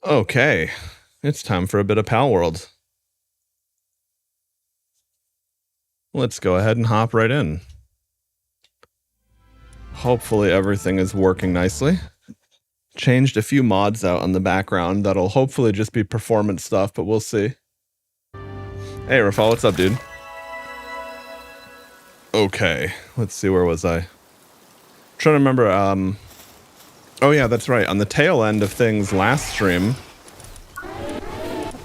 Okay, it's time for a bit of Palworld. Let's go ahead and hop right in. Hopefully everything is working nicely. Changed a few mods out on the background that'll hopefully just be performance stuff, but we'll see. Hey, Rafal, what's up, dude? Okay, let's see, where was I? Trying to remember, oh yeah, that's right. On the tail end of things last stream,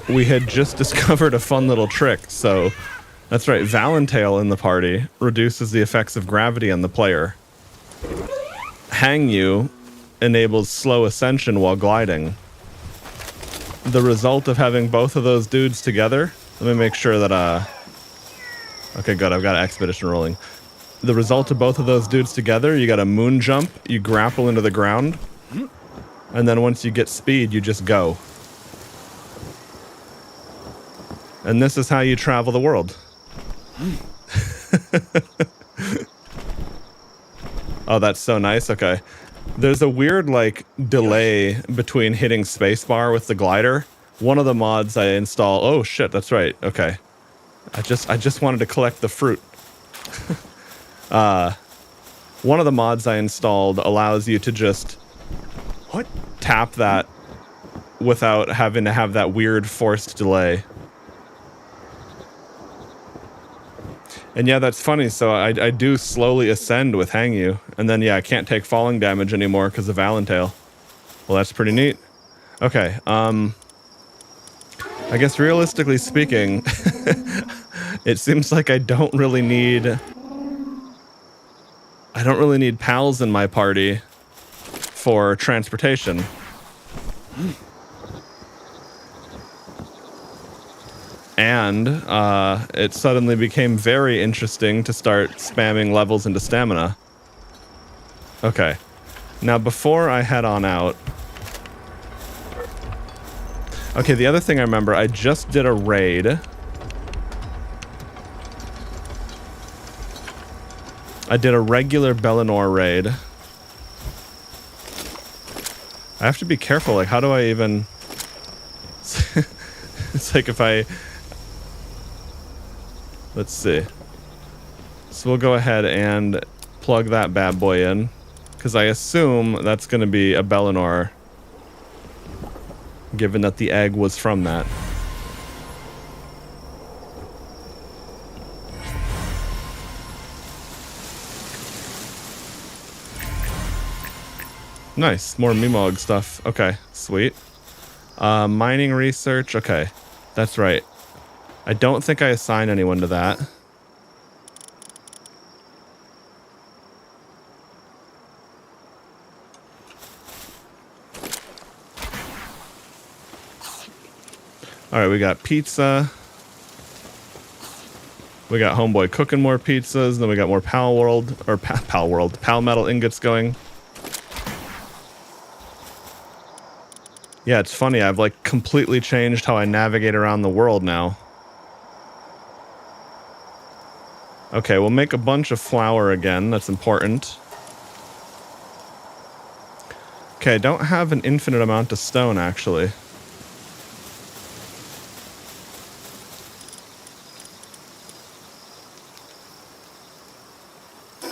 we had just discovered a fun little trick, so that's right, Valentail in the party reduces the effects of gravity on the player. Hangyu enables slow ascension while gliding. The result of having both of those dudes together, let me make sure that, okay, good, I've got Expedition rolling. The result of both of those dudes together, you got a moon jump, you grapple into the ground, and then once you get speed, you just go. And this is how you travel the world. Oh, that's so nice. Okay. There's a weird, like, delay between hitting spacebar with the glider. One of the mods I install... Oh, shit, that's right. Okay. I just wanted to collect the fruit. One of the mods I installed allows you to just... tap that without having to have that weird forced delay. And yeah, that's funny. So I do slowly ascend with Hangyu. And then, yeah, I can't take falling damage anymore because of Valentail. Well, that's pretty neat. Okay, I guess realistically speaking, it seems like I don't really need pals in my party for transportation. And it suddenly became very interesting to start spamming levels into stamina. Okay. Now, before I head on out... Okay, the other thing I remember, I just did a raid. I did a regular Bellanoir raid. I have to be careful, like, how do I even... It's like if I... Let's see. So we'll go ahead and plug that bad boy in, because I assume that's going to be a Bellanoir, given that the egg was from that. Nice, more Mimog stuff. Okay, sweet. Mining research, okay. That's right. I don't think I assign anyone to that. Alright, we got pizza. We got Homeboy cooking more pizzas. Then we got more Palworld, or Palworld, Pal Metal ingots going. Yeah, it's funny. I've, like, completely changed how I navigate around the world now. Okay, we'll make a bunch of flour again. That's important. Okay, I don't have an infinite amount of stone, actually.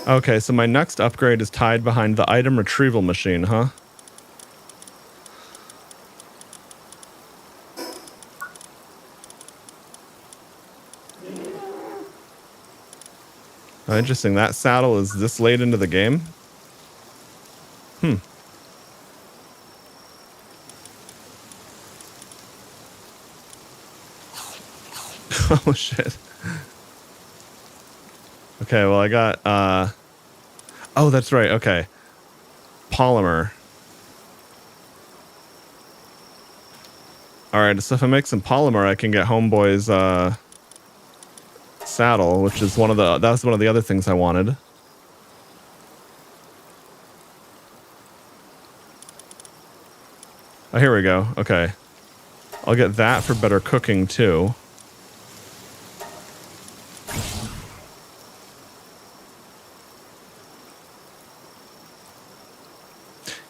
Okay, so my next upgrade is tied behind the item retrieval machine, huh? Oh, interesting. That saddle is this late into the game? Hmm. Oh, shit. Okay, well, I got, oh, that's right, okay. Polymer. Alright, so if I make some polymer, I can get Homeboy's, saddle, which is one of the, that was one of the other things I wanted. Oh, here we go. Okay. I'll get that for better cooking, too.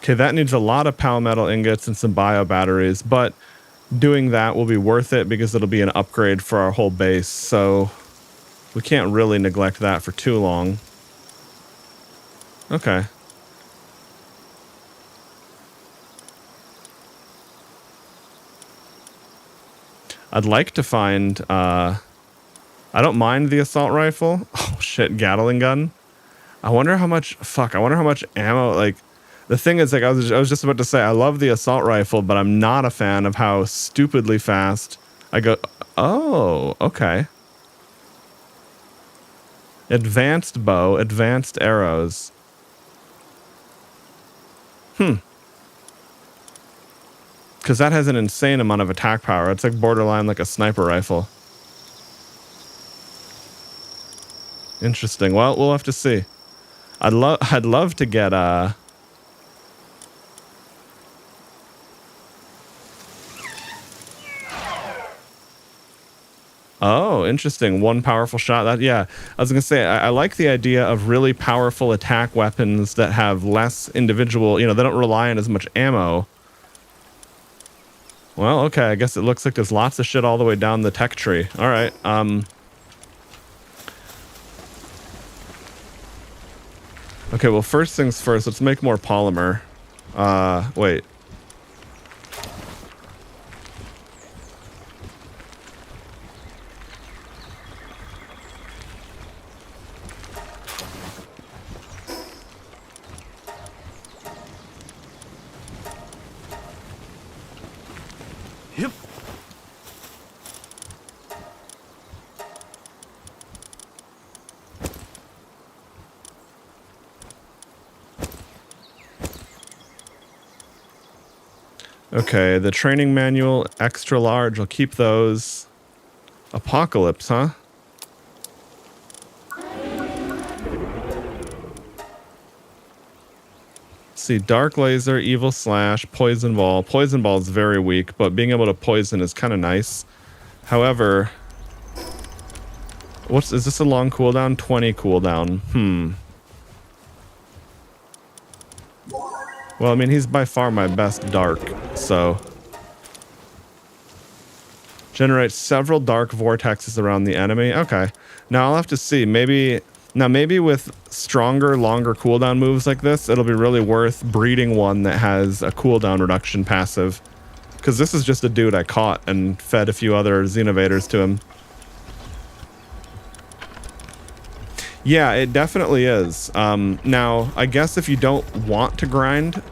Okay, that needs a lot of palmetto ingots and some bio batteries, but doing that will be worth it because it'll be an upgrade for our whole base. So we can't really neglect that for too long. Okay. I'd like to find, I don't mind the assault rifle. Oh shit, Gatling gun. I wonder how much, I wonder how much ammo, like, the thing is, like, I was just about to say, I love the assault rifle, but I'm not a fan of how stupidly fast I go. Oh, okay. Advanced bow, advanced arrows. Because that has an insane amount of attack power. It's like borderline like a sniper rifle. Interesting. Well, we'll have to see. I'd love to get Oh, interesting. One powerful shot. That, yeah. I was gonna say I like the idea of really powerful attack weapons that have less individual, they don't rely on as much ammo. Well, okay, I guess it looks like there's lots of shit all the way down the tech tree. All right. Okay, well, first things first, let's make more polymer. Wait. Yep. Okay, the training manual, extra large. I'll keep those. Apocalypse, huh? Let's see, dark laser, evil slash, poison ball. Poison ball is very weak, but being able to poison is kind of nice. However, is this a long cooldown? 20 cooldown. Well, I mean, he's by far my best dark, so. Generates several dark vortexes around the enemy. Okay. Now I'll have to see. Maybe with stronger, longer cooldown moves like this, it'll be really worth breeding one that has a cooldown reduction passive. Because this is just a dude I caught and fed a few other Xenovators to him. Yeah, it definitely is. Now, I guess if you don't want to grind,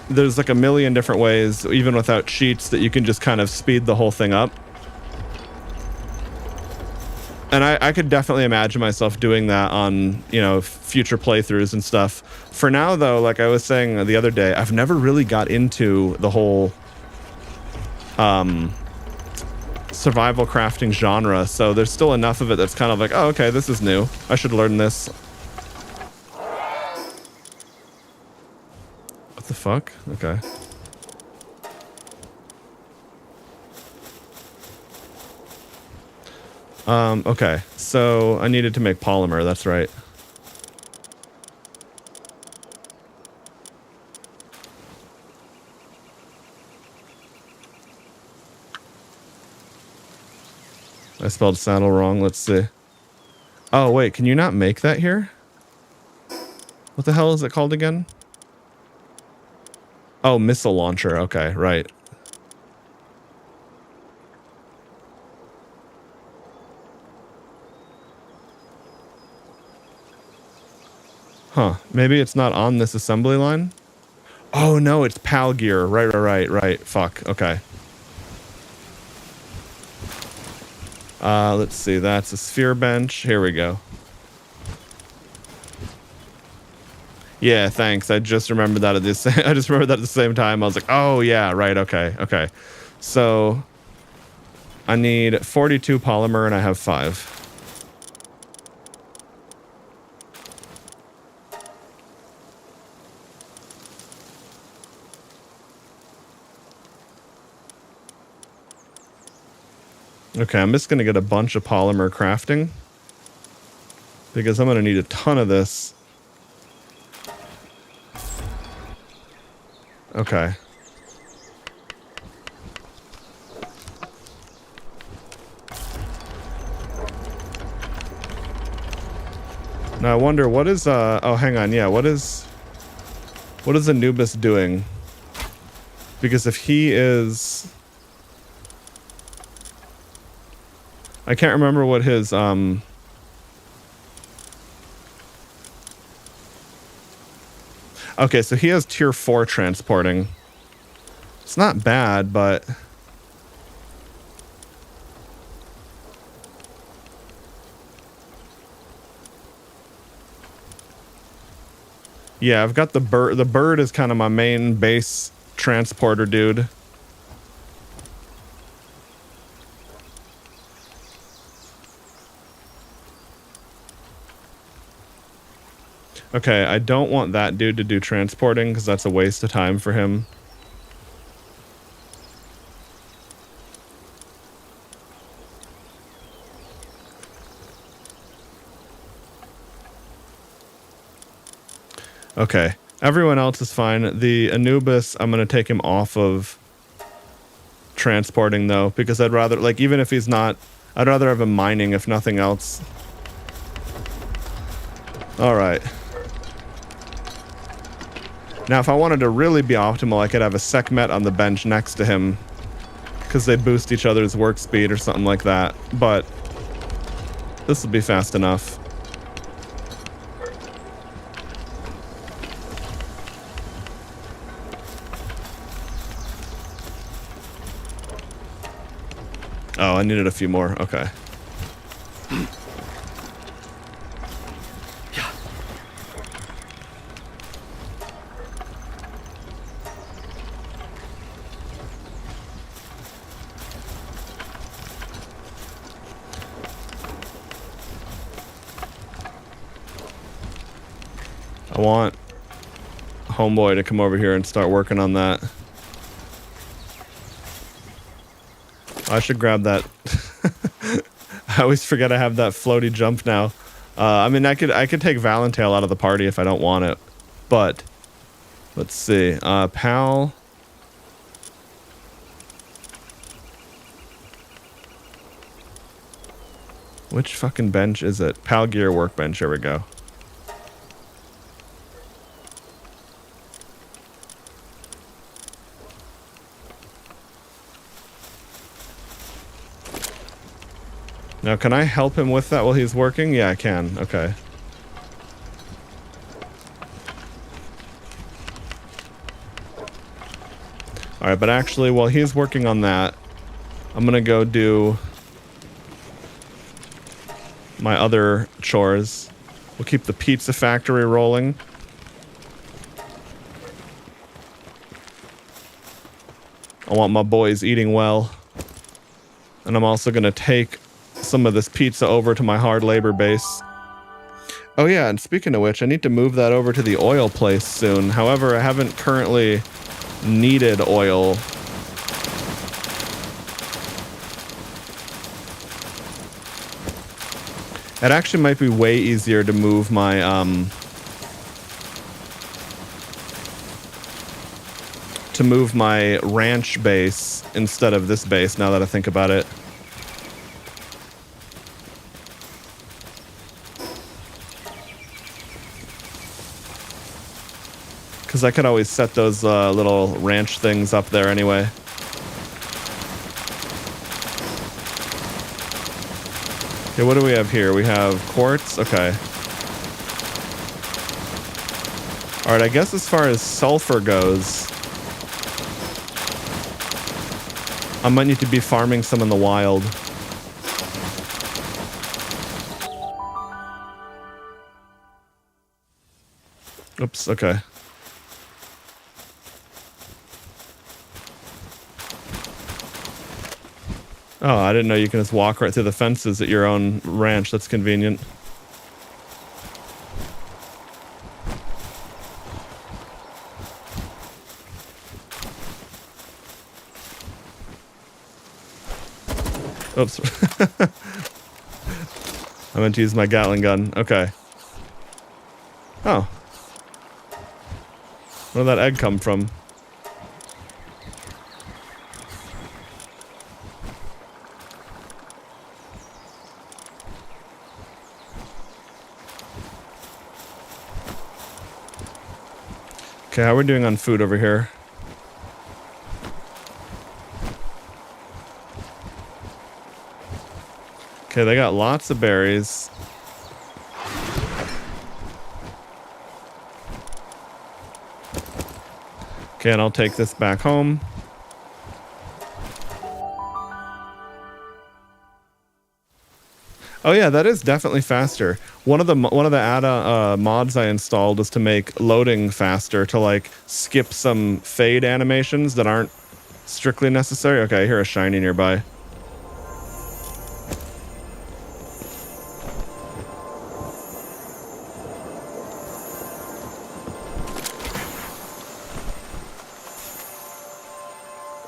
there's like a million different ways, even without cheats, that you can just kind of speed the whole thing up. And I could definitely imagine myself doing that on, future playthroughs and stuff. For now, though, like I was saying the other day, I've never really got into the whole survival crafting genre, so there's still enough of it that's kind of like, oh, okay, this is new. I should learn this. What the fuck? Okay. Okay, so I needed to make polymer, that's right. I spelled saddle wrong, let's see. Oh, wait, can you not make that here? What the hell is it called again? Oh, missile launcher, okay, right. Huh, maybe it's not on this assembly line? Oh no, it's PAL gear, right, fuck, okay. Let's see, that's a sphere bench, here we go. Yeah, thanks, I just remembered that at the same time. I was like, oh yeah, right, okay. So, I need 42 polymer and I have 5. Okay, I'm just going to get a bunch of polymer crafting because I'm going to need a ton of this. Okay. Now I wonder what is oh, hang on. Yeah, what is Anubis doing? Because if he is, I can't remember what his okay, so he has tier 4 transporting. It's not bad, but yeah, I've got the bird. The bird is kind of my main base transporter dude. Okay, I don't want that dude to do transporting because that's a waste of time for him. Okay, everyone else is fine. The Anubis, I'm going to take him off of transporting though, because I'd rather, like, even if he's not, I'd rather have him mining if nothing else. All right. Now, if I wanted to really be optimal, I could have a Sekhmet on the bench next to him because they boost each other's work speed or something like that. But this will be fast enough. Oh, I needed a few more. Okay. I want homeboy to come over here and start working on that. I should grab that. I always forget I have that floaty jump now. I mean, I could take Valentail out of the party if I don't want it, but let's see. Pal. Which fucking bench is it? Pal Gear Workbench. Here we go. Now, can I help him with that while he's working? Yeah, I can. Okay. All right, but actually, while he's working on that, I'm gonna go do my other chores. We'll keep the pizza factory rolling. I want my boys eating well. And I'm also gonna take some of this pizza over to my hard labor base. Oh yeah, and speaking of which, I need to move that over to the oil place soon. However, I haven't currently needed oil. It actually might be way easier to move my ranch base instead of this base now that I think about it. Because I could always set those little ranch things up there anyway. Okay, what do we have here? We have quartz. Okay. Alright, I guess as far as sulfur goes, I might need to be farming some in the wild. Oops, okay. Oh, I didn't know you can just walk right through the fences at your own ranch. That's convenient. Oops. I meant to use my Gatling gun. Okay. Oh. Where did that egg come from? Okay, how are we doing on food over here? Okay, they got lots of berries. Okay, and I'll take this back home. Oh yeah, that is definitely faster. One of the mods I installed is to make loading faster, to like skip some fade animations that aren't strictly necessary. Okay, I hear a shiny nearby.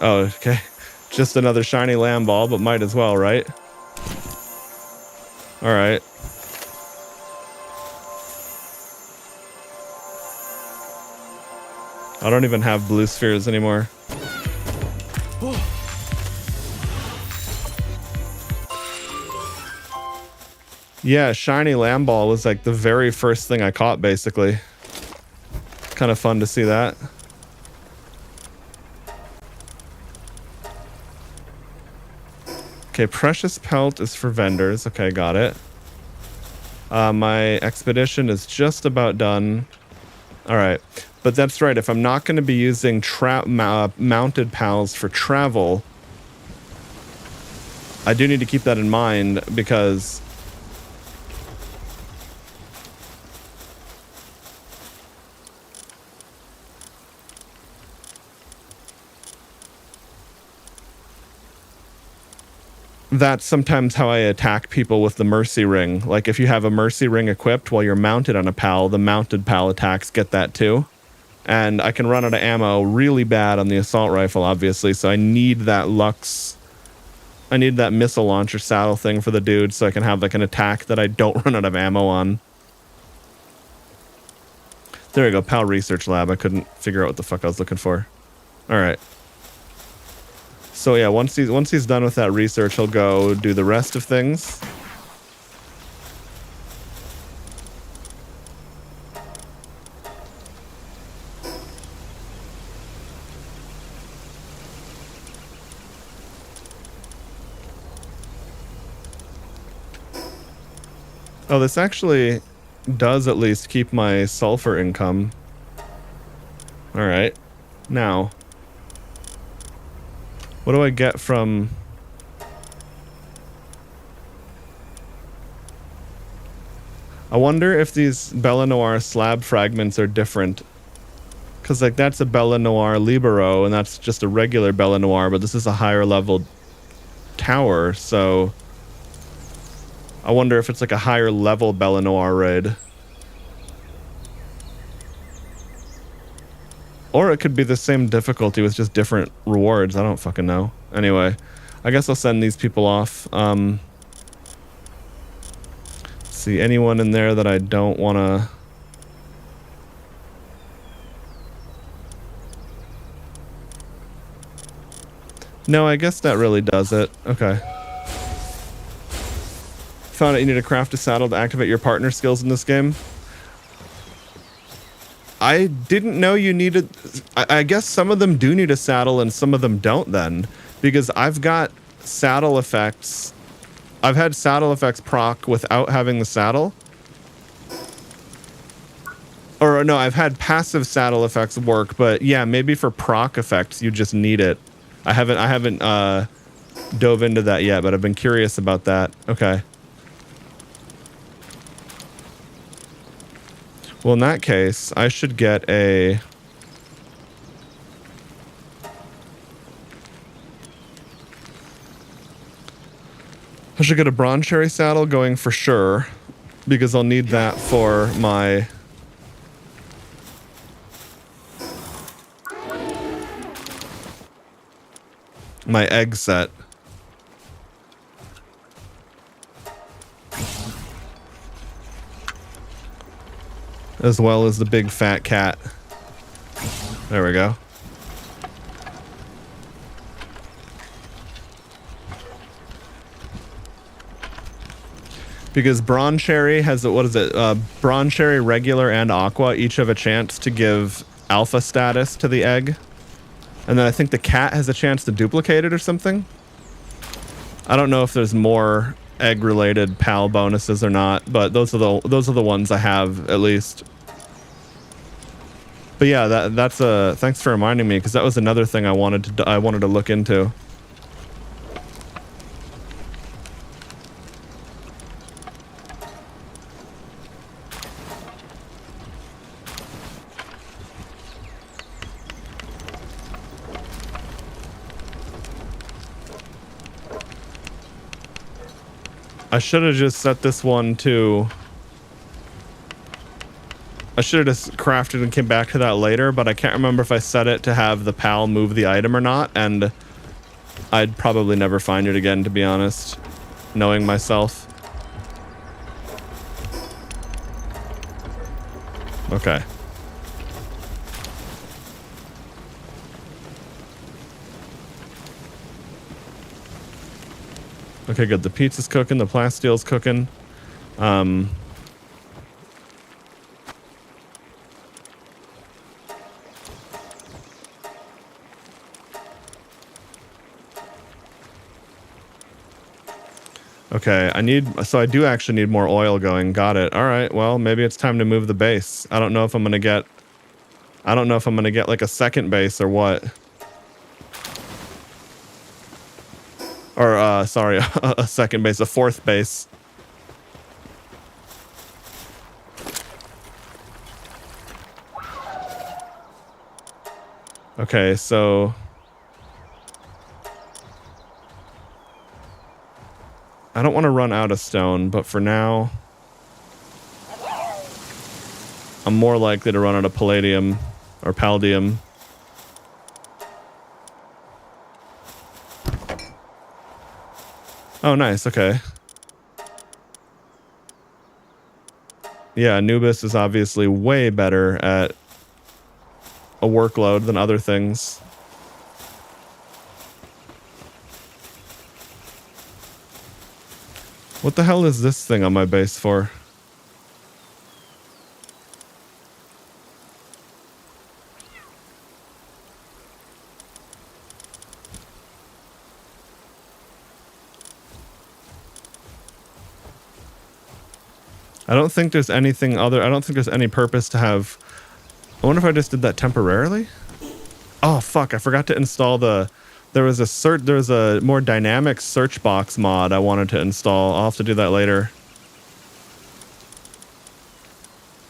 Oh, okay. Just another shiny lamb ball, but might as well, right? All right. I don't even have blue spheres anymore. Yeah, shiny lamb ball was like the very first thing I caught, basically. Kind of fun to see that. Okay, precious pelt is for vendors. Okay, got it. My expedition is just about done. All right, but that's right. If I'm not going to be using mounted pals for travel, I do need to keep that in mind, because that's sometimes how I attack people with the mercy ring. Like if you have a mercy ring equipped while you're mounted on a pal, the mounted pal attacks get that too. And I can run out of ammo really bad on the assault rifle, obviously, so I need that Lux. I need that missile launcher saddle thing for the dude so I can have like an attack that I don't run out of ammo on. There we go, pal research lab. I couldn't figure out what the fuck I was looking for. All right. So yeah, once he's done with that research, he'll go do the rest of things. Oh, this actually does at least keep my sulfur income. All right. Now, what do I get from... I wonder if these Bellanoir slab fragments are different. Because, like, that's a Bellanoir Libero, and that's just a regular Bellanoir, but this is a higher level tower, so... I wonder if it's like a higher level Bellanoir raid. Or it could be the same difficulty with just different rewards. I don't fucking know. Anyway, I guess I'll send these people off. See, anyone in there that I don't want to... No, I guess that really does it. Okay. Found out you need to craft a saddle to activate your partner skills in this game. I didn't know you needed... I guess some of them do need a saddle and some of them don't then. Because I've got saddle effects... I've had saddle effects proc without having the saddle. Or no, I've had passive saddle effects work, but yeah, maybe for proc effects you just need it. I haven't dove into that yet, but I've been curious about that. Okay. Well, in that case, I should get a... I should get a bronze cherry saddle going for sure, because I'll need that for my... my egg set. As well as the big fat cat. There we go. Because Bronze Cherry has, what is it? Bronze Cherry regular and aqua each have a chance to give alpha status to the egg. And then I think the cat has a chance to duplicate it or something. I don't know if there's more egg-related PAL bonuses or not, but those are the ones I have at least. But yeah, that's a thanks for reminding me, because that was another thing I wanted to look into. I should have just set this one to... I should have just crafted and came back to that later, but I can't remember if I set it to have the PAL move the item or not, and I'd probably never find it again, to be honest, knowing myself. Okay. Okay, good. The pizza's cooking. The plastile's cooking. Okay, I do actually need more oil going. Got it. All right, well, maybe it's time to move the base. I don't know if I'm going to get like a second base or what. Or, sorry, a second base, a fourth base. Okay, so... I don't want to run out of stone, but for now... I'm more likely to run out of palladium or paldium. Oh, nice. Okay. Yeah, Anubis is obviously way better at a workload than other things. What the hell is this thing on my base for? I don't think there's anything other. I don't think there's any purpose to have. I wonder if I just did that temporarily. Oh fuck! I forgot to install the. There was a more dynamic search box mod I wanted to install. I'll have to do that later.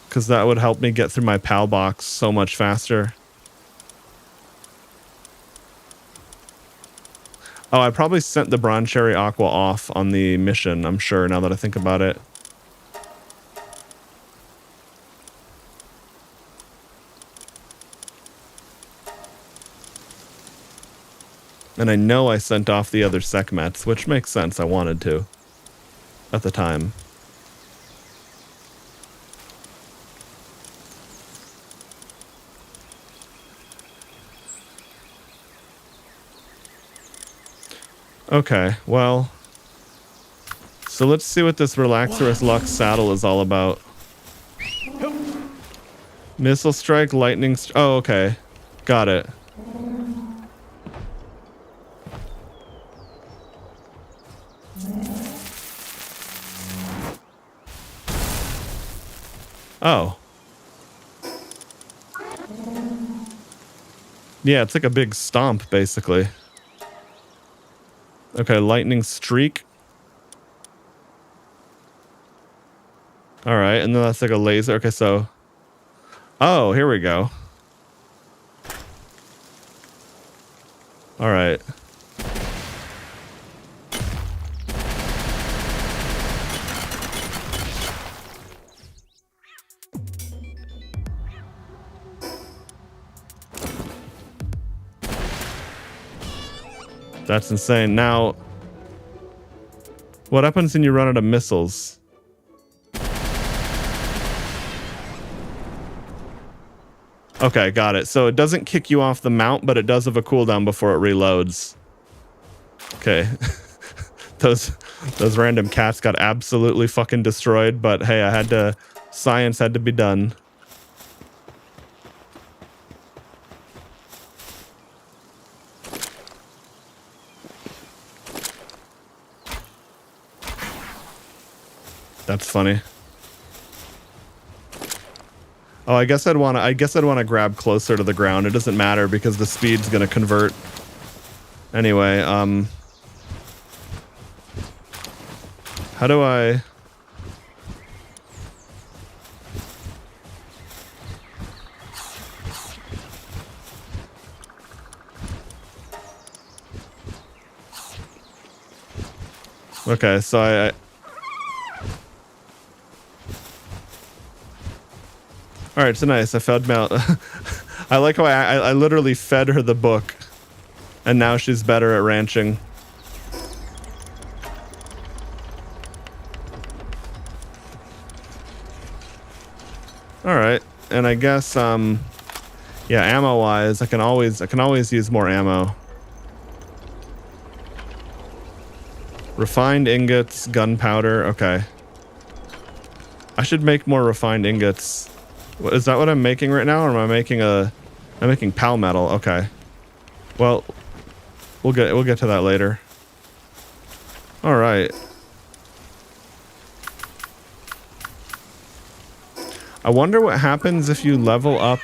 Because that would help me get through my PAL box so much faster. Oh, I probably sent the Bronze Cherry Aqua off on the mission, I'm sure, now that I think about it. And I know I sent off the other Sekhmets, which makes sense. I wanted to at the time. Okay, well, so let's see what this Relaxorus Lux saddle is all about. Missile strike, lightning. Oh, okay, got it. Oh. Yeah, it's like a big stomp, basically. Okay, lightning streak. Alright, and then that's like a laser. Okay, so... Oh, here we go. Alright. That's insane. Now, what happens when you run out of missiles? Okay, got it. So it doesn't kick you off the mount, but it does have a cooldown before it reloads. Okay. those random cats got absolutely fucking destroyed, but hey, science had to be done. That's funny. Oh, I guess I'd want to grab closer to the ground. It doesn't matter because the speed's going to convert. Anyway, how do I... Okay, so I all right, so nice. I fed Mel. I like how I literally fed her the book, and now she's better at ranching. All right, and I guess yeah, ammo-wise, I can always use more ammo. Refined ingots, gunpowder. Okay, I should make more refined ingots. Is that what I'm making right now, or am I making I'm making pal metal? Okay. Well, we'll get to that later. All right. I wonder what happens if you level up.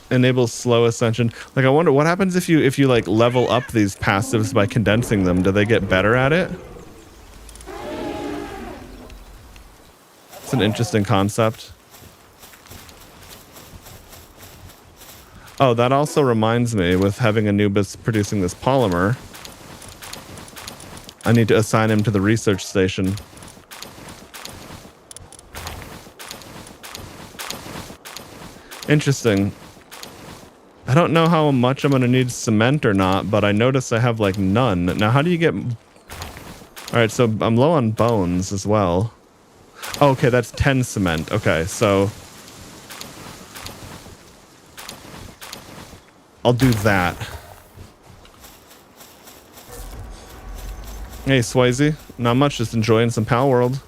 Enables slow ascension. Like, I wonder what happens if you like level up these passives by condensing them. Do they get better at it? It's an interesting concept. Oh, that also reminds me, with having Anubis producing this polymer, I need to assign him to the research station. Interesting. I don't know how much I'm going to need cement or not, but I notice I have like none. Now, how do you get... All right, so I'm low on bones as well. Oh, okay, that's 10 cement. Okay, so I'll do that. Hey, Swayze. Not much, just enjoying some Palworld.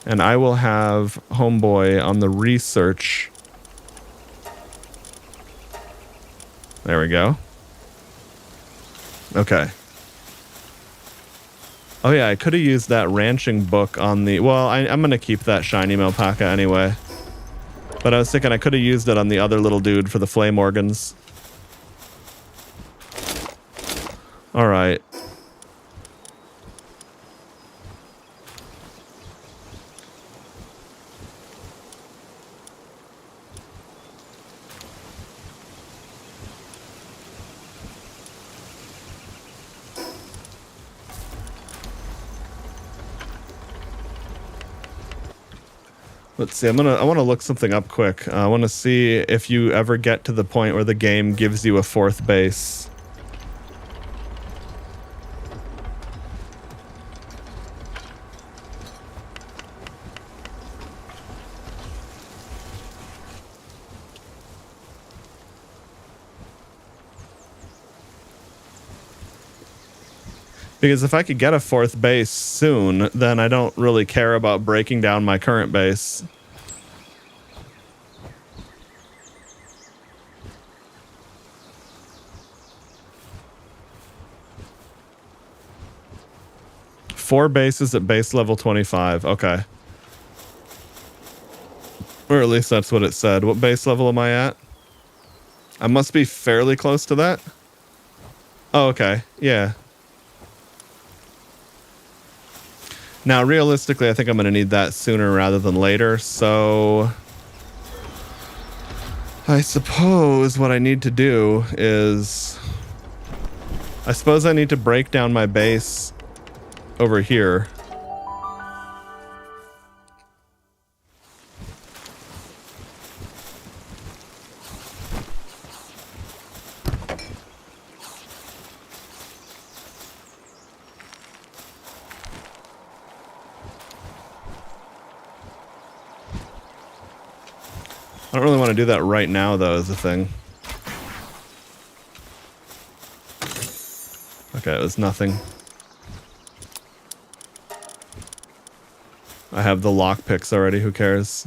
And I will have Homeboy on the research. There we go. Okay. Oh yeah, I could have used that ranching book on the... Well, I'm going to keep that shiny Melpaca anyway. But I was thinking I could have used it on the other little dude for the flame organs. All right. Let's see. I want to look something up quick. I want to see if you ever get to the point where the game gives you a fourth base. Because if I could get a fourth base soon, then I don't really care about breaking down my current base. Four bases at base level 25. Okay. Or at least that's what it said. What base level am I at? I must be fairly close to that. Oh, okay. Yeah. Now, realistically, I think I'm going to need that sooner rather than later, so I suppose what I need to do is... I suppose I need to break down my base over here. I don't really want to do that right now, though, is the thing. Okay, it was nothing. I have the lockpicks already, who cares?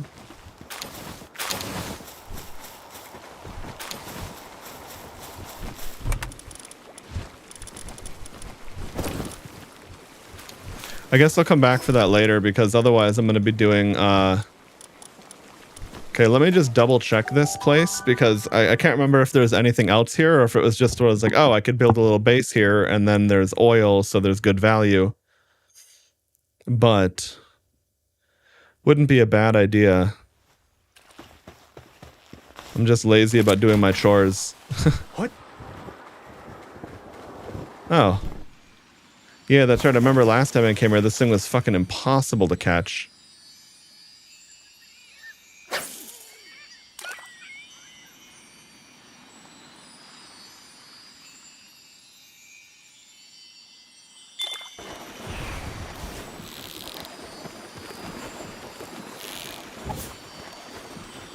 I guess I'll come back for that later because otherwise I'm going to be doing... Okay, let me just double check this place because I can't remember if there's anything else here or if it was just where I was like, oh, I could build a little base here and then there's oil, so there's good value. But wouldn't be a bad idea. I'm just lazy about doing my chores. What? Oh. Yeah, that's right. I remember last time I came here, this thing was fucking impossible to catch.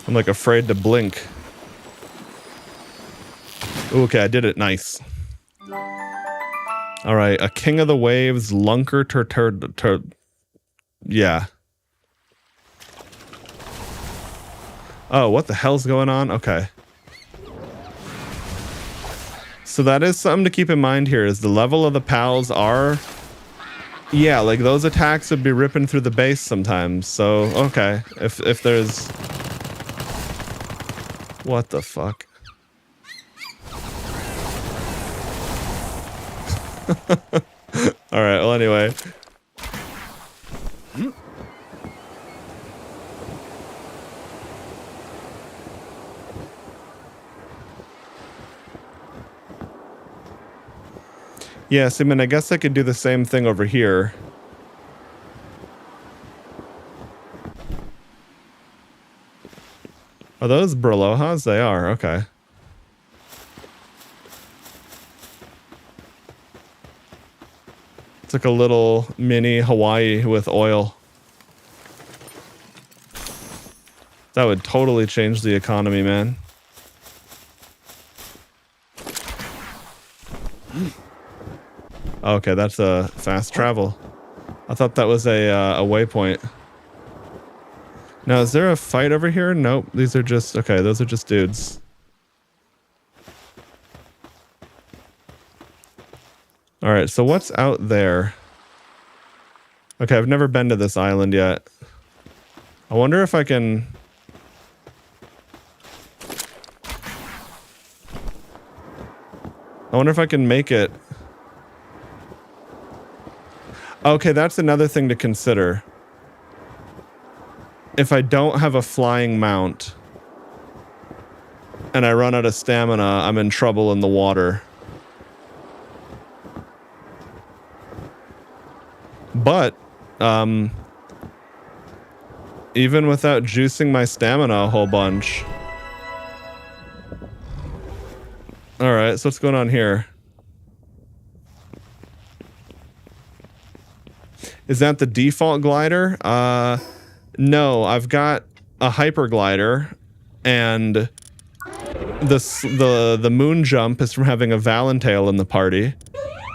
I'm like afraid to blink. Ooh, okay, I did it. Nice. All right, a king of the waves, lunker yeah. Oh, what the hell's going on? Okay. So that is something to keep in mind here is the level of the pals are... Yeah, like those attacks would be ripping through the base sometimes. So, okay. If there's... What the fuck? Alright, well anyway. Yes, I mean, I guess I could do the same thing over here. Are those Burlohas? They are, okay. It's like a little mini Hawaii with oil. That would totally change the economy, man. Okay, that's a fast travel. I thought that was a waypoint. Now, is there a fight over here? Nope, these are just... Okay, those are just dudes. Alright, so what's out there? Okay, I've never been to this island yet. I wonder if I can... I wonder if I can make it... Okay, that's another thing to consider. If I don't have a flying mount and I run out of stamina, I'm in trouble in the water. But, even without juicing my stamina a whole bunch. Alright, so what's going on here? Is that the default glider? No, I've got a hyper glider, and the moon jump is from having a Valentail in the party,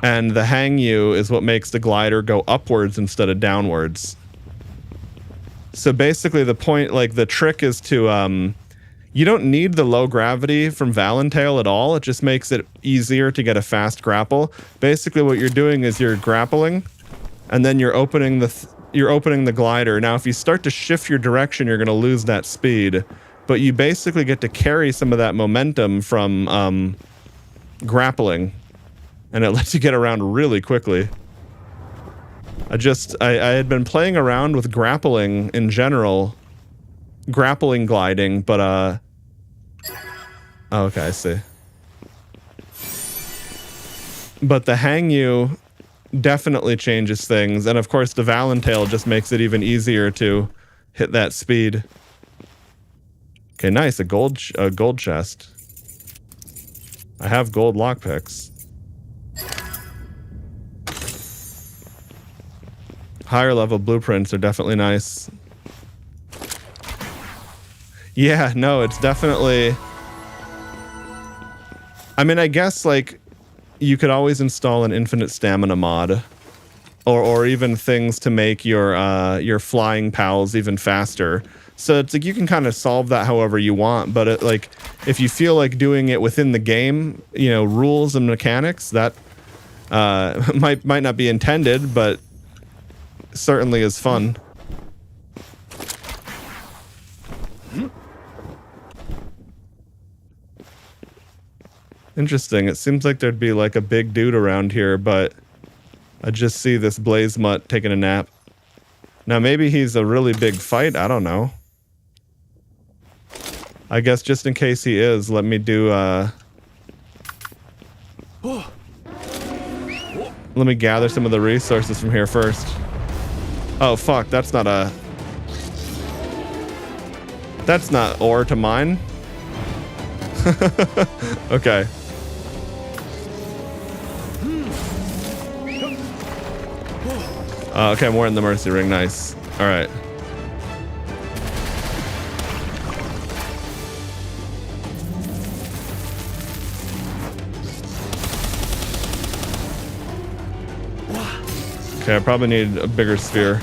and the Hangyu is what makes the glider go upwards instead of downwards. So basically, the point, like the trick, is to you don't need the low gravity from Valentail at all. It just makes it easier to get a fast grapple. Basically, what you're doing is you're grappling, and then you're opening the glider. Now, if you start to shift your direction, you're going to lose that speed. But you basically get to carry some of that momentum from grappling. And it lets you get around really quickly. I had been playing around with grappling in general. Grappling gliding, but oh, okay, I see. But the Hangyu definitely changes things, and of course the Valentail just makes it even easier to hit that speed. Okay, nice, a gold chest. I have gold lockpicks. Higher level blueprints are definitely nice. Yeah, no, it's definitely... I mean, I guess, like, you could always install an infinite stamina mod, or even things to make your flying pals even faster. So it's like you can kind of solve that however you want, but it, like, if you feel like doing it within the game, you know, rules and mechanics, that might not be intended, but certainly is fun. Interesting. It seems like there'd be like a big dude around here, but I just see this blaze mutt taking a nap. Now maybe he's a really big fight. I don't know. I guess just in case he is, let me do let me gather some of the resources from here first. Oh fuck, that's not ore to mine. Okay. Okay, more in the Mercy Ring. Nice. All right. Okay, I probably need a bigger sphere.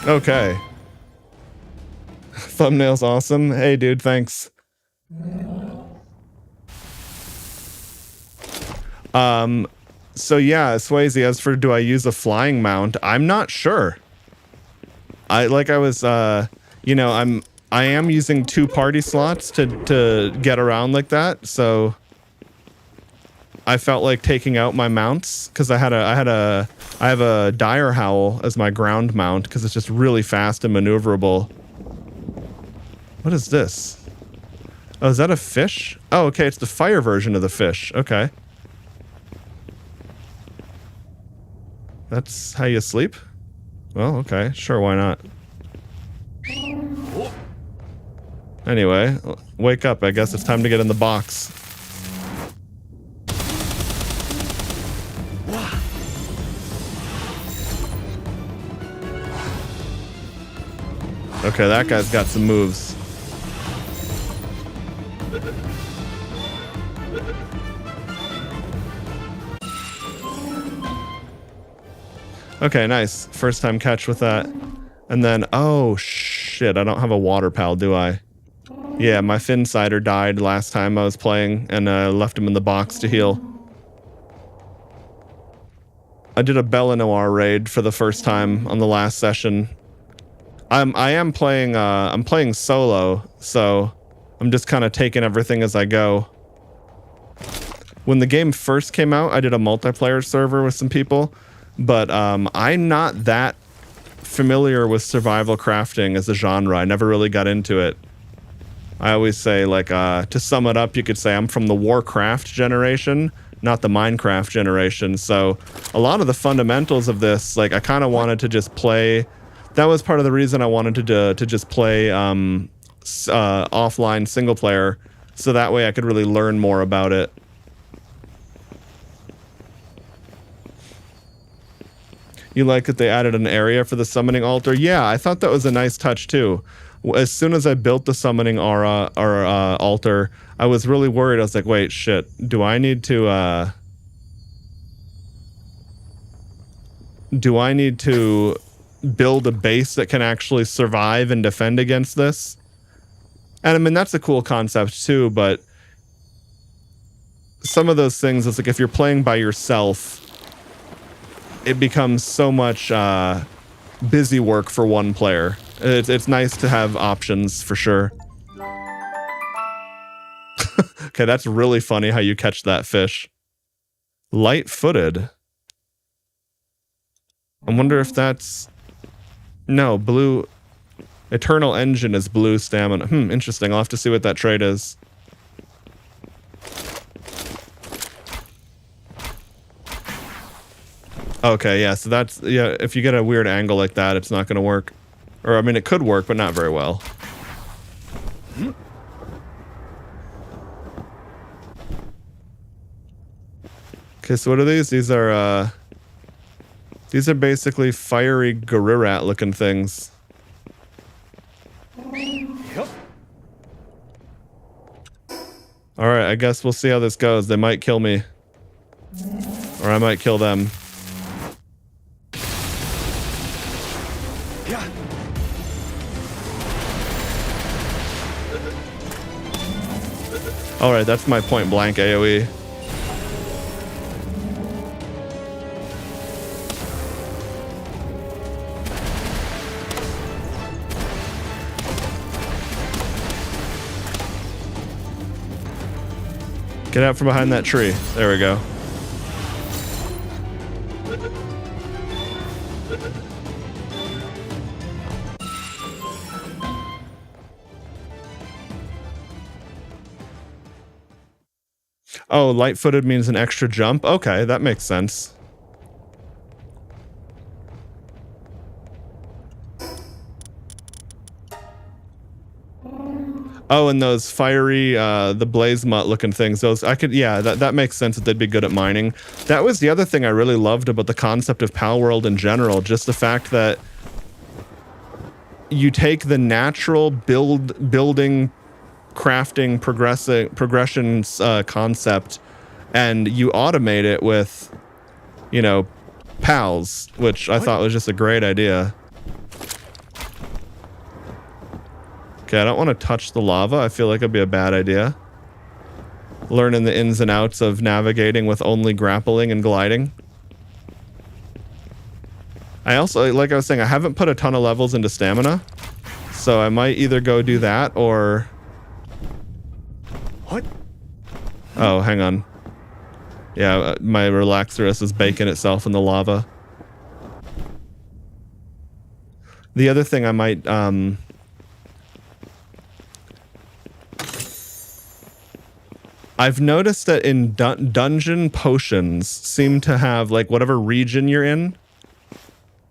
Okay. Thumbnail's awesome. Hey, dude, thanks. So yeah, Swayze, as for do I use a flying mount, I'm not sure. I am using 2 party slots to get around like that, so I felt like taking out my mounts because I have a dire howl as my ground mount because it's just really fast and maneuverable. What is this? Oh, is that a fish? Oh, okay, it's the fire version of the fish. Okay. That's how you sleep? Well, okay, sure, why not? Anyway, wake up. I guess it's time to get in the box. Okay, that guy's got some moves. Okay, nice. First time catch with that. And then, oh shit, I don't have a water pal, do I? Yeah, my fin cider died last time I was playing, and I left him in the box to heal. I did a Bellanoir raid for the first time on the last session. I'm playing solo, so I'm just kind of taking everything as I go. When the game first came out, I did a multiplayer server with some people, but I'm not that familiar with survival crafting as a genre. I never really got into it. I always say, like, to sum it up, you could say I'm from the Warcraft generation, not the Minecraft generation. So a lot of the fundamentals of this, like, I kind of wanted to just play. That was part of the reason I wanted to just play offline single player, so that way I could really learn more about it. You like that they added an area for the summoning altar? Yeah, I thought that was a nice touch too. As soon as I built the summoning aura or altar, I was really worried. I was like, wait, shit, do I need to build a base that can actually survive and defend against this? And I mean, that's a cool concept too, but some of those things, it's like if you're playing by yourself, it becomes so much busy work for one player. It's nice to have options for sure. Okay, that's really funny how you catch that fish. Light-footed. I wonder if that's... No, blue... Eternal Engine is blue stamina. Interesting. I'll have to see what that trait is. Okay, yeah, so that's... Yeah, if you get a weird angle like that, it's not going to work. Or, I mean, it could work, but not very well. Okay, so what are these? These are basically fiery Garirat looking things. Yep. Alright, I guess we'll see how this goes. They might kill me. Or I might kill them. Yeah. All right, that's my point blank AoE. Get out from behind that tree. There we go. Oh, light-footed means an extra jump? Okay, that makes sense. Oh, and those fiery, the blaze mutt looking things, those, I could, yeah, that makes sense that they'd be good at mining. That was the other thing I really loved about the concept of Palworld in general, just the fact that you take the natural building, crafting, progressions concept, and you automate it with, you know, pals, which I thought was just a great idea. Okay, I don't want to touch the lava. I feel like it'd be a bad idea. Learning the ins and outs of navigating with only grappling and gliding. I also, like I was saying, I haven't put a ton of levels into stamina, so I might either go do that or... What? Oh, hang on. Yeah, my relaxerus is baking itself in the lava. The other thing I might... I've noticed that in dungeon potions seem to have, like, whatever region you're in,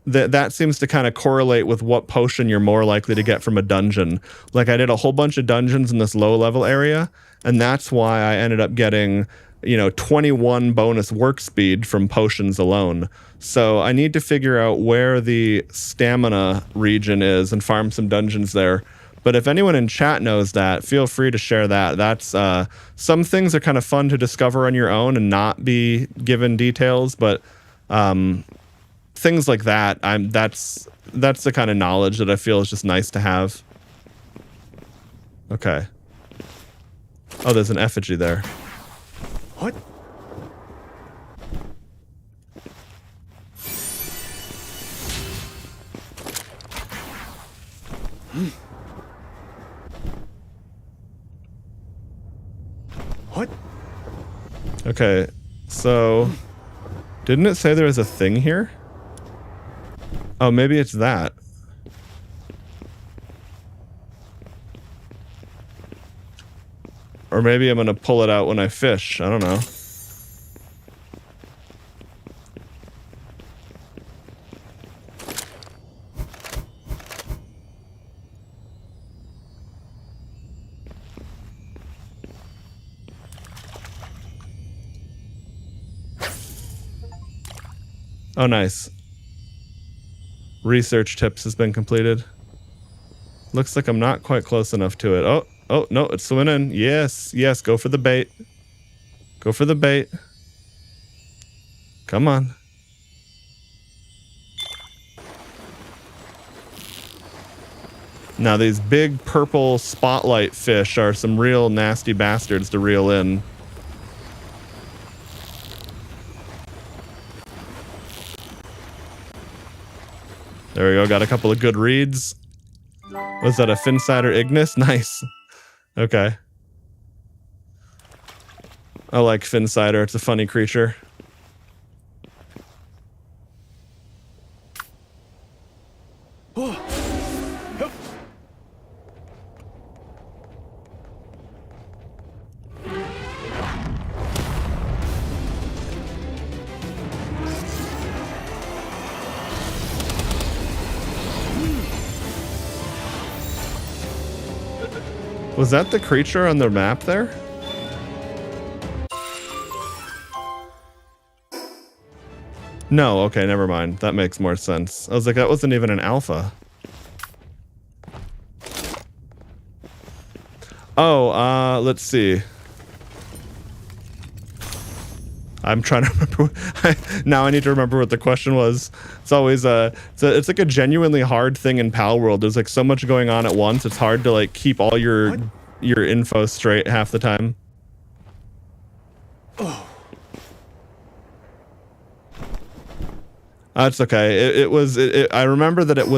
that seems to kind of correlate with what potion you're more likely to get from a dungeon. Like, I did a whole bunch of dungeons in this low-level area, and that's why I ended up getting, you know, 21 bonus work speed from potions alone. So I need to figure out where the stamina region is and farm some dungeons there. But if anyone in chat knows that, feel free to share that. That's some things are kind of fun to discover on your own and not be given details, but things like that, that's the kind of knowledge that I feel is just nice to have. Okay. Oh, there's an effigy there. What? What? Okay, so didn't it say there was a thing here? Oh, maybe it's that. Or maybe I'm gonna pull it out when I fish. I don't know. Oh, nice. Research tips has been completed. Looks like I'm not quite close enough to it. Oh, no, it's swimming in. Yes, yes, go for the bait. Go for the bait. Come on. Now, these big purple spotlight fish are some real nasty bastards to reel in. There we go. Got a couple of good reads. Was that a Finsider Ignis? Nice. Okay. I like Finsider. It's a funny creature. Was that the creature on the map there? No, okay, never mind. That makes more sense. I was like, that wasn't even an alpha. Oh, let's see. I'm trying to remember. Now I need to remember what the question was. It's always it's like a genuinely hard thing in Palworld. There's like so much going on at once. It's hard to like keep all your info straight half the time. That's okay. I remember that it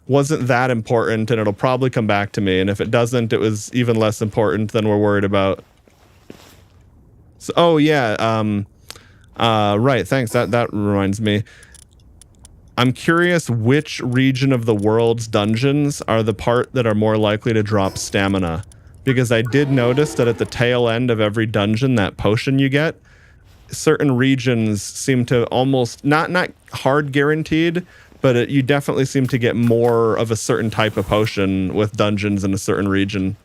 wasn't that important, and it'll probably come back to me. And if it doesn't, it was even less important than we're worried about. So, oh yeah. Right. Thanks. That reminds me. I'm curious which region of the world's dungeons are the part that are more likely to drop stamina, because I did notice that at the tail end of every dungeon, that potion you get, certain regions seem to almost not hard guaranteed, but you definitely seem to get more of a certain type of potion with dungeons in a certain region.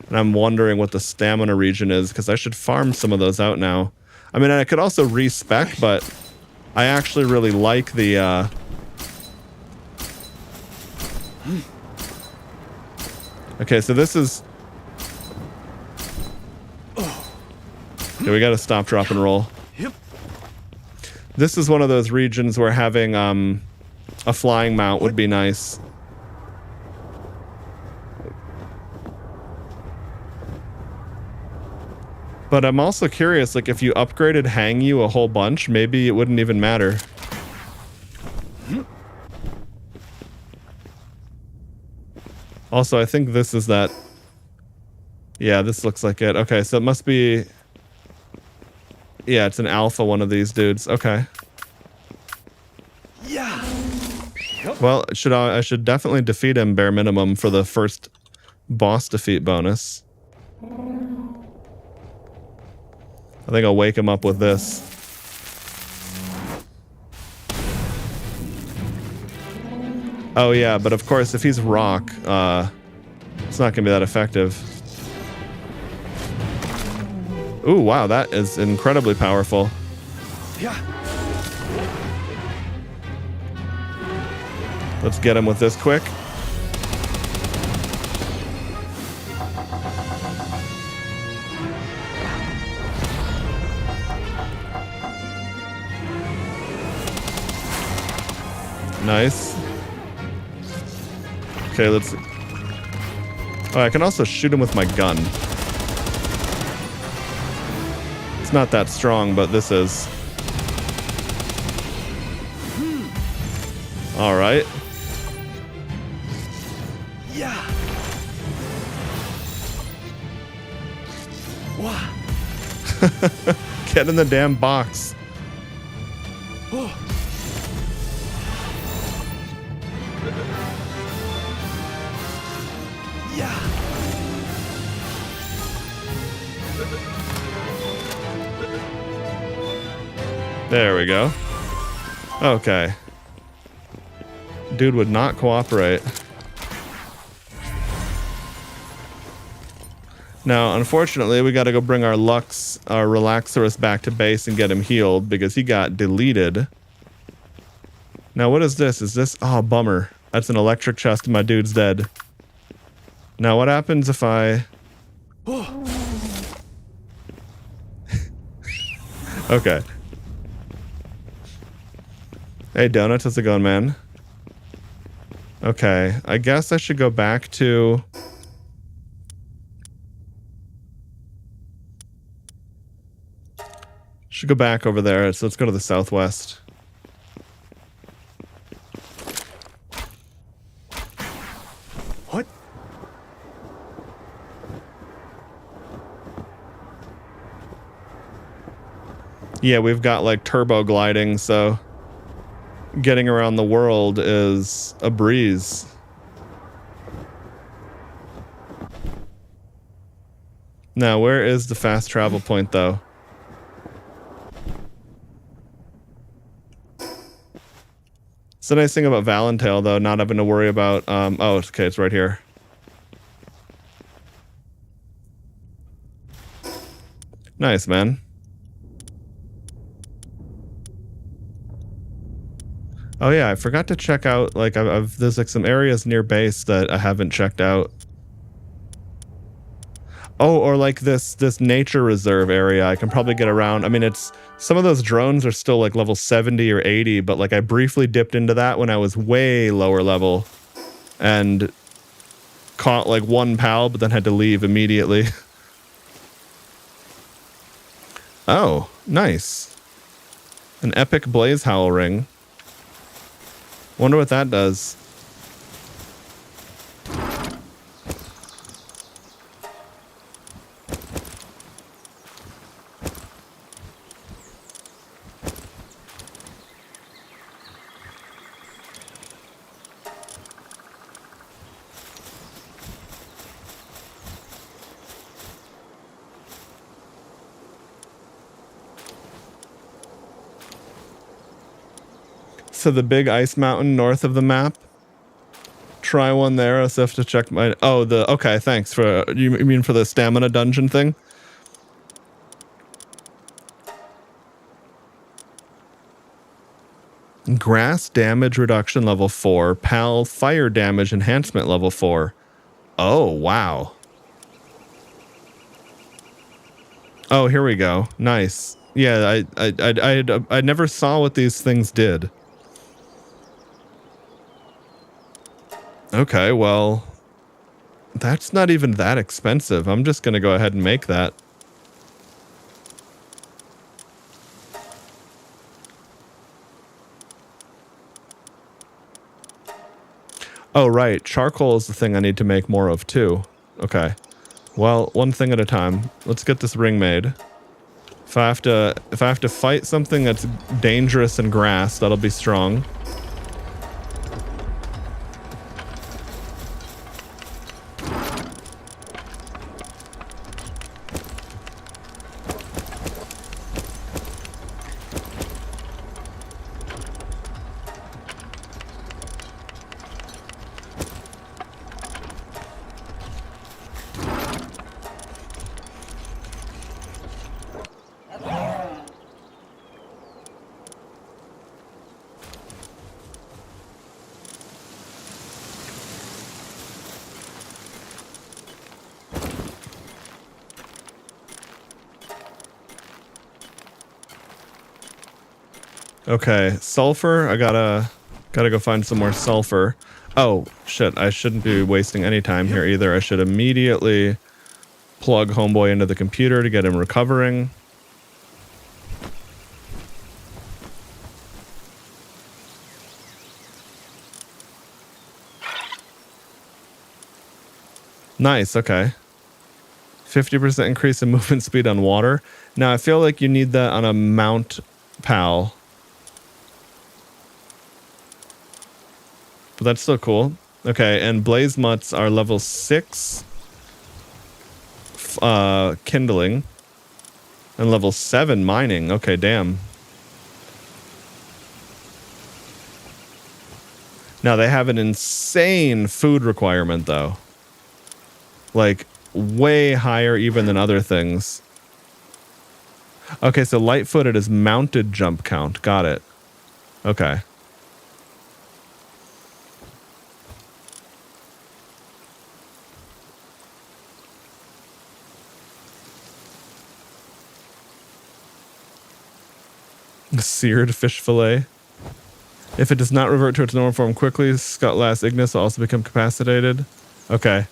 And I'm wondering what the stamina region is, because I should farm some of those out now. I mean, I could also respec, but I actually really like the okay, so this is okay, we gotta stop, drop, and roll. Yep. This is one of those regions where having a flying mount would be nice. But I'm also curious, like, if you upgraded Hangyu a whole bunch, maybe it wouldn't even matter. Also, I think this is that. Yeah, this looks like it. Okay, so it must be. Yeah, it's an alpha one of these dudes. Okay. Yeah. Well, I should definitely defeat him bare minimum for the first boss defeat bonus. I think I'll wake him up with this. Oh yeah, but of course if he's rock, it's not gonna be that effective. Ooh, wow, that is incredibly powerful. Yeah. Let's get him with this quick. Nice. Okay, let's... Oh, I can also shoot him with my gun. It's not that strong, but this is. All right. Yeah. Wow. Get in the damn box. Oh. Yeah. There we go. Okay. Dude would not cooperate. Now, unfortunately, we got to go bring our Relaxorus back to base and get him healed because he got deleted. Now, what is this? Is this... Oh, bummer. That's an electric chest and my dude's dead. Now, what happens if I... Okay. Hey, Donuts, how's it going, man? Okay, I guess I should go back to... Should go back over there, so let's go to the southwest. What? Yeah, we've got like turbo gliding, so getting around the world is a breeze. Now, where is the fast travel point, though? It's the nice thing about Valentail, though, not having to worry about... oh, okay, it's right here. Nice, man. Oh yeah, I forgot to check out, like, there's like some areas near base that I haven't checked out. Oh, or like this nature reserve area I can probably get around. I mean, it's, some of those drones are still like level 70 or 80, but like I briefly dipped into that when I was way lower level and caught like one pal, but then had to leave immediately. Oh, nice. An epic blaze howl ring. Wonder what that does. So the big ice mountain north of the map. Try one there. I also have to check my. Oh, the okay. Thanks for you mean for the stamina dungeon thing. Grass damage reduction level 4. Pal fire damage enhancement level 4. Oh wow. Oh, here we go. Nice. Yeah, I never saw what these things did. Okay, well, that's not even that expensive. I'm just going to go ahead and make that. Oh, right. Charcoal is the thing I need to make more of, too. Okay. Well, one thing at a time. Let's get this ring made. If I have to fight something that's dangerous in grass, that'll be strong. Okay, sulfur. I gotta go find some more sulfur. Oh shit! I shouldn't be wasting any time here either. I should immediately plug homeboy into the computer to get him recovering. Nice. Okay. 50% increase in movement speed on water. Now I feel like you need that on a mount pal. But that's still cool. Okay, and blaze mutts are level 6 kindling and level 7 mining. Okay, damn. Now they have an insane food requirement though. Like way higher even than other things. Okay, so light-footed is mounted jump count. Got it. Okay. Seared fish fillet. If it does not revert to its normal form quickly, Scutlass Ignis will also become capacitated. Okay.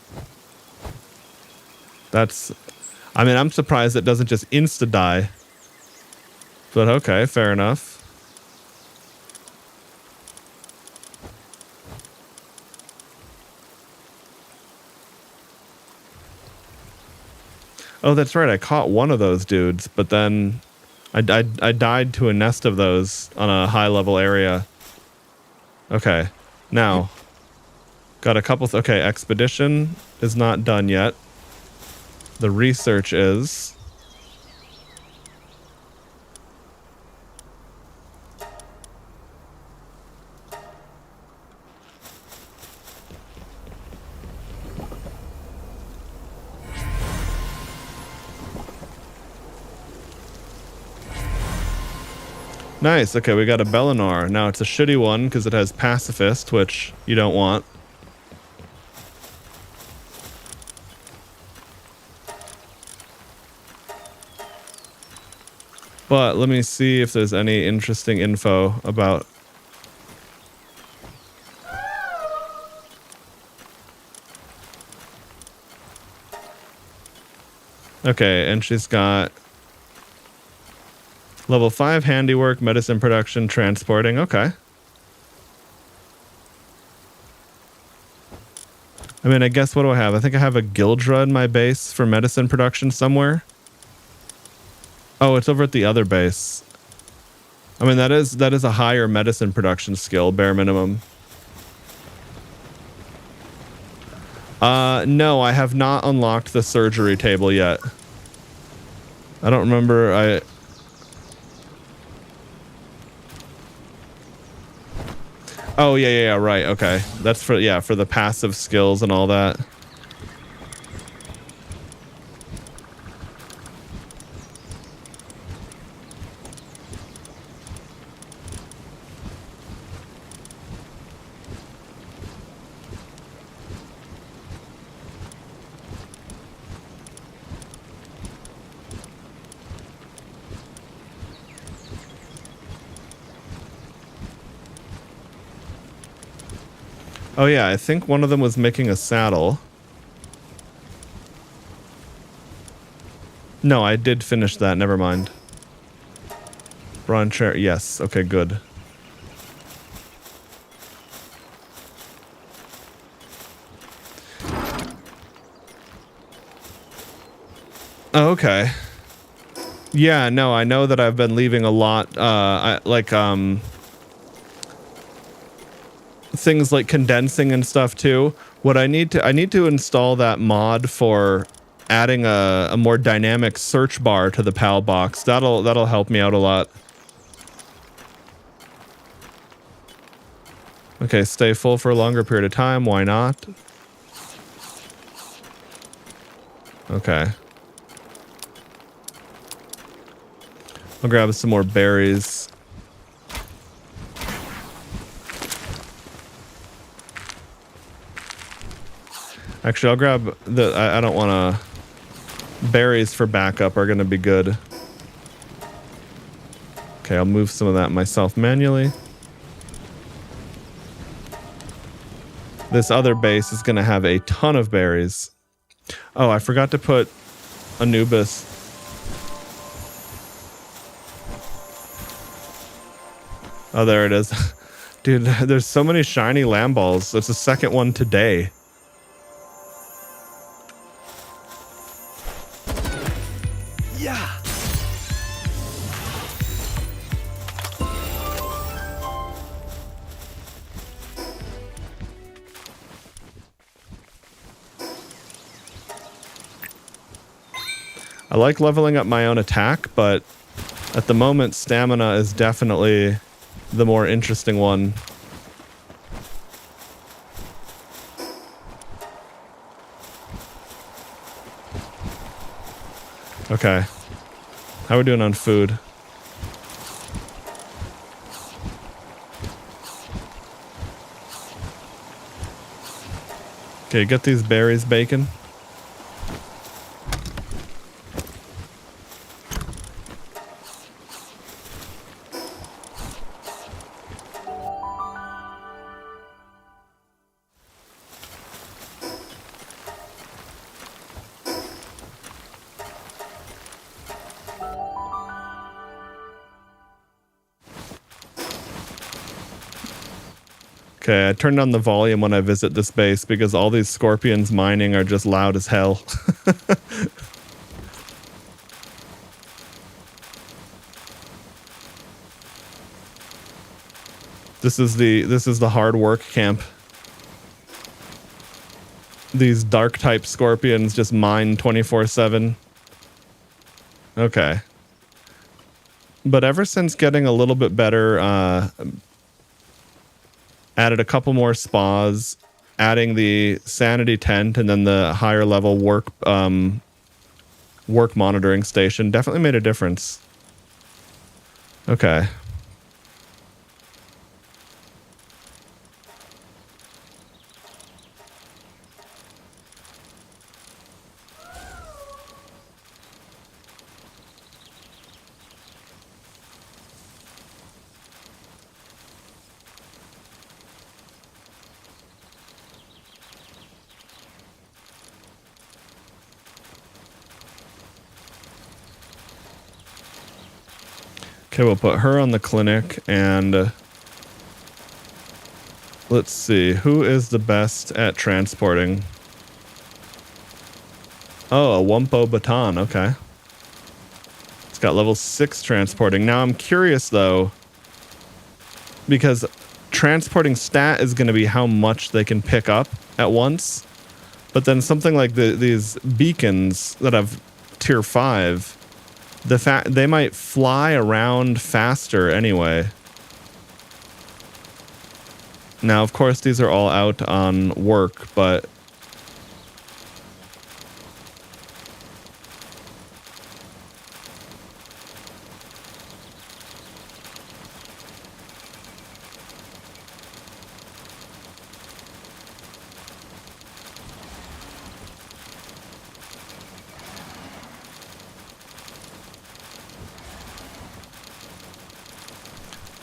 That's... I mean, I'm surprised it doesn't just insta-die. But okay, fair enough. Oh, that's right. I caught one of those dudes, but then I died to a nest of those on a high-level area. Okay. Now, got a couple... okay, expedition is not done yet. The research is... Nice. Okay, we got a Bellanoir. Now it's a shitty one because it has pacifist, which you don't want. But let me see if there's any interesting info about... Okay, and she's got Level 5 handiwork, medicine production, transporting. Okay. I mean, I guess what do I have? I think I have a Gildra in my base for medicine production somewhere. Oh, it's over at the other base. I mean, that is a higher medicine production skill, bare minimum. No, I have not unlocked the surgery table yet. I don't remember. Oh, yeah, right. Okay. That's for the passive skills and all that. Oh yeah, I think one of them was making a saddle. No, I did finish that. Never mind. Bronze chair. Yes. Okay, good. Oh, okay. Yeah, no, I know that I've been leaving a lot, things like condensing and stuff too. What I need to install that mod for adding a more dynamic search bar to the PAL box. That'll help me out a lot. Okay, stay full for a longer period of time. Why not? Okay. I'll grab some more berries. Actually, I'll grab the... I don't want to... Berries for backup are going to be good. Okay, I'll move some of that myself manually. This other base is going to have a ton of berries. Oh, I forgot to put Anubis. Oh, there it is. Dude, there's so many shiny lamb balls. There's a second one today. Yeah. I like leveling up my own attack, but at the moment, stamina is definitely the more interesting one. Okay. How are we doing on food? Okay, get these berries, bacon. Okay, I turned on the volume when I visit this base because all these scorpions mining are just loud as hell. This is the hard work camp. These dark type scorpions just mine 24/7. Okay. But ever since getting a little bit better, added a couple more spas, adding the sanity tent and then the higher level work monitoring station definitely made a difference. Okay. Okay, we'll put her on the clinic, and let's see, who is the best at transporting? Oh, a Wumpo Baton, okay. It's got level 6 transporting. Now I'm curious though, because transporting stat is going to be how much they can pick up at once. But then something like these beacons that have tier 5, they might fly around faster anyway. Now, of course, these are all out on work, but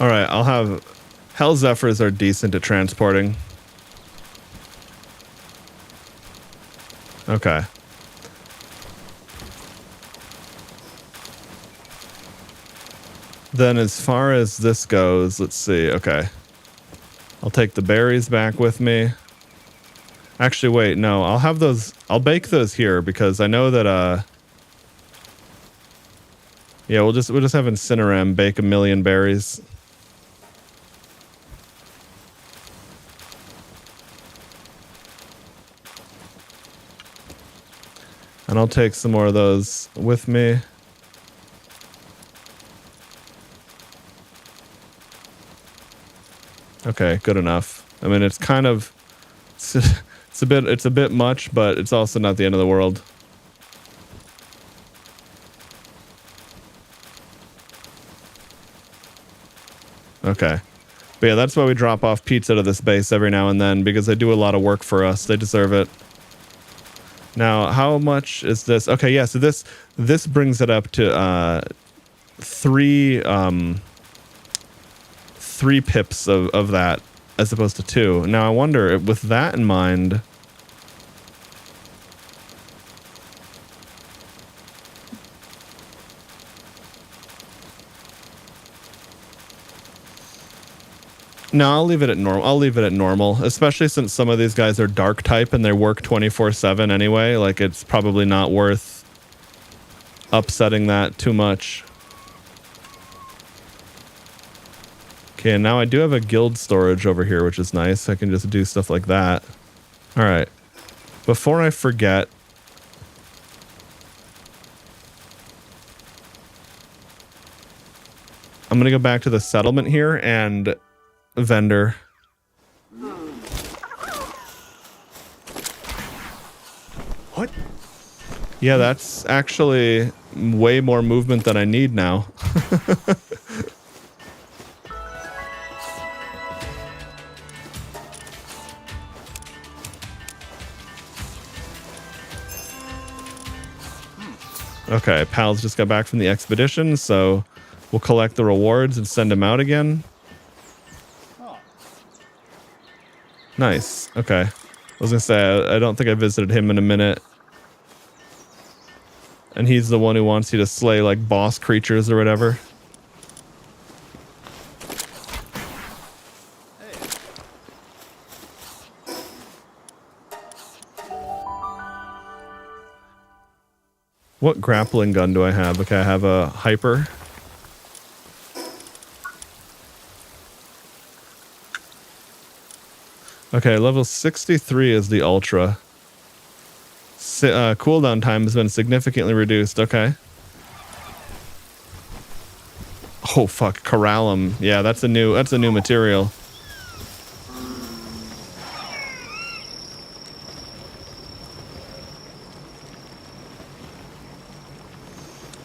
all right, I'll have Hell Zephyrs are decent at transporting. Okay. Then as far as this goes, let's see. Okay. I'll take the berries back with me. Actually, wait, no, I'll have those. I'll bake those here because I know that, yeah, we'll just have Incineram bake 1,000,000 berries. And I'll take some more of those with me. Okay, good enough. I mean, it's kind of, it's a bit much, but it's also not the end of the world. Okay. But yeah, that's why we drop off pizza to this base every now and then, because they do a lot of work for us. They deserve it. Now, how much is this? Okay, yeah, so this brings it up to 3 pips of that as opposed to 2. Now, I wonder, with that in mind, no, I'll leave it at normal. I'll leave it at normal, especially since some of these guys are dark type and they work 24/7 anyway. Like, it's probably not worth upsetting that too much. Okay, and now I do have a guild storage over here, which is nice. I can just do stuff like that. All right. Before I forget, I'm going to go back to the settlement here and vendor. What? Yeah, that's actually way more movement than I need now. Okay, pals just got back from the expedition, so we'll collect the rewards and send him out again. Nice. Okay. I was gonna say, I don't think I visited him in a minute. And he's the one who wants you to slay, like, boss creatures or whatever. What grappling gun do I have? Okay, I have a hyper. Okay, level 63 is the ultra. Cooldown time has been significantly reduced. Okay. Oh fuck, Corallum. Yeah, that's a new material.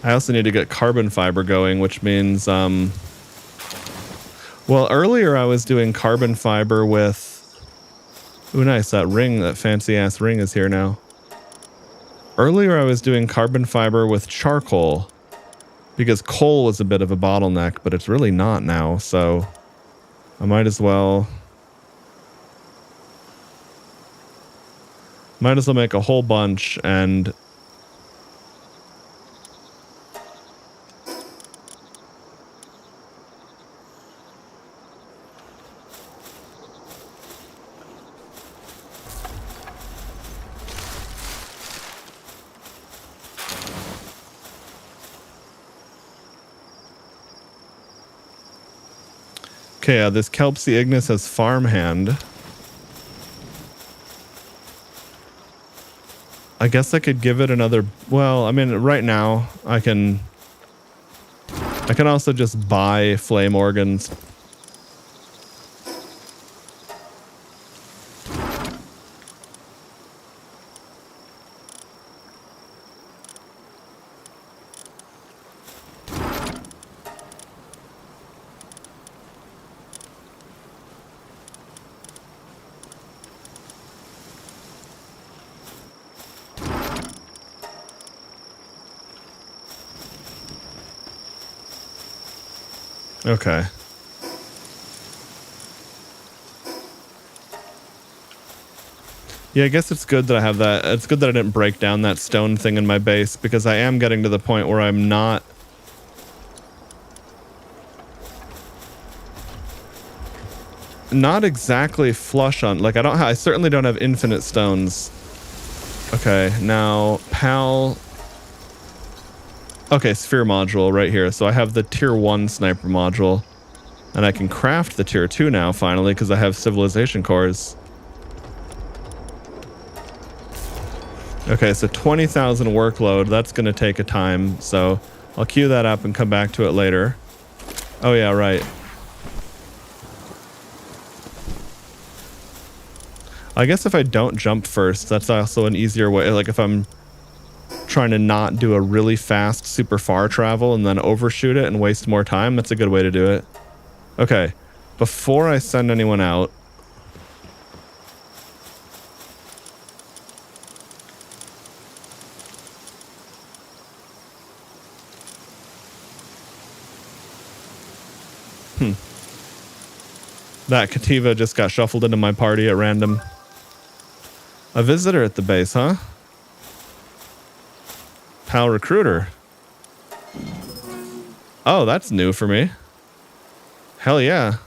I also need to get carbon fiber going, which means well, earlier I was doing carbon fiber with, ooh, nice, that ring, that fancy ass ring is here now. Earlier I was doing carbon fiber with charcoal because coal was a bit of a bottleneck, but it's really not now, so I might as well make a whole bunch. And Okay, this Kelpsy Ignis has farmhand. I guess I could give it another... Well, I mean, right now, I can also just buy flame organs. Okay. Yeah, I guess it's good that I have that. It's good that I didn't break down that stone thing in my base, because I am getting to the point where I'm not exactly flush on, like I certainly don't have infinite stones. Okay, now okay, sphere module right here. So I have the tier 1 sniper module, and I can craft the tier 2 now finally because I have civilization cores. Okay, so 20,000 workload. That's going to take a time, so I'll queue that up and come back to it later. Oh yeah, right. I guess if I don't jump first, that's also an easier way. Like if I'm trying to not do a really fast, super far travel and then overshoot it and waste more time, that's a good way to do it. Okay, before I send anyone out, that Kativa just got shuffled into my party at random. A visitor at the base, huh? Pal recruiter. Oh, that's new for me. Hell yeah.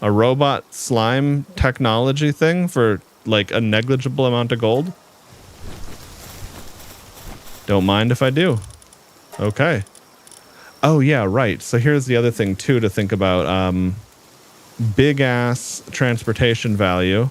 A robot slime technology thing for like a negligible amount of gold. Don't mind if I do. Okay. Oh yeah, right. So here's the other thing too to think about. Big ass transportation value.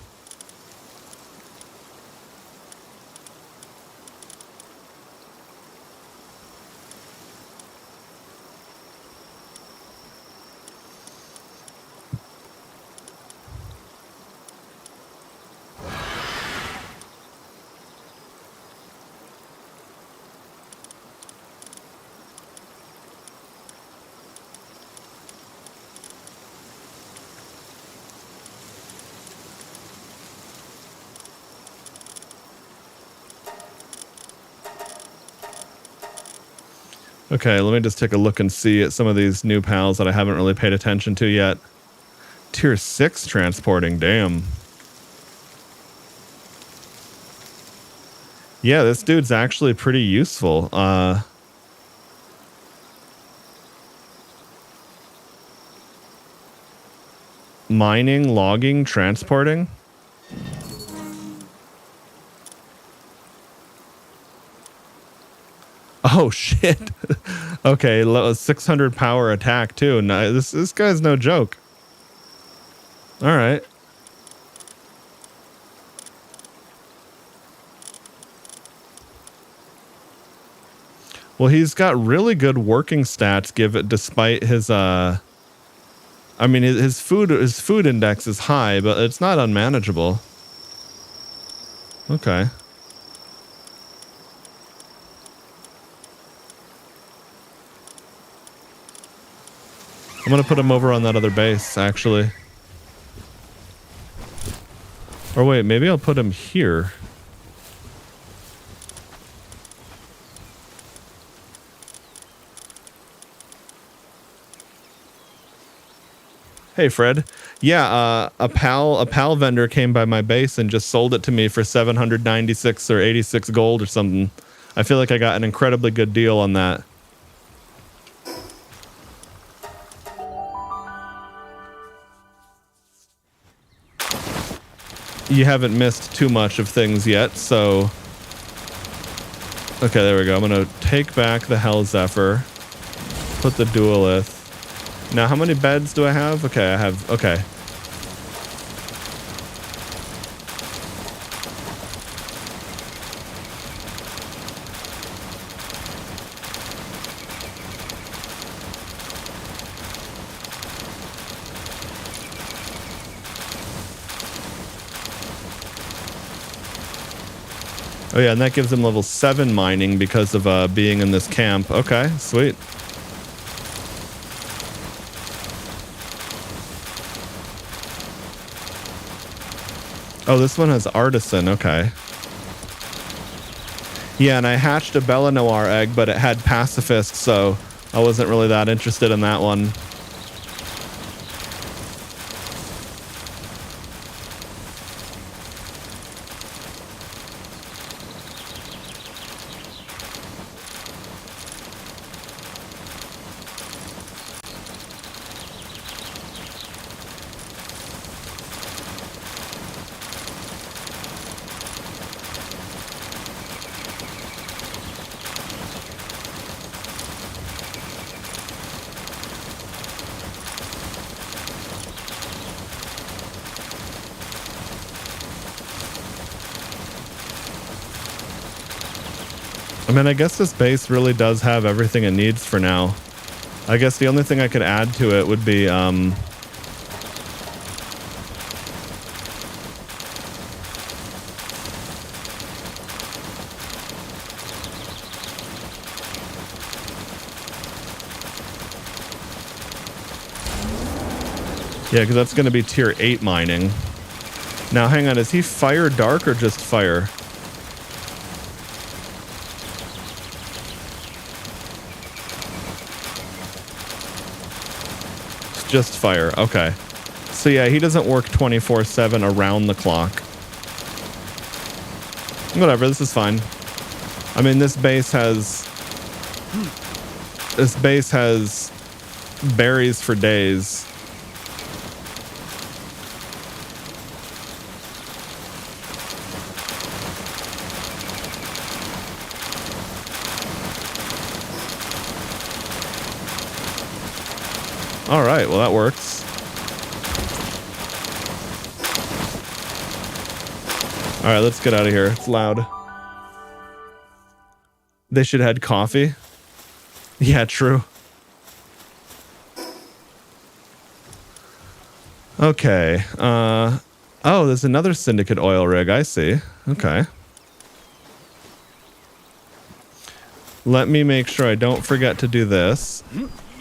Okay, let me just take a look and see at some of these new pals that I haven't really paid attention to yet. Tier 6 transporting, damn. Yeah, this dude's actually pretty useful. Mining, logging, transporting. Oh shit. Okay, 600 power attack too. No, this guy's no joke. All right. Well, he's got really good working stats despite his I mean his food index is high, but it's not unmanageable. Okay. I'm gonna put him over on that other base, actually. Or wait, maybe I'll put him here. Hey, Fred. Yeah, a pal vendor came by my base and just sold it to me for 796 or 86 gold or something. I feel like I got an incredibly good deal on that. You haven't missed too much of things yet, so... Okay, there we go. I'm going to take back the Hell Zephyr, put the Duelith, Now, how many beds do I have? Okay, I have... Okay. Oh yeah, and that gives them level 7 mining because of being in this camp. Okay, sweet. Oh, this one has artisan. Okay. Yeah, and I hatched a Bellanoir egg, but it had pacifist, so I wasn't really that interested in that one. I mean, I guess this base really does have everything it needs for now. I guess the only thing I could add to it would be, yeah, because that's going to be tier 8 mining. Now, hang on, is he fire dark or just fire? Just fire. Okay. So yeah, he doesn't work 24/7 around the clock. Whatever, this is fine. I mean, this base has berries for days. All right, well, that works. All right, let's get out of here. It's loud. They should have had coffee. Yeah, true. Okay. Oh, there's another Syndicate oil rig. I see. Okay. Let me make sure I don't forget to do this.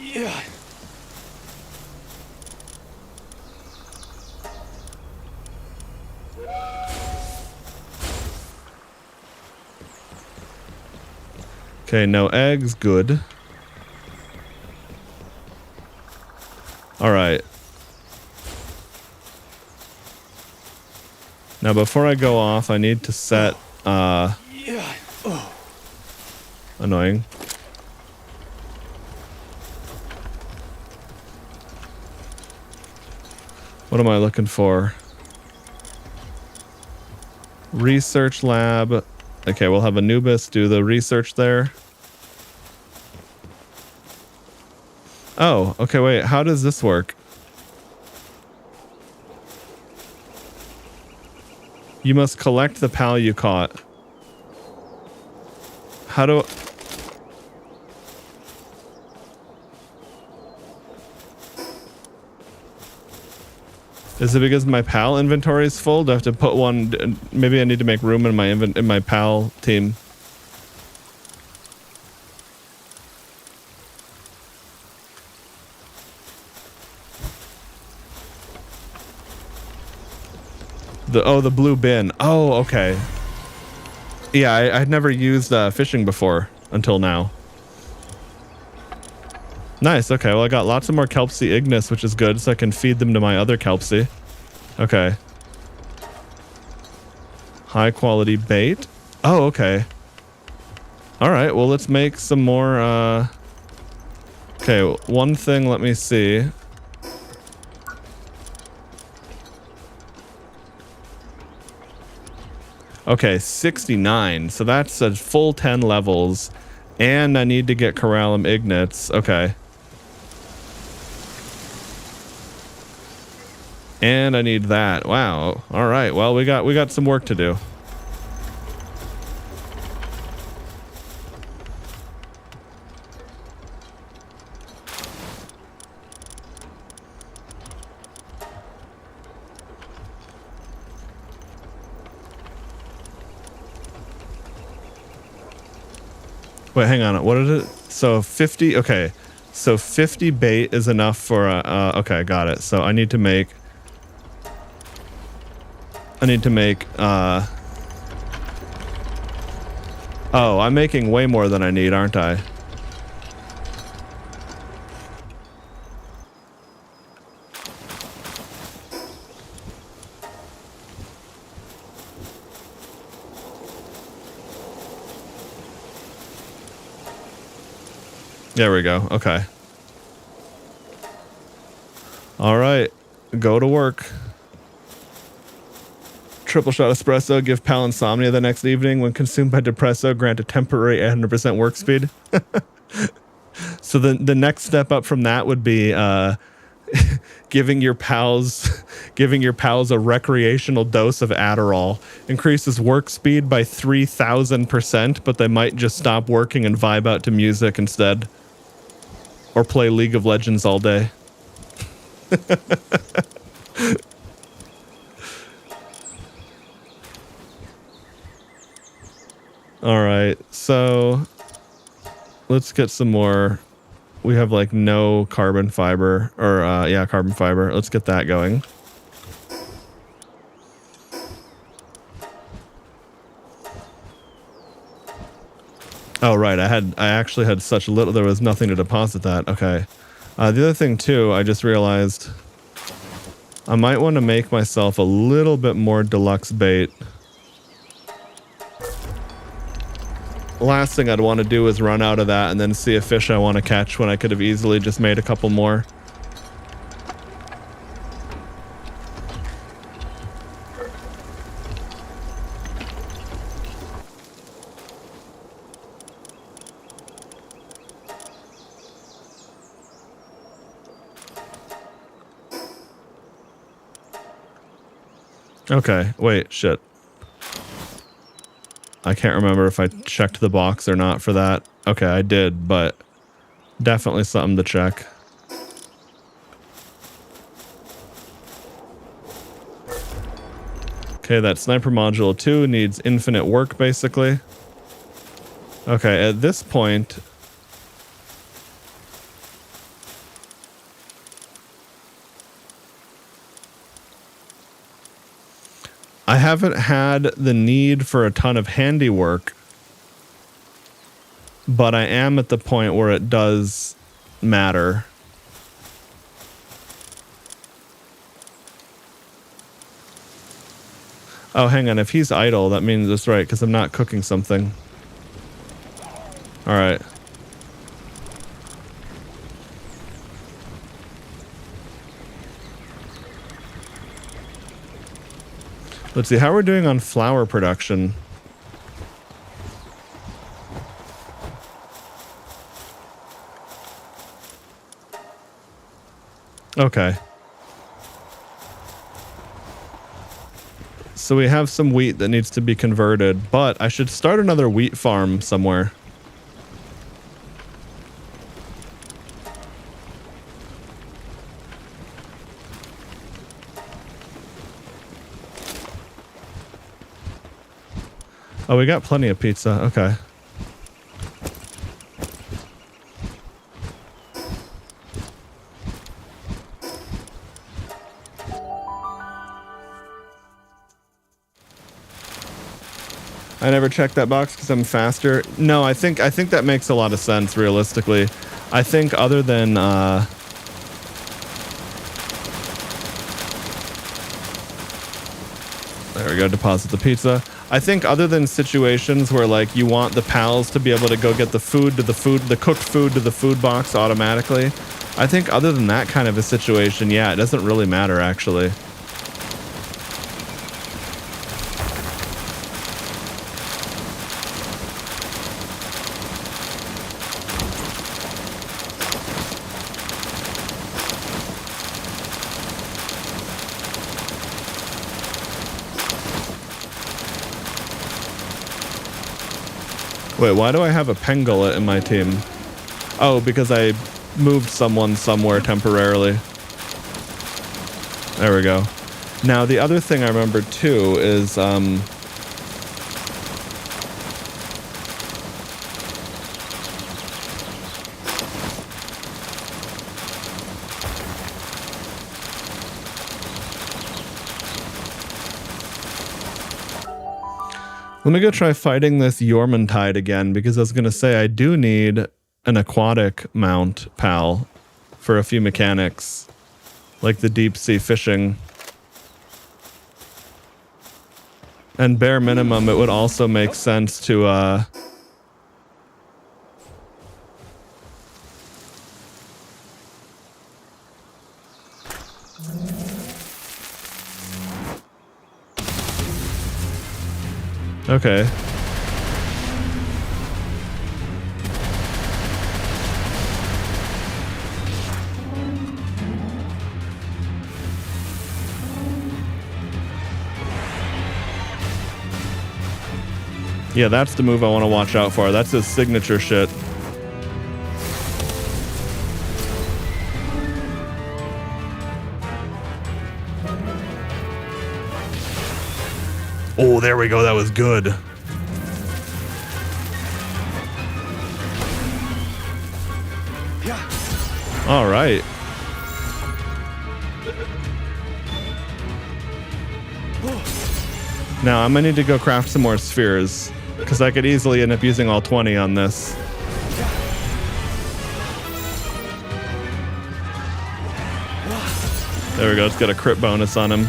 Yeah. Okay, no eggs. Good. All right. Now, before I go off, I need to set, Yeah. Oh. Annoying. What am I looking for? Research lab. Okay, we'll have Anubis do the research there. Oh, okay, wait. How does this work? You must collect the pal you caught. How do... Is it because my pal inventory is full? Do I have to put one? Maybe I need to make room in my pal team. The blue bin. Oh, okay. Yeah, I'd never used fishing before until now. Nice. Okay. Well, I got lots of more Kelpsie Ignis, which is good, so I can feed them to my other Kelpsie. Okay. High quality bait. Oh, okay. All right. Well, let's make some more. Okay. One thing. Let me see. Okay, 69. So that's a full 10 levels. And I need to get Corallum Ignits. Okay. And I need that. Wow. All right. Well, we got some work to do. Wait, hang on. What is it? So 50. Okay. So 50 bait is enough for okay, got it. So I need to make oh, I'm making way more than I need, aren't I? There we go. Okay. All right. Go to work. Triple shot espresso. Give pal insomnia the next evening. When consumed by depresso, grant a temporary 100% work speed. So the next step up from that would be giving your pals a recreational dose of Adderall. Increases work speed by 3,000%, but they might just stop working and vibe out to music instead. Or play League of Legends all day. All right, so let's get some more. We have like no carbon fiber, or yeah, carbon fiber. Let's get that going. Oh, right. I actually had such little, there was nothing to deposit that. Okay. The other thing too, I just realized I might want to make myself a little bit more deluxe bait. Last thing I'd want to do is run out of that and then see a fish I want to catch when I could have easily just made a couple more. Okay, wait, shit. I can't remember if I checked the box or not for that. Okay, I did, but definitely something to check. Okay, that sniper module 2 needs infinite work, basically. Okay, at this point... I haven't had the need for a ton of handiwork, but I am at the point where it does matter. Oh, hang on. If he's idle, that means that's right, because I'm not cooking something. All right. Let's see how we're doing on flour production. Okay. So we have some wheat that needs to be converted, but I should start another wheat farm somewhere. Oh, we got plenty of pizza. Okay. I never checked that box because I'm faster. No, I think that makes a lot of sense realistically. I think other than there we go, deposit the pizza. I think other than situations where like you want the pals to be able to go get the cooked food to the food box automatically, I think other than that kind of a situation, yeah, it doesn't really matter actually. Wait, why do I have a Pangolin in my team? Oh, because I moved someone somewhere temporarily. There we go. Now, the other thing I remember too is, let me go try fighting this Yormantide again, because I was going to say I do need an aquatic mount, pal, for a few mechanics, like the deep sea fishing. And bare minimum, it would also make sense to, okay. Yeah, that's the move I want to watch out for. That's his signature shit. Oh, there we go. That was good. All right. Now, I'm going to need to go craft some more spheres, because I could easily end up using all 20 on this. There we go. Let's get a crit bonus on him.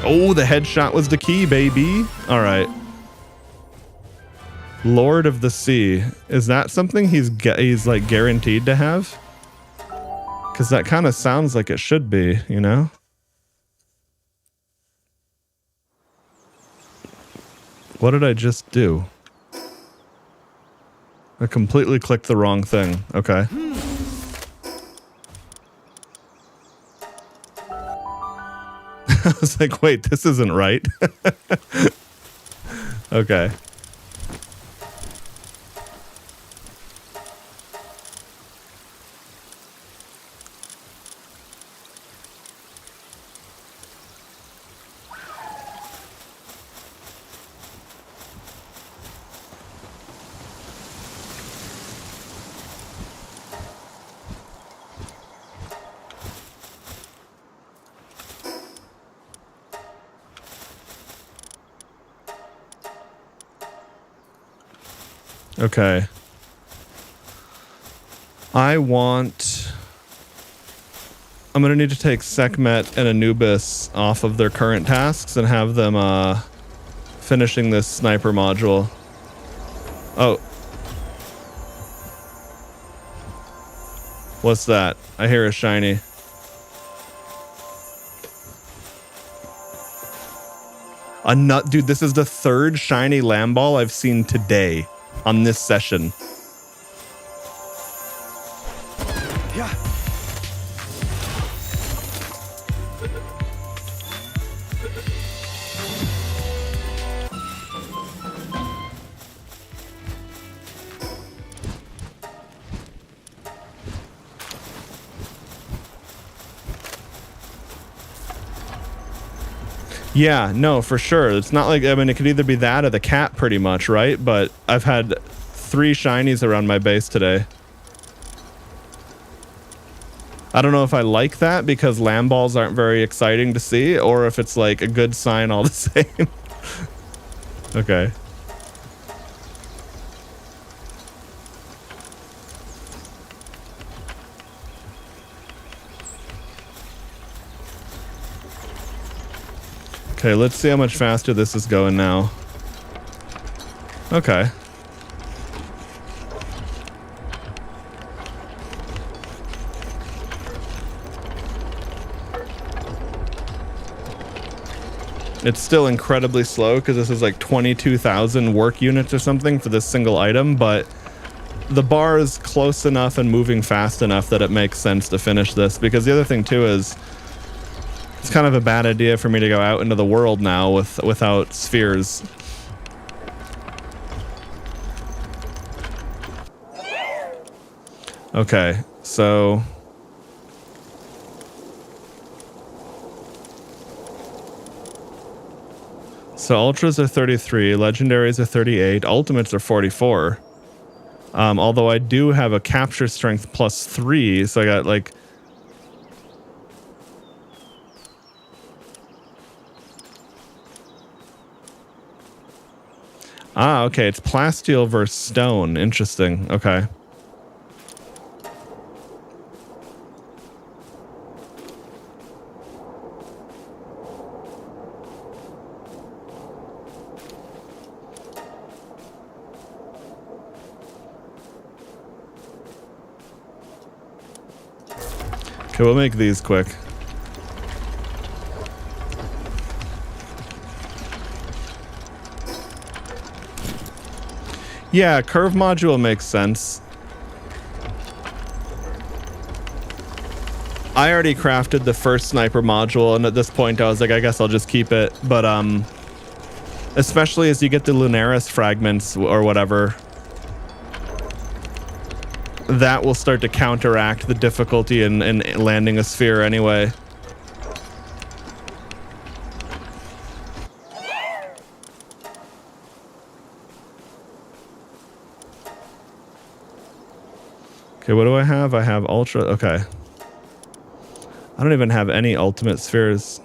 Oh, the headshot was the key, baby. All right. Lord of the Sea. Is that something he's like guaranteed to have? Because that kind of sounds like it should be, you know? What did I just do? I completely clicked the wrong thing. Okay. I was like, wait, this isn't right. Okay. Okay. I'm going to need to take Sekhmet and Anubis off of their current tasks and have them finishing this sniper module. Oh. What's that? I hear a shiny. A nut, dude, this is the third shiny Lamball I've seen today on this session. Yeah. Yeah, no, for sure. It's not like, I mean, it could either be that or the cat pretty much, right? But I've had 3 shinies around my base today. I don't know if I like that because Lamballs aren't very exciting to see, or if it's like a good sign all the same. Okay. Okay, let's see how much faster this is going now. Okay. It's still incredibly slow because this is like 22,000 work units or something for this single item, but the bar is close enough and moving fast enough that it makes sense to finish this. Because the other thing too is It's kind of a bad idea for me to go out into the world now without spheres. Okay, so ultras are 33, legendaries are 38, ultimates are 44. Although I do have a capture strength +3, so I got like... Ah, okay, it's plasteel versus stone. Interesting. Okay. Okay, we'll make these quick. Yeah, curve module makes sense. I already crafted the first sniper module, and at this point I was like, I guess I'll just keep it. But especially as you get the Lunaris fragments or whatever, that will start to counteract the difficulty in landing a sphere anyway. Okay, what do I have? I have ultra. Okay. I don't even have any ultimate spheres.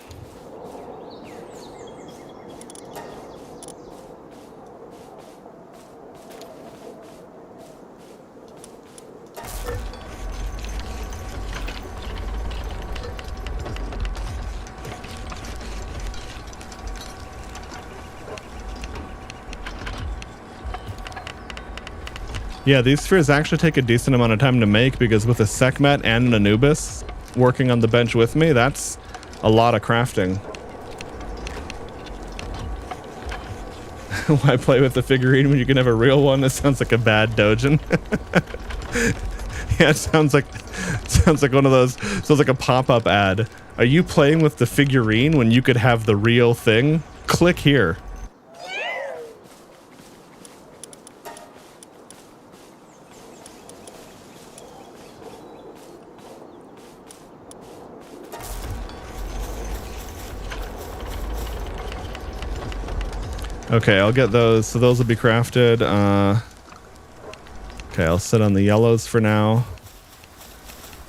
Yeah, these spheres actually take a decent amount of time to make because with a Sekhmet and an Anubis working on the bench with me, that's a lot of crafting. Why play with the figurine when you can have a real one? It sounds like a bad dojin. Yeah, it sounds like one of those. Sounds like a pop-up ad. Are you playing with the figurine when you could have the real thing? Click here. Okay, I'll get those. So those will be crafted. Okay, I'll sit on the yellows for now.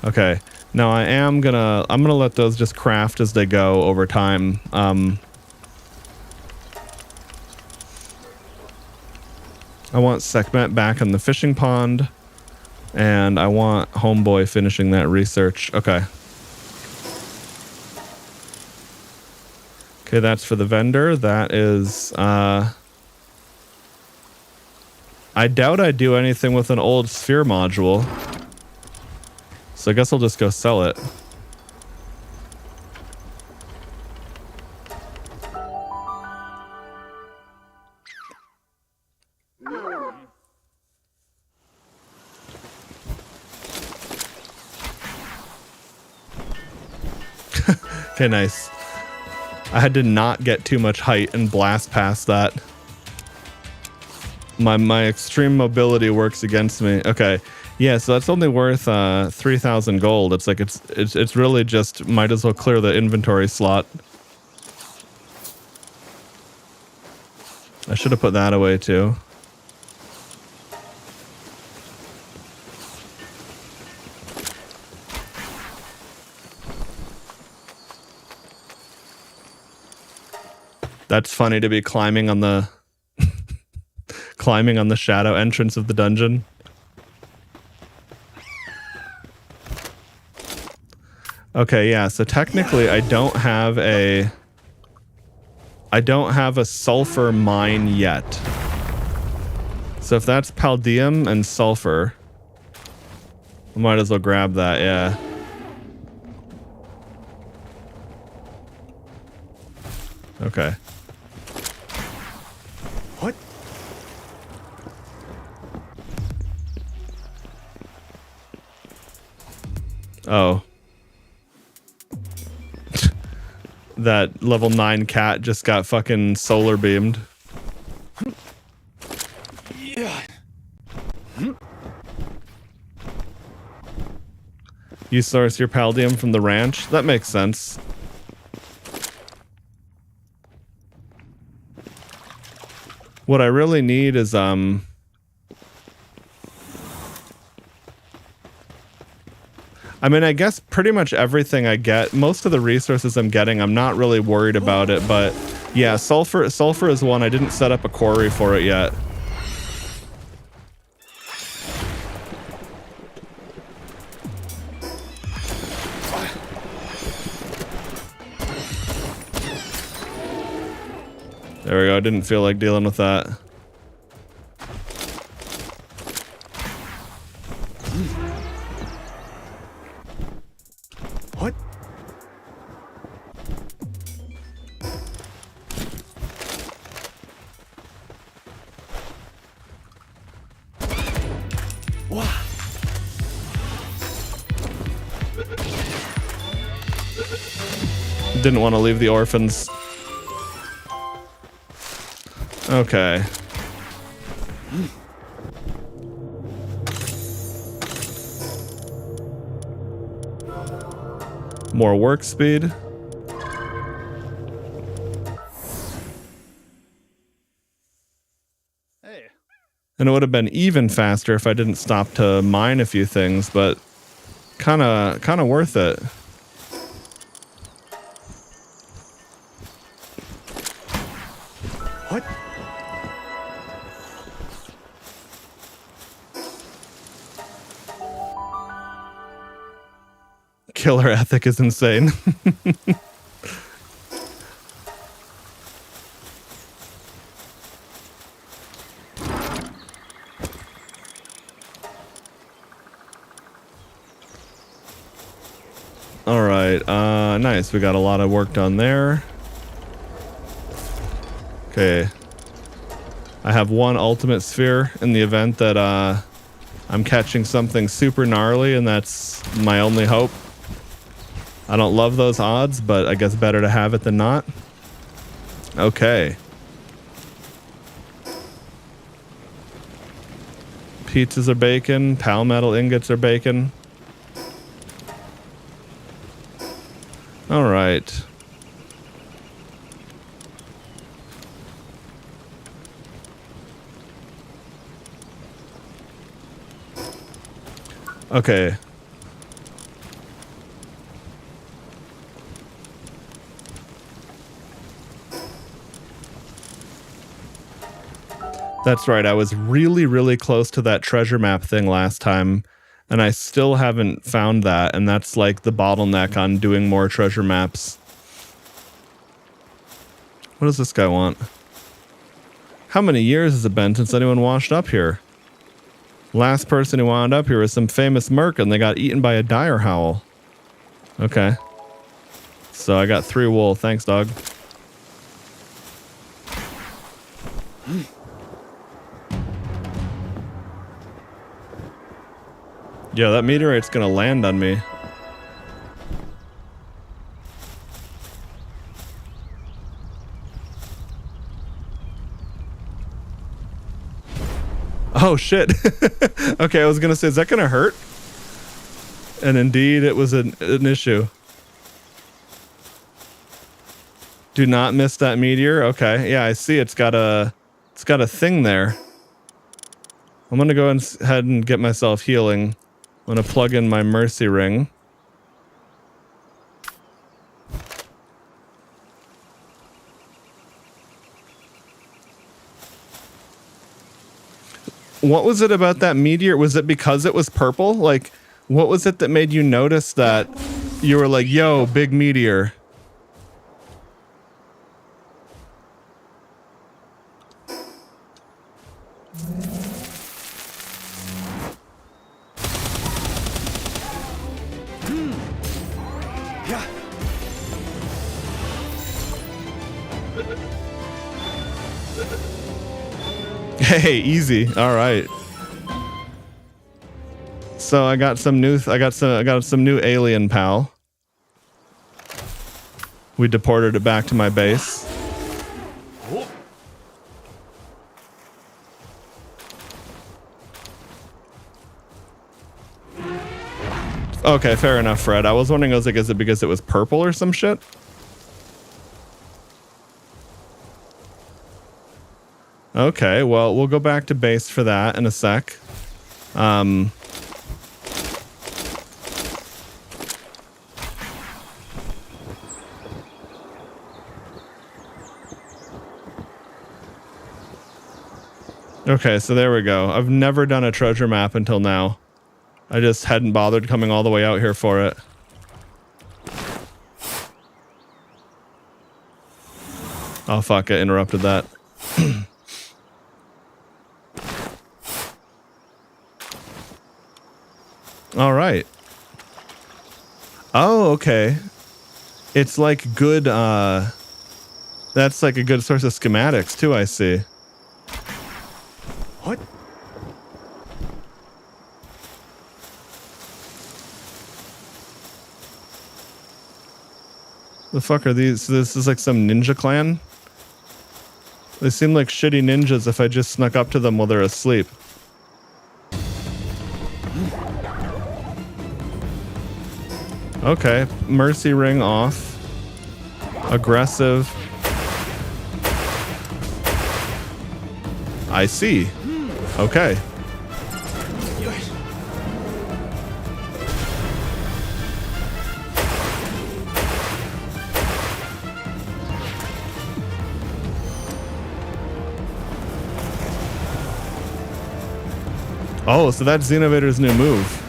Okay, now I'm gonna let those just craft as they go over time. I want Sekhmet back in the fishing pond, and I want Homeboy finishing that research. Okay. Okay, that's for the vendor. That is, I doubt I'd do anything with an old sphere module. So I guess I'll just go sell it. Okay, nice. I had to not get too much height and blast past that. My extreme mobility works against me. Okay, yeah, so that's only worth 3,000 gold. It's like it's really just might as well clear the inventory slot. I should have put that away too. That's funny to be climbing on the climbing on the shadow entrance of the dungeon. Okay, yeah, so technically I don't have a sulfur mine yet. So if that's palladium and sulfur, I might as well grab that, yeah. Okay. What? Oh. That level 9 cat just got fucking solar beamed. Yeah. You source your paldium from the ranch? That makes sense. What I really need is, I mean, I guess pretty much everything I get, most of the resources I'm getting, I'm not really worried about it, but yeah, sulfur is one. I didn't set up a quarry for it yet. There we go. I didn't feel like dealing with that. What? Wow. Didn't want to leave the orphans. Okay. More work speed. Hey. And it would have been even faster if I didn't stop to mine a few things, but kind of worth it. What? Killer ethic is insane. All right, nice. We got a lot of work done there. Okay. I have one ultimate sphere in the event that I'm catching something super gnarly, and that's my only hope. I don't love those odds, but I guess better to have it than not. Okay. Pizzas are baking. Palmetal ingots are baking. All right. Okay. That's right. I was really, really close to that treasure map thing last time, and I still haven't found that, and that's like the bottleneck on doing more treasure maps. What does this guy want? How many years has it been since anyone washed up here? Last person who wound up here was some famous merc, and they got eaten by a dire howl. Okay. So I got 3 wool. Thanks, dog. Yeah, that meteorite's gonna land on me. Oh shit. Okay, I was gonna say, is that gonna hurt? And indeed it was an issue. Do not miss that meteor. Okay, yeah, I see it's got a thing there. I'm gonna go ahead and get myself healing. I'm gonna plug in my mercy ring. What was it about that meteor? Was it because it was purple? Like, what was it that made you notice that you were like, yo, big meteor? Yeah. Hey, easy. All right. So I got some new alien pal. We deported it back to my base. Okay, fair enough, Fred. I was wondering, I was like, is it because it was purple or some shit? Okay, well, we'll go back to base for that in a sec. Okay, so there we go. I've never done a treasure map until now. I just hadn't bothered coming all the way out here for it. Oh, fuck, I interrupted that. All right. Oh, okay. It's like good, that's like a good source of schematics too, I see. What? The fuck are these? This is like some ninja clan? They seem like shitty ninjas if I just snuck up to them while they're asleep. Okay, mercy ring off. Aggressive. I see. Okay. Oh, so that's Xenovator's new move.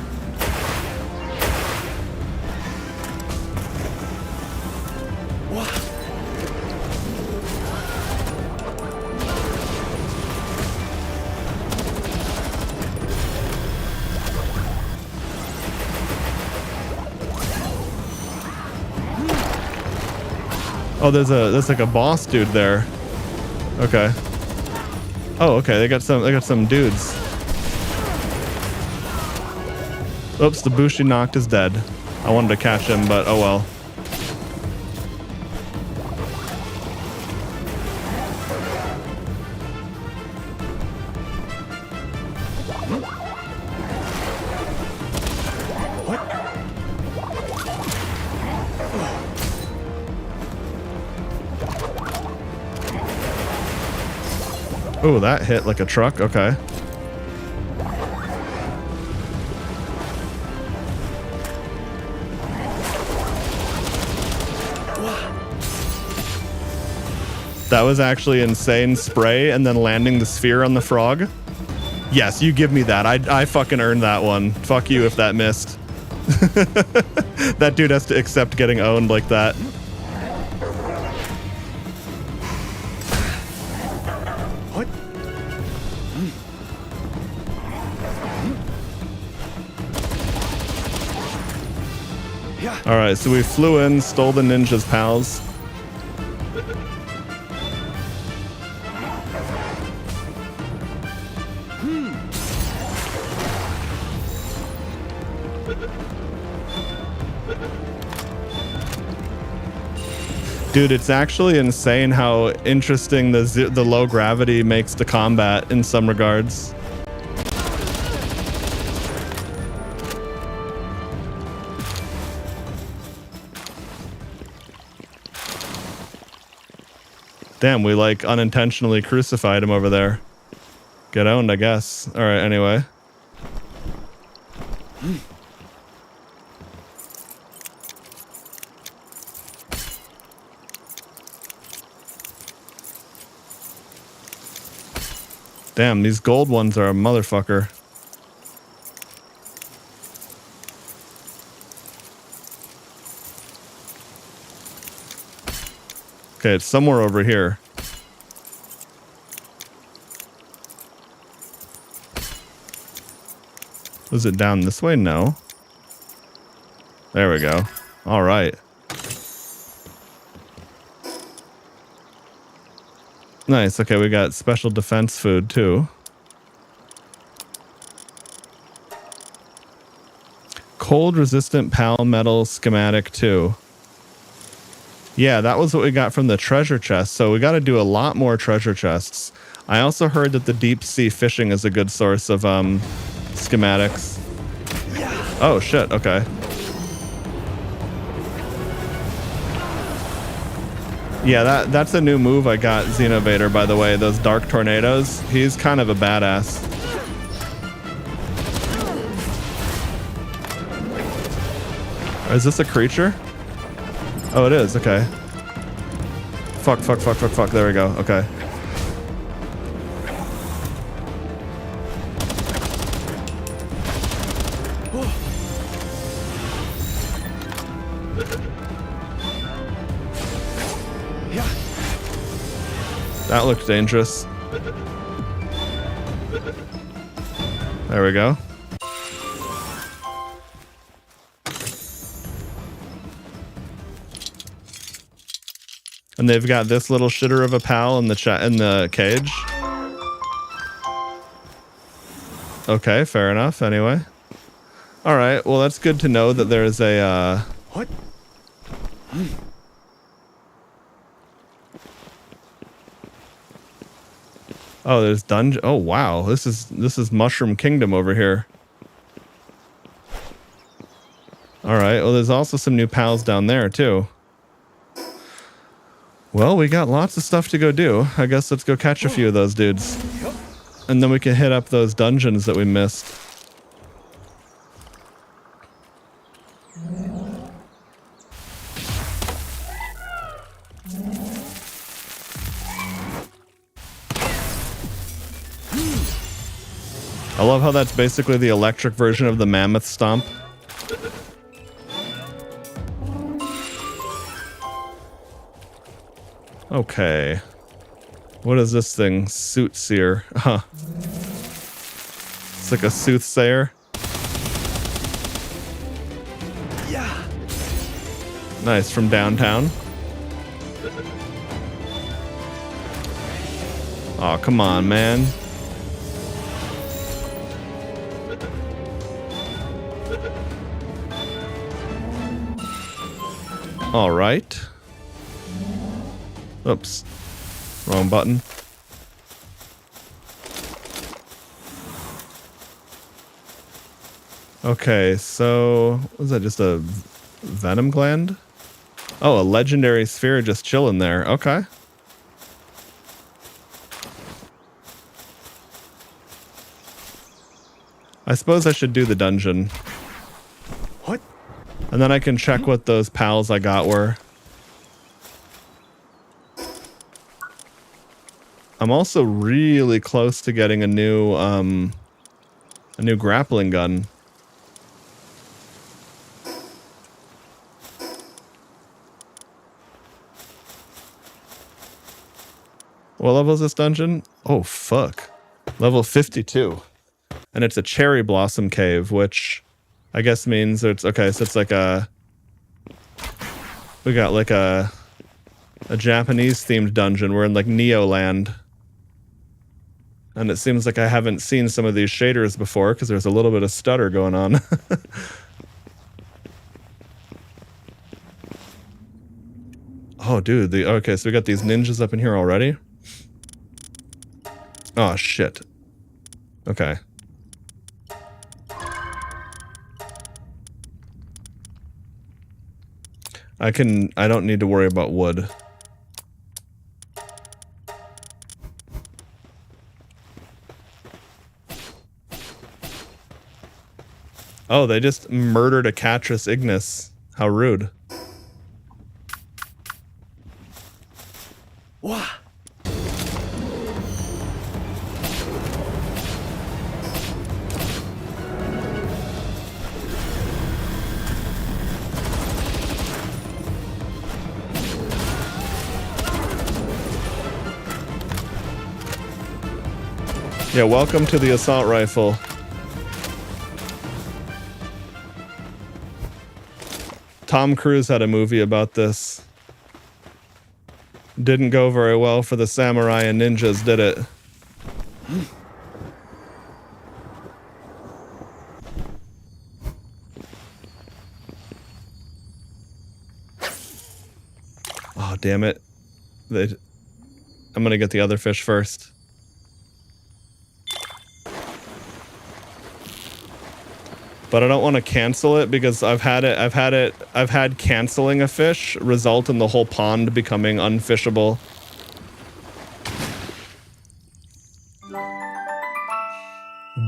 Oh, there's like a boss dude there. Okay. Oh, okay. They got some dudes. Oops, the Bushi knocked is dead. I wanted to catch him, but oh well. Oh, that hit like a truck. Okay. That was actually insane spray and then landing the sphere on the frog. Yes, you give me that. I fucking earned that one. Fuck you if that missed. That dude has to accept getting owned like that. What? Yeah. All right, so we flew in, stole the ninja's pals. Dude, it's actually insane how interesting the low gravity makes the combat in some regards. Damn, we like unintentionally crucified him over there. Get owned, I guess. All right, anyway. Damn, these gold ones are a motherfucker. Okay, it's somewhere over here. Was it down this way? No. There we go. All right. Nice. Okay, we got special defense food too. Cold resistant pal metal schematic 2. Yeah, that was what we got from the treasure chest. So we got to do a lot more treasure chests. I also heard that the deep sea fishing is a good source of schematics. Oh shit, okay. Yeah, that's a new move I got, Xenovator, by the way. Those dark tornadoes. He's kind of a badass. Is this a creature? Oh, it is. Okay. Fuck. There we go. Okay. That looked dangerous. There we go. And they've got this little shitter of a pal in the cage. Okay, fair enough. Anyway. All right. Well, that's good to know that there's a What? Oh, there's dungeon. Oh, wow. This is Mushroom Kingdom over here. All right. Well, there's also some new pals down there too. Well, we got lots of stuff to go do. I guess let's go catch a few of those dudes. And then we can hit up those dungeons that we missed. I love how that's basically the electric version of the mammoth stomp. Okay. What is this thing? Soothsayer. Huh. It's like a soothsayer. Yeah. Nice, from downtown. Oh, come on, man. All right. Oops. Wrong button. Okay, so was that just a venom gland? Oh, a legendary sphere just chilling there. Okay. I suppose I should do the dungeon. What? And then I can check what those pals I got were. I'm also really close to getting a new grappling gun. What level is this dungeon? Oh, fuck. Level 52. And it's a cherry blossom cave, which I guess means it's okay. So it's like we got like a Japanese themed dungeon. We're in like Neoland. And it seems like I haven't seen some of these shaders before because there's a little bit of stutter going on. Oh, dude. Okay, so we got these ninjas up in here already. Oh, shit. Okay. I don't need to worry about wood. Oh, they just murdered a Catrus Ignis. How rude. Wah. Yeah, welcome to the assault rifle. Tom Cruise had a movie about this. Didn't go very well for the samurai and ninjas, did it? damn it. I'm gonna get the other fish first. But I don't want to cancel it because I've had canceling a fish result in the whole pond becoming unfishable.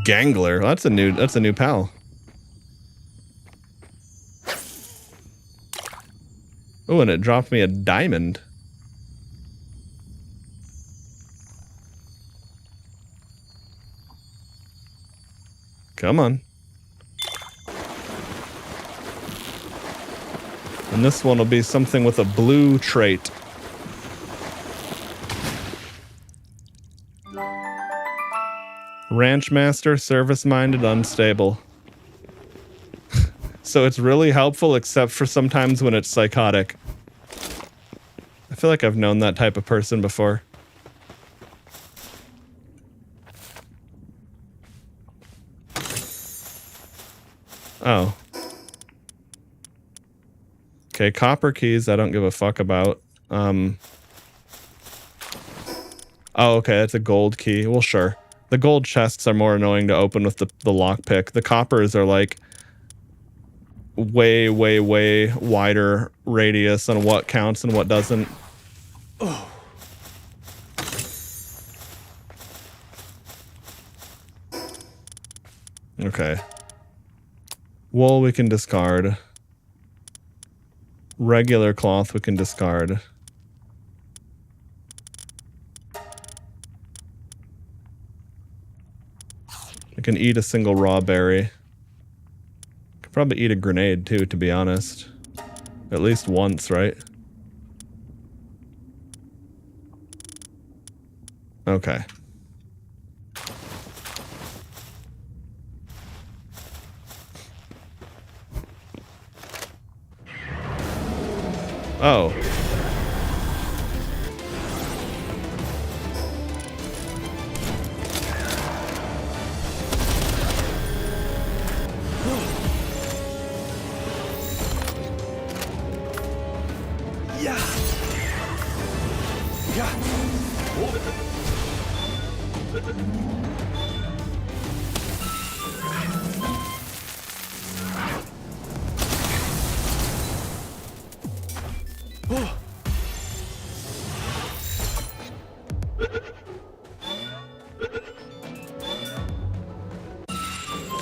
Gangler, that's a new pal. Oh, and it dropped me a diamond. Come on. And this one will be something with a blue trait. Ranch master, service-minded, unstable. So it's really helpful except for sometimes when it's psychotic. I feel like I've known that type of person before. Oh. Okay, copper keys I don't give a fuck about. Oh, okay, that's a gold key. Well, sure. The gold chests are more annoying to open with the lockpick. The coppers are like way wider radius on what counts and what doesn't. Oh. Okay. Wool we can discard. Regular cloth we can discard. I can eat a single raw berry. Could probably eat a grenade too, to be honest. At least once, right? Okay. Oh.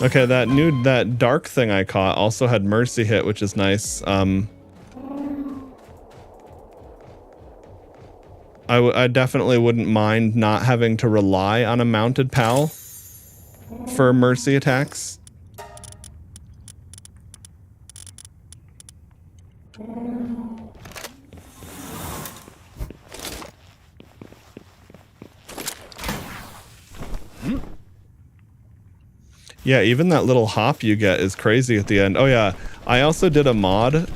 Okay, that dark thing I caught also had mercy hit, which is nice. I definitely wouldn't mind not having to rely on a mounted pal for mercy attacks. Yeah, even that little hop you get is crazy at the end. Oh yeah, I also did a mod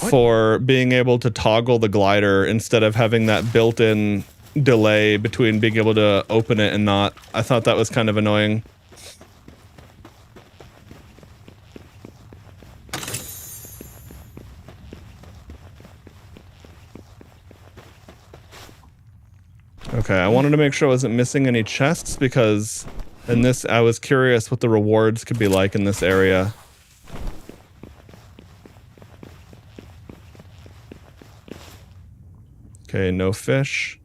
for being able to toggle the glider instead of having that built-in delay between being able to open it and not. I thought that was kind of annoying. Okay, I wanted to make sure I wasn't missing any chests because in this, I was curious what the rewards could be like in this area. Okay, no fish.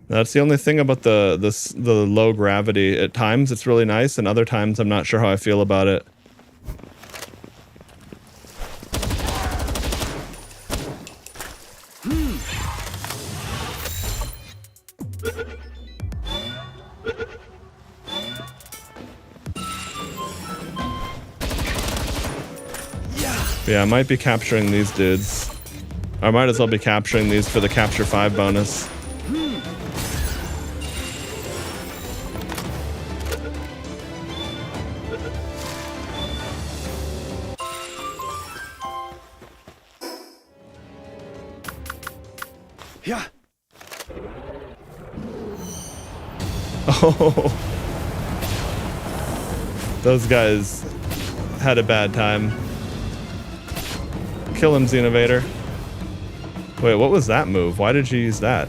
That's the only thing about the low gravity. At times it's really nice, and other times I'm not sure how I feel about it. Yeah, I might be capturing these dudes. I might as well be capturing these for the Capture 5 bonus. Yeah. Oh. Those guys had a bad time. Kill him, Xenovator. Wait, what was that move? Why did you use that?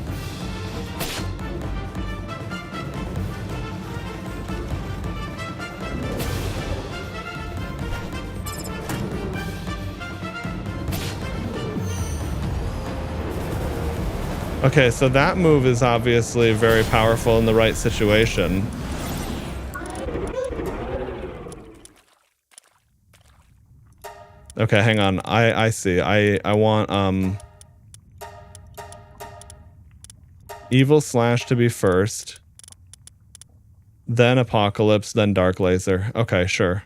Okay, so that move is obviously very powerful in the right situation. Okay, hang on. I see. I want Evil Slash to be first. Then Apocalypse, then Dark Laser. Okay, sure.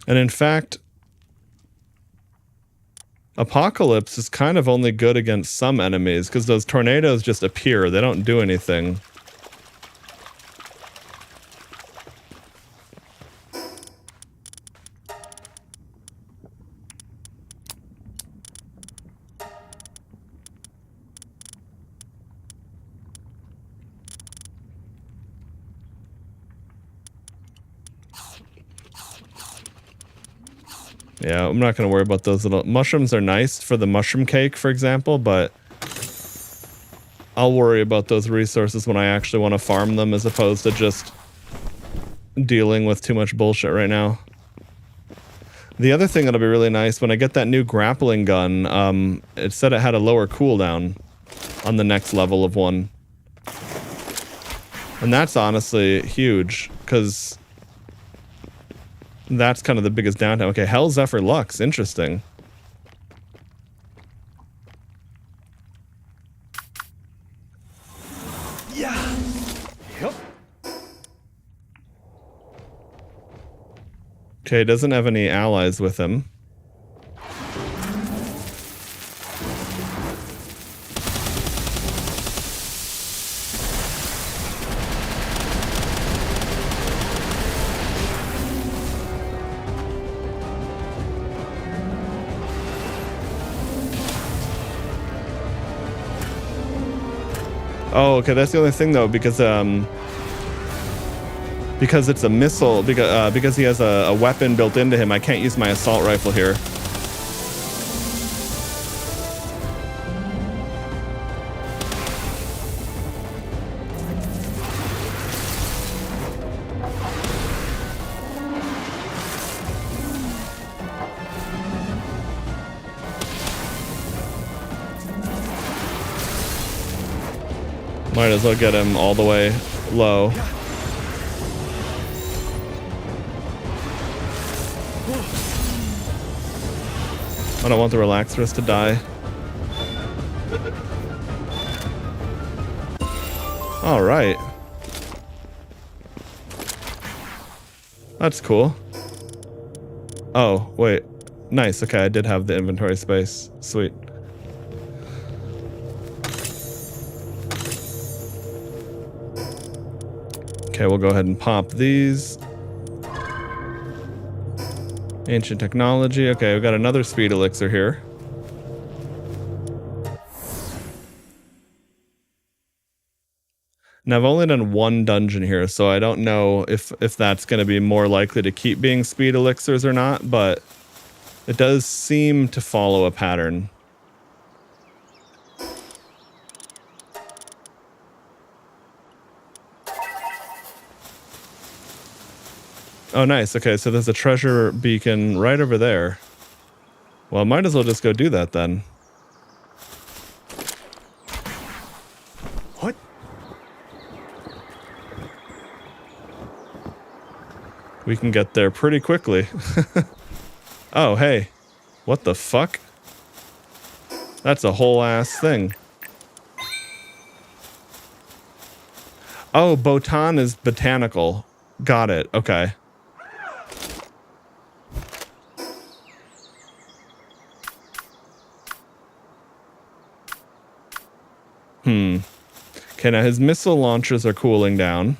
And in fact, Apocalypse is kind of only good against some enemies because those tornadoes just appear. They don't do anything. Yeah, I'm not going to worry about those little... Mushrooms are nice for the mushroom cake, for example, but I'll worry about those resources when I actually want to farm them as opposed to just dealing with too much bullshit right now. The other thing that'll be really nice, when I get that new grappling gun, it said it had a lower cooldown on the next level of one. And that's honestly huge, because... that's kind of the biggest downtime. Okay, Hell Zephyr Lux. Interesting. Yeah. Yep. Okay, doesn't have any allies with him. Oh, okay, that's the only thing though, because it's a missile, because he has a weapon built into him, I can't use my assault rifle here. Might as well get him all the way low. I don't want the Relaxorus to die. All right. That's cool. Oh, wait. Nice. Okay, I did have the inventory space. Sweet. Okay, we'll go ahead and pop these. Ancient technology. Okay, we've got another speed elixir here. Now, I've only done one dungeon here, so I don't know if that's going to be more likely to keep being speed elixirs or not, but it does seem to follow a pattern. Oh, nice. Okay, so there's a treasure beacon right over there. Well, I might as well just go do that then. What? We can get there pretty quickly. Oh, hey. What the fuck? That's a whole ass thing. Oh, Botan is botanical. Got it. Okay. Okay, now his missile launchers are cooling down.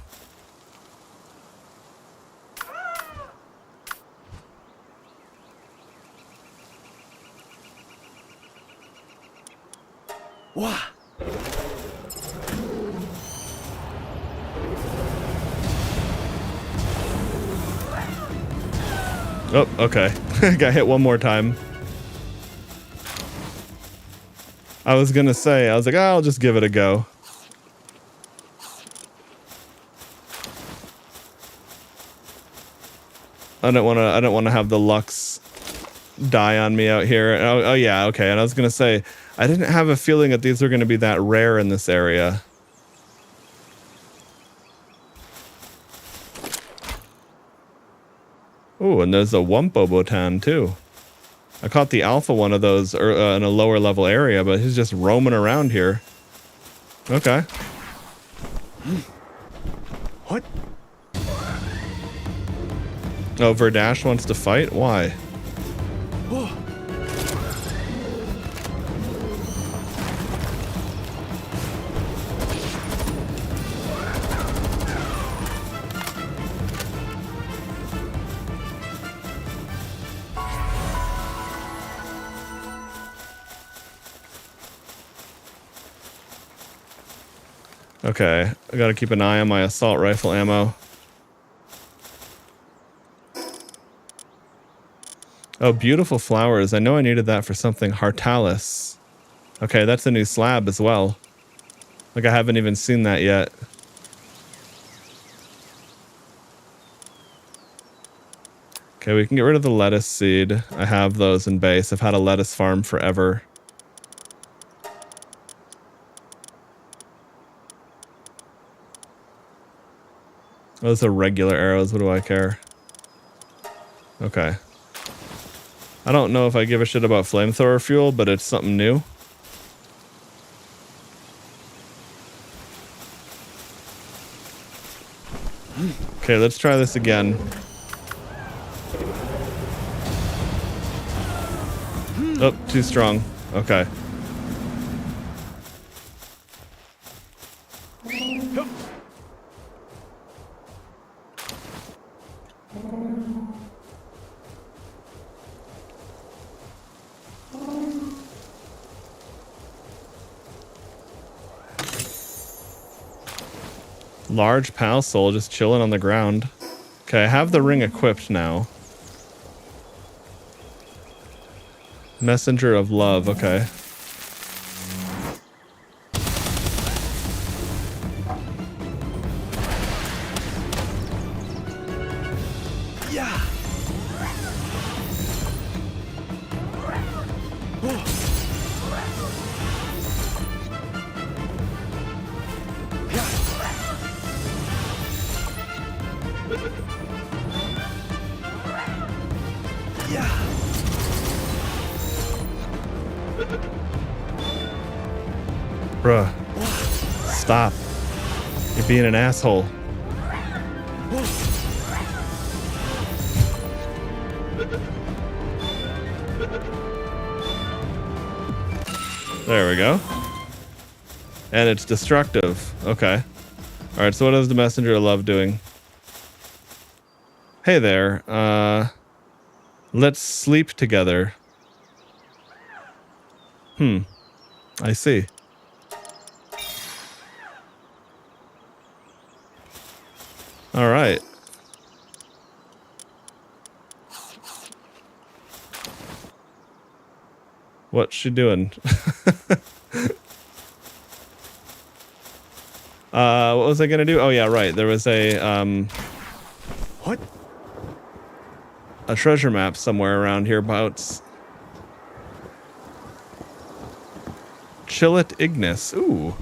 Oh, okay. Got hit one more time. I was gonna say, I was like, oh, I'll just give it a go. I don't wanna have the Lux die on me out here. Oh yeah, okay. And I was gonna say, I didn't have a feeling that these were gonna be that rare in this area. Ooh, and there's a Wumpobotan too. I caught the alpha one of those in a lower level area, but he's just roaming around here. Okay. What? Oh, Verdash wants to fight? Why? Whoa. Okay, I gotta keep an eye on my assault rifle ammo. Oh, beautiful flowers. I know I needed that for something. Hartalis. Okay, that's a new slab as well. Like, I haven't even seen that yet. Okay, we can get rid of the lettuce seed. I have those in base. I've had a lettuce farm forever. Those are regular arrows. What do I care? Okay. I don't know if I give a shit about flamethrower fuel, but it's something new. Okay, let's try this again. Oh, too strong. Okay. Large pal soul just chilling on the ground. Okay, I have the ring equipped now. Messenger of love, okay. Yeah. Bruh. Stop. You're being an asshole. There we go. And it's destructive. Okay. Alright, so what is the Messenger of Love doing? Hey there. Let's sleep together. I see. Alright. What's she doing? What was I gonna do? Oh yeah, right. There was a What? a treasure map somewhere around hereabouts. Chillet Ignis. Ooh.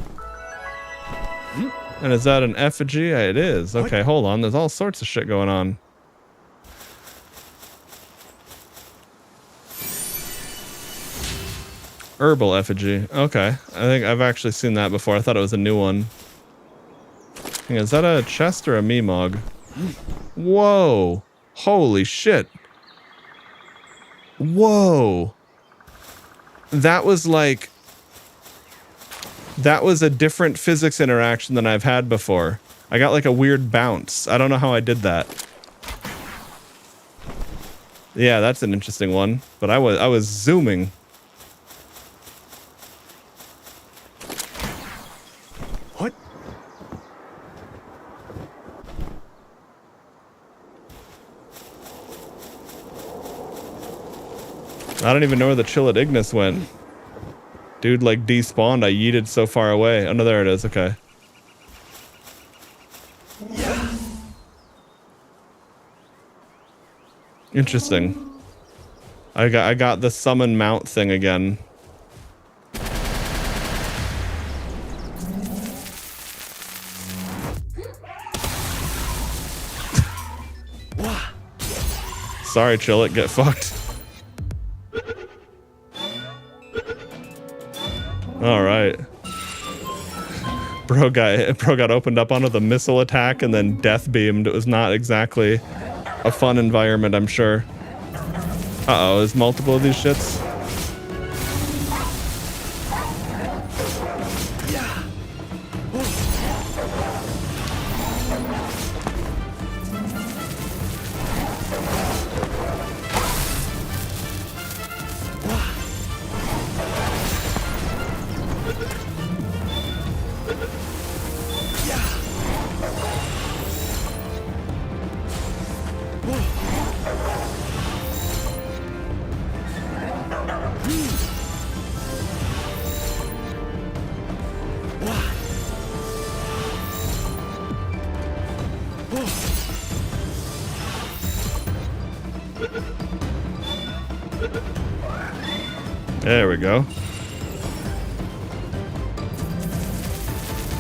And is that an effigy? It is. Okay, hold on. There's all sorts of shit going on. Herbal effigy. Okay. I think I've actually seen that before. I thought it was a new one. Is that a chest or a Meemog? Whoa. Holy shit. Whoa. That was like... That was a different physics interaction than I've had before. I got like a weird bounce. I don't know how I did that. Yeah, that's an interesting one. But I was zooming. What? I don't even know where the Chillet Ignis went. Dude, like, despawned. I yeeted so far away. Oh, no, there it is. Okay. Interesting. I got the summon mount thing again. Sorry, Chillet, get fucked. Alright. Bro got opened up onto the missile attack and then death beamed. It was not exactly a fun environment, I'm sure. Uh-oh, is multiple of these shits? There we go.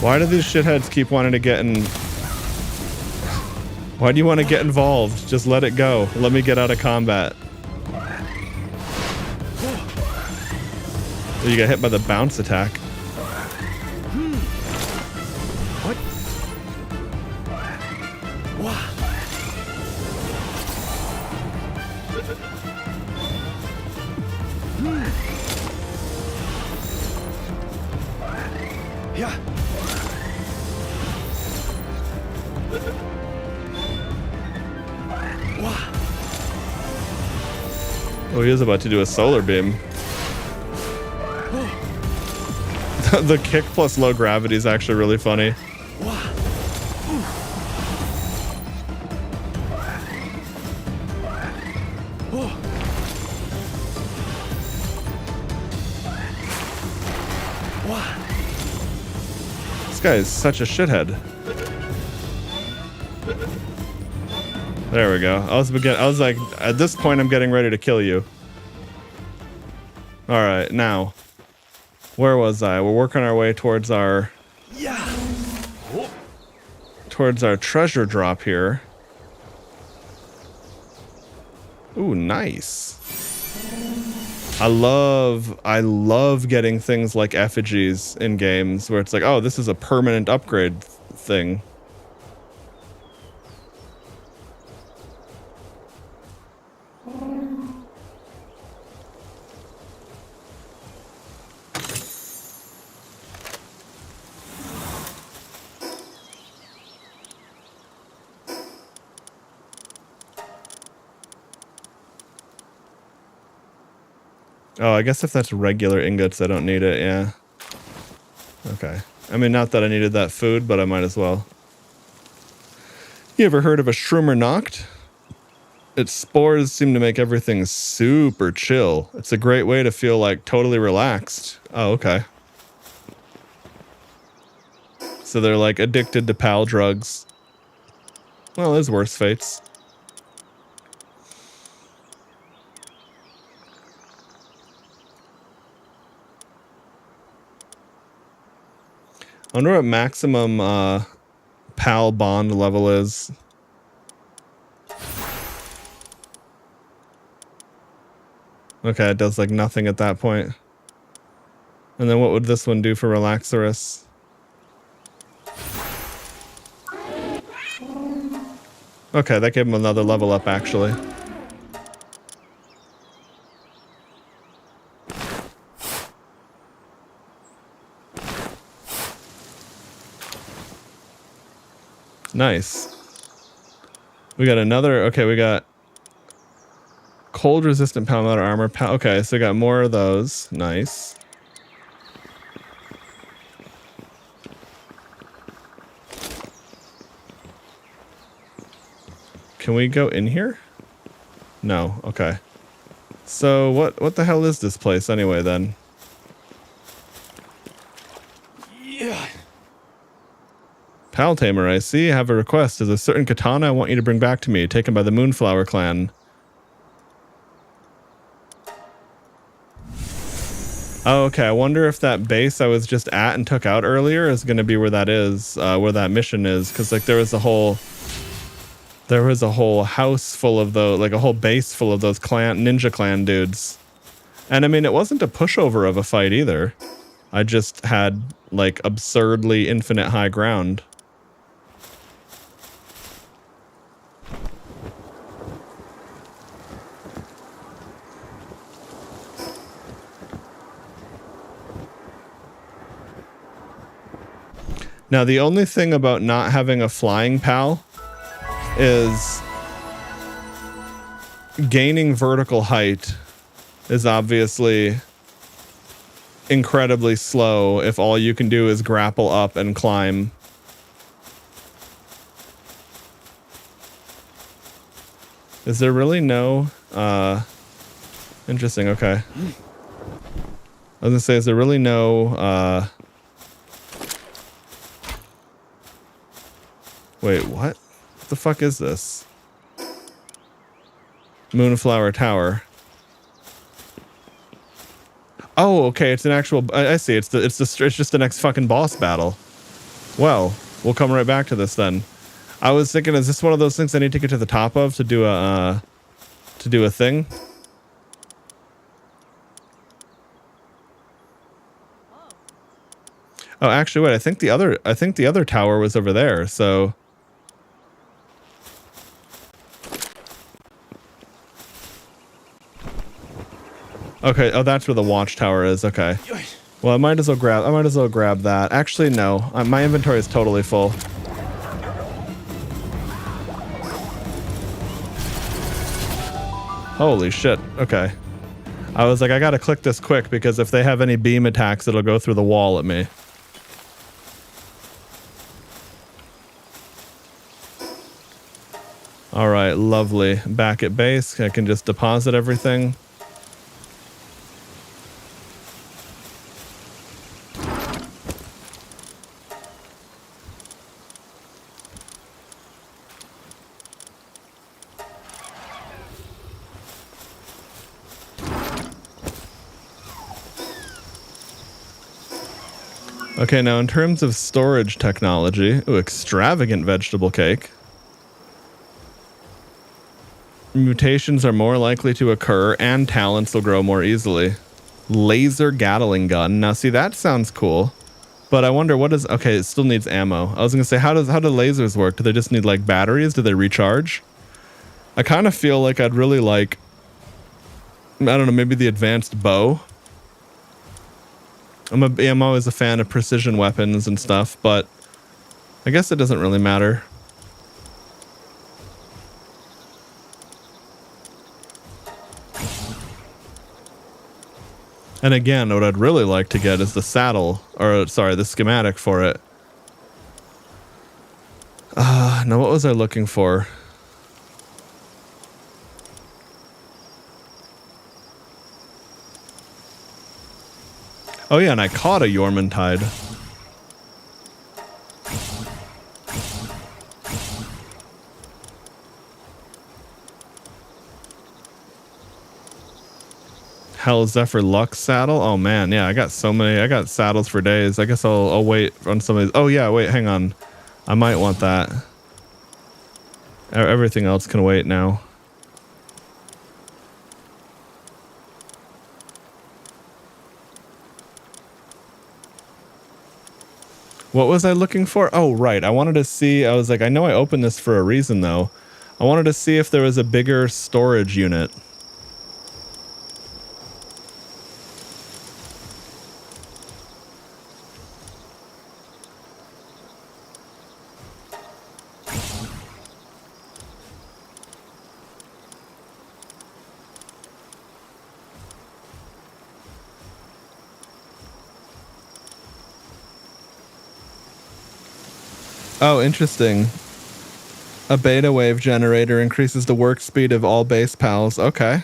Why do these shitheads keep wanting to get in? Why do you want to get involved? Just let it go. Let me get out of combat. You got hit by the bounce attack. What? Yeah. Oh, he is about to do a solar beam. The kick plus low gravity is actually really funny. This guy is such a shithead. There we go. I was like, at this point, I'm getting ready to kill you. All right, now, where was I? We're working our way towards our treasure drop here. Ooh, nice. I love getting things like effigies in games where it's like, oh, this is a permanent upgrade thing. Oh, I guess if that's regular ingots, I don't need it, yeah. Okay. I mean, not that I needed that food, but I might as well. You ever heard of a Shroomer Noct? Its spores seem to make everything super chill. It's a great way to feel, like, totally relaxed. Oh, okay. So they're, like, addicted to pal drugs. Well, there's worse fates. I wonder what maximum PAL bond level is. Okay, it does like nothing at that point. And then what would this one do for Relaxorus? Okay, that gave him another level up actually. Nice. We got another, okay, we got cold resistant power metal armor. Okay, so we got more of those. Nice. Can we go in here? No, okay. So what the hell is this place anyway then? Yeah. Pal Tamer, I see. I have a request. There's a certain katana I want you to bring back to me, taken by the Moonflower clan. Oh, okay. I wonder if that base I was just at and took out earlier is going to be where that is, where that mission is. Because like there was a whole house full of those, like a whole base full of those ninja clan dudes. And I mean, it wasn't a pushover of a fight either. I just had like absurdly infinite high ground. Now, the only thing about not having a flying pal is gaining vertical height is obviously incredibly slow if all you can do is grapple up and climb. Is there really no... interesting, okay. I was gonna say, is there really no... Wait, what? What the fuck is this? Moonflower Tower. Oh, okay, it's an actual... I see, it's just the next fucking boss battle. Well, we'll come right back to this then. I was thinking, is this one of those things I need to get to the top of to do a thing? Oh, actually, wait, I think the other tower was over there, so... Okay, oh, that's where the watchtower is. Okay. Well, I might as well grab that. Actually, no. My inventory is totally full. Holy shit. Okay. I was like, I gotta click this quick because if they have any beam attacks, it'll go through the wall at me. All right, lovely. Back at base, I can just deposit everything. Okay, now in terms of storage technology, ooh, extravagant vegetable cake. Mutations are more likely to occur and talents will grow more easily. Laser Gatling gun. Now see, that sounds cool, but I wonder what is, okay, it still needs ammo. I was gonna say, how do lasers work? Do they just need like batteries? Do they recharge? I kind of feel like I'd really like, I don't know, maybe the advanced bow. I'm always a fan of precision weapons and stuff, but I guess it doesn't really matter. And again, what I'd really like to get is the saddle, or sorry, the schematic for it. Now what was I looking for? Oh yeah, and I caught a Yormantide. Hell Zephyr Lux saddle? Oh man, yeah, I got so many. I got saddles for days. I guess I'll wait on some of these. Oh yeah, wait, hang on. I might want that. Everything else can wait now. What was I looking for? Oh, right. I wanted to see, I was like, I know I opened this for a reason though. I wanted to see if there was a bigger storage unit. Oh, interesting. A beta wave generator increases the work speed of all base pals. Okay.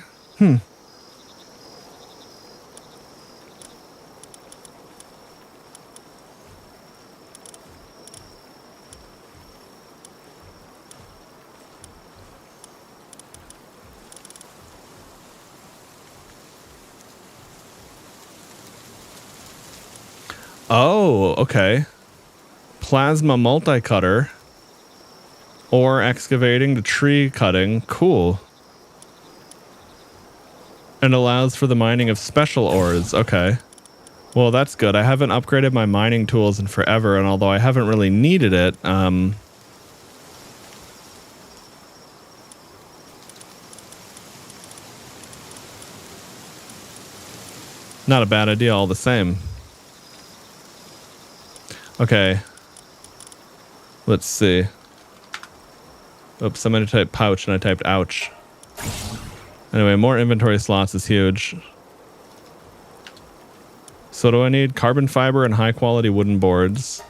Oh, okay. Plasma multi-cutter. Or excavating to tree cutting. Cool. And allows for the mining of special ores. Okay. Well, that's good. I haven't upgraded my mining tools in forever, and although I haven't really needed it, not a bad idea all the same. Okay. Let's see. Oops, somebody typed pouch and I typed ouch. Anyway, more inventory slots is huge. So do I need carbon fiber and high quality wooden boards?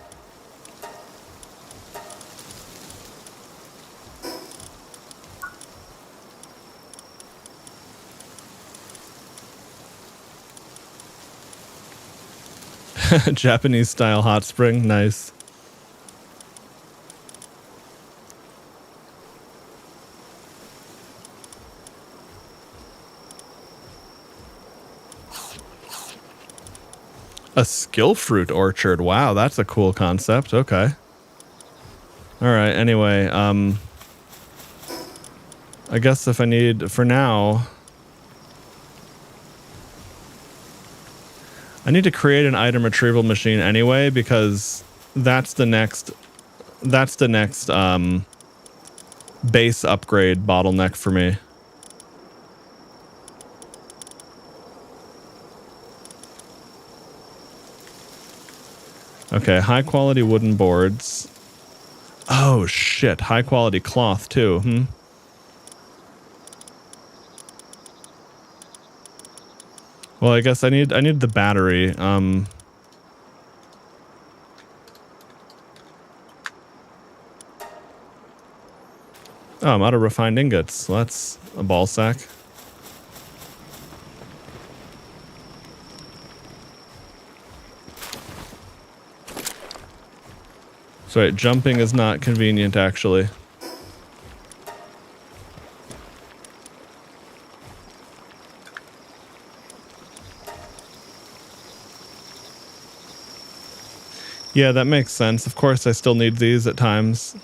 Japanese style hot spring, nice. A skill fruit orchard. Wow, that's a cool concept. Okay. All right. Anyway, I guess if I need, for now, I need to create an item retrieval machine anyway, because that's the next base upgrade bottleneck for me. Okay, high quality wooden boards. Oh shit, high quality cloth too. Well, I guess I need the battery. Oh, I'm out of refined ingots. Well, that's a ball sack. So right, jumping is not convenient actually. Yeah, that makes sense. Of course, I still need these at times.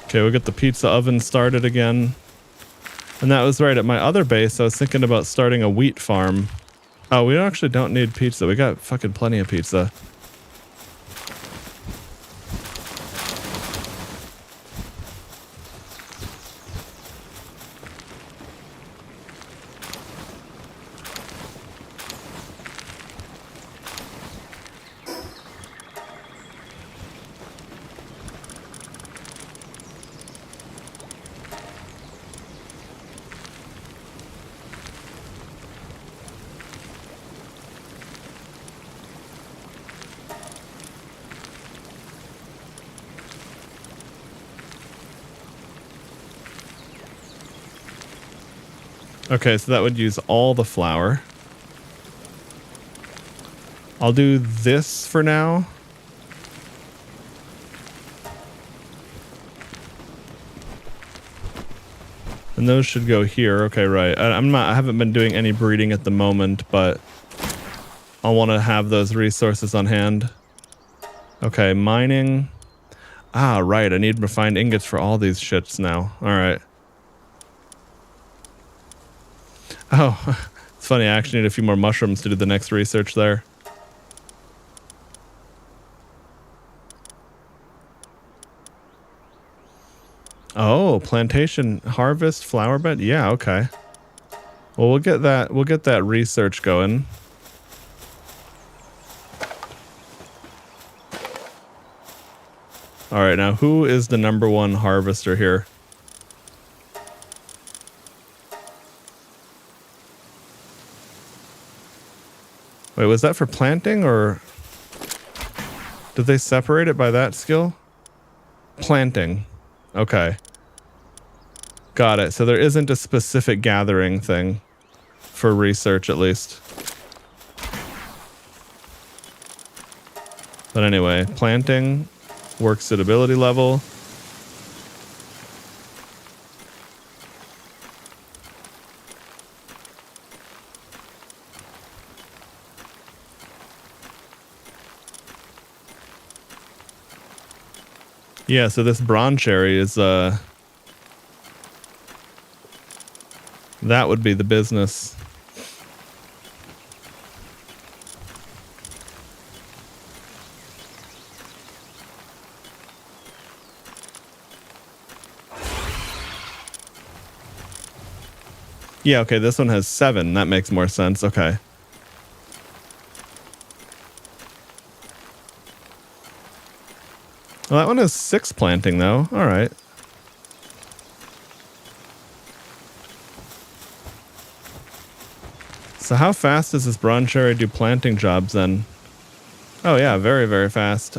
Okay, we'll get the pizza oven started again. And that was right, at my other base, I was thinking about starting a wheat farm. Oh, we actually don't need pizza. We got fucking plenty of pizza. Okay, so that would use all the flour. I'll do this for now. And those should go here. Okay, right. I haven't been doing any breeding at the moment, but I'll want to have those resources on hand. Okay, mining. Ah, right. I need refined ingots for all these shits now. All right. Oh, it's funny. I actually need a few more mushrooms to do the next research there. Oh, plantation harvest flower bed. Yeah, okay. Well, we'll get that research going. All right, now who is the #1 harvester here? Wait, was that for planting or did they separate it by that skill? Planting. Okay. Got it. So there isn't a specific gathering thing for research at least. But anyway, planting works at ability level. Yeah, so this bronze cherry is that would be the business. Yeah, okay, this one has 7. That makes more sense. Okay. Well, that one has 6 planting, though. All right. So how fast does this bronze cherry do planting jobs, then? Oh, yeah, very, very fast.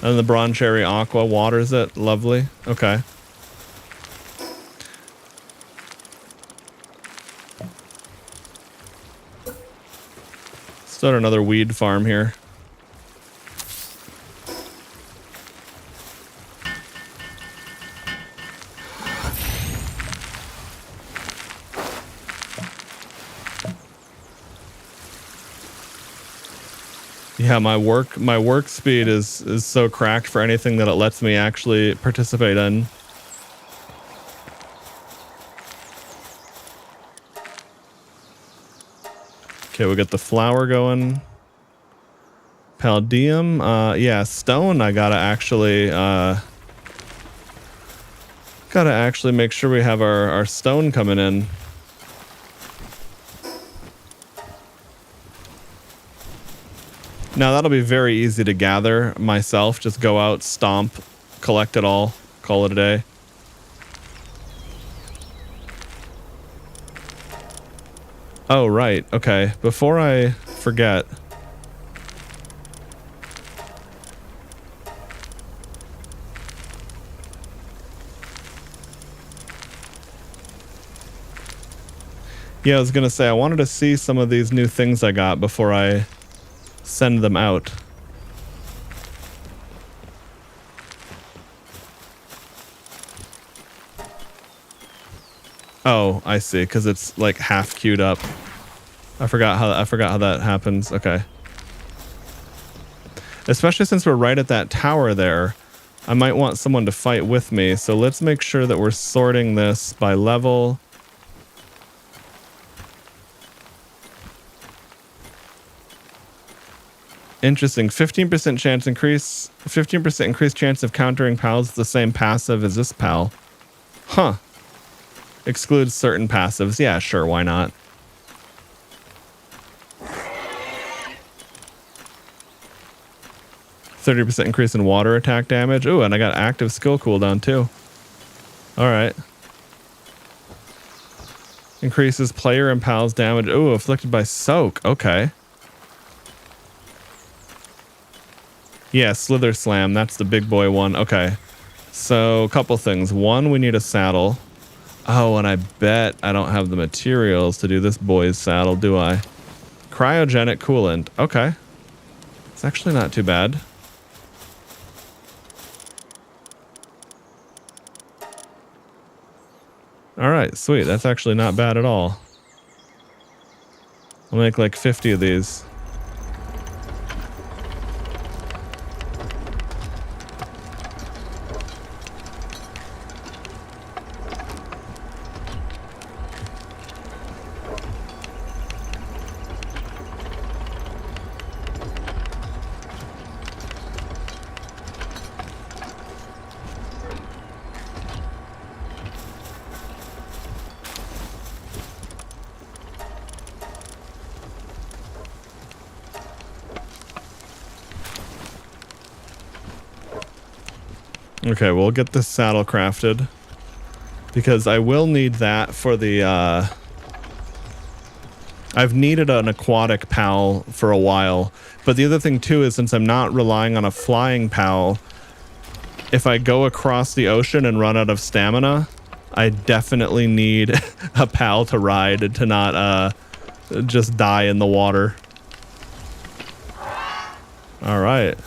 And the bronze cherry aqua waters it. Lovely. Okay. Start another weed farm here. Yeah, my work speed is so cracked for anything that it lets me actually participate in. Okay, we got the flower going. Palladium, yeah, stone. I gotta actually make sure we have our stone coming in. Now that'll be very easy to gather myself. Just go out, stomp, collect it all, call it a day. Oh, right. Okay. Before I forget. Yeah, I was going to say, I wanted to see some of these new things I got before I send them out. Oh, I see, because it's like half queued up. I forgot how that happens. Okay. Especially since we're right at that tower there, I might want someone to fight with me. So let's make sure that we're sorting this by level. Interesting. 15% chance increase. 15% increased chance of countering pals with the same passive as this pal. Huh. Excludes certain passives. Yeah, sure. Why not? %30 increase in water attack damage. Ooh, and I got active skill cooldown too. All right. Increases player and pals damage. Ooh, afflicted by soak. Okay. Yeah, Slither Slam. That's the big boy one. Okay. So, a couple things. One, we need a saddle. Oh, and I bet I don't have the materials to do this boy's saddle, do I? Cryogenic coolant. Okay. It's actually not too bad. All right, sweet. That's actually not bad at all. I'll make like 50 of these. Okay, we'll get this saddle crafted because I will need that for the I've needed an aquatic pal for a while, but the other thing too is since I'm not relying on a flying pal, if I go across the ocean and run out of stamina, I definitely need a pal to ride to not just die in the water. All right.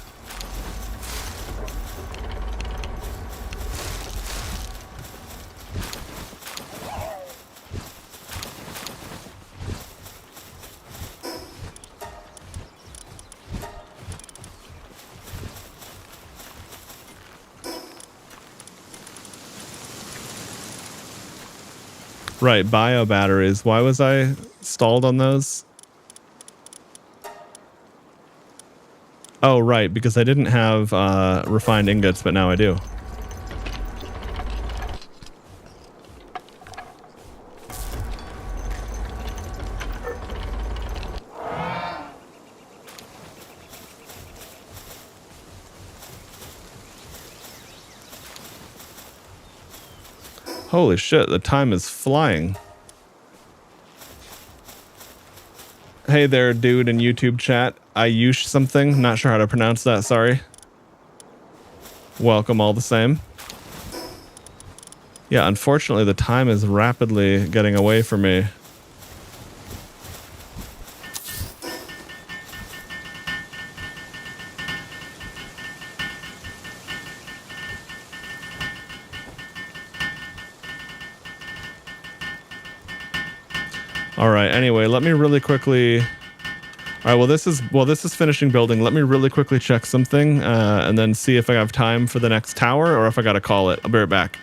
Right, bio batteries. Why was I stalled on those? Oh, right, because I didn't have refined ingots, but now I do. Holy shit, the time is flying. Hey there, dude in YouTube chat. Ayush something. Not sure how to pronounce that, sorry. Welcome all the same. Yeah, unfortunately, the time is rapidly getting away from me. All right, anyway, let me really quickly... All right, well, this is finishing building. Let me really quickly check something and then see if I have time for the next tower or if I got to call it. I'll be right back.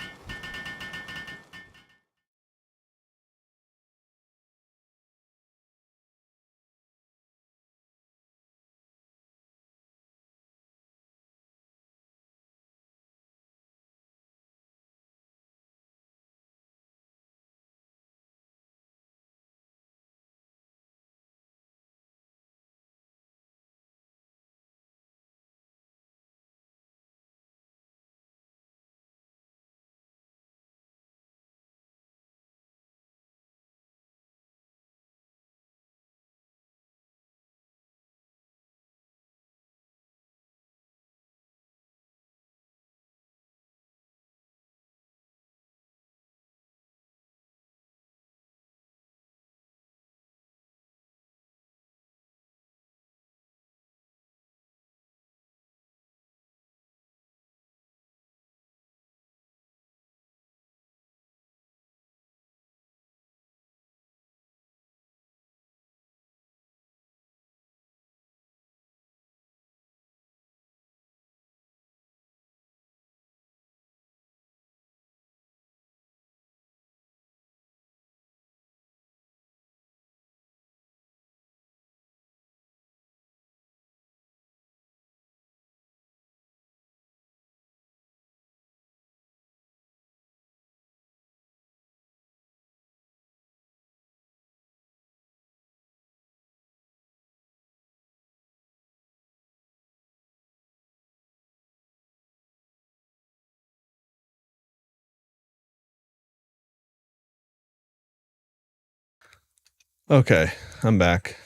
Okay, I'm back.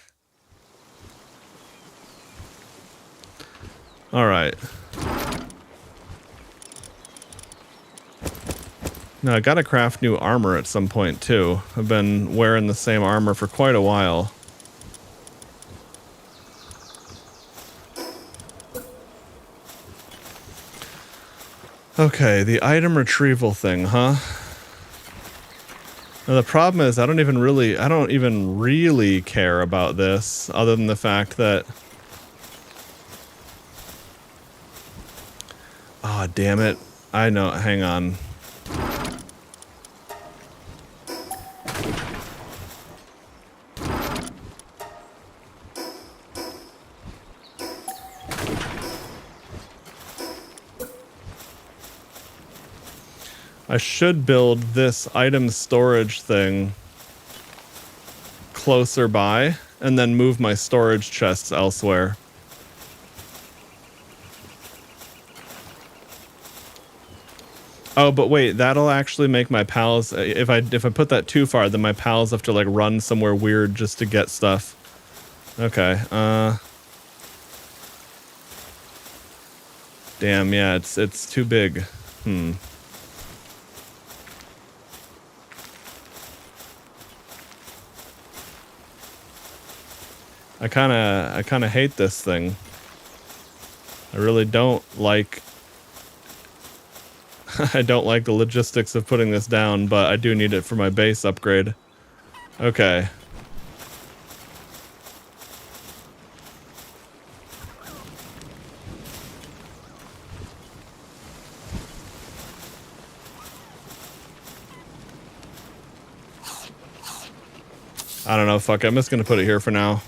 All right. Now I gotta craft new armor at some point too. I've been wearing the same armor for quite a while. Okay, the item retrieval thing, huh? Now the problem is I don't even really care about this other than the fact that... Oh, damn it. I know, hang on. I should build this item storage thing closer by and then move my storage chests elsewhere. Oh, but wait, that'll actually make my pals, if I put that too far, then my pals have to like run somewhere weird just to get stuff. Okay, damn, yeah, it's too big. I kinda hate this thing. I really don't like I don't like the logistics of putting this down, but I do need it for my base upgrade. Okay. I don't know, fuck it. I'm just gonna put it here for now.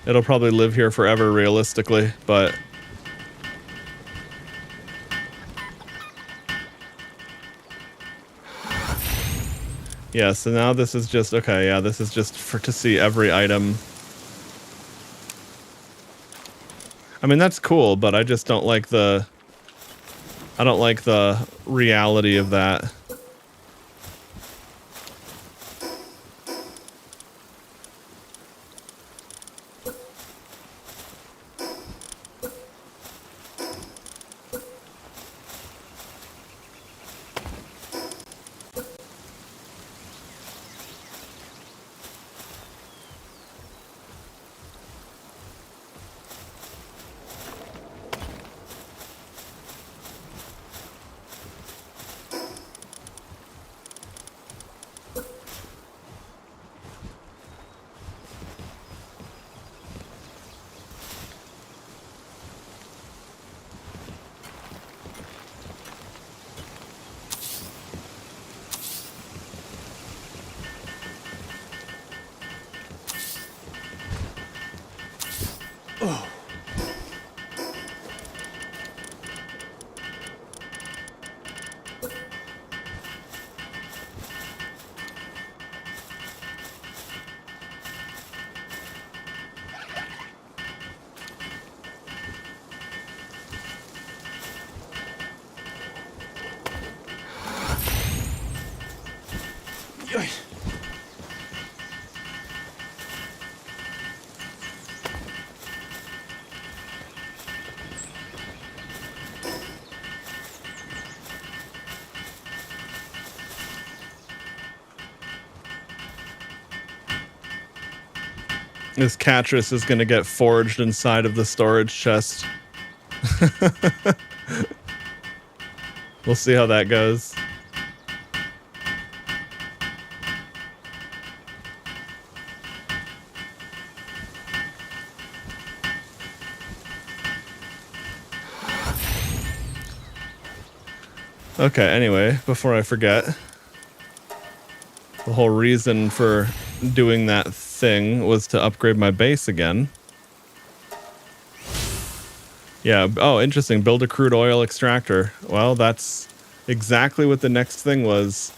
It'll probably live here forever, realistically, but... Yeah, so now this is just... Okay, yeah, this is just for to see every item. I mean, that's cool, but I just don't like the... I don't like the reality of that. This Catrus is going to get forged inside of the storage chest. We'll see how that goes. Okay, anyway, before I forget, the whole reason for doing that thing was to upgrade my base again. Yeah, oh, interesting. Build a crude oil extractor. Well, that's exactly what the next thing was.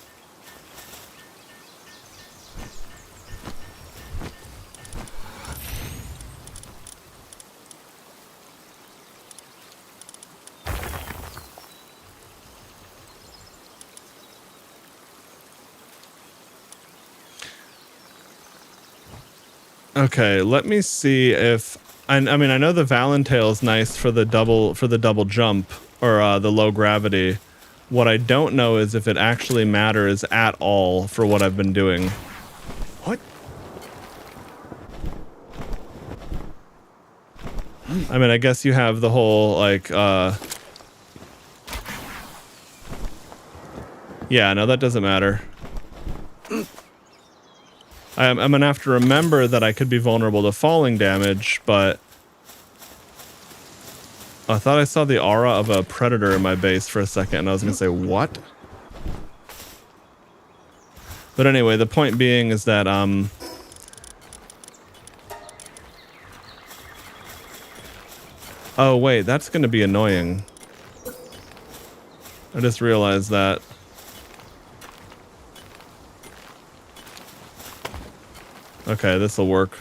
Okay, let me see if I mean I know the Valentail is nice for the double jump or the low gravity. What I don't know is if it actually matters at all for what I've been doing. What? I mean, I guess you have the whole like yeah, no, that doesn't matter. I'm gonna have to remember that I could be vulnerable to falling damage, but I thought I saw the aura of a predator in my base for a second, and I was gonna say, what? But anyway, the point being is that, oh wait, that's gonna be annoying. I just realized that. Okay, this'll work.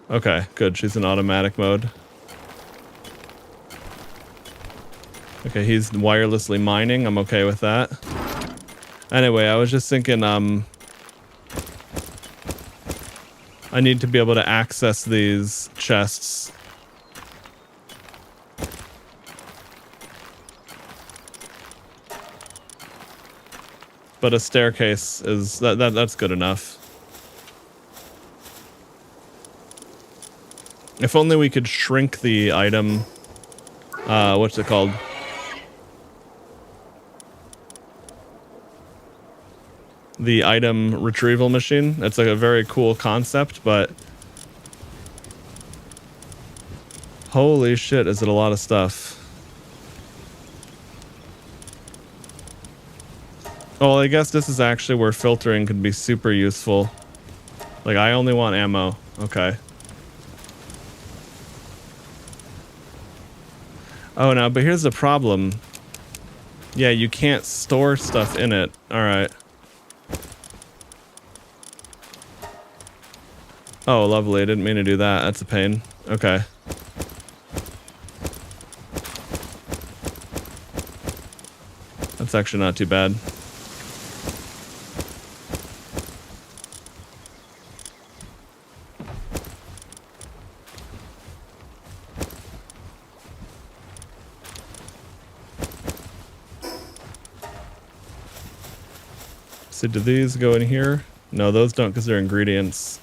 Okay, good. She's in automatic mode. Okay, he's wirelessly mining. I'm okay with that. Anyway, I was just thinking, I need to be able to access these chests. But a staircase is that's good enough. If only we could shrink the item. What's it called? The item retrieval machine. It's like a very cool concept, but holy shit, is it a lot of stuff. Oh, well, I guess this is actually where filtering could be super useful. Like, I only want ammo. Okay. Oh, no, but here's the problem. Yeah, you can't store stuff in it. Alright. Oh, lovely. I didn't mean to do that. That's a pain. Okay. That's actually not too bad. So do these go in here? No, those don't because they're ingredients.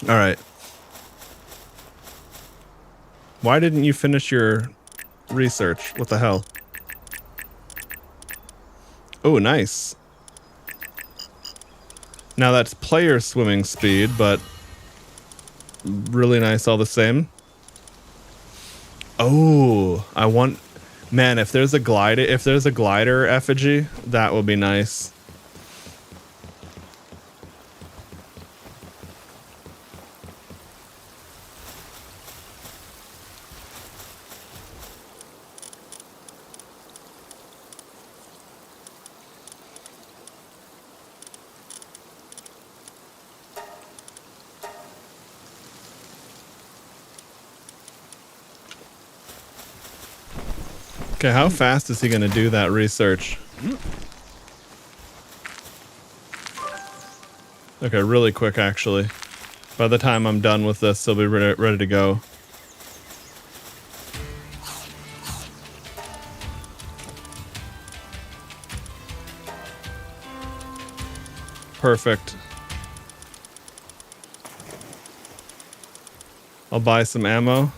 All right. Why didn't you finish your research? What the hell? Oh, nice. Now that's player swimming speed, but really nice all the same. Oh, I want, man, if there's a glider effigy, that would be nice. Okay, how fast is he going to do that research? Okay, really quick, actually. By the time I'm done with this, he'll be ready to go. Perfect. I'll buy some ammo.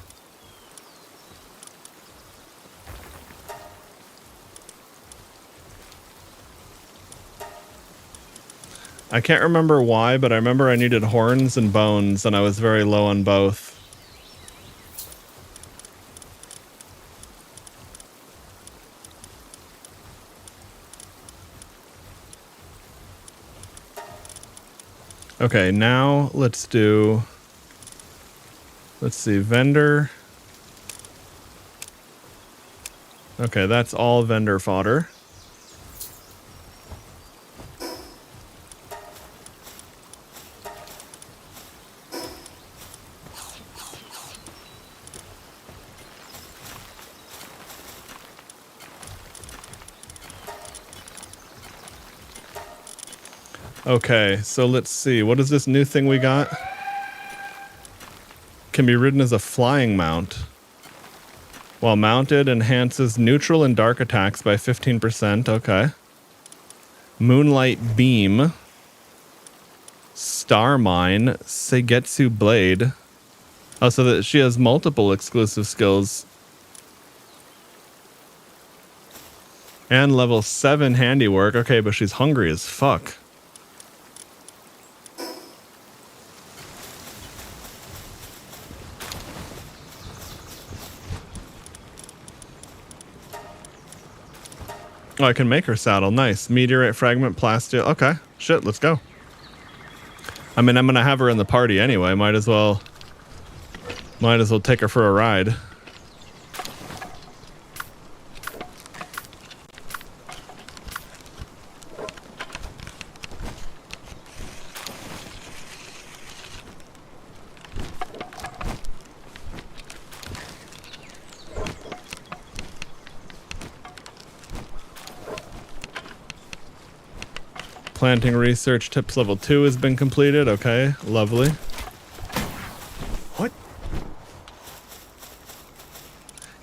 I can't remember why, but I remember I needed horns and bones, and I was very low on both. Okay, now let's see, vendor. Okay, that's all vendor fodder. Okay, so let's see. What is this new thing we got? Can be ridden as a flying mount. While mounted, enhances neutral and dark attacks by 15%. Okay. Moonlight Beam. Star Mine. Seigetsu Blade. Oh, so that she has multiple exclusive skills. And level 7 handiwork. Okay, but she's hungry as fuck. Oh, I can make her saddle. Nice. Meteorite fragment, plasteel. Okay. Shit, let's go. I mean, I'm going to have her in the party anyway. Might as well take her for a ride. planting research tips level 2 has been completed. Okay, lovely. What?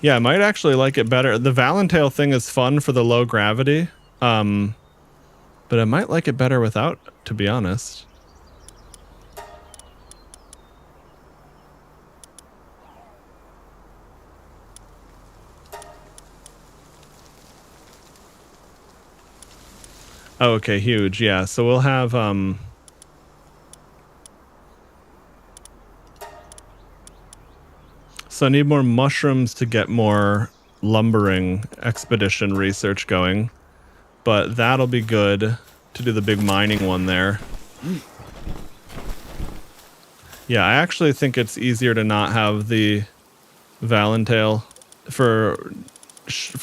Yeah, I might actually like it better. The Valentail thing is fun for the low gravity. But I might like it better without, to be honest. Oh, okay, huge. Yeah, so we'll have so I need more mushrooms to get more lumbering expedition research going. But that'll be good to do the big mining one there. Yeah, I actually think it's easier to not have the Valentail for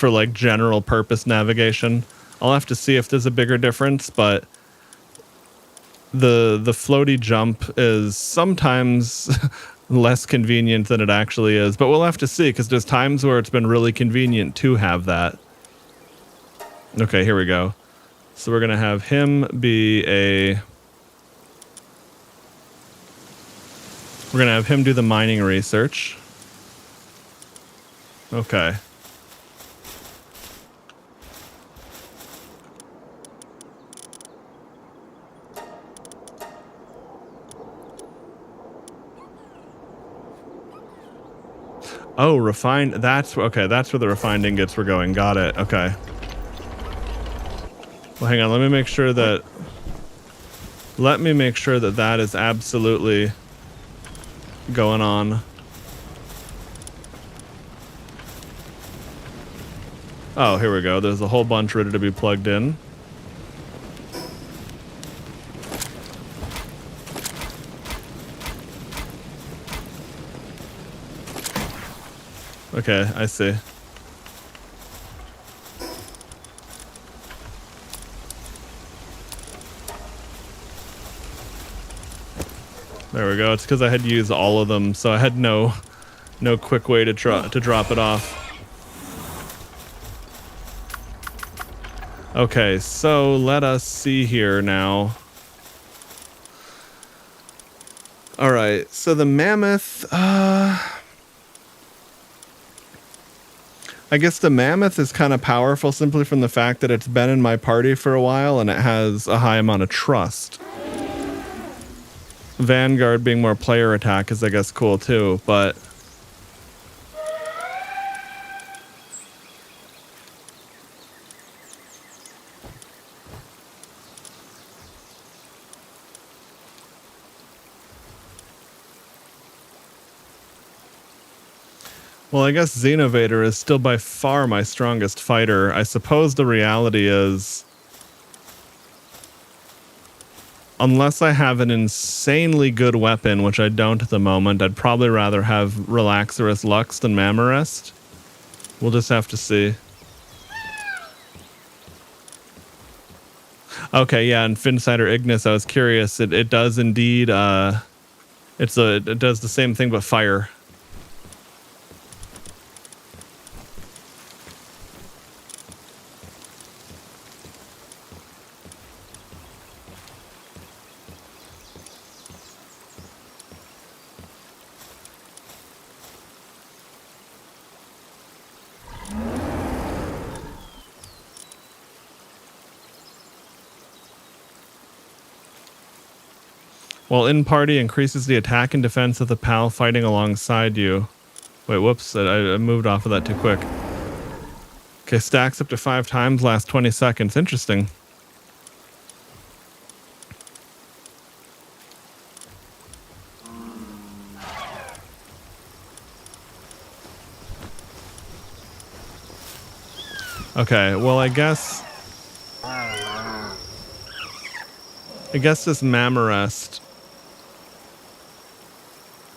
like general purpose navigation. I'll have to see if there's a bigger difference, but the floaty jump is sometimes less convenient than it actually is. But we'll have to see, because there's times where it's been really convenient to have that. Okay, here we go. So we're going to have him be a... We're going to have him do the mining research. Okay. Oh, refined. That's okay. That's where the refined ingots were going. Got it. Okay. Well, hang on. Let me make sure that that is absolutely going on. Oh, here we go. There's a whole bunch ready to be plugged in. Okay, I see. There we go. It's because I had used all of them, so I had no quick way to drop it off. Okay, so let us see here now. All right, so the mammoth. I guess the mammoth is kind of powerful simply from the fact that it's been in my party for a while and it has a high amount of trust. Vanguard being more player attack is, I guess, cool too, but... Well, I guess Xenovator is still by far my strongest fighter. I suppose the reality is, unless I have an insanely good weapon, which I don't at the moment, I'd probably rather have Relaxorus Lux than Mammorest. We'll just have to see. Okay, yeah, and Finsider Ignis, I was curious. It does indeed, it does the same thing but fire. While in party, increases the attack and defense of the pal fighting alongside you. Wait, whoops, I moved off of that too quick. Okay, stacks up to 5 times, last 20 seconds. Interesting. Okay, well, I guess this Mammorest,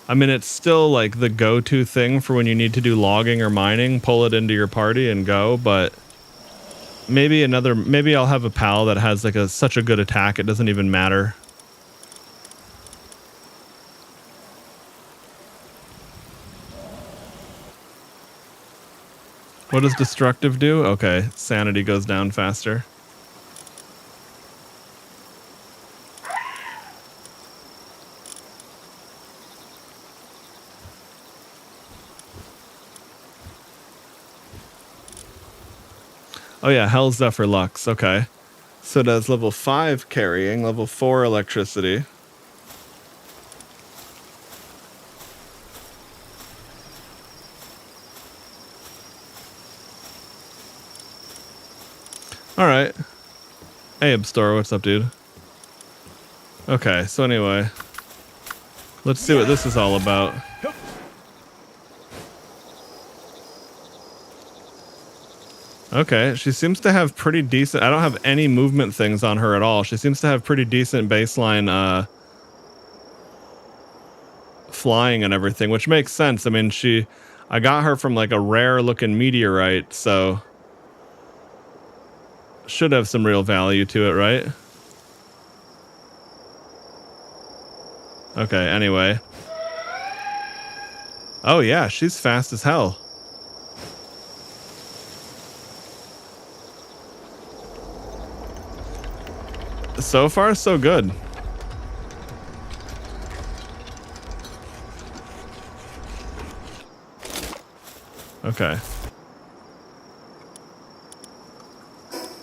I mean, it's still like the go-to thing for when you need to do logging or mining. Pull it into your party and go, but maybe I'll have a pal that has like such a good attack it doesn't even matter. What does destructive do? Okay, sanity goes down faster. Oh yeah, Hell Zephyr Lux. Okay. So it does level 5 carrying, level 4 electricity. All right. Hey, Abstor, what's up, dude? Okay, so anyway, let's see what this is all about. Okay, she seems to have pretty decent... I don't have any movement things on her at all. She seems to have pretty decent baseline flying and everything, which makes sense. I mean, I got her from like a rare looking meteorite, so should have some real value to it, right? Okay, anyway. Oh yeah, she's fast as hell. So far, so good. Okay.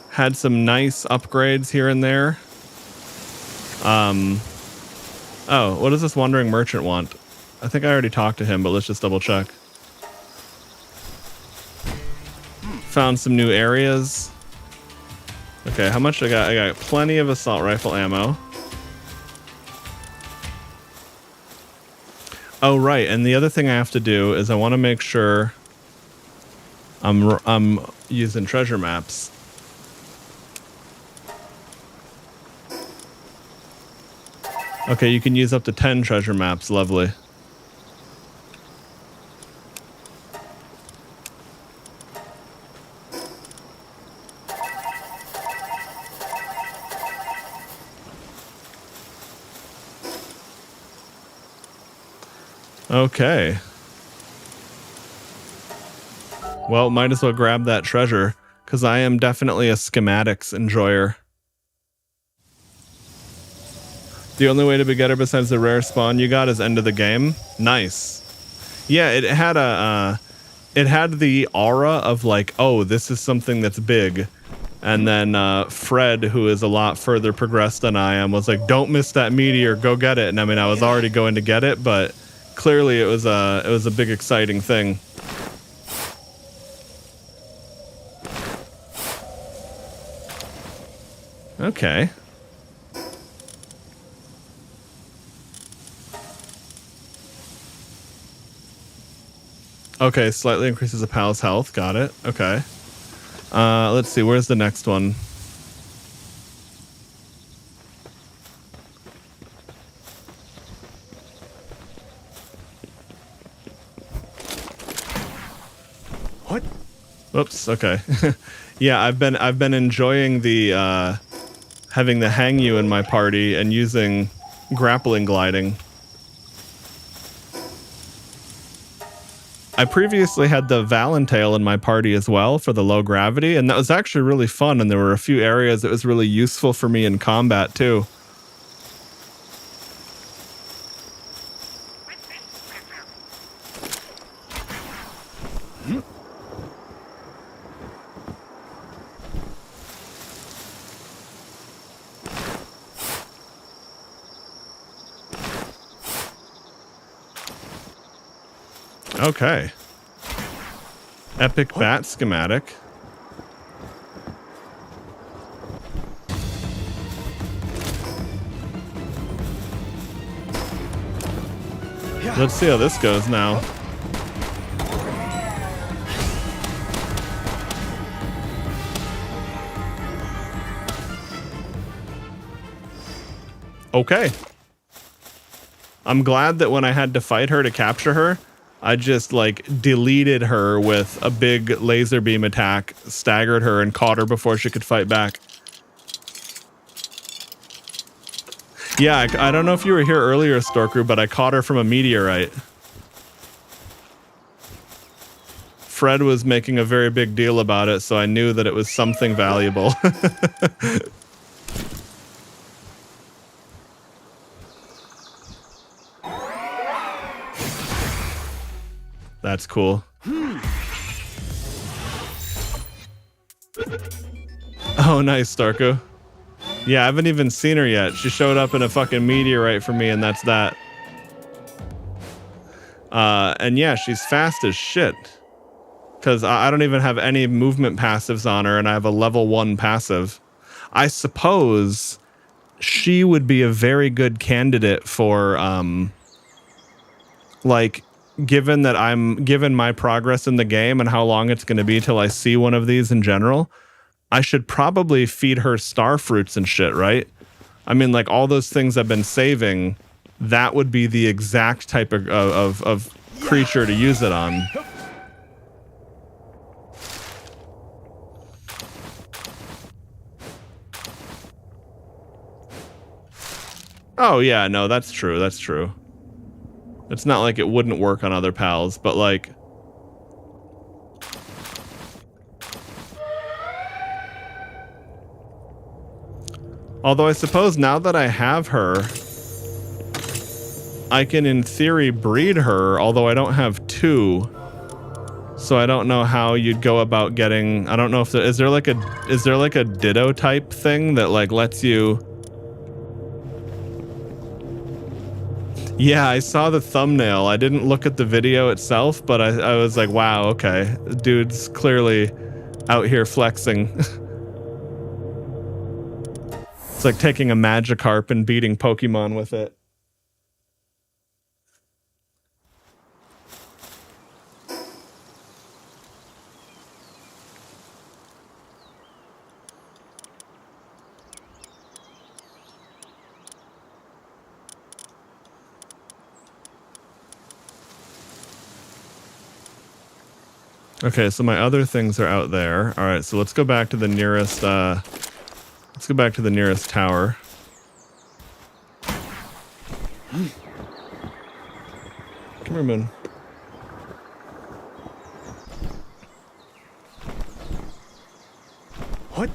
Had some nice upgrades here and there. Oh, what does this wandering merchant want? I think I already talked to him, but let's just double check. Found some new areas. Okay, how much I got? I got plenty of assault rifle ammo. Oh, right. And the other thing I have to do is I want to make sure I'm using treasure maps. Okay, you can use up to 10 treasure maps. Lovely. Okay. Well, might as well grab that treasure, because I am definitely a schematics enjoyer. The only way to be getter besides the rare spawn you got is end of the game. Nice. Yeah, it had it had the aura of like, oh, this is something that's big. And then Fred, who is a lot further progressed than I am, was like, don't miss that meteor, go get it. And I mean, I was already going to get it, but clearly it was a big exciting thing. Okay. Okay, slightly increases a pal's health. Got it. Okay. Let's see. Where's the next one? What? Whoops. Okay. Yeah, I've been enjoying the having the Hangyu in my party and using grappling gliding. I previously had the Valentail in my party as well for the low gravity, and that was actually really fun, and there were a few areas that was really useful for me in combat too. Okay. Epic bat schematic. Let's see how this goes now. Okay. I'm glad that when I had to fight her to capture her, I just like deleted her with a big laser beam attack, staggered her, and caught her before she could fight back. Yeah, I don't know if you were here earlier, Storkru, but I caught her from a meteorite. Fred was making a very big deal about it, so I knew that it was something valuable. That's cool. Oh, nice, Starku. Yeah, I haven't even seen her yet. She showed up in a fucking meteorite for me, and that's that. And yeah, she's fast as shit. Because I don't even have any movement passives on her, and I have a level 1 passive. I suppose she would be a very good candidate for, like, given my progress in the game and how long it's going to be till I see one of these in general, I should probably feed her star fruits and shit, right? I mean, like, all those things I've been saving, that would be the exact type of creature to use it on. Oh, yeah, no, that's true. That's true. It's not like it wouldn't work on other pals, but like... Although I suppose now that I have her, I can in theory breed her, although I don't have 2. So I don't know how you'd go about getting... I don't know if is there like a ditto type thing that like lets you... Yeah, I saw the thumbnail. I didn't look at the video itself, but I was like, wow, okay. Dude's clearly out here flexing. It's like taking a Magikarp and beating Pokemon with it. Okay, so my other things are out there. All right, so let's go back to the nearest. Let's go back to the nearest tower. Come here, Moon. What?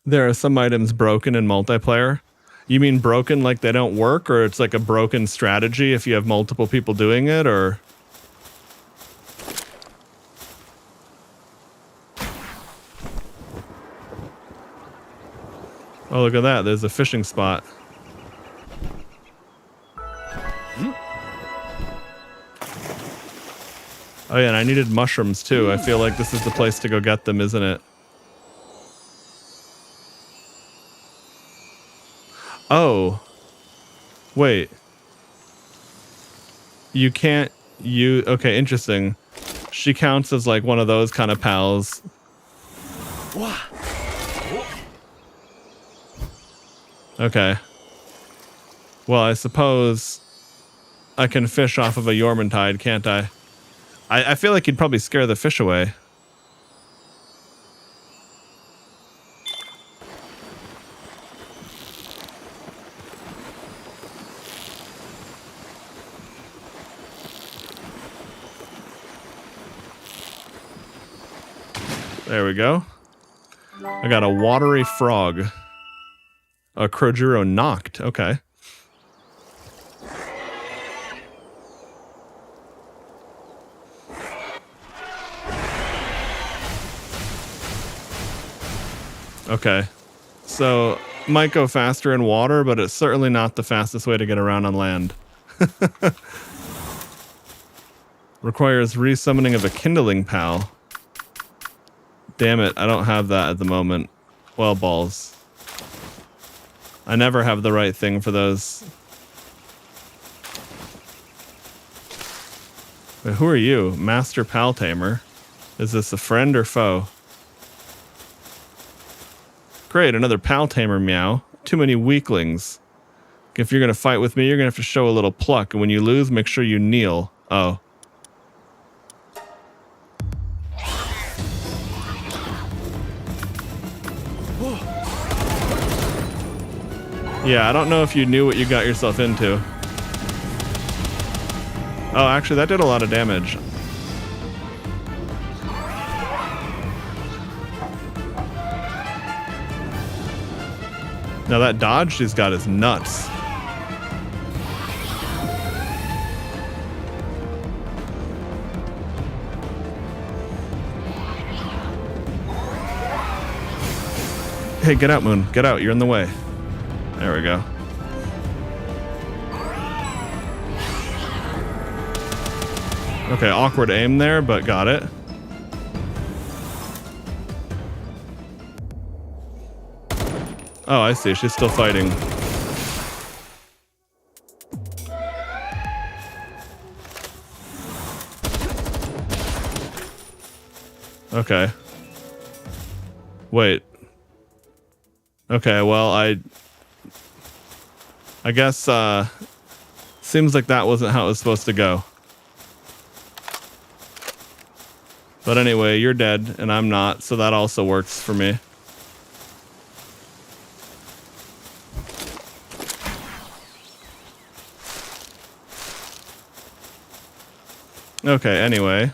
There are some items broken in multiplayer. You mean broken like they don't work, or it's like a broken strategy if you have multiple people doing it, or... Oh, look at that. There's a fishing spot. Oh yeah, and I needed mushrooms too. I feel like this is the place to go get them, isn't it? Oh, wait. You can't okay, interesting. She counts as like one of those kind of pals. Okay. Well, I suppose I can fish off of a Yormantide, can't I? I feel like you'd probably scare the fish away. There we go. I got a watery frog. A Krojuro knocked. Okay. Okay. So, might go faster in water, but it's certainly not the fastest way to get around on land. Requires resummoning of a kindling pal. Damn it, I don't have that at the moment. Well, balls. I never have the right thing for those. Wait, who are you? Master Pal Tamer. Is this a friend or foe? Great, another Pal Tamer, meow. Too many weaklings. If you're gonna fight with me, you're gonna have to show a little pluck, and when you lose, make sure you kneel. Oh. Yeah, I don't know if you knew what you got yourself into. Oh, actually, that did a lot of damage. Now that dodge she's got is nuts. Hey, get out, Moon. Get out. You're in the way. There we go. Okay, awkward aim there, but got it. Oh, I see. She's still fighting. Okay. Wait. Okay, well, I guess, seems like that wasn't how it was supposed to go. But anyway, you're dead, and I'm not, so that also works for me. Okay, anyway.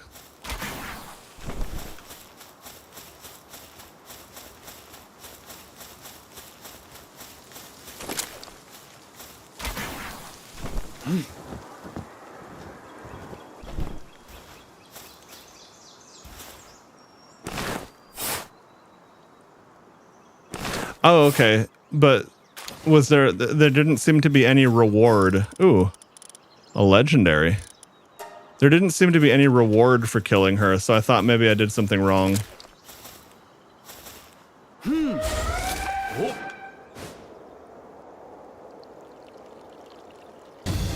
Oh, okay. But was there didn't seem to be any reward. Ooh, a legendary. There didn't seem to be any reward for killing her, so I thought maybe I did something wrong.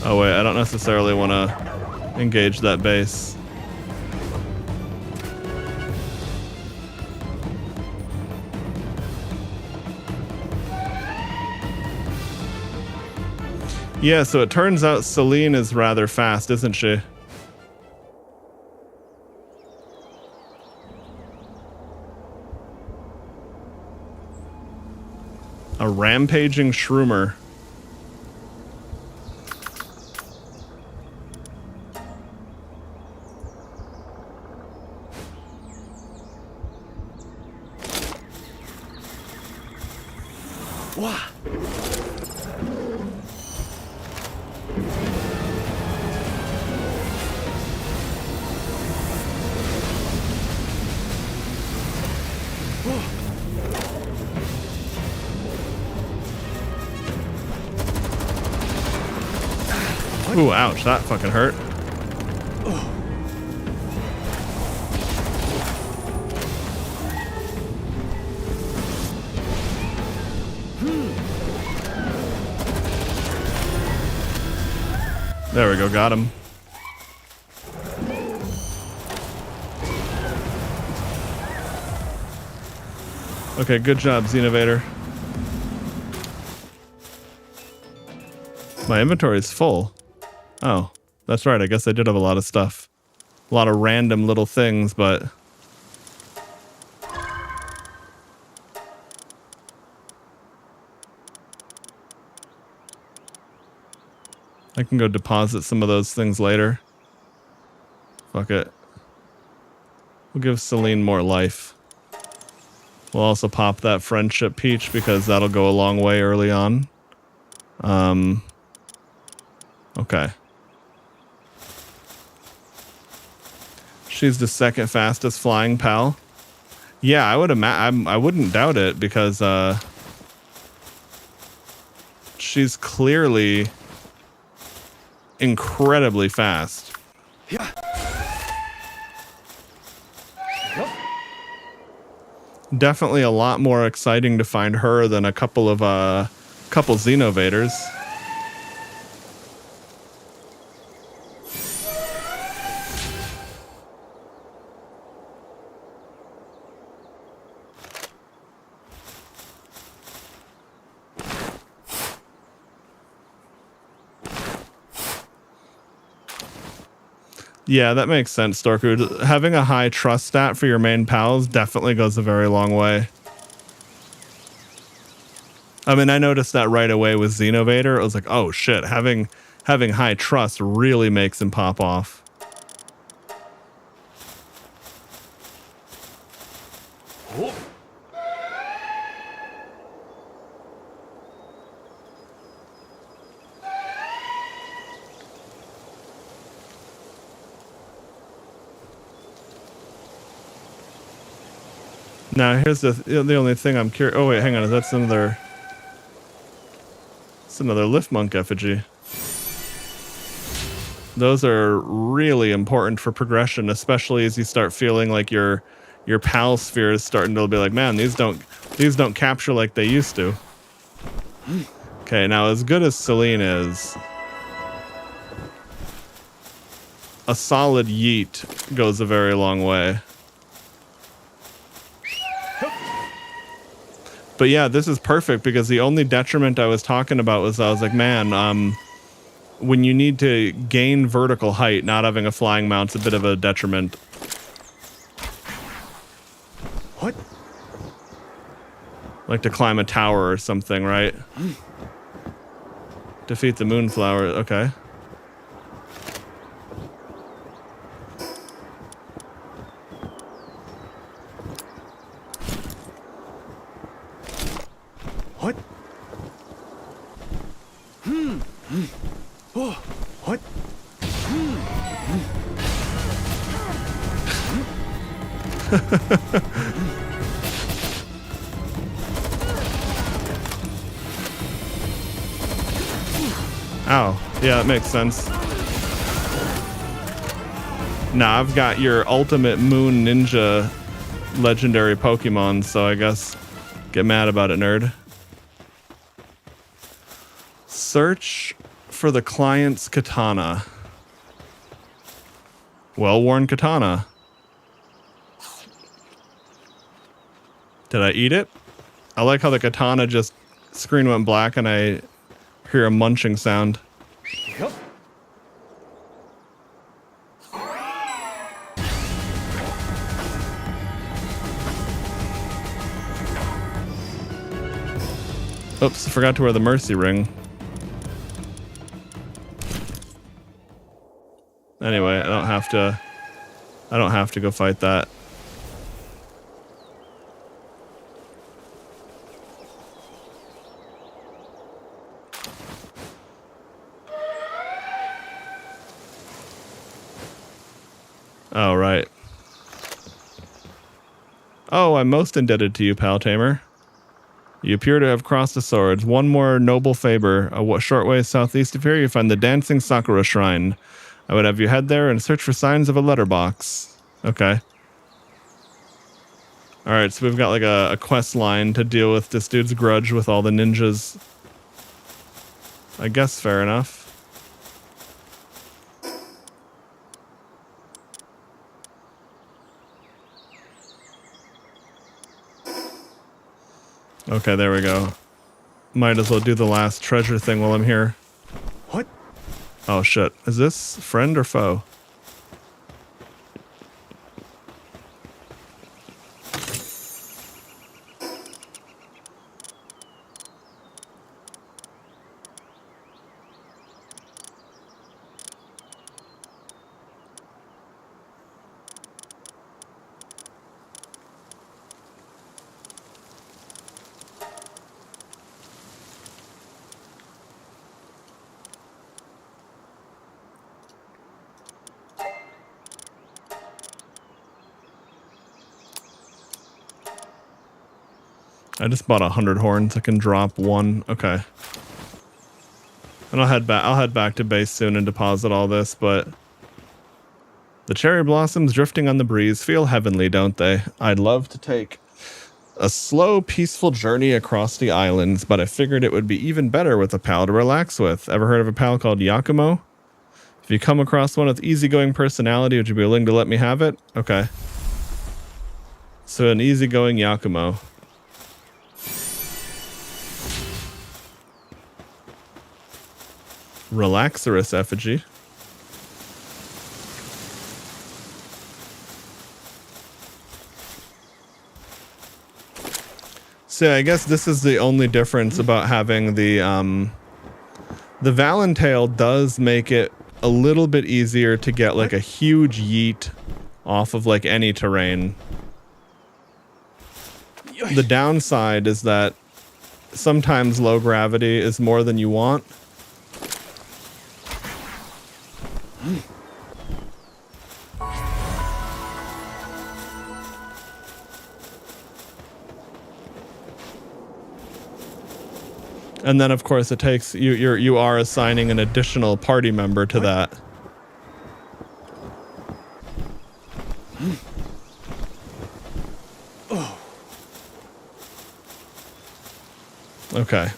Oh wait, I don't necessarily want to engage that base. Yeah, so it turns out Celine is rather fast, isn't she? A rampaging shroomer. Wah. Ooh, ouch, that fucking hurt. There we go, got him. Okay, good job, Xenovator. My inventory is full. Oh, that's right. I guess I did have a lot of stuff. A lot of random little things, but... I can go deposit some of those things later. Fuck it. We'll give Celine more life. We'll also pop that friendship peach because that'll go a long way early on. Okay. She's the second fastest flying pal. Yeah, I would I wouldn't doubt it because she's clearly incredibly fast. Yeah. Definitely a lot more exciting to find her than a couple Xenovaders. Yeah, that makes sense, Storku. Having a high trust stat for your main pals definitely goes a very long way. I mean, I noticed that right away with Xenovader. I was like, oh shit, having high trust really makes him pop off. Now here's the only thing I'm curious. Oh wait, hang on. That's another. It's another lift monk effigy. Those are really important for progression, especially as you start feeling like your pal sphere is starting to be like, man, these don't capture like they used to. Okay, now as good as Celine is, a solid yeet goes a very long way. But yeah, this is perfect because the only detriment I was talking about was I was like, man, when you need to gain vertical height, not having a flying mount's a bit of a detriment. What? Like to climb a tower or something, right? Defeat the moonflower, okay. What? Oh, what? Ow. Yeah, that makes sense. Nah, I've got your ultimate moon ninja legendary Pokemon, so I guess get mad about it, nerd. Search for the client's katana. Well-worn katana. Did I eat it? I like how the katana just screen went black and I hear a munching sound. Yep. Oops, I forgot to wear the mercy ring. Anyway, I don't have to go fight that. Oh, right. Oh, I'm most indebted to you, Pal Tamer. You appear to have crossed the swords. One more noble favor. A short way southeast of here, you find the Dancing Sakura Shrine. I would have you head there and search for signs of a letterbox. Okay. Alright, so we've got like a quest line to deal with this dude's grudge with all the ninjas. I guess fair enough. Okay, there we go. Might as well do the last treasure thing while I'm here. What? Oh shit. Is this friend or foe? I just bought 100 horns. I can drop one. Okay. And I'll head back to base soon and deposit all this, but the cherry blossoms drifting on the breeze feel heavenly, don't they? I'd love to take a slow, peaceful journey across the islands, but I figured it would be even better with a pal to relax with. Ever heard of a pal called Yakumo? If you come across one with easygoing personality, would you be willing to let me have it? Okay. So an easygoing Yakumo. Relaxorus effigy. So I guess this is the only difference about having the Valentail does make it a little bit easier to get like a huge yeet off of like any terrain. The downside is that sometimes low gravity is more than you want. And then of course it takes you are assigning an additional party member to that. Okay.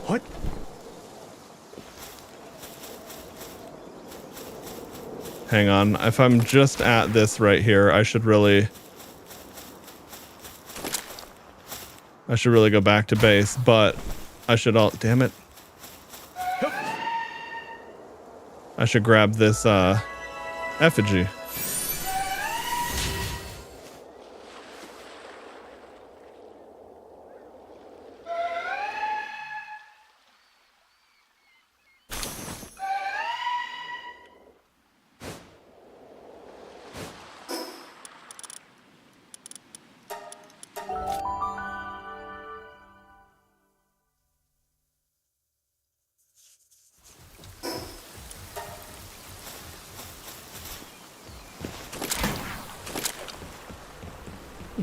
What? Hang on. If I'm just at this right here, I should really go back to base, but I should damn it. I should grab this effigy.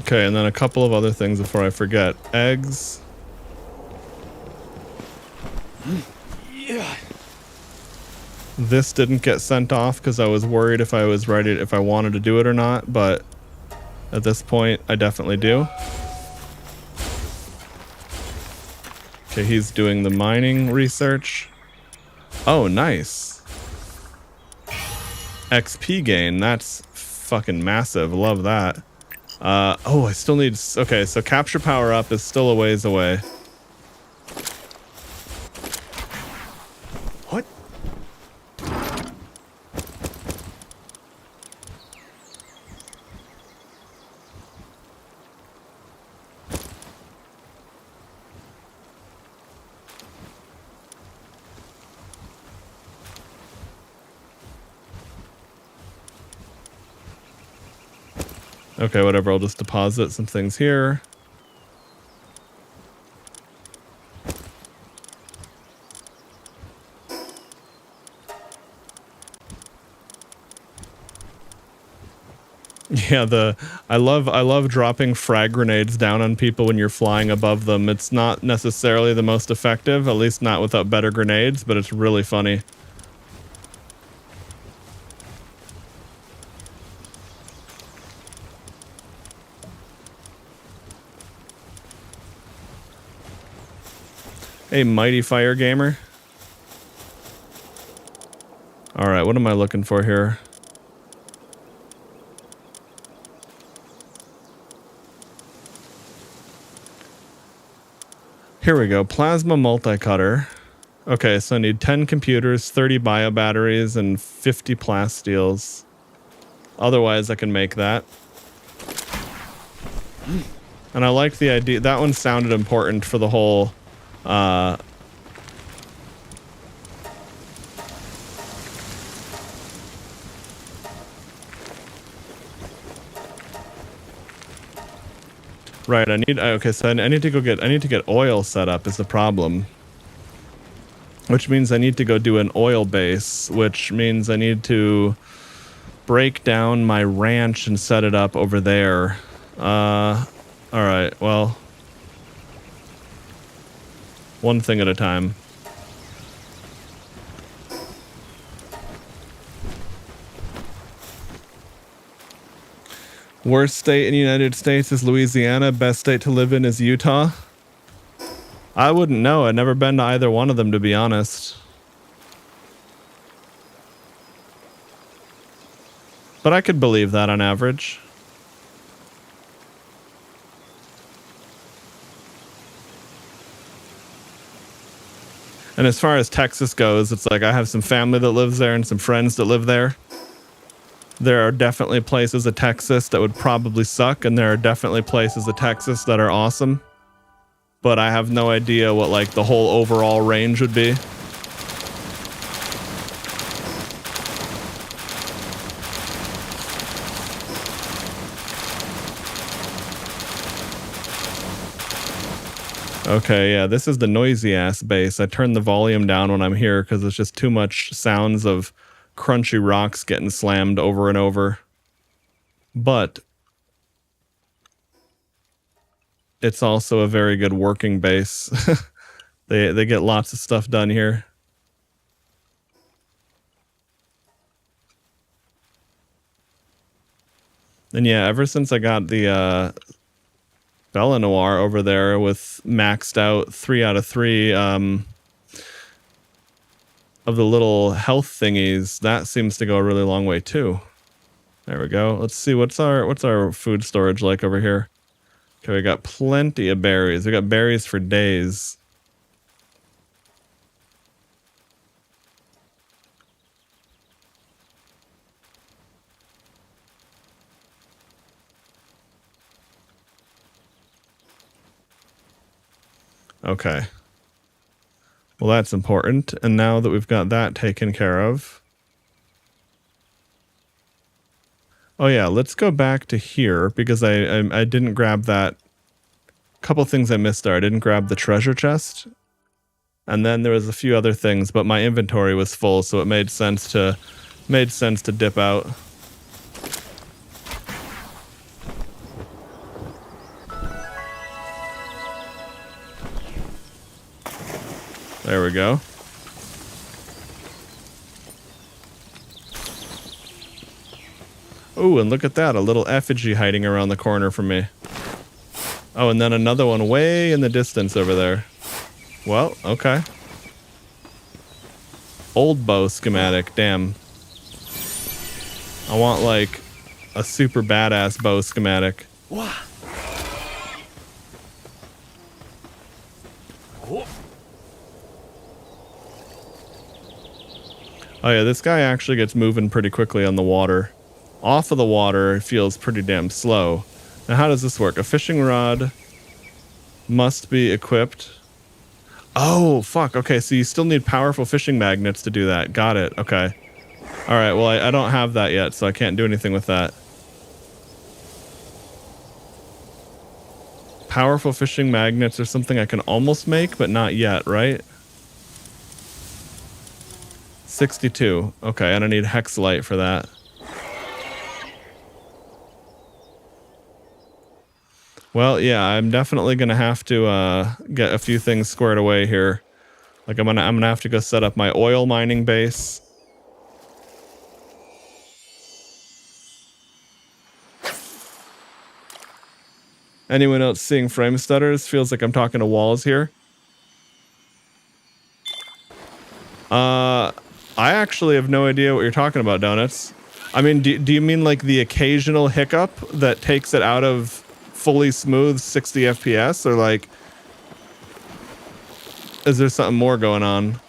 Okay, and then a couple of other things before I forget. Eggs. Yeah. This didn't get sent off because I was worried if I was ready, if I wanted to do it or not, but at this point, I definitely do. Okay, he's doing the mining research. Oh, nice. XP gain, that's fucking massive. Love that. Oh, I still need... Okay, so capture power up is still a ways away. What? Okay, whatever, I'll just deposit some things here. Yeah, I love dropping frag grenades down on people when you're flying above them. It's not necessarily the most effective, at least not without better grenades, but it's really funny. Hey, mighty fire gamer. All right, what am I looking for here? Here we go. Plasma multi-cutter. Okay, so I need 10 computers, 30 bio batteries, and 50 plastiles. Otherwise, I can make that. And I like the idea. That one sounded important for the whole... Right, okay, so I need to get oil set up is the problem. Which means I need to go do an oil base, which means I need to break down my ranch and set it up over there. Alright, well, one thing at a time. Worst state in the United States is Louisiana. Best state to live in is Utah. I wouldn't know. I've never been to either one of them, to be honest. But I could believe that on average. And as far as Texas goes, it's like I have some family that lives there and some friends that live there. There are definitely places of Texas that would probably suck, and there are definitely places of Texas that are awesome. But I have no idea what, like, the whole overall range would be. Okay, yeah, this is the noisy-ass bass. I turn the volume down when I'm here because it's just too much sounds of crunchy rocks getting slammed over and over. But it's also a very good working base. They get lots of stuff done here. And yeah, ever since I got the Bellanoir over there with maxed out 3 out of 3 of the little health thingies, that seems to go a really long way too. There we go. Let's see what's our food storage like over here. Okay, we got plenty of berries. We got berries for days. Okay. Well, that's important. And now that we've got that taken care of. Oh yeah, let's go back to here because I didn't grab that. Couple things I missed there. I didn't grab the treasure chest. And then there was a few other things, but my inventory was full, so it made sense to dip out. There we go. Ooh, and look at that, a little effigy hiding around the corner from me. Oh, and then another one way in the distance over there. Well, okay. Old bow schematic, damn. I want like a super badass bow schematic. Wow. Oh yeah, this guy actually gets moving pretty quickly on the water. Off of the water, it feels pretty damn slow. Now how does this work? A fishing rod must be equipped. Oh, fuck. Okay, so you still need powerful fishing magnets to do that. Got it. Okay. Alright, well, I don't have that yet, so I can't do anything with that. Powerful fishing magnets are something I can almost make, but not yet, right? 62. Okay, and I need hexalite for that. Well, yeah, I'm definitely gonna have to get a few things squared away here. Like I'm gonna have to go set up my oil mining base. Anyone else seeing frame stutters? Feels like I'm talking to walls here. I actually have no idea what you're talking about, Donuts. I mean, do you mean like the occasional hiccup that takes it out of fully smooth 60 FPS, or like is there something more going on?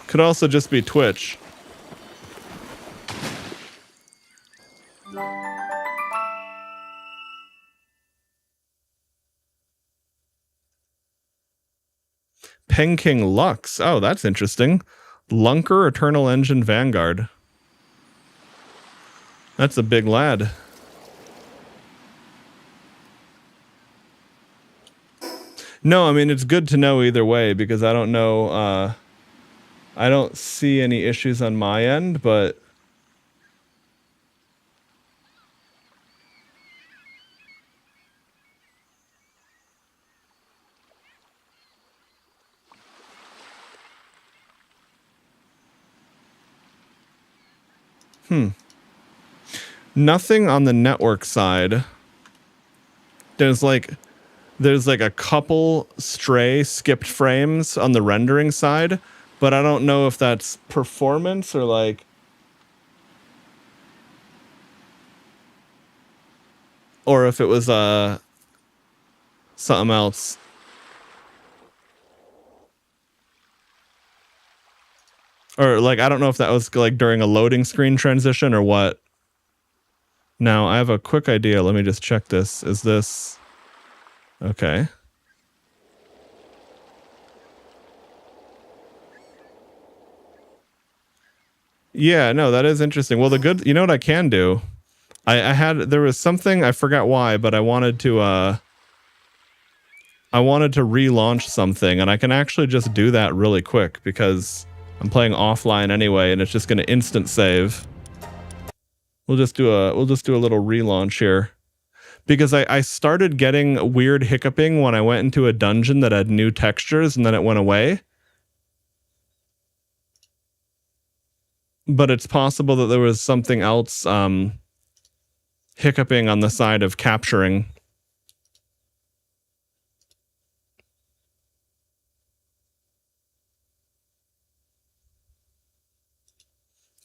Could also just be Twitch. Peng King Lux. Oh, that's interesting. Lunker Eternal Engine Vanguard. That's a big lad. No, I mean, it's good to know either way because I don't know. I don't see any issues on my end, but nothing on the network side. There's like a couple stray skipped frames on the rendering side, but I don't know if that's performance or like or if it was something else. Or like I don't know if that was like during a loading screen transition or what. Now I have a quick idea. Let me just check this. Is this okay? Yeah, no, that is interesting. Well, you know what I can do? There was something, I forgot why, but I wanted to relaunch something, and I can actually just do that really quick because I'm playing offline anyway, and it's just gonna instant save. We'll just do a little relaunch here. Because I started getting weird hiccuping when I went into a dungeon that had new textures, and then it went away. But it's possible that there was something else hiccuping on the side of capturing.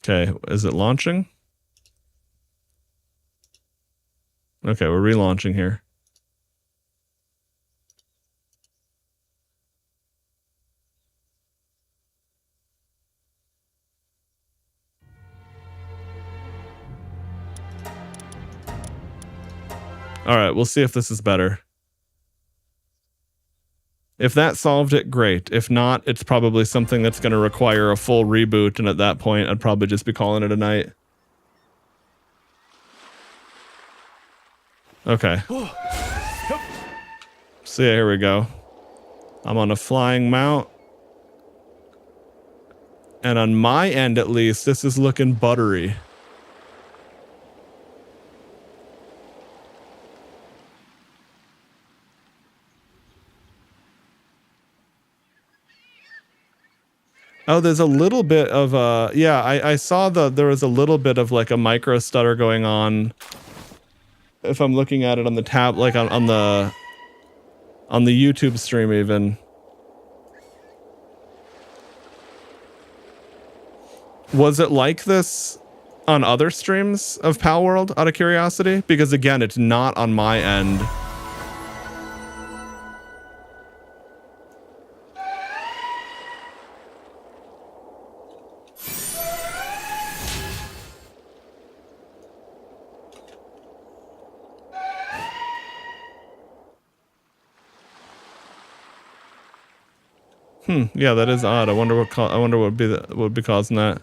Okay, is it launching? Okay, we're relaunching here. All right, we'll see if this is better. If that solved it, great. If not, it's probably something that's going to require a full reboot, and at that point, I'd probably just be calling it a night. Okay. So yeah, here we go. I'm on a flying mount. And on my end, at least, this is looking buttery. Oh, there's a little bit of yeah, I saw there was a little bit of like a micro stutter going on. If I'm looking at it on the tab, like on the YouTube stream even. Was it like this on other streams of Palworld, out of curiosity? Because again, it's not on my end. Yeah, that is odd. I wonder what would be causing that.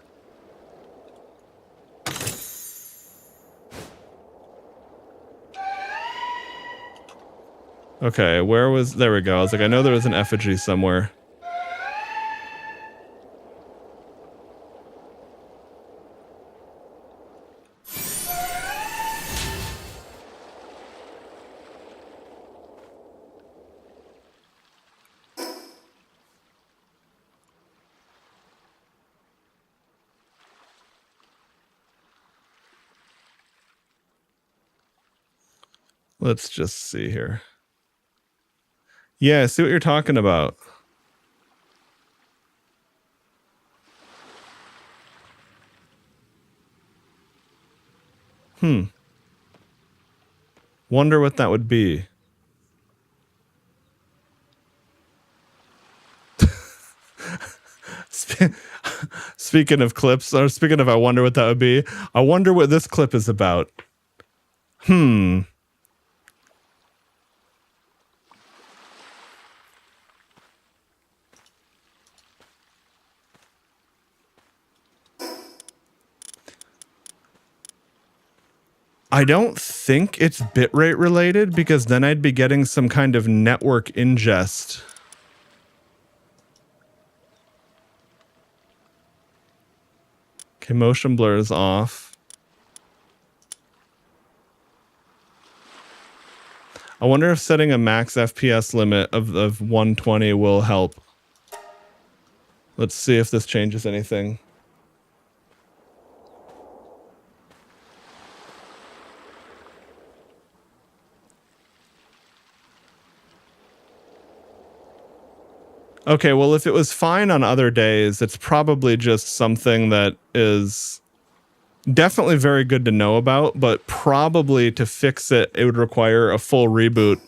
Okay, there we go. I was like, I know there was an effigy somewhere. Let's just see here. Yeah, I see what you're talking about. Wonder what that would be. Speaking of clips, or speaking of I wonder what that would be, I wonder what this clip is about. I don't think it's bitrate related, because then I'd be getting some kind of network ingest. Okay, motion blur is off. I wonder if setting a max FPS limit of 120 will help. Let's see if this changes anything. Okay, well, if it was fine on other days, it's probably just something that is definitely very good to know about, but probably to fix it, it would require a full reboot.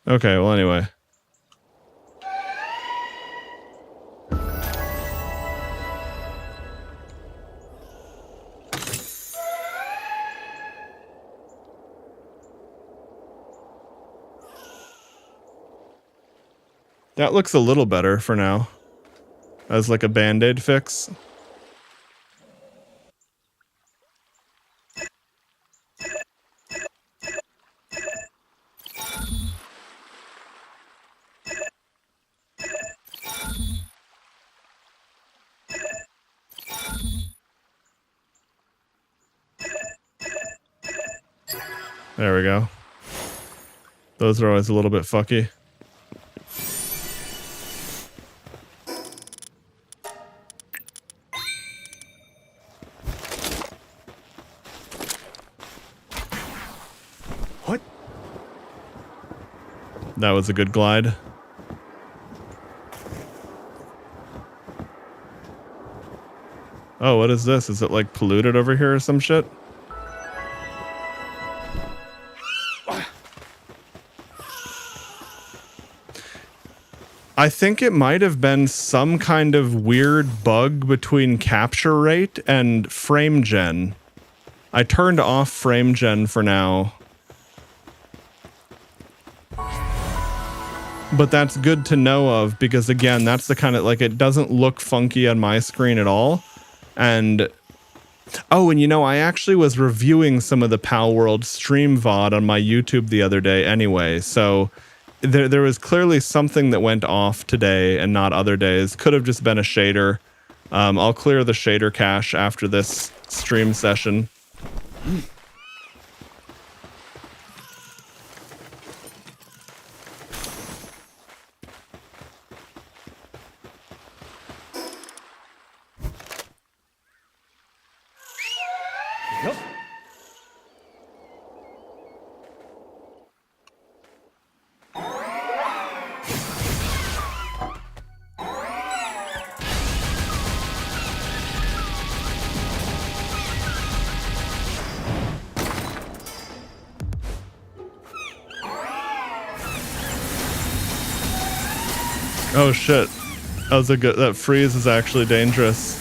Okay, well, anyway. That looks a little better for now. As like a band-aid fix. There we go. Those are always a little bit fucky. What? That was a good glide. Oh, what is this? Is it like polluted over here or some shit? I think it might have been some kind of weird bug between capture rate and frame gen. I turned off frame gen for now. But that's good to know of because, again, that's the kind of, like, it doesn't look funky on my screen at all. And, oh, and you know, I actually was reviewing some of the Palworld stream VOD on my YouTube the other day anyway, so there was clearly something that went off today and not other days. Could have just been a shader. I'll clear the shader cache after this stream session. Yep. Oh shit. That was a good, that freeze is actually dangerous.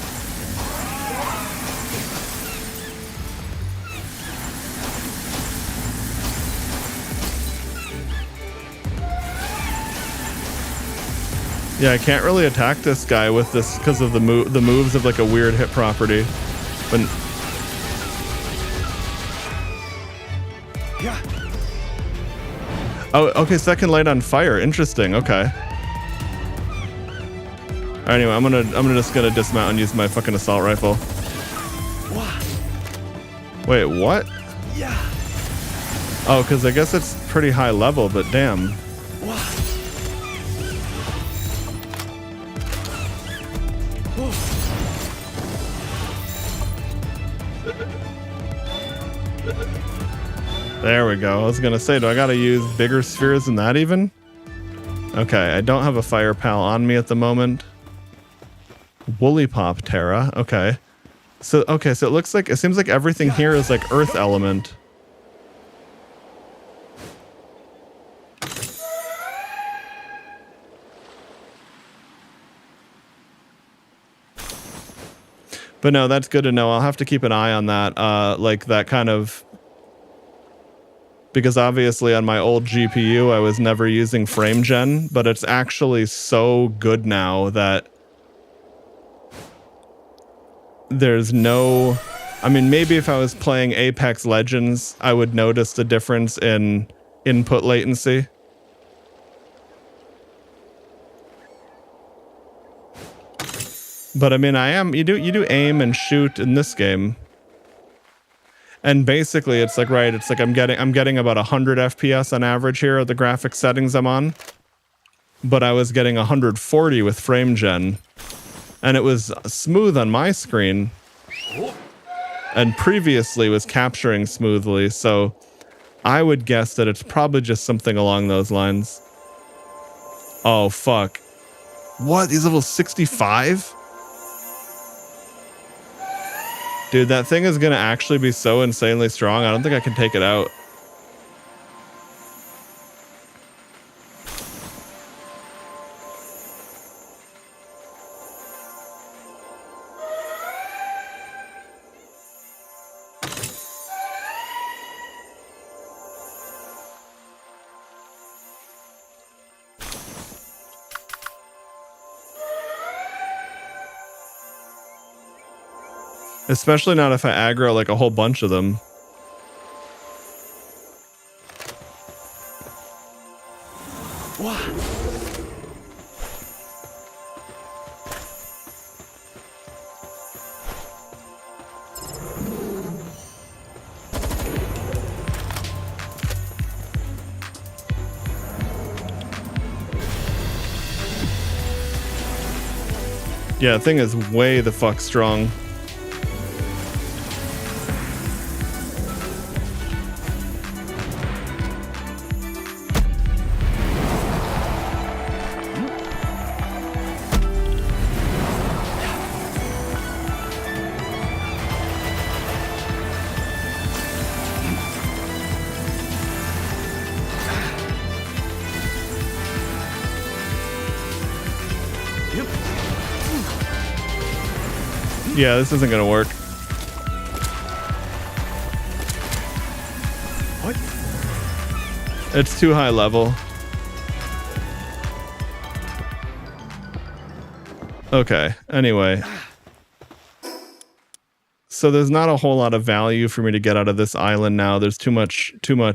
Yeah, I can't really attack this guy with this because of the moves of like a weird hit property. But Yeah. oh, okay, second light on fire. Interesting. Okay. Anyway, I'm just gonna dismount and use my fucking assault rifle. What? Wait, what? Yeah. Oh, because I guess it's pretty high level, but damn. What? There we go. I was gonna say, do I gotta use bigger spheres than that even? Okay, I don't have a fire pal on me at the moment. Woolly Pop Terra. Okay. So it looks like, it seems like everything here is like earth element. But no, that's good to know. I'll have to keep an eye on that. Like that kind of, because obviously on my old GPU, I was never using frame gen, but it's actually so good now that there's no, I mean, maybe if I was playing Apex Legends, I would notice the difference in input latency. But I mean, you do aim and shoot in this game. And basically it's like, right, it's like I'm getting about 100 FPS on average here at the graphics settings I'm on. But I was getting 140 with frame gen. And it was smooth on my screen. And previously was capturing smoothly, so I would guess that it's probably just something along those lines. Oh, fuck. What? He's level 65? Dude, that thing is gonna actually be so insanely strong, I don't think I can take it out. Especially not if I aggro like a whole bunch of them. Yeah, the thing is way the fuck strong. Yeah, this isn't gonna work. What? It's too high level. Okay, anyway. So there's not a whole lot of value for me to get out of this island now. There's too much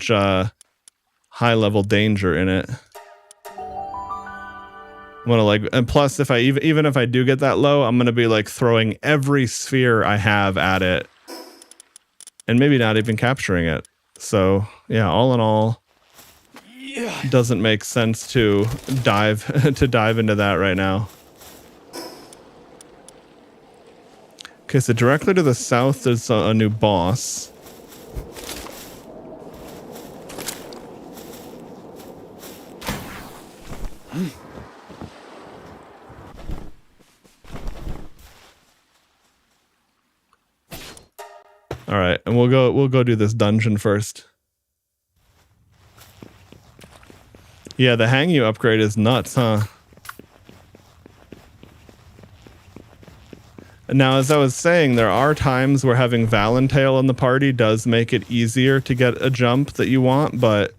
high level danger in it. I'm gonna like, and plus if I even if I do get that low, I'm gonna be like throwing every sphere I have at it and maybe not even capturing it. So yeah, all in all, doesn't make sense to dive into that right now. Okay, so directly to the south there's a new boss. All right, and we'll go do this dungeon first. Yeah, the Hangyu upgrade is nuts, huh? Now, as I was saying, there are times where having Valentail in the party does make it easier to get a jump that you want, but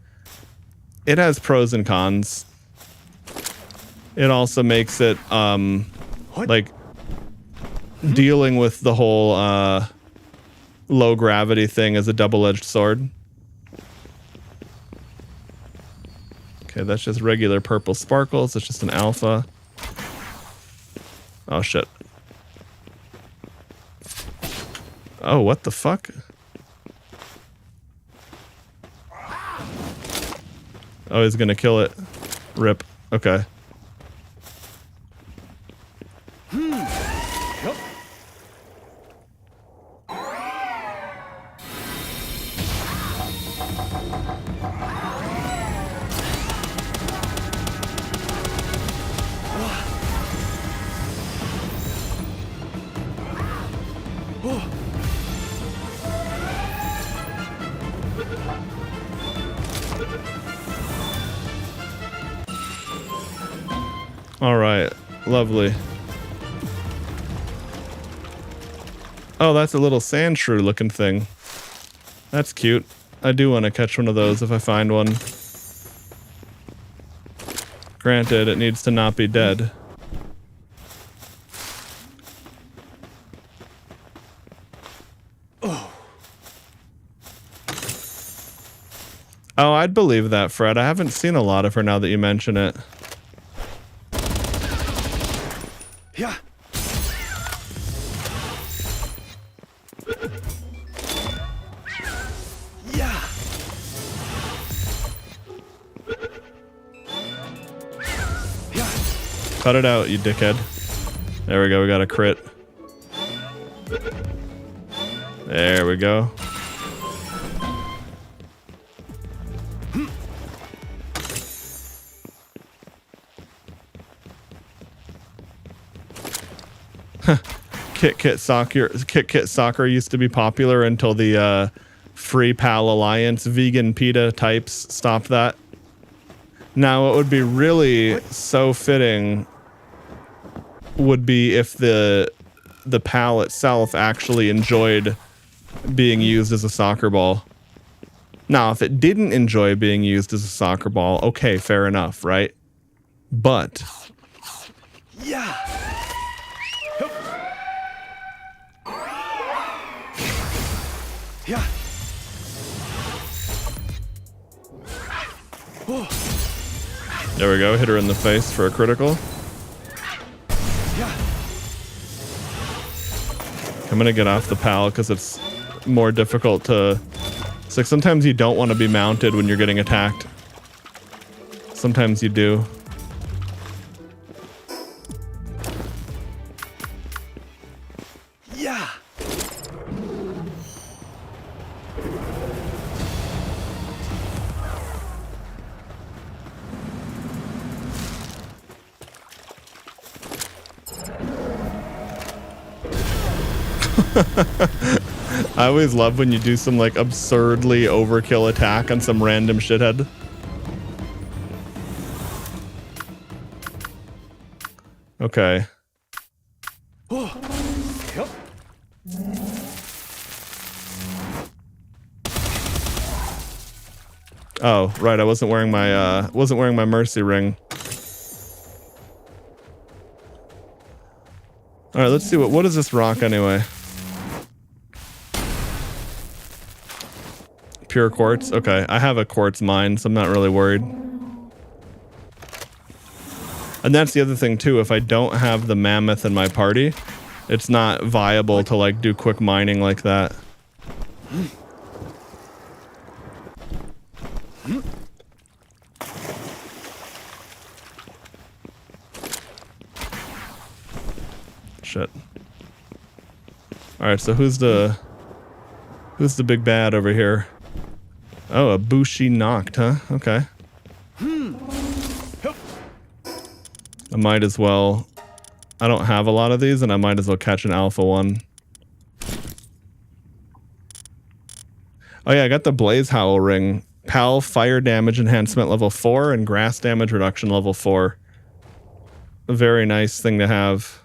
it has pros and cons. It also makes it like dealing with the whole low gravity thing as a double-edged sword. Okay, that's just regular purple sparkles. It's just an alpha. Oh shit. Oh, what the fuck? Oh, he's gonna kill it. Rip. Okay. All right, lovely. Oh, that's a little sand shrew looking thing. That's cute. I do want to catch one of those if I find one. Granted, it needs to not be dead. Oh, I'd believe that, Fred. I haven't seen a lot of her now that you mention it. Yeah. Yeah. Yeah. Cut it out, you dickhead. There we go, we got a crit. There we go. Kit Kit Soccer used to be popular until the Free Pal Alliance vegan PETA types stopped that. Now, it would be really so fitting would be if the PAL itself actually enjoyed being used as a soccer ball. Now, if it didn't enjoy being used as a soccer ball, okay, fair enough, right? But Yeah. Yeah. Oh. There we go. Hit her in the face for a critical. Yeah. I'm gonna get off the pal because it's more difficult to... It's like sometimes you don't want to be mounted when you're getting attacked. Sometimes you do. Yeah. I always love when you do some like absurdly overkill attack on some random shithead. Okay. Oh. Yep. Oh, right. I wasn't wearing my mercy ring. All right, let's see what is this rock anyway? Pure quartz. Okay, I have a quartz mine, so I'm not really worried. And that's the other thing too. If I don't have the mammoth in my party, it's not viable to like do quick mining like that. Shit. All right, so who's the big bad over here? Oh, a Bushi knocked, huh? Okay. I might as well. I don't have a lot of these, and I might as well catch an alpha one. Oh yeah, I got the Blaze Howl ring. Pal fire damage enhancement level 4 and grass damage reduction level 4. A very nice thing to have.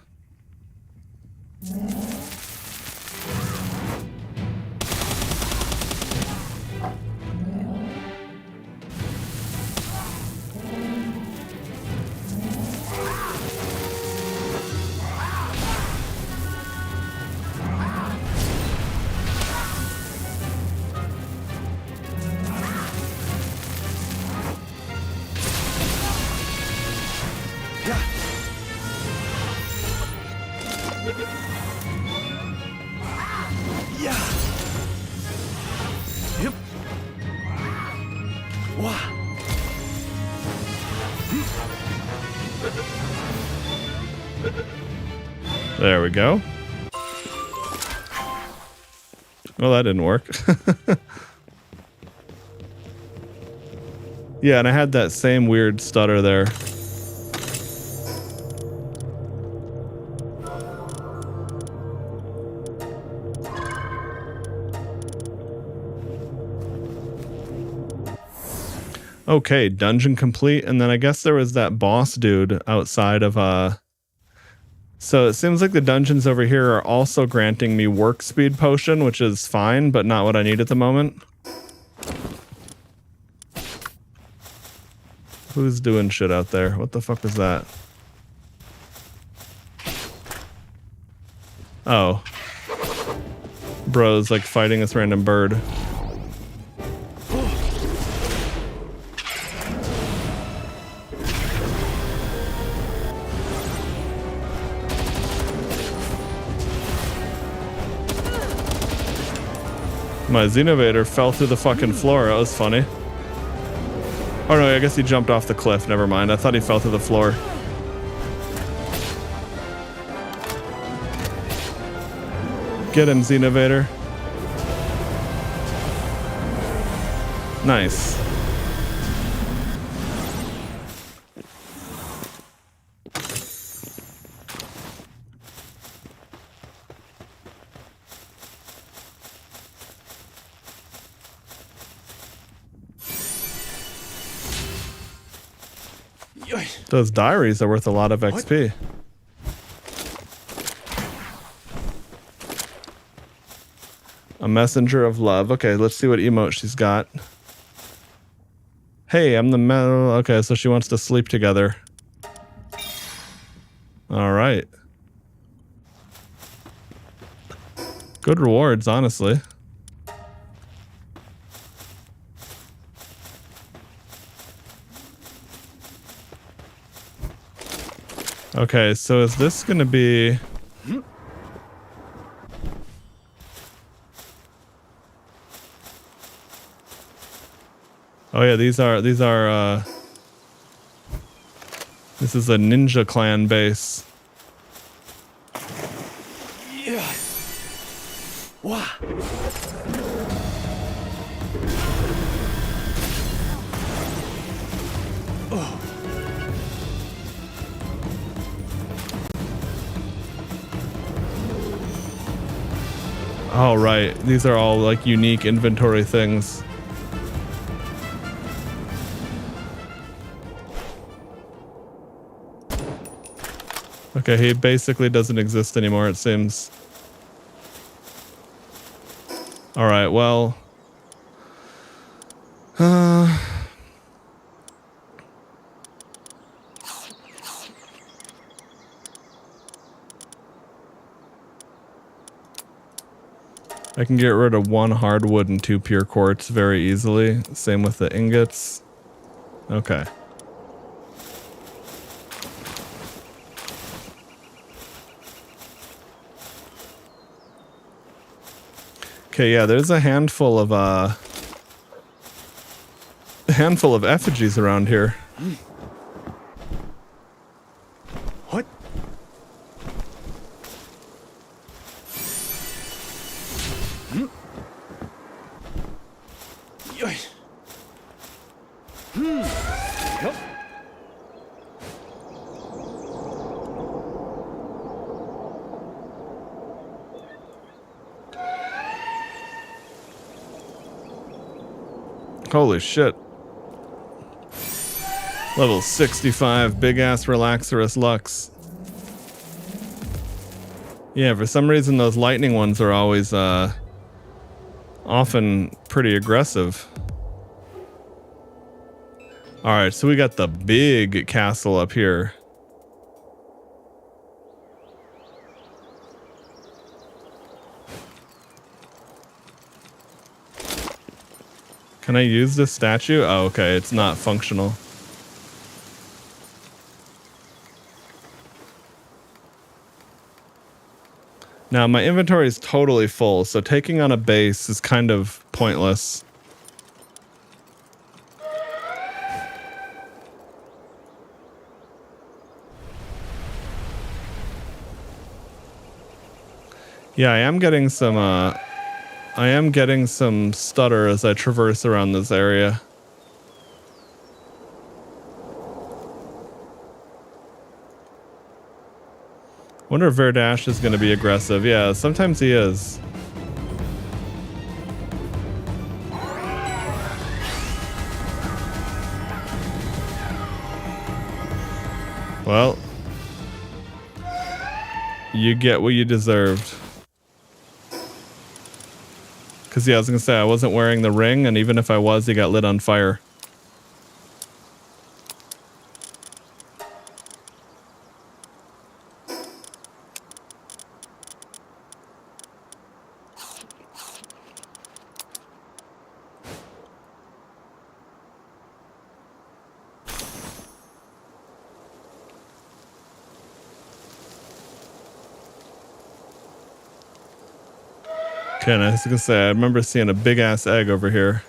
There we go. Well, that didn't work. Yeah, and I had that same weird stutter there. Okay, dungeon complete, and then I guess there was that boss dude outside of So it seems like the dungeons over here are also granting me work speed potion, which is fine, but not what I need at the moment. Who's doing shit out there? What the fuck was that? Oh. Bro's like fighting this random bird. My Xenovator fell through the fucking floor. That was funny. Oh no, I guess he jumped off the cliff. Never mind. I thought he fell through the floor. Get him, Xenovator. Nice. Those diaries are worth a lot of XP. A messenger of love. Okay, let's see what emote she's got. Hey, I'm the metal. Okay, so she wants to sleep together. All right. Good rewards, honestly. Okay, so is this gonna be... Oh yeah, these are this is a ninja clan base. Yeah. Wow. Oh. Oh right, these are all like unique inventory things. Okay, he basically doesn't exist anymore, it seems. Alright, well... I can get rid of 1 hardwood and 2 pure quartz very easily. Same with the ingots. Okay. Okay, yeah, there's a handful of effigies around here. What? Yep. Holy shit. Level 65, big ass Relaxorus Lux. Yeah, for some reason those lightning ones are always often pretty aggressive. Alright, so we got the big castle up here. Can I use this statue? Oh, okay, it's not functional. Now, my inventory is totally full, so taking on a base is kind of pointless. Yeah, I am getting some stutter as I traverse around this area. Wonder if Verdash is going to be aggressive. Yeah, sometimes he is. Well, you get what you deserved. Because, yeah, I was going to say, I wasn't wearing the ring, and even if I was, he got lit on fire. Okay, and I was gonna say, I remember seeing a big ass egg over here.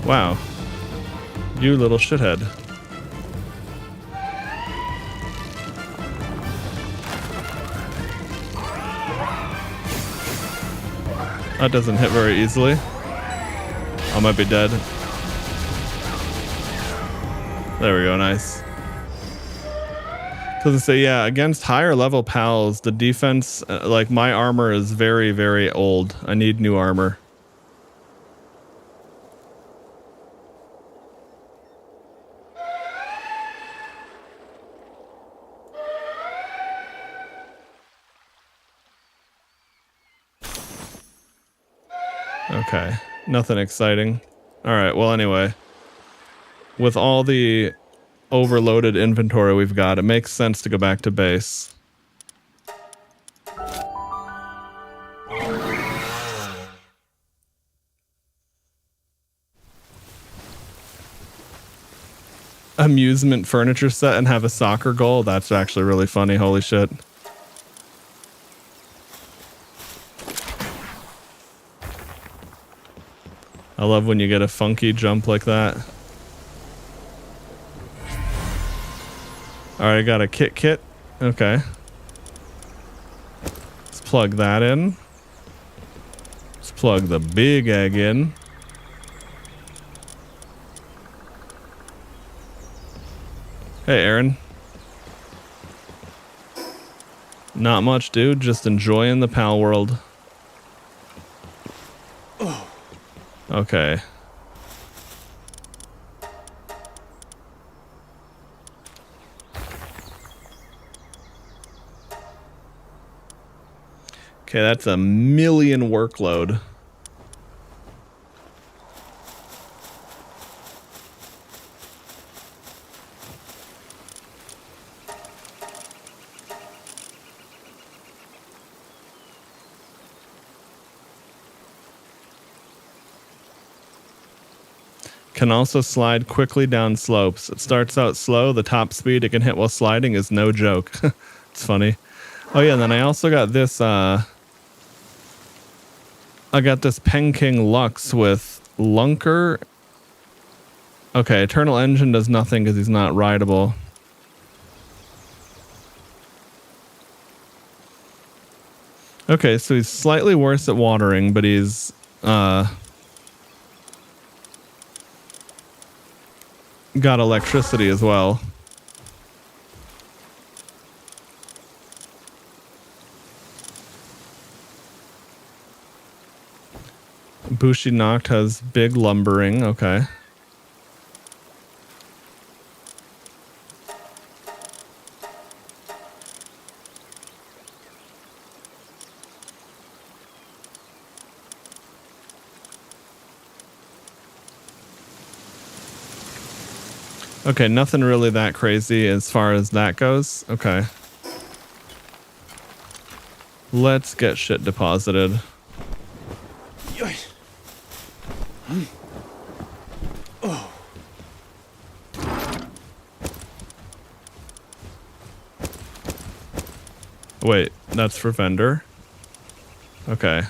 Wow. You little shithead. That doesn't hit very easily. I might be dead. There we go, nice. Because I say, yeah, against higher level pals, the defense, like my armor is very, very old. I need new armor. Okay, nothing exciting. All right, well, anyway, with all the overloaded inventory we've got, it makes sense to go back to base. amusement furniture set and have a soccer goal. That's actually really funny. Holy shit. I love when you get a funky jump like that. All right, I got a kit. Okay. Let's plug that in. Let's plug the big egg in. Hey, Aaron. Not much, dude. Just enjoying the Palworld. Okay. Okay, that's a million workload. Can also slide quickly down slopes. It starts out slow. The top speed it can hit while sliding is no joke. It's funny. Oh yeah, and then I also got this I got this Penking Lux with Lunker. Okay, Eternal Engine does nothing because he's not rideable. Okay, so he's slightly worse at watering, but he's got electricity as well. Bushi Noct has big lumbering. Okay. Okay, nothing really that crazy as far as that goes. Okay. Let's get shit deposited. Wait, that's for vendor? Okay.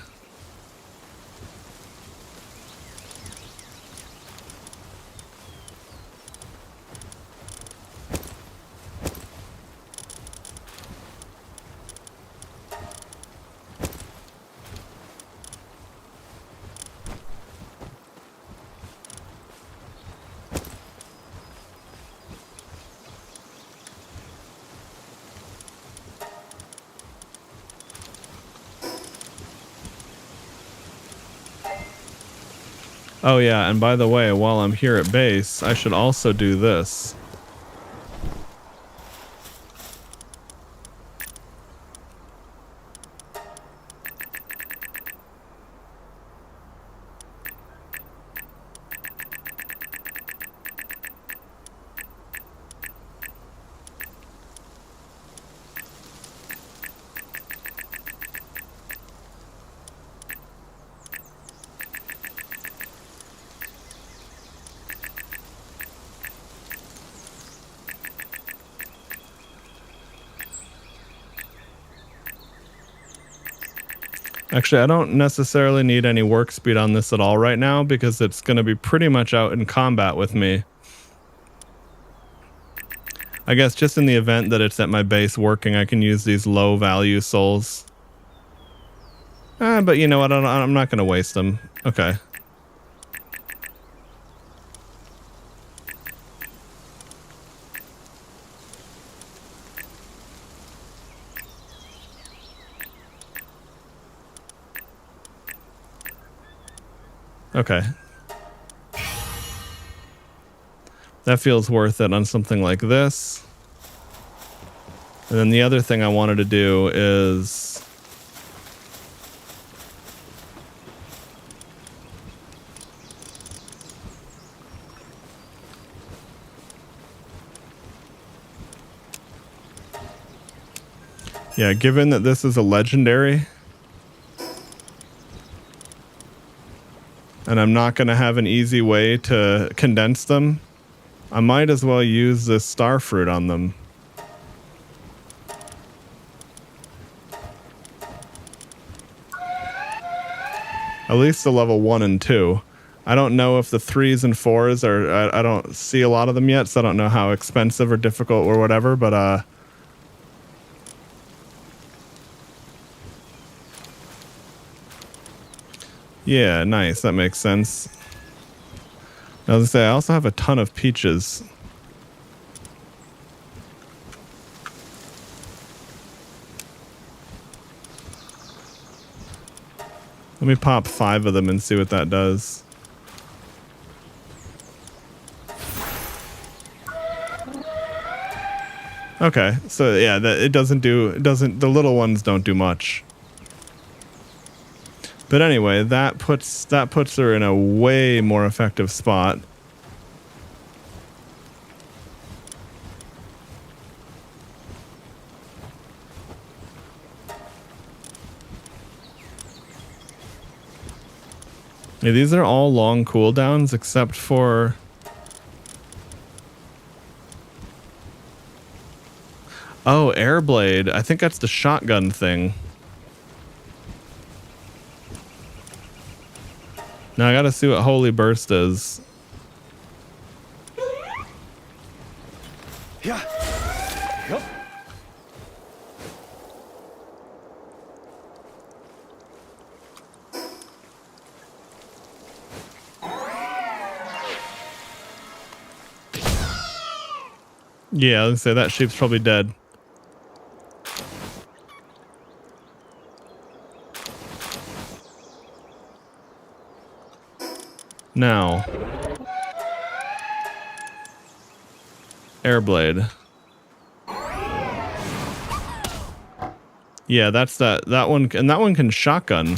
Oh yeah, and by the way, while I'm here at base, I should also do this. Actually, I don't necessarily need any work speed on this at all right now because it's going to be pretty much out in combat with me. I guess just in the event that it's at my base working, I can use these low value souls. But you know what? I'm not going to waste them. Okay. Okay. That feels worth it on something like this. And then the other thing I wanted to do is... yeah, given that this is a legendary... and I'm not going to have an easy way to condense them. I might as well use this star fruit on them. At least the level 1 and 2. I don't know if the 3s and 4s are... I don't see a lot of them yet, so I don't know how expensive or difficult or whatever, but... yeah, nice. That makes sense. I was gonna say, I also have a ton of peaches. Let me pop 5 of them and see what that does. Okay, so yeah, the little ones don't do much. But anyway, that puts her in a way more effective spot. Yeah, these are all long cooldowns except for... oh, Airblade. I think that's the shotgun thing. Now I gotta see what Holy Burst is. Yeah. Yup. Yeah, let's say that sheep's probably dead. Now, Airblade. Yeah, that's that one, and that one can shotgun.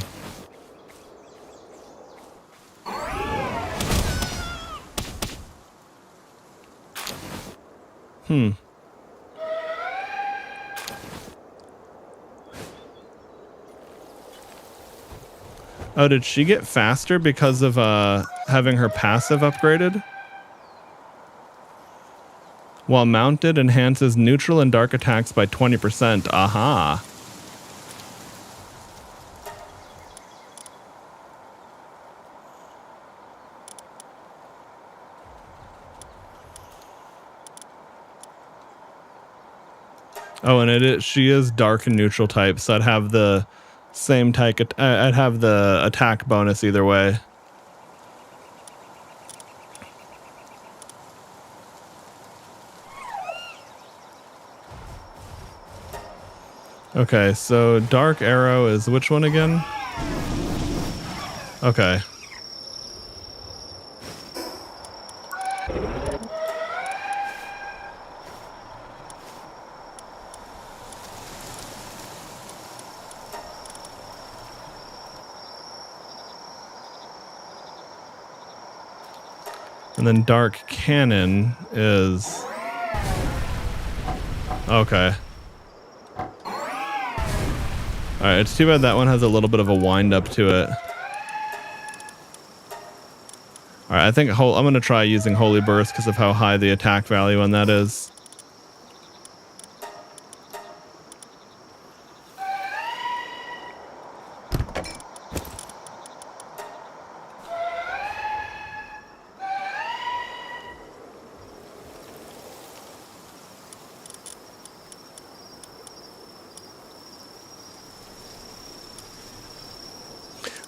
Oh, did she get faster because of having her passive upgraded? While mounted, enhances neutral and dark attacks by 20%. Aha. Oh, and she is dark and neutral type, so I'd have the same type. I'd have the attack bonus either way. Okay, so Dark Arrow is which one again? Okay. And then Dark Cannon is... okay. Alright, it's too bad that one has a little bit of a wind up to it. Alright, I think I'm going to try using Holy Burst because of how high the attack value on that is.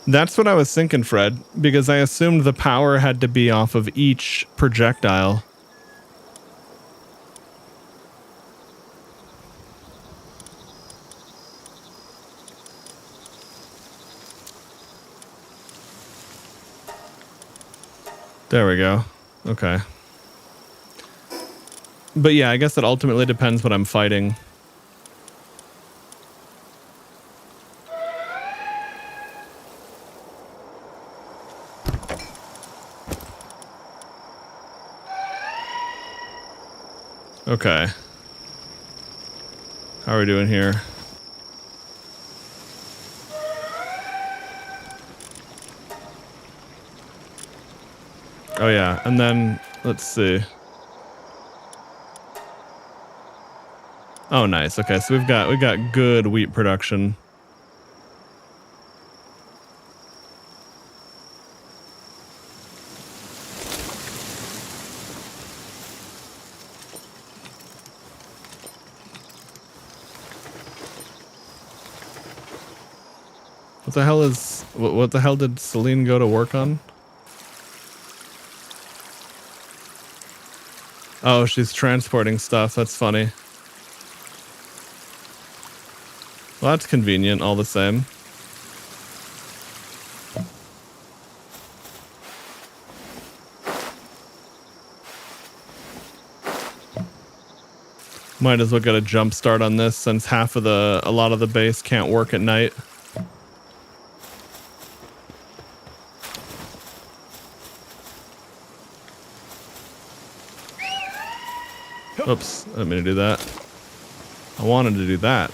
That's what I was thinking, Fred, because I assumed the power had to be off of each projectile. There we go. Okay. But yeah, I guess it ultimately depends what I'm fighting. Okay. How are we doing here? Oh yeah, and then let's see. Oh, nice. Okay, so we've got good wheat production. What the hell did Celine go to work on? Oh, she's transporting stuff. That's funny. Well, that's convenient all the same. Might as well get a jump start on this since a lot of the base can't work at night. Oops, I didn't mean to do that. I wanted to do that.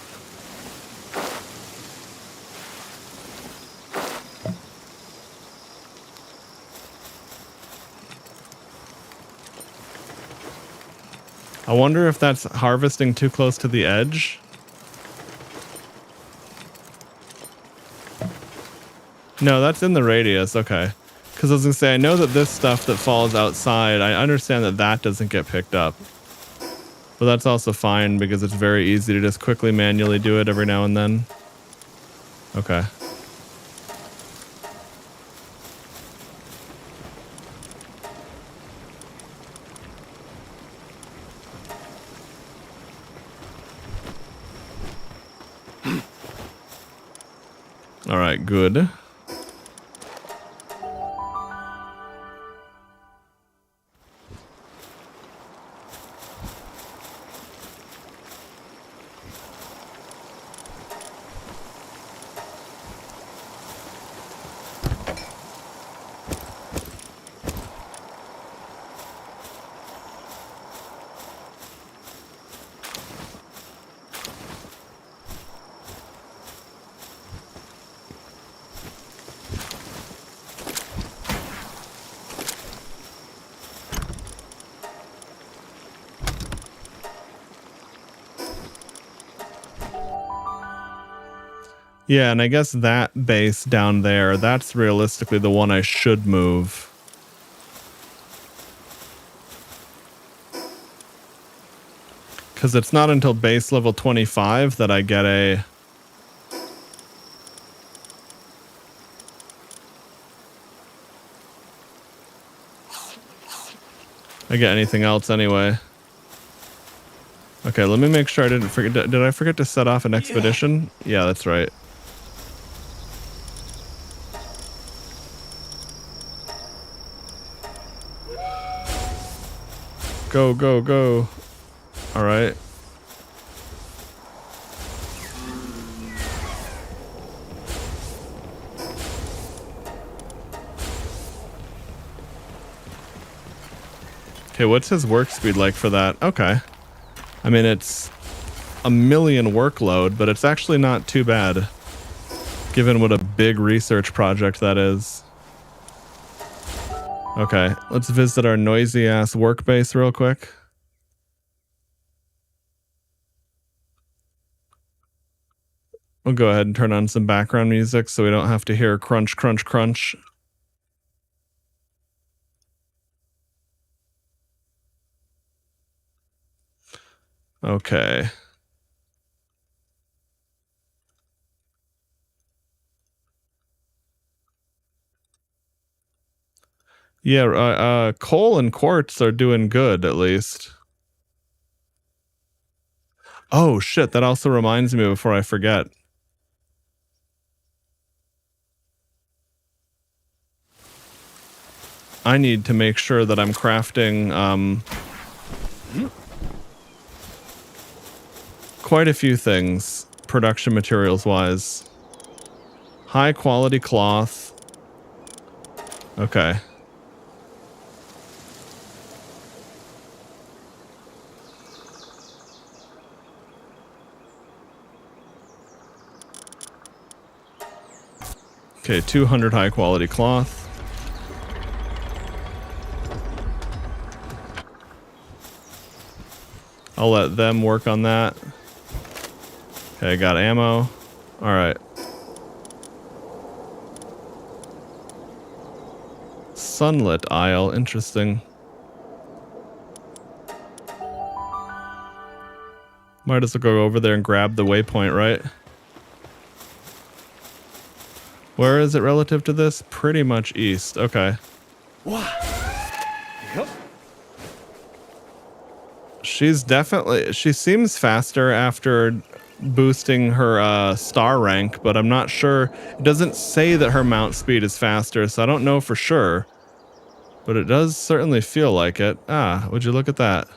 I wonder if that's harvesting too close to the edge. No, that's in the radius. Okay. Because I was going to say, I know that this stuff that falls outside, I understand that that doesn't get picked up. But that's also fine because it's very easy to just quickly manually do it every now and then. Okay. All right, good. Yeah, and I guess that base down there, that's realistically the one I should move. Because it's not until base level 25 that I get a... I get anything else anyway. Okay, let me make sure I didn't forget. Did I forget to set off an expedition? Yeah, that's right. Go, go, go. All right. Okay, what's his work speed like for that? Okay. I mean, it's a million workload, but it's actually not too bad, given what a big research project that is. Okay, let's visit our noisy-ass work base real quick. We'll go ahead and turn on some background music so we don't have to hear crunch, crunch, crunch. Okay. Yeah, coal and quartz are doing good, at least. Oh, shit, that also reminds me before I forget. I need to make sure that I'm crafting, quite a few things, production materials-wise. High-quality cloth. Okay. Okay, 200 high-quality cloth. I'll let them work on that. Okay, got ammo. All right. Sunlit Isle, interesting. Might as well go over there and grab the waypoint, right? Where is it relative to this? Pretty much east. Okay. Wow. Yup. She's definitely... She seems faster after boosting her star rank, but I'm not sure. It doesn't say that her mount speed is faster, so I don't know for sure. But it does certainly feel like it. Ah, would you look at that?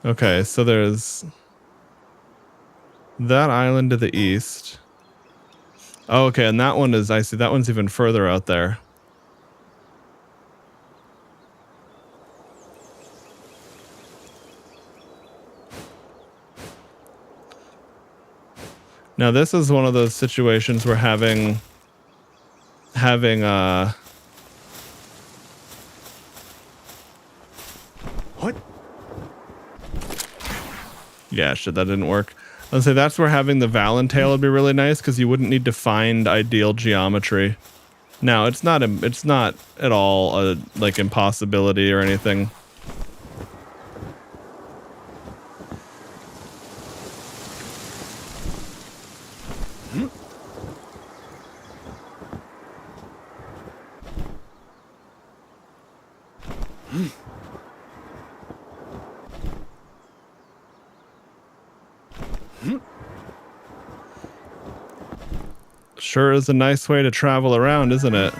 Okay, so there's that island to the east. Oh, okay, and that one is, I see, that one's even further out there. Now this is one of those situations where having What? yeah, shit, that didn't work. I'd say that's where having the Valentail would be really nice, because you wouldn't need to find ideal geometry. Now, it's not at all a like impossibility or anything. Sure is a nice way to travel around, isn't it?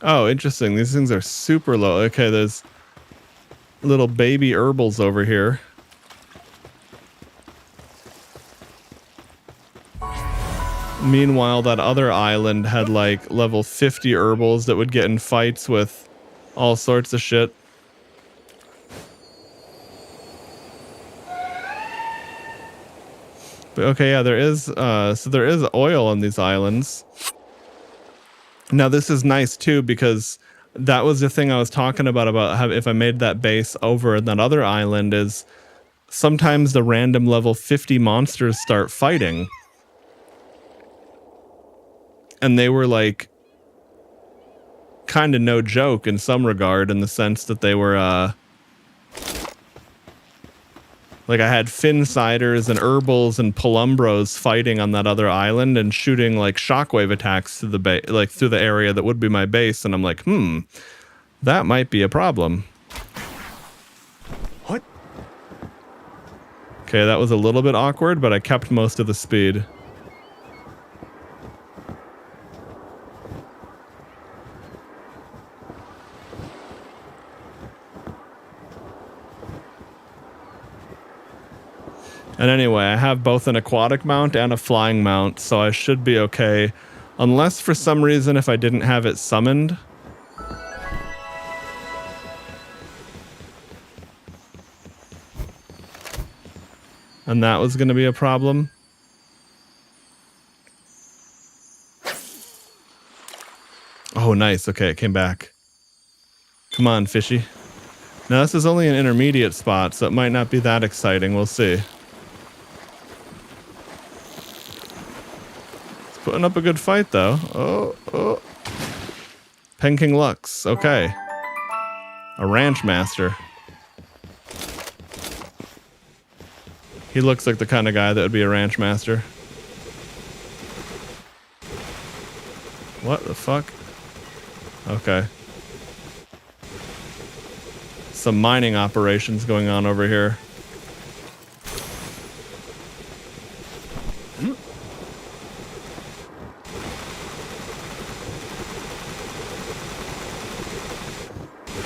Oh, interesting. These things are super low. Okay, there's little baby herbals over here. Meanwhile, that other island had like level 50 herbals that would get in fights with all sorts of shit. But okay, yeah, there is oil on these islands. Now this is nice too, because that was the thing I was talking about how if I made that base over in that other island, is sometimes the random level 50 monsters start fighting. And they were like kind of no joke in some regard, in the sense that they were like I had Finsiders and Herbals and Pelumbros fighting on that other island and shooting like shockwave attacks to the like through the area that would be my base, and I'm like, that might be a problem. What? Okay, that was a little bit awkward, but I kept most of the speed. And anyway, I have both an aquatic mount and a flying mount, so I should be okay. Unless for some reason, if I didn't have it summoned. And that was going to be a problem. Oh, nice. Okay, it came back. Come on, fishy. Now, this is only an intermediate spot, so it might not be that exciting. We'll see. Putting up a good fight, though. Oh. Penking Lux. Okay. A ranch master. He looks like the kind of guy that would be a ranch master. What the fuck? Okay. Some mining operations going on over here.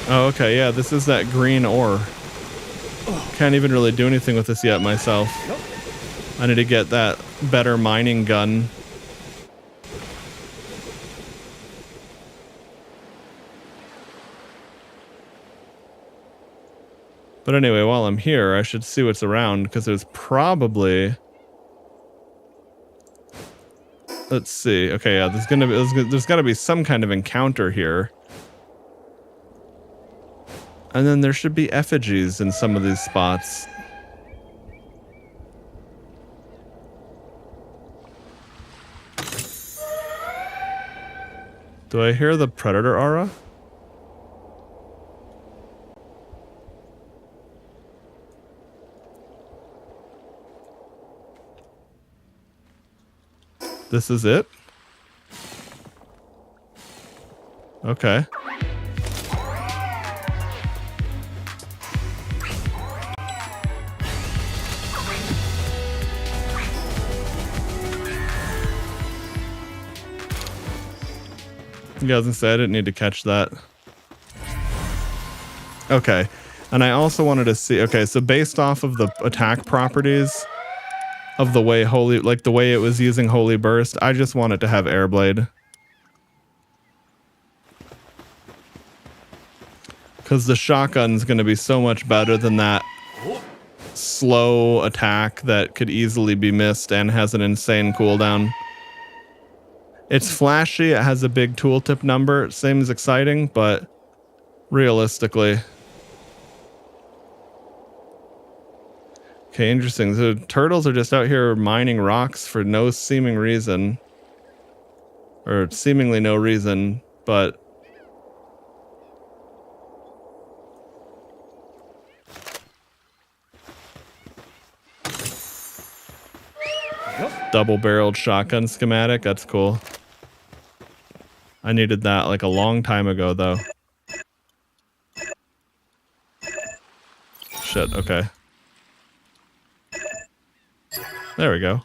Oh, okay, yeah, this is that green ore. Can't even really do anything with this yet myself. Nope. I need to get that better mining gun. But anyway, while I'm here, I should see what's around, because there's probably... Let's see. Okay, yeah, there's got to be some kind of encounter here. And then there should be effigies in some of these spots. Do I hear the predator aura? This is it? Okay. Yeah, I was gonna say I didn't need to catch that. Okay. And I also wanted to see, okay, so based off of the attack properties of the way the way it was using Holy Burst, I just want it to have Airblade. Because the shotgun's going to be so much better than that slow attack that could easily be missed and has an insane cooldown. It's flashy, it has a big tooltip number, it seems exciting, but realistically... Okay, interesting. So turtles are just out here mining rocks for no seeming reason. Or seemingly no reason, but... Double-barreled shotgun schematic, that's cool. I needed that like a long time ago, though. Shit, okay. There we go.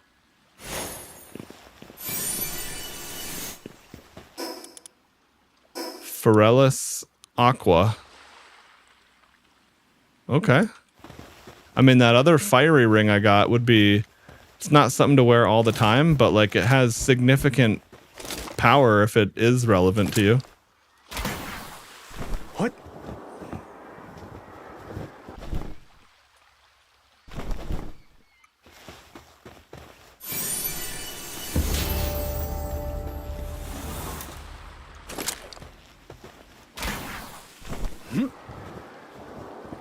Forellis Aqua. Okay. I mean, that other fiery ring I got would be... It's not something to wear all the time, but like it has significant power if it is relevant to you. What?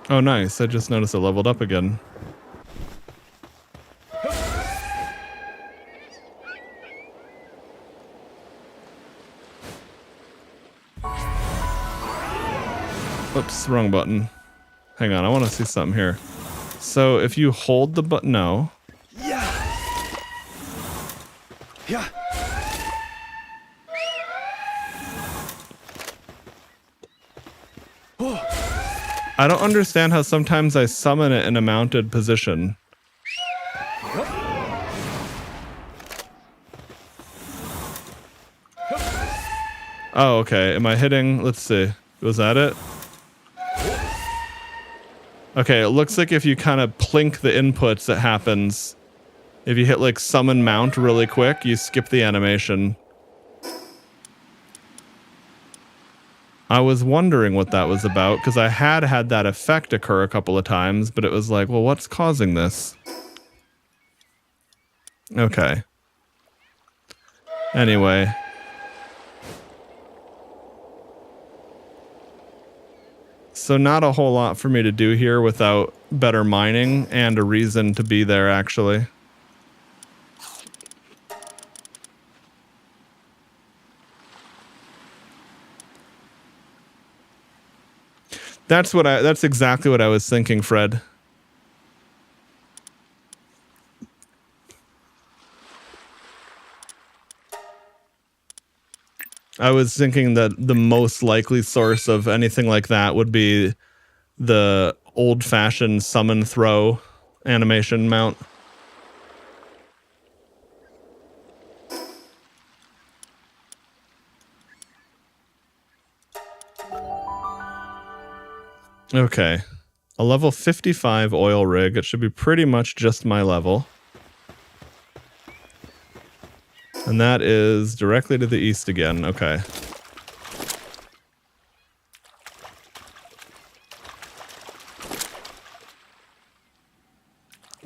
Oh, nice. I just noticed it leveled up again. Oops, wrong button. Hang on, I want to see something here. So if you hold the button, no. Yeah. Yeah. I don't understand how sometimes I summon it in a mounted position. Oh, okay. Am I hitting? Let's see. Was that it? Okay, it looks like if you kind of plink the inputs, it happens. If you hit like summon mount really quick, you skip the animation. I was wondering what that was about, because I had that effect occur a couple of times, but it was like, well, what's causing this? Okay. Anyway. So not a whole lot for me to do here without better mining and a reason to be there, actually. That's exactly what I was thinking, Fred. I was thinking that the most likely source of anything like that would be the old-fashioned summon throw animation mount. Okay. A level 55 oil rig. It should be pretty much just my level. And that is directly to the east again. Okay.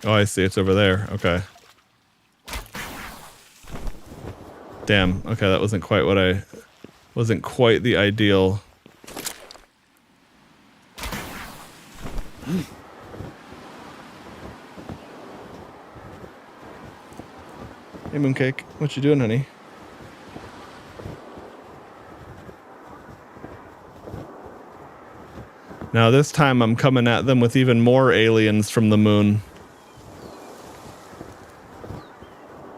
Oh, I see. It's over there. Okay. Damn. Okay, that wasn't quite what I... Wasn't quite the ideal... Hey, Mooncake. What you doing, honey? Now this time I'm coming at them with even more aliens from the moon.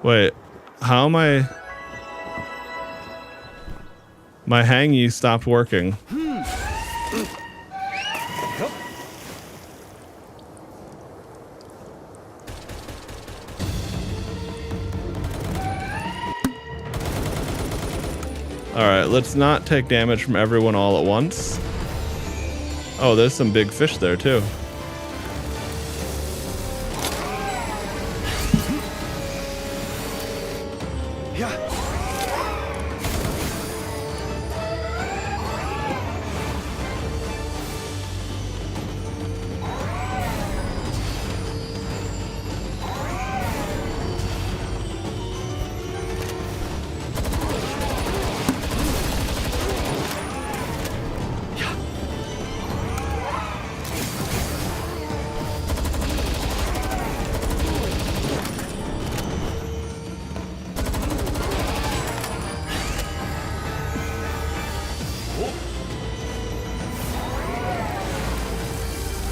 Wait, how am I... My Hangyu stopped working. Alright, let's not take damage from everyone all at once. Oh, there's some big fish there too.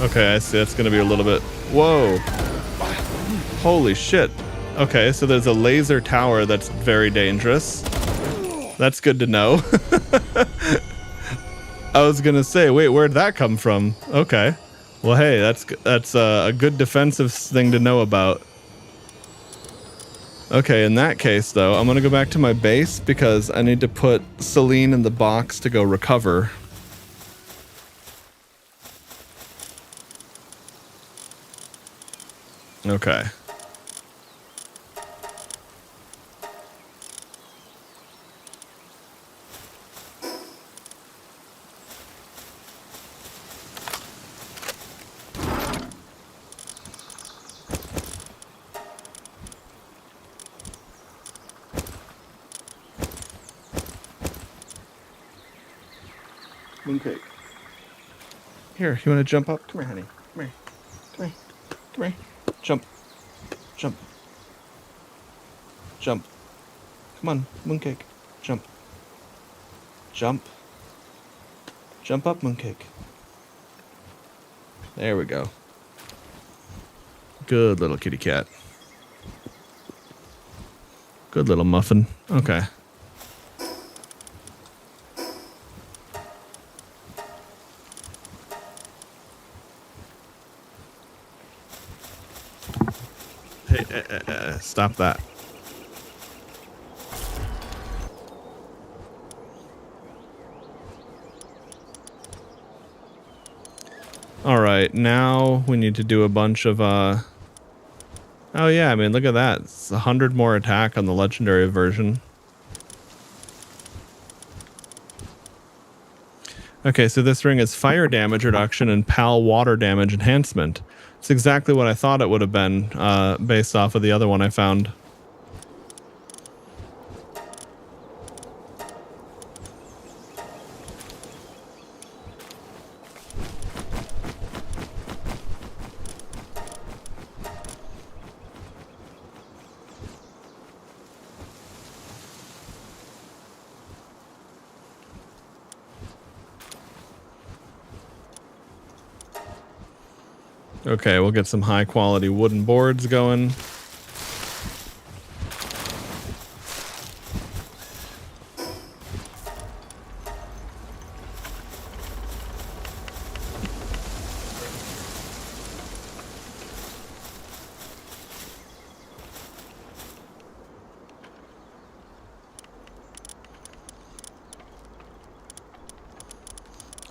Okay, I see. That's going to be a little bit... Whoa. Holy shit. Okay, so there's a laser tower that's very dangerous. That's good to know. I was going to say, wait, where'd that come from? Okay. Well, hey, that's a good defensive thing to know about. Okay, in that case, though, I'm going to go back to my base because I need to put Celine in the box to go recover. Okay. Mooncake. Here, you want to jump up? Come here, honey. Come here. Come here. Come here. Jump. Jump. Jump. Come on, Mooncake. Jump. Jump. Jump up, Mooncake. There we go. Good little kitty cat. Good little muffin. Okay. Hey, stop that. All right, now we need to do a bunch of oh yeah, I mean, look at that. It's 100 more attack on the legendary version. Okay, so this ring is fire damage reduction and PAL water damage enhancement. It's exactly what I thought it would have been based off of the other one I found. Okay, we'll get some high quality wooden boards going.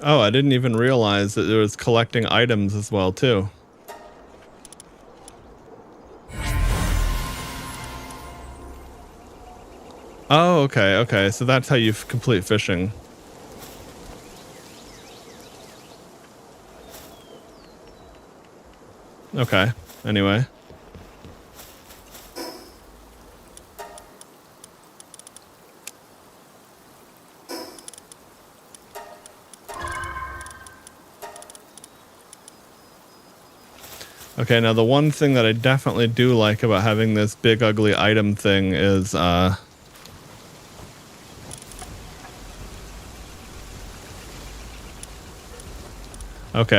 Oh, I didn't even realize that it was collecting items as well, too. Oh, okay, okay. So that's how you complete fishing. Okay. Anyway. Okay, now the one thing that I definitely do like about having this big ugly item thing is okay,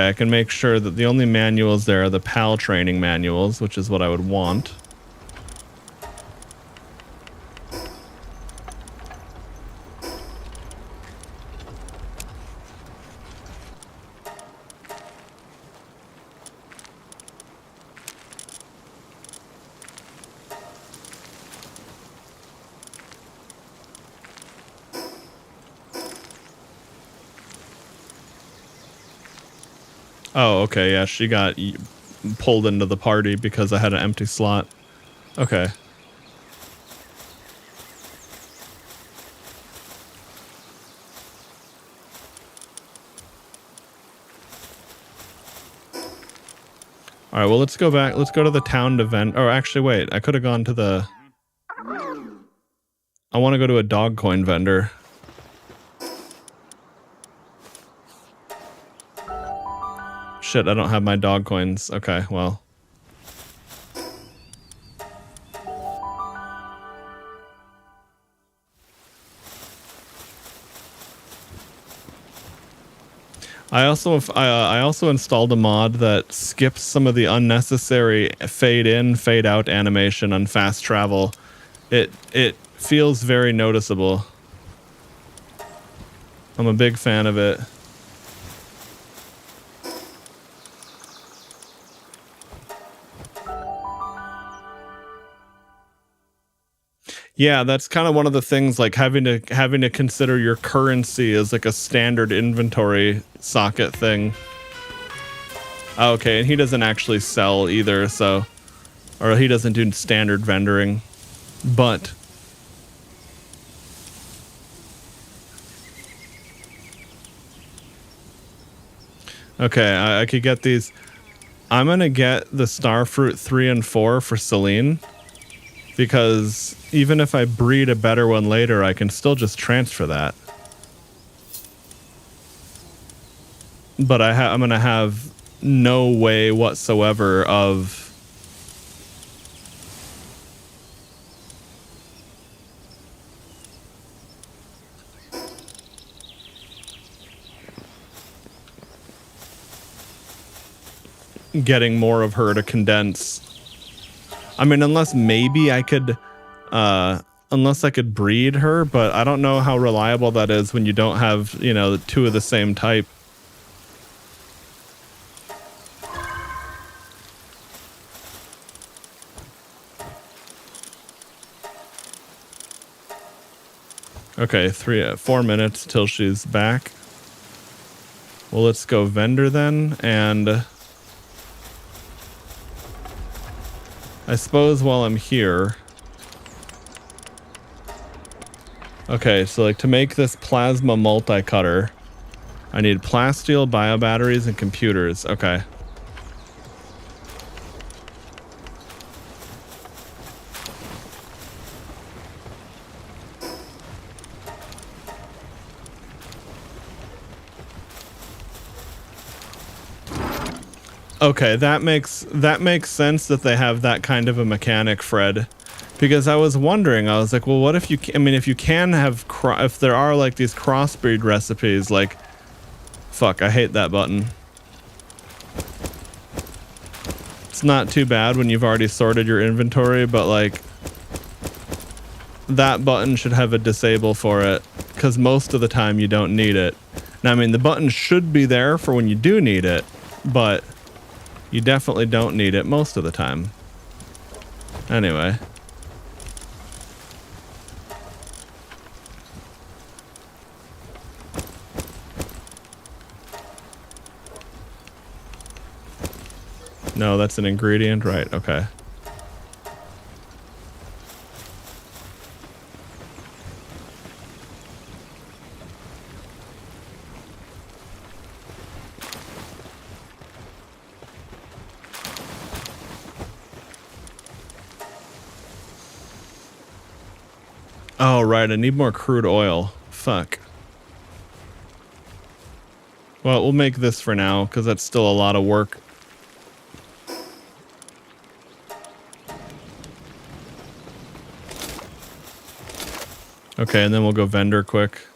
I can make sure that the only manuals there are the PAL training manuals, which is what I would want. Oh, okay, yeah, she got pulled into the party because I had an empty slot. Okay. All right, well, let's go back. Let's go to the town event. Oh, actually, wait. I could have gone to the... I want to go to a dog coin vendor. Shit, I don't have my dog coins. Okay, well. I also installed a mod that skips some of the unnecessary fade in, fade out animation on fast travel. It feels very noticeable. I'm a big fan of it. Yeah, that's kind of one of the things, like having to consider your currency as like a standard inventory socket thing. Okay, and he doesn't actually sell either, so, or he doesn't do standard vendoring, but okay, I could get these. I'm gonna get the Starfruit 3 and 4 for Celine, because even if I breed a better one later, I can still just transfer that. But I'm gonna have no way whatsoever of getting more of her to condense. I mean, unless maybe I could, unless I could breed her, but I don't know how reliable that is when you don't have, you know, two of the same type. Okay, 4 minutes till she's back. Well, let's go vendor then, and I suppose while I'm here. Okay, so like to make this plasma multi-cutter, I need plasteel, biobatteries, and computers. Okay. Okay, that makes sense that they have that kind of a mechanic, Fred. Because I was wondering, I was like, well, what if you, I mean, if you can have, if there are like these crossbreed recipes, like, fuck, I hate that button. It's not too bad when you've already sorted your inventory, but like, that button should have a disable for it, because most of the time you don't need it. Now, I mean, the button should be there for when you do need it, but you definitely don't need it most of the time. Anyway. No, that's an ingredient, right? Okay. Oh, right. I need more crude oil. Fuck. Well, we'll make this for now, because that's still a lot of work. Okay, and then we'll go vendor quick.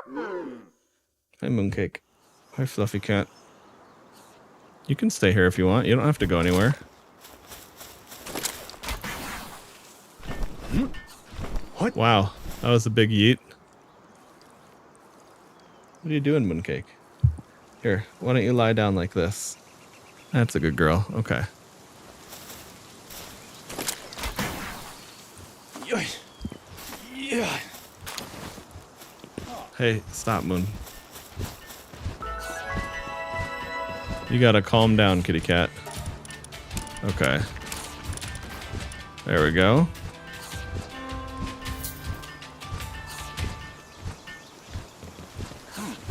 Hi, Mooncake. Hi, Fluffy Cat. You can stay here if you want. You don't have to go anywhere. What? Wow, that was a big yeet. What are you doing, Mooncake? Here, why don't you lie down like this? That's a good girl. Okay. Yeah. Hey, stop, Moon. You gotta calm down, kitty cat. Okay. There we go.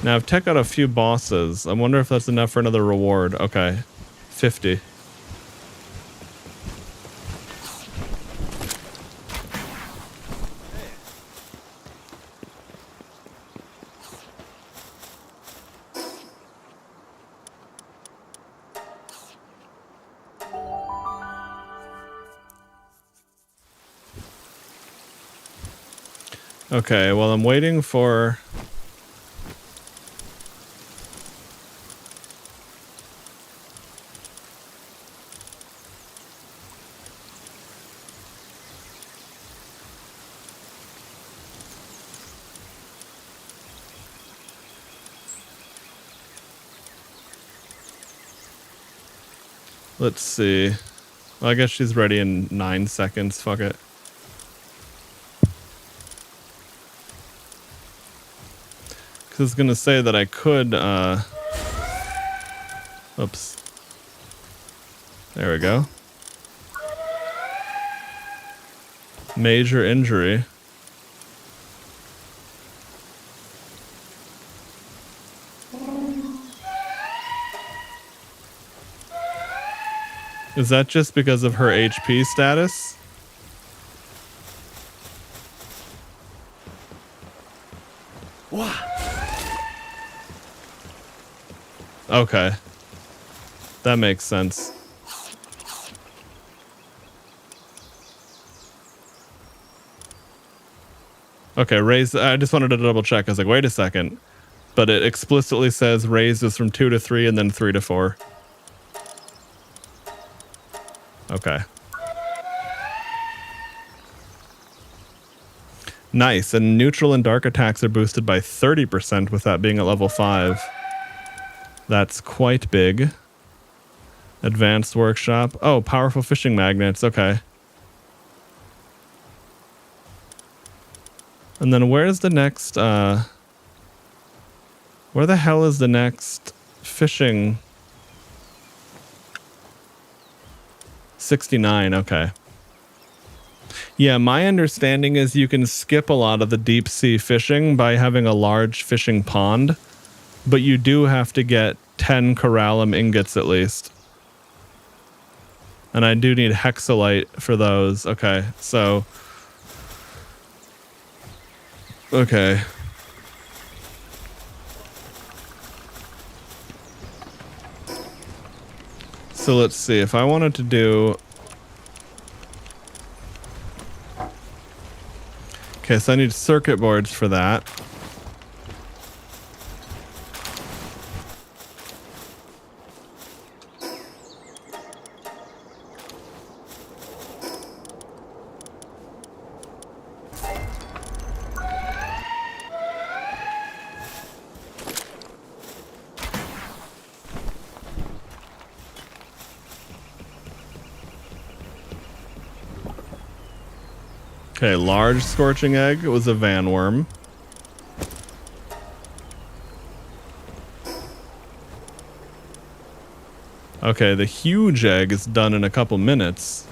Now I've taken out a few bosses. I wonder if that's enough for another reward. Okay. 50. Okay, well, I'm waiting for... Let's see. Well, I guess she's ready in 9 seconds. Fuck it. I was gonna say that I could, oops. There we go. Major injury. Is that just because of her HP status? Wow. Okay. That makes sense. Okay, raise. I just wanted to double check. I was like, wait a second. But it explicitly says raise is from 2 to 3 and then 3 to 4. Okay. Nice. And neutral and dark attacks are boosted by 30% with that being at level 5. That's quite big. Advanced workshop. Oh, powerful fishing magnets. Okay. And then where's the next, where the hell is the next fishing? 69, okay. Yeah, my understanding is you can skip a lot of the deep sea fishing by having a large fishing pond, but you do have to get 10 corallum ingots at least. And I do need hexalite for those. Okay, so... Okay. So let's see, if I wanted to do... Okay, so I need circuit boards for that. Okay, large scorching egg was a van worm. Okay, the huge egg is done in a couple minutes.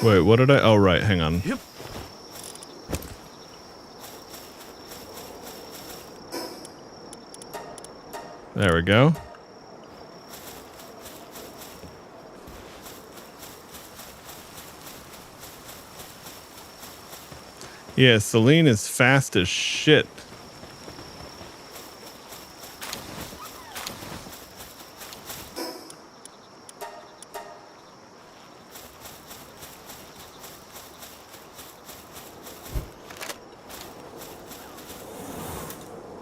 Wait, what did I... Oh, right, hang on. Yep. There we go. Yeah, Celine is fast as shit.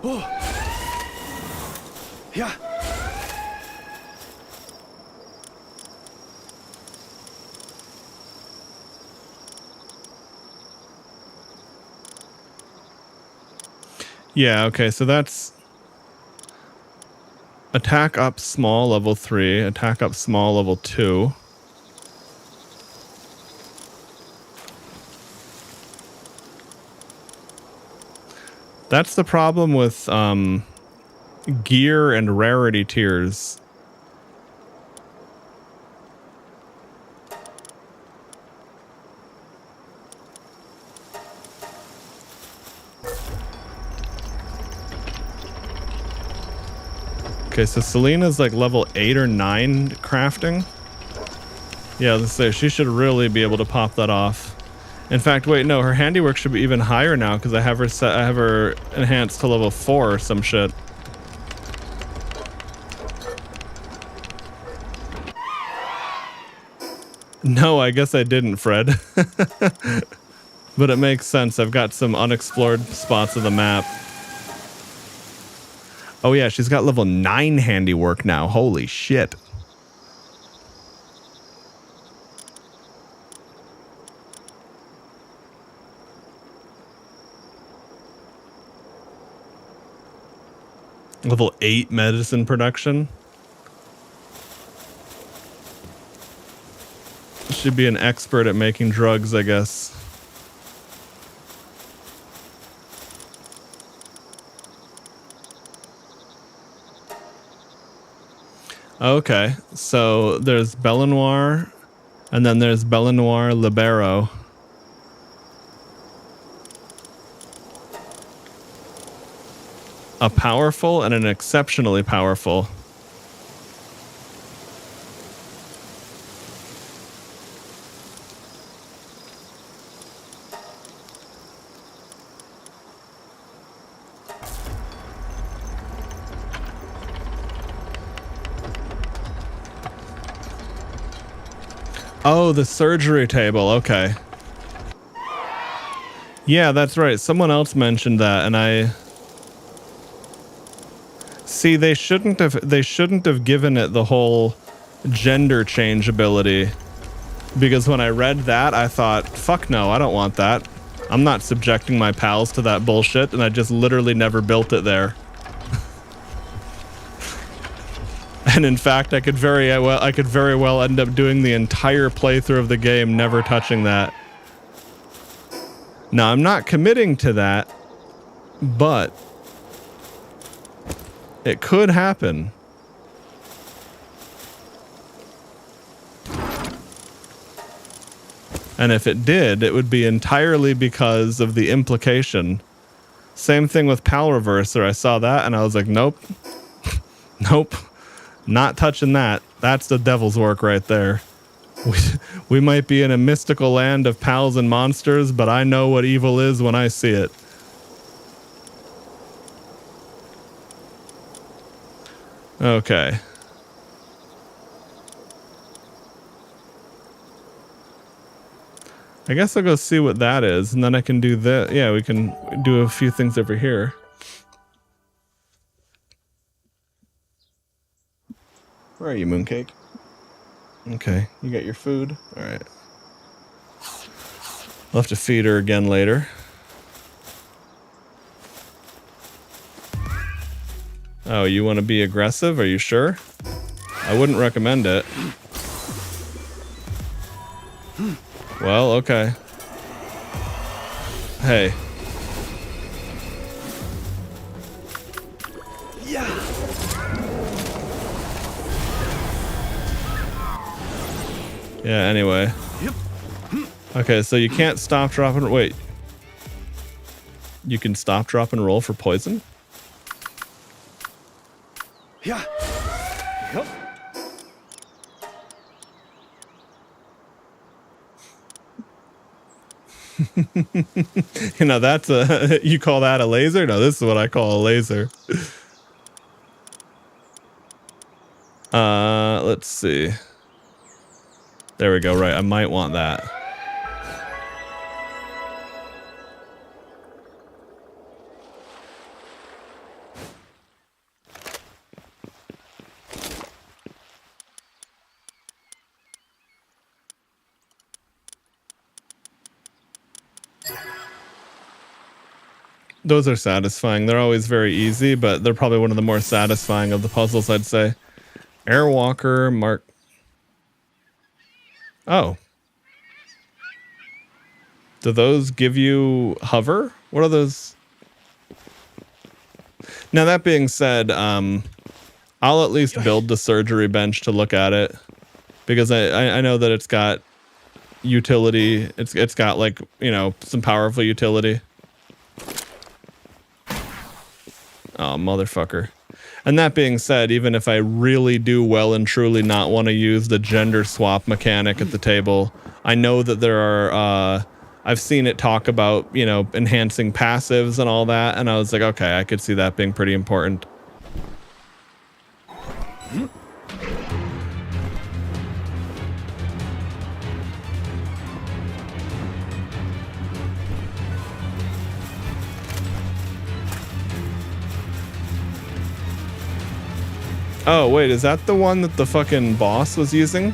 Oh. Yeah. Yeah, okay, so that's attack up small level 3, attack up small level 2. That's the problem with gear and rarity tiers. Okay, so Selena's like level 8 or 9 crafting. Yeah, let's say she should really be able to pop that off. In fact, wait, no, her handiwork should be even higher now because I have her set. I have her enhanced to level 4 or some shit. No, I guess I didn't, Fred. But it makes sense. I've got some unexplored spots of the map. Oh yeah, she's got level 9 handiwork now. Holy shit. Level 8 medicine production. Should be an expert at making drugs, I guess. Okay, so there's Bellanoir, and then there's Bellanoir Libero. A powerful and an exceptionally powerful. Oh, the surgery table. Okay. Yeah, that's right. Someone else mentioned that, and I see they shouldn't have given it the whole gender change ability, because when I read that, I thought, fuck no, I don't want that. I'm not subjecting my pals to that bullshit, and I just literally never built it there. And in fact, I could very well end up doing the entire playthrough of the game never touching that. Now, I'm not committing to that, but it could happen. And if it did, it would be entirely because of the implication. Same thing with Pal Reverser. I saw that and I was like, nope. Nope. Not touching that. That's the devil's work right there. We might be in a mystical land of pals and monsters, but I know what evil is when I see it. Okay. I guess I'll go see what that is, and then I can do that. Yeah, we can do a few things over here. Where are you, Mooncake? Okay, you got your food? Alright. I'll have to feed her again later. Oh, you want to be aggressive? Are you sure? I wouldn't recommend it. Well, okay. Hey. Yeah. Yeah, anyway. Yep. Okay, so you can't stop, drop, and... Wait. You can stop, drop, and roll for poison? Yeah. Yup. You know, that's a, you call that a laser? No, this is what I call a laser. Let's see. There we go. Right. I might want that. Those are satisfying. They're always very easy, but they're probably one of the more satisfying of the puzzles, I'd say. Airwalker, Mark. Oh. Do those give you hover? What are those? Now, that being said, I'll at least build the surgery bench to look at it, because I know that it's got utility. It's got, like, you know, some powerful utility. Oh, motherfucker. And that being said, even if I really do well and truly not want to use the gender swap mechanic at the table, I know that there are, I've seen it talk about, you know, enhancing passives and all that, and I was like, okay, I could see that being pretty important. Oh, wait, is that the one that the fucking boss was using?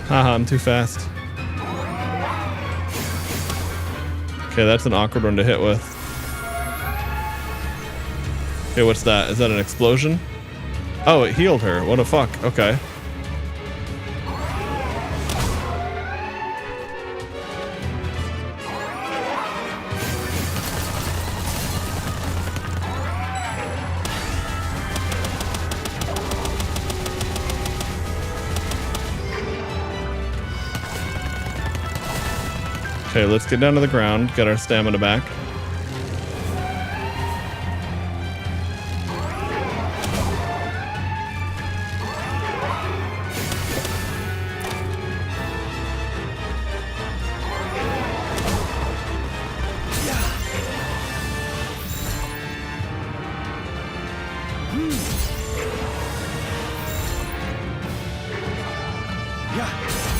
Haha, I'm too fast. Okay, that's an awkward one to hit with. Okay, what's that? Is that an explosion? Oh, it healed her. What the fuck? Okay. Okay, let's get down to the ground, get our stamina back.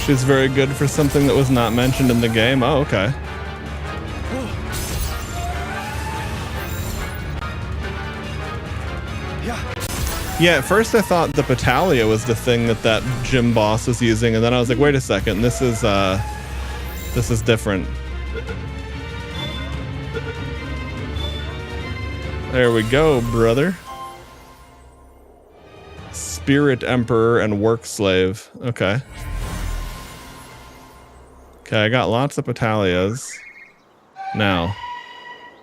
She's very good for something that was not mentioned in the game. Oh, okay. Yeah, at first I thought the Battalia was the thing that gym boss was using, and then I was like, wait a second, this is different. There we go, brother. Spirit Emperor and Work Slave. Okay. Okay, I got lots of Battalias. Now,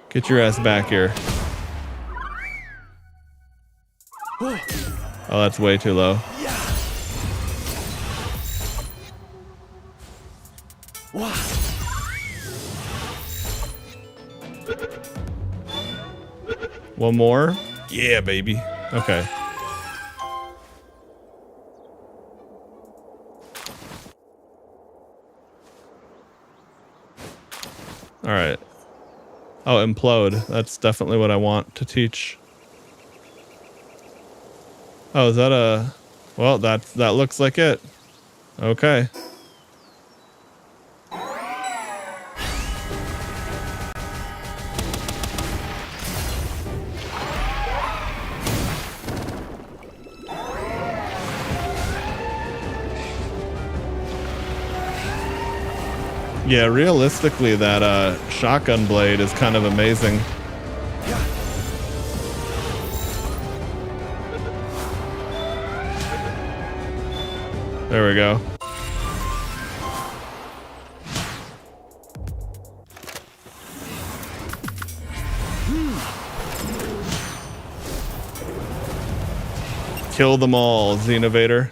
get your ass back here. Oh, that's way too low. One more? Yeah, baby. Okay. All right. Oh, implode. That's definitely what I want to teach. Oh, is that a... Well, that looks like it. Okay. Yeah, realistically, that shotgun blade is kind of amazing. There we go. Kill them all, Xenovator.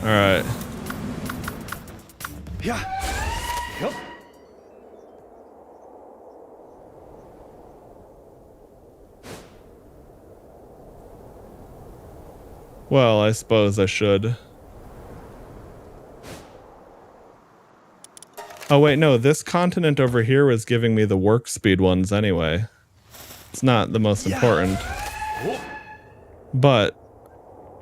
All right. Yeah. Yup. Well, I suppose I should. Oh wait, no, this continent over here was giving me the work speed ones anyway. It's not the most important. But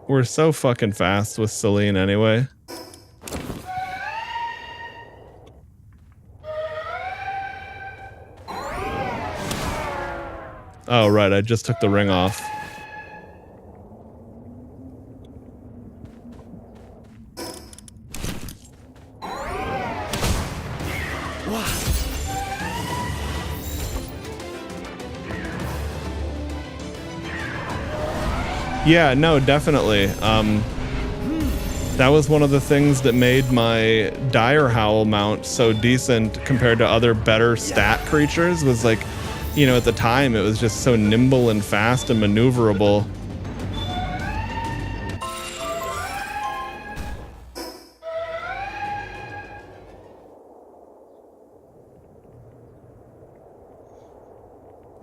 we're so fucking fast with Celine anyway. Oh right, I just took the ring off. Yeah, no, definitely. That was one of the things that made my Dire Howl mount so decent compared to other better stat creatures, was like, you know, at the time it was just so nimble and fast and maneuverable.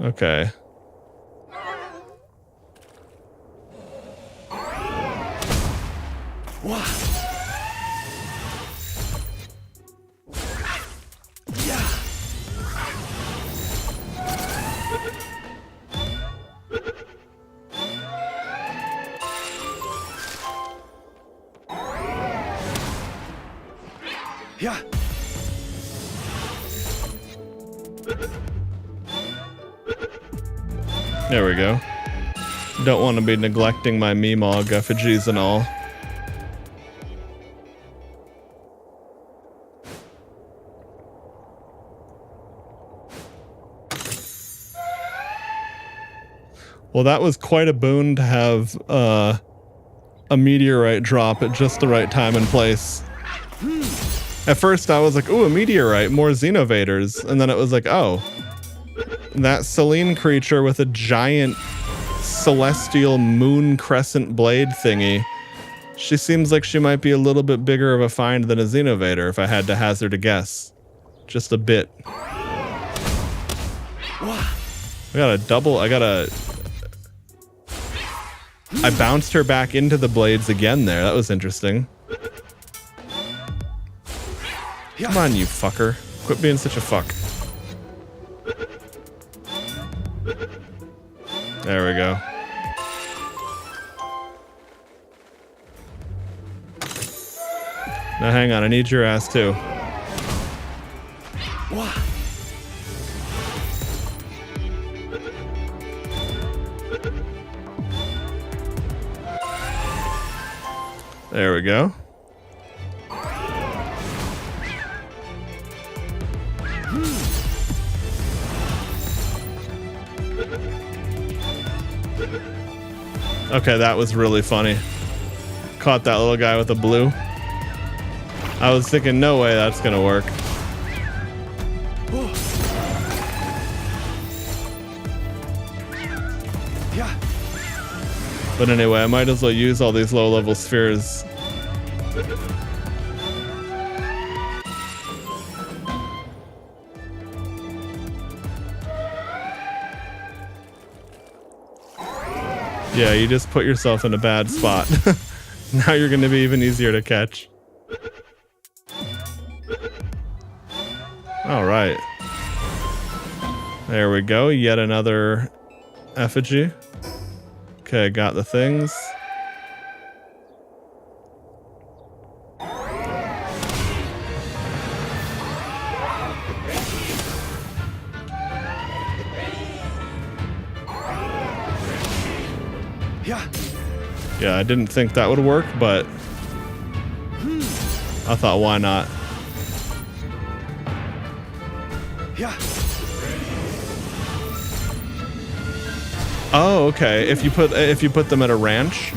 Okay. Yeah. There we go. Don't want to be neglecting my Meemog effigies and all. Well, that was quite a boon to have a meteorite drop at just the right time and place. At first I was like, ooh, a meteorite, more Xenovaders. And then it was like, oh, that Celine creature with a giant celestial moon crescent blade thingy. She seems like she might be a little bit bigger of a find than a Xenovader if I had to hazard a guess. Just a bit. I bounced her back into the blades again there. That was interesting. Come on, you fucker. Quit being such a fuck. There we go. Now hang on, I need your ass too. There we go. Okay, that was really funny. Caught that little guy with the blue. I was thinking, no way that's gonna work. But anyway, I might as well use all these low-level spheres. Yeah, you just put yourself in a bad spot. Now you're going to be even easier to catch. All right. There we go. Yet another effigy. Okay, got the things. Yeah, I didn't think that would work, but I thought, why not? Oh, okay. If you put them at a ranch.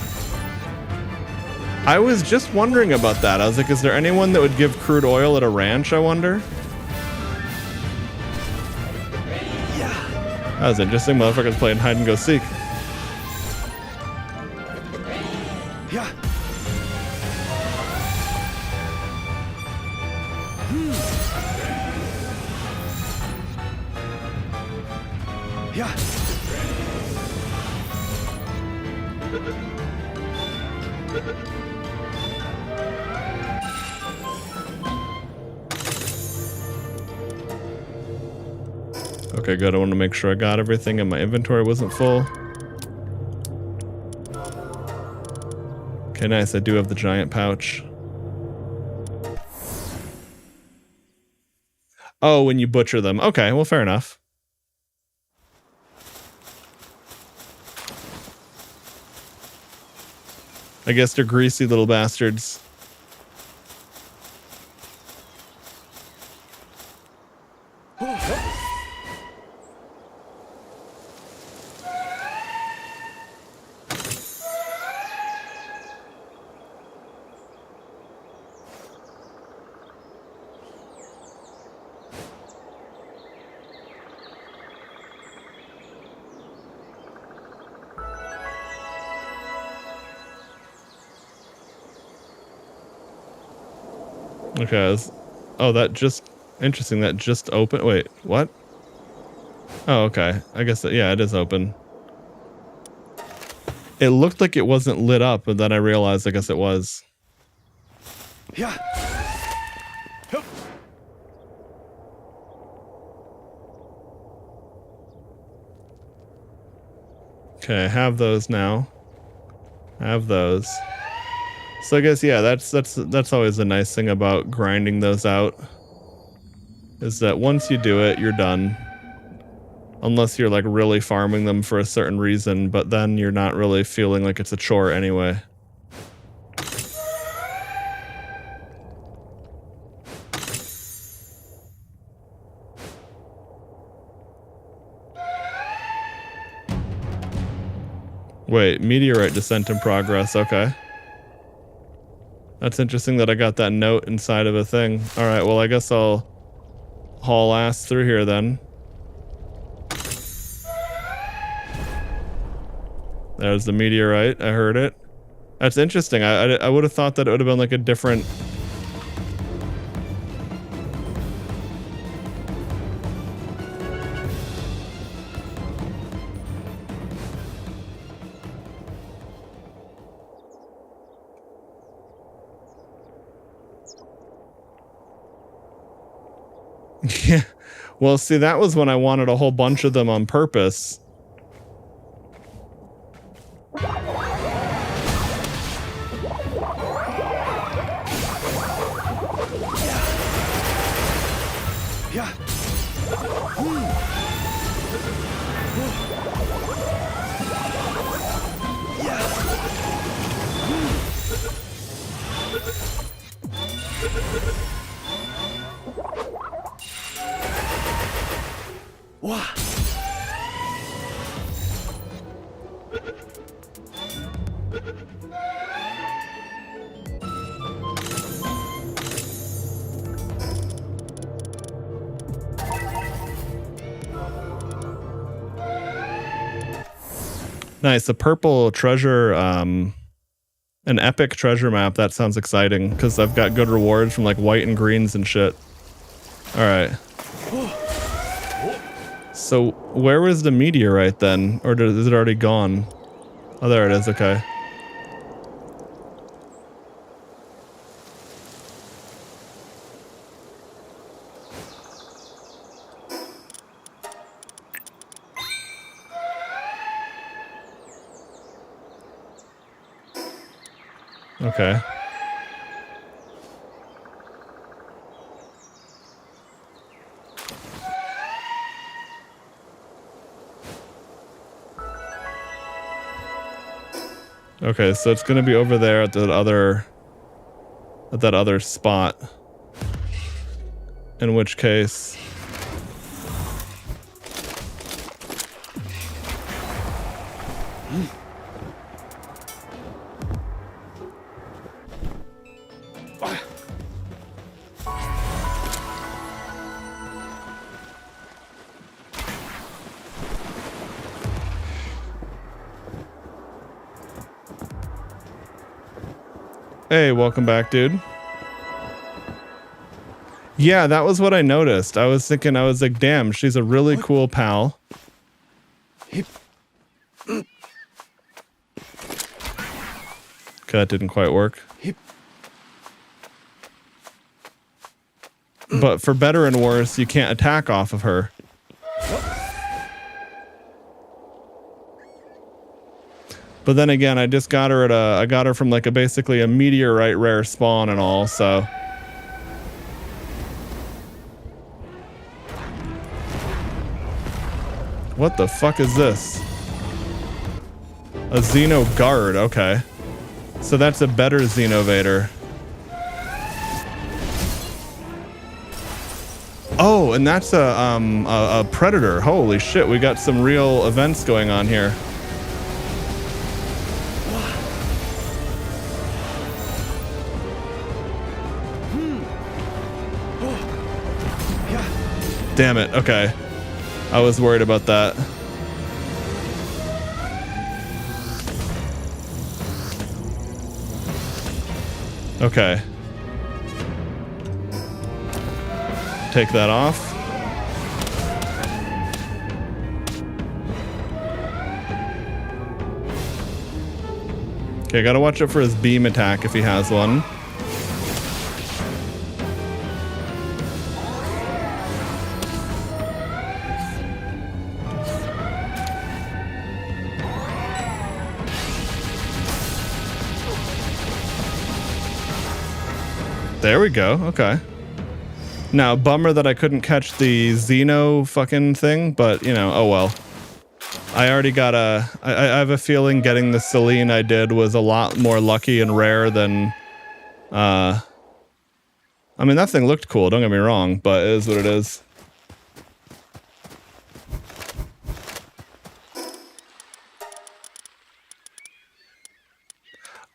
I was just wondering about that. I was like, is there anyone that would give crude oil at a ranch, I wonder? That was interesting. Motherfuckers playing hide and go seek. Yeah. Okay, good. I want to make sure I got everything and my inventory wasn't full. Okay, nice. I do have the giant pouch. Oh, when you butcher them. Okay, well, fair enough. I guess they're greasy little bastards. Okay. Oh, that just interesting. That just opened. Wait, what? Oh, okay. I guess that, yeah, it is open. It looked like it wasn't lit up, but then I realized I guess it was. Yeah. Okay, I have those now. I have those. So I guess, yeah, that's always a nice thing about grinding those out, is that once you do it, you're done. Unless you're like really farming them for a certain reason, but then you're not really feeling like it's a chore anyway. Wait, meteorite descent in progress, okay. That's interesting that I got that note inside of a thing. Alright, well I guess I'll haul ass through here then. There's the meteorite, I heard it. That's interesting, I would have thought that it would have been like a different... Yeah, well, see, that was when I wanted a whole bunch of them on purpose. Yeah. Wow. Nice, a purple treasure, an epic treasure map. That sounds exciting because I've got good rewards from like white and greens and shit. All right. So where was the meteorite then? Or is it already gone? Oh, there it is. Okay. Okay. Okay, so it's gonna be over there at that other spot. In which case, hey, welcome back, dude. Yeah, that was what I noticed. I was thinking, I was like, damn, she's a really cool pal. Hip. Okay, that didn't quite work. Hip. But for better and worse, you can't attack off of her. But then again, I just got her at I got her from like basically a meteorite rare spawn and all, so. What the fuck is this? A Xeno Guard, okay. So that's a better Xenovator. Oh, and that's a Predator. Holy shit, we got some real events going on here. Damn it, okay. I was worried about that. Okay. Take that off. Okay, gotta watch out for his beam attack if he has one. There we go. Okay. Now, bummer that I couldn't catch the Xeno fucking thing, but, you know, oh well. I already got I have a feeling getting the Celine I did was a lot more lucky and rare than... I mean, that thing looked cool, don't get me wrong, but it is what it is.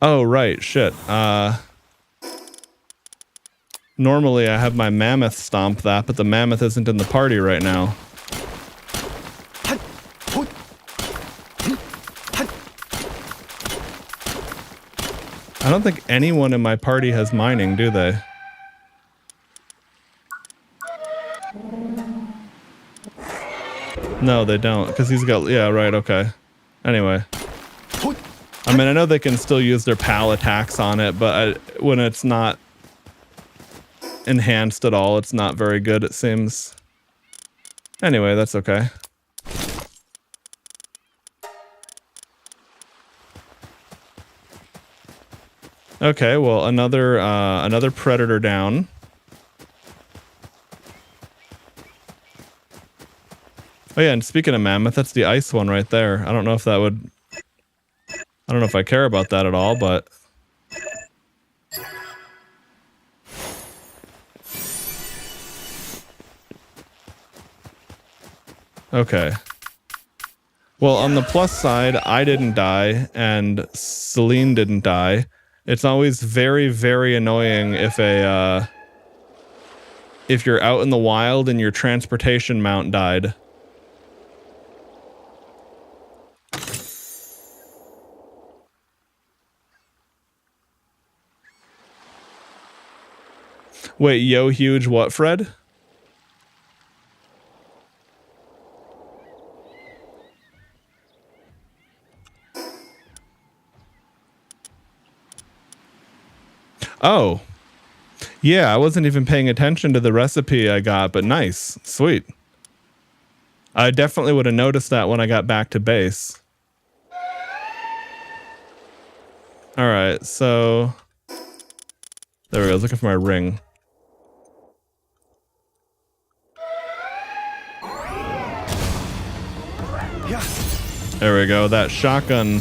Oh, right, shit. Normally I have my mammoth stomp that, but the mammoth isn't in the party right now. I don't think anyone in my party has mining, do they? No, they don't, because he's got... Yeah, right, okay. Anyway. I mean, I know they can still use their PAL attacks on it, but when it's not enhanced at all, it's not very good, it seems. Anyway, that's okay. Okay, well, another predator down. Oh yeah, and speaking of mammoth, that's the ice one right there. I don't know if that would... I don't know if I care about that at all, but... Okay. Well, on the plus side, I didn't die, and Celine didn't die. It's always very, very annoying if if you're out in the wild and your transportation mount died. Wait, yo huge what, Fred? Oh. Yeah, I wasn't even paying attention to the recipe I got, but nice. Sweet. I definitely would have noticed that when I got back to base. Alright, so... There we go, I was looking for my ring. There we go, that shotgun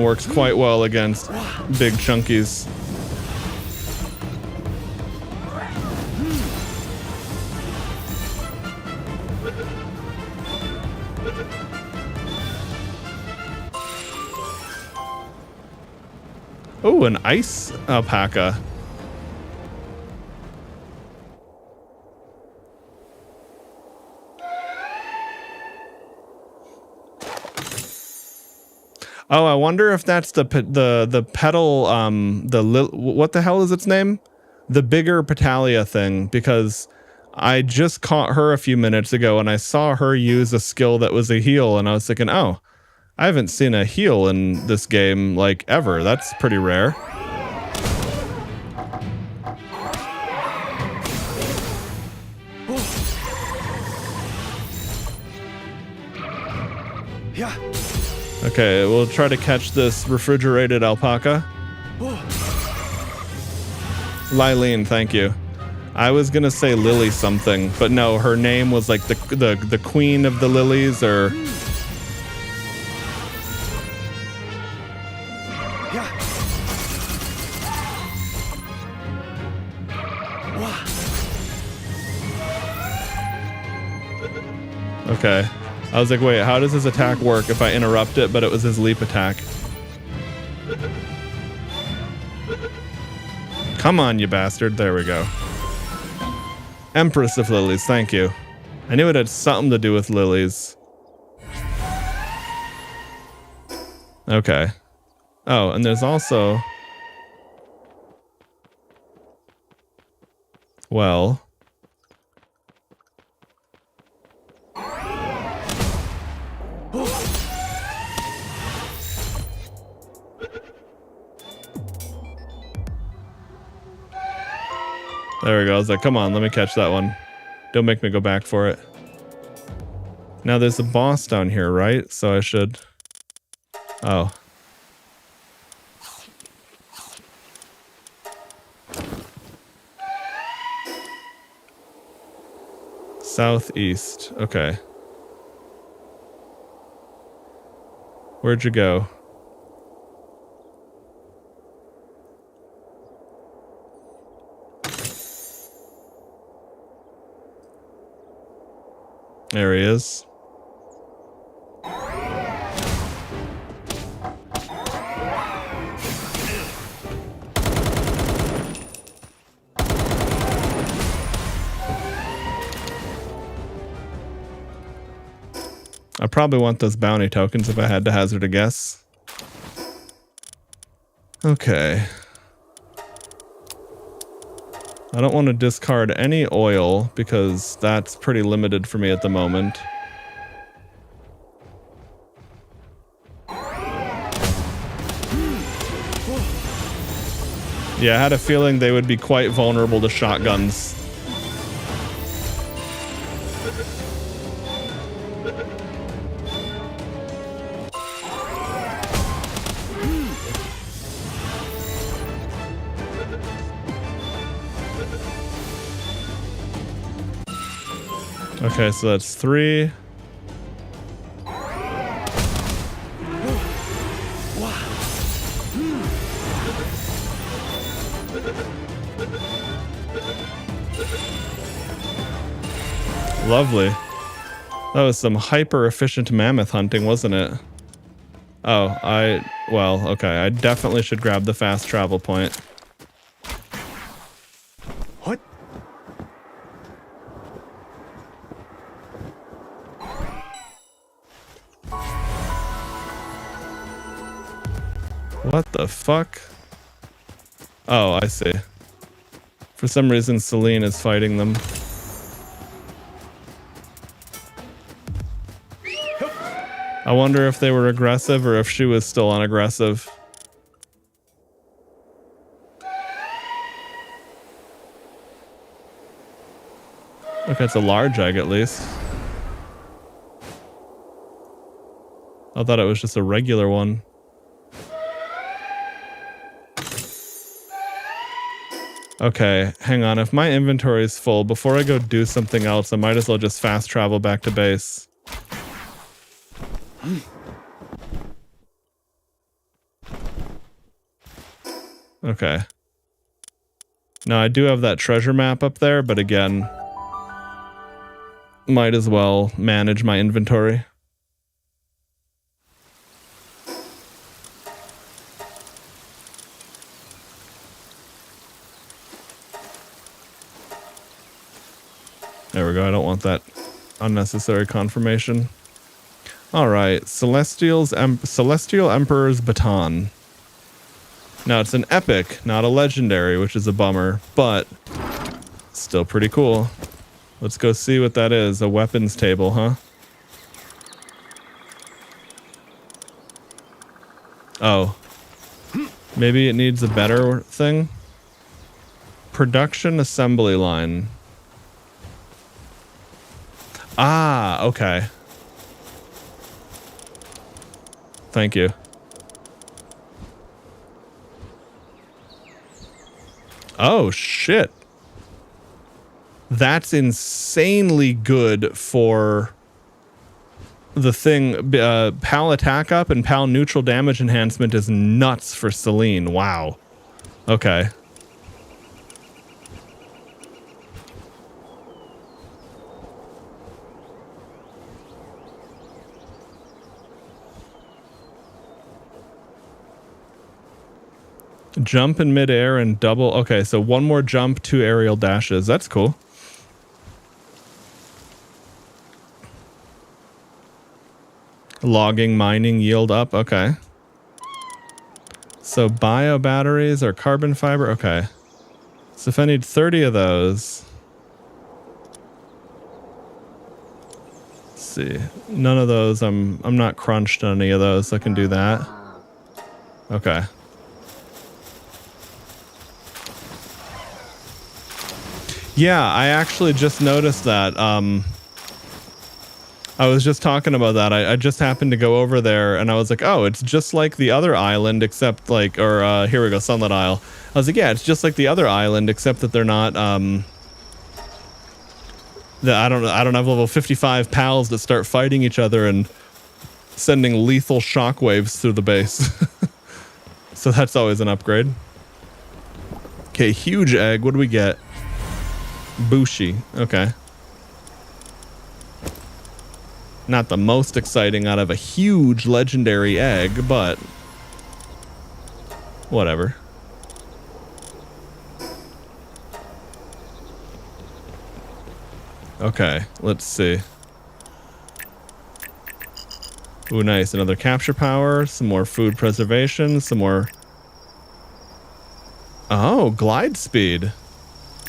works quite well against big chunkies. Oh, an ice alpaca. Oh, I wonder if that's the petal, what the hell is its name? The bigger Petalia thing, because I just caught her a few minutes ago and I saw her use a skill that was a heal and I was thinking, oh, I haven't seen a heal in this game like ever. That's pretty rare. Yeah. Okay, we'll try to catch this refrigerated alpaca. Lylene, thank you. I was gonna say Lily something, but no, her name was like the queen of the lilies, or Yeah. okay. I was like, wait, how does his attack work if I interrupt it, but it was his leap attack? Come on, you bastard. There we go. Empress of Lilies, thank you. I knew it had something to do with lilies. Okay. Oh, and there's also... Well... There we go. I was like, come on, let me catch that one. Don't make me go back for it. Now there's a boss down here, right? So I should... Oh. Southeast. Okay. Where'd you go? There he is. I probably want those bounty tokens if I had to hazard a guess. Okay. I don't want to discard any oil because that's pretty limited for me at the moment. Yeah, I had a feeling they would be quite vulnerable to shotguns. Okay, so that's 3. Lovely. That was some hyper efficient mammoth hunting, wasn't it? Oh, well, okay, I definitely should grab the fast travel point. What? What the fuck? Oh, I see. For some reason, Celine is fighting them. I wonder if they were aggressive or if she was still unaggressive. Okay, it's a large egg at least. I thought it was just a regular one. Okay, hang on. If my inventory is full, before I go do something else, I might as well just fast travel back to base. Okay. Now, I do have that treasure map up there, but again, might as well manage my inventory. There we go. I don't want that unnecessary confirmation. All right, Celestial Emperor's Baton. Now it's an epic, not a legendary, which is a bummer, but still pretty cool. Let's go see what that is. A weapons table, huh? Oh. Maybe it needs a better thing? Production assembly line. Ah, okay. Thank you. Oh, shit. That's insanely good for the thing. PAL attack up and PAL neutral damage enhancement is nuts for Celine. Wow. Okay. Jump in midair and double. Okay, so one more jump, 2 aerial dashes. That's cool. Logging, mining, yield up. Okay. So bio batteries or carbon fiber. Okay. So if I need 30 of those. Let's see. None of those. I'm not crunched on any of those. I can do that. Okay. Yeah, I actually just noticed that. I was just talking about that. I just happened to go over there and I was like, oh, it's just like the other island except like, or here we go, Sunlit Isle. I was like, yeah, it's just like the other island except that they're not, I don't have level 55 pals that start fighting each other and sending lethal shockwaves through the base. So that's always an upgrade. Okay, huge egg. What do we get? Bushi. Okay. Not the most exciting out of a huge legendary egg, but whatever. Okay, let's see. Ooh, nice. Another capture power, some more food preservation, some more... Oh, glide speed.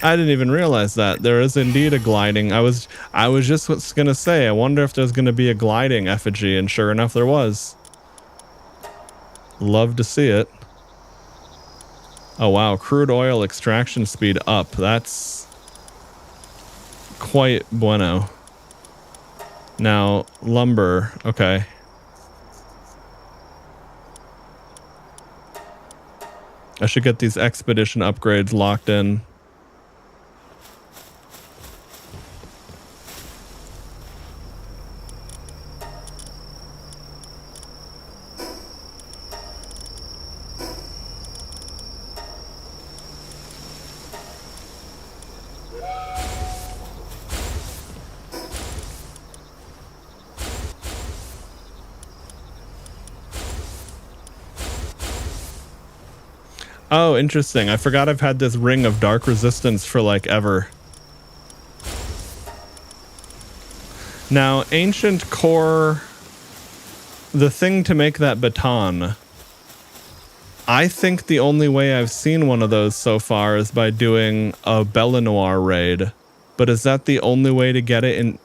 I didn't even realize that. There is indeed a gliding. I was just gonna say, I wonder if there's gonna be a gliding effigy, and sure enough there was. Love to see it. Oh wow, crude oil extraction speed up. That's quite bueno. Now, lumber, okay. I should get these expedition upgrades locked in. Oh, interesting. I forgot I've had this ring of dark resistance for like ever. Now, ancient core, the thing to make that baton, I think the only way I've seen one of those so far is by doing a Bellanoir raid. But is that the only way to get it in...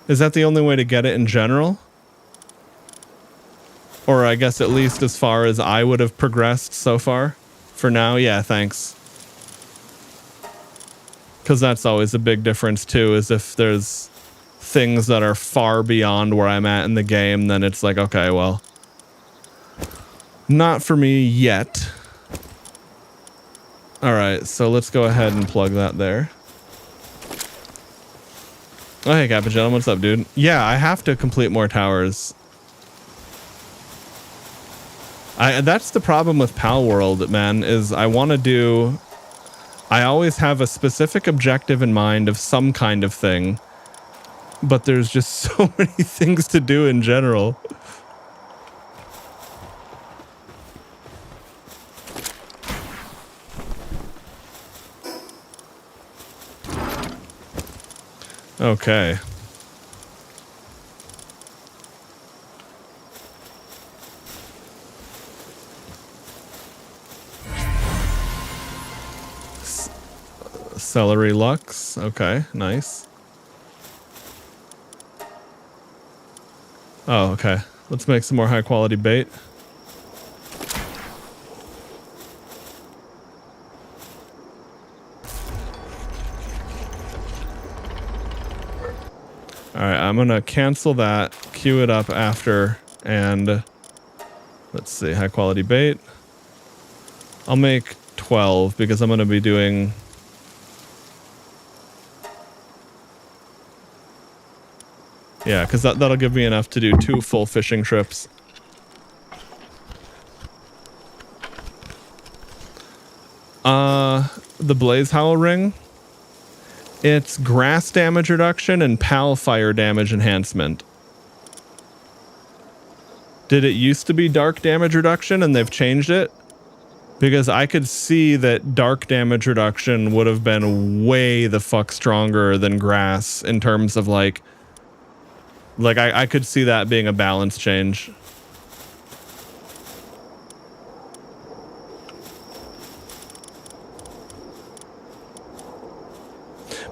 Is that the only way to get it in general? Or I guess at least as far as I would have progressed so far. For now, yeah, thanks. Because that's always a big difference too, is if there's things that are far beyond where I'm at in the game, then it's like, okay, well, not for me yet. All right, so let's go ahead and plug that there. Oh, hey, Captain Gentleman, what's up, dude? Yeah, I have to complete more towers. That's the problem with Palworld, man, is I want to do... I always have a specific objective in mind of some kind of thing, but there's just so many things to do in general. Okay. Celery Lux. Okay, nice. Oh, okay. Let's make some more high quality bait. Alright, I'm gonna cancel that, queue it up after, and let's see, high quality bait. I'll make 12 because I'm gonna be doing... Yeah, because that'll give me enough to do 2 full fishing trips. The Blaze Howl Ring. It's grass damage reduction and Pal fire damage enhancement. Did it used to be dark damage reduction and they've changed it? Because I could see that dark damage reduction would have been way the fuck stronger than grass in terms of like I could see that being a balance change.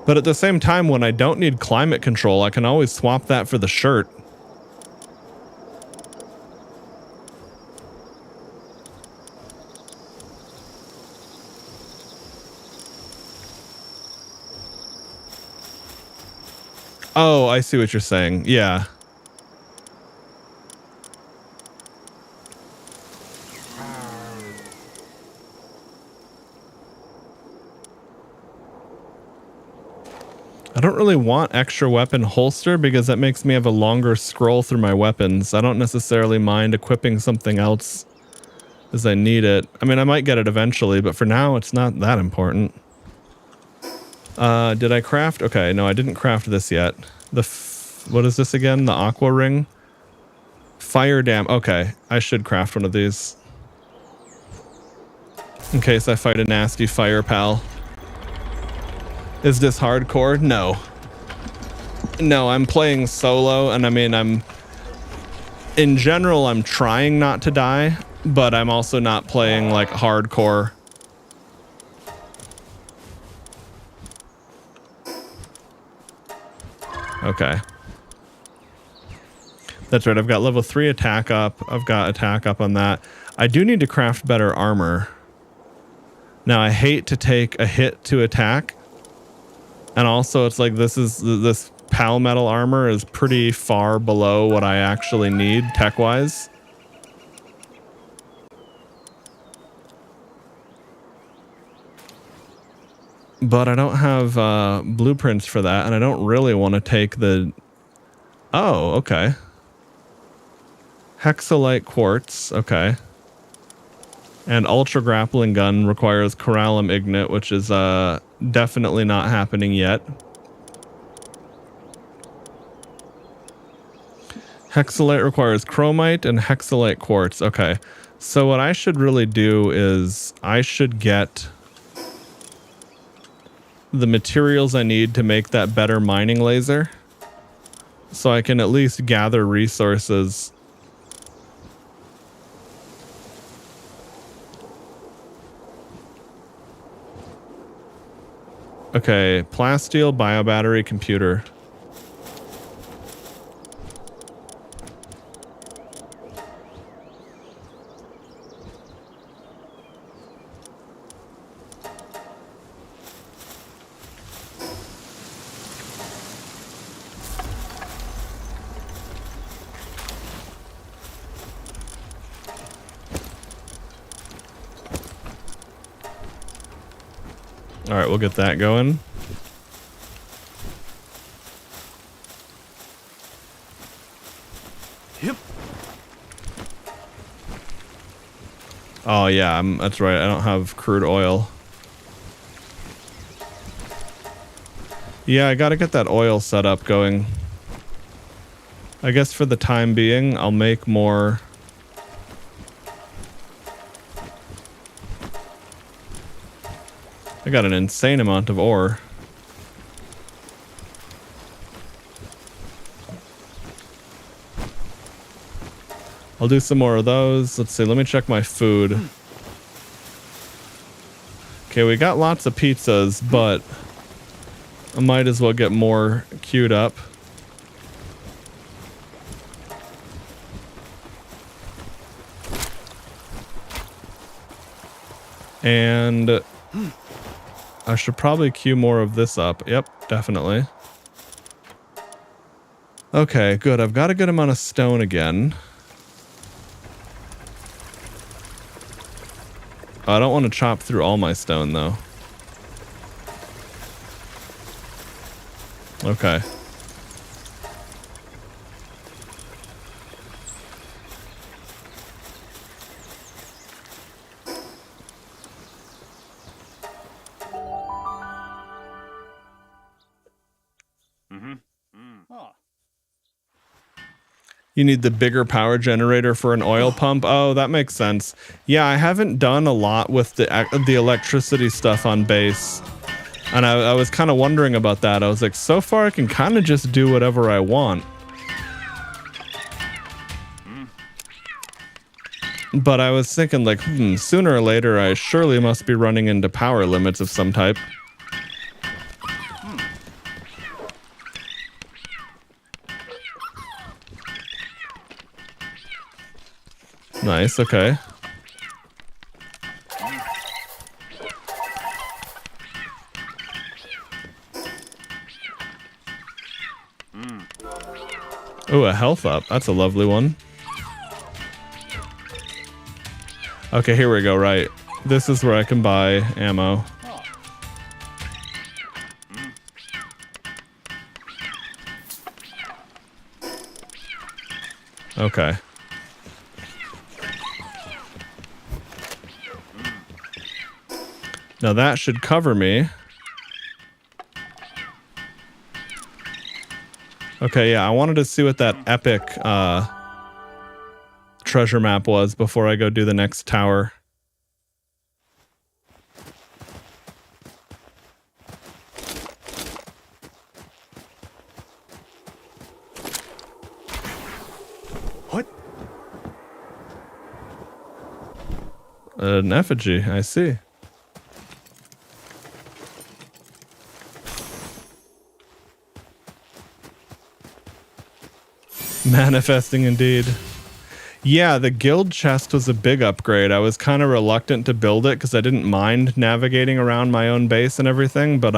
But at the same time, when I don't need climate control, I can always swap that for the shirt. Oh, I see what you're saying. Yeah. I don't really want extra weapon holster because that makes me have a longer scroll through my weapons. I don't necessarily mind equipping something else as I need it. I mean, I might get it eventually, but for now, it's not that important. Did I craft? Okay, no, I didn't craft this yet. What is this again? The aqua ring? Fire dam. Okay, I should craft one of these. In case I fight a nasty fire pal. Is this hardcore? No. No, I'm playing solo, and I mean, in general, I'm trying not to die, but I'm also not playing, like, hardcore. Okay. That's right, I've got level 3 attack up. I've got attack up on that. I do need to craft better armor. Now, I hate to take a hit to attack. And also, it's like this pal metal armor is pretty far below what I actually need tech-wise. But I don't have blueprints for that, and I don't really want to take the... Oh, okay. Hexalite quartz, okay. And ultra grappling gun requires corallum ignite, which is definitely not happening yet. Hexalite requires chromite and hexalite quartz. Okay, so what I should really do is I should get the materials I need to make that better mining laser, so I can at least gather resources. Okay, plasteel, biobattery, computer. All right, we'll get that going. Yep. Oh yeah, that's right. I don't have crude oil. Yeah, I gotta get that oil set up going. I guess for the time being, I'll make more. I got an insane amount of ore. I'll do some more of those. Let's see, let me check my food. Okay, we got lots of pizzas, but I might as well get more queued up. And I should probably queue more of this up. Yep, definitely. Okay, good. I've got a good amount of stone again. I don't want to chop through all my stone, though. Okay. You need the bigger power generator for an oil pump. Oh, that makes sense. Yeah, I haven't done a lot with the electricity stuff on base. And I was kind of wondering about that. I was like, so far I can kind of just do whatever I want. But I was thinking like, sooner or later I surely must be running into power limits of some type. Nice, okay. Ooh, a health up. That's a lovely one. Okay, here we go, right. This is where I can buy ammo. Okay. Now that should cover me. Okay, yeah, I wanted to see what that epic treasure map was before I go do the next tower. What? An effigy, I see. Manifesting indeed. Yeah, the guild chest was a big upgrade. I was kind of reluctant to build it because I didn't mind navigating around my own base and everything, but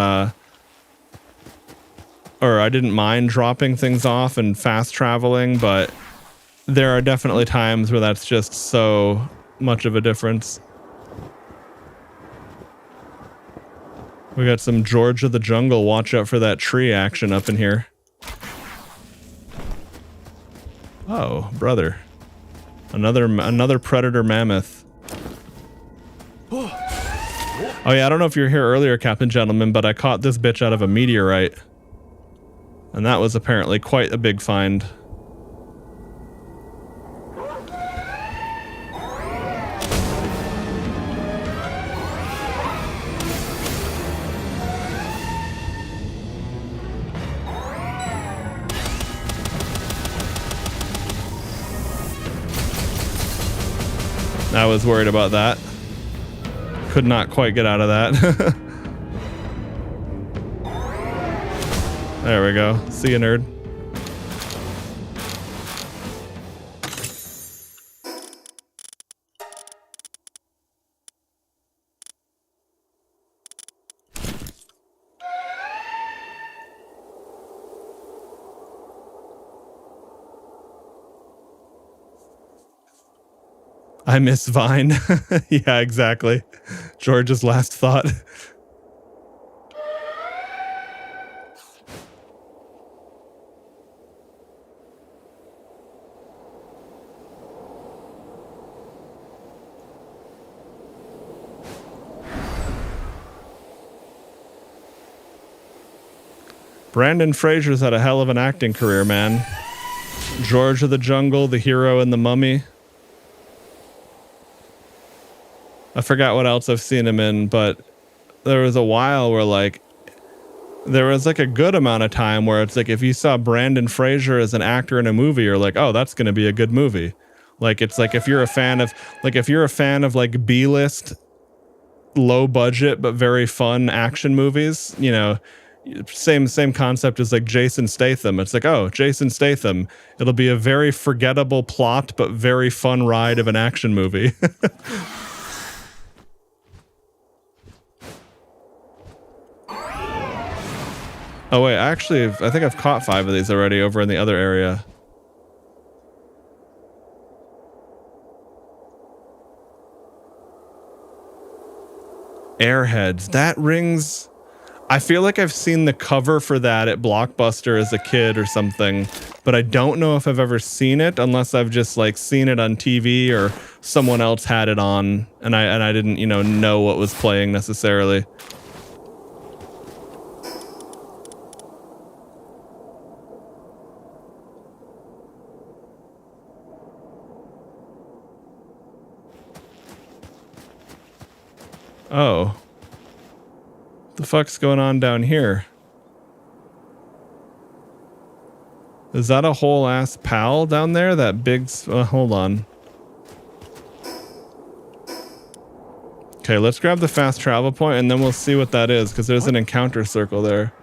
or I didn't mind dropping things off and fast traveling, but there are definitely times where that's just so much of a difference. We got some George of the Jungle, watch out for that tree action up in here. Oh, brother. Another predator mammoth. Oh yeah, I don't know if you were here earlier, Captain Gentleman, but I caught this bitch out of a meteorite. And that was apparently quite a big find. I was worried about that. Could not quite get out of that. There we go. See you, nerd. I miss Vine. Yeah, exactly. George's last thought. Brandon Fraser's had a hell of an acting career, man. George of the Jungle, The Hero and the Mummy. I forgot what else I've seen him in, but there was a while where like there was like a good amount of time where it's like if you saw Brandon Fraser as an actor in a movie, you're like, oh, that's gonna be a good movie. Like it's like if you're a fan of like B-list, low budget but very fun action movies, you know, same concept as like Jason Statham. It's like, oh, Jason Statham. It'll be a very forgettable plot, but very fun ride of an action movie. Oh wait, actually, I think I've caught 5 of these already over in the other area. Airheads. That rings... I feel like I've seen the cover for that at Blockbuster as a kid or something, but I don't know if I've ever seen it unless I've just like seen it on TV or someone else had it on and I didn't, you know what was playing necessarily. Oh. The fuck's going on down here? Is that a whole ass pal down there? That big... hold on. Okay, let's grab the fast travel point and then we'll see what that is, because there's an encounter circle there.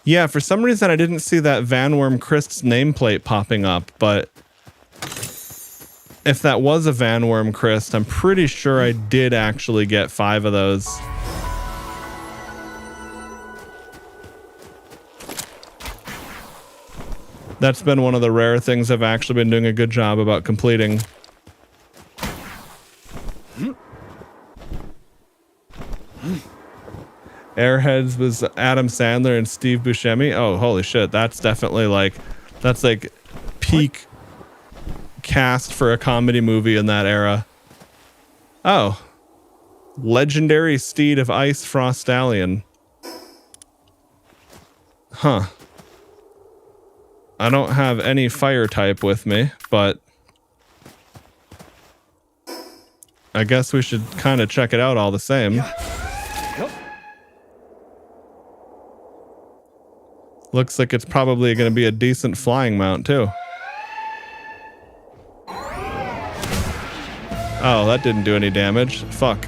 Yeah, for some reason I didn't see that Van Worm Christ's nameplate popping up, but if that was a Van Worm Christ, I'm pretty sure I did actually get 5 of those. That's been one of the rare things I've actually been doing a good job about completing. Airheads was Adam Sandler and Steve Buscemi. Oh, holy shit. That's definitely like, that's like peak cast for a comedy movie in that era. Oh. Legendary Steed of Ice Frost Stallion. Huh. I don't have any fire type with me, but I guess we should kind of check it out all the same. Yep. Looks like it's probably going to be a decent flying mount too. Oh, that didn't do any damage. Fuck.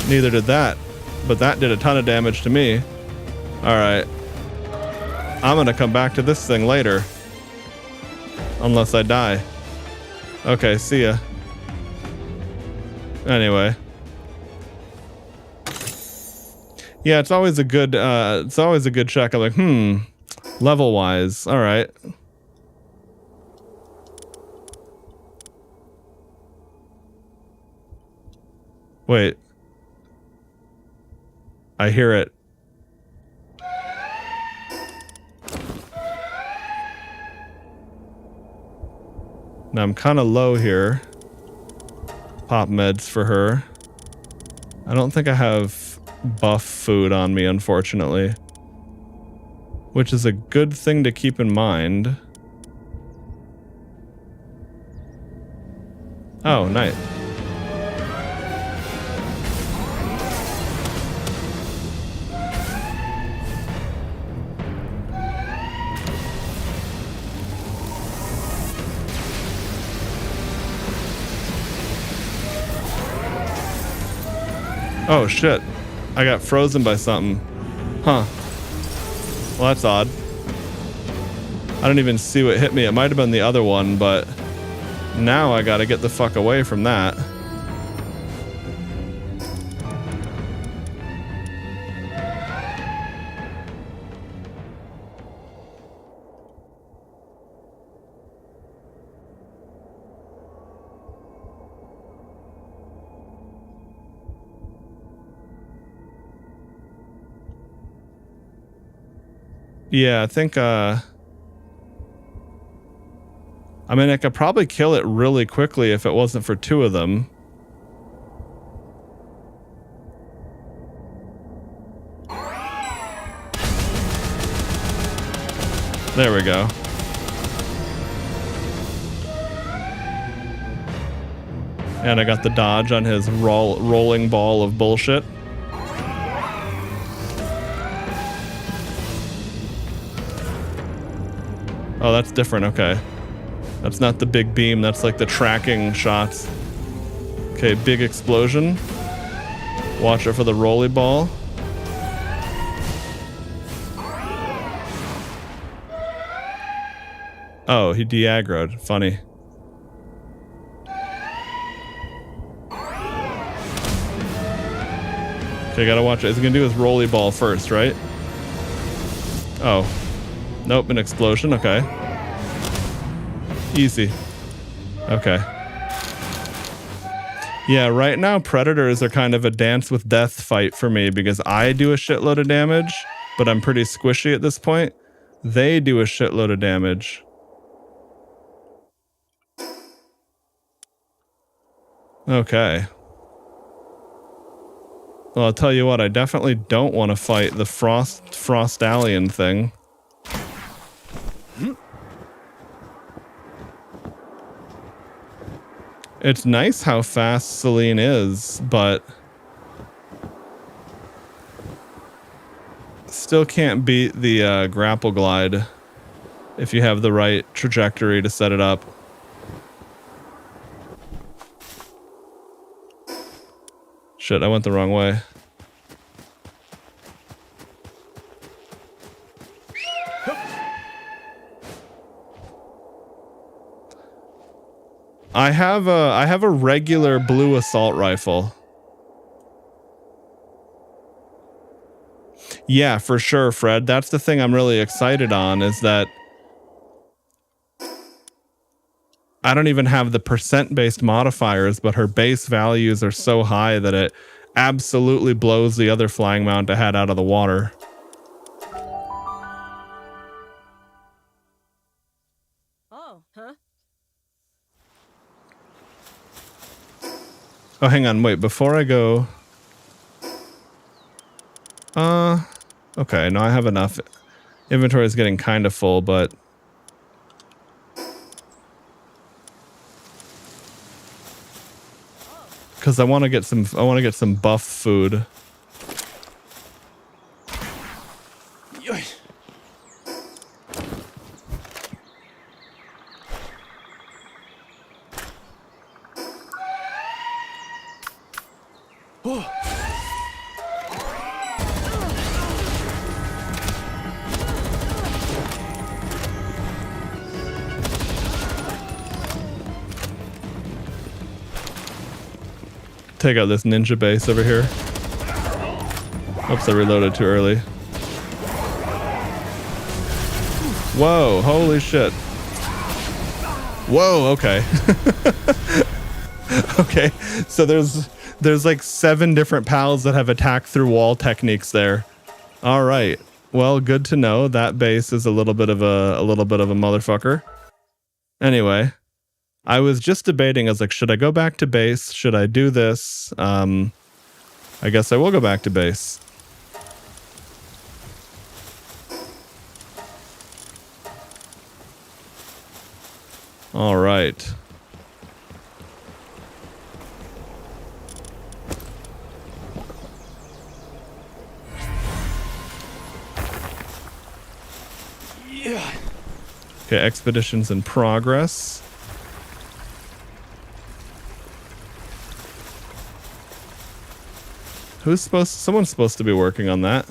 Neither did that, but that did a ton of damage to me. Alright. I'm gonna come back to this thing later. Unless I die. Okay, see ya. Anyway. Yeah, it's always a good check. I'm like, level wise. Alright. Wait. I hear it. Now I'm kind of low here. Pop meds for her. I don't think I have buff food on me, unfortunately. Which is a good thing to keep in mind. Oh, nice. Oh shit, I got frozen by something. Huh. Well, that's odd. I don't even see what hit me. It might have been the other one, but now I gotta get the fuck away from that. Yeah, I think, I mean, I could probably kill it really quickly if it wasn't for 2 of them. There we go. And I got the dodge on his rolling ball of bullshit. Oh, that's different. Okay. That's not the big beam. That's like the tracking shots. Okay, big explosion. Watch out for the rolly ball. Oh, he de-aggroed. Funny. Okay, gotta watch it. He's gonna do his rolly ball first, right? Oh. Nope, an explosion. Okay. Easy. Okay. Yeah, right now predators are kind of a dance with death fight for me because I do a shitload of damage, but I'm pretty squishy at this point. They do a shitload of damage. Okay. Well, I'll tell you what, I definitely don't want to fight the frost alien thing. It's nice how fast Celine is, but still can't beat the grapple glide if you have the right trajectory to set it up. Shit, I went the wrong way. I have a regular blue assault rifle. Yeah, for sure, Fred. That's the thing I'm really excited on, is that I don't even have the percent-based modifiers, but her base values are so high that it absolutely blows the other flying mount I had out of the water. Oh, huh? Oh, hang on, wait, before I go... Okay, no, I have enough. Inventory is getting kind of full, but... Because I want to get some buff food. Take out this ninja base over here. Oops, I reloaded too early. Whoa, holy shit. Whoa, okay. Okay, so there's like 7 different pals that have attack through wall techniques there. All right. Well, good to know. That base is a little bit of a motherfucker. Anyway, I was just debating. I was like, should I go back to base? Should I do this? I guess I will go back to base. All right. Yeah. Okay, expedition's in progress. Someone's supposed to be working on that.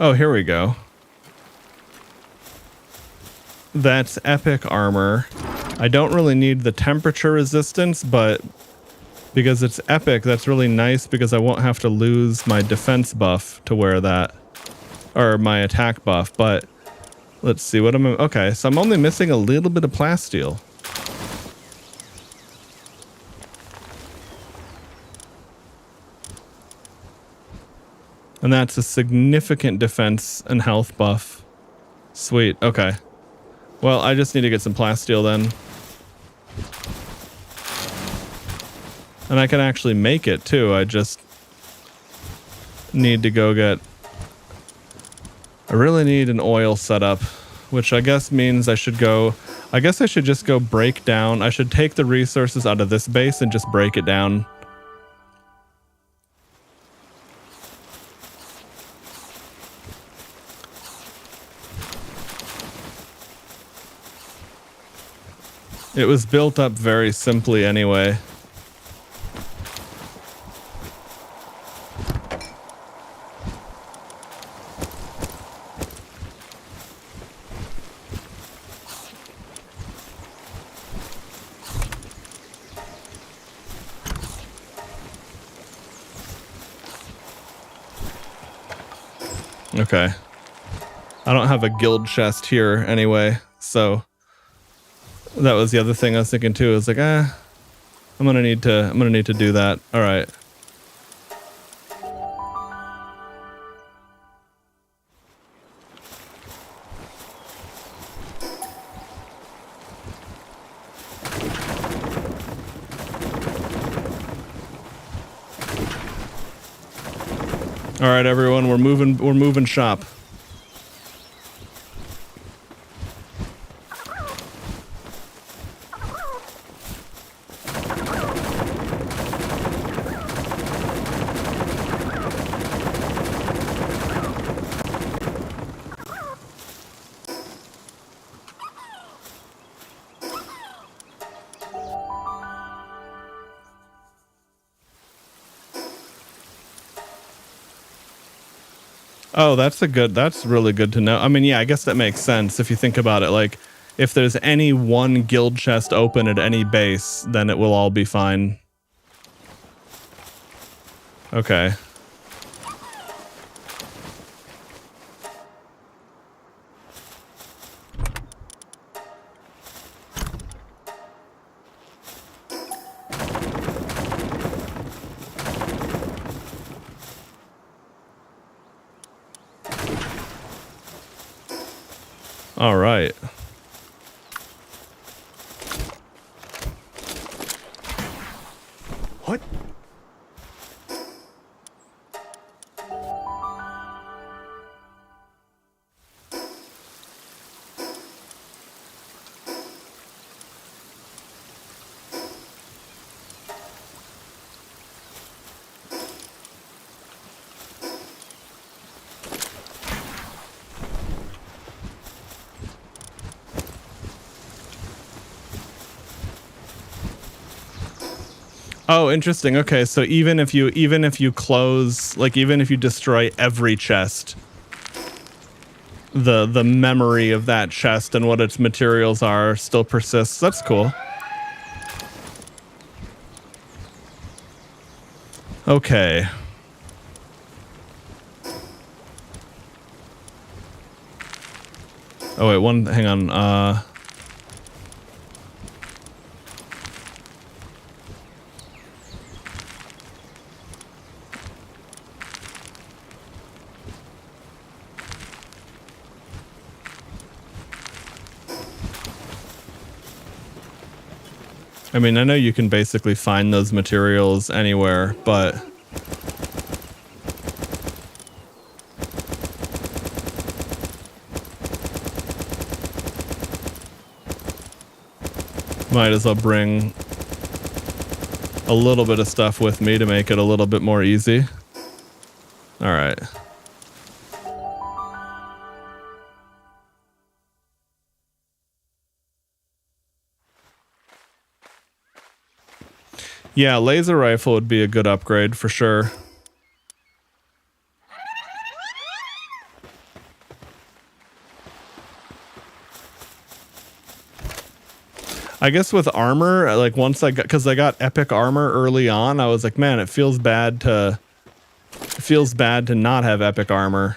Oh, here we go. That's epic armor. I don't really need the temperature resistance, but because it's epic, that's really nice because I won't have to lose my defense buff to wear that. Or my attack buff, but let's see what I'm... Okay, so I'm only missing a little bit of plasteel. And that's a significant defense and health buff. Sweet, okay. Well, I just need to get some plasteel then. And I can actually make it too. I just need to go get... I really need an oil setup, which I guess means I should go... I guess I should just go break down. I should take the resources out of this base and just break it down. It was built up very simply anyway. Okay. I don't have a guild chest here anyway, so that was the other thing I was thinking too. I was like, I'm gonna need to do that. All right. All right, everyone, we're moving shop. Oh, that's really good to know. I mean, yeah, I guess that makes sense if you think about it. Like, if there's any one guild chest open at any base, then it will all be fine. Okay. All right. What? Oh, interesting. Okay, so even if you close, like even if you destroy every chest, the memory of that chest and what its materials are still persists. That's cool. Okay. Oh wait, hang on. I mean, I know you can basically find those materials anywhere, but might as well bring a little bit of stuff with me to make it a little bit more easy. All right. Yeah, laser rifle would be a good upgrade for sure. I guess with armor, like once because I got epic armor early on, I was like, man, it feels bad to not have epic armor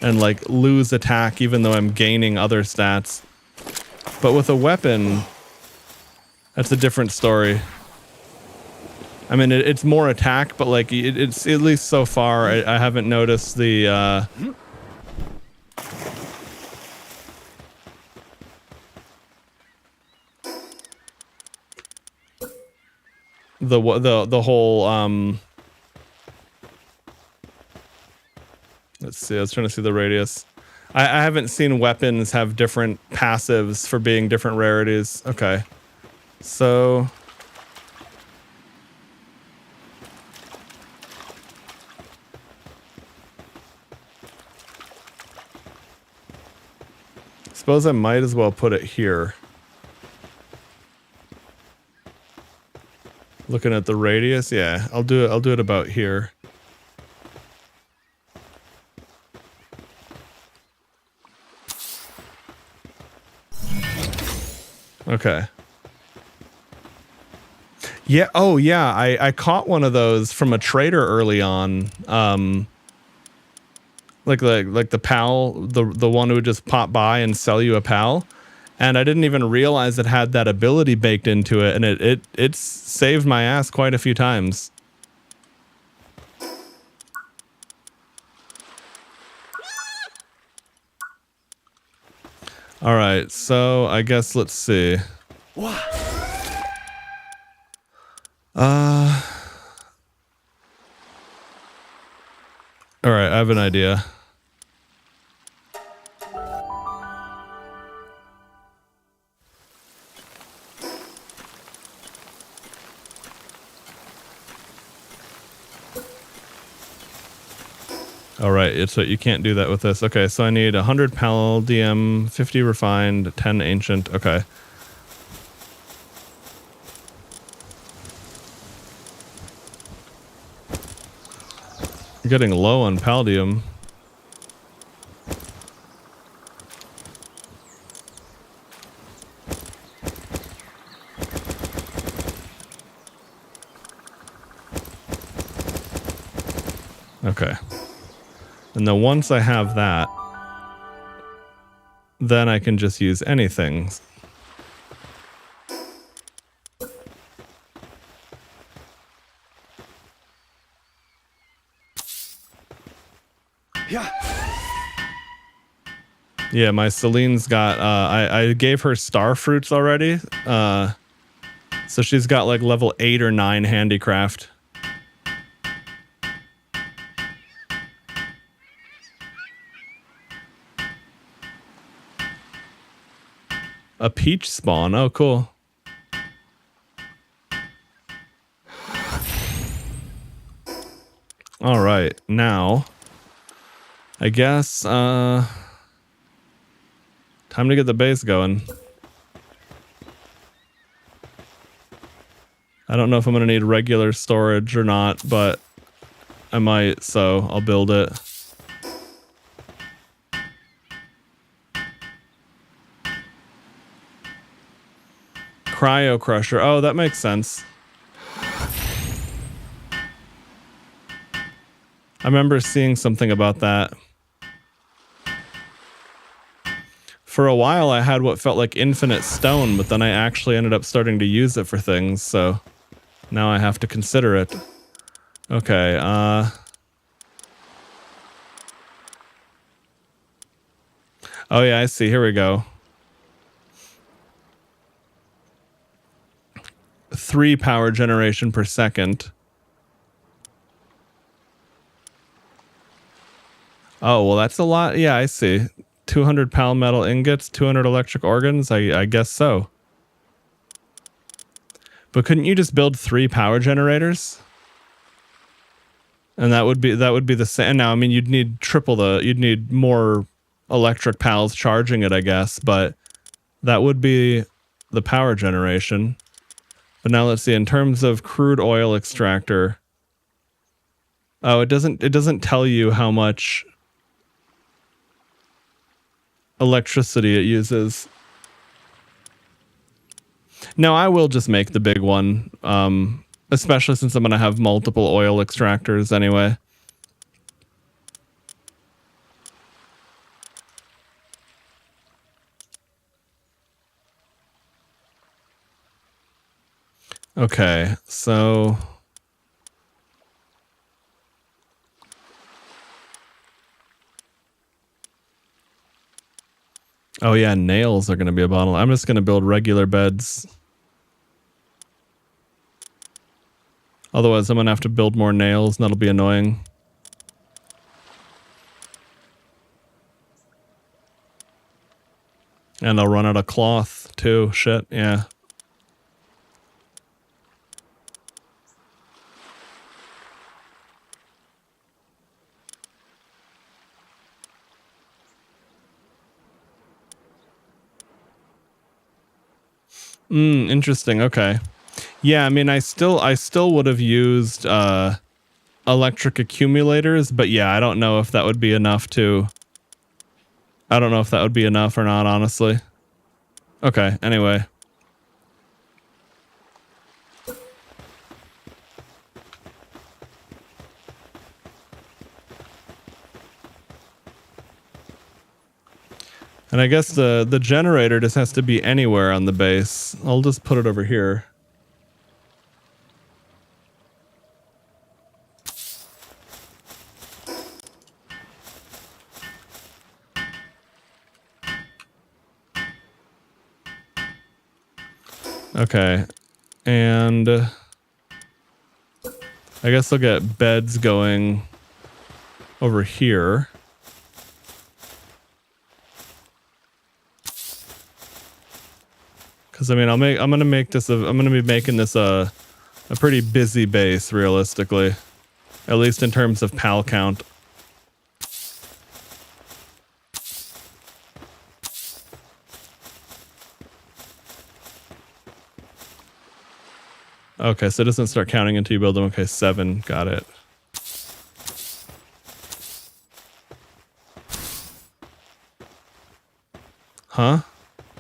and like lose attack even though I'm gaining other stats. But with a weapon, that's a different story. I mean, it's more attack, but like it's at least so far, I haven't noticed the the whole let's see, I was trying to see the radius. I haven't seen weapons have different passives for being different rarities. Okay. So suppose I might as well put it here. Looking at the radius, yeah, I'll do it about here. Okay. Yeah, oh yeah, I caught one of those from a trader early on. Like the PAL, the one who would just pop by and sell you a PAL. And I didn't even realize it had that ability baked into it, and it saved my ass quite a few times. All right, so I guess let's see. All right, I have an idea. All right, you can't do that with this. Okay, so I need 100 palladium, 50 refined, 10 ancient. Okay. I'm getting low on palladium. Okay. And then once I have that, then I can just use anything. Yeah, my Celine's got, I gave her star fruits already. So she's got like level 8 or 9 handicraft. A peach spawn. Oh, cool. All right, now I guess time to get the base going. I don't know if I'm gonna need regular storage or not, but I might, so I'll build it. Cryo crusher. Oh, that makes sense. I remember seeing something about that. For a while, I had what felt like infinite stone, but then I actually ended up starting to use it for things, so now I have to consider it. Okay, oh yeah, I see. Here we go. 3 power generation per second. Oh, well, that's a lot. Yeah, I see. 200 pal metal ingots, 200 electric organs. I guess so. But couldn't you just build 3 power generators? And that would be the same. Now, I mean, you'd need you'd need more electric pals charging it, I guess, but that would be the power generation. But now let's see, in terms of crude oil extractor. Oh, it doesn't tell you how much electricity it uses. No, I will just make the big one, especially since I'm going to have multiple oil extractors anyway. Okay, so oh yeah, nails are going to be a bottleneck. I'm just going to build regular beds. Otherwise, I'm going to have to build more nails, and that'll be annoying. And I'll run out of cloth, too. Shit, yeah. Interesting. Okay. Yeah, I mean, I still would have used electric accumulators, but yeah, I don't know if that would be enough to. I don't know if that would be enough or not, honestly. Okay. Anyway. And I guess the generator just has to be anywhere on the base. I'll just put it over here. Okay. And I guess I'll get beds going over here. Because I mean, I'm gonna make this I'm gonna be making this a pretty busy base, realistically, at least in terms of pal count. Okay, so it doesn't start counting until you build them. Okay, 7, got it. Huh?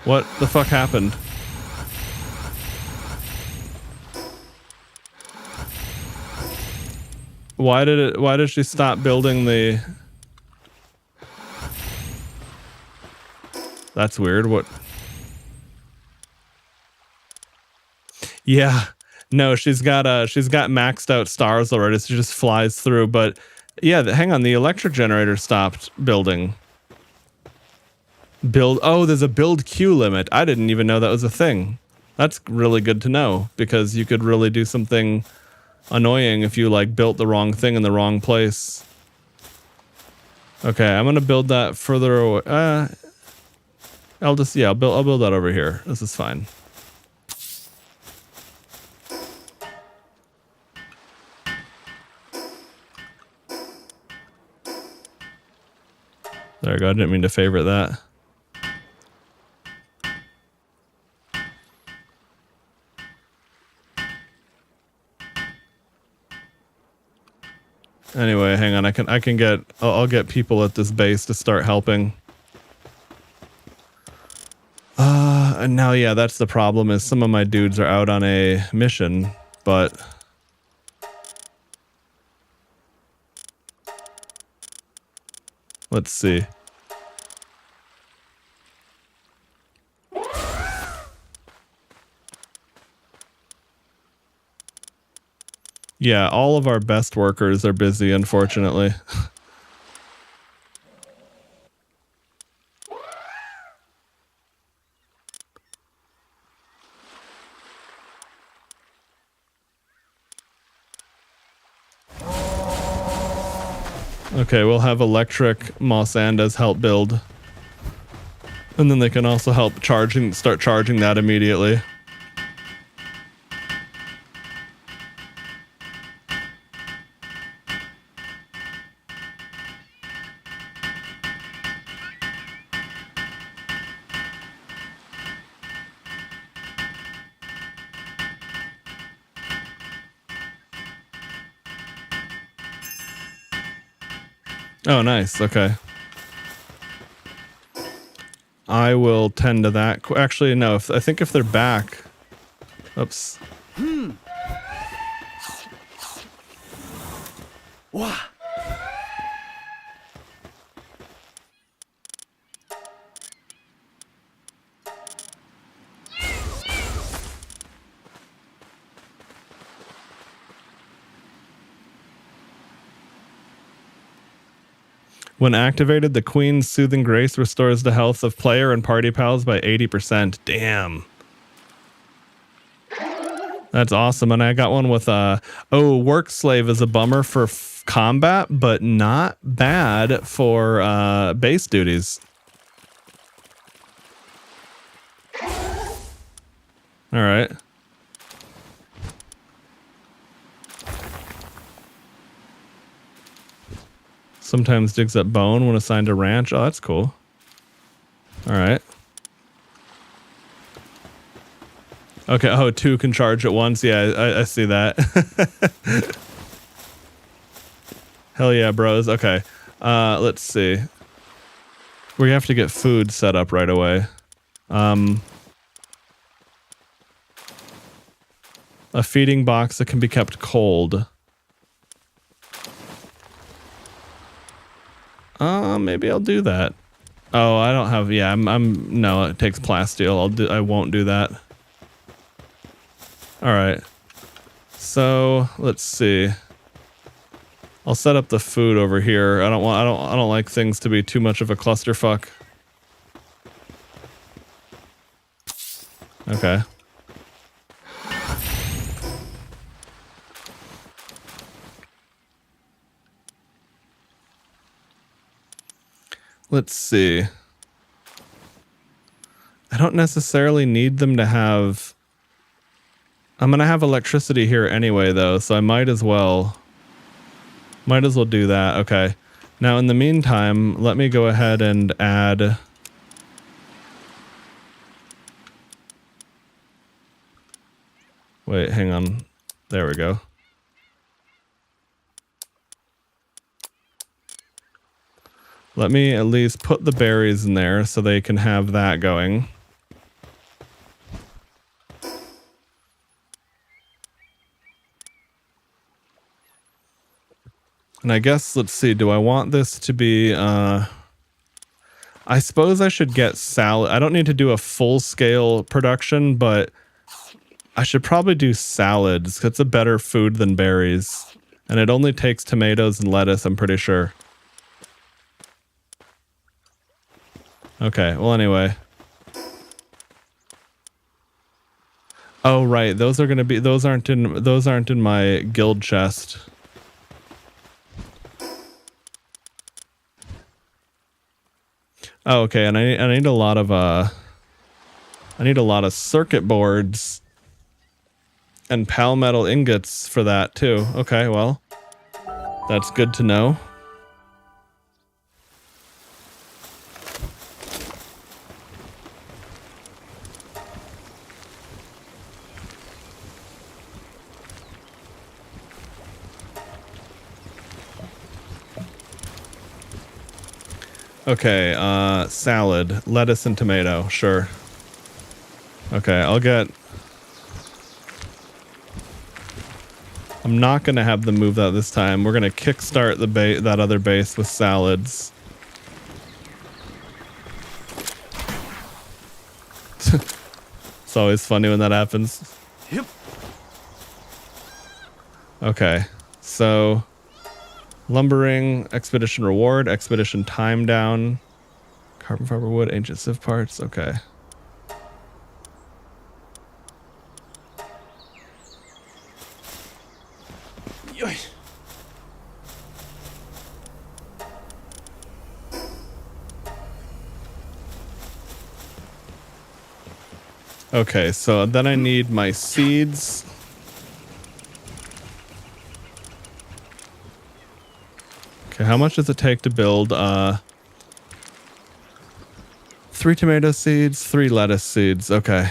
What the fuck happened? Why did she stop building the... That's weird. What? Yeah. No, she's got maxed out stars already, so she just flies through, but yeah, hang on, the electric generator stopped building. Oh, there's a build queue limit. I didn't even know that was a thing. That's really good to know, because you could really do something annoying if you like built the wrong thing in the wrong place. Okay, I'm gonna build that further away. I'll build that over here. This is fine. There we go. I didn't mean to favorite that. Anyway, hang on. I'll get people at this base to start helping. And now, yeah, that's the problem, is some of my dudes are out on a mission, but let's see. Yeah, all of our best workers are busy, unfortunately. Okay, we'll have electric Mosandas help build. And then they can also help start charging that immediately. Oh, nice. Okay. I will tend to that. Actually, no. I think if they're back... Oops. Wow. When activated, the Queen's Soothing Grace restores the health of player and party pals by 80%. Damn. That's awesome. And I got one with work slave is a bummer for combat, but not bad for base duties. All right. Sometimes digs up bone when assigned to ranch. Oh, that's cool. All right. Okay. Oh, 2 can charge at once. Yeah, I see that. Hell yeah, bros. Okay. Let's see. We have to get food set up right away. A feeding box that can be kept cold. Maybe I'll do that. Oh, I don't have. Yeah, no. It takes plasteel. I won't do that. All right. So let's see. I'll set up the food over here. I don't like things to be too much of a clusterfuck. Okay. Let's see. I don't necessarily need them to have... I'm going to have electricity here anyway, though, so I might as well do that. Okay. Now, in the meantime, let me go ahead and add... Wait, hang on. There we go. Let me at least put the berries in there so they can have that going. And I guess, let's see, do I want this to be, I suppose I should get salad. I don't need to do a full-scale production, but I should probably do salads. It's a better food than berries. And it only takes tomatoes and lettuce, I'm pretty sure. Okay, well, anyway. Oh, right, those are going to be, those aren't in my guild chest. Oh, okay, and I need a lot of circuit boards and palmetal ingots for that too. Okay, well, that's good to know. Okay, salad, lettuce and tomato, sure. Okay, I'm not gonna have them move that this time. We're gonna kickstart that other base with salads. It's always funny when that happens. Yep. Okay, so lumbering, expedition reward, expedition time down, carbon fiber wood, ancient sieve parts. Okay. Okay, so then I need my seeds. Okay, how much does it take to build 3 tomato seeds, 3 lettuce seeds? Okay.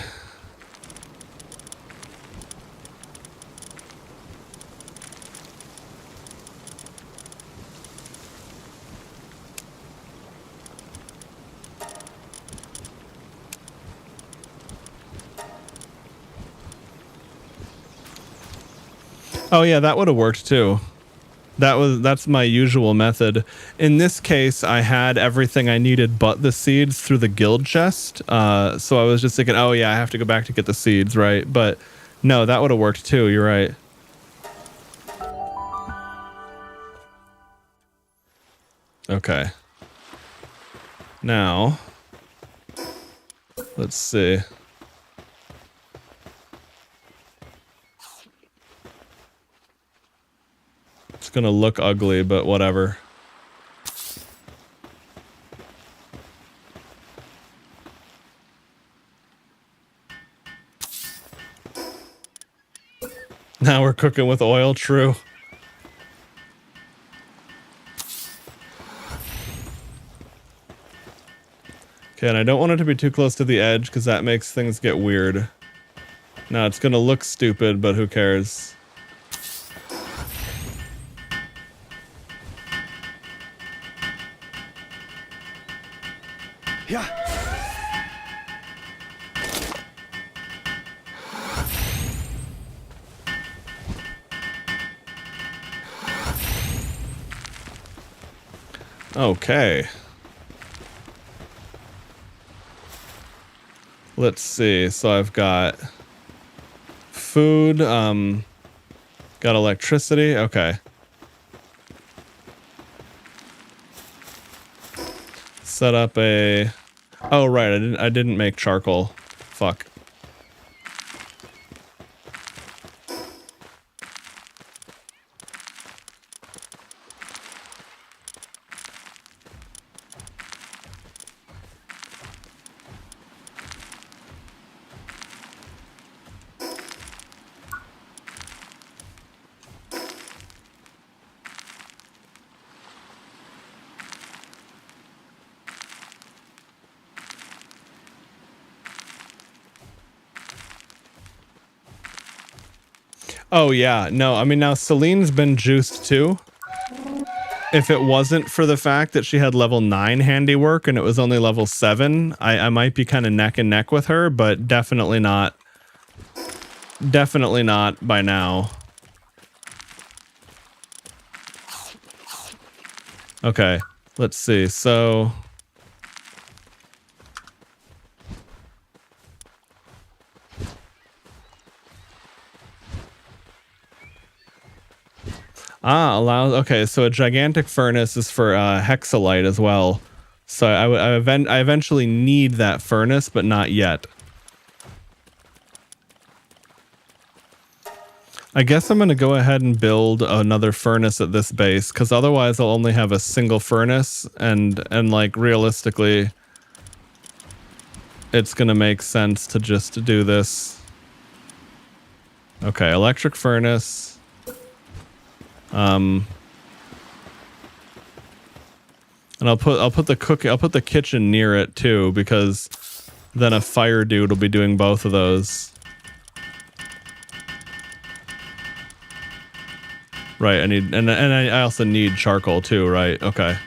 Oh yeah, that would have worked too. That's my usual method. In this case, I had everything I needed but the seeds through the guild chest. So I was just thinking, oh yeah, I have to go back to get the seeds, right? But no, that would have worked too. You're right. Okay. Now, let's see. It's gonna look ugly, but whatever. Now we're cooking with oil, true. Okay, and I don't want it to be too close to the edge because that makes things get weird. Now it's gonna look stupid, but who cares? Yeah. Okay. Let's see. So I've got food, got electricity. Okay. Set up a... Oh, right. I didn't make charcoal. Fuck. Oh, yeah. No, I mean, now Celine's been juiced too. If it wasn't for the fact that she had level 9 handiwork and it was only level 7, I might be kind of neck and neck with her, but definitely not. Definitely not by now. Okay, let's see. So... allows... Okay, so a gigantic furnace is for hexalite as well. So I eventually need that furnace, but not yet. I guess I'm going to go ahead and build another furnace at this base, because otherwise I'll only have a single furnace, and like realistically, it's going to make sense to just do this. Okay, electric furnace. And I'll put the kitchen near it too, because then a fire dude will be doing both of those. Right, I also need charcoal too, right? Okay.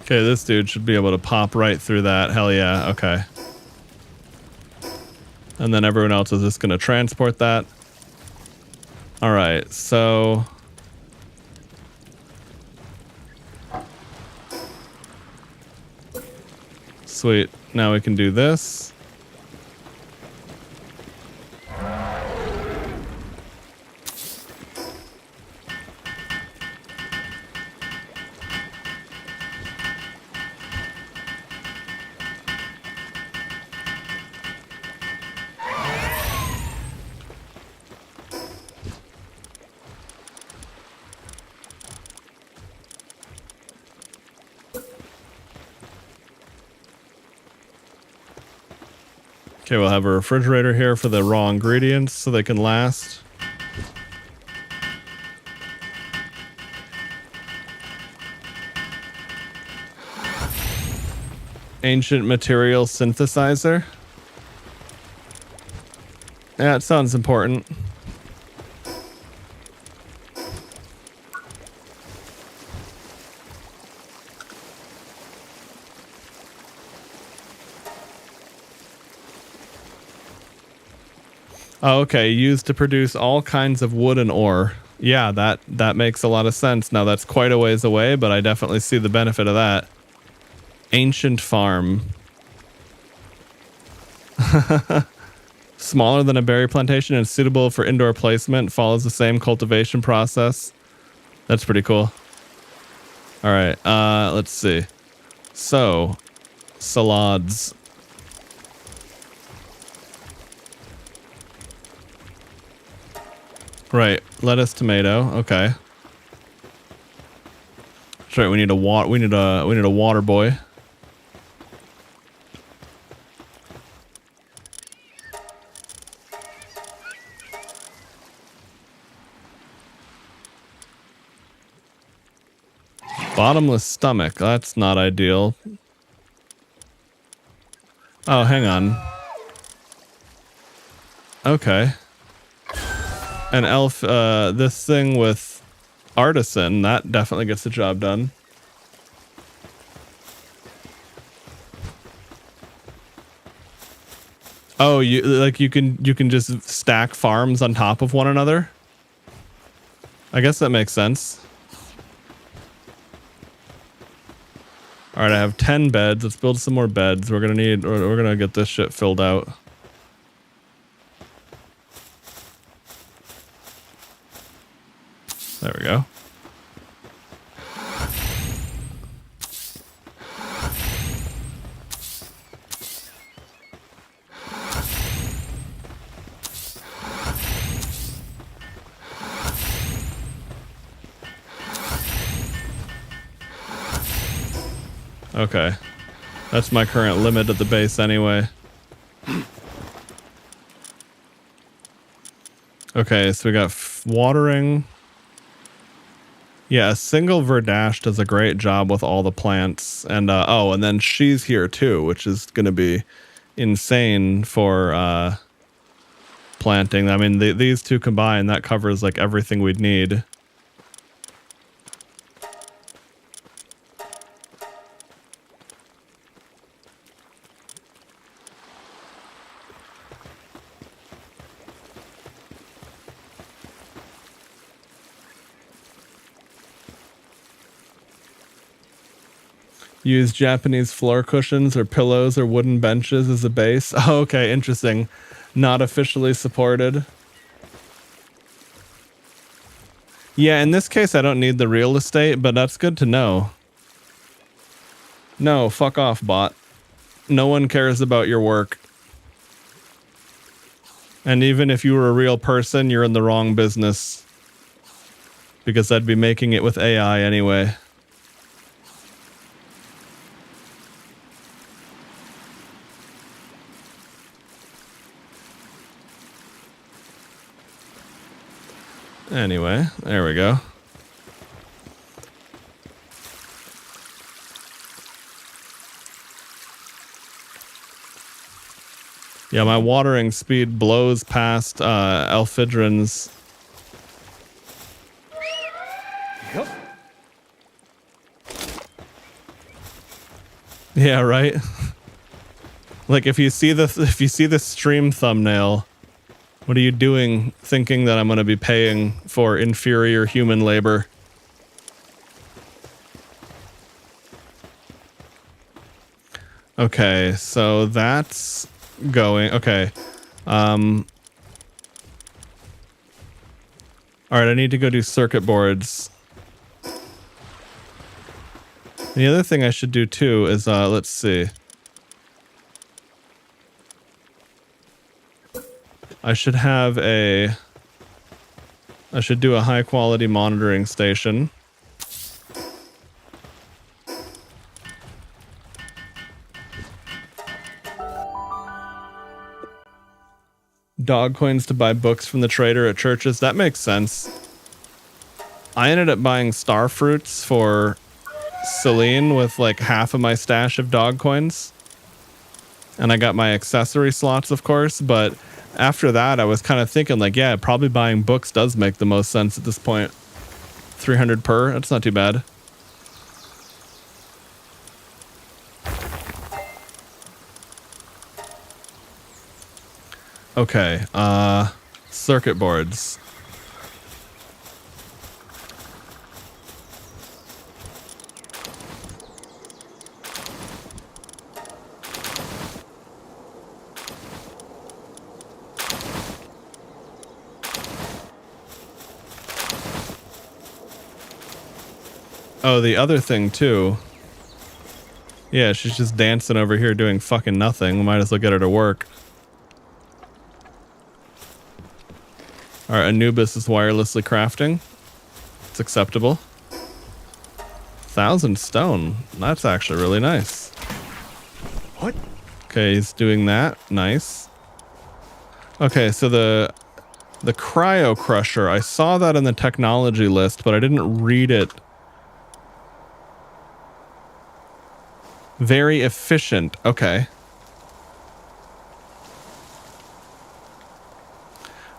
Okay, this dude should be able to pop right through that. Hell yeah, okay. And then everyone else is just going to transport that. All right, so... Sweet, now we can do this. Okay, we'll have a refrigerator here for the raw ingredients so they can last. Ancient material synthesizer. Yeah, it sounds important. Oh, okay. Used to produce all kinds of wood and ore. Yeah, that makes a lot of sense. Now that's quite a ways away, but I definitely see the benefit of that. Ancient farm. Smaller than a berry plantation and suitable for indoor placement. Follows the same cultivation process. That's pretty cool. All right, let's see. So, salads. Right, lettuce, tomato. Okay. That's right. We need a water boy. Bottomless stomach. That's not ideal. Oh, hang on. Okay. An elf, this thing with artisan, that definitely gets the job done. Oh, you can just stack farms on top of one another? I guess that makes sense. All right, I have 10 beds. Let's build some more beds. We're gonna get this shit filled out. There we go. Okay. That's my current limit at the base anyway. Okay, so we got watering. Yeah, a single Verdash does a great job with all the plants. And, oh, and then she's here too, which is going to be insane for planting. I mean, these two combined, that covers like everything we'd need. Use Japanese floor cushions or pillows or wooden benches as a base. Oh, okay, interesting. Not officially supported. Yeah, in this case, I don't need the real estate, but that's good to know. No, fuck off, bot. No one cares about your work. And even if you were a real person, you're in the wrong business. Because I'd be making it with AI anyway. Anyway, there we go. Yeah, my watering speed blows past Elphidron's. Yep. Yeah, right. Like if you see the stream thumbnail, what are you doing thinking that I'm going to be paying for inferior human labor? Okay, so that's going. Okay. All right, I need to go do circuit boards. The other thing I should do too is let's see. I should do a high quality monitoring station. Dog coins to buy books from the trader at churches. That makes sense. I ended up buying star fruits for Celine with like half of my stash of dog coins. And I got my accessory slots, of course, but after that, I was kind of thinking like, yeah, probably buying books does make the most sense at this point. 300 per, that's not too bad. Okay, circuit boards. Oh, the other thing too. Yeah, she's just dancing over here doing fucking nothing. We might as well get her to work. Alright, Anubis is wirelessly crafting. It's acceptable. 1,000 stone. That's actually really nice. What? Okay, he's doing that. Nice. Okay, so the cryo crusher, I saw that in the technology list, but I didn't read it. Very efficient. Okay.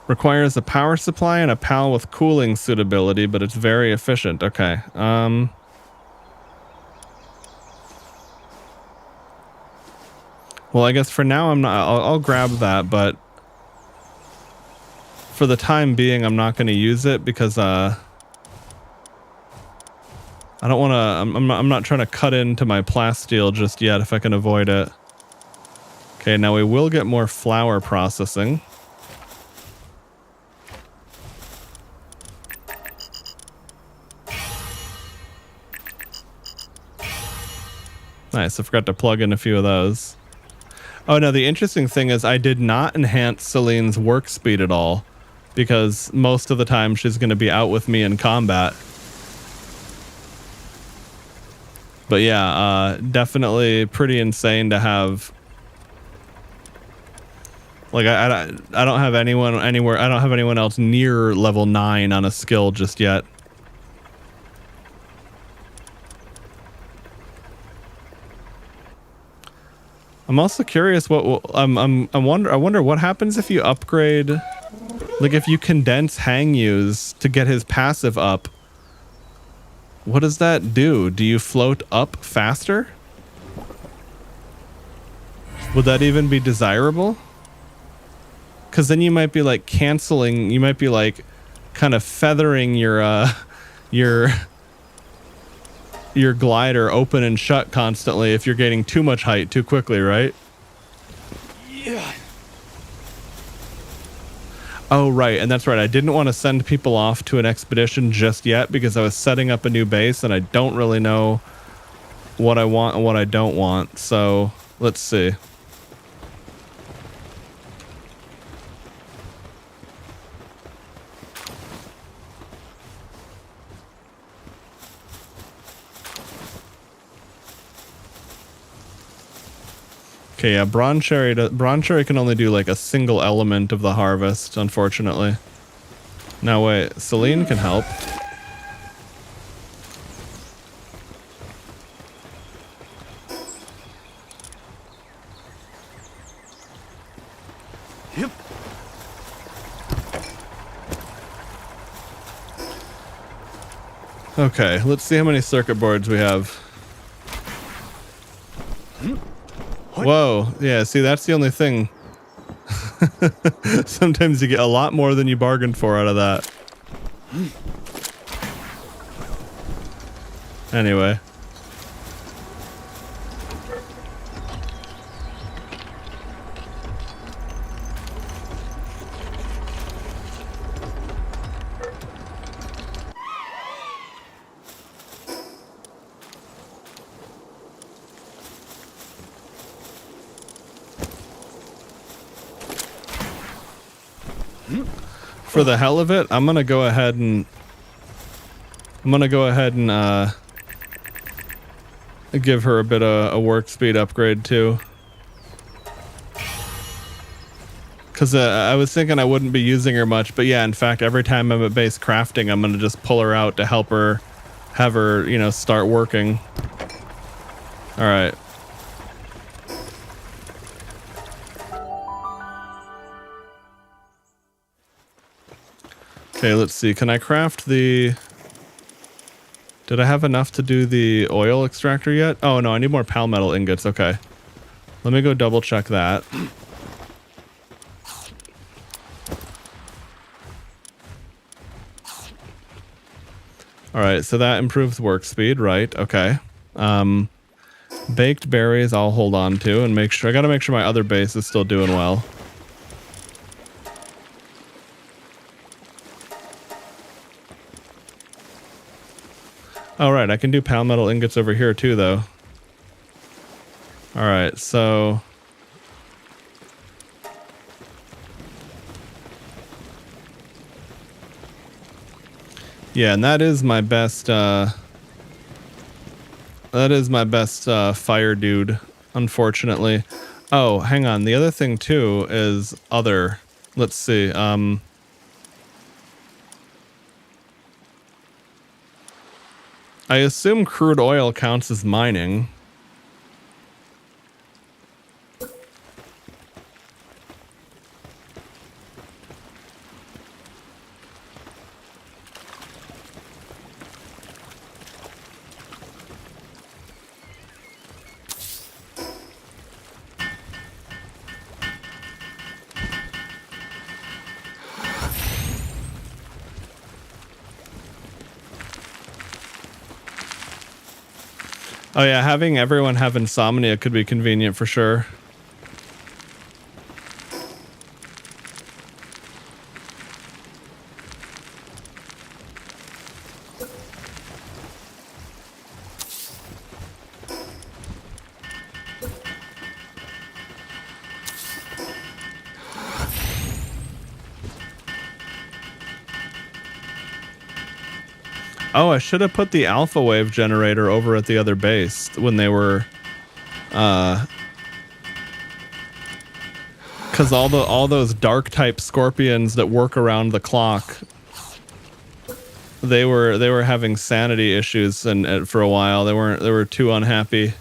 Requires a power supply and a PAL with cooling suitability, but it's very efficient. Okay. Well, I guess for now I'm not. I'll grab that, but for the time being, I'm not going to use it because I don't want to. I'm not trying to cut into my plasteel just yet if I can avoid it. Okay, now we will get more flour processing. Nice. I forgot to plug in a few of those. Oh no, the interesting thing is I did not enhance Celine's work speed at all because most of the time she's going to be out with me in combat. But yeah, definitely pretty insane to have. Like I don't have anyone anywhere. I don't have anyone else near level 9 on a skill just yet. I'm also curious what I wonder what happens if you upgrade, like if you condense Hangyu's to get his passive up. What does that do? Do you float up faster? Would that even be desirable? Because then you might be like canceling. You might be like kind of feathering your glider open and shut constantly if you're gaining too much height too quickly, right? Yeah. Oh, right. And that's right. I didn't want to send people off to an expedition just yet because I was setting up a new base and I don't really know what I want and what I don't want. So let's see. Okay, yeah, bronze cherry can only do like a single element of the harvest, unfortunately. Now wait, Celine can help. Yep. Okay, let's see how many circuit boards we have. What? Whoa, yeah, see, that's the only thing. Sometimes you get a lot more than you bargained for out of that. Anyway. For the hell of it, I'm gonna go ahead and give her a bit of a work speed upgrade too. Because I was thinking I wouldn't be using her much, but yeah, in fact, every time I'm at base crafting, I'm gonna just pull her out to help her, have her, you know, start working. All right. Okay, let's see. Can I craft the... Did I have enough to do the oil extractor yet? Oh, no, I need more palmetal ingots. Okay. Let me go double check that. All right, so that improves work speed, right? Okay. Baked berries I'll hold on to and make sure... I gotta make sure my other base is still doing well. All right, I can do palmetto ingots over here too, though. All right, so yeah, and that is my best. That is my best fire dude, unfortunately. Oh, hang on. The other thing too is other. Let's see. I assume crude oil counts as mining. Oh yeah, having everyone have insomnia could be convenient for sure. Oh, I should have put the alpha wave generator over at the other base when they were, because all those dark type scorpions that work around the clock, they were having sanity issues, and for a while they were too unhappy.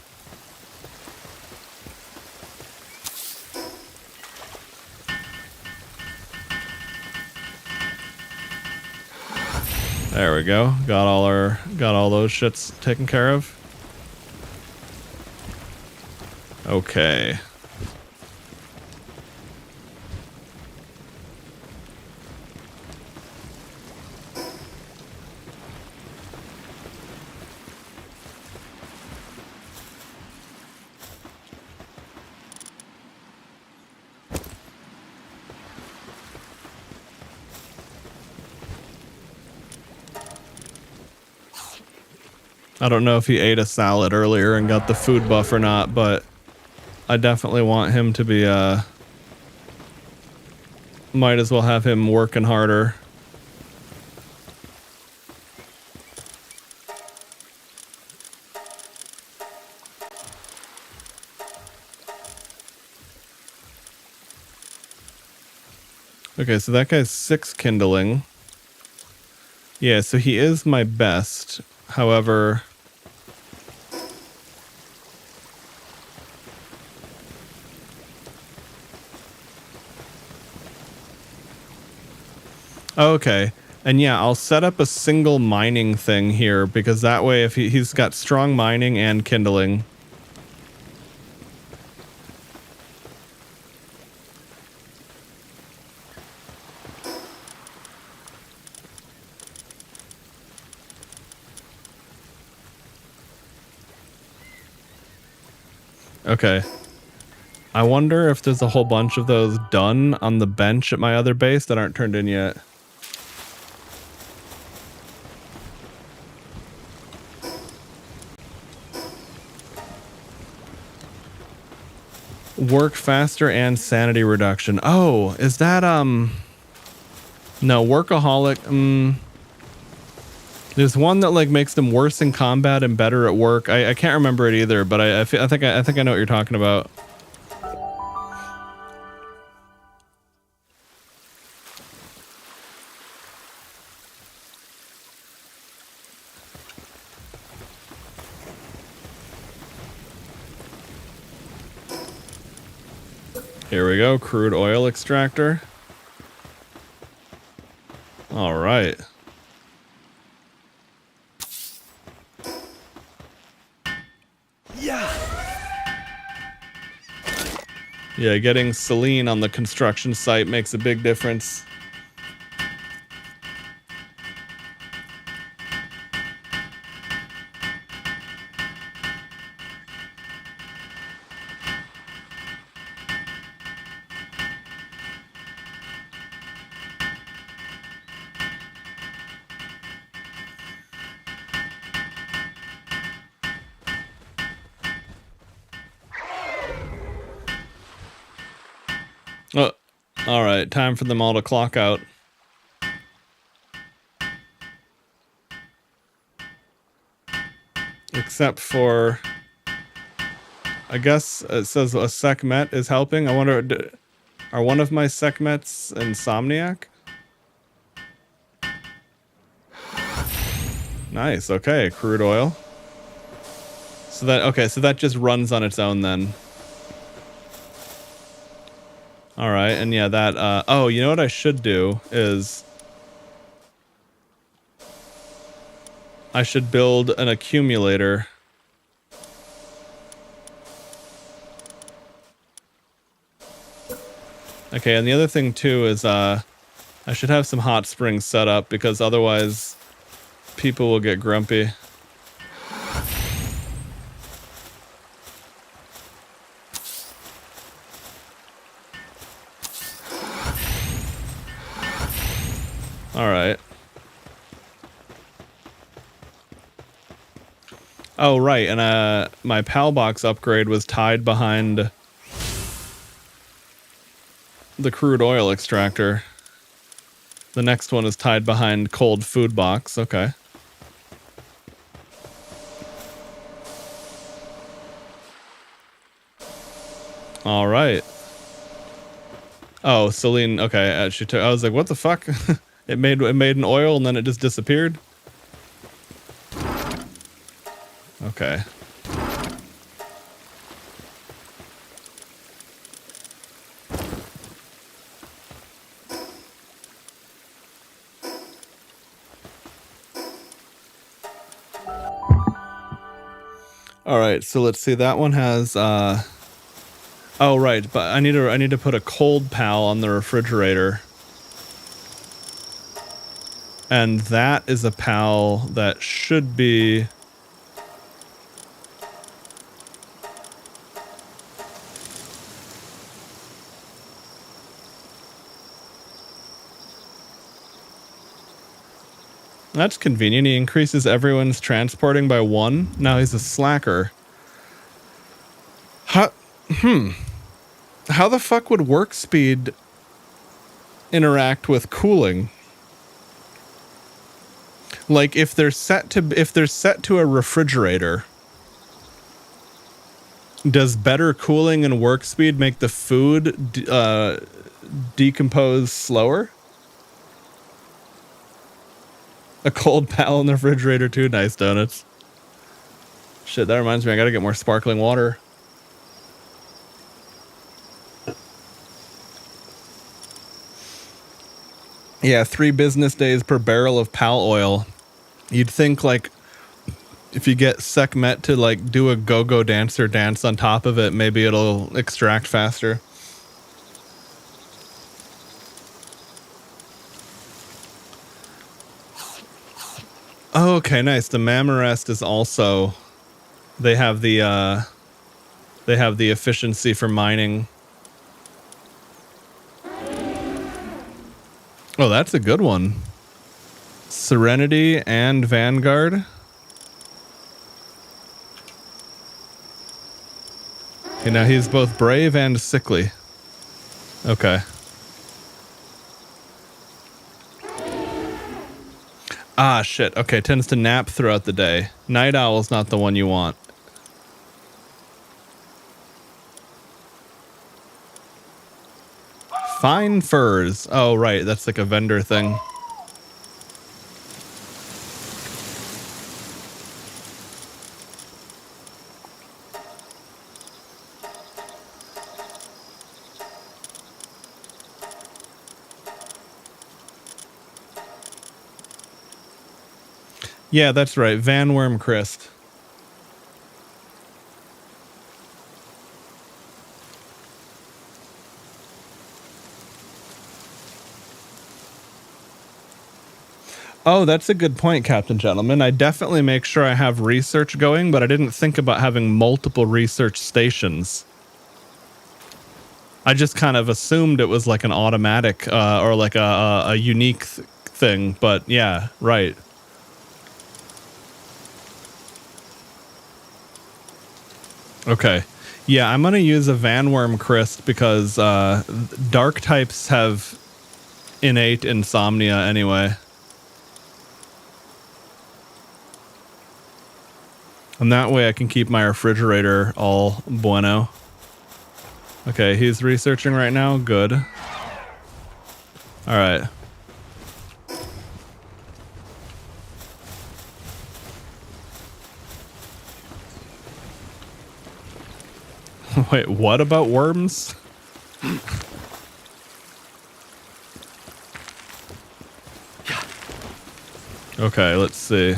There we go. Got all those shits taken care of. Okay. I don't know if he ate a salad earlier and got the food buff or not, but I definitely want him to be, might as well have him working harder. Okay, so that guy's 6 kindling. Yeah, so he is my best. However, okay. And yeah, I'll set up a single mining thing here because that way if he's got strong mining and kindling. Okay. I wonder if there's a whole bunch of those done on the bench at my other base that aren't turned in yet. Work faster and sanity reduction. Oh, is that, no, workaholic, there's one that like makes them worse in combat and better at work. I can't remember it either, but I think I know what you're talking about. Here we go, crude oil extractor. All right. Yeah, getting Celine on the construction site makes a big difference. All right, time for them all to clock out. Except for, I guess it says a Sekhmet is helping. I wonder, are one of my Sekhmets Insomniac? Nice, okay, crude oil. So that just runs on its own then. All right, and yeah, that, oh, you know what I should do is I should build an accumulator. Okay, and the other thing too is I should have some hot springs set up because otherwise people will get grumpy. All right. Oh, right, and my PAL box upgrade was tied behind the crude oil extractor. The next one is tied behind cold food box. Okay. All right. Oh, Celine. Okay, she took. I was like, "What the fuck?" it made an oil and then it just disappeared. Okay. All right, so let's see. That one has. Oh right, but I need to put a cold pal on the refrigerator, and that is a pal that should be. That's convenient. He increases everyone's transporting by 1. Now he's a slacker. How the fuck would work speed interact with cooling? Like if they're set to a refrigerator, does better cooling and work speed make the food decompose slower? A cold pal in the refrigerator too. Nice donuts. Shit, that reminds me, I gotta get more sparkling water. Yeah, 3 business days per barrel of pal oil. You'd think like if you get Sekhmet to like do a go-go dancer dance on top of it, maybe it'll extract faster. Oh, okay, nice. The Mamarest is also, they have the efficiency for mining. Oh, that's a good one. Serenity and Vanguard. Okay, now he's both brave and sickly. Okay. Ah, shit. Okay, tends to nap throughout the day. Night Owl's not the one you want. Fine furs. Oh, right. That's like a vendor thing. Yeah, that's right. Van Worm Christ. Oh, that's a good point, Captain Gentleman. I definitely make sure I have research going, but I didn't think about having multiple research stations. I just kind of assumed it was like an automatic or like a unique thing, but yeah, right. Okay. Yeah, I'm gonna use a Vanworm Crest because dark types have innate insomnia anyway. And that way I can keep my refrigerator all bueno. Okay, he's researching right now. Good. All right. Wait, what about worms? Okay, let's see.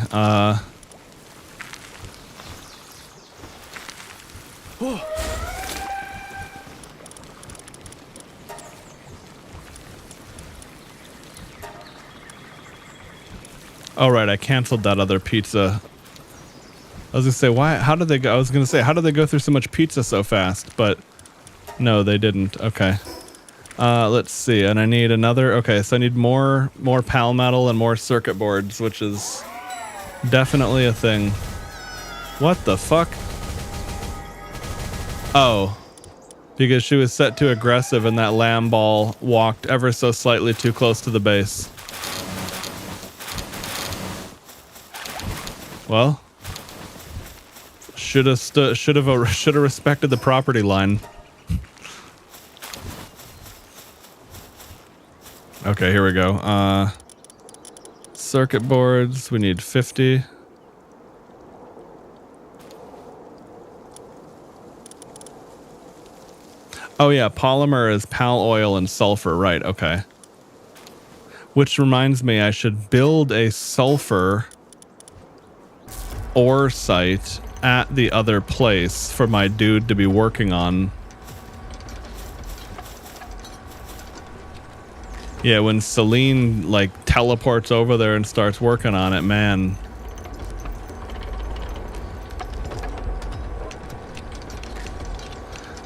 All right, I canceled that other pizza. I was gonna say, why? How did they go? I was gonna say, how did they go through so much pizza so fast? But no, they didn't. Okay. Let's see. And I need another. Okay, so I need more pal metal and more circuit boards, which is definitely a thing. What the fuck? Oh, because she was set to aggressive and that lamb ball walked ever so slightly too close to the base. Well, should have respected the property line. Okay, here we go. Circuit boards, we need 50. Oh yeah, polymer is pal oil and sulfur, right, okay. Which reminds me, I should build a sulfur ore site at the other place for my dude to be working on. Yeah, when Celine like teleports over there and starts working on it, man.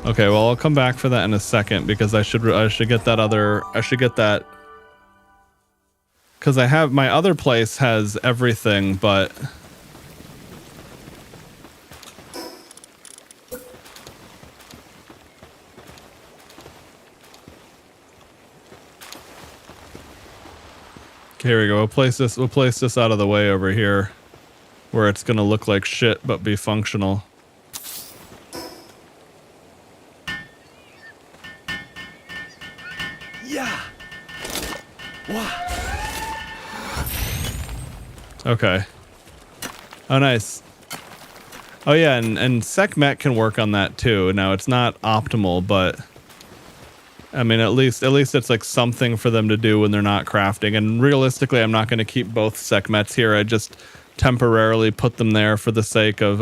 Okay, well I'll come back for that in a second because I should get that because I have my other place has everything, but here we go. We'll place this out of the way over here where it's gonna look like shit but be functional. Yeah. Wow. Okay. Oh nice. Oh yeah, and SecMet can work on that too. Now it's not optimal, but I mean, at least it's like something for them to do when they're not crafting. And realistically, I'm not going to keep both SecMets here. I just temporarily put them there for the sake of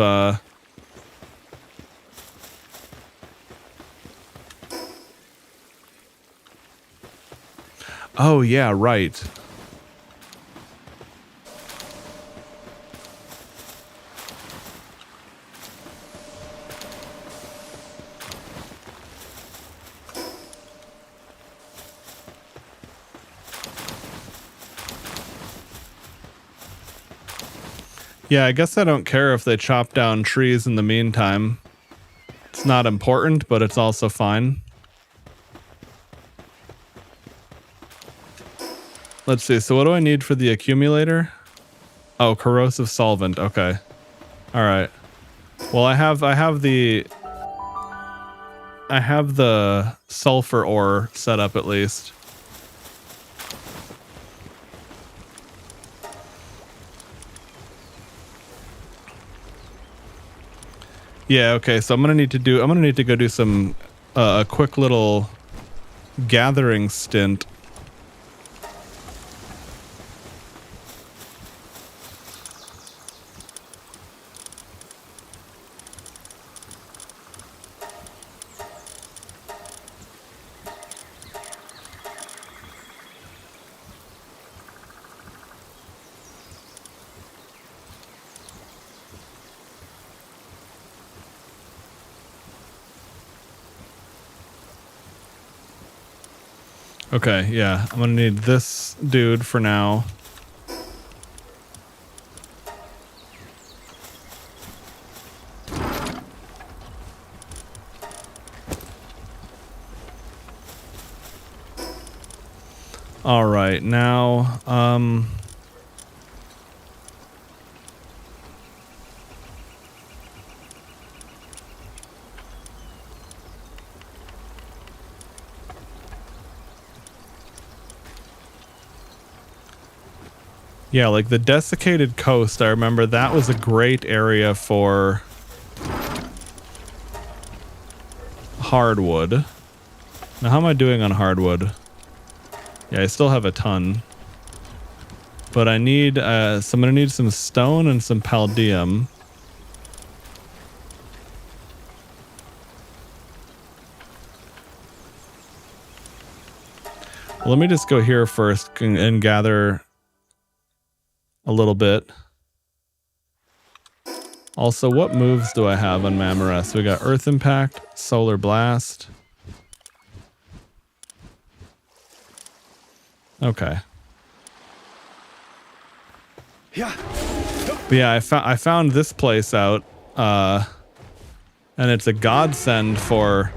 oh yeah, right. Yeah, I guess I don't care if they chop down trees in the meantime. It's not important, but it's also fine. Let's see. So what do I need for the accumulator? Oh, corrosive solvent. Okay. All right. Well, I have the sulfur ore set up at least. Yeah, okay. So I'm going to need to go do some a quick little gathering stint. Okay, yeah. I'm gonna need this dude for now. All right, now, yeah, like the desiccated coast, I remember that was a great area for hardwood. Now, how am I doing on hardwood? Yeah, I still have a ton. But I need, so I'm gonna need some stone and some paldium. Well, let me just go here first and gather a little bit. Also, what moves do I have on Mamoras? We got Earth Impact, Solar Blast. Okay. Yeah. But yeah, I found this place out, and it's a godsend for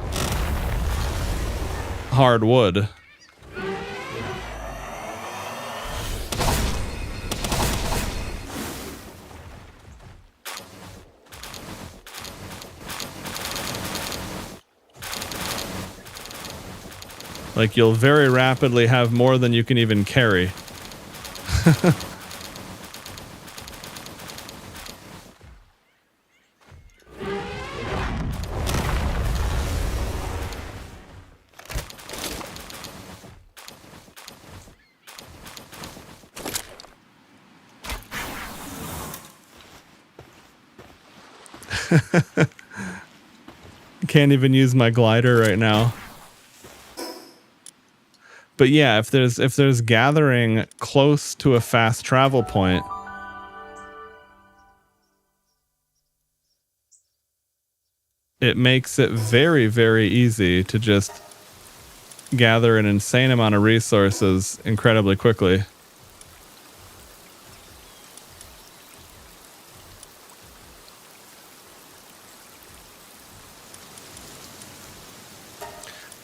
hardwood. Like, you'll very rapidly have more than you can even carry. Can't even use my glider right now. But yeah, if there's gathering close to a fast travel point, it makes it very, very easy to just gather an insane amount of resources incredibly quickly.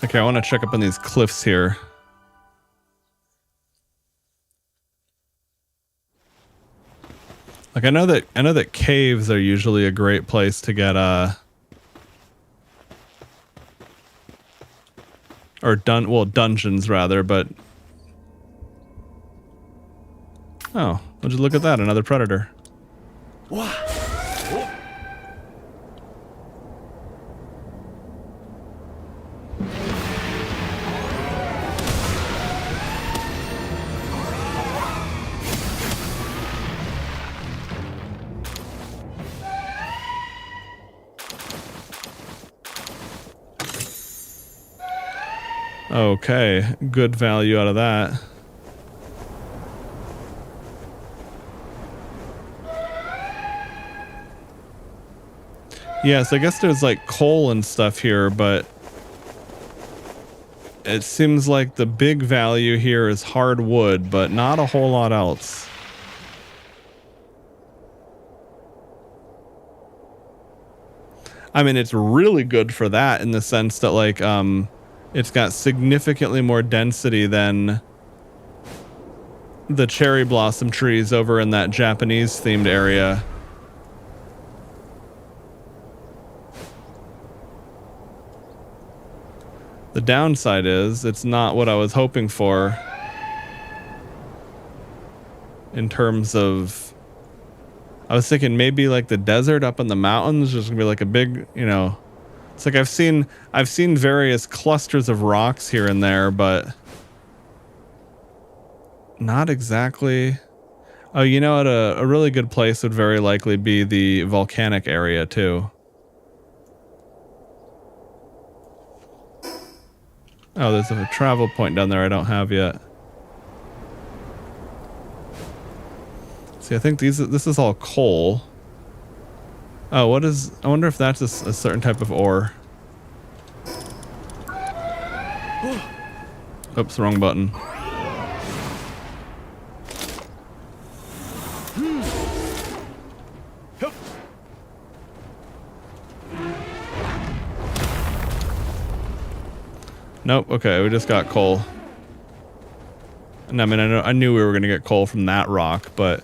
Okay, I want to check up on these cliffs here. Like, I know that caves are usually a great place to get or dungeons rather, but oh, would you look at that, another predator. Wow. Okay, good value out of that. Yes, I guess there's like coal and stuff here, but it seems like the big value here is hardwood, but not a whole lot else. I mean, it's really good for that in the sense that, like, it's got significantly more density than the cherry blossom trees over in that Japanese themed area. The downside is it's not what I was hoping for in terms of, I was thinking maybe like the desert up in the mountains, there's gonna be like a big, you know, it's like I've seen various clusters of rocks here and there, but not exactly. Oh, you know what? A really good place would very likely be the volcanic area too. Oh, there's a travel point down there I don't have yet. See, I think this is all coal. Oh, what is... I wonder if that's a certain type of ore. Oops, wrong button. Nope, okay, we just got coal. And I mean, I knew we were going to get coal from that rock, but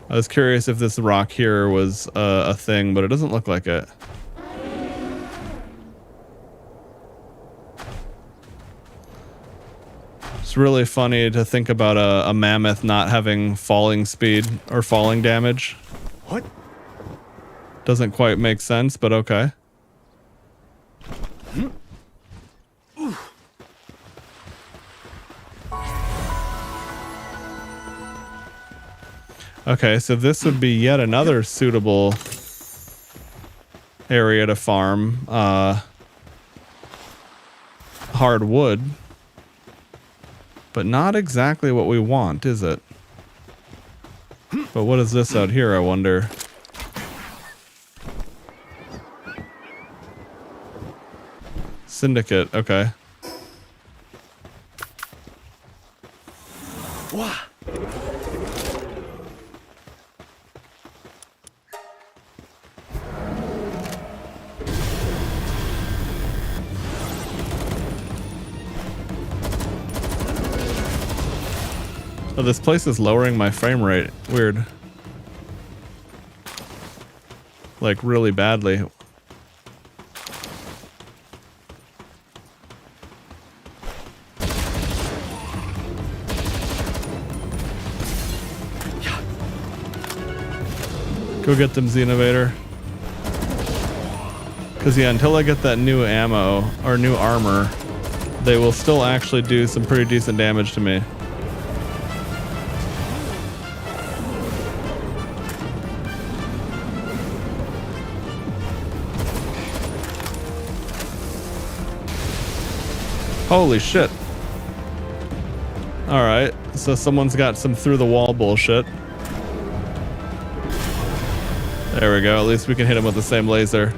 I was curious if this rock here was a thing, but it doesn't look like it. It's really funny to think about a mammoth not having falling speed or falling damage. What? Doesn't quite make sense, but okay. Okay, so this would be yet another suitable area to farm hard wood. But not exactly what we want, is it? But what is this out here, I wonder? Syndicate, okay. Wow. Oh, this place is lowering my frame rate. Weird. Like, really badly. Go get them, Xenovator. Because, yeah, until I get that new ammo, or new armor, they will still actually do some pretty decent damage to me. Holy shit. Alright, so someone's got some through the wall bullshit. There we go, at least we can hit him with the same laser.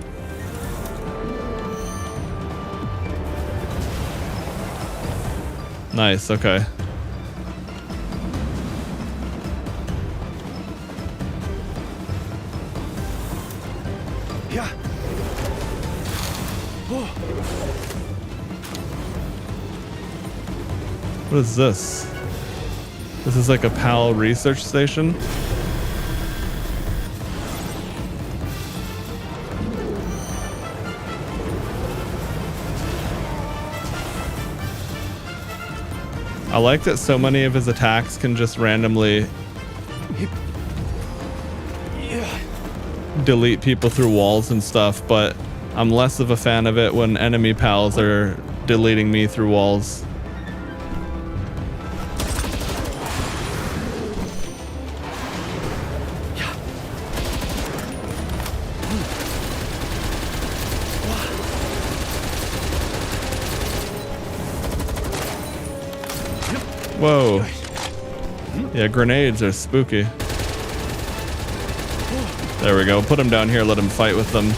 Nice, okay. Yeah. Oh. What is this? This is like a PAL research station? I like that so many of his attacks can just randomly delete people through walls and stuff, but I'm less of a fan of it when enemy pals are deleting me through walls. Whoa. Yeah, grenades are spooky. There we go. Put him down here, let him fight with them.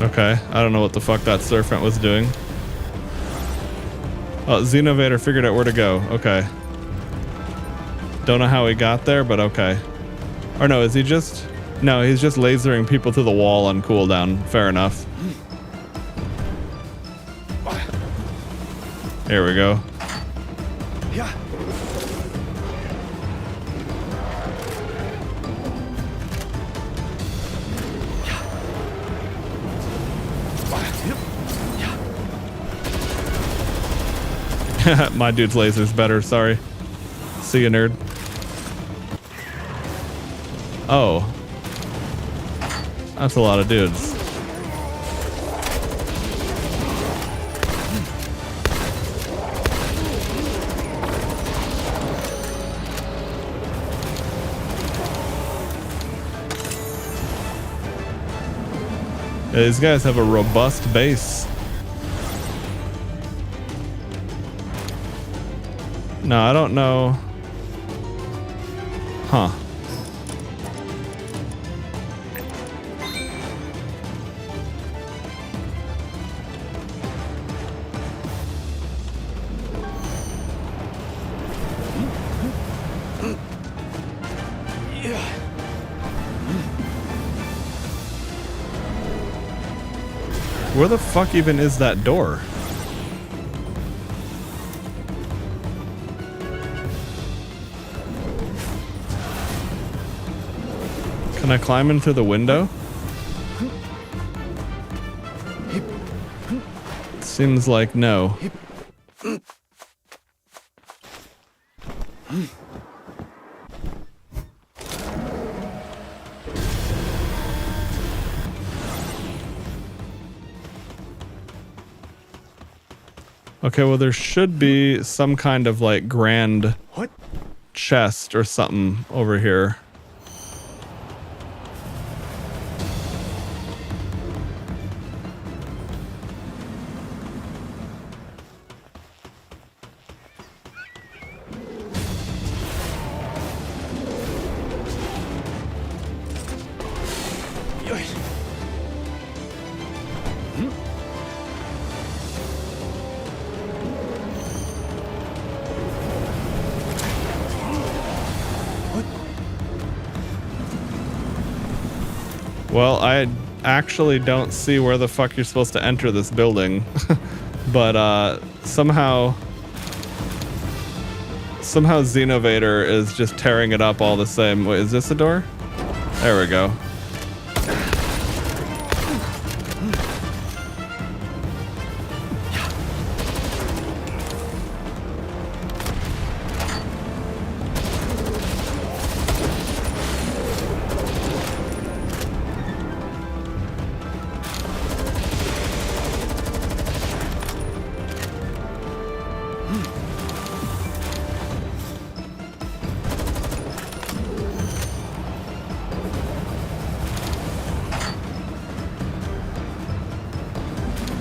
Okay, I don't know what the fuck that serpent was doing. Oh, Xenovator figured out where to go. Okay. Don't know how he got there, but okay. Or no, is he just... No, he's just lasering people through the wall on cooldown. Fair enough. Here we go. Yeah. My dude's laser's better, sorry. See you, nerd. Oh. That's a lot of dudes. Yeah, these guys have a robust base. No, I don't know. Huh. Where the fuck even is that door? Can I climb in through the window? Seems like no. Okay, well there should be some kind of like grand chest or something over here. Well, I actually don't see where the fuck you're supposed to enter this building. But somehow Xenovator is just tearing it up all the same. Wait, is this a door? There we go.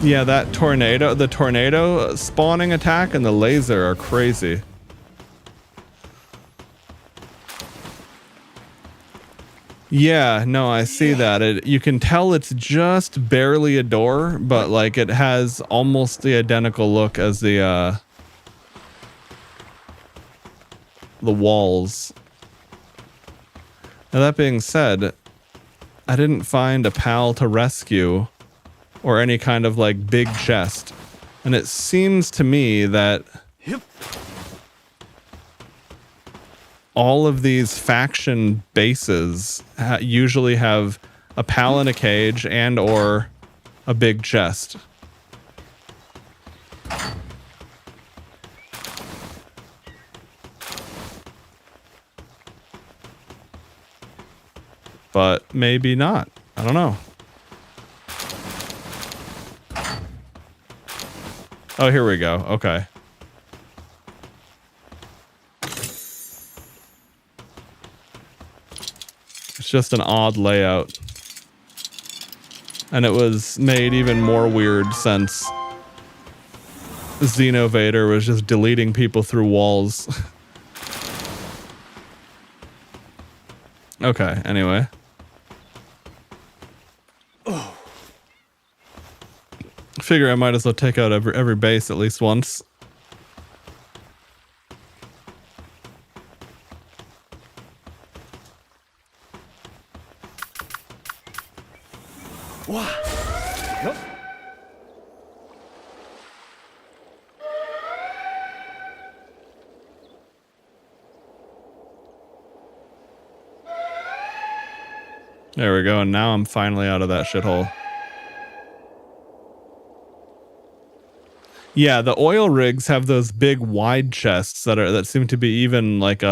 Yeah, that tornado, the tornado spawning attack and the laser are crazy. Yeah, no, I see that. You can tell it's just barely a door, but like it has almost the identical look as the walls. Now that being said, I didn't find a pal to rescue or any kind of like big chest. And it seems to me that all of these faction bases usually have a pal in a cage and or a big chest. But maybe not. I don't know. Oh, here we go. Okay. It's just an odd layout. And it was made even more weird since Xenovator was just deleting people through walls. Okay, anyway. Figure I might as well take out every base at least once. Wow. Yep. There we go, and now I'm finally out of that shithole. Yeah, the oil rigs have those big wide chests that seem to be even like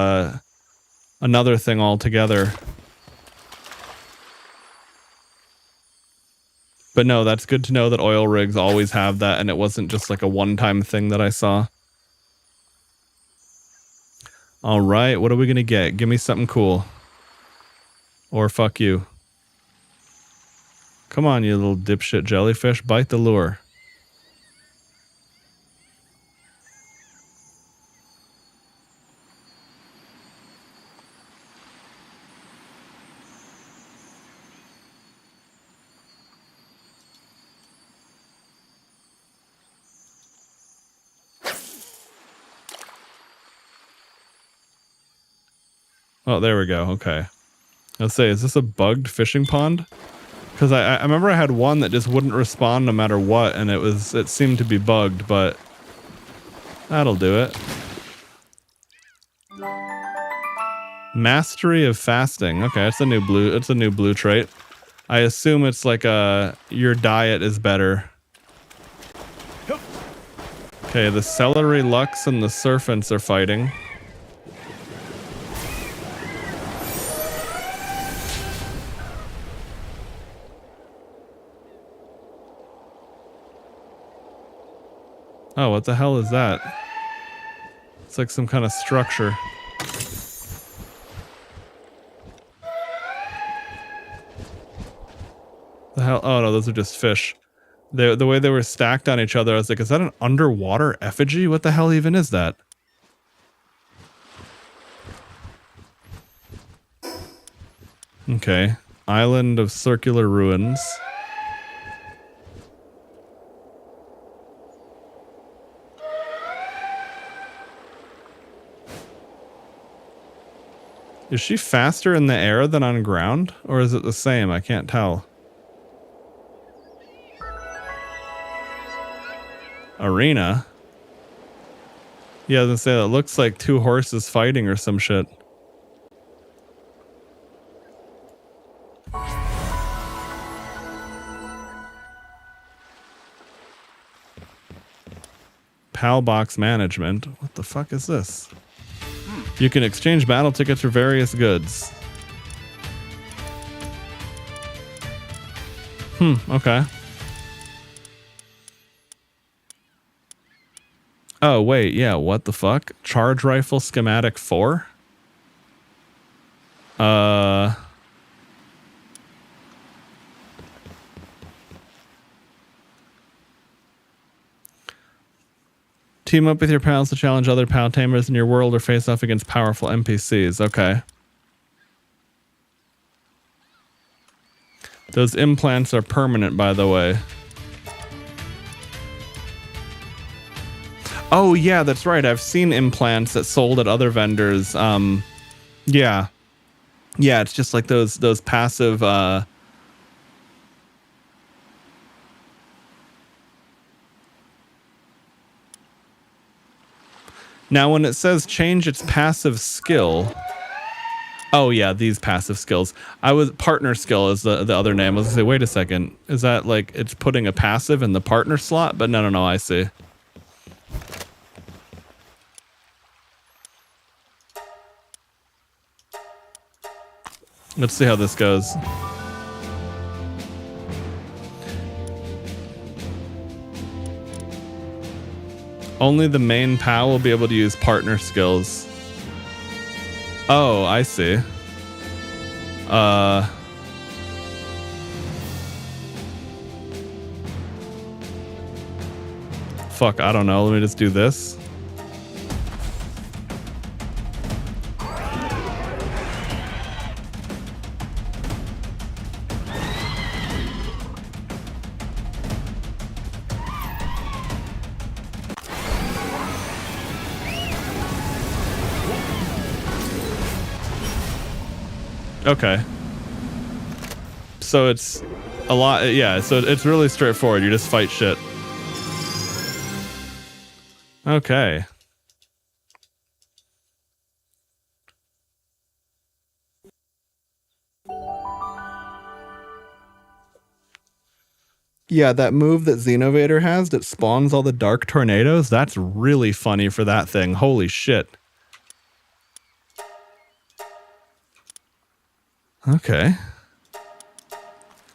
another thing altogether. But no, that's good to know that oil rigs always have that, and it wasn't just like a one-time thing that I saw. All right, what are we gonna get? Give me something cool. Or fuck you. Come on, you little dipshit jellyfish, bite the lure. Oh, there we go. Okay. Let's say, is this a bugged fishing pond? Because I remember I had one that just wouldn't respond no matter what, and it seemed to be bugged, but that'll do it. Mastery of fasting. Okay, it's a new blue trait. I assume it's like your diet is better. Okay, the celery lux and the serpents are fighting. Oh, what the hell is that? It's like some kind of structure. The hell? Oh no, those are just fish. The way they were stacked on each other, I was like, is that an underwater effigy? What the hell even is that? Okay. Island of circular ruins. Is she faster in the air than on ground? Or is it the same? I can't tell. Arena? Yeah, I was gonna say, that looks like two horses fighting or some shit. PAL box management. What the fuck is this? You can exchange battle tickets for various goods. Okay. Oh, wait, yeah, what the fuck? Charge rifle schematic 4? Team up with your pals to challenge other pal tamers in your world or face off against powerful NPCs. Okay. Those implants are permanent, by the way. Oh, yeah, that's right. I've seen implants that sold at other vendors. Yeah. Yeah, it's just like those passive... Now, when it says change its passive skill... Oh, yeah, these passive skills. Partner skill is the other name. I was going to say, wait a second. Is that like it's putting a passive in the partner slot? But no, I see. Let's see how this goes. Only the main PAL will be able to use partner skills. Oh, I see. Fuck, I don't know. Let me just do this. Okay. So it's a lot, yeah, so it's really straightforward. You just fight shit. Okay. Yeah, that move that Xenovator has that spawns all the dark tornadoes, that's really funny for that thing. Holy shit. Okay.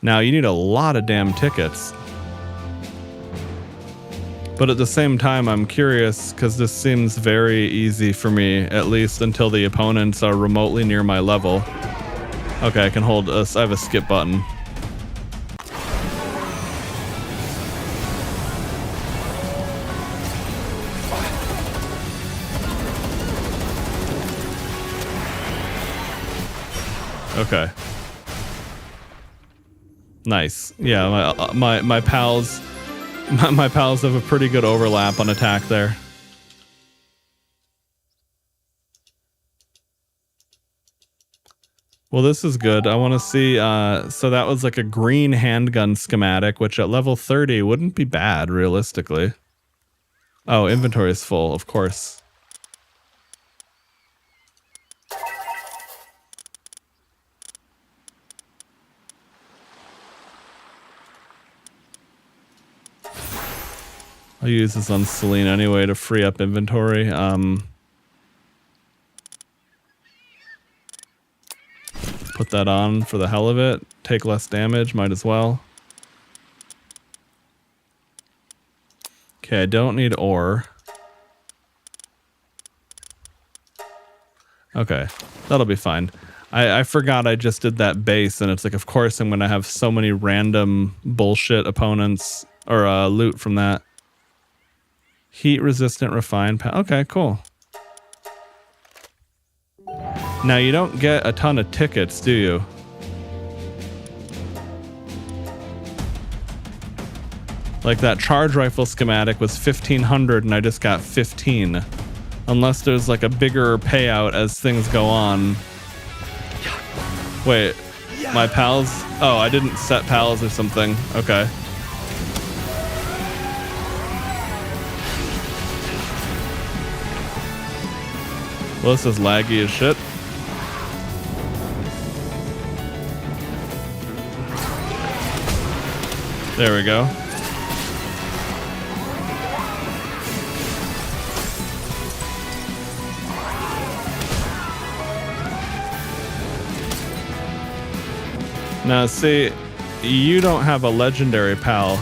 Now you need a lot of damn tickets. But at the same time, I'm curious because this seems very easy for me, at least until the opponents are remotely near my level. Okay, I can hold us. I have a skip button. Okay. Nice. Yeah, my pals my pals have a pretty good overlap on attack there. Well, this is good. I want to see, so that was like a green handgun schematic, which at level 30 wouldn't be bad, realistically. Oh, inventory is full, of course. I'll use this on Celine anyway to free up inventory. Put that on for the hell of it. Take less damage, might as well. Okay, I don't need ore. Okay, that'll be fine. I forgot I just did that base, and it's like, of course I'm gonna have so many random bullshit opponents, or loot from that. Heat resistant refined okay, cool. Now you don't get a ton of tickets, do you? Like that charge rifle schematic was 1,500 and I just got 15. Unless there's like a bigger payout as things go on. Wait, my pals? Oh, I didn't set pals or something. Okay. Well, this is laggy as shit. There we go. Now, see, you don't have a legendary pal.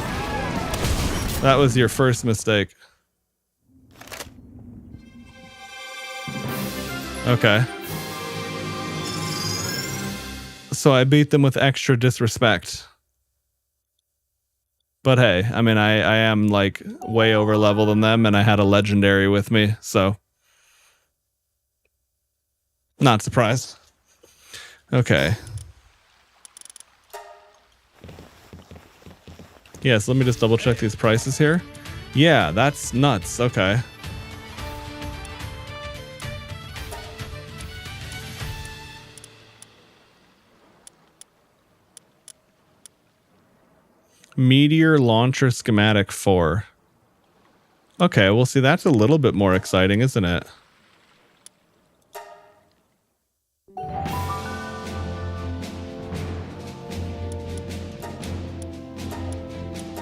That was your first mistake. Okay. So I beat them with extra disrespect. But hey, I mean, I am like way over level than them, and I had a legendary with me, so not surprised. Okay. Yes, let me just double check these prices here. Yeah, that's nuts. Okay. Meteor launcher schematic 4. Okay, well, see, that's a little bit more exciting, isn't it?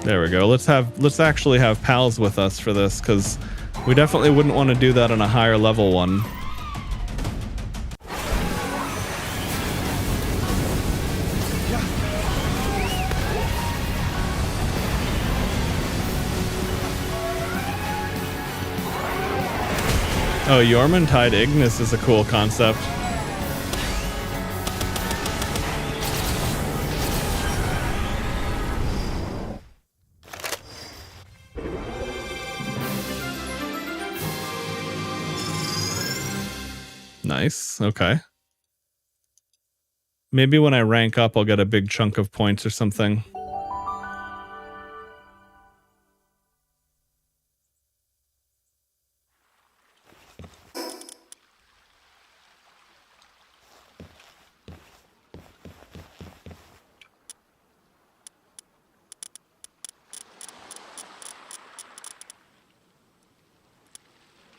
There we go. Let's actually have pals with us for this, because we definitely wouldn't want to do that on a higher level one. Oh, Yormantide Ignis is a cool concept. Nice. Okay. Maybe when I rank up, I'll get a big chunk of points or something.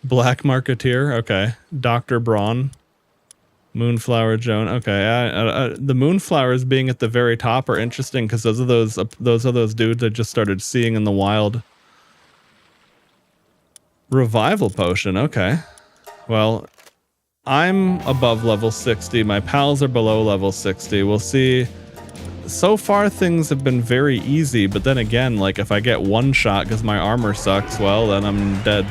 Black Marketeer, okay. Dr. Braun. Moonflower Joan, okay. The Moonflowers being at the very top are interesting because those are those dudes I just started seeing in the wild. Revival Potion, okay. Well, I'm above level 60. My pals are below level 60. We'll see. So far, things have been very easy, but then again, like if I get one shot because my armor sucks, well, then I'm dead.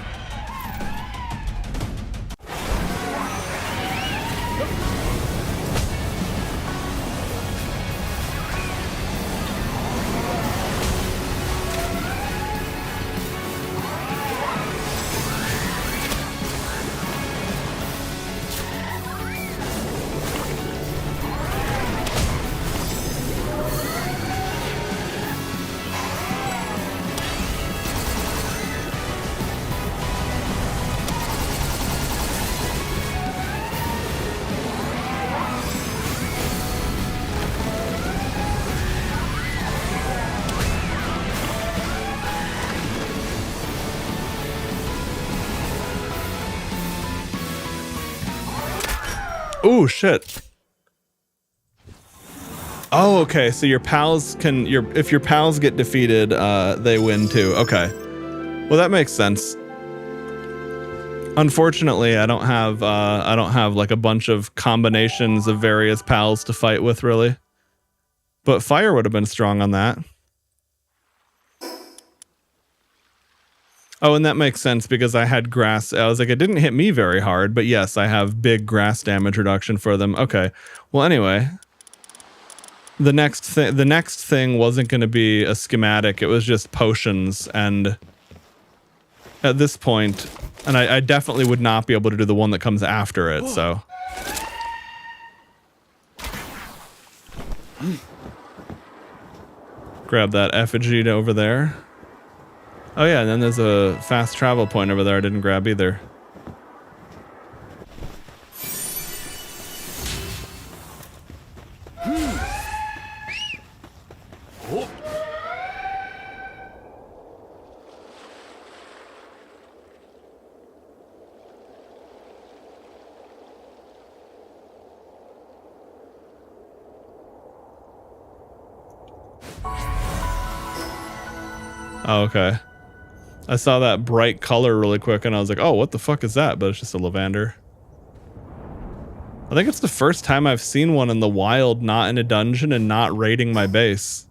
Ooh, shit. Oh, okay. So your pals can if your pals get defeated, they win too. Okay. Well, that makes sense. Unfortunately, I don't have like a bunch of combinations of various pals to fight with, really. But fire would have been strong on that. Oh, and that makes sense because I had grass. I was like, it didn't hit me very hard, but yes, I have big grass damage reduction for them. Okay. Well, anyway, the next thing wasn't going to be a schematic. It was just potions, and at this point, and I definitely would not be able to do the one that comes after it. So. Grab that effigy over there. Oh yeah, and then there's a fast travel point over there I didn't grab either. Oh, okay. I saw that bright color really quick and I was like, oh, what the fuck is that? But it's just a lavender. I think it's the first time I've seen one in the wild, not in a dungeon and not raiding my base.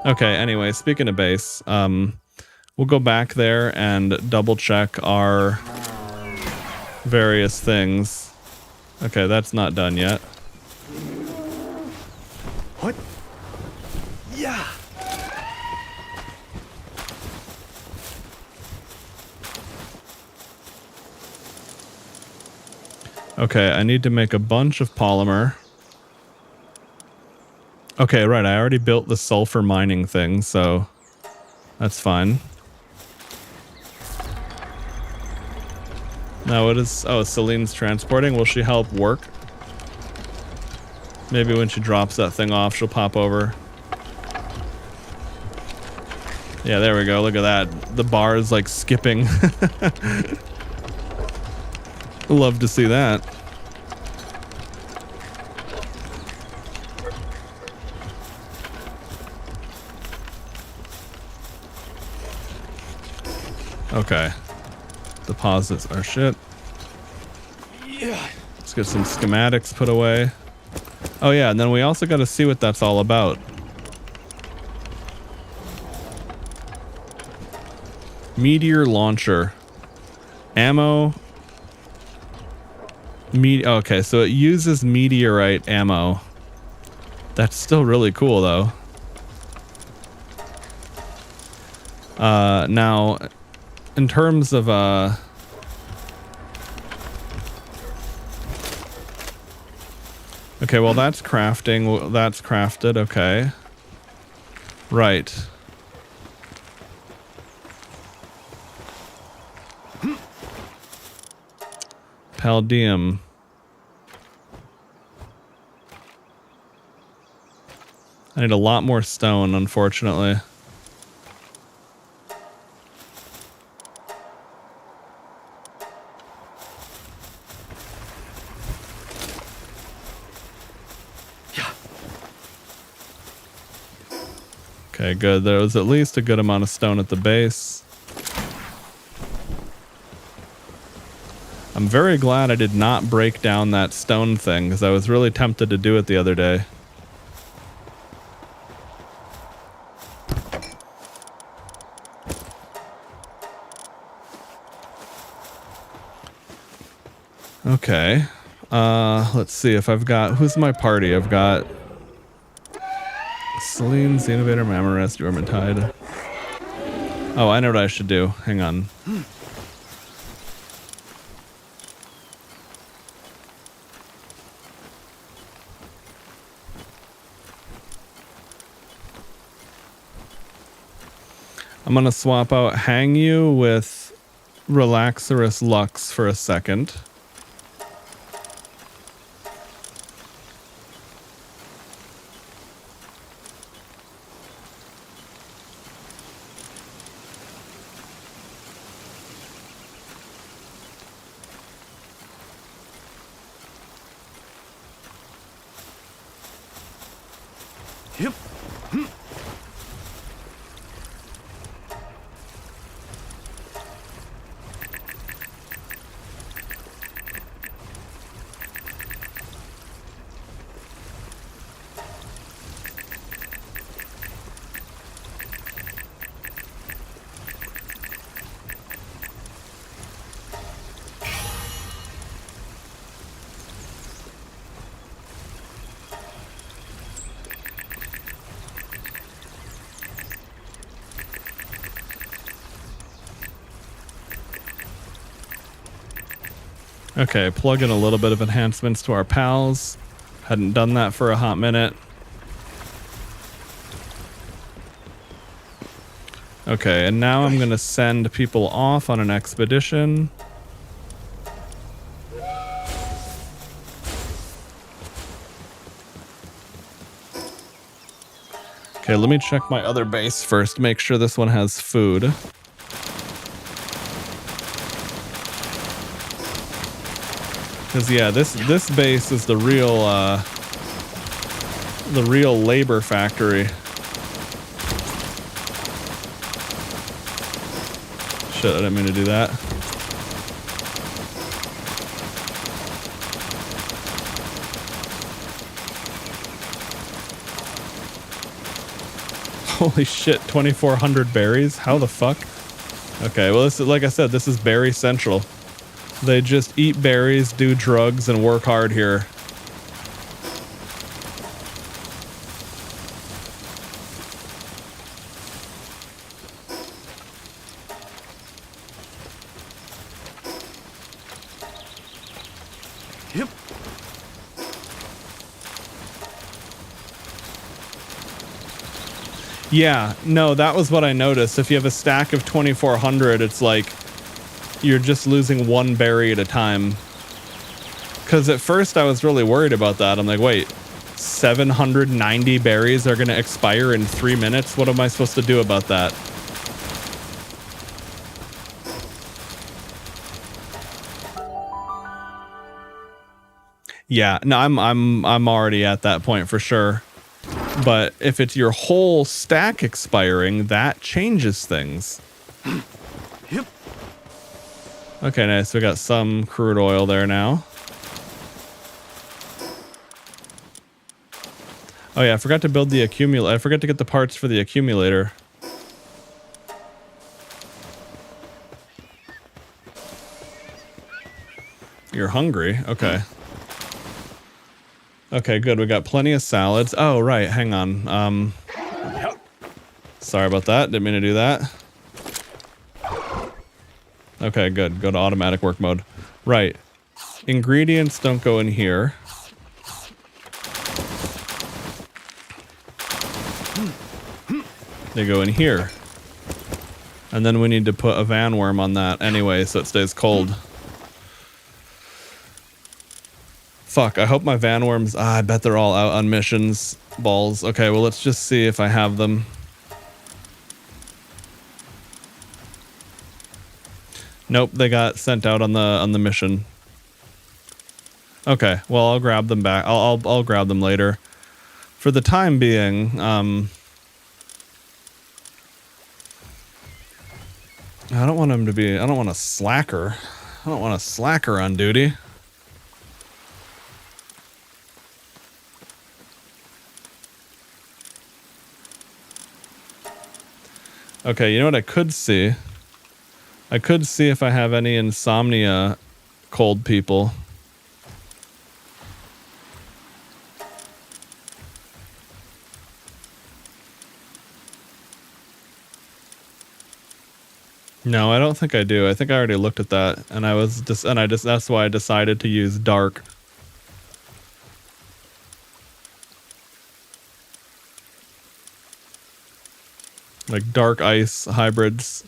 Okay, anyway, speaking of base, we'll go back there and double check our various things. Okay, that's not done yet. What? Yeah. Okay, I need to make a bunch of polymer. Okay, right, I already built the sulfur mining thing, so that's fine. Now what is... Oh, Celine's transporting. Will she help work? Maybe when she drops that thing off, she'll pop over. Yeah, there we go. Look at that. The bar is like skipping. Love to see that. Okay. Deposits are shit. Yeah. Let's get some schematics put away. Oh yeah, and then we also got to see what that's all about. Meteor launcher. Ammo. Okay, so it uses meteorite ammo. That's still really cool though. Now, in terms of okay, well that's crafting. That's crafted. Okay. Right. Palladium. I need a lot more stone, unfortunately. Okay, good. There was at least a good amount of stone at the base. I'm very glad I did not break down that stone thing, because I was really tempted to do it the other day. Okay. Let's see if I've got... Who's my party? I've got... Celine, Xenovator, Mamorest, Dormitide. Oh, I know what I should do. Hang on. I'm going to swap out Hangyu with Relaxorus Lux for a second. Yep. Okay, plug in a little bit of enhancements to our pals. Hadn't done that for a hot minute. Okay, and now I'm gonna send people off on an expedition. Okay, let me check my other base first, make sure this one has food. Cause yeah, this base is the real labor factory. Shit, I didn't mean to do that. Holy shit, 2,400 berries? How the fuck? Okay, well this is, like I said, this is berry central. They just eat berries, do drugs, and work hard here. Yep. Yeah, no, that was what I noticed. If you have a stack of 2,400, it's like you're just losing one berry at a time. Because at first I was really worried about that. I'm like, wait, 790 berries are going to expire in 3 minutes? What am I supposed to do about that? Yeah, no, I'm already at that point for sure. But if it's your whole stack expiring, that changes things. Yep. Okay, nice. We got some crude oil there now. Oh yeah, I forgot to build the accumulator. I forgot to get the parts for the accumulator. You're hungry? Okay. Okay, good. We got plenty of salads. Oh, right. Hang on. Yep. Sorry about that. Didn't mean to do that. Okay, good. Go to automatic work mode. Right. Ingredients don't go in here. They go in here. And then we need to put a van worm on that anyway so it stays cold. Fuck, I hope my van worms... I bet they're all out on missions. Balls. Okay, well, let's just see if I have them. Nope, they got sent out on the mission. Okay, well, I'll grab them back. I'll grab them later. For the time being, I don't want him to be... I don't want a slacker. I don't want a slacker on duty. Okay, you know what I could see? I could see if I have any insomnia cold people. No, I don't think I do. I think I already looked at that, and that's why I decided to use dark. Like dark ice hybrids.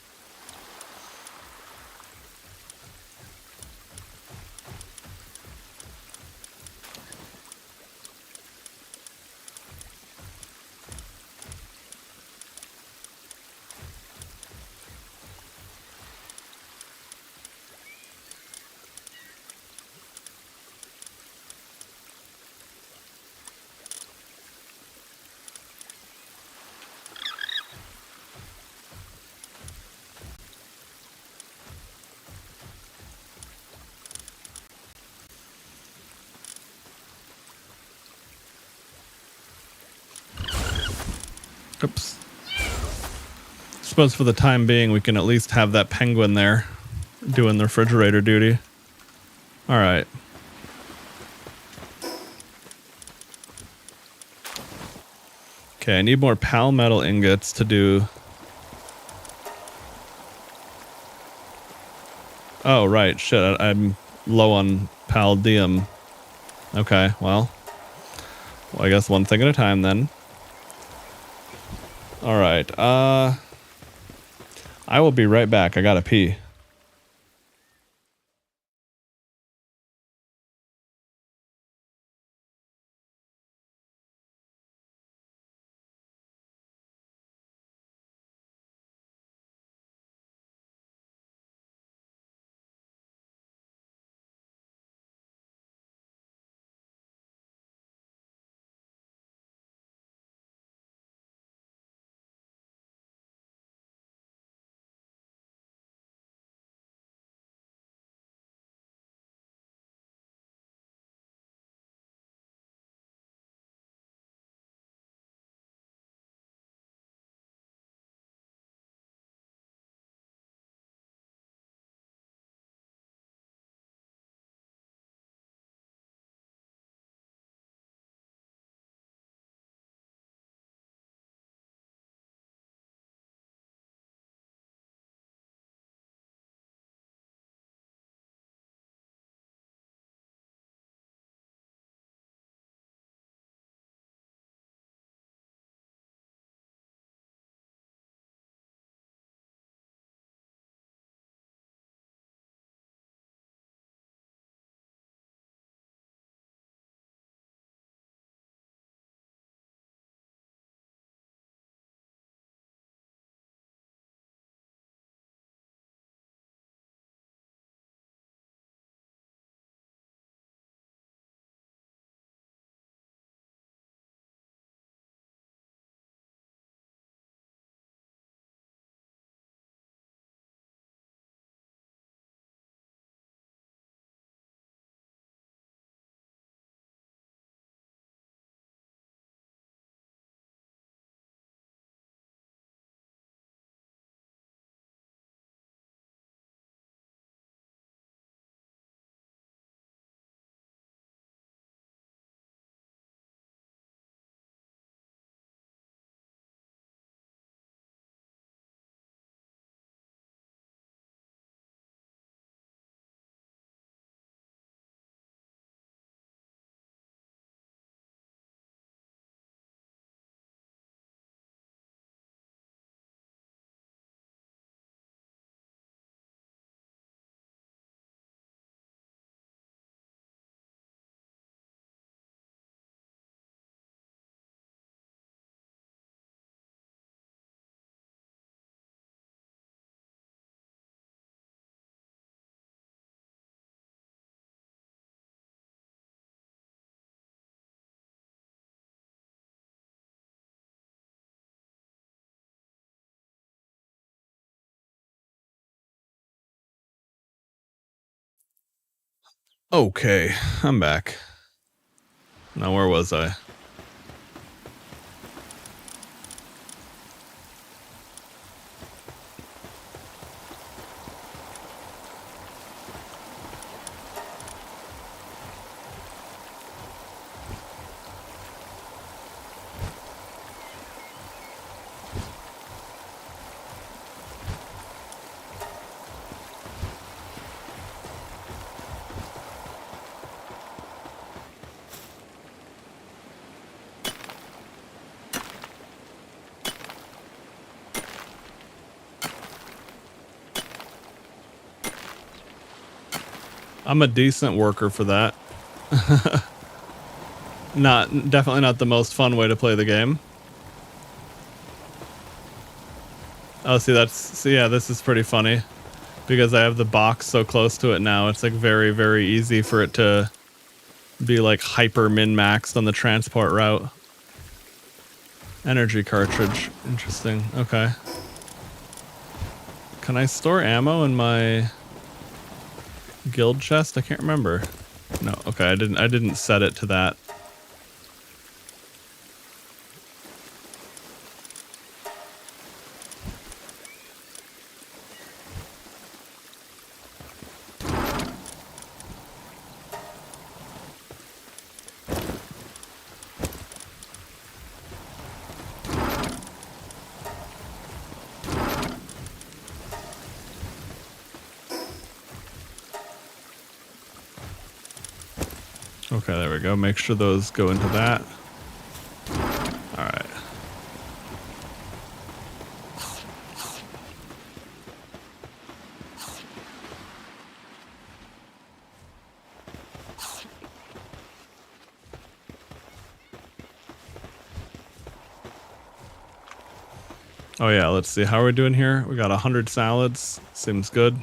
Oops. Suppose for the time being, we can at least have that penguin there doing the refrigerator duty. All right. Okay, I need more pal metal ingots to do. Oh, right. Shit, I'm low on palladium. Okay, well, I guess one thing at a time then. All right. I will be right back. I gotta pee. Okay, I'm back. Now, where was I? I'm a decent worker for that. Definitely not the most fun way to play the game. Oh, see, yeah, this is pretty funny because I have the box so close to it now. It's like very, very easy for it to be like hyper min-maxed on the transport route. Energy cartridge. Interesting. Okay. Can I store ammo in my guild chest? I can't remember. No, okay, I didn't set it to that. Okay, there we go. Make sure those go into that. All right. Oh yeah, let's see how we're doing here. We got 100 salads. Seems good.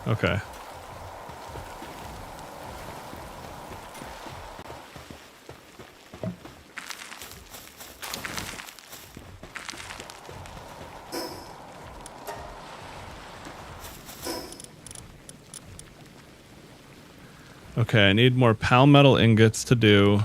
Okay. Okay, I need more palmetto ingots to do.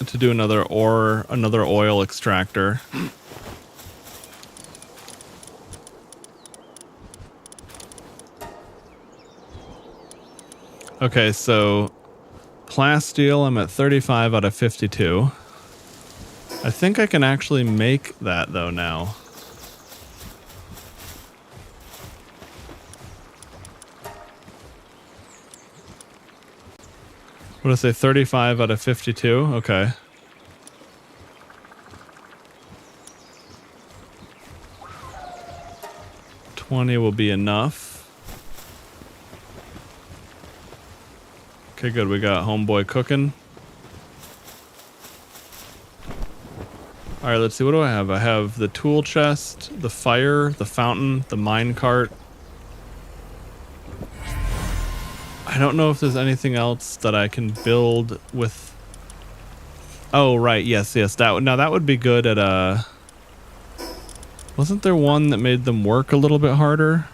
To do another oil extractor. Okay, so plasteel, I'm at 35 out of 52. I think I can actually make that though now. What did I say? 35 out of 52? Okay. $20 will be enough. Okay, good. We got homeboy cooking. All right, let's see. What do I have? I have the tool chest, the fire, the fountain, the mine cart. I don't know if there's anything else that I can build with. Oh, right. Yes. That would be good at a. Wasn't there one that made them work a little bit harder?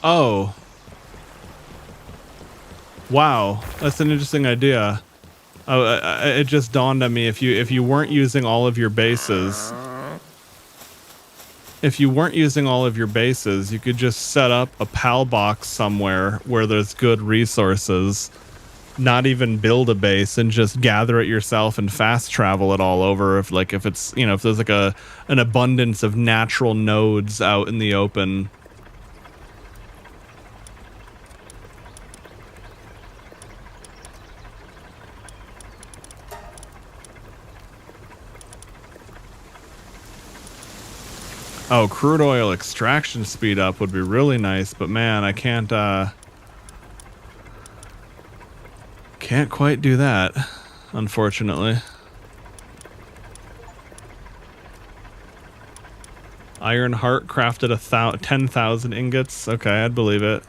Oh. Wow, that's an interesting idea. Oh, it just dawned on me, if you weren't using all of your bases, you could just set up a PAL box somewhere where there's good resources, not even build a base, and just gather it yourself and fast travel it all over. If it's, if there's like an abundance of natural nodes out in the open. Oh, crude oil extraction speed up would be really nice, but man, I can't quite do that, unfortunately. Iron Heart crafted 10,000 ingots. Okay, I'd believe it.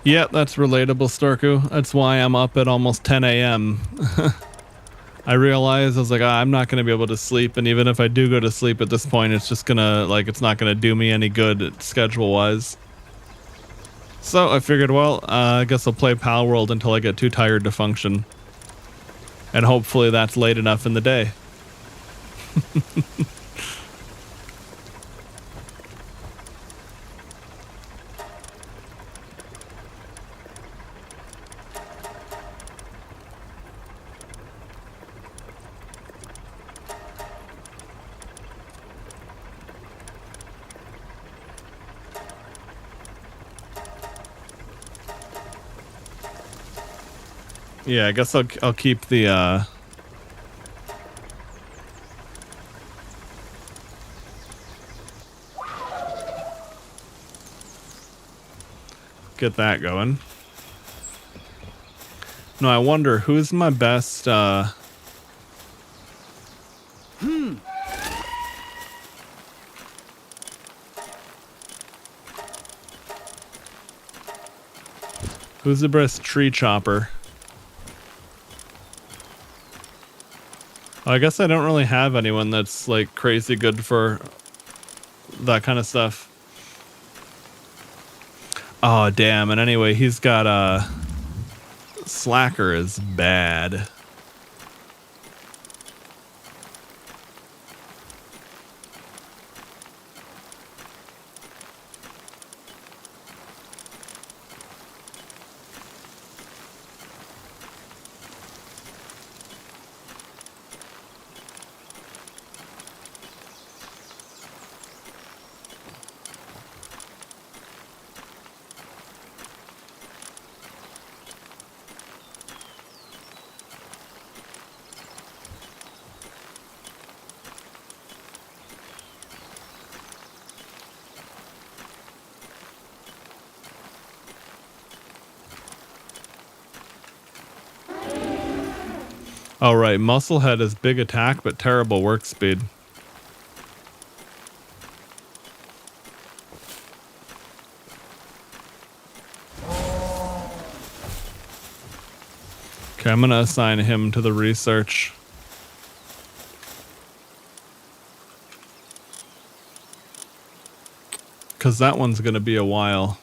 Yep, that's relatable, Storku. That's why I'm up at almost 10 a.m. I realized, I was like, I'm not going to be able to sleep, and even if I do go to sleep at this point, it's just gonna, it's not going to do me any good schedule-wise. So I figured, well, I guess I'll play Palworld until I get too tired to function. And hopefully that's late enough in the day. Yeah, I guess I'll keep the get that going. No, I wonder who's my best who's the best tree chopper? I guess I don't really have anyone that's like crazy good for that kind of stuff. Oh, damn. And anyway, he's got Slacker is bad. Oh, right. Musclehead is big attack, but terrible work speed. Okay, I'm going to assign him to the research. Because that one's going to be a while.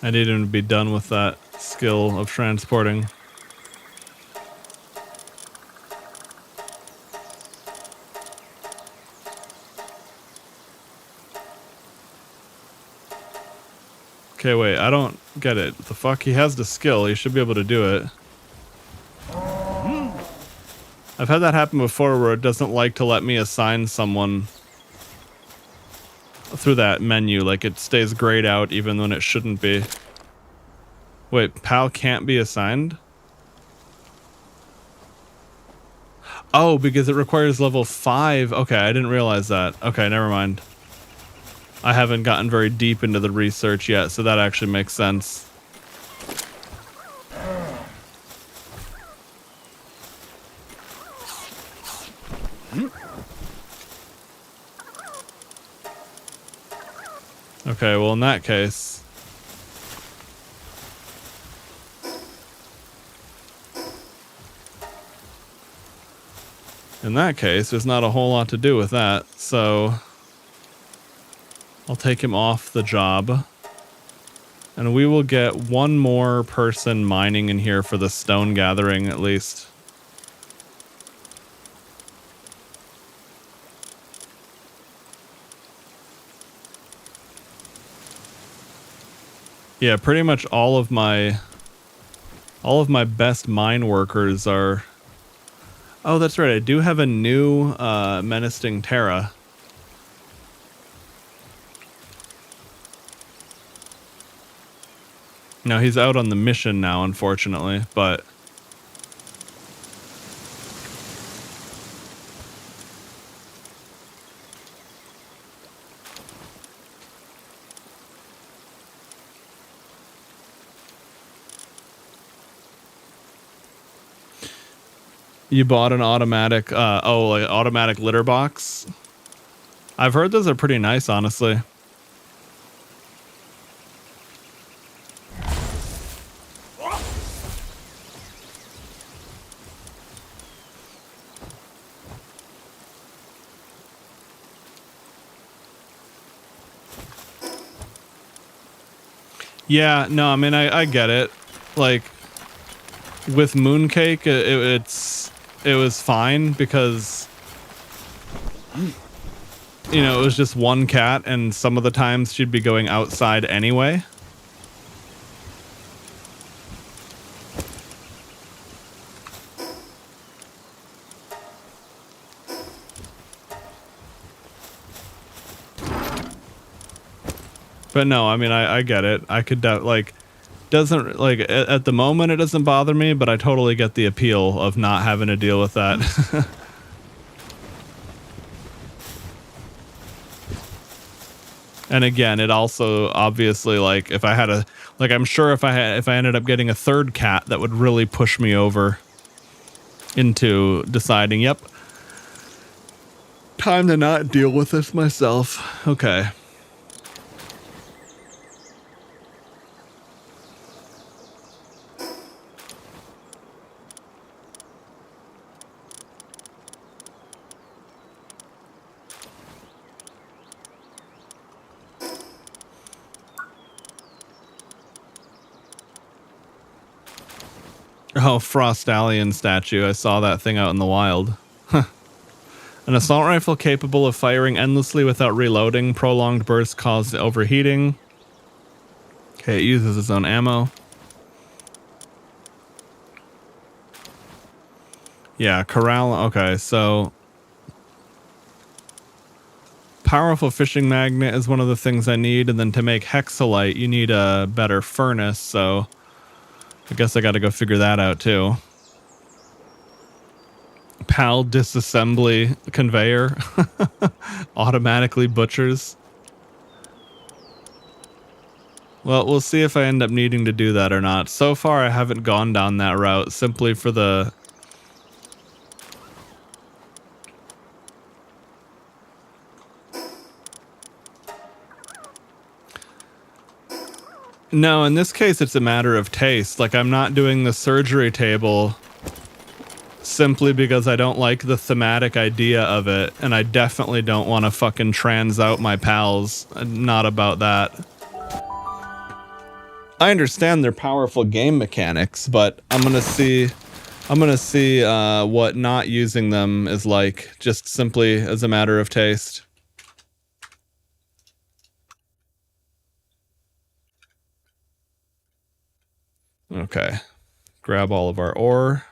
I need him to be done with that skill of transporting. Okay, wait, I don't get it. The fuck? He has the skill. He should be able to do it. I've had that happen before where it doesn't like to let me assign someone through that menu. Like, it stays grayed out even when it shouldn't be. Wait, Pal can't be assigned? Oh, because it requires level 5. Okay, I didn't realize that. Okay, never mind. I haven't gotten very deep into the research yet, so that actually makes sense. Okay, well, in that case... there's not a whole lot to do with that, so... I'll take him off the job. And we will get one more person mining in here for the stone gathering, at least. Yeah, pretty much all of my best mine workers are... Oh, that's right. I do have a new menacing Terra. Now, he's out on the mission now, unfortunately, but... You bought an automatic, like automatic litter box? I've heard those are pretty nice, honestly. Yeah, no, I mean, I get it. Like, with Mooncake, it was fine because, you know, it was just one cat, and some of the times she'd be going outside anyway. But no, I mean, I get it. I could, like, Doesn't, like, at the moment it doesn't bother me, but I totally get the appeal of not having to deal with that. And again, it also obviously, like, if I had a, like, I'm sure if I ended up getting a third cat, that would really push me over into deciding, yep, time to not deal with this myself. Okay. Oh, Frost Alien statue. I saw that thing out in the wild. Huh. An assault rifle capable of firing endlessly without reloading. Prolonged bursts cause overheating. Okay, it uses its own ammo. Yeah, corral. Okay, so powerful fishing magnet is one of the things I need, and then to make hexalite, you need a better furnace, so I guess I gotta go figure that out too. PAL disassembly conveyor. Automatically butchers. Well, we'll see if I end up needing to do that or not. So far, I haven't gone down that route simply for the... No, in this case, it's a matter of taste. Like, I'm not doing the surgery table simply because I don't like the thematic idea of it, and I definitely don't want to fucking trans out my pals. Not about that. I understand they're powerful game mechanics, but I'm gonna see what not using them is like, just simply as a matter of taste. Okay, grab all of our ore.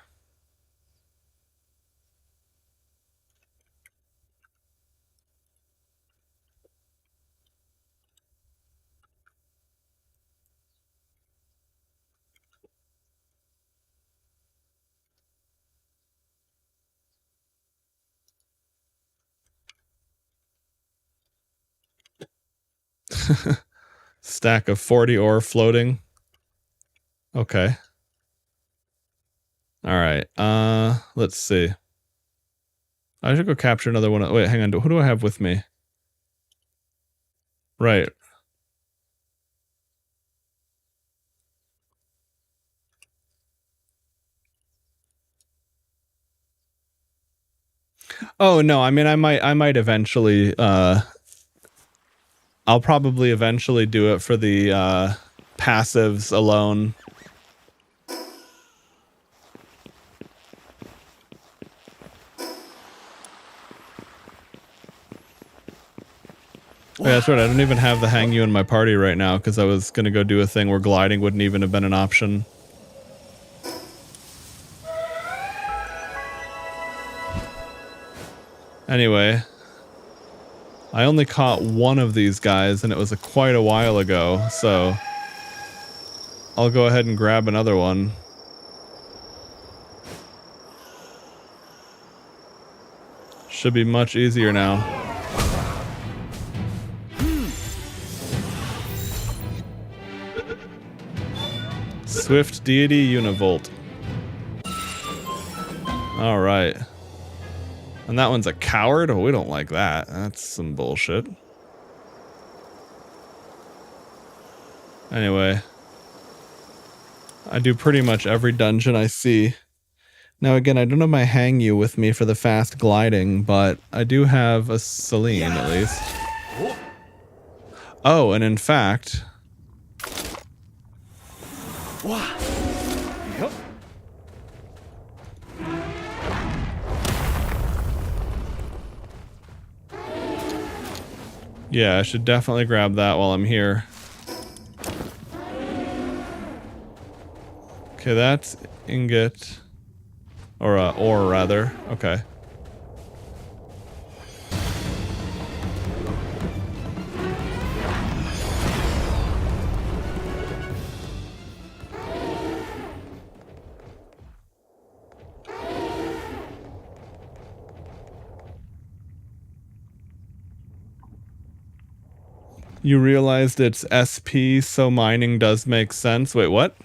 Stack of 40 ore floating. Okay. All right. Let's see. I should go capture another one. Wait, hang on. Who do I have with me? Right. Oh no, I mean I might eventually I'll probably eventually do it for the passives alone. Oh, yeah, that's right. I don't even have the Hangyu in my party right now because I was going to go do a thing where gliding wouldn't even have been an option. Anyway, I only caught one of these guys and it was quite a while ago, so I'll go ahead and grab another one. Should be much easier now. Swift Deity Univolt. Alright. And that one's a coward? Oh, we don't like that. That's some bullshit. Anyway. I do pretty much every dungeon I see. Now again, I don't have my Hangyu with me for the fast gliding, but I do have a Celine at least. Oh, and in fact... Yep. Yeah, I should definitely grab that while I'm here. Okay, that's ingot. Or ore, rather. Okay. You realized it's SP, so mining does make sense. Wait, what?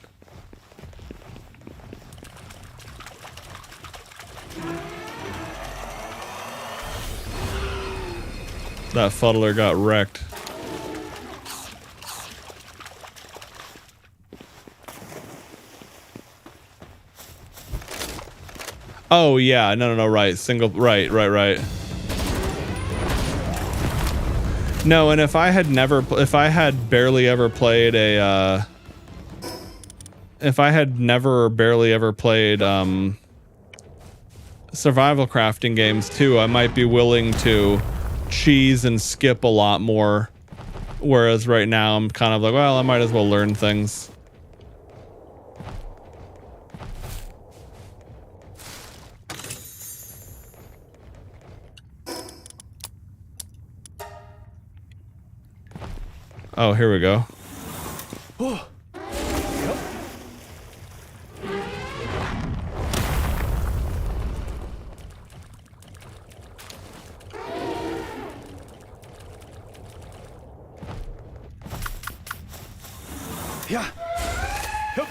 That fuddler got wrecked. Oh yeah, no, right. Right. No, and if I had barely ever played a, if I had never or barely ever played, survival crafting games too, I might be willing to cheese and skip a lot more. Whereas right now I'm kind of like, well, I might as well learn things. Oh, here we go. Oh. Yeah. Yep.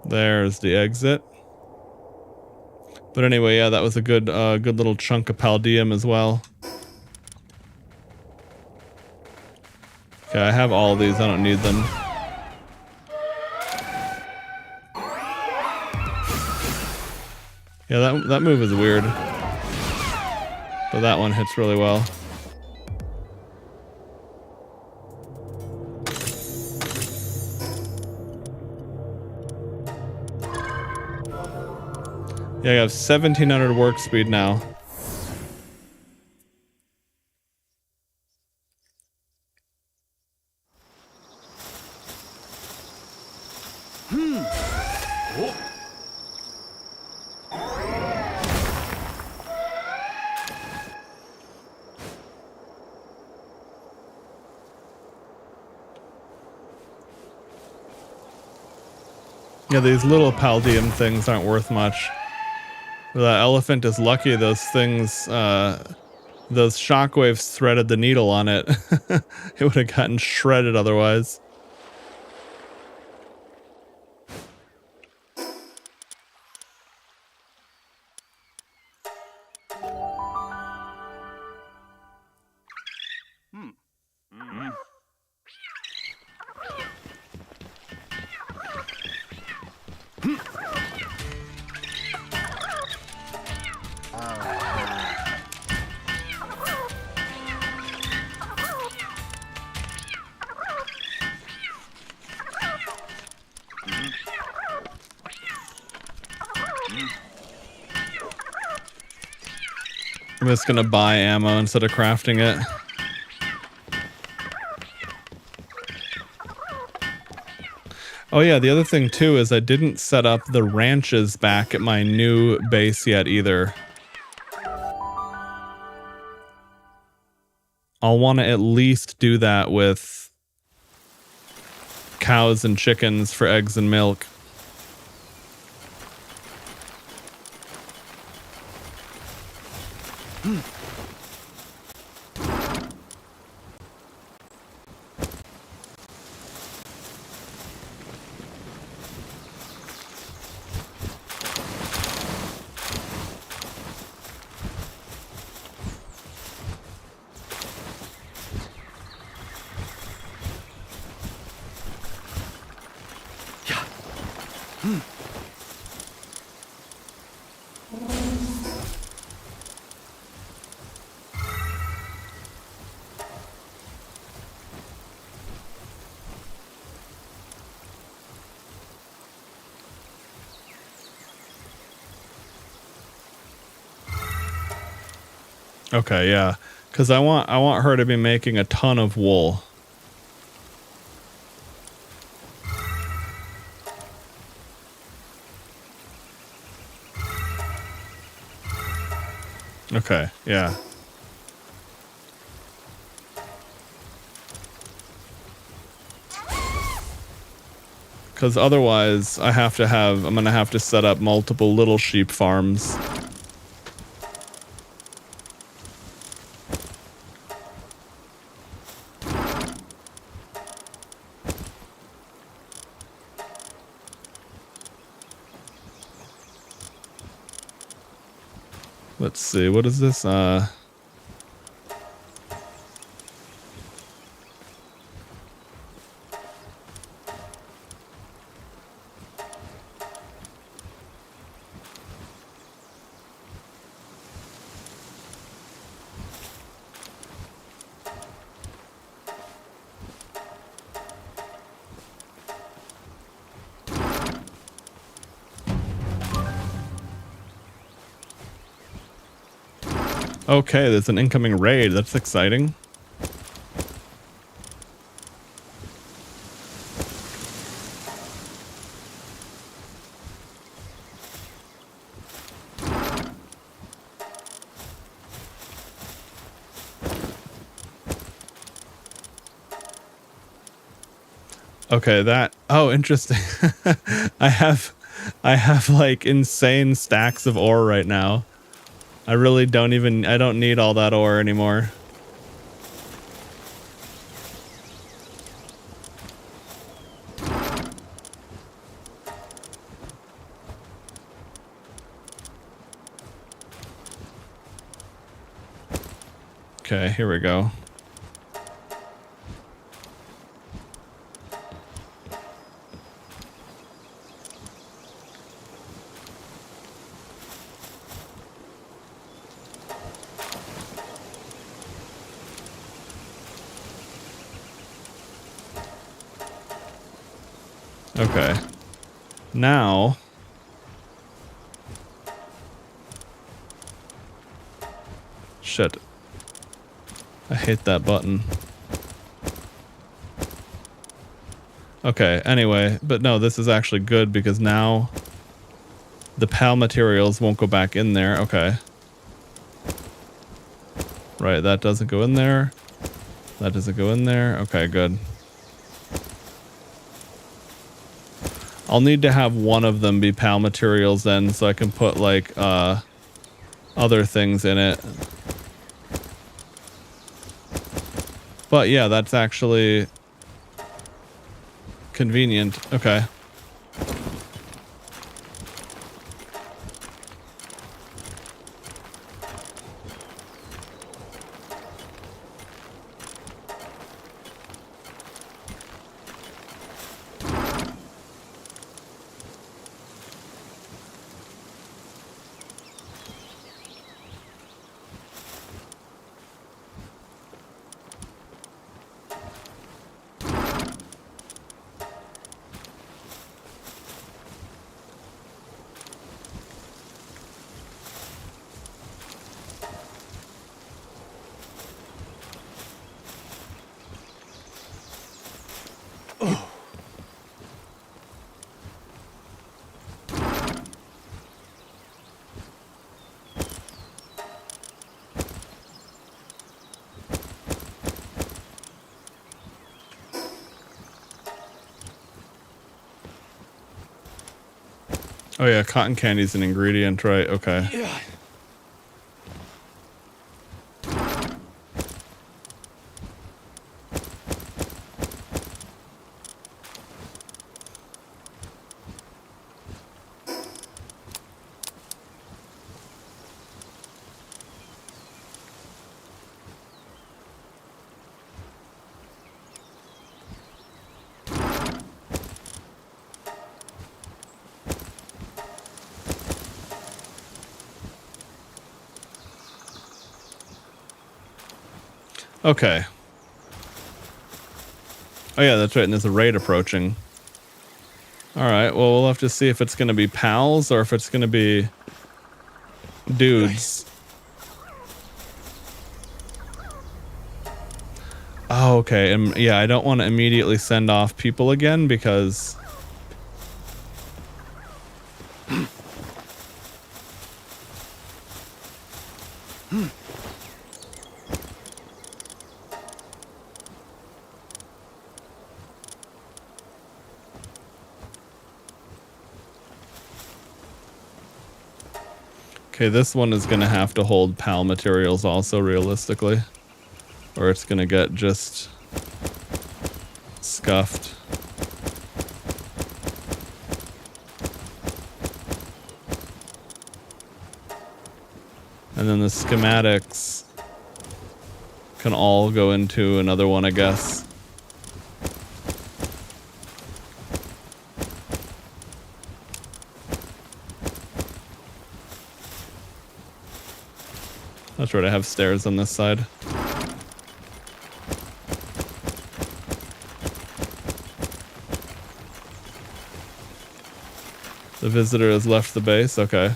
There's the exit. But anyway, yeah, that was a good good little chunk of Paldium as well. Okay, I have all these, I don't need them. Yeah, that move is weird. But that one hits really well. Yeah, I have 1700 work speed now. Oh. Yeah, these little Paldium things aren't worth much. That elephant is lucky those things, those shockwaves threaded the needle on it. It would have gotten shredded otherwise. I'm just gonna buy ammo instead of crafting it. Oh yeah, the other thing too is I didn't set up the ranches back at my new base yet either. I'll want to at least do that with cows and chickens for eggs and milk. Okay, yeah, because I want her to be making a ton of wool. Okay, yeah. Because otherwise, I'm gonna have to set up multiple little sheep farms. Let's see, what is this? Okay, there's an incoming raid. That's exciting. Okay, oh, interesting. I have like insane stacks of ore right now. I really I don't need all that ore anymore. Okay, here we go. Okay. Now, shit. I hate that button. Okay, anyway, but no, this is actually good because now the PAL materials won't go back in there. Okay. Right, that doesn't go in there. That doesn't go in there. Okay, good. I'll need to have one of them be PAL materials then so I can put like other things in it. But yeah, that's actually convenient. Okay. Oh yeah, cotton candy's an ingredient, right? Okay. Yeah. Okay. Oh yeah, that's right, and there's a raid approaching. Alright, well we'll have to see if it's gonna be pals or if it's gonna be dudes. Oh, okay. Yeah, I don't want to immediately send off people again because Okay, this one is going to have to hold PAL materials also, realistically. Or it's going to get just scuffed. And then the schematics can all go into another one, I guess. That's right, I have stairs on this side. The visitor has left the base, okay.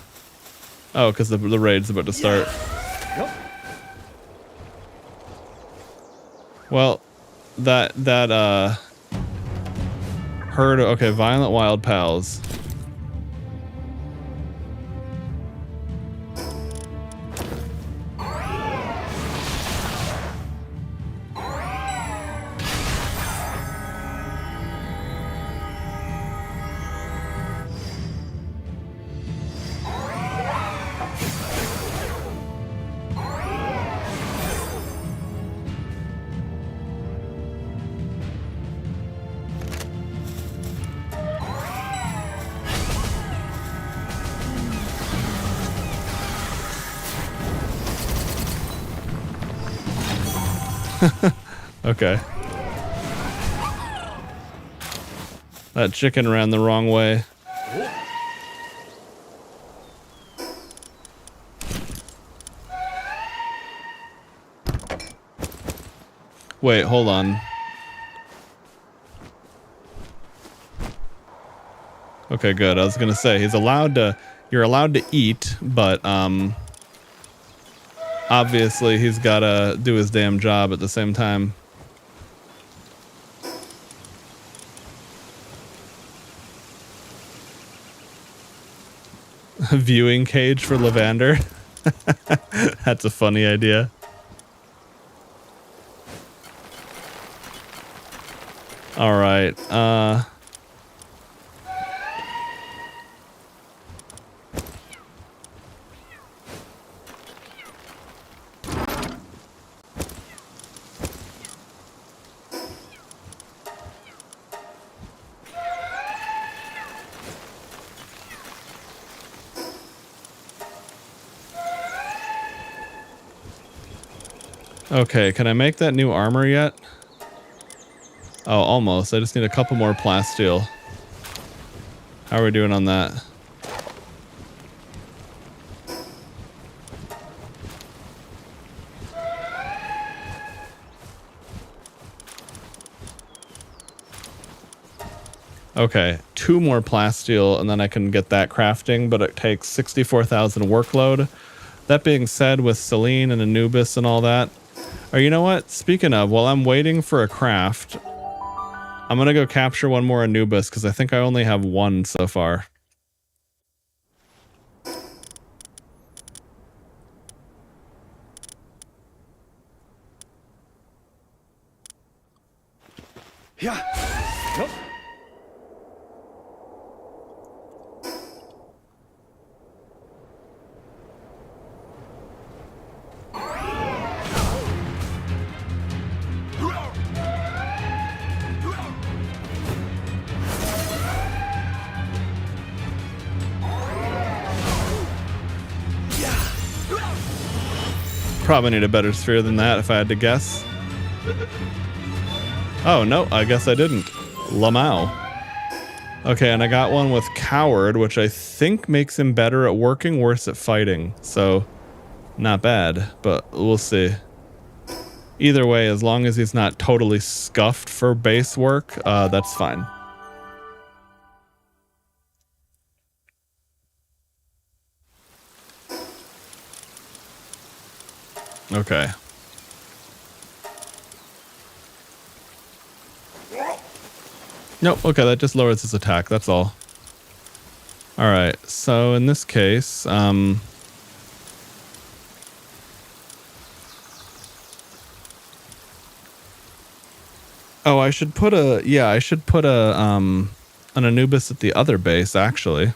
Oh, because the raid's about to start. Yep. Well, that herd, okay, violent wild pals. Okay. That chicken ran the wrong way. Wait, hold on. Okay, good. I was gonna say he's allowed to. You're allowed to eat, but obviously he's gotta do his damn job at the same time. Viewing cage for Lavender. That's a funny idea. All right. Okay, can I make that new armor yet? Oh, almost. I just need a couple more plasteel. How are we doing on that? Okay, 2 more plasteel and then I can get that crafting, but it takes 64,000 workload. That being said, with Selene and Anubis and all that, or you know what? Speaking of, while I'm waiting for a craft, I'm gonna go capture one more Anubis because I think I only have 1 so far. Yeah. Yep. Probably need a better sphere than that if I had to guess. Oh, no, I guess I didn't. Lamau. Okay, and I got one with Coward, which I think makes him better at working, worse at fighting. So, not bad, but we'll see. Either way, as long as he's not totally scuffed for base work, that's fine. Okay. Nope, okay, that just lowers his attack, that's all. Alright, so in this case, oh, I should put a, yeah, I should put a, an Anubis at the other base, actually.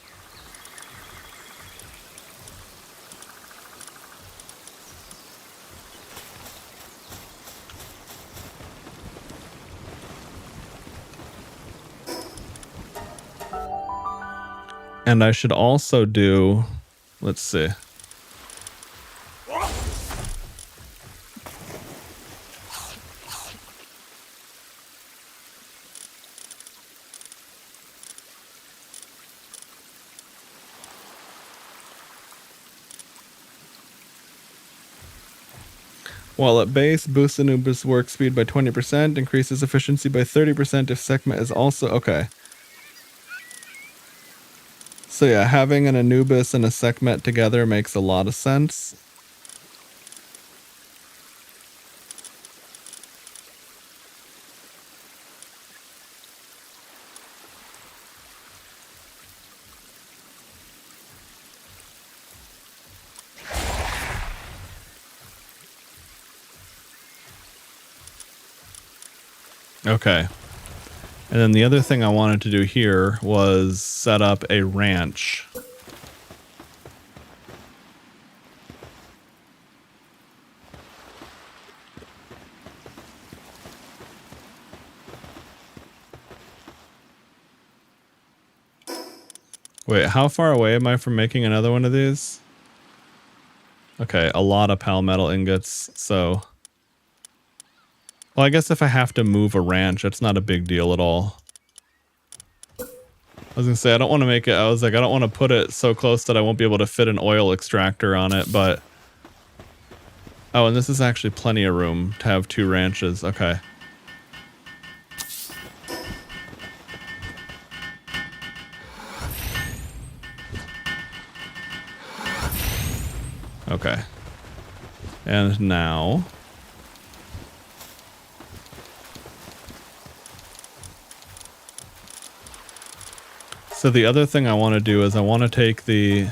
And I should also do, let's see. While at base, boosts Anubis work speed by 20%, increases efficiency by 30% if Sekhmet is also... Okay. So yeah, having an Anubis and a Sekhmet together makes a lot of sense. Okay. And then the other thing I wanted to do here was set up a ranch. Wait, how far away am I from making another one of these? Okay, a lot of palmetal ingots, so... Well, I guess if I have to move a ranch, it's not a big deal at all. I was gonna say, I don't want to make it... I was like, I don't want to put it so close that I won't be able to fit an oil extractor on it, but... Oh, and this is actually plenty of room to have 2 ranches. Okay. Okay. And now... So the other thing I want to do is I want to take the...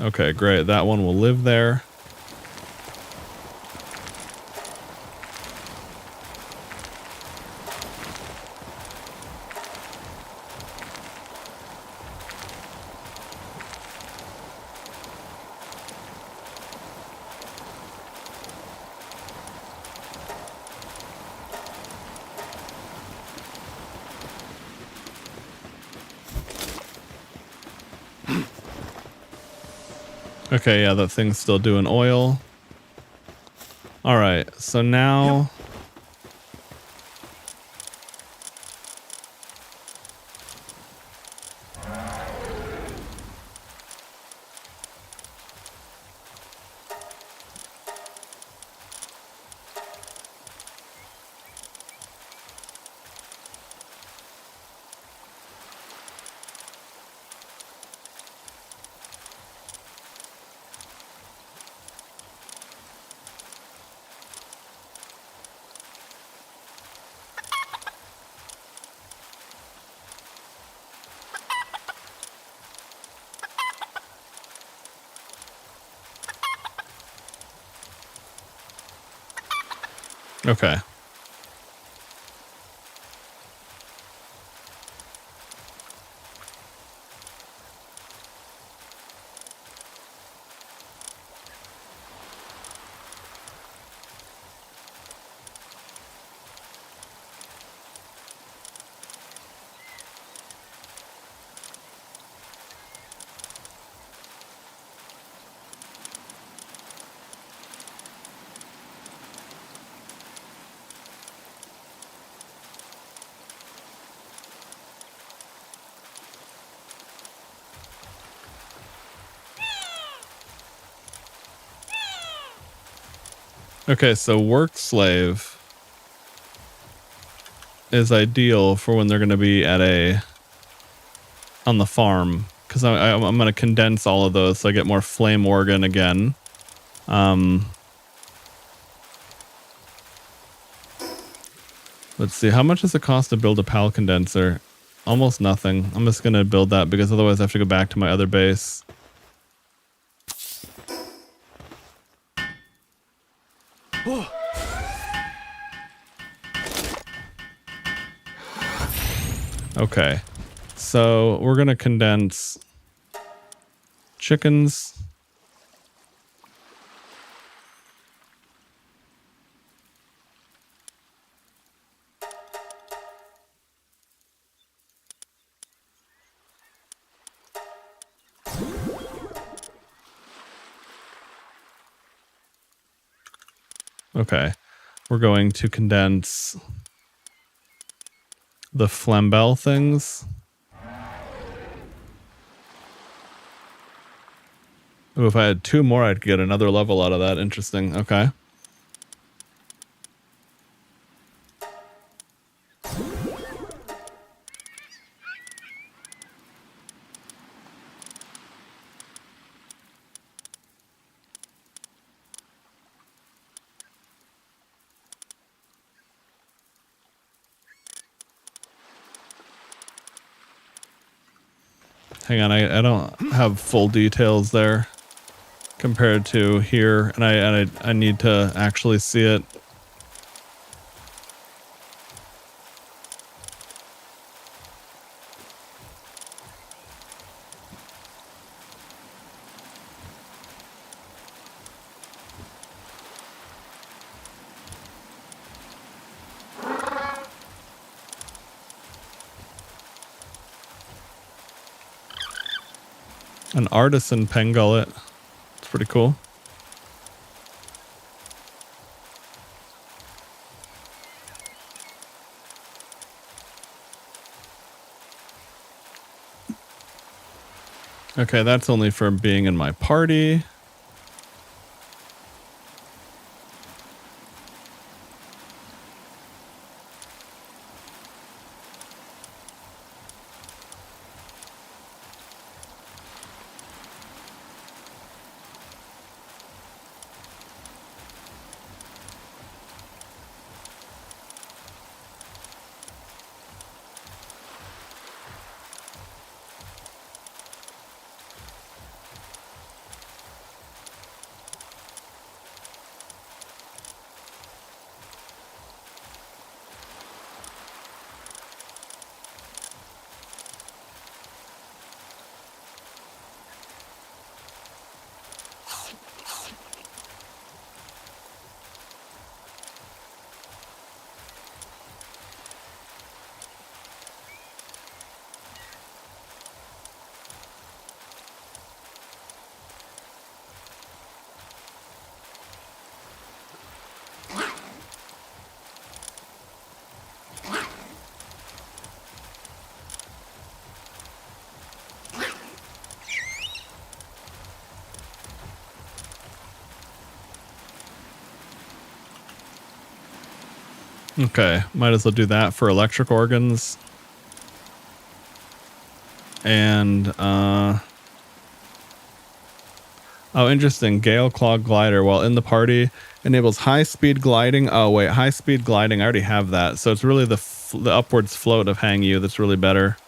Okay, great. That one will live there. Okay, yeah, that thing's still doing oil. All right, so now... Okay. Okay, so work slave is ideal for when they're going to be at on the farm, because I'm going to condense all of those so I get more flame organ again. Let's see, how much does it cost to build a PAL condenser? Almost nothing. I'm just going to build that because otherwise I have to go back to my other base. Okay. So we're going to condense chickens. Okay. We're going to condense the flambell things. Ooh, if I had 2 more, I'd get another level out of that. Interesting. Okay. Hang on, I don't have full details there compared to here, and I need to actually see it. An artisan pengullet. It's pretty cool. Okay, that's only for being in my party. Okay, might as well do that for electric organs. And, oh, interesting. Gale Claw Glider while in the party enables high-speed gliding. Oh, wait, high-speed gliding. I already have that. So it's really the upwards float of Hangyu that's really better.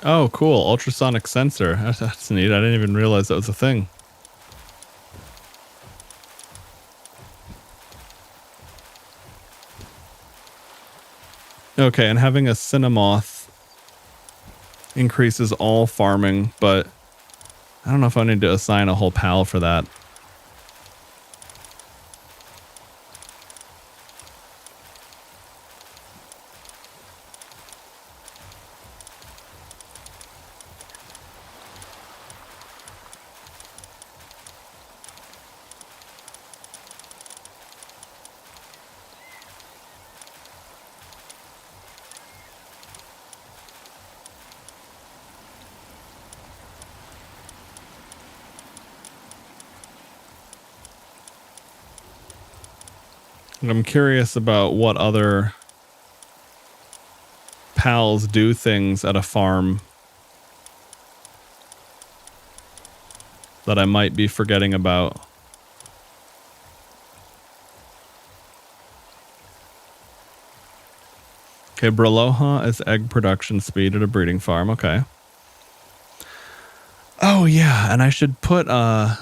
Oh, cool. Ultrasonic sensor. That's neat. I didn't even realize that was a thing. Okay, and having a Cinnamoth increases all farming, but I don't know if I need to assign a whole pal for that. I'm curious about what other pals do things at a farm that I might be forgetting about. Okay, Braloha is egg production speed at a breeding farm. Okay. Oh, yeah, and I should put, I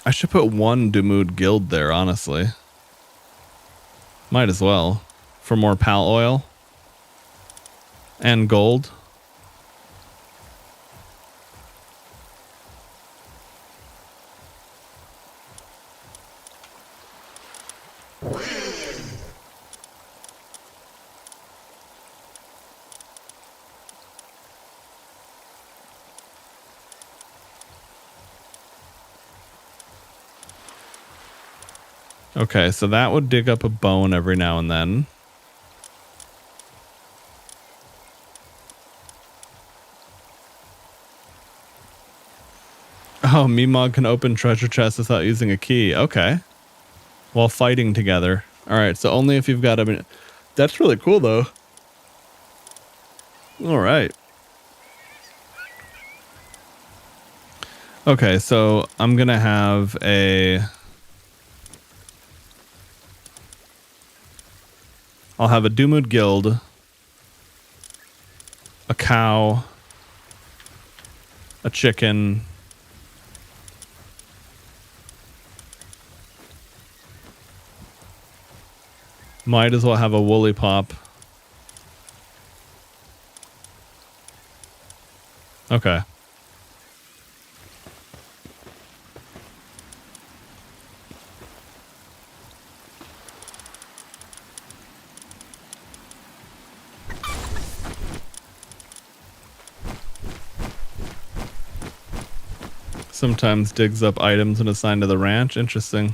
should put one Dumud guild there, honestly. Might as well. For more pal oil. And gold. Okay, so that would dig up a bone every now and then. Oh, Meemog can open treasure chests without using a key. Okay. While fighting together. Alright, so only if you've got a... That's really cool, though. Alright. Okay, so I'm gonna have a... I'll have a Dumud guild, a cow, a chicken, might as well have a woolly pop. Okay. Sometimes digs up items and assigned to the ranch. Interesting.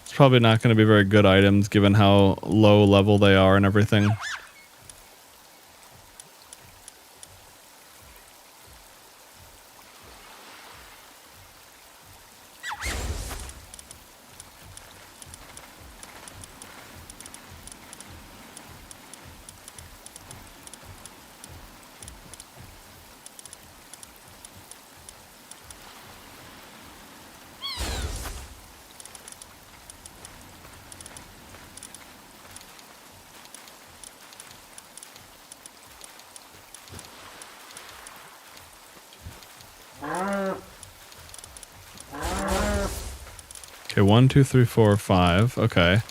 It's probably not going to be very good items given how low level they are and everything. Okay, 1, 2, 3, 4, 5. Okay.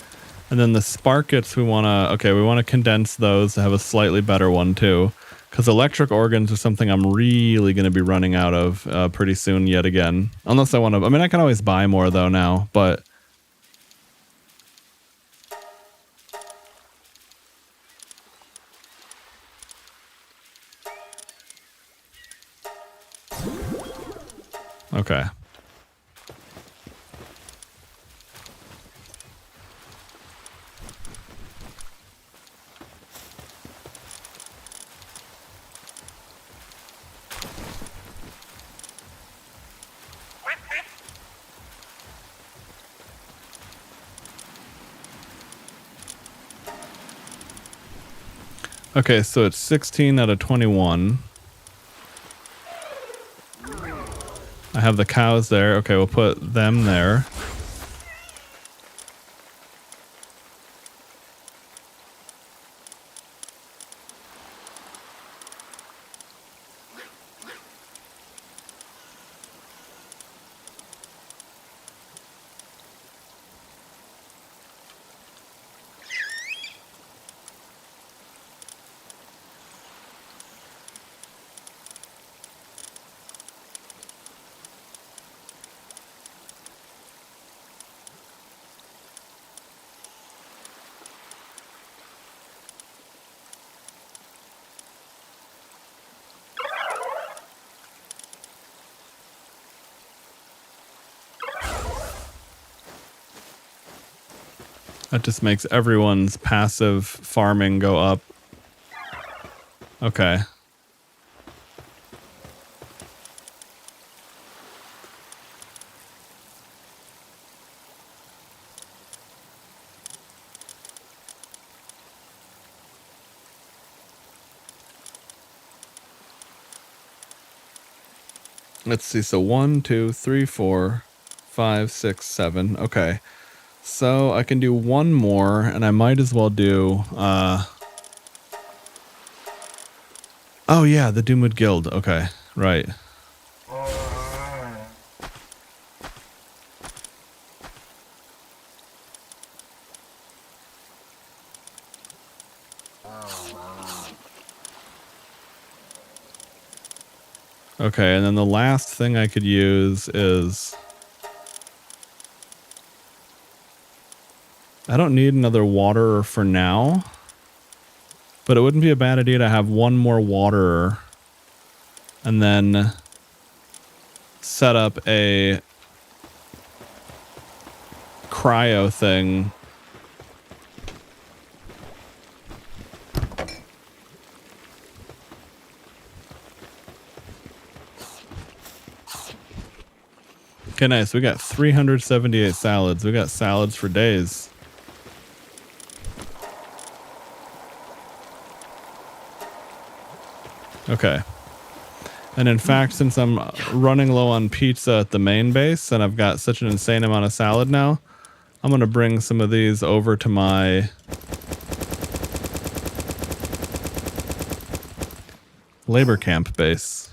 And then the sparkets we want to... Okay, we want to condense those to have a slightly better one, too. Because electric organs are something I'm really going to be running out of pretty soon yet again. Unless I want to... I mean, I can always buy more, though, now. But... Okay. Okay, so it's 16 out of 21. I have the cows there. Okay, we'll put them there. That just makes everyone's passive farming go up. Okay. Let's see. So 1, 2, 3, 4, 5, 6, 7. Okay. So I can do one more, and I might as well do. Oh yeah, the Doomwood Guild. Okay, right. Okay, and then the last thing I could use is... I don't need another waterer for now, but it wouldn't be a bad idea to have one more waterer and then set up a cryo thing. Okay, nice. We got 378 salads. We got salads for days. Okay. And in fact, since I'm running low on pizza at the main base and I've got such an insane amount of salad now, I'm going to bring some of these over to my labor camp base.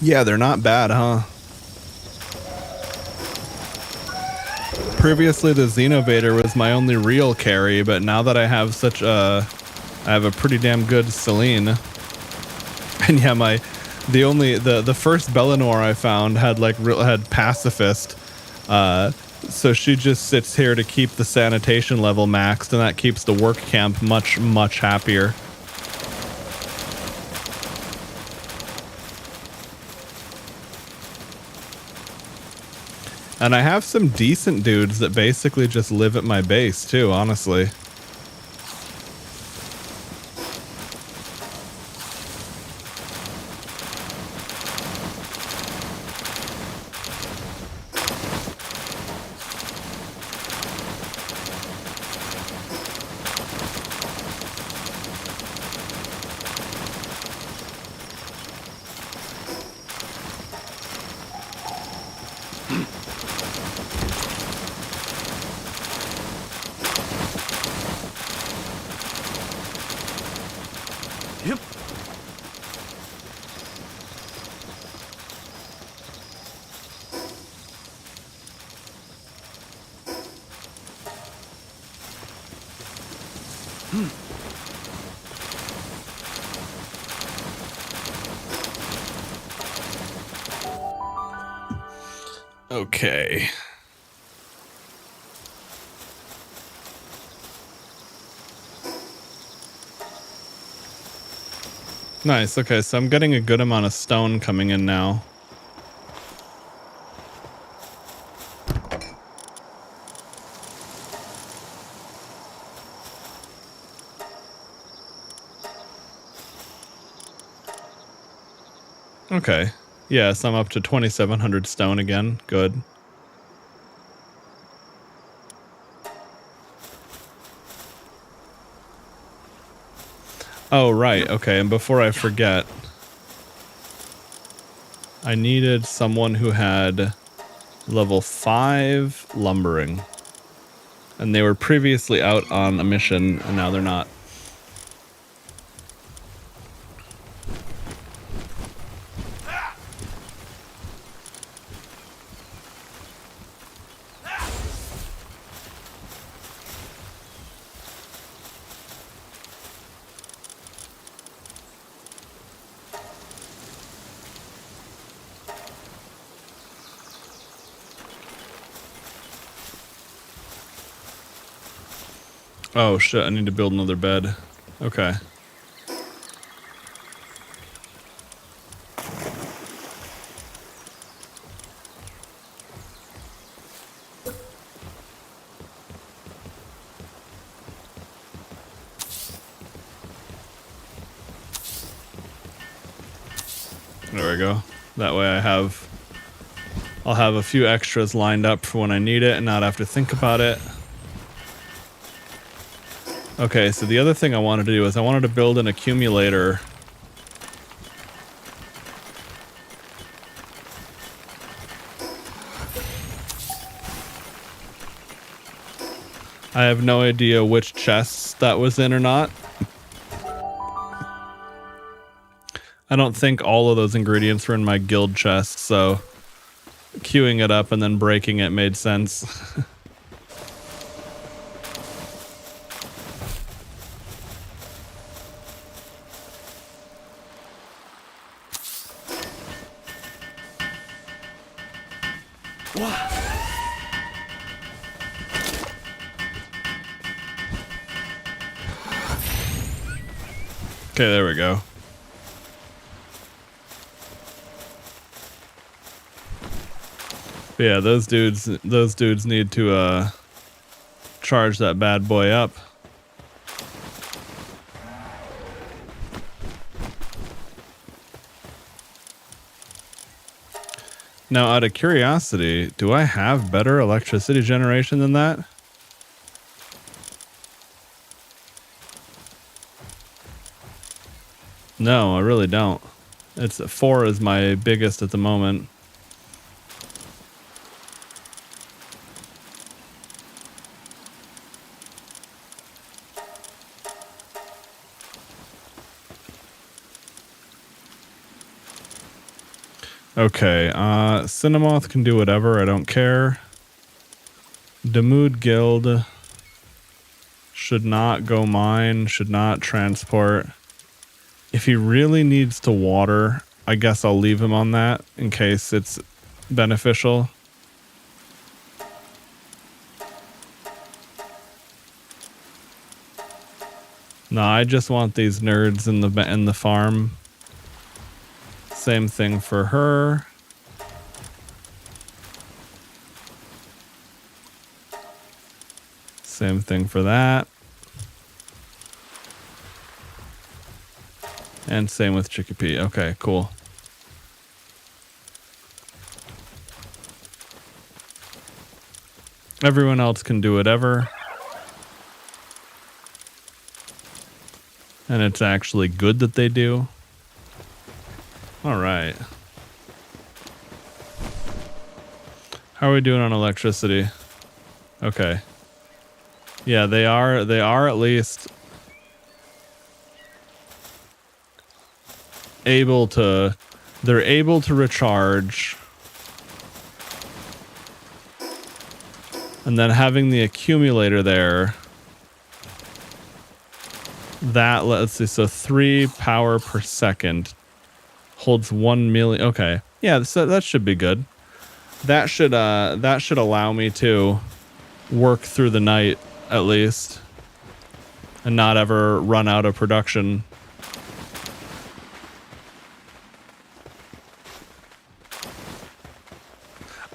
Yeah, they're not bad, huh? Previously, the Xenovator was my only real carry, but now that I have such a... I have a pretty damn good Celine. And yeah, the first Bellanoir I found had had pacifist. So she just sits here to keep the sanitation level maxed, and that keeps the work camp much, much happier. And I have some decent dudes that basically just live at my base too, honestly. Okay. Nice. Okay, so I'm getting a good amount of stone coming in now. Okay. Yes, I'm up to 2,700 stone again. Good. Oh, right. Okay, and before I forget, I needed someone who had level 5 lumbering. And they were previously out on a mission, and now they're not. Oh shit, I need to build another bed. Okay. There we go. That way I'll have a few extras lined up for when I need it and not have to think about it. Okay, so the other thing I wanted to do is I wanted to build an accumulator. I have no idea which chests that was in or not. I don't think all of those ingredients were in my guild chest, so queuing it up and then breaking it made sense. Okay, there we go. But yeah, those dudes need to charge that bad boy up. Now, out of curiosity, do I have better electricity generation than that? No, I really don't. It's 4 is my biggest at the moment. Okay, Cinemoth can do whatever, I don't care. Damood Guild should not go mine, should not transport. If he really needs to water, I guess I'll leave him on that in case it's beneficial. No, I just want these nerds in the farm. Same thing for her. Same thing for that. And same with Chickpea. Okay, cool. Everyone else can do whatever. And it's actually good that they do. All right. How are we doing on electricity? Okay. Yeah, they are at least able to, they're able to recharge. And then having the accumulator there, that, let's see, so 3 power per second holds 1 million. Okay. Yeah, so that should be good. That should allow me to work through the night at least and not ever run out of production.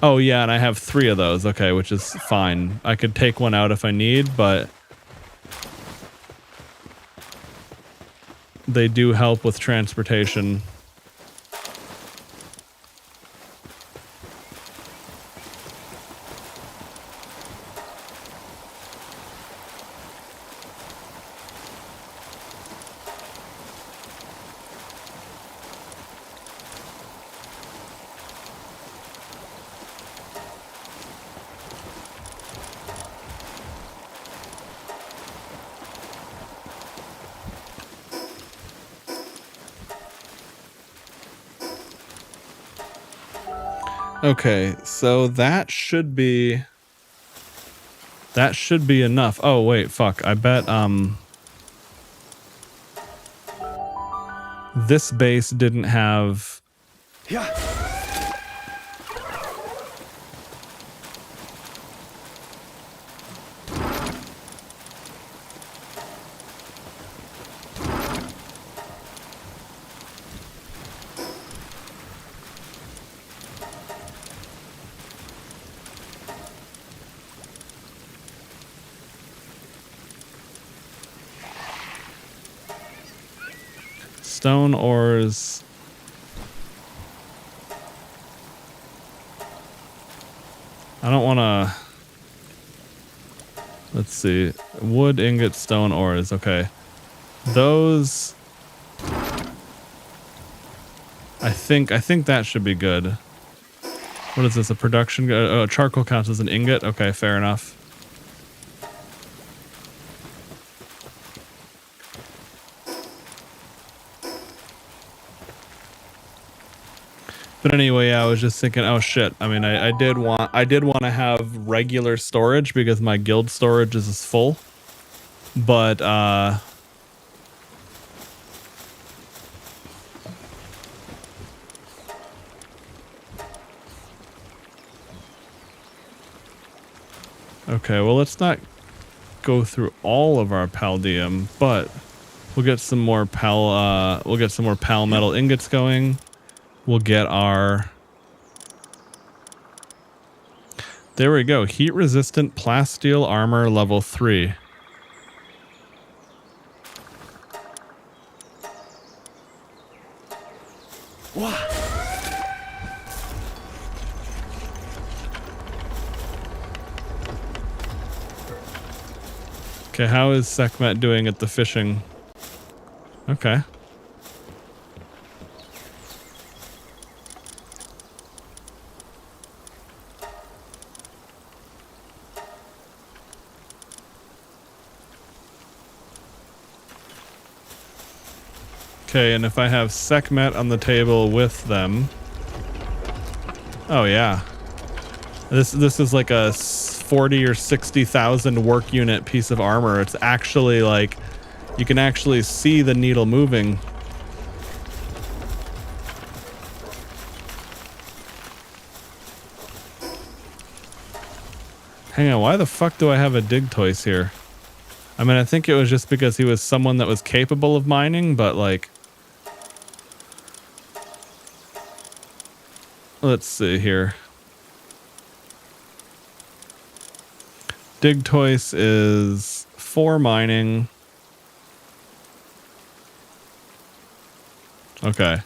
Oh yeah, and I have 3 of those. Okay, which is fine. I could take one out if I need, but they do help with transportation. Okay, so that should be enough. Oh wait, fuck. I bet this base didn't have stone ores. I don't want to... Let's see. Wood, ingot, stone, ores. Okay. Those... I think that should be good. What is this? A production? Charcoal counts as an ingot? Okay, fair enough. But anyway, I was just thinking, oh shit. I mean, I did want to have regular storage because my guild storage is full. But okay, well, let's not go through all of our palladium, but we'll get some more pal metal ingots going. We'll get our... There we go. Heat resistant plasteel armor level 3. Okay, how is Sekhmet doing at the fishing? Okay. Okay, and if I have Sekhmet on the table with them... Oh, yeah. This is like a 40 or 60,000 work unit piece of armor. It's actually like... You can actually see the needle moving. Hang on, why the fuck do I have a Digtoise here? I mean, I think it was just because he was someone that was capable of mining, but like... Let's see here. Digtoise is 4 mining. Okay.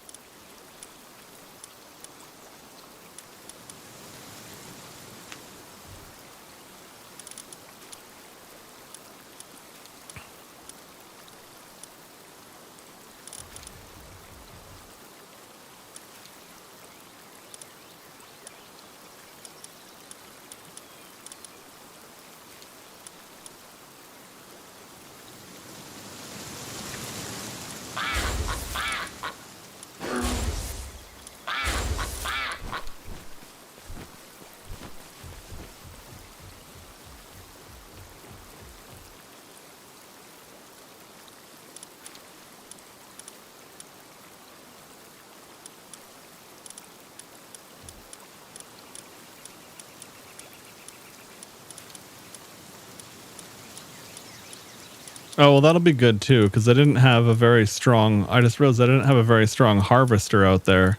Oh, well, that'll be good too, because I didn't have a very strong... I just realized I didn't have a very strong harvester out there.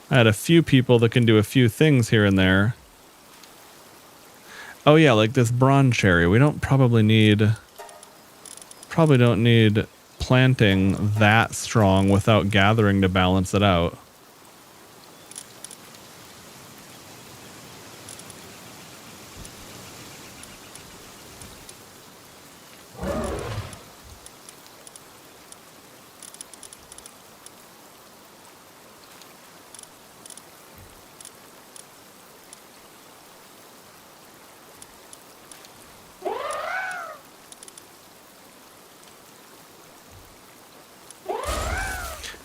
I had a few people that can do a few things here and there. Oh yeah, like this bronze cherry. We don't probably need... Probably don't need planting that strong without gathering to balance it out.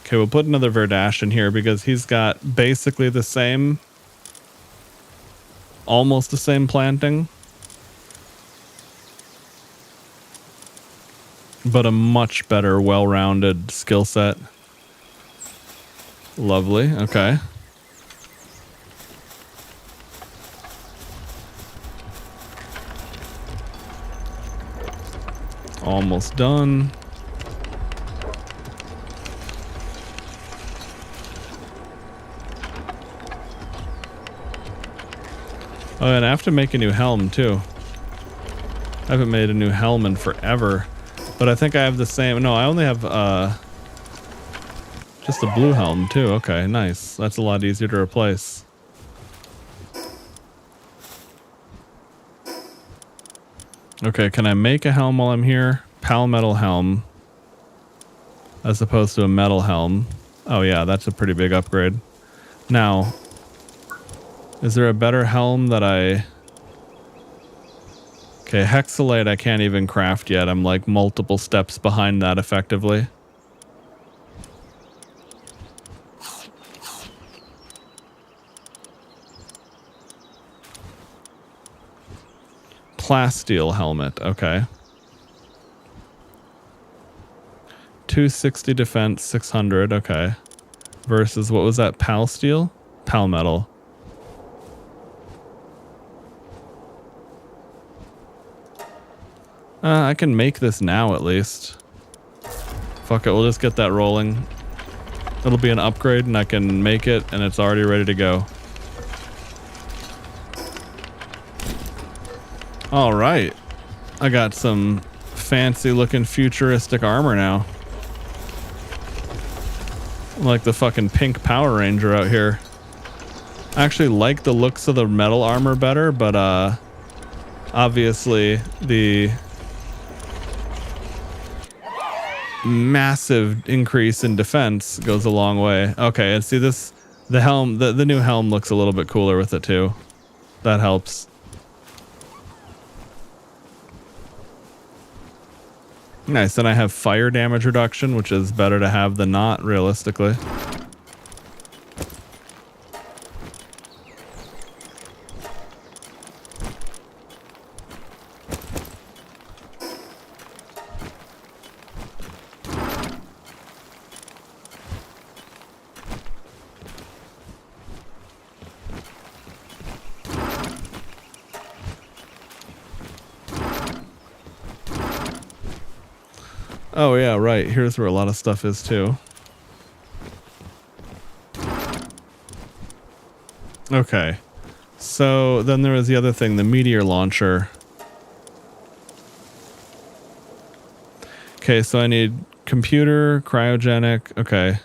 Okay, we'll put another Verdash in here because he's got basically the same, almost the same planting, but a much better, well-rounded skill set. Lovely, okay. Almost done. Oh, and I have to make a new helm, too. I haven't made a new helm in forever. But I think I have the same... No, I only have, just a blue helm, too. Okay, nice. That's a lot easier to replace. Okay, can I make a helm while I'm here? Palmetal helm. As opposed to a metal helm. Oh yeah, that's a pretty big upgrade. Now, is there a better helm that I... Okay, hexalite I can't even craft yet. I'm like multiple steps behind that effectively. Plasteel helmet, okay. 260 defense, 600, okay. Versus, what was that, pal steel? Pal metal. I can make this now at least. Fuck it, we'll just get that rolling. It'll be an upgrade and I can make it and it's already ready to go. Alright. I got some fancy looking futuristic armor now. Like the fucking pink Power Ranger out here. I actually like the looks of the metal armor better, but obviously the massive increase in defense goes a long way. Okay, and see this, the helm, the new helm looks a little bit cooler with it too. That helps. Nice, then I have fire damage reduction, which is better to have than not, realistically. Oh yeah, right. Here's where a lot of stuff is too. Okay. So then there was the other thing, the meteor launcher. Okay, so I need computer, cryogenic. Okay.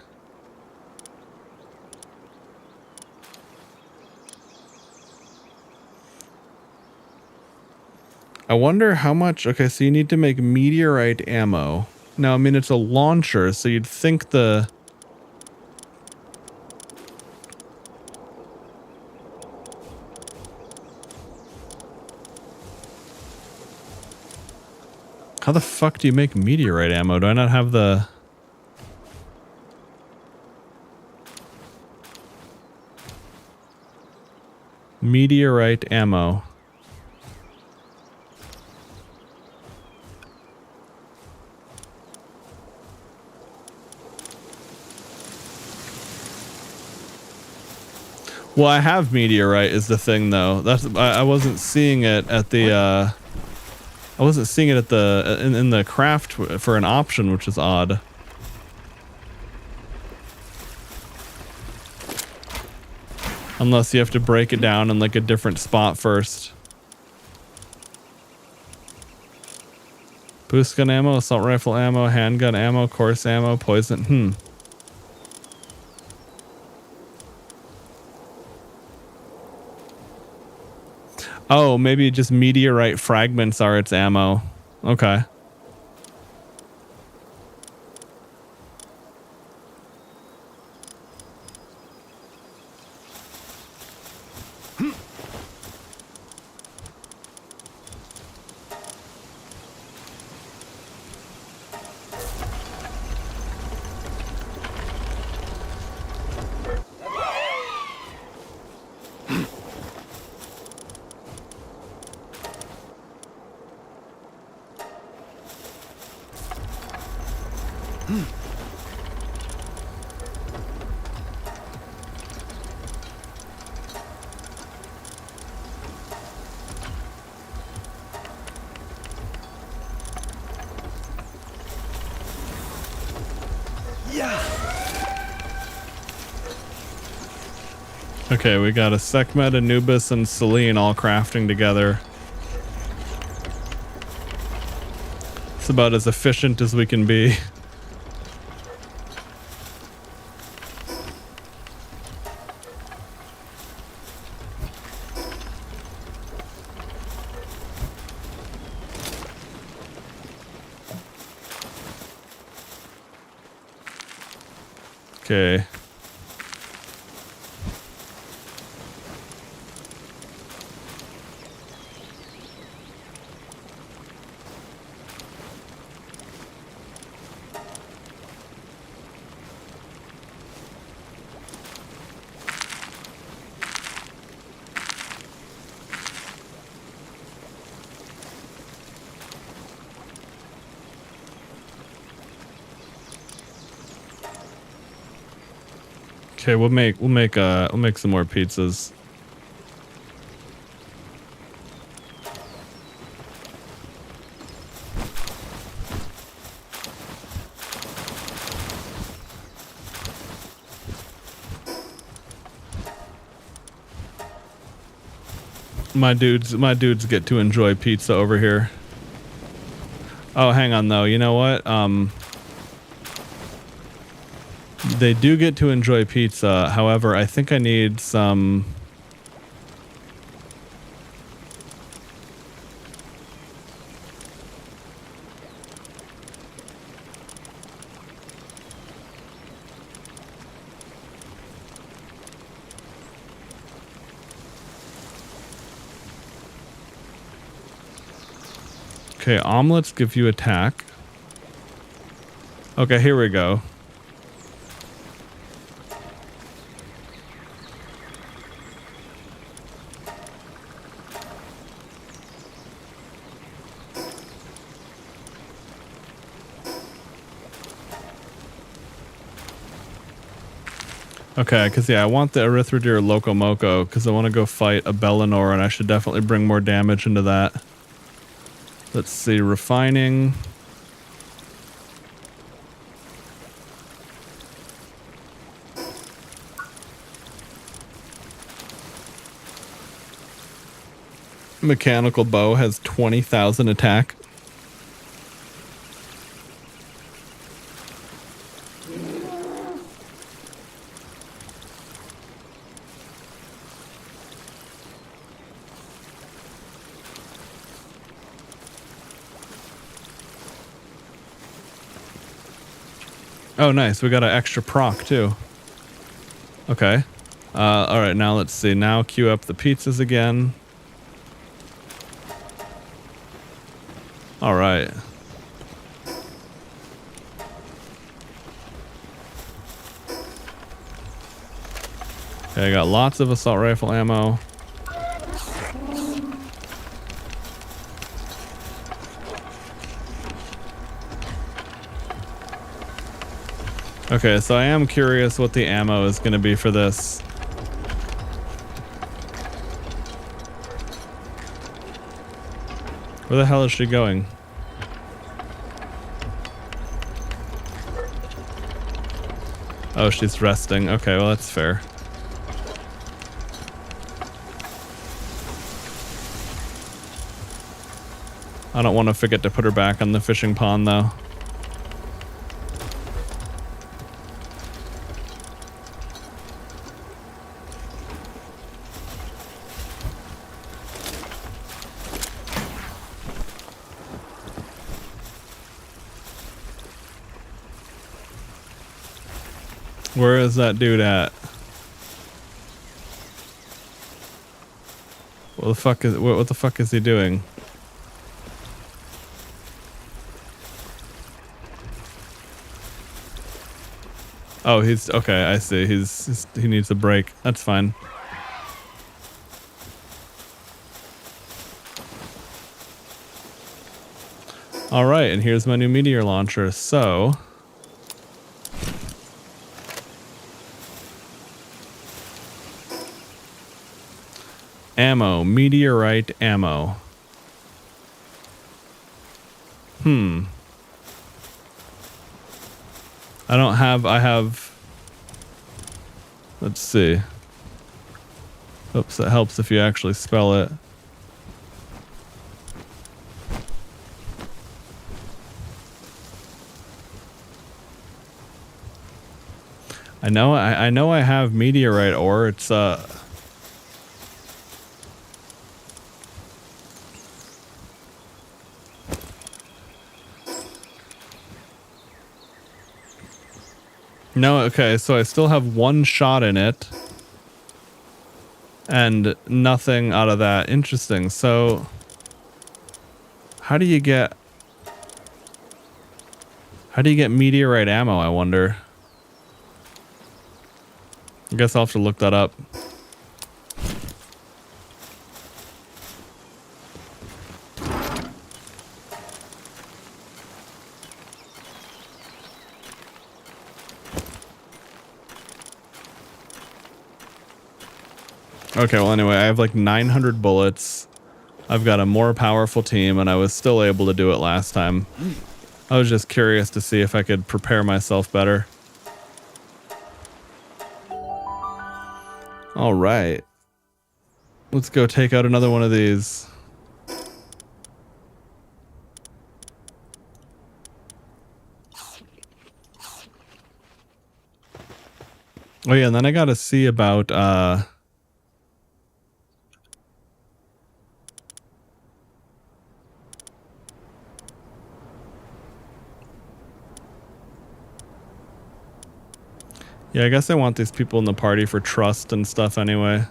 I wonder how much. Okay, so you need to make meteorite ammo. Now, I mean, it's a launcher, so you'd think the... How the fuck do you make meteorite ammo? Do I not have the... Meteorite ammo. Well, I have meteorite is the thing though. That's I wasn't seeing it at the I wasn't seeing it at the in the craft for an option, which is odd. Unless you have to break it down in like a different spot first. Boost gun ammo, assault rifle ammo, handgun ammo, course ammo, poison. Oh, maybe just meteorite fragments are its ammo. Okay. Okay, we got a Sekhmet, Anubis, and Selene all crafting together. It's about as efficient as we can be. Okay. Okay, we'll make some more pizzas. My dudes get to enjoy pizza over here. Oh, hang on though. You know what? They do get to enjoy pizza. However, I think I need some. Okay, omelets give you attack. Okay, here we go. Okay, because yeah, I want the Erythrodeer Locomoco because I want to go fight a Bellanoir and I should definitely bring more damage into that. Let's see, refining. Mechanical bow has 20,000 attack. Oh, nice. We got an extra proc, too. Okay. All right, now let's see. Now queue up the pizzas again. All right. Okay, I got lots of assault rifle ammo. Okay, so I am curious what the ammo is going to be for this. Where the hell is she going? Oh, she's resting. Okay, well, that's fair. I don't want to forget to put her back on the fishing pond, though. Where is that dude at? What the fuck is he doing? Oh, he's okay. I see. He needs a break. That's fine. All right, and here's my new meteor launcher. So. Ammo, meteorite ammo. I have, let's see. Oops, that helps if you actually spell it. I know I have meteorite ore. It's No, okay, so I still have one shot in it. And nothing out of that. Interesting. So, how do you get meteorite ammo, I wonder? I guess I'll have to look that up. Okay, well anyway, I have like 900 bullets. I've got a more powerful team, and I was still able to do it last time. I was just curious to see if I could prepare myself better. All right. Let's go take out another one of these. Oh yeah, and then I gotta see about yeah, I guess I want these people in the party for trust and stuff anyway.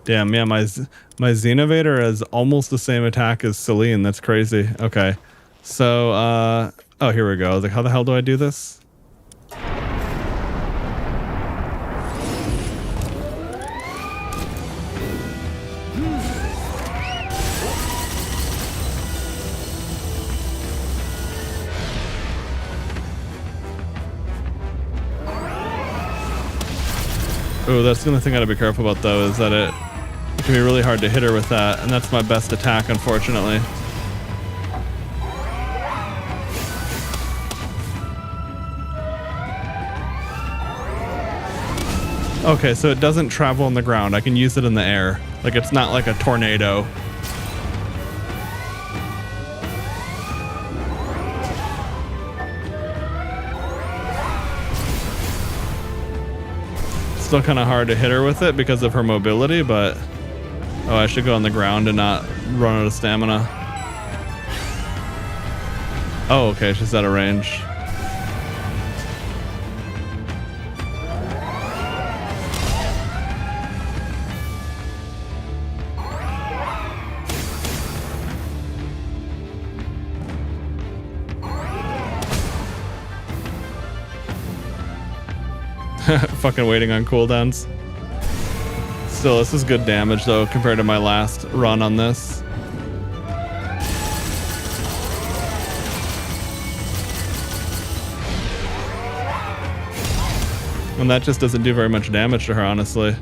Damn, yeah, my Xenovator has almost the same attack as Celine. That's crazy. Okay. So, oh, here we go. I was like, how the hell do I do this? Oh, that's the only thing I gotta be careful about though, is that it can be really hard to hit her with that, and that's my best attack, unfortunately. Okay, so it doesn't travel on the ground. I can use it in the air. Like, it's not like a tornado. Still kind of hard to hit her with it because of her mobility, but oh, I should go on the ground and not run out of stamina. Oh, okay, she's out of range. Fucking waiting on cooldowns. Still, this is good damage though compared to my last run on this. And that just doesn't do very much damage to her, honestly.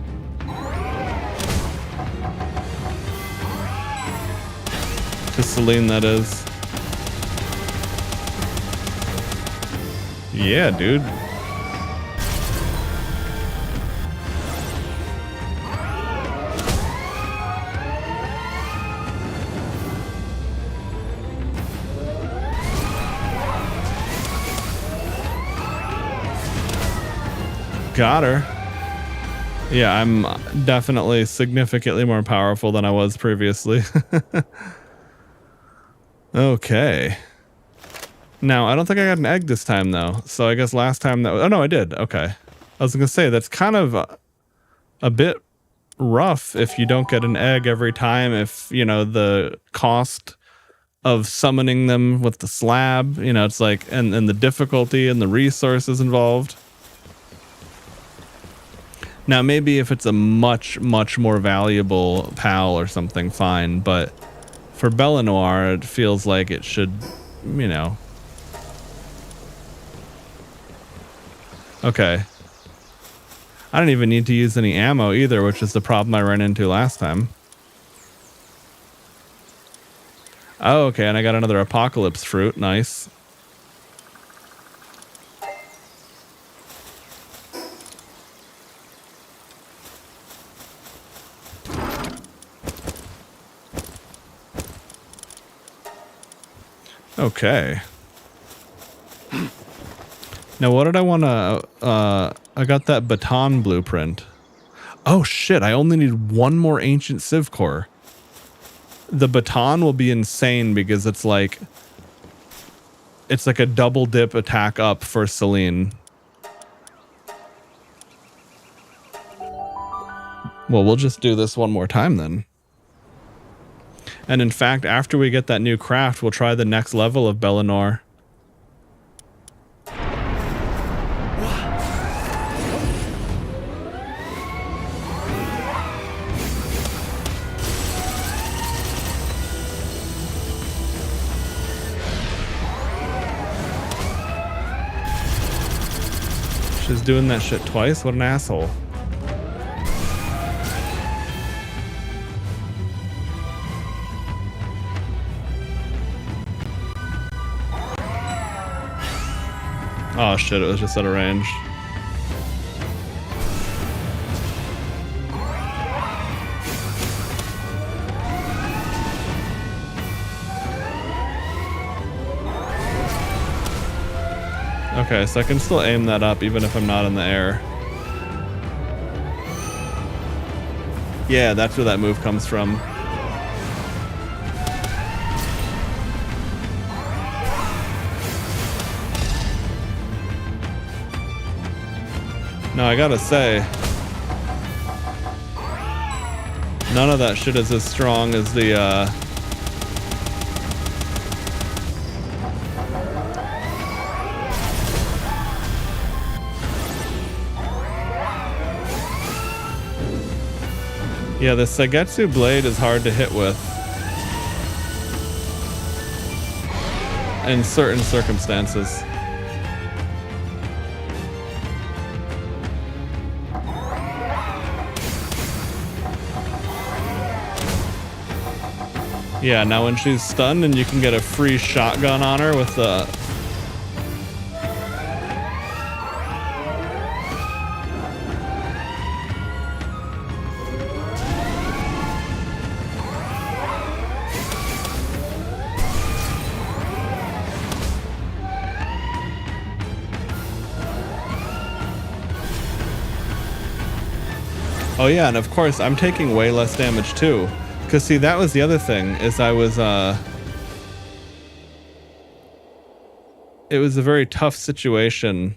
To Celine, that is. Yeah, dude. Got her. Yeah, I'm definitely significantly more powerful than I was previously. Okay. Now, I don't think I got an egg this time, though. So I guess last time that... Oh, no, I did. Okay. I was going to say, that's kind of a bit rough if you don't get an egg every time. If, you know, the cost of summoning them with the slab, you know, it's like... And the difficulty and the resources involved. Now, maybe if it's a much, much more valuable PAL or something, fine. But for Bellanoir, it feels like it should, you know. Okay. I don't even need to use any ammo either, which is the problem I ran into last time. Oh, okay, and I got another apocalypse fruit. Nice. Okay. Now, what did I want to... I got that baton blueprint. Oh, shit. I only need one more ancient civ core. The baton will be insane because it's like... it's like a double dip attack up for Celine. Well, we'll just do this one more time then. And in fact, after we get that new craft, we'll try the next level of Bellanoir. She's doing that shit twice? What an asshole. Oh shit, it was just out of range. Okay, so I can still aim that up even if I'm not in the air. Yeah, that's where that move comes from. No, I gotta say, none of that shit is as strong as the, yeah, the Sagetsu blade is hard to hit with in certain circumstances. Yeah, now when she's stunned and you can get a free shotgun on her with the... Oh yeah, and of course I'm taking way less damage too. Because see, that was the other thing, is I was, it was a very tough situation.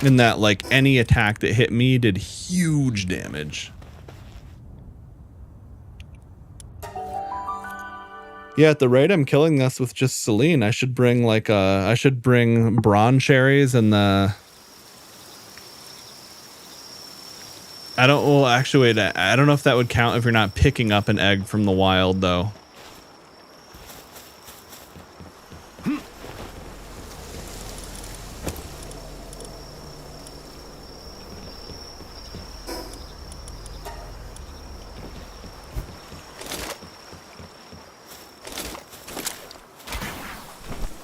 In that, like, any attack that hit me did huge damage. Yeah, at the rate I'm killing this with just Celine, I should bring, like, I should bring Brawn Cherries and the... I don't, well, actually, wait, I don't know if that would count if you're not picking up an egg from the wild, though.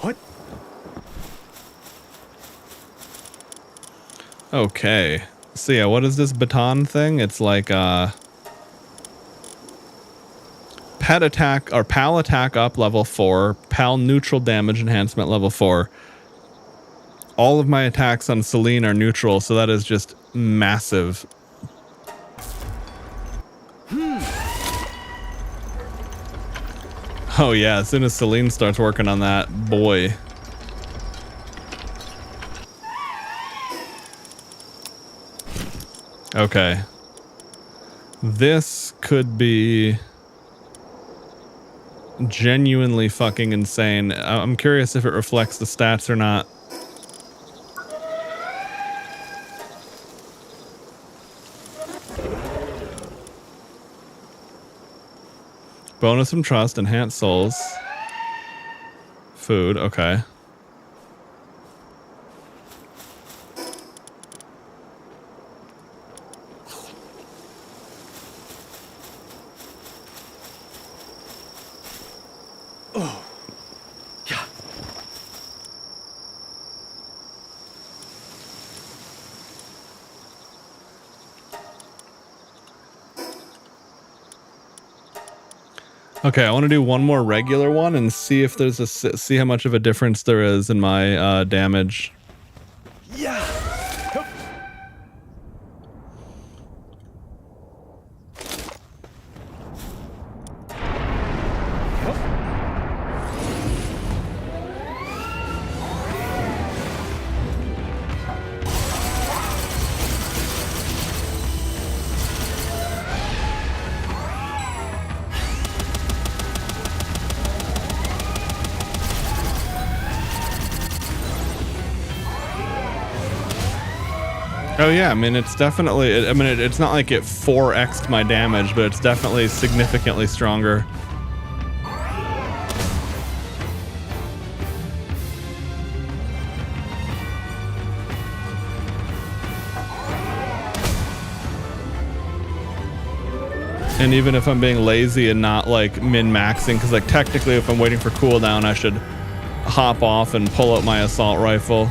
What? Okay. So yeah, what is this baton thing? It's like pet attack or pal attack up level 4, pal neutral damage enhancement level 4. All of my attacks on Celine are neutral, so that is just massive. Oh yeah, as soon as Celine starts working on that, boy. Okay. This could be genuinely fucking insane. I'm curious if it reflects the stats or not. Bonus from trust, enhanced souls. Food, okay. Okay, I want to do one more regular one and see if there's see how much of a difference there is in my damage. Yeah. Oh yeah, I mean it's definitely. It's not like it 4x'd my damage, but it's definitely significantly stronger. And even if I'm being lazy and not like min-maxing, because like technically if I'm waiting for cooldown, I should hop off and pull out my assault rifle.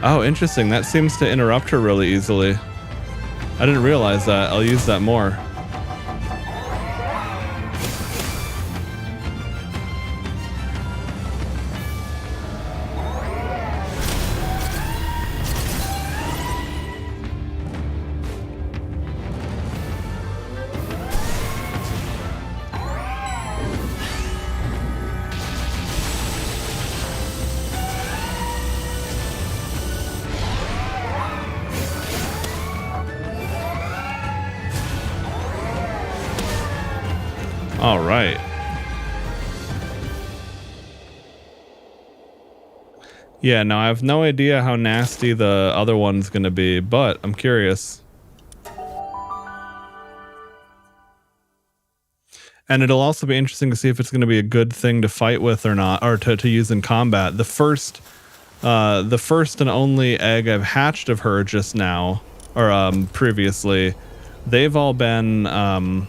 Oh, interesting. That seems to interrupt her really easily. I didn't realize that. I'll use that more. All right. Yeah, no, I have no idea how nasty the other one's gonna be, but I'm curious. And it'll also be interesting to see if it's gonna be a good thing to fight with or not, or to use in combat. The first and only egg I've hatched of her just now, or previously, they've all been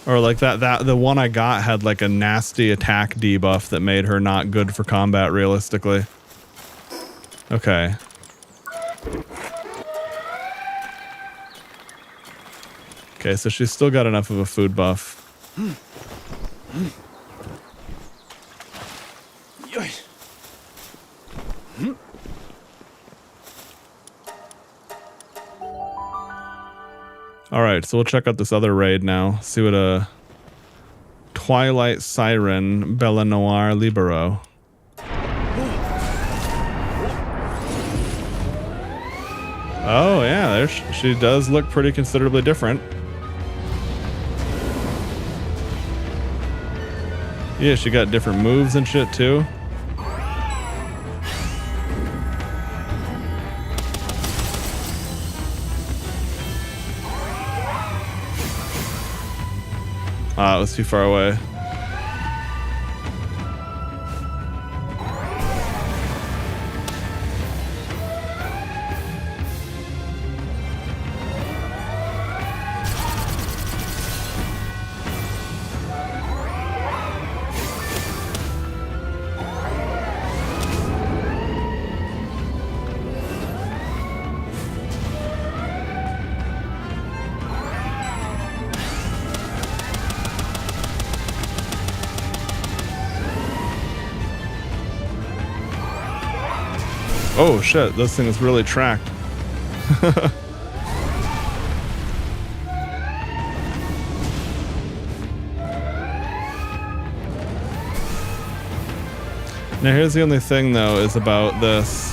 or like that the one I got had like a nasty attack debuff that made her not good for combat realistically. Okay. Okay, so she's still got enough of a food buff. All right, so we'll check out this other raid now. See what a Twilight Siren Bellanoir Libero. Oh yeah, there she does look pretty considerably different. Yeah, she got different moves and shit too. Ah, it was too far away. Oh shit, this thing is really tracked. Now here's the only thing though is about this.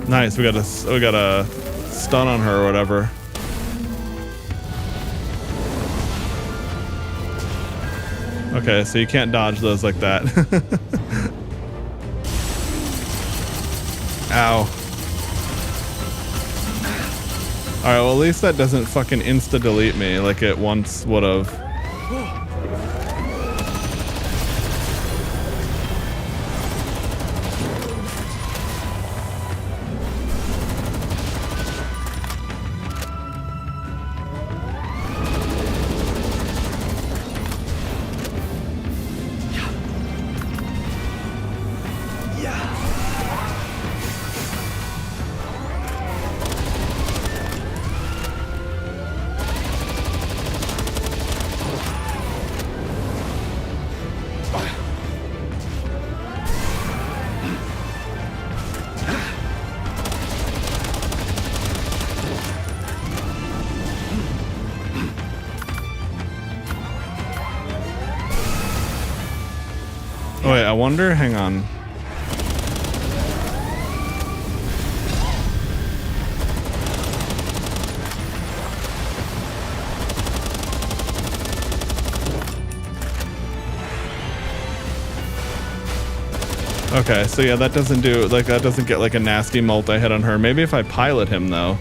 Nice, we got a stun on her or whatever. Okay, so you can't dodge those like that. Ow. Alright, well at least that doesn't fucking insta-delete me like it once would've. Oh wait, I wonder, hang on. Okay, so yeah, that doesn't do, like, that doesn't get like a nasty multi-hit on her. Maybe if I pilot him though.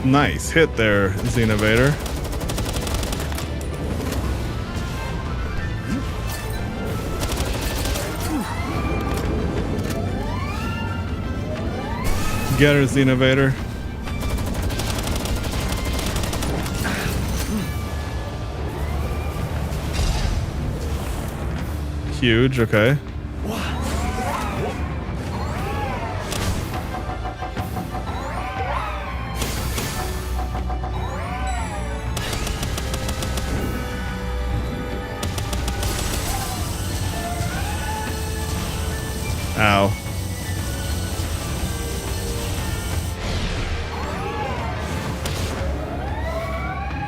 Nice hit there, Xenovator. Get her, Xenovator. Huge, okay. Ow.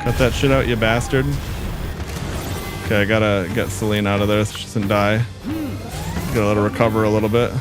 Cut that shit out, you bastard. Okay, I gotta get Celine out of there so she doesn't die. Gotta let her recover a little bit.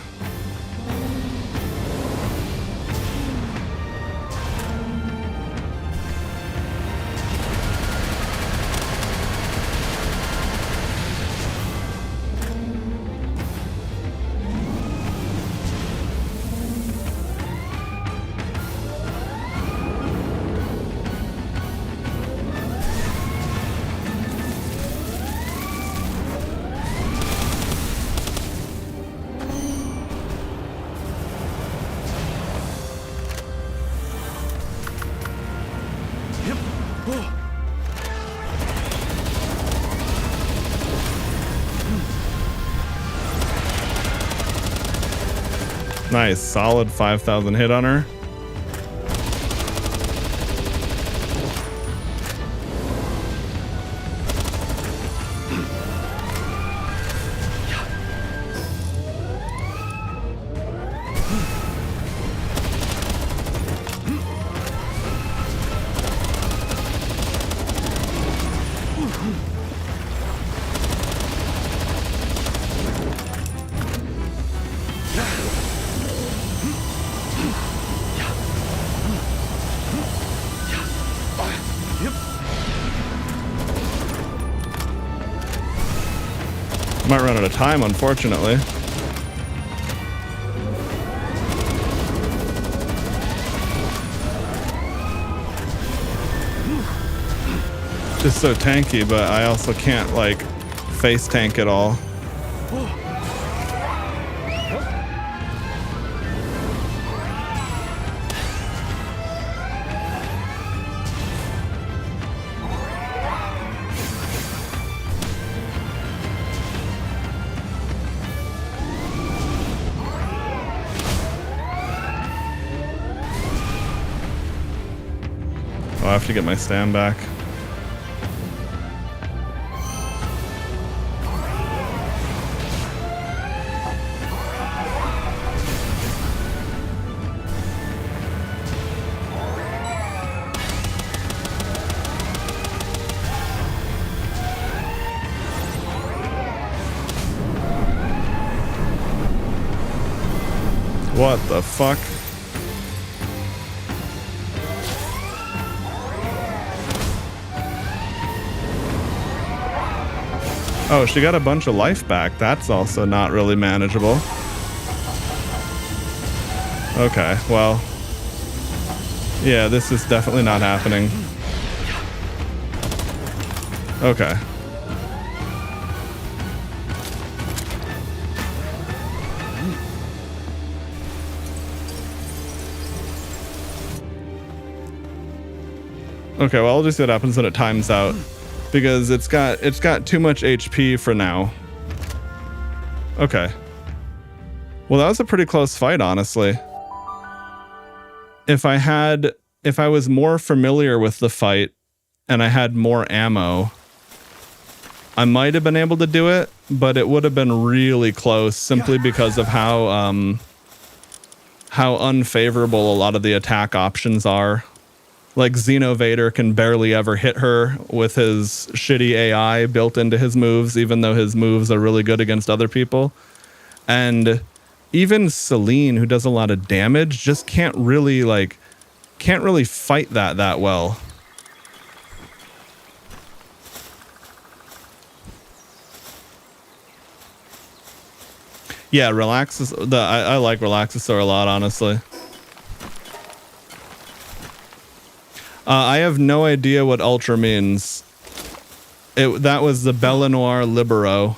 Nice, solid 5,000 hit on her. run out of time, unfortunately. Just so tanky, but I also can't, like, face tank it all. Oh, I have to get my stand back. What the fuck? Oh, she got a bunch of life back. That's also not really manageable. Okay, well. Yeah, this is definitely not happening. Okay. Okay, well, I'll just see what happens when it times out, because it's got too much HP for now. Okay. Well, that was a pretty close fight, honestly. If I was more familiar with the fight and I had more ammo, I might have been able to do it, but it would have been really close simply because of how unfavorable a lot of the attack options are. Like, Xenovader can barely ever hit her with his shitty AI built into his moves, even though his moves are really good against other people. And even Celine, who does a lot of damage, just can't really fight that well. Yeah, I like Relaxasaur a lot, honestly. I have no idea what Ultra means. That was the Bellanoir Libero.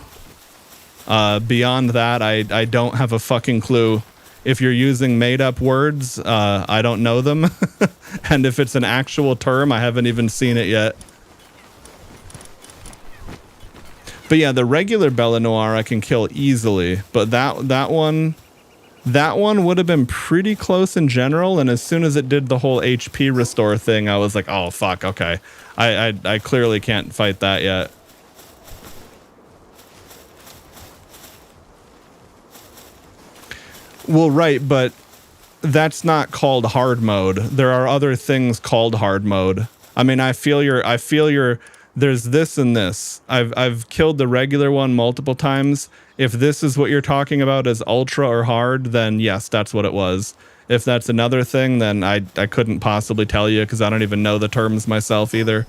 Beyond that, I don't have a fucking clue. If you're using made-up words, I don't know them. And if it's an actual term, I haven't even seen it yet. But yeah, the regular Bellanoir I can kill easily, but that one would have been pretty close in general, and as soon as it did the whole HP restore thing, I was like, oh fuck, okay. I clearly can't fight that yet. Well, right, but that's not called hard mode. There are other things called hard mode. I mean, I feel your there's this and this. I've killed the regular one multiple times. If this is what you're talking about as ultra or hard, then yes, that's what it was. If that's another thing, then I couldn't possibly tell you because I don't even know the terms myself either.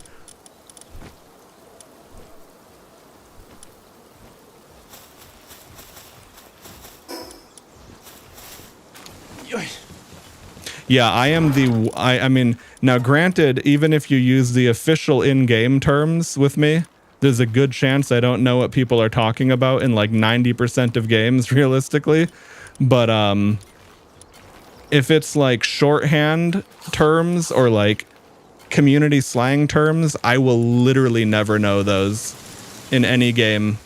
Yeah, I mean, now granted, even if you use the official in-game terms with me, there's a good chance I don't know what people are talking about in like 90% of games, realistically. But if it's like shorthand terms or like community slang terms, I will literally never know those in any game.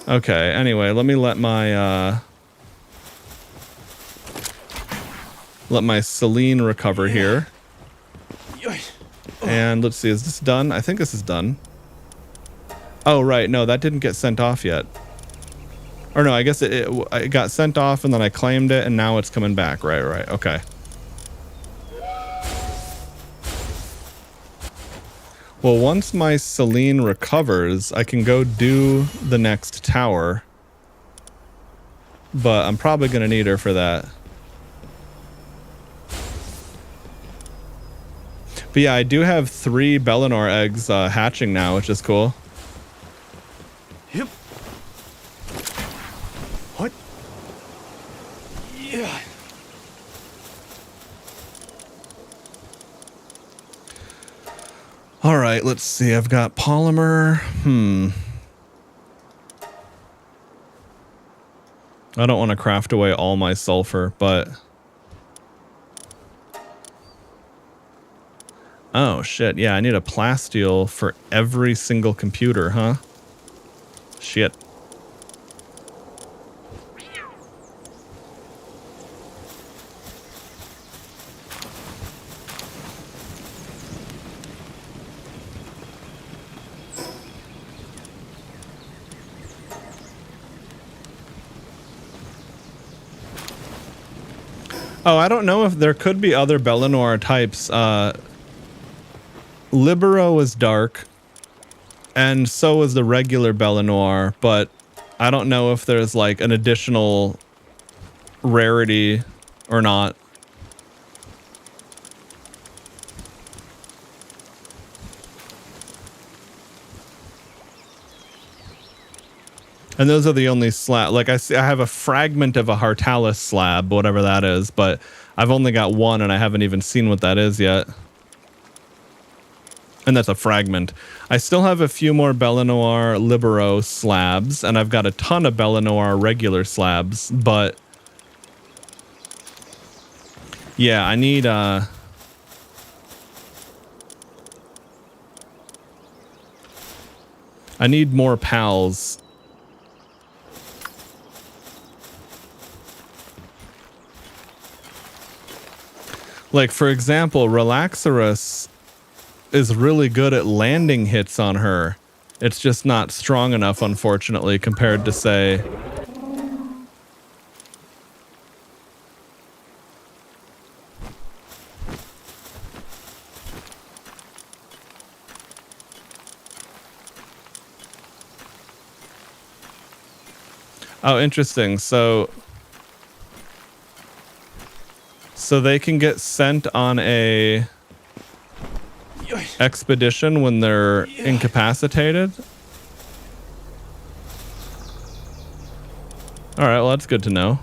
Okay, anyway, let me let my Celine recover here. And let's see, is this done? I think this is done. Oh, right, no, that didn't get sent off yet. Or no, I guess it got sent off and then I claimed it and now it's coming back. Right, okay. Well, once my Celine recovers, I can go do the next tower. But I'm probably going to need her for that. But yeah, I do have 3 Bellanoir eggs hatching now, which is cool. Yep. What? Yeah. All right, let's see. I've got polymer. I don't want to craft away all my sulfur, but... Oh, shit. Yeah, I need a plasteel for every single computer, huh? Shit. Oh, I don't know if there could be other Bellanoir types. Libero is dark, and so is the regular Bellanoir, but I don't know if there's like an additional rarity or not. And those are the only slab. Like I have a fragment of a Hartalis slab, whatever that is, but I've only got one and I haven't even seen what that is yet. And that's a fragment. I still have a few more Bellanoir Libero slabs, and I've got a ton of Bellanoir regular slabs, but yeah, I need more pals. Like, for example, Relaxarus is really good at landing hits on her. It's just not strong enough, unfortunately, compared to, say... Oh, interesting. So they can get sent on a expedition when they're incapacitated? All right, well, that's good to know.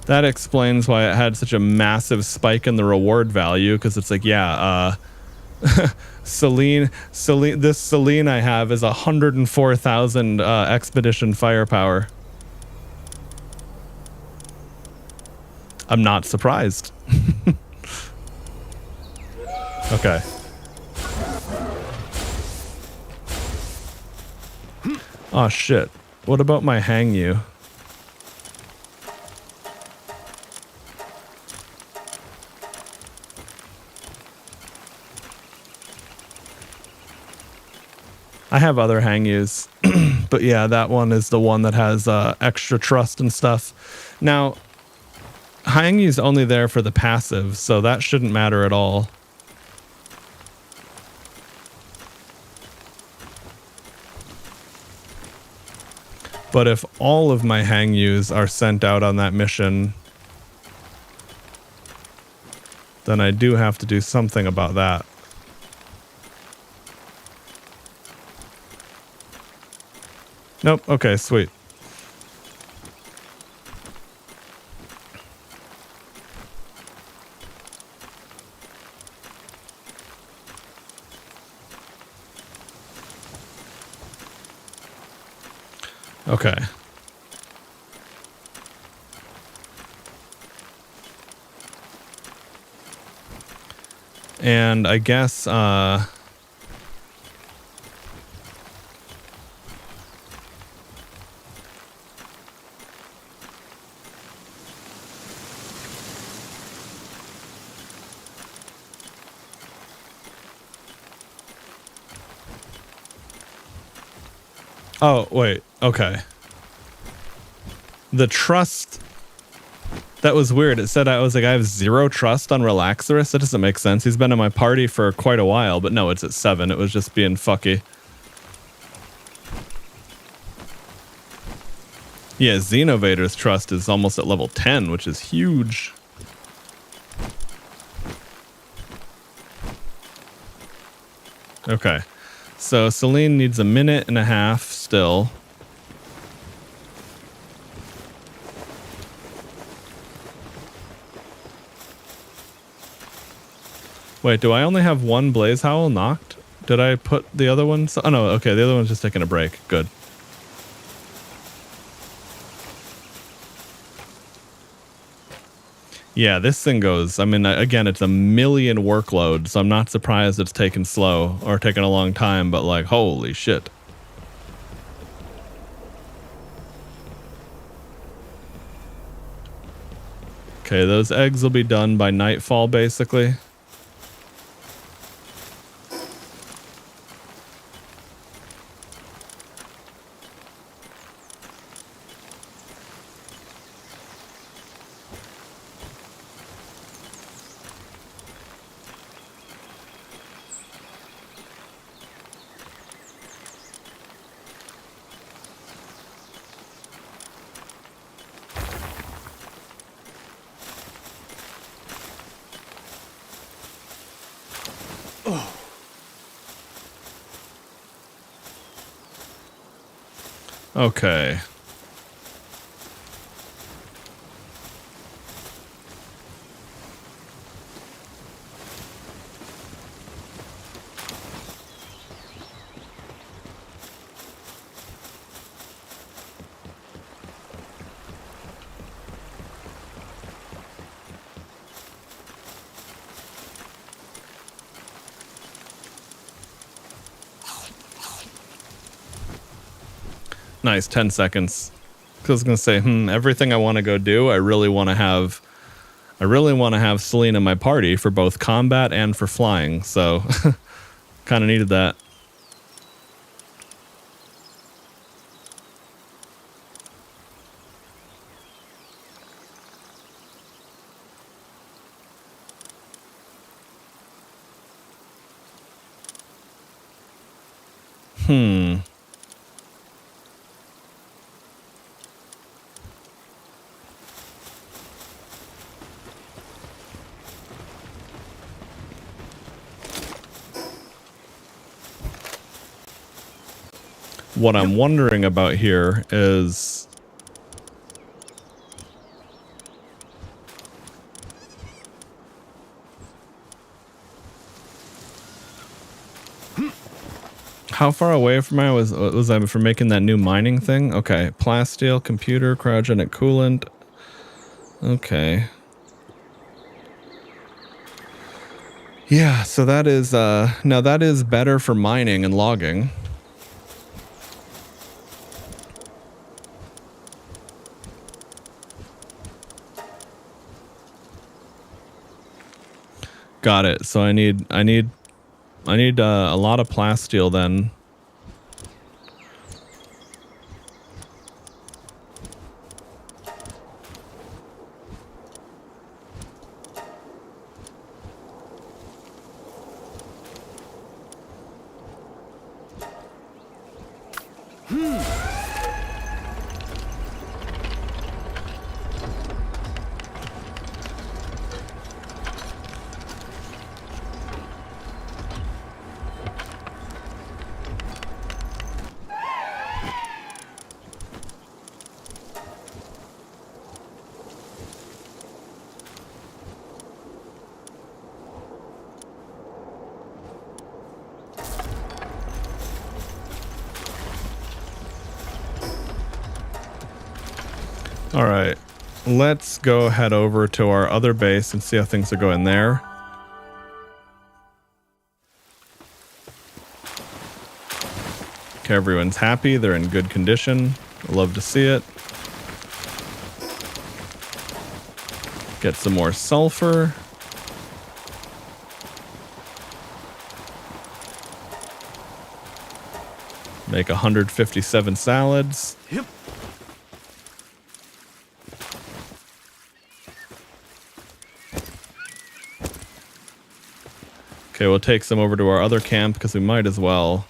That explains why it had such a massive spike in the reward value, because it's like, yeah, Celine, this Celine I have is 104,000 expedition firepower. I'm not surprised. Okay. Oh shit. What about my Hangyu? I have other Hangyus, but yeah, that one is the one that has extra trust and stuff. Now, Hangyu's only there for the passive, so that shouldn't matter at all. But if all of my Hangyus are sent out on that mission, then I do have to do something about that. Nope. Okay, sweet. Okay. And I guess oh, wait. Okay. The trust... That was weird. It said I have 0 trust on Relaxarus. That doesn't make sense. He's been in my party for quite a while, but no, it's at 7. It was just being fucky. Yeah, Xenovator's trust is almost at level 10, which is huge. Okay. So Celine needs a minute and a half still. Wait, do I only have one Blaze Howl knocked? Did I put the other ones? Oh no, okay, the other one's just taking a break. Good. Yeah, this thing goes, I mean, again, it's a million workload, so I'm not surprised it's taken slow or taken a long time, but like, holy shit. Okay, those eggs will be done by nightfall, basically. Okay. Nice, 10 seconds. I was gonna say, everything I want to go do, I really want to have Celine in my party for both combat and for flying, so kind of needed that. What I'm wondering about here is how far away from I was I from making that new mining thing? Okay, plasteel, computer, cryogenic coolant. Okay. Yeah, so that is now that is better for mining and logging. Got it. So I need a lot of plasteel then. All right, let's go head over to our other base and see how things are going there. Okay, everyone's happy. They're in good condition. Love to see it. Get some more sulfur. Make 157 salads. Yep. Okay, we'll take some over to our other camp because we might as well.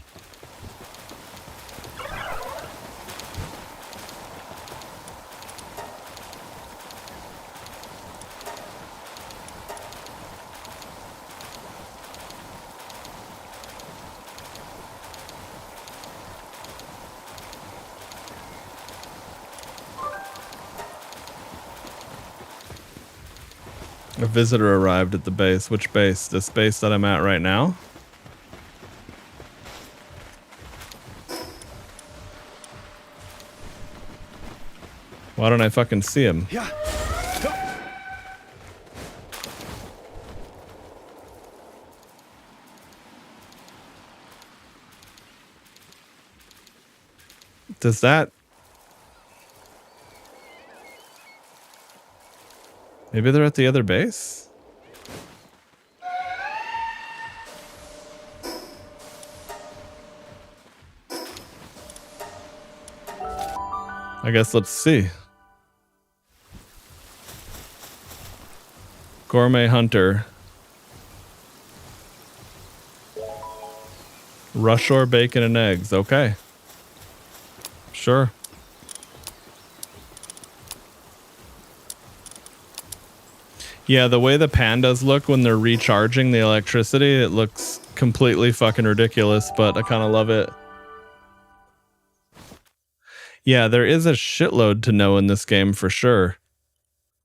A visitor arrived at the base. Which base? This base that I'm at right now? Why don't I fucking see him? Yeah. Does that... Maybe they're at the other base? I guess let's see. Gourmet Hunter. Rushore bacon and eggs. Okay. Sure. Yeah, the way the pandas look when they're recharging the electricity, it looks completely fucking ridiculous, but I kind of love it. Yeah, there is a shitload to know in this game for sure.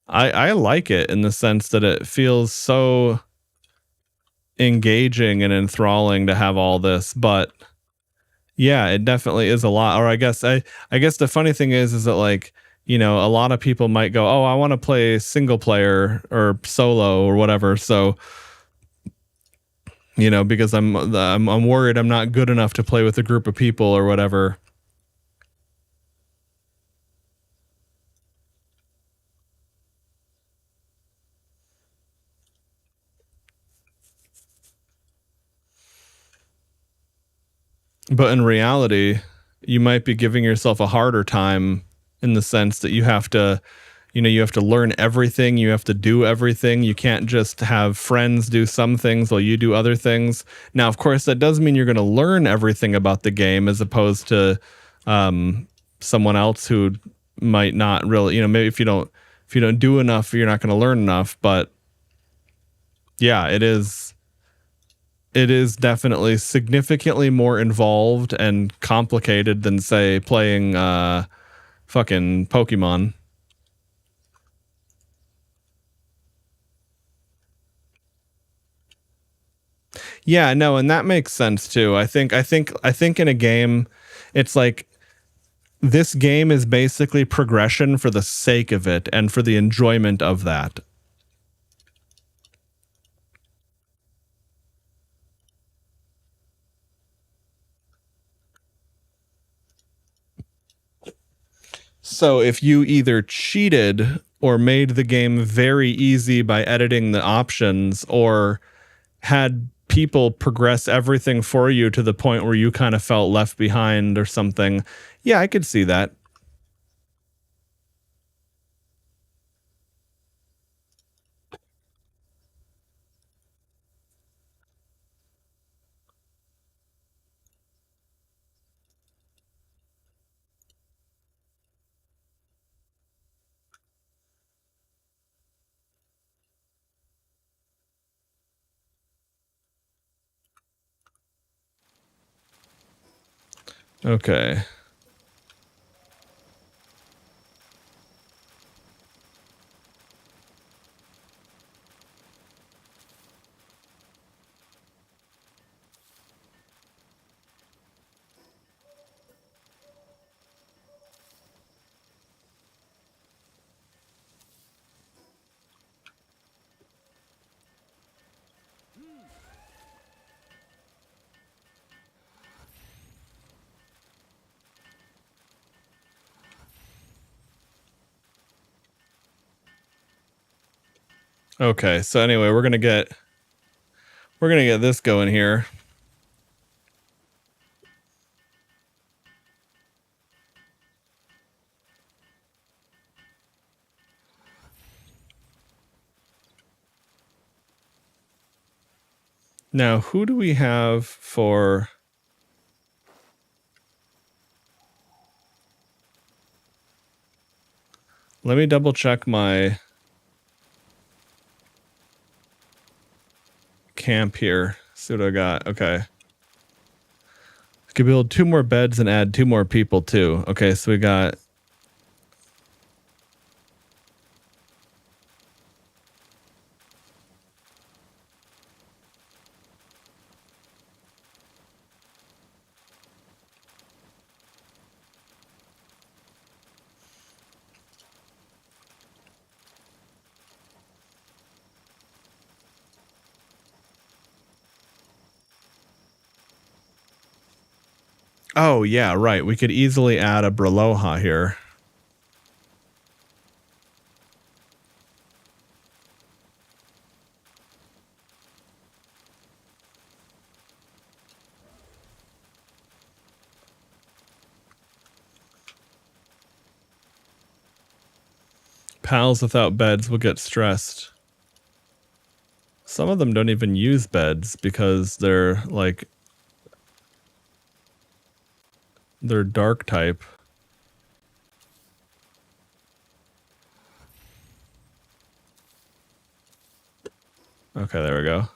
I like it in the sense that it feels so engaging and enthralling to have all this, but yeah, it definitely is a lot. Or I guess the funny thing is that, like, you know, a lot of people might go, "Oh, I want to play single player or solo or whatever." So, you know, because I'm worried I'm not good enough to play with a group of people or whatever. But in reality, you might be giving yourself a harder time in the sense that you have to, you know, you have to learn everything. You have to do everything. You can't just have friends do some things while you do other things. Now, of course, that does mean you're going to learn everything about the game as opposed to someone else who might not really, you know, maybe if you don't do enough, you're not going to learn enough. But yeah, it is definitely significantly more involved and complicated than, say, playing fucking Pokemon. Yeah, no, and that makes sense too. I think in a game, it's like this game is basically progression for the sake of it and for the enjoyment of that. So if you either cheated or made the game very easy by editing the options, or had people progress everything for you to the point where you kind of felt left behind or something, yeah, I could see that. Okay. Okay, so anyway, we're gonna get this going here. Now, who do we have for... Let me double check my camp here. See what I got. Okay. I could build 2 more beds and add 2 more people too. Okay, so we got... Oh, yeah, right. We could easily add a Braloha here. Pals without beds will get stressed. Some of them don't even use beds because they're like... They're dark type. Okay, there we go.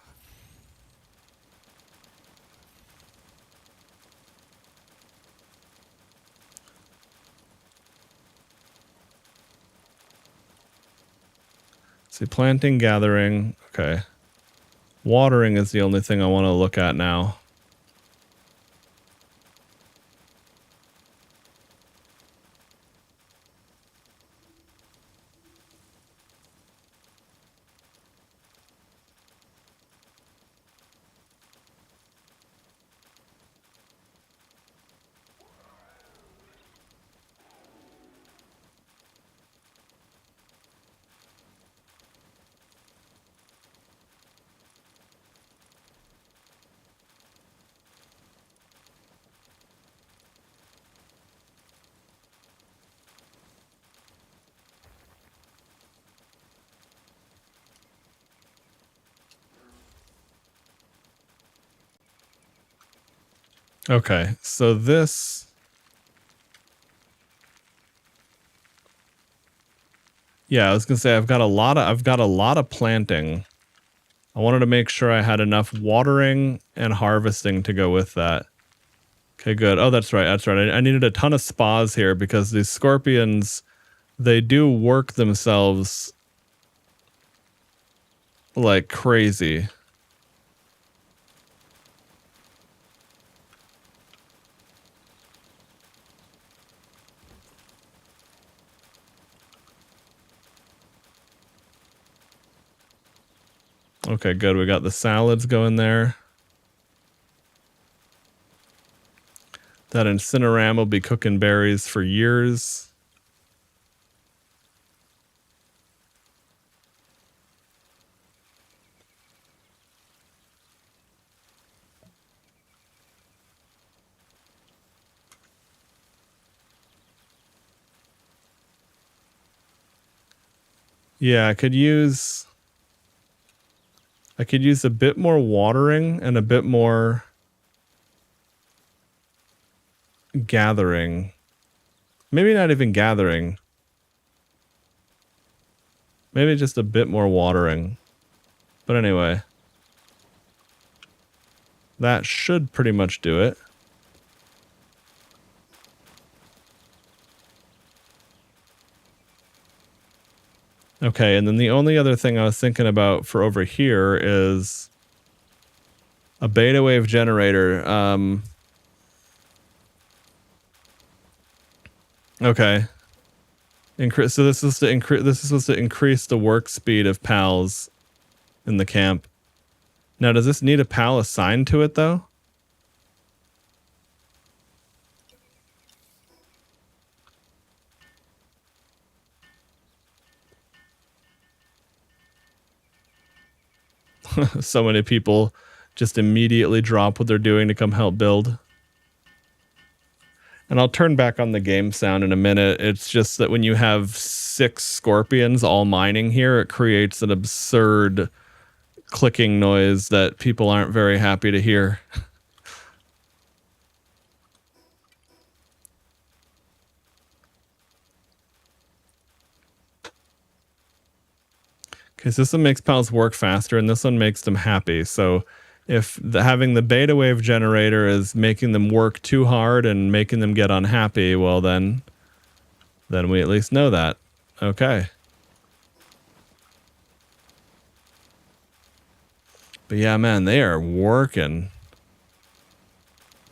See, planting, gathering. Okay. Watering is the only thing I want to look at now. Okay, so this... Yeah, I was gonna say I've got a lot of planting. I wanted to make sure I had enough watering and harvesting to go with that. Okay, good. Oh, that's right. That's right. I needed a ton of spas here because these scorpions, they do work themselves like crazy. Okay, good. We got the salads going there. That Incineram will be cooking berries for years. Yeah, I could use a bit more watering and a bit more gathering. Maybe not even gathering. Maybe just a bit more watering. But anyway, that should pretty much do it. Okay, and then the only other thing I was thinking about for over here is a beta wave generator. Okay. So this is to increase. This is supposed to increase the work speed of pals in the camp. Now, does this need a pal assigned to it though? So many people just immediately drop what they're doing to come help build. And I'll turn back on the game sound in a minute. It's just that when you have 6 scorpions all mining here, it creates an absurd clicking noise that people aren't very happy to hear. Okay, so this one makes pals work faster, and this one makes them happy. So if having the beta wave generator is making them work too hard and making them get unhappy, well then we at least know that. Okay. But yeah, man, they are working.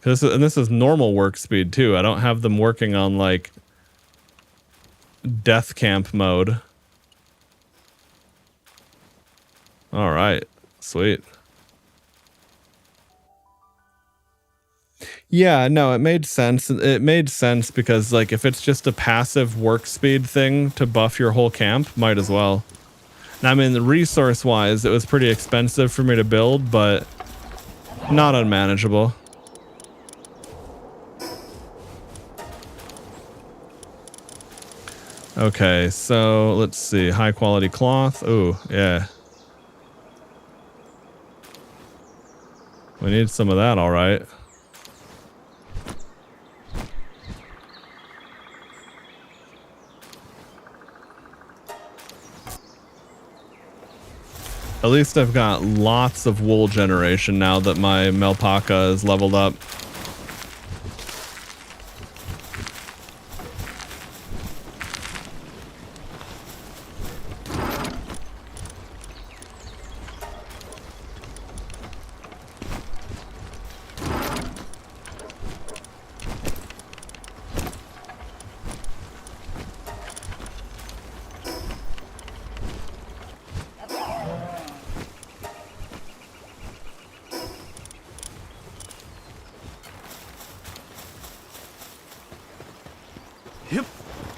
This is normal work speed too. I don't have them working on like death camp mode. All right, sweet. Yeah, no, it made sense. It made sense because, like, if it's just a passive work speed thing to buff your whole camp, might as well. Now, I mean, resource-wise, it was pretty expensive for me to build, but not unmanageable. Okay, so let's see. High-quality cloth. Ooh, yeah. We need some of that, all right. At least I've got lots of wool generation now that my Melpaka is leveled up.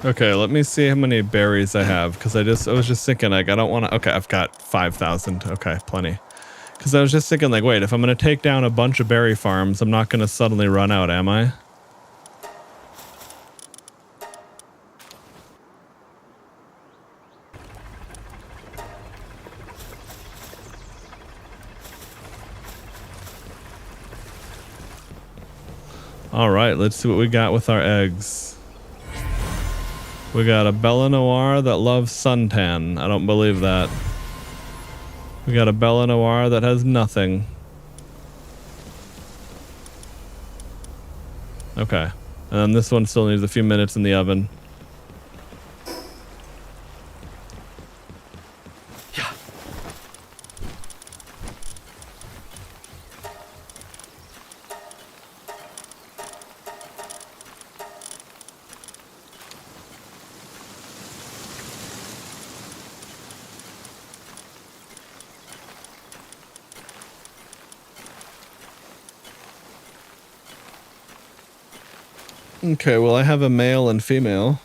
Okay, let me see how many berries I have, because I was just thinking, like, I don't want to. Okay, I've got 5,000. Okay, plenty. Because I was just thinking, like, wait, if I'm going to take down a bunch of berry farms, I'm not going to suddenly run out, am I? All right, let's see what we got with our eggs. We got a Bellanoir that loves suntan. I don't believe that. We got a Bellanoir that has nothing. Okay. And then this one still needs a few minutes in the oven. Yeah. Okay, well, I have a male and female.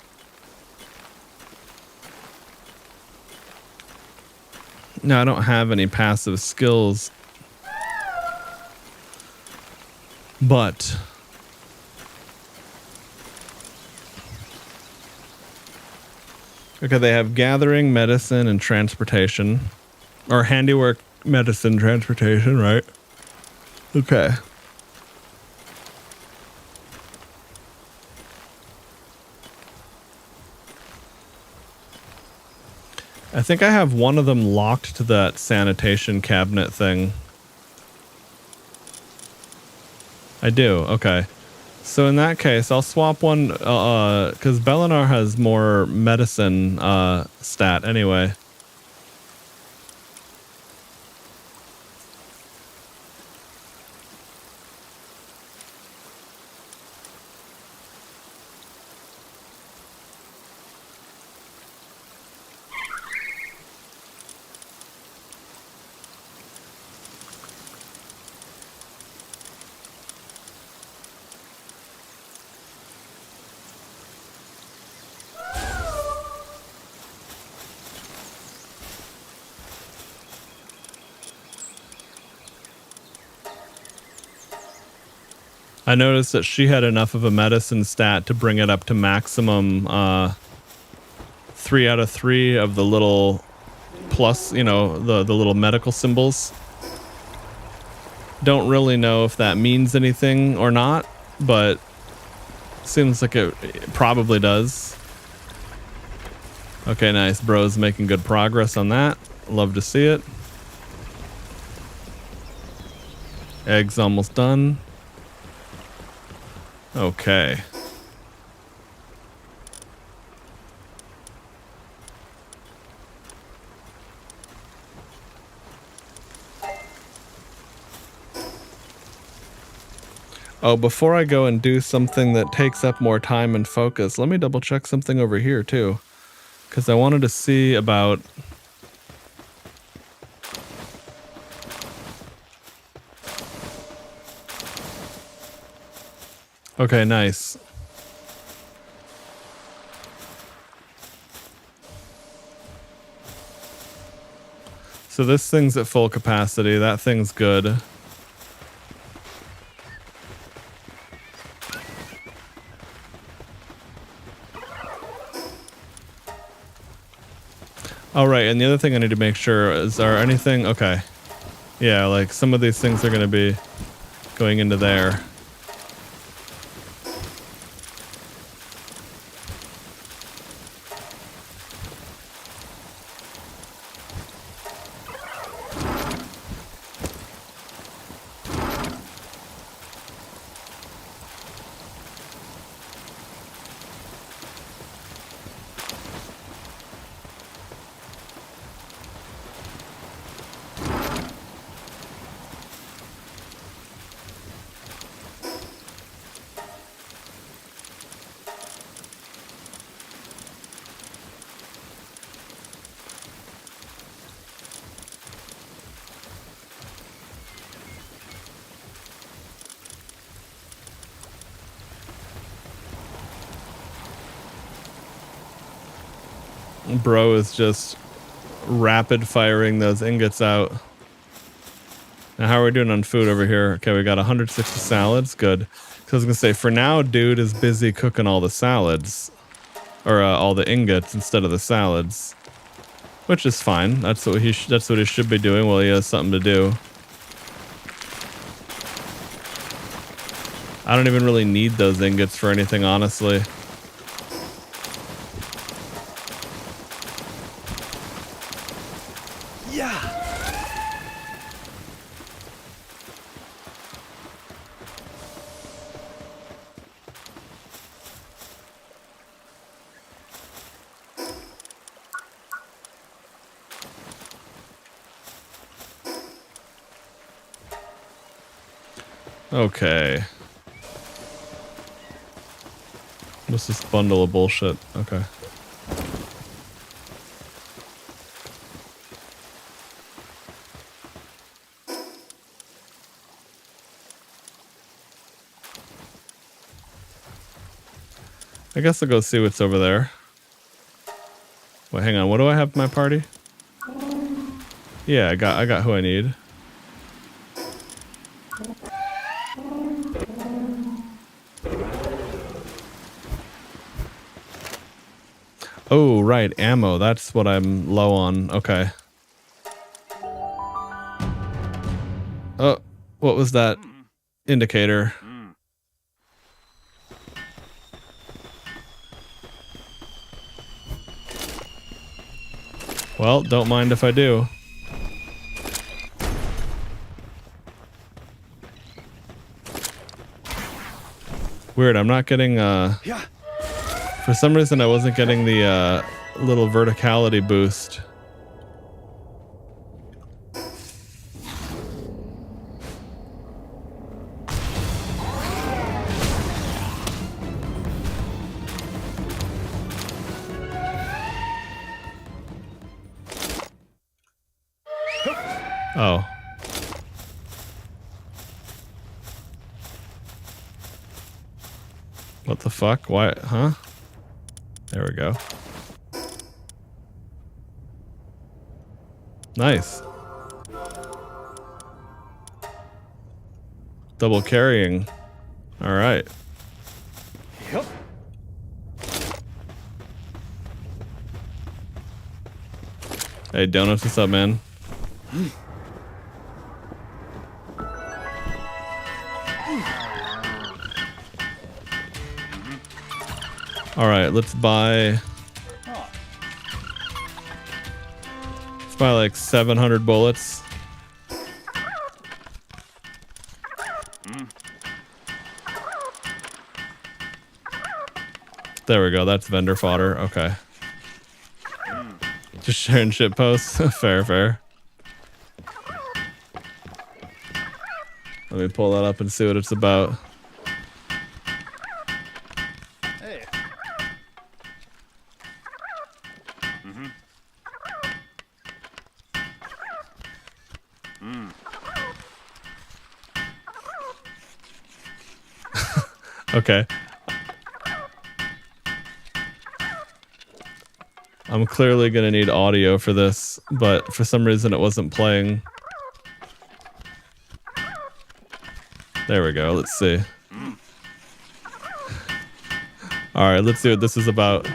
No, I don't have any passive skills. But okay, they have gathering, medicine, and transportation. Or handiwork, medicine, transportation, right? Okay. I think I have one of them locked to that sanitation cabinet thing. I do, okay. So in that case, I'll swap one, because Bellanoir has more medicine stat anyway. I noticed that she had enough of a medicine stat to bring it up to maximum 3 out of 3 of the little plus, you know, the little medical symbols. Don't really know if that means anything or not, but seems like it probably does. Okay, nice. Bro's making good progress on that. Love to see it. Eggs almost done. Okay. Oh, before I go and do something that takes up more time and focus, let me double check something over here too. Because I wanted to see about... Okay, nice. So this thing's at full capacity. That thing's good. All right, and the other thing I need to make sure is, there anything? Okay. Yeah, like some of these things are going to be going into there. Bro is just rapid firing those ingots out. Now, how are we doing on food over here? Okay, we got 160 salads. Good. Because I was going to say, for now, dude is busy cooking all the salads. Or all the ingots instead of the salads. Which is fine. That's what he should be doing while he has something to do. I don't even really need those ingots for anything, honestly. Okay. What's this bundle of bullshit? Okay. I guess I'll go see what's over there. Wait, hang on. What do I have in my party? Yeah, I got who I need. Oh, right, ammo. That's what I'm low on. Okay. Oh, what was that indicator? Well, don't mind if I do. Weird, I'm not getting, for some reason I wasn't getting the, little verticality boost. Oh. What the fuck? Why? Huh? There we go. Nice. Double carrying. All right. Yep. Hey, Donuts, what's up, man? All right, let's buy like 700 bullets. There we go. That's vendor fodder. Okay. Just sharing shit posts. Fair, fair. Let me pull that up and see what it's about. Hey. Okay. I'm clearly gonna need audio for this, but for some reason it wasn't playing. There we go. Let's see. All right, let's see what this is about.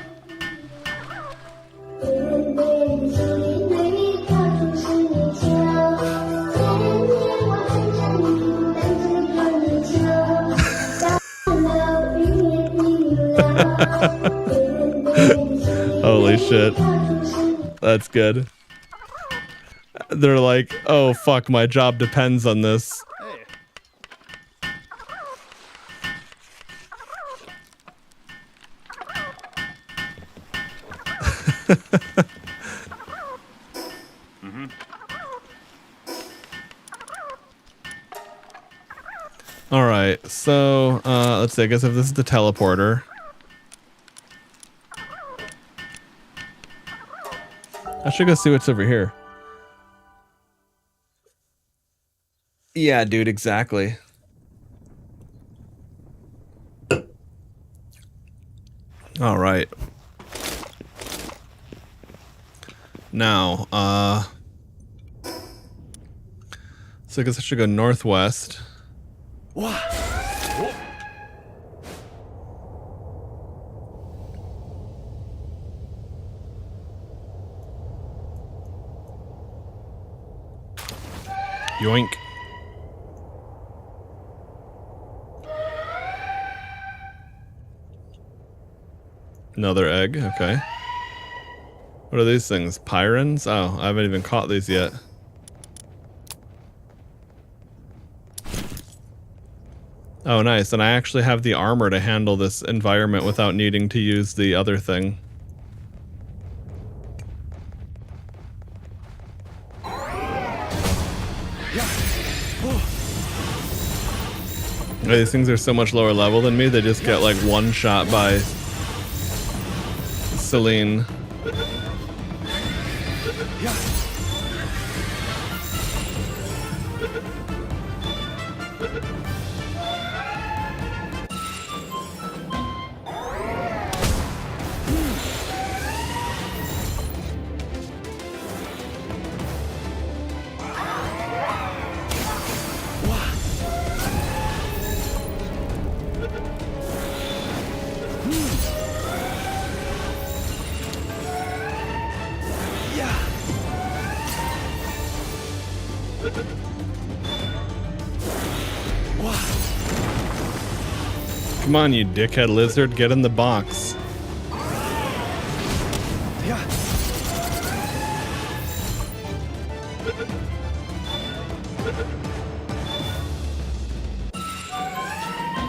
Holy shit. That's good. They're like, oh fuck, my job depends on this. Hey. All right, so let's see. I guess if this is the teleporter, I should go see what's over here. Yeah, dude, exactly. All right. Now, so I guess I should go northwest. Yoink. Another egg, okay. What are these things? Pyrans? Oh, I haven't even caught these yet. Oh, nice. And I actually have the armor to handle this environment without needing to use the other thing. These things are so much lower level than me, they just get like one shot by Celine. Come on, you dickhead lizard, get in the box.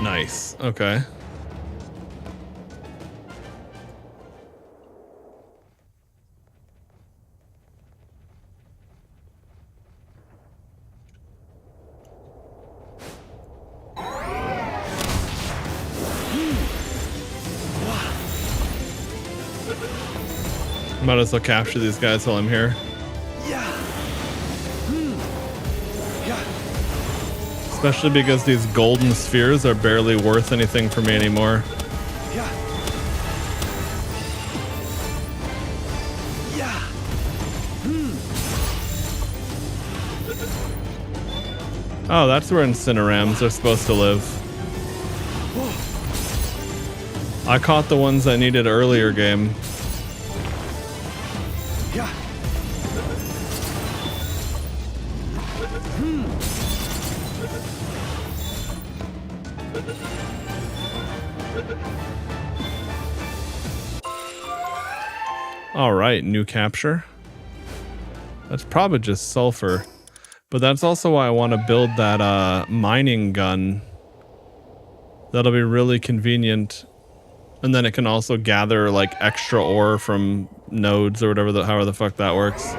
Nice, okay. Might as well capture these guys while I'm here. Especially because these golden spheres are barely worth anything for me anymore. Oh, that's where Incinerams are supposed to live. I caught the ones I needed earlier game. All right, new capture. That's probably just sulfur, but that's also why I want to build that mining gun. That'll be really convenient, and then it can also gather like extra ore from nodes or whatever, however the fuck that works.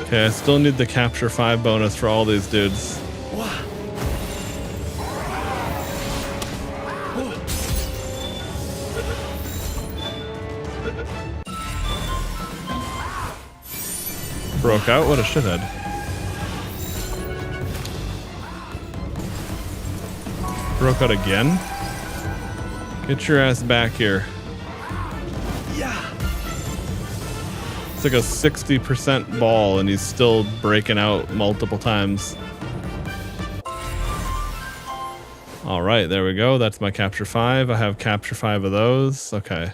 Okay, I still need the capture 5 bonus for all these dudes. Broke out? What a shithead. Broke out again? Get your ass back here. Yeah. It's like a 60% ball and he's still breaking out multiple times. All right, there we go. That's my capture 5. I have capture 5 of those. Okay.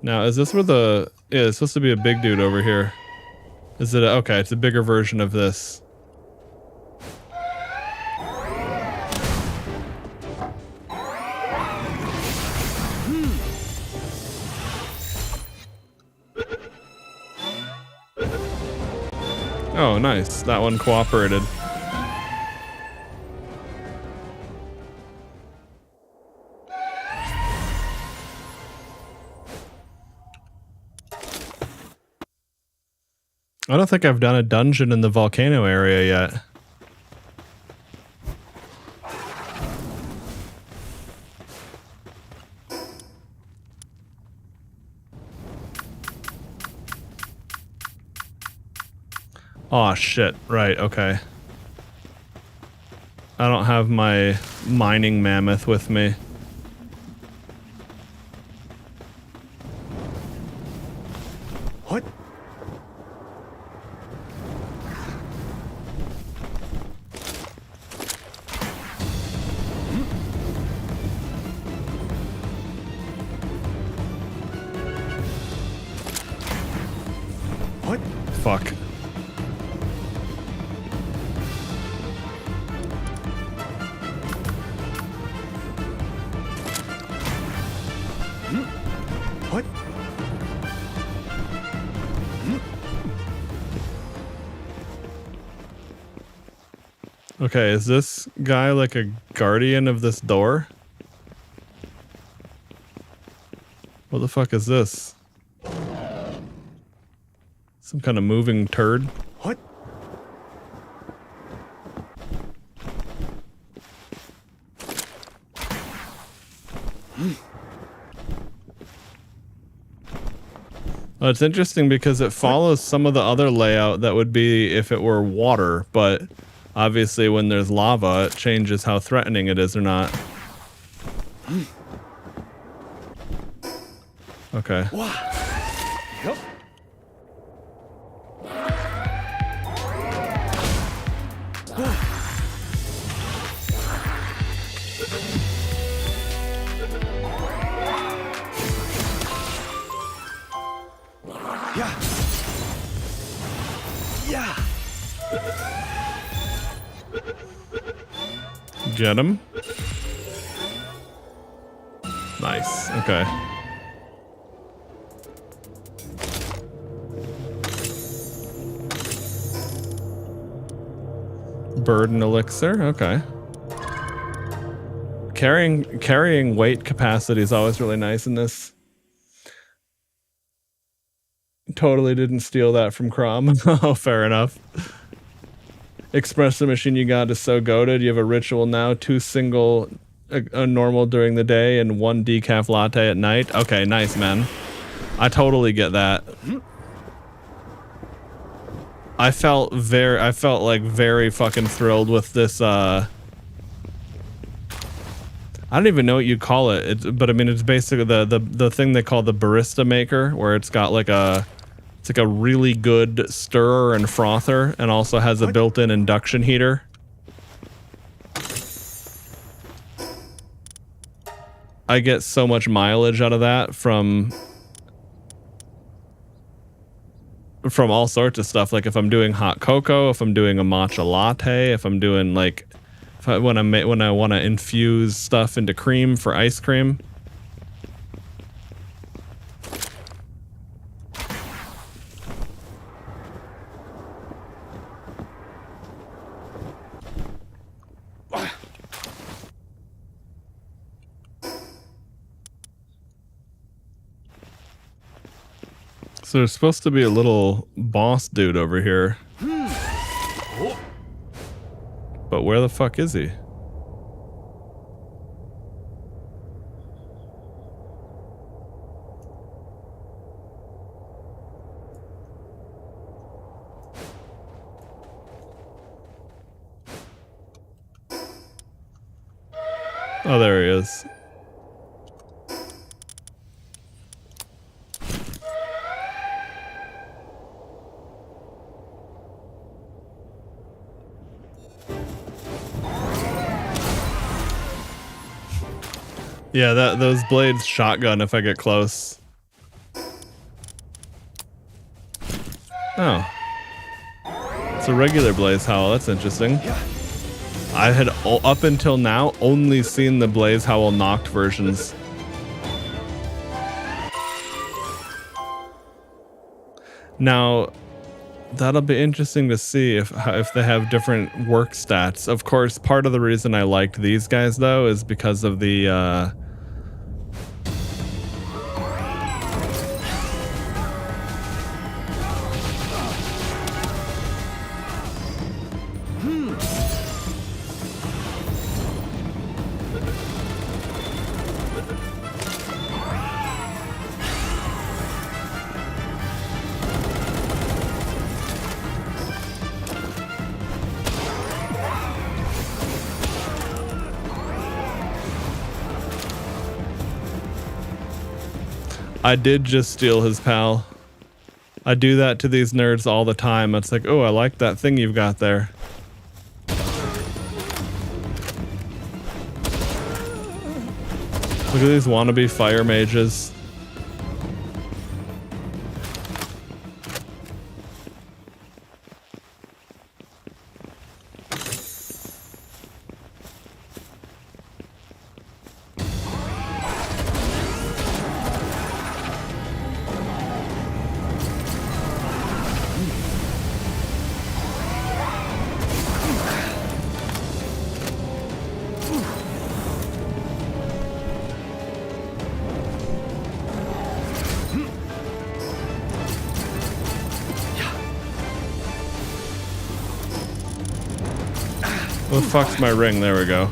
Now, is this where the... Yeah, it's supposed to be a big dude over here. Is it... Okay, it's a bigger version of this. Oh, nice. That one cooperated. I don't think I've done a dungeon in the volcano area yet. Oh shit, right, okay. I don't have my mining mammoth with me. What? What? Fuck. What? Okay, is this guy like a guardian of this door? What the fuck is this? Some kind of moving turd? What? Well, it's interesting because it follows some of the other layout that would be if it were water, but obviously when there's lava, it changes how threatening it is or not. Okay. Yep. Yeah. Yeah. Get him. Nice. Okay. Burden elixir. Okay. Carrying weight capacity is always really nice in this. Totally didn't steal that from Crom. Oh, fair enough. Espresso machine you got is so goated. You have a ritual now, 2 single, a normal during the day, and 1 decaf latte at night. Okay, nice, man. I totally get that. I felt like very fucking thrilled with this. I don't even know what you call it. But I mean, it's basically the thing they call the barista maker, where it's got like it's like a really good stirrer and frother, and also has a built-in induction heater. I get so much mileage out of that from all sorts of stuff. Like if I'm doing hot cocoa, if I'm doing a matcha latte, if I'm doing like when I want to infuse stuff into cream for ice cream. So there's supposed to be a little boss dude over here. But where the fuck is he? Oh, there he is. Yeah, those blades shotgun if I get close. Oh. It's a regular blaze howl. That's interesting. I had, up until now, only seen the blaze howl knocked versions. Now, that'll be interesting to see if they have different work stats. Of course, part of the reason I liked these guys, though, is because of the... I did just steal his pal. I do that to these nerds all the time. It's like, oh, I like that thing you've got there. Look at these wannabe fire mages. What the fuck's my ring? There we go.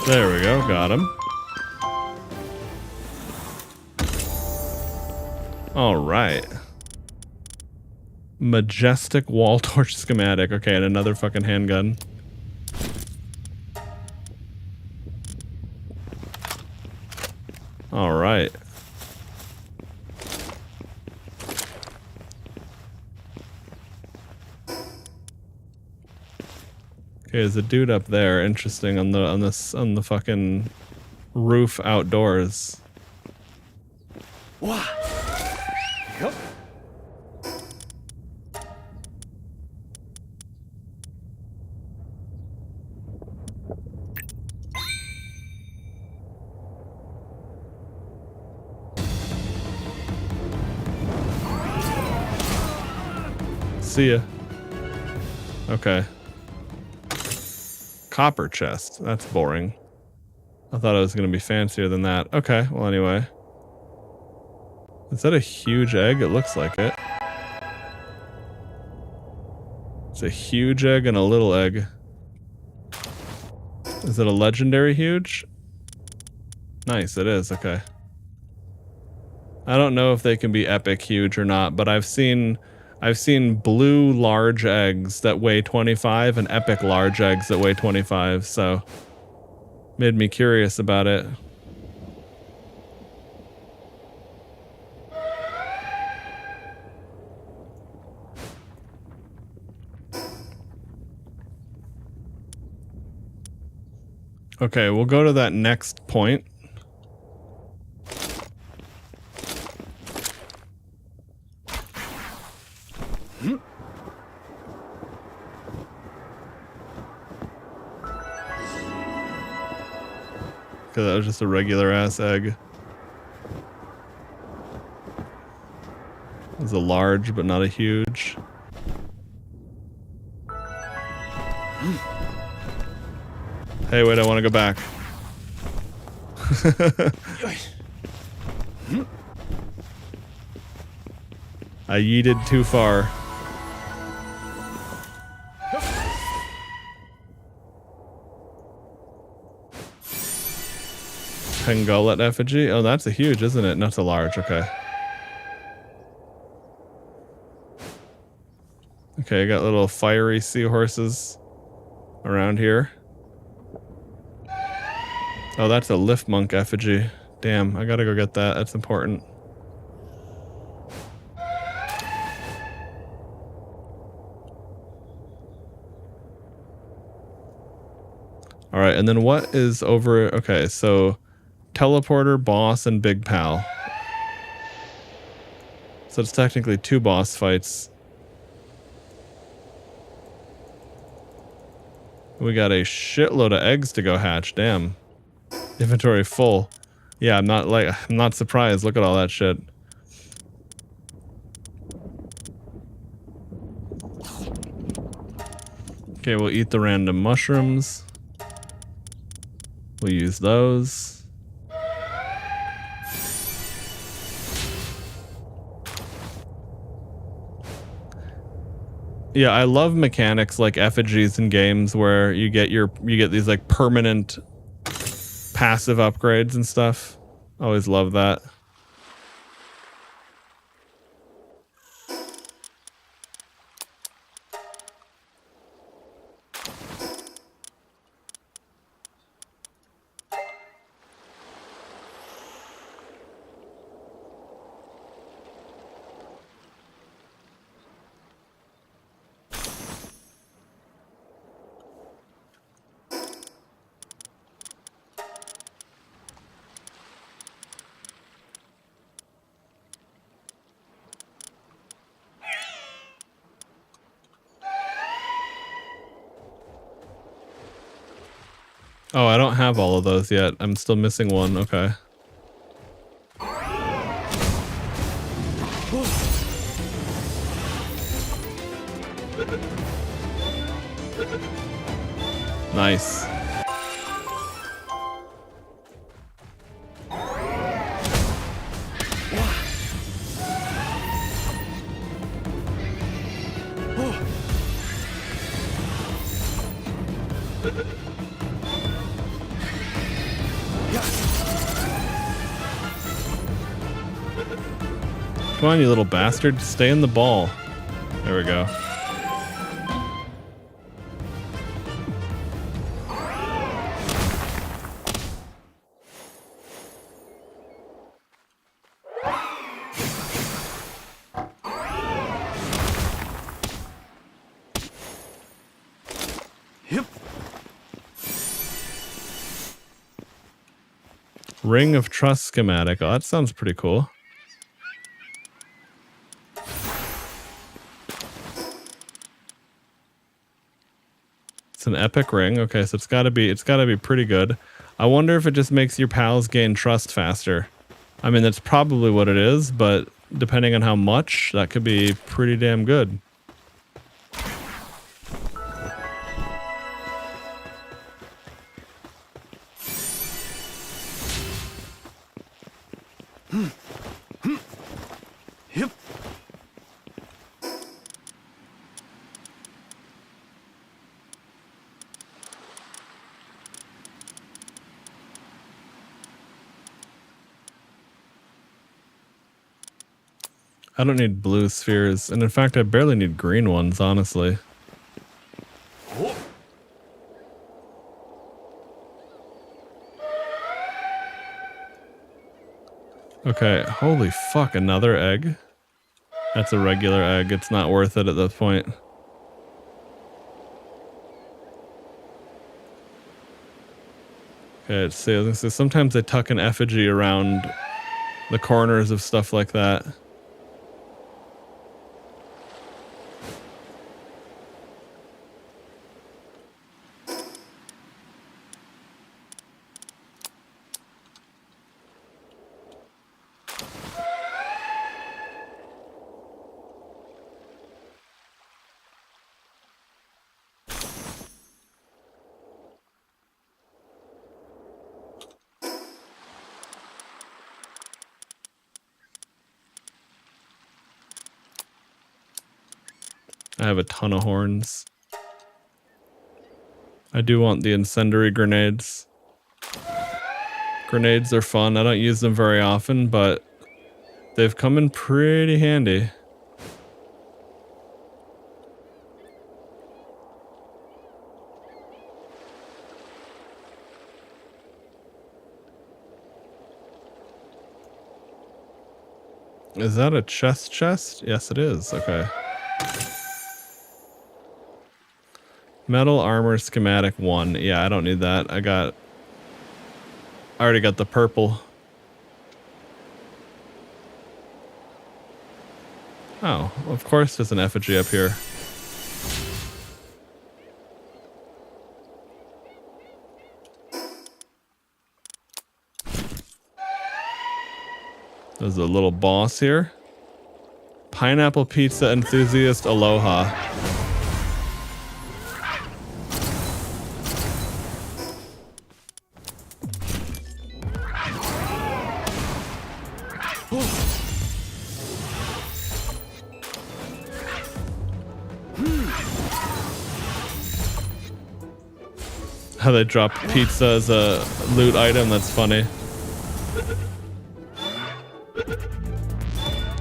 There we go, got him. All right. Majestic wall torch schematic. Okay, and another fucking handgun. All right. Okay, there's a dude up there. Interesting on the fucking roof outdoors. Wow. Yep. See ya. Okay. Copper chest. That's boring. I thought it was going to be fancier than that. Okay, well anyway. Is that a huge egg? It looks like it. It's a huge egg and a little egg. Is it a legendary huge? Nice, it is. Okay. I don't know if they can be epic huge or not, but I've seen blue large eggs that weigh 25 and epic large eggs that weigh 25, so made me curious about it. Okay, we'll go to that next point. Because that was just a regular ass egg. It was a large, but not a huge. Hey, wait, I want to go back. I yeeted too far. Pangolin effigy? Oh, that's a huge, isn't it? Not a large, okay. Okay, I got little fiery seahorses around here. Oh, that's a lift monk effigy. Damn, I gotta go get that. That's important. All right, and then what is over? Okay, so teleporter, boss, and big pal. So it's technically 2 boss fights. We got a shitload of eggs to go hatch. Damn. Inventory full. Yeah, I'm not surprised. Look at all that shit. Okay, we'll eat the random mushrooms. We'll use those. Yeah, I love mechanics like effigies in games where you get these like permanent passive upgrades and stuff. Always love that. Oh, I don't have all of those yet. I'm still missing one. Okay. Nice. Come on, you little bastard. Stay in the ball. There we go. Yep. Ring of Trust schematic. Oh, that sounds pretty cool. It's an epic ring. Okay, so it's gotta be pretty good. I wonder if it just makes your pals gain trust faster. I mean, that's probably what it is, but depending on how much, that could be pretty damn good. Yep. I don't need blue spheres, and in fact, I barely need green ones, honestly. Okay, holy fuck, another egg? That's a regular egg. It's not worth it at this point. Okay, let's see. So sometimes they tuck an effigy around the corners of stuff like that. I have a ton of horns. I do want the incendiary grenades. Grenades are fun. I don't use them very often, but they've come in pretty handy. Is that a chest? Yes, it is. Okay. Metal armor schematic 1. Yeah, I don't need that. I already got the purple. Oh, of course there's an effigy up here. There's a little boss here. Pineapple pizza enthusiast aloha. How they drop pizza as a loot item, that's funny.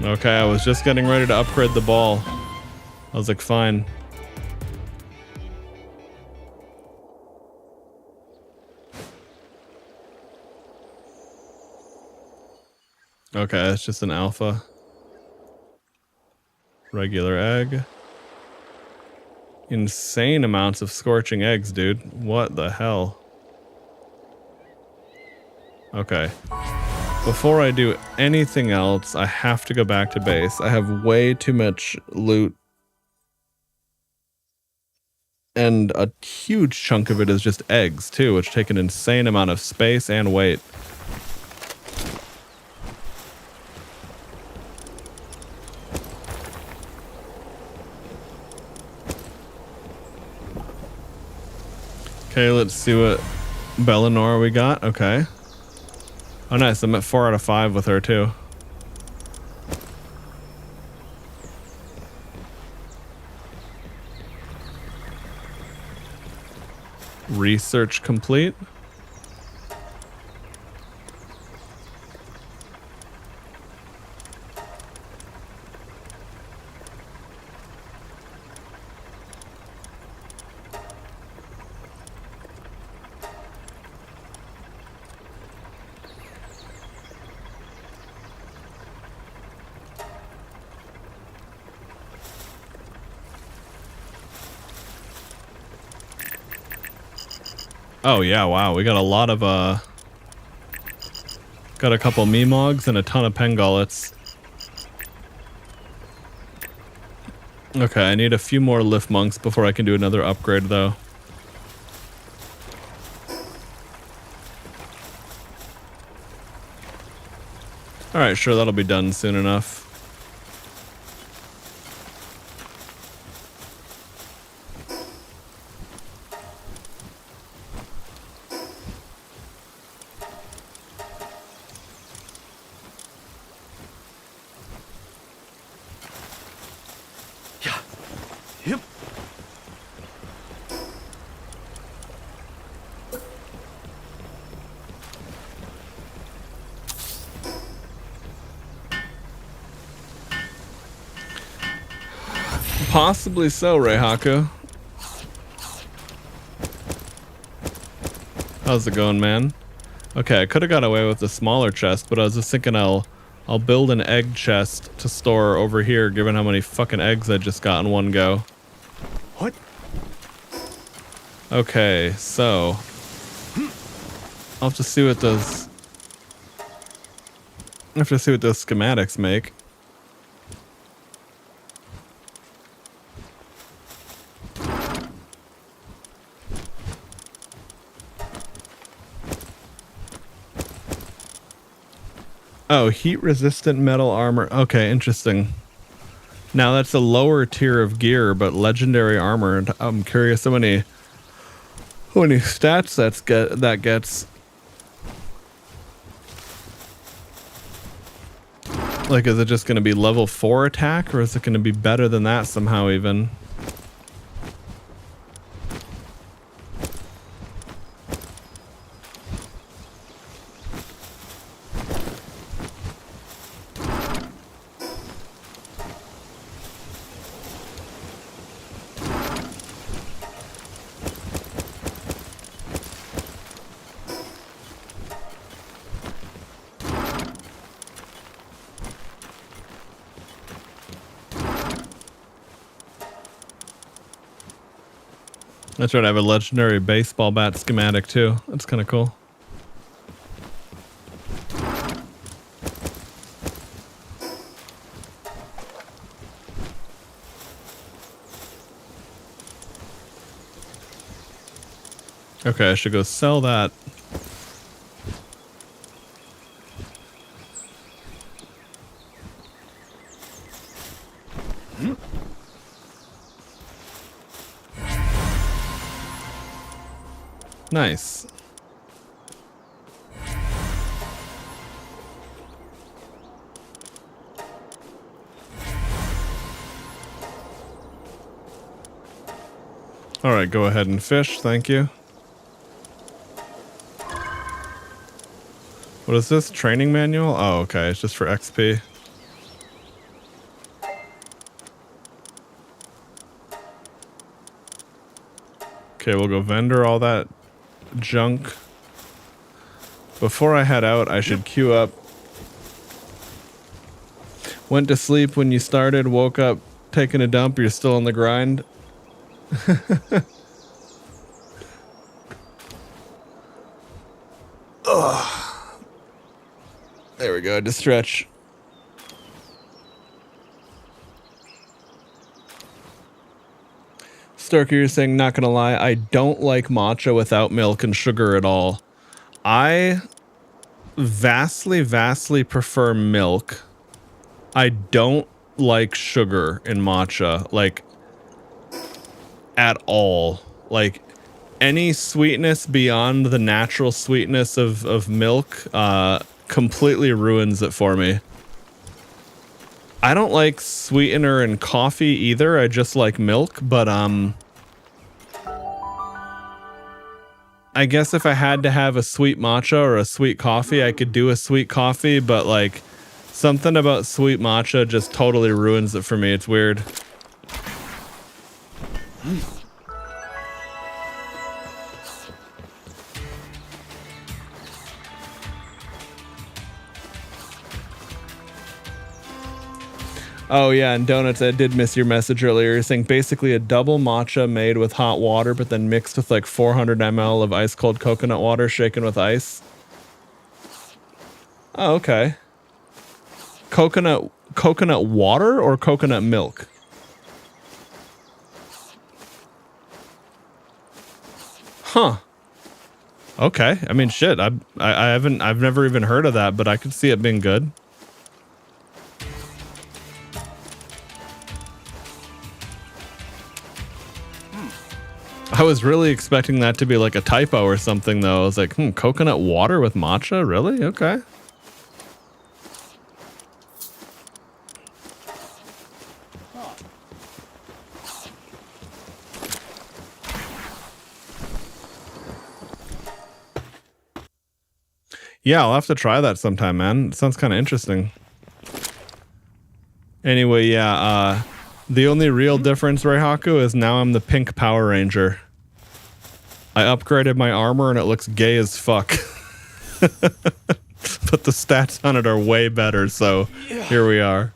Okay, I was just getting ready to upgrade the ball. I was like, fine. Okay, it's just an alpha. Regular egg. Insane amounts of scorching eggs, dude. What the hell? Okay. Before I do anything else, I have to go back to base. I have way too much loot. And a huge chunk of it is just eggs, too, which take an insane amount of space and weight. Okay, let's see what Bellanoir we got. Okay. Oh, nice. I'm at 4 out of 5 with her, too. Research complete. Oh yeah, wow, we got a lot of got a couple Memogs and a ton of Pengullets. Okay, I need a few more Lift Monks before I can do another upgrade though. Alright, sure, that'll be done soon enough. Possibly so, Reihaku. How's it going, man? Okay, I could have got away with the smaller chest, but I was just thinking I'll build an egg chest to store over here, given how many fucking eggs I just got in one go. What? Okay, so I'll have to see what those. I have to see what those schematics make. Oh, heat-resistant metal armor. Okay, interesting. Now that's a lower tier of gear, but legendary armor. And I'm curious how many stats that gets. Like, is it just going to be level 4 attack, or is it going to be better than that somehow even? That's right, I have a legendary baseball bat schematic too. That's kind of cool. Okay, I should go sell that. Nice. All right, go ahead and fish. Thank you. What is this? Training manual? Oh, okay. It's just for XP. Okay, we'll go vendor all that junk. Before I head out, I should queue up. Went to sleep when you started, woke up taking a dump, you're still on the grind. Ugh. There we go, to stretch. Starker, you're saying, not gonna lie, I don't like matcha without milk and sugar at all. I vastly prefer milk. I don't like sugar in matcha, like, at all. Like, any sweetness beyond the natural sweetness of milk completely ruins it for me. I don't like sweetener in coffee either. I just like milk, but I guess if I had to have a sweet matcha or a sweet coffee, I could do a sweet coffee, but like something about sweet matcha just totally ruins it for me. It's weird. Oh yeah, and Donuts, I did miss your message earlier. You're saying basically a double matcha made with hot water, but then mixed with like 400 ml of ice cold coconut water shaken with ice. Oh, okay. Coconut water or coconut milk? Huh. Okay. I mean, shit. I've never even heard of that, but I could see it being good. I was really expecting that to be like a typo or something, though. I was like, coconut water with matcha? Really? Okay. Yeah, I'll have to try that sometime, man. It sounds kind of interesting. Anyway, yeah, the only real difference, Reihaku, is now I'm the pink Power Ranger. I upgraded my armor and it looks gay as fuck. But the stats on it are way better, so here we are.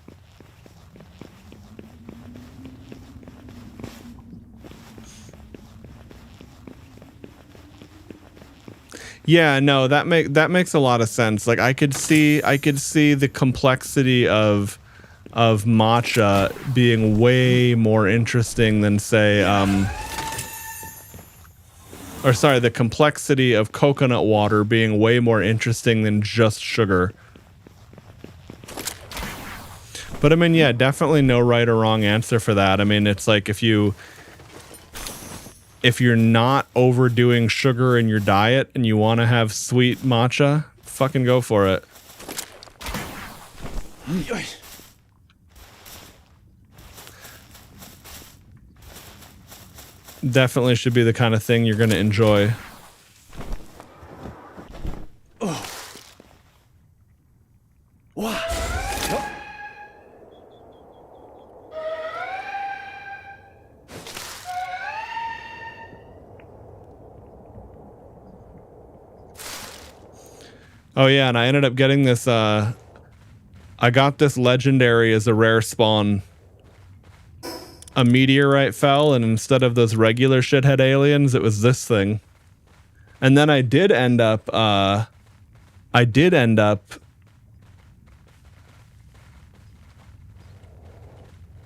Yeah, no, that makes a lot of sense. Like I could see the complexity of matcha being way more interesting than say or sorry, the complexity of coconut water being way more interesting than just sugar. But I mean, yeah, definitely no right or wrong answer for that. I mean, it's like if you're not overdoing sugar in your diet and you want to have sweet matcha, fucking go for it. Definitely should be the kind of thing you're going to enjoy. Oh. Wow. Oh yeah, and I ended up getting this, I got this legendary as a rare spawn. a meteorite fell, and instead of those regular shithead aliens, it was this thing. And then I did end up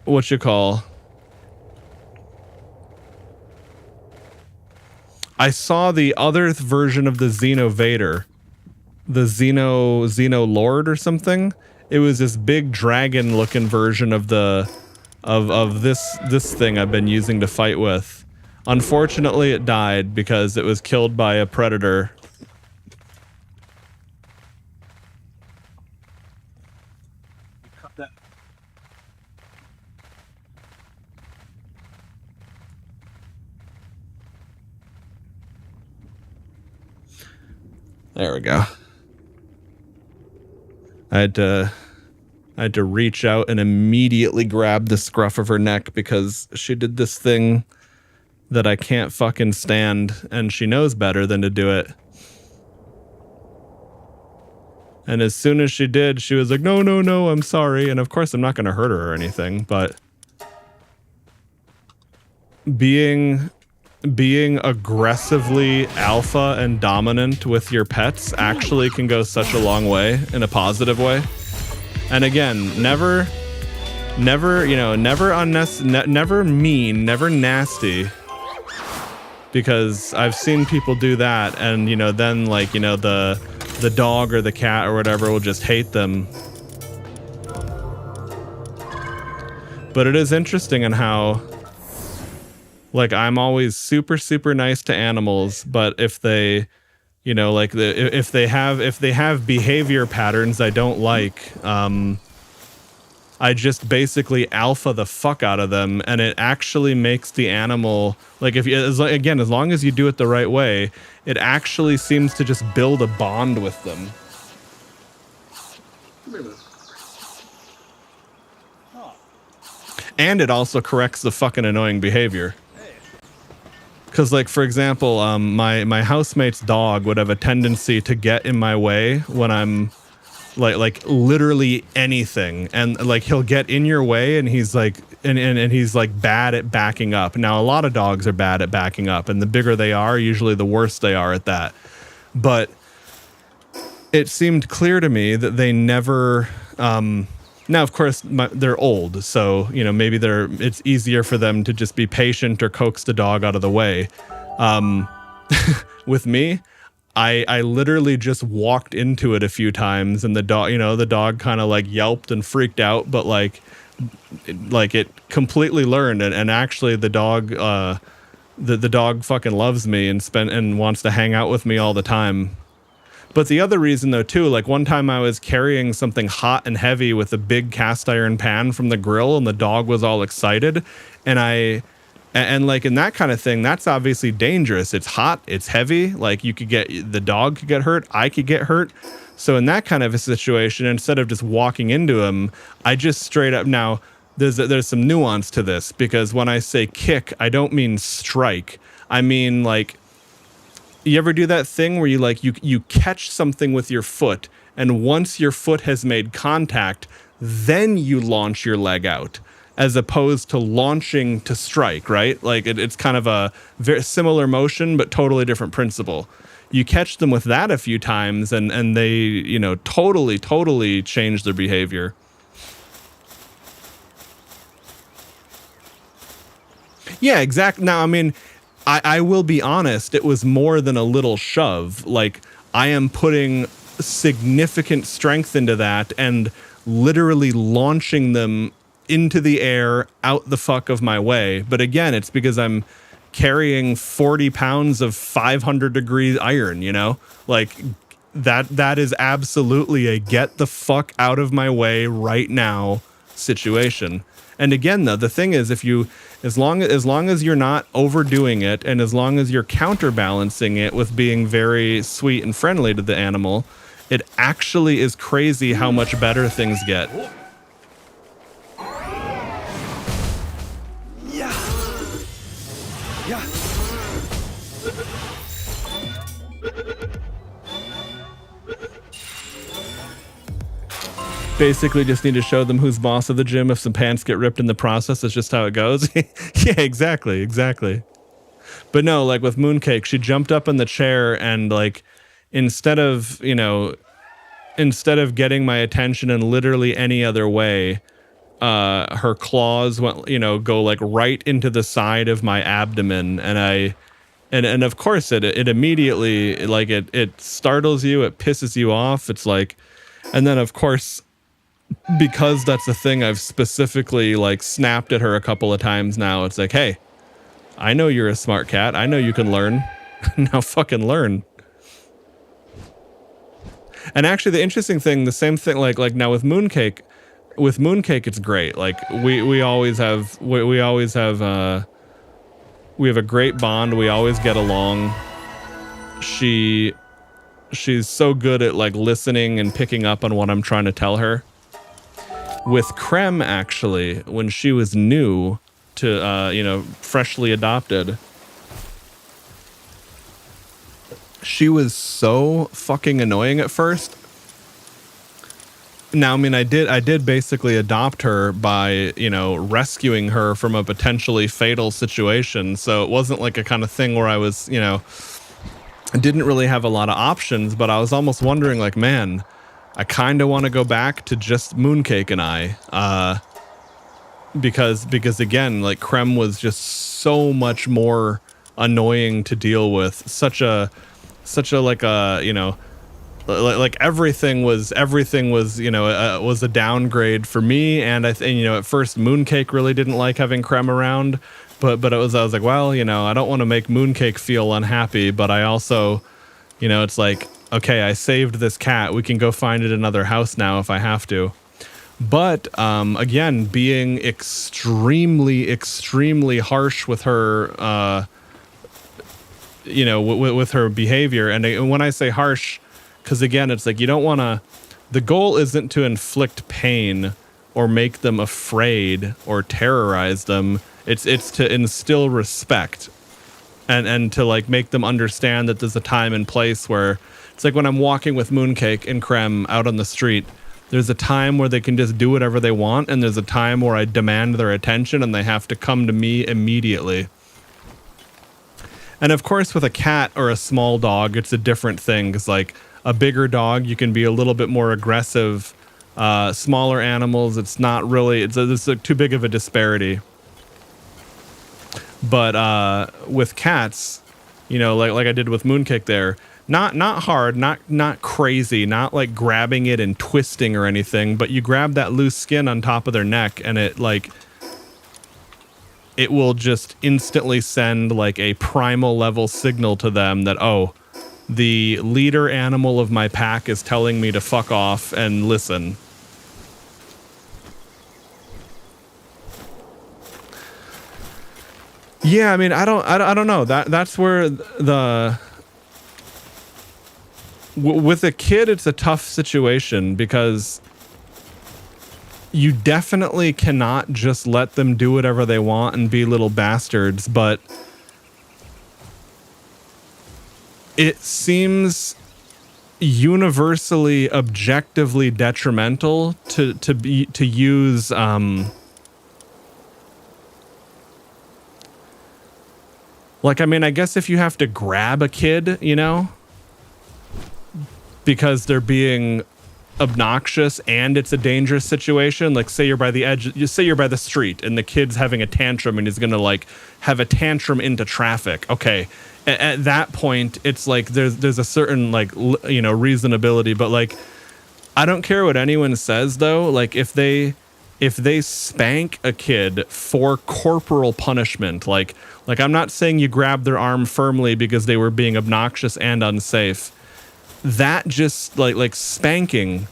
what you call, I saw the other version of the Xenovader, the Xeno Lord or something. It was this big dragon looking version of the of this thing I've been using to fight with. Unfortunately, it died because it was killed by a predator. Cut that. There we go. I had to reach out and immediately grab the scruff of her neck because she did this thing that I can't fucking stand, and she knows better than to do it. And as soon as she did, she was like, no, no, no, I'm sorry. And of course, I'm not going to hurt her or anything, but being aggressively alpha and dominant with your pets actually can go such a long way in a positive way. And again, never mean, never nasty, because I've seen people do that, and then the dog or the cat or whatever will just hate them. But it is interesting in how, like, I'm always super, super nice to animals, but if they, if they have behavior patterns I don't like, I just basically alpha the fuck out of them, and it actually makes the animal, like, as long as you do it the right way, it actually seems to just build a bond with them. And it also corrects the fucking annoying behavior. Because, like, for example, my housemate's dog would have a tendency to get in my way when I'm like literally anything, and like he'll get in your way, and he's like and he's like bad at backing up. Now, a lot of dogs are bad at backing up, and the bigger they are, usually the worse they are at that. But it seemed clear to me that they never now, of course, they're old, so maybe it's easier for them to just be patient or coax the dog out of the way. With me, I literally just walked into it a few times, and the dog kind of like yelped and freaked out, but like it completely learned, and actually the dog the dog fucking loves me and wants to hang out with me all the time. But the other reason though too, like one time I was carrying something hot and heavy with a big cast iron pan from the grill, and the dog was all excited, and like in that kind of thing, that's obviously dangerous. It's hot, it's heavy, like the dog could get hurt, I could get hurt. So in that kind of a situation, instead of just walking into him, I just straight up, now there's some nuance to this, because when I say kick, I don't mean strike. I mean, like, you ever do that thing where you catch something with your foot, and once your foot has made contact, then you launch your leg out, as opposed to launching to strike, right? Like it's kind of a very similar motion, but totally different principle. You catch them with that a few times, and they, totally change their behavior. Yeah, exactly. Now, I mean, I will be honest, it was more than a little shove. Like, I am putting significant strength into that and literally launching them into the air, out the fuck of my way. But again, it's because I'm carrying 40 pounds of 500 degree iron, like that is absolutely a get the fuck out of my way right now situation. And again, though, the thing is, as long as you're not overdoing it, and as long as you're counterbalancing it with being very sweet and friendly to the animal, it actually is crazy how much better things get. basically just need to show them who's boss of the gym. If some pants get ripped in the process, that's just how it goes. Yeah, exactly. But no, like with Mooncake, she jumped up in the chair and like, instead of getting my attention in literally any other way, her claws went, go like right into the side of my abdomen. And of course it immediately, like it startles you, it pisses you off. It's like, and then of course, because that's a thing I've specifically like snapped at her a couple of times now. It's like, hey, I know you're a smart cat. I know you can learn. Now fucking learn. And actually the interesting thing, the same thing, like now with Mooncake, it's great. Like we always have we have a great bond. We always get along. She's so good at like listening and picking up on what I'm trying to tell her. With Creme, actually, when she was new to, freshly adopted, she was so fucking annoying at first. Now, I mean, I did basically adopt her by, rescuing her from a potentially fatal situation. So it wasn't like a kind of thing where I was, I didn't really have a lot of options, but I was almost wondering like, man, I kind of want to go back to just Mooncake and I, because again, like Creme was just so much more annoying to deal with. Such a like everything was was a downgrade for me. And I think at first Mooncake really didn't like having Creme around, but I was like, well, I don't want to make Mooncake feel unhappy, but I also, it's like, okay, I saved this cat. We can go find it another house now if I have to. But again, being extremely, extremely harsh with her, with her behavior. And when I say harsh, because again, it's like you don't want to. The goal isn't to inflict pain or make them afraid or terrorize them. It's to instill respect and to like make them understand that there's a time and place where. It's like when I'm walking with Mooncake and Creme out on the street, there's a time where they can just do whatever they want, and there's a time where I demand their attention and they have to come to me immediately. And of course, with a cat or a small dog, it's a different thing, because like a bigger dog, you can be a little bit more aggressive. Smaller animals, it's not really, it's too big of a disparity. But with cats, like I did with Mooncake there, Not hard, not crazy, not like grabbing it and twisting or anything, but you grab that loose skin on top of their neck and it will just instantly send like a primal level signal to them that, oh, the leader animal of my pack is telling me to fuck off and listen. Yeah, I mean, I don't know. That's where with a kid, it's a tough situation because you definitely cannot just let them do whatever they want and be little bastards, but it seems universally objectively detrimental to use like, I mean, I guess if you have to grab a kid, because they're being obnoxious and it's a dangerous situation. Like say you're by the edge, say you're by the street and the kid's having a tantrum and he's going to like have a tantrum into traffic. Okay. At that point, it's like there's a certain like, reasonability, but like, I don't care what anyone says though. Like if they spank a kid for corporal punishment, like I'm not saying you grab their arm firmly because they were being obnoxious and unsafe. That just like spanking.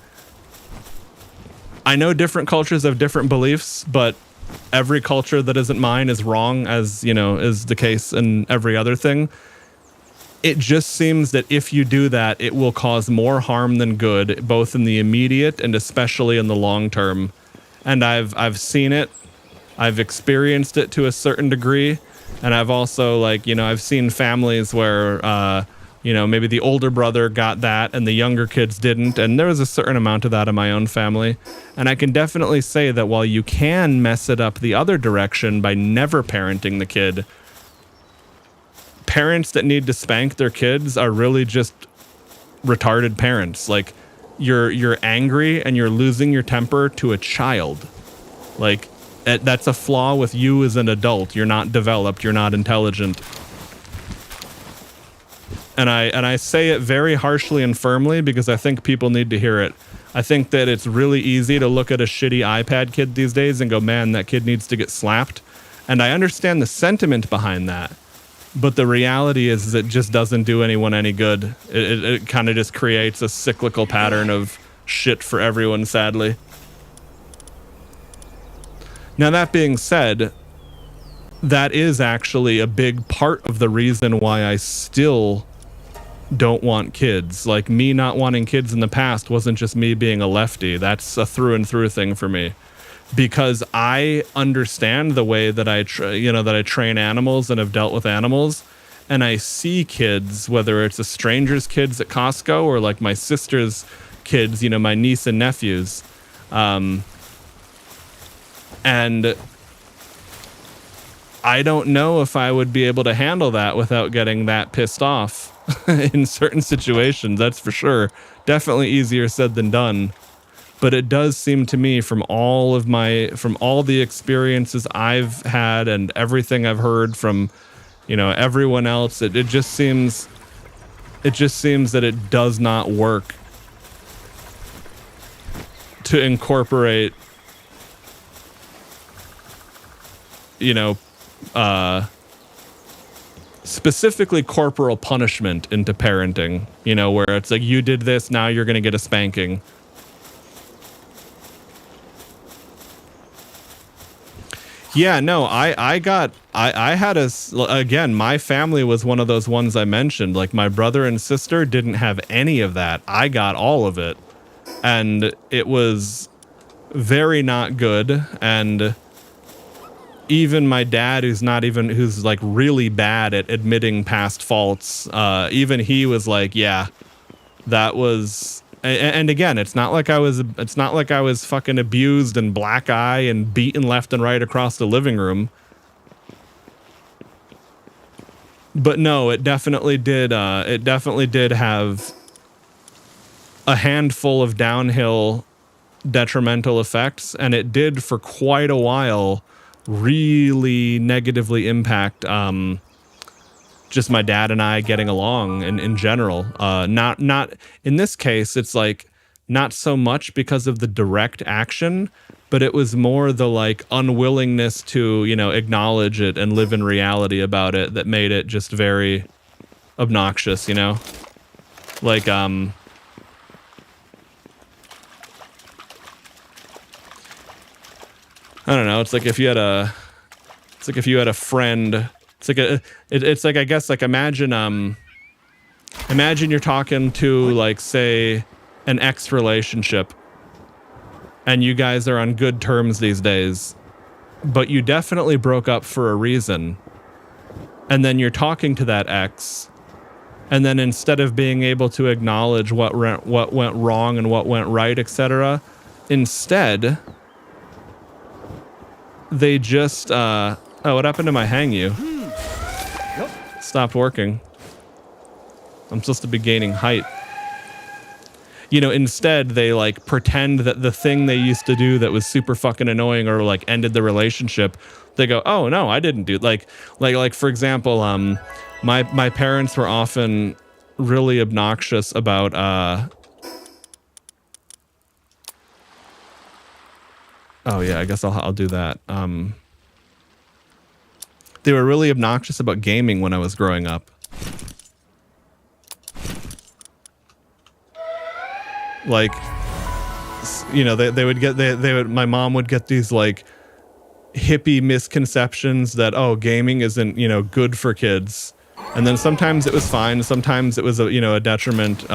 I know different cultures have different beliefs, but every culture that isn't mine is wrong, as is the case in every other thing. It just seems that if you do that, it will cause more harm than good, both in the immediate and especially in the long term. And I've seen it, I've experienced it to a certain degree, and I've also I've seen families where You know, maybe the older brother got that and the younger kids didn't. And there was a certain amount of that in my own family. And I can definitely say that while you can mess it up the other direction by never parenting the kid, parents that need to spank their kids are really just retarded parents. Like, you're angry and you're losing your temper to a child. Like, that's a flaw with you as an adult. You're not developed. You're not intelligent. And I say it very harshly and firmly because I think people need to hear it. I think that it's really easy to look at a shitty iPad kid these days and go, man, that kid needs to get slapped. And I understand the sentiment behind that. But the reality is it just doesn't do anyone any good. It kind of just creates a cyclical pattern of shit for everyone, sadly. Now, that being said, that is actually a big part of the reason why I still don't want kids. Like, me not wanting kids in the past wasn't just me being a lefty. That's a through and through thing for me, because I understand the way that I train animals and have dealt with animals, and I see kids, whether it's a stranger's kids at Costco or like my sister's kids, you know, my niece and nephews, and I don't know if I would be able to handle that without getting that pissed off in certain situations. That's for sure. Definitely easier said than done. But it does seem to me from all the experiences I've had and everything I've heard from, you know, everyone else, it just seems that it does not work to incorporate, you know, specifically corporal punishment into parenting, you know, where it's like, you did this, now you're going to get a spanking. Yeah, no, I had again, my family was one of those ones I mentioned. Like, my brother and sister didn't have any of that. I got all of it. And it was very not good. And even my dad, who's like really bad at admitting past faults, even he was like, yeah, that was. And again, it's not like I was fucking abused and black eye and beaten left and right across the living room. But no, it definitely did have a handful of downhill detrimental effects, and it did for quite a while really negatively impact just my dad and I getting along in general. Not in this case, it's like not so much because of the direct action, but it was more the like unwillingness to, you know, acknowledge it and live in reality about it that made it just very obnoxious, you know? Like, I don't know, it's like if you had a friend. It's like I guess, like, imagine you're talking to, like, say, an ex relationship, and you guys are on good terms these days, but you definitely broke up for a reason. And then you're talking to that ex, and then instead of being able to acknowledge what went wrong and what went right, etc., instead they just what happened to my Hangyu? Stopped working. I'm supposed to be gaining height. You know, instead they like pretend that the thing they used to do that was super fucking annoying or like ended the relationship, they go, oh no, I didn't do like for example, my parents were often really obnoxious about oh yeah, I guess I'll do that. They were really obnoxious about gaming when I was growing up. Like, you know, my mom would get these like hippie misconceptions that, oh, gaming isn't, you know, good for kids. And then sometimes it was fine. Sometimes it was a detriment.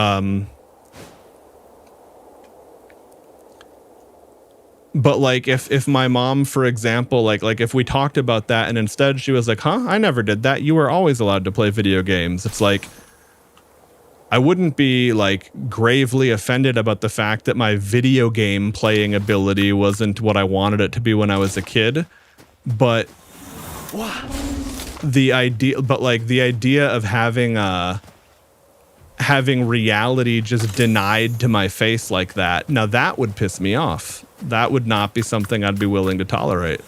But like if my mom, for example, like if we talked about that and instead she was like, huh, I never did that. You were always allowed to play video games. It's like, I wouldn't be like gravely offended about the fact that my video game playing ability wasn't what I wanted it to be when I was a kid, but the idea of having reality just denied to my face like that, now that would piss me off. That would not be something I'd be willing to tolerate.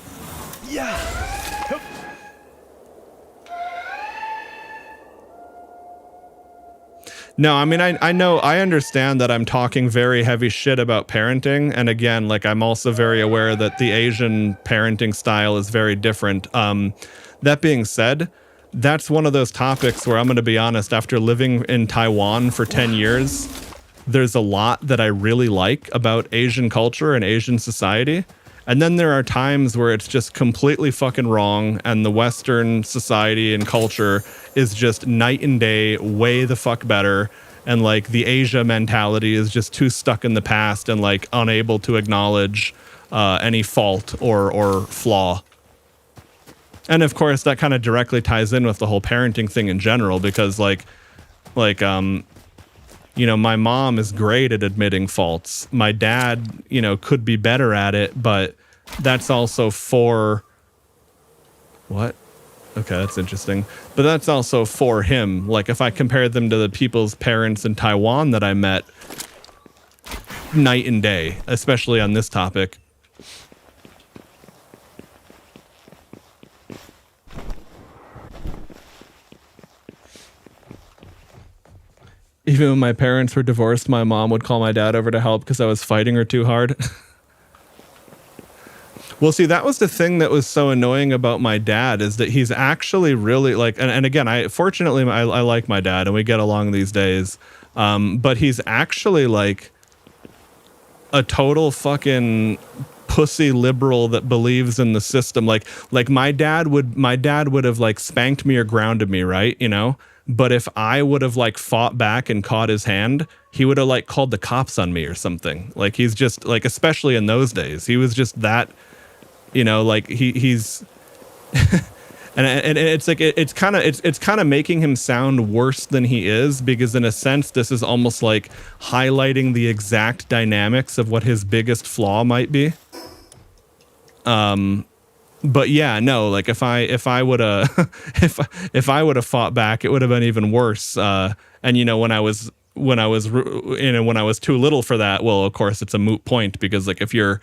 Yeah. No, I mean, I know, I understand that I'm talking very heavy shit about parenting. And again, like, I'm also very aware that the Asian parenting style is very different. That being said, that's one of those topics where I'm going to be honest, after living in Taiwan for 10 years, there's a lot that I really like about Asian culture and Asian society. And then there are times where it's just completely fucking wrong, and the Western society and culture is just night and day, way the fuck better. And like the Asia mentality is just too stuck in the past and like unable to acknowledge any fault or flaw. And of course, that kind of directly ties in with the whole parenting thing in general, because you know, my mom is great at admitting faults. My dad, you know, could be better at it, but that's also for what? Okay, that's interesting. But that's also for him. Like, if I compare them to the people's parents in Taiwan that I met, night and day, especially on this topic. Even when my parents were divorced, my mom would call my dad over to help because I was fighting her too hard. Well, see, that was the thing that was so annoying about my dad, is that he's actually really like, and again, fortunately I like my dad and we get along these days. But he's actually like a total fucking pussy liberal that believes in the system. Like my dad would have like spanked me or grounded me, right? You know? But if I would have like fought back and caught his hand, he would have like called the cops on me or something. Like, he's just like, especially in those days, he was just that, you know, like he's and it's like it's kind of making him sound worse than he is, because in a sense this is almost like highlighting the exact dynamics of what his biggest flaw might be. But yeah, no, like if I would have if I would have fought back, it would have been even worse. And you know, when I was too little for that, well, of course it's a moot point, because like if you're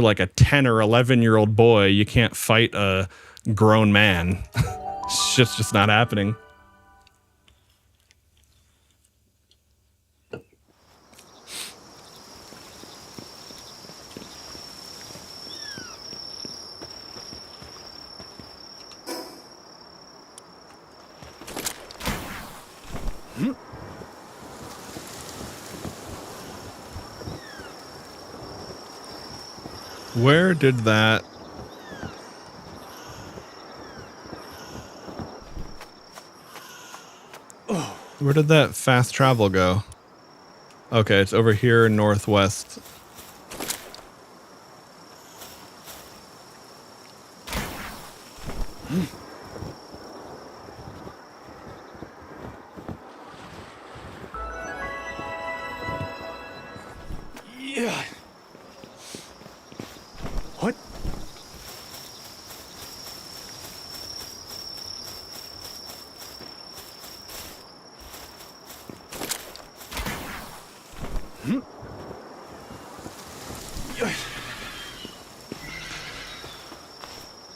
like a 10 or 11-year-old boy, you can't fight a grown man. It's just not happening. Where did that... Where did that fast travel go? Okay, it's over here northwest. Yeah. What?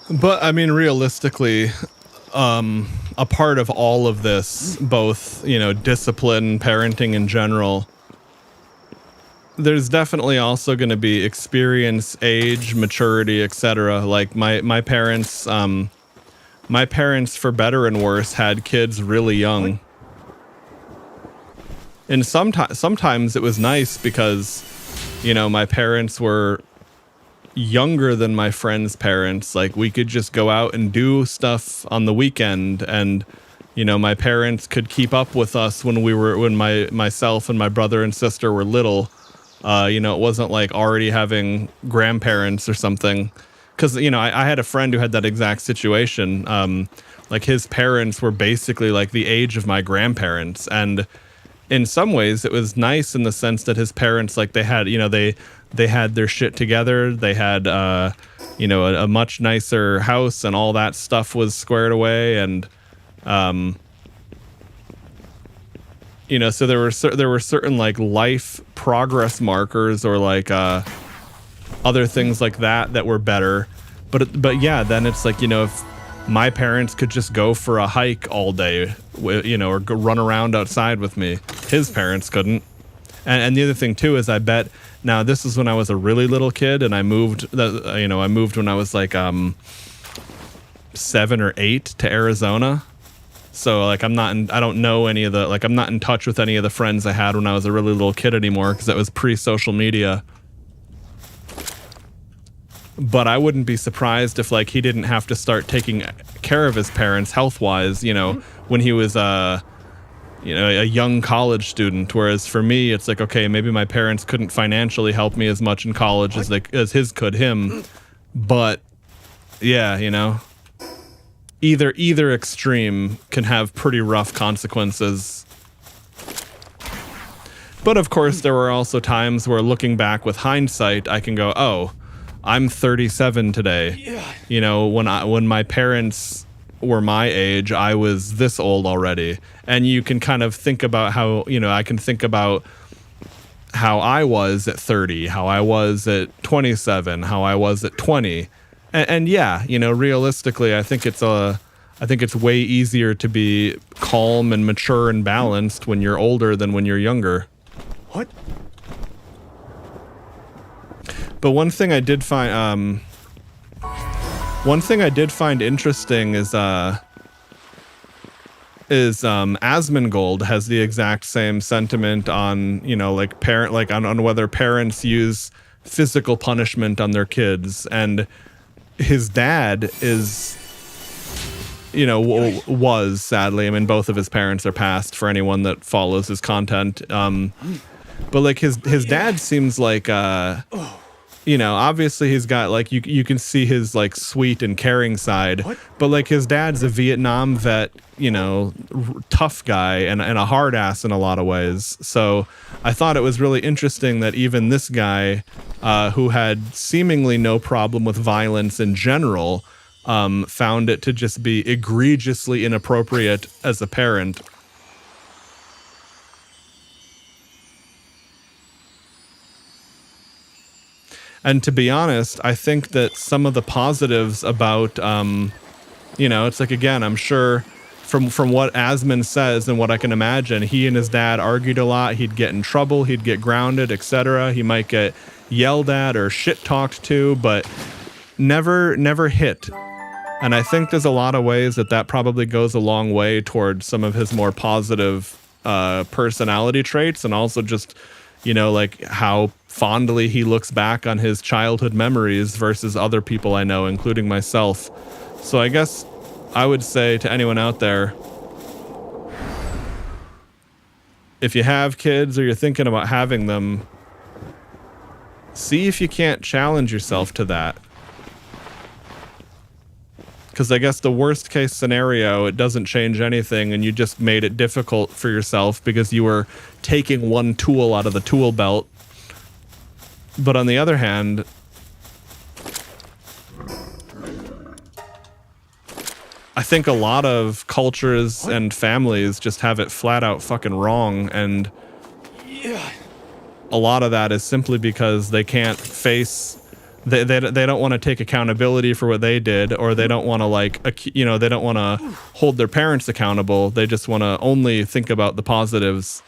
But I mean, realistically, a part of all of this, both, you know, discipline, parenting in general, there's definitely also going to be experience, age, maturity, etc. Like my parents, for better and worse, had kids really young. And sometimes it was nice because, you know, my parents were younger than my friends' parents. Like, we could just go out and do stuff on the weekend, and you know, my parents could keep up with us when myself and my brother and sister were little. You know, it wasn't like already having grandparents or something, because you know, I had a friend who had that exact situation. Like, his parents were basically like the age of my grandparents, and in some ways it was nice in the sense that his parents, like, they had, you know, they had their shit together. They had, you know, a much nicer house, and all that stuff was squared away. And, you know, so there were certain like life progress markers, or like other things like that were better. But yeah, then it's like, you know, if my parents could just go for a hike all day, you know, or go run around outside with me, his parents couldn't. And the other thing too is, I bet, now this is when I was a really little kid, and I moved, you know, I moved when I was like 7 or 8 to Arizona. So like I don't know any of the, like, I'm not in touch with any of the friends I had when I was a really little kid anymore, because that was pre-social media. But I wouldn't be surprised if, like, he didn't have to start taking care of his parents health-wise, you know, when he was you know, a young college student. Whereas for me, it's like, okay, maybe my parents couldn't financially help me as much in college as his could him. But yeah, you know, either extreme can have pretty rough consequences. But of course, there were also times where, looking back with hindsight, I can go, oh, I'm 37 today. You know, when my parents were my age, I was this old already. And you can kind of think about how, you know, I can think about how I was at 30, how I was at 27, how I was at 20. And yeah, you know, realistically, I think it's way easier to be calm and mature and balanced when you're older than when you're younger. What? But one thing I did find interesting is Asmongold has the exact same sentiment on, you know, like on whether parents use physical punishment on their kids. And his dad is, you know, was, sadly, I mean, both of his parents are passed, for anyone that follows his content. But like his dad seems like you know, obviously he's got, like, you can see his, like, sweet and caring side. What? But like his dad's a Vietnam vet, you know, tough guy and a hard ass in a lot of ways. So I thought it was really interesting that even this guy, who had seemingly no problem with violence in general, found it to just be egregiously inappropriate as a parent. And to be honest, I think that some of the positives about, you know, it's like, again, I'm sure from what Asmon says and what I can imagine, he and his dad argued a lot. He'd get in trouble, he'd get grounded, etc. He might get yelled at or shit talked to, but never hit. And I think there's a lot of ways that probably goes a long way towards some of his more positive personality traits, and also just, you know, like how fondly he looks back on his childhood memories versus other people I know, including myself. So I guess I would say to anyone out there, if you have kids or you're thinking about having them, see if you can't challenge yourself to that. Because I guess the worst case scenario, it doesn't change anything and you just made it difficult for yourself because you were taking one tool out of the tool belt. But on the other hand, I think a lot of cultures and families just have it flat out fucking wrong, and a lot of that is simply because they can't face, they don't want to take accountability for what they did, or they don't want to, like, you know, they don't want to hold their parents accountable. They just want to only think about the positives.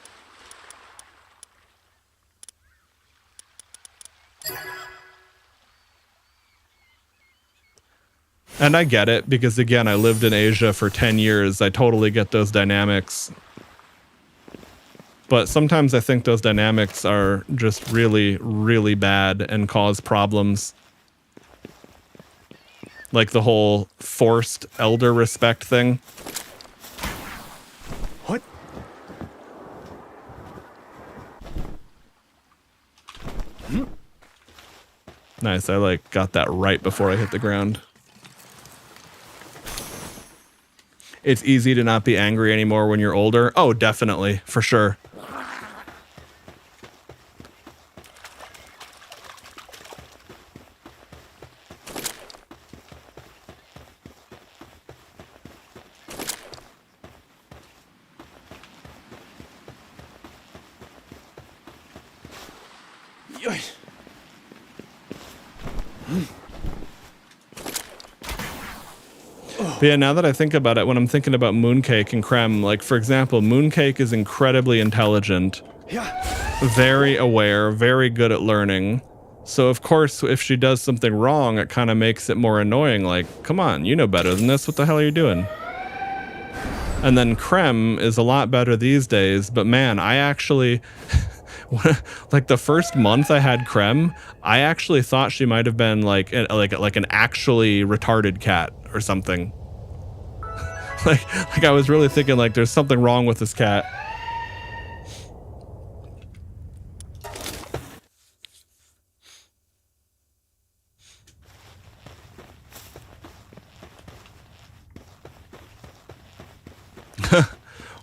And I get it, because again, I lived in Asia for 10 years. I totally get those dynamics. But sometimes I think those dynamics are just really, really bad and cause problems. Like the whole forced elder respect thing. What? Nice, I like got that right before I hit the ground. It's easy to not be angry anymore when you're older. Oh, definitely, for sure. But yeah, now that I think about it, when I'm thinking about Mooncake and Creme, like, for example, Mooncake is incredibly intelligent, very aware, very good at learning. So, of course, if she does something wrong, it kind of makes it more annoying. Like, come on, you know better than this. What the hell are you doing? And then Creme is a lot better these days. But man, I actually, like the first month I had Creme, I actually thought she might have been like an actually retarded cat or something. like I was really thinking like there's something wrong with this cat.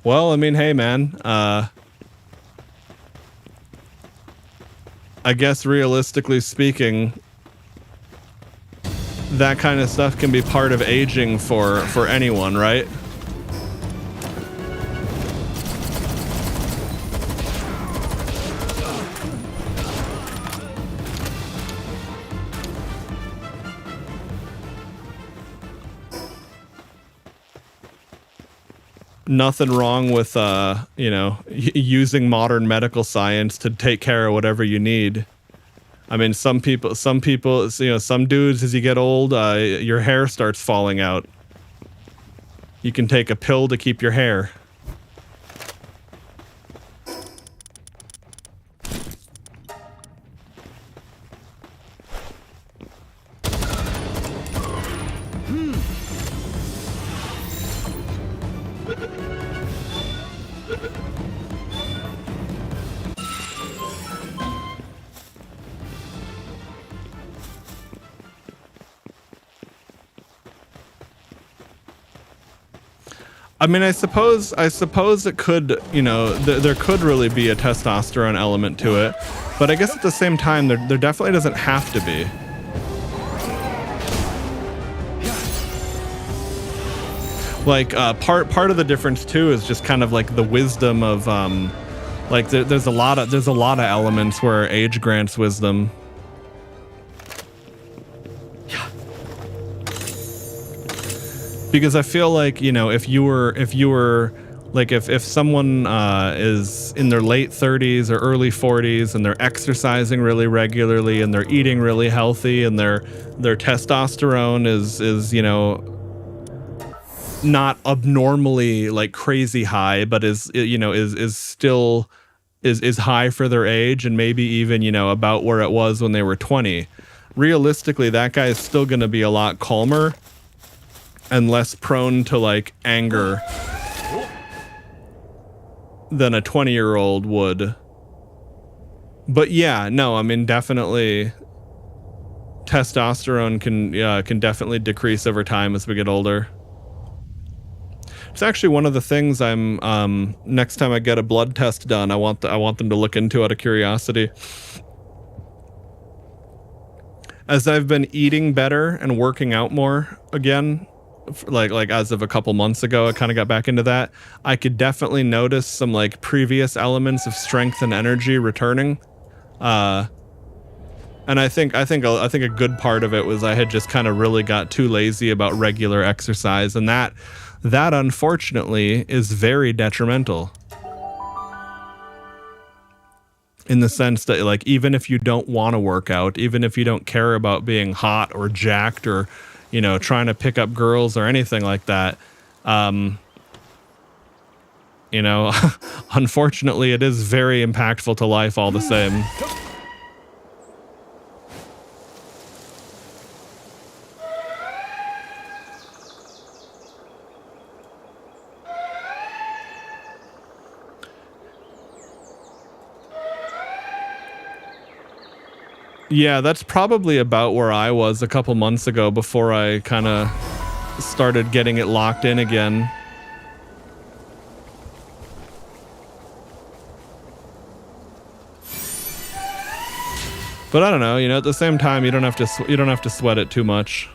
Well, I mean, hey, man. I guess realistically speaking, that kind of stuff can be part of aging for anyone, right? Nothing wrong with, you know, using modern medical science to take care of whatever you need. I mean, some people, you know, some dudes, as you get old, your hair starts falling out. You can take a pill to keep your hair. I mean, I suppose it could, you know, there could really be a testosterone element to it, but I guess at the same time, there definitely doesn't have to be. Like, part of the difference too is just kind of like the wisdom of, like there's a lot of elements where age grants wisdom. Because I feel like, you know, if someone is in their late 30s or early 40s and they're exercising really regularly and they're eating really healthy and their testosterone is, you know, not abnormally like crazy high, but is, you know, is still high for their age and maybe even, you know, about where it was when they were 20. Realistically, that guy is still going to be a lot calmer and less prone to like anger than a 20-year-old would. But yeah, no, I mean, definitely testosterone can definitely decrease over time as we get older. It's actually one of the things I'm next time I get a blood test done, I want them to look into out of curiosity. As I've been eating better and working out more again, like as of a couple months ago, I kind of got back into that. I could definitely notice some like previous elements of strength and energy returning. And I think a good part of it was I had just kind of really got too lazy about regular exercise, and that unfortunately is very detrimental. In the sense that, like, even if you don't want to work out, even if you don't care about being hot or jacked or, you know, trying to pick up girls or anything like that, you know, unfortunately, it is very impactful to life all the same. Yeah, that's probably about where I was a couple months ago before I kind of started getting it locked in again. But I don't know, you know, at the same time, you don't have to sweat it too much.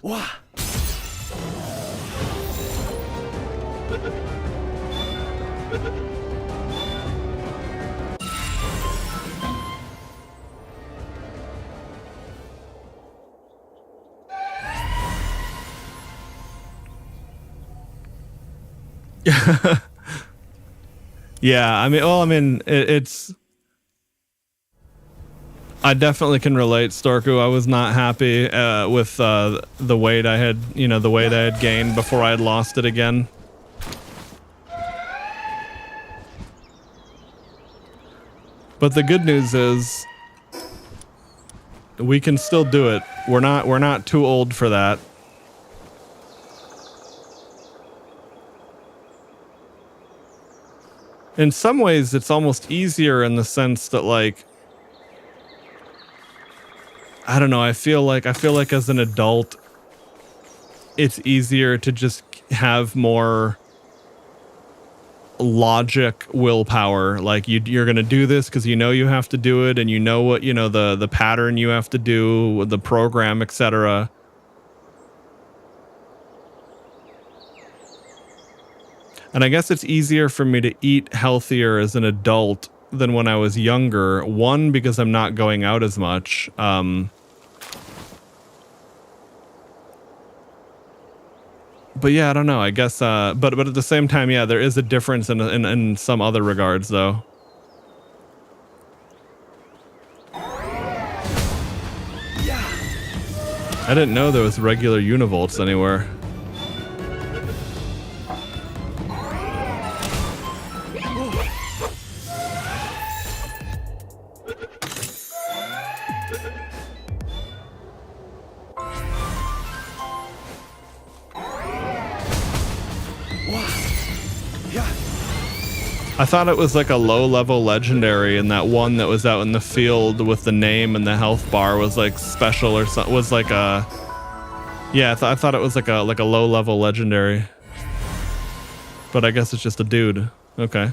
Wah. Yeah, I mean, it's. I definitely can relate, Storku. I was not happy with the weight I had, the weight I had gained before I had lost it again. But the good news is, we can still do it. We're not too old for that. In some ways, it's almost easier in the sense that, like, I don't know, I feel like as an adult, it's easier to just have more logic willpower. Like, you're going to do this because you have to do it, and what, the pattern you have to do, the program, etc. And I guess it's easier for me to eat healthier as an adult than when I was younger. One, because I'm not going out as much. But yeah, I don't know. I guess, but at the same time, yeah, there is a difference in some other regards, though. I didn't know there was regular univolts anywhere. I thought it was like a low-level legendary, and that one that was out in the field with the name and the health bar was like special or something. Was like a, yeah. I thought it was like a low-level legendary, but I guess it's just a dude. Okay.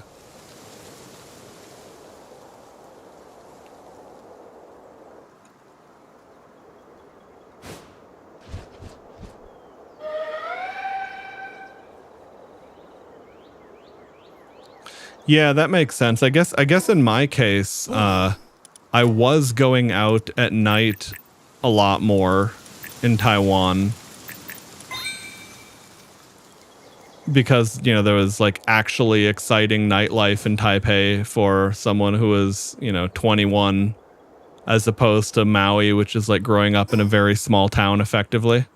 Yeah, that makes sense. I guess in my case, I was going out at night a lot more in Taiwan because, there was like actually exciting nightlife in Taipei for someone who was, 21, as opposed to Maui, which is like growing up in a very small town effectively.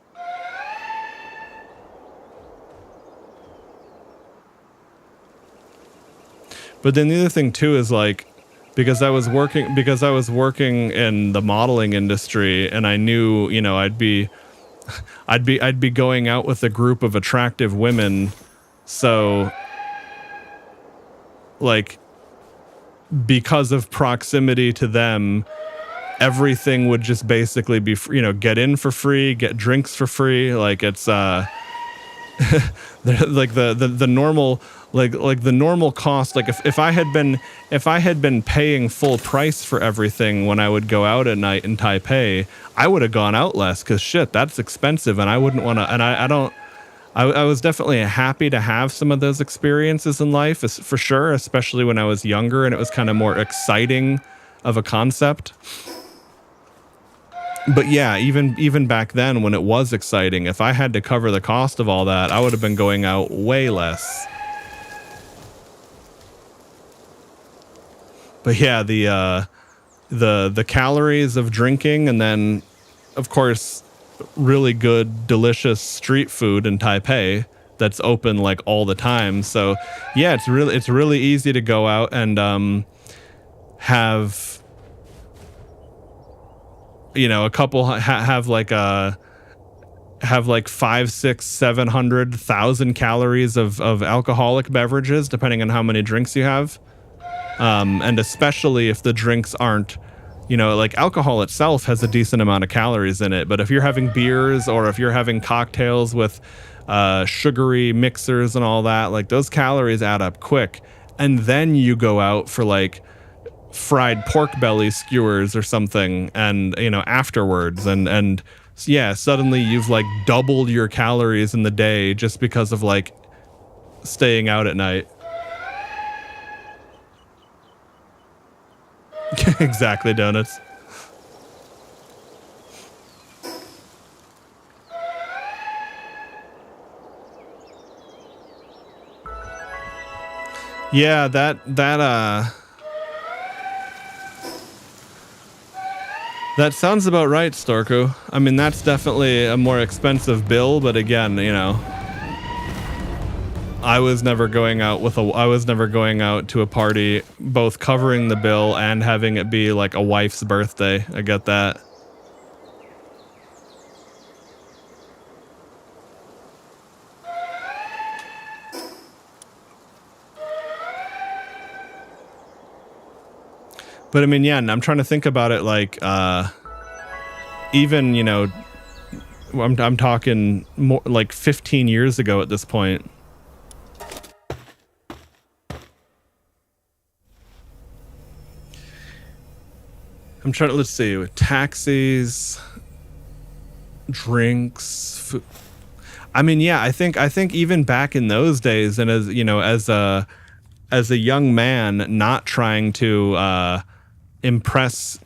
But then the other thing too is like, because I was working in the modeling industry, and I knew, I'd be going out with a group of attractive women. So like, because of proximity to them, everything would just basically be, get in for free, get drinks for free. Like, it's, like the normal, like the normal cost. Like if I had been paying full price for everything when I would go out at night in Taipei, I would have gone out less, because shit, that's expensive, and I wouldn't want to. And I was definitely happy to have some of those experiences in life, for sure, especially when I was younger and it was kind of more exciting of a concept. But yeah, even back then when it was exciting, if I had to cover the cost of all that, I would have been going out way less. But yeah, the calories of drinking, and then of course really good delicious street food in Taipei that's open like all the time. So yeah, it's really easy to go out and have, a couple have like 5, 6, 700,000 calories of alcoholic beverages, depending on how many drinks you have. And especially if the drinks aren't, like alcohol itself has a decent amount of calories in it. But if you're having beers, or if you're having cocktails with sugary mixers and all that, like those calories add up quick. And then you go out for like fried pork belly skewers or something, and afterwards, and yeah, suddenly you've like doubled your calories in the day just because of like staying out at night. Exactly, donuts. Yeah, that sounds about right, Storku. I mean, that's definitely a more expensive bill, but again, you know, I was never going out to a party both covering the bill and having it be like a wife's birthday. I get that. But I mean, yeah, and I'm trying to think about it like, even, you know, I'm talking more like 15 years ago at this point. I'm trying to, let's see, with taxis, drinks, food. I mean, yeah, I think even back in those days, and as, you know, as a young man not trying to, impress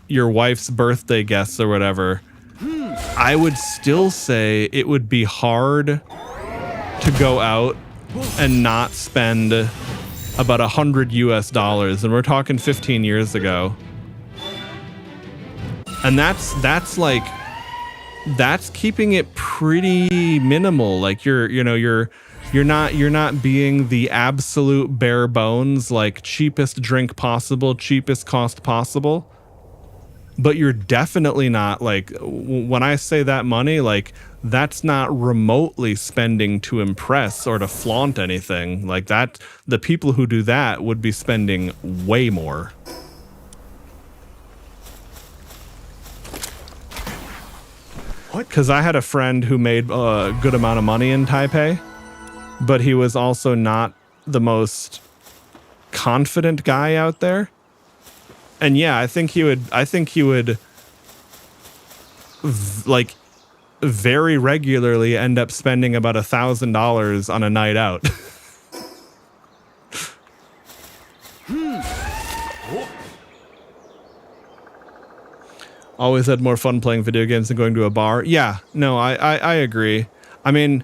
your wife's birthday guests or whatever, I would still say it would be hard to go out and not spend about $100 US, and we're talking 15 years ago. And that's keeping it pretty minimal. Like you're not being the absolute bare bones, like cheapest drink possible, cheapest cost possible. But you're definitely not like, when I say that money, like that's not remotely spending to impress or to flaunt anything. Like that, the people who do that would be spending way more. Because I had a friend who made a good amount of money in Taipei, but he was also not the most confident guy out there. And yeah, I think he would like very regularly end up spending about $1,000 on a night out. Always had more fun playing video games than going to a bar. Yeah, no, I agree. I mean,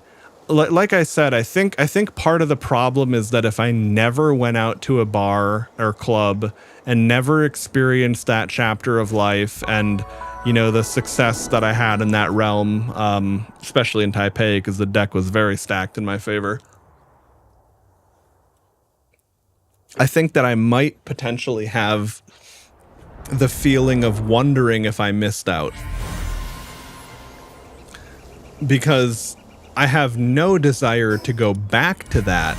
like I said, I think part of the problem is that if I never went out to a bar or club and never experienced that chapter of life and, you know, the success that I had in that realm, especially in Taipei, because the deck was very stacked in my favor, I think that I might potentially have the feeling of wondering if I missed out. Because I have no desire to go back to that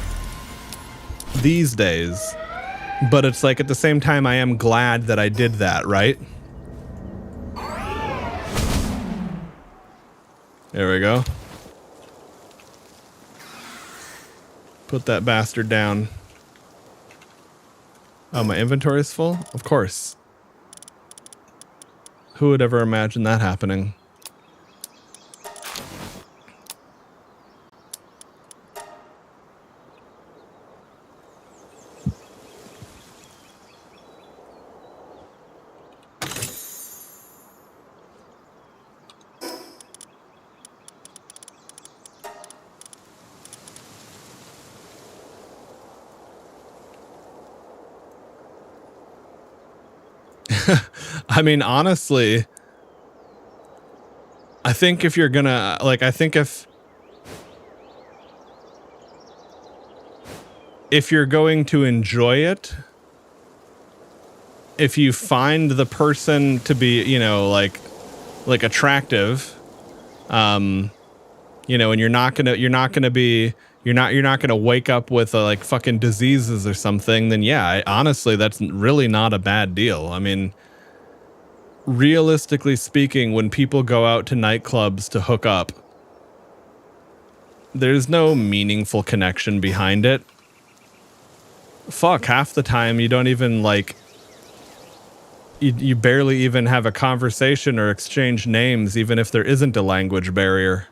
these days. But it's like at the same time, I am glad that I did that, right? There we go. Put that bastard down. Oh, my inventory is full? Of course. Who would ever imagine that happening? I mean, honestly, I think if you're gonna, like, I think if you're going to enjoy it, if you find the person to be, you know, like attractive, you know, and you're not gonna wake up with like fucking diseases or something, then yeah, honestly, that's really not a bad deal. I mean, realistically speaking, when people go out to nightclubs to hook up, there's no meaningful connection behind it. Fuck, half the time you don't even like you barely even have a conversation or exchange names, even if there isn't a language barrier.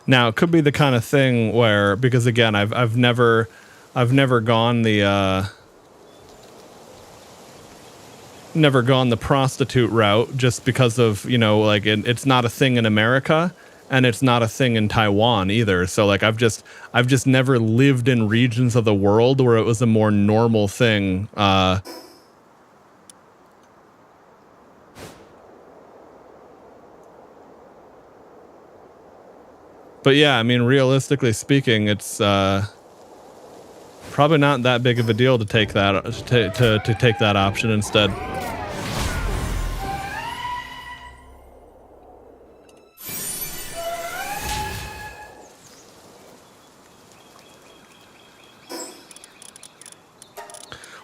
Now, it could be the kind of thing where, because again, I've never gone the never gone the prostitute route, just because of, you know, like it's not a thing in America and it's not a thing in Taiwan either. So like I've just never lived in regions of the world where it was a more normal thing. But yeah, I mean, realistically speaking, it's probably not that big of a deal to take that to take that option instead.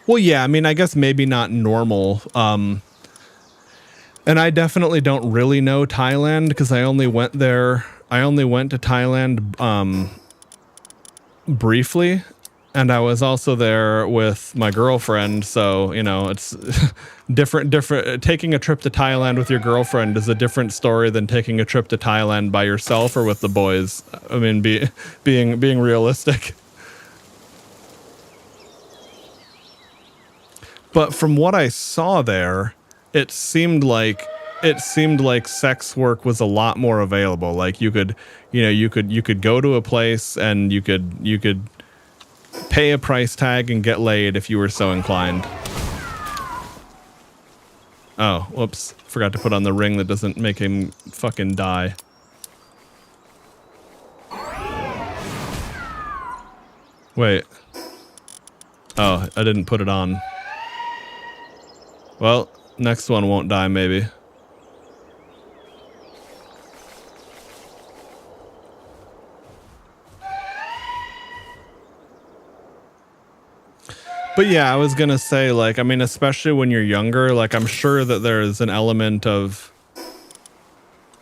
Well, yeah, I mean, I guess maybe not normal. And I definitely don't really know Thailand because I only went there. I only went to Thailand briefly, and I was also there with my girlfriend. So, you know, it's different. Taking a trip to Thailand with your girlfriend is a different story than taking a trip to Thailand by yourself or with the boys. I mean, being realistic. But from what I saw there, it seemed like sex work was a lot more available. Like you could go to a place and you could pay a price tag and get laid if you were so inclined. Oh, whoops. Forgot to put on the ring that doesn't make him fucking die. Wait. Oh, I didn't put it on. Well, next one won't die, maybe. But yeah, I was gonna say, like, I mean, especially when you're younger, like, I'm sure that there's an element of,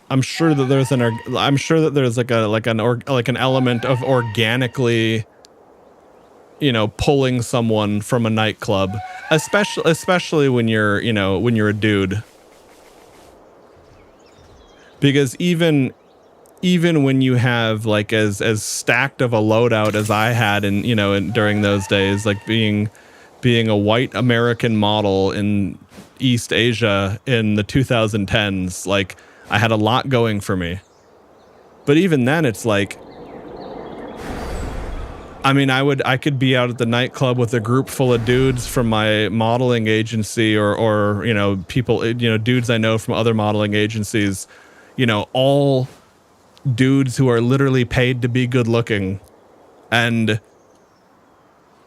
I'm sure that there's an element of organically, you know, pulling someone from a nightclub, especially when you're, you know, when you're a dude. Because even when you have like as stacked of a loadout as I had during those days, like being a white American model in East Asia in the 2010s, like I had a lot going for me. But even then it's like, I mean, I could be out at the nightclub with a group full of dudes from my modeling agency or you know, people, you know, dudes I know from other modeling agencies, you know, all dudes who are literally paid to be good looking. And,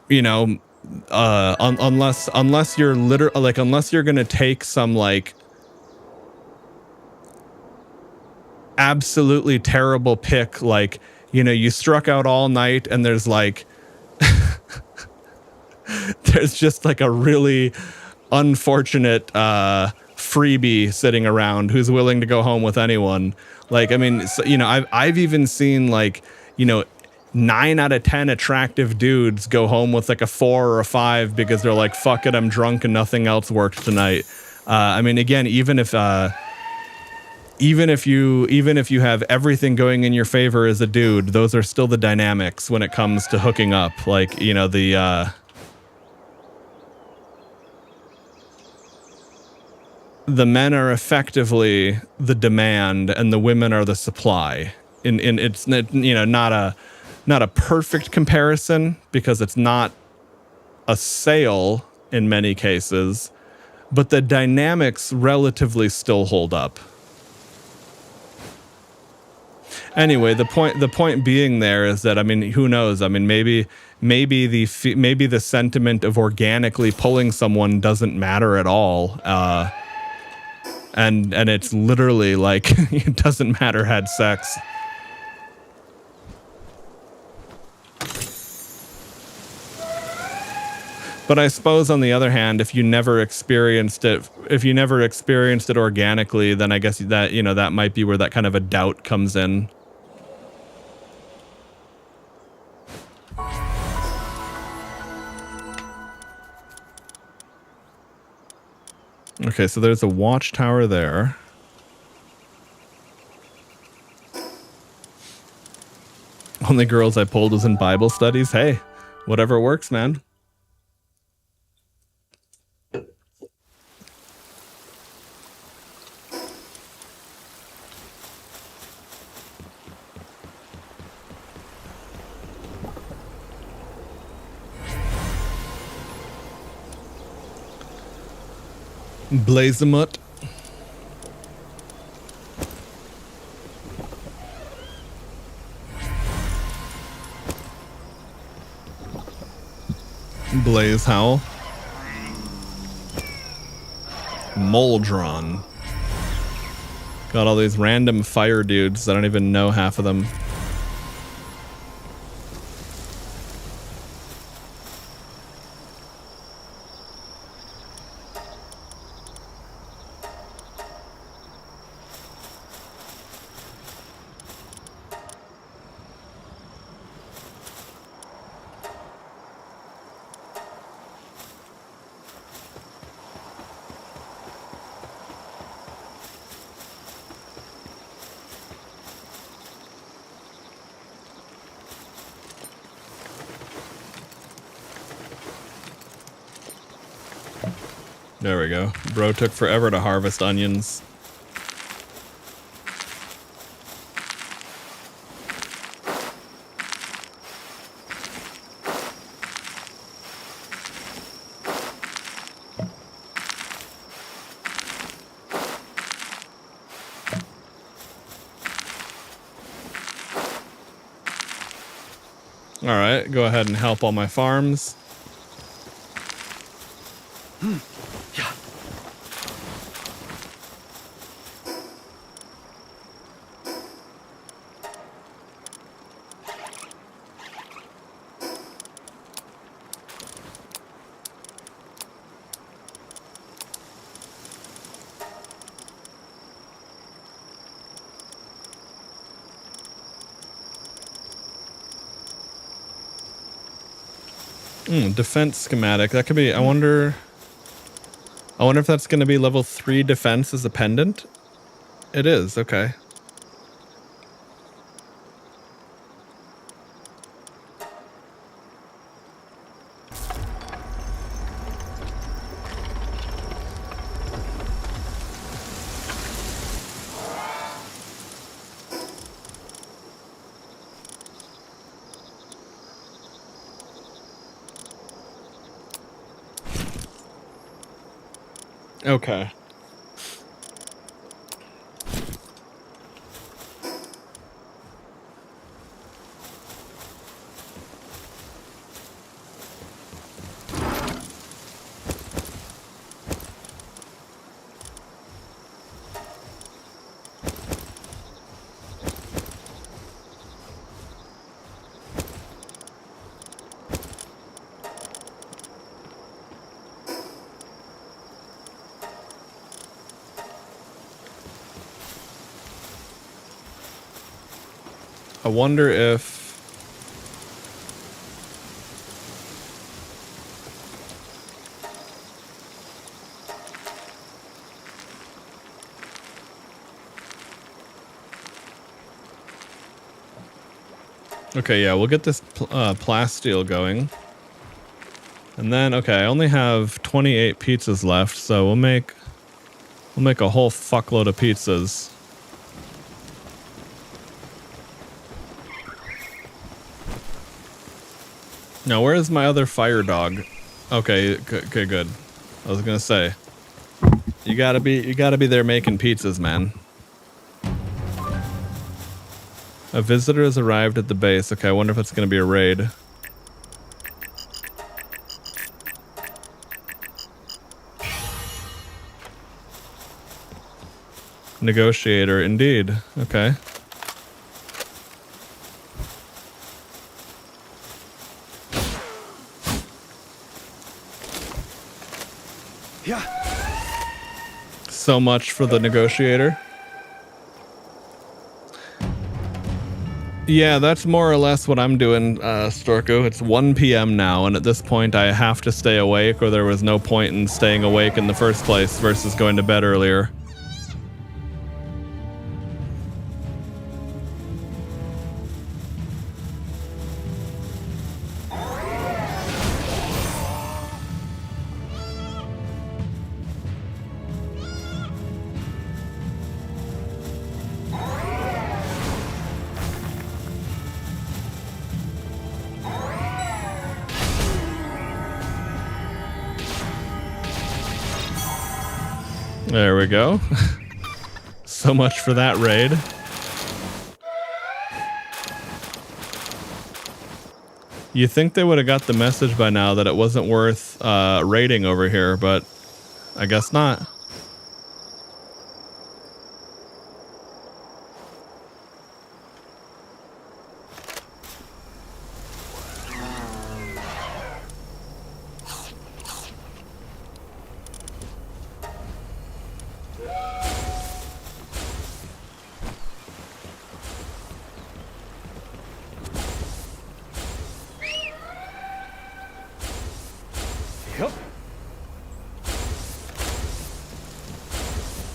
you know, unless you're unless you're going to take some like absolutely terrible pick, like, you know, you struck out all night and there's like, there's just like a really unfortunate freebie sitting around who's willing to go home with anyone. Like, I mean, so, you know, I've even seen like, you know, 9 out of 10 attractive dudes go home with like a 4 or a 5 because they're like, fuck it, I'm drunk and nothing else worked tonight. I mean, again, even if you have everything going in your favor as a dude, those are still the dynamics when it comes to hooking up. Like, you know, the men are effectively the demand and the women are the supply. In it's, you know, not a perfect comparison because it's not a sale in many cases, but the dynamics relatively still hold up. Anyway, the point being there is that, I mean, who knows? I mean, maybe the sentiment of organically pulling someone doesn't matter at all, and it's literally like it doesn't matter, had sex. But I suppose on the other hand, if you never experienced it organically, then I guess that, you know, that might be where that kind of a doubt comes in. Okay, so there's a watchtower there. Only girls I pulled was in Bible studies. Hey, whatever works, man. Blazemut. Blaze Howl. Moldron. Got all these random fire dudes. I don't even know half of them. There we go. Bro took forever to harvest onions. All right, go ahead and help all my farms. Yeah. Defense schematic. That could be, I wonder if that's going to be level 3 defense as a pendant. It is, okay. Okay. I wonder if... Okay, yeah, we'll get this plasteel going. And then, okay, I only have 28 pizzas left, so we'll make a whole fuckload of pizzas. Now, where is my other fire dog? Okay, okay, good. I was gonna say, you gotta be there making pizzas, man. A visitor has arrived at the base. Okay, I wonder if it's gonna be a raid. Negotiator, indeed. Okay. so much for the negotiator. Yeah, that's more or less what I'm doing, Storko. It's 1 p.m. now, and at this point I have to stay awake, or there was no point in staying awake in the first place versus going to bed earlier. There we go. So much for that raid. You think they would have got the message by now that it wasn't worth raiding over here, but I guess not.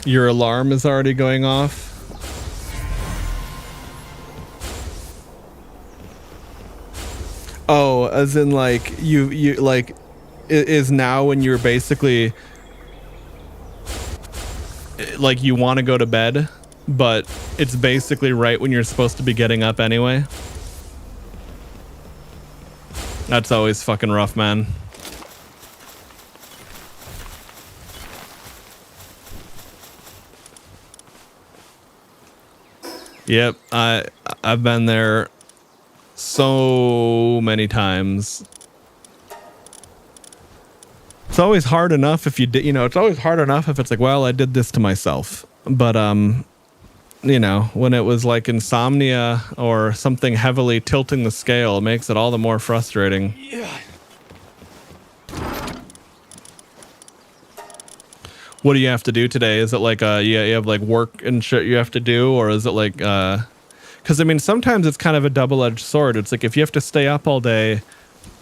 Your alarm is already going off. Oh, as in like you like it is now when you're basically like you want to go to bed, but it's basically right when you're supposed to be getting up anyway. That's always fucking rough, man. Yep, I've been there so many times. It's always hard enough if you did, it's always hard enough if it's like, well, I did this to myself. But when it was like insomnia or something heavily tilting the scale, it makes it all the more frustrating. Yeah. What do you have to do today? Is it like you have like work and shit you have to do, or is it like because I mean sometimes it's kind of a double-edged sword. It's like if you have to stay up all day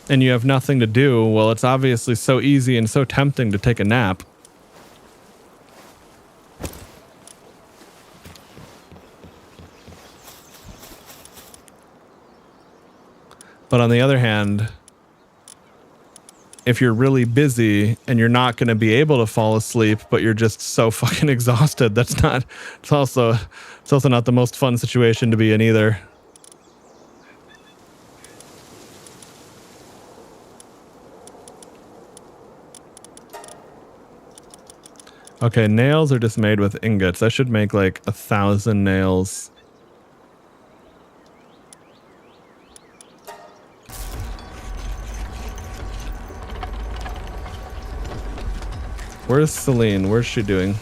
and you have nothing to do, well, it's obviously so easy and so tempting to take a nap. But on the other hand, if you're really busy and you're not going to be able to fall asleep, but you're just so fucking exhausted, it's also not the most fun situation to be in either. Okay, nails are just made with ingots. I should make like 1,000 nails. Where's Celine? Where's she doing?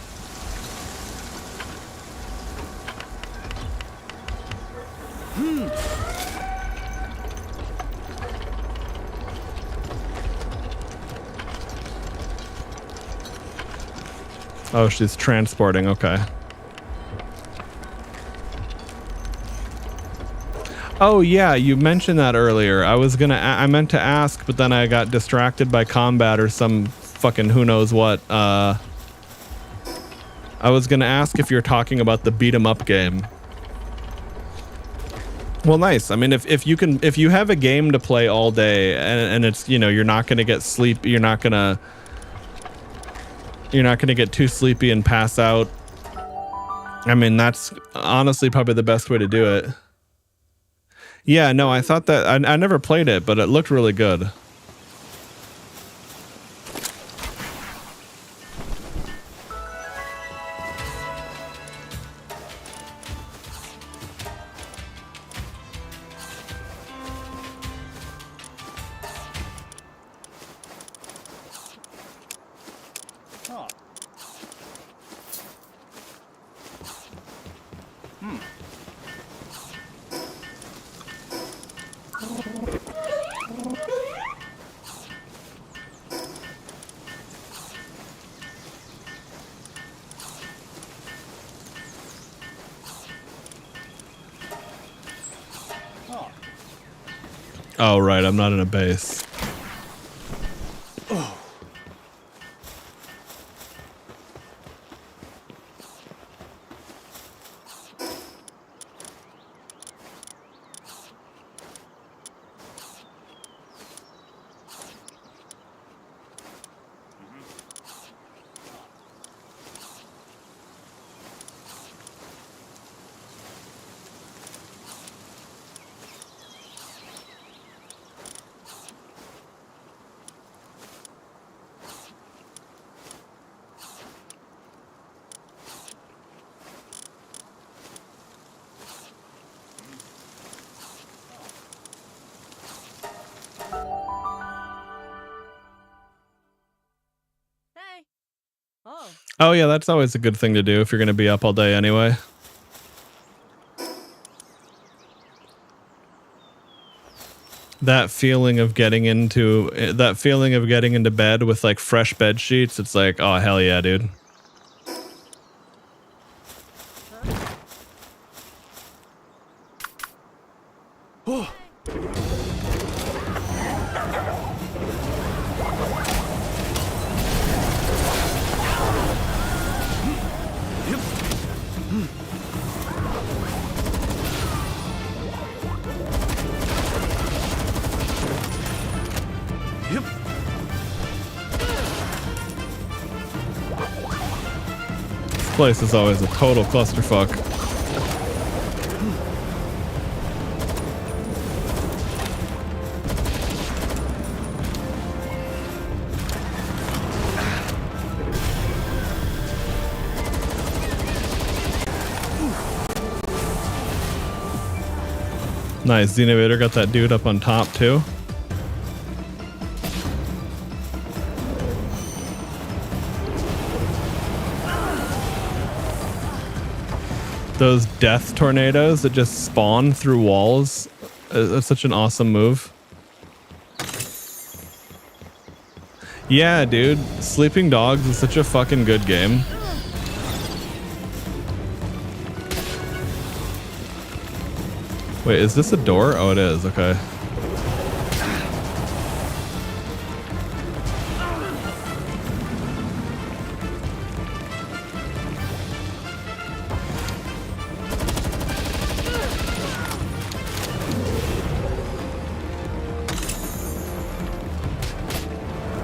Oh, she's transporting. Okay. Oh yeah, you mentioned that earlier. I meant to ask, but then I got distracted by combat or some fucking who knows what. I was gonna ask if you're talking about the beat 'em up game. Well, nice. I mean, if you have a game to play all day and it's you're not gonna get sleep, you're not gonna get too sleepy and pass out. I mean, that's honestly probably the best way to do it. Yeah, no, I thought that I never played it, but it looked really good. Oh, right. I'm not in a base. Hey. Oh. Oh, yeah, that's always a good thing to do if you're going to be up all day anyway. That feeling of getting into bed with like fresh bed sheets, it's like, oh, hell yeah, dude. Oh. Yep. This place is always a total clusterfuck. Nice, Xenovator got that dude up on top too. Those death tornadoes that just spawn through walls. That's such an awesome move. Yeah, dude. Sleeping Dogs is such a fucking good game. Wait, is this a door? Oh, it is. Okay.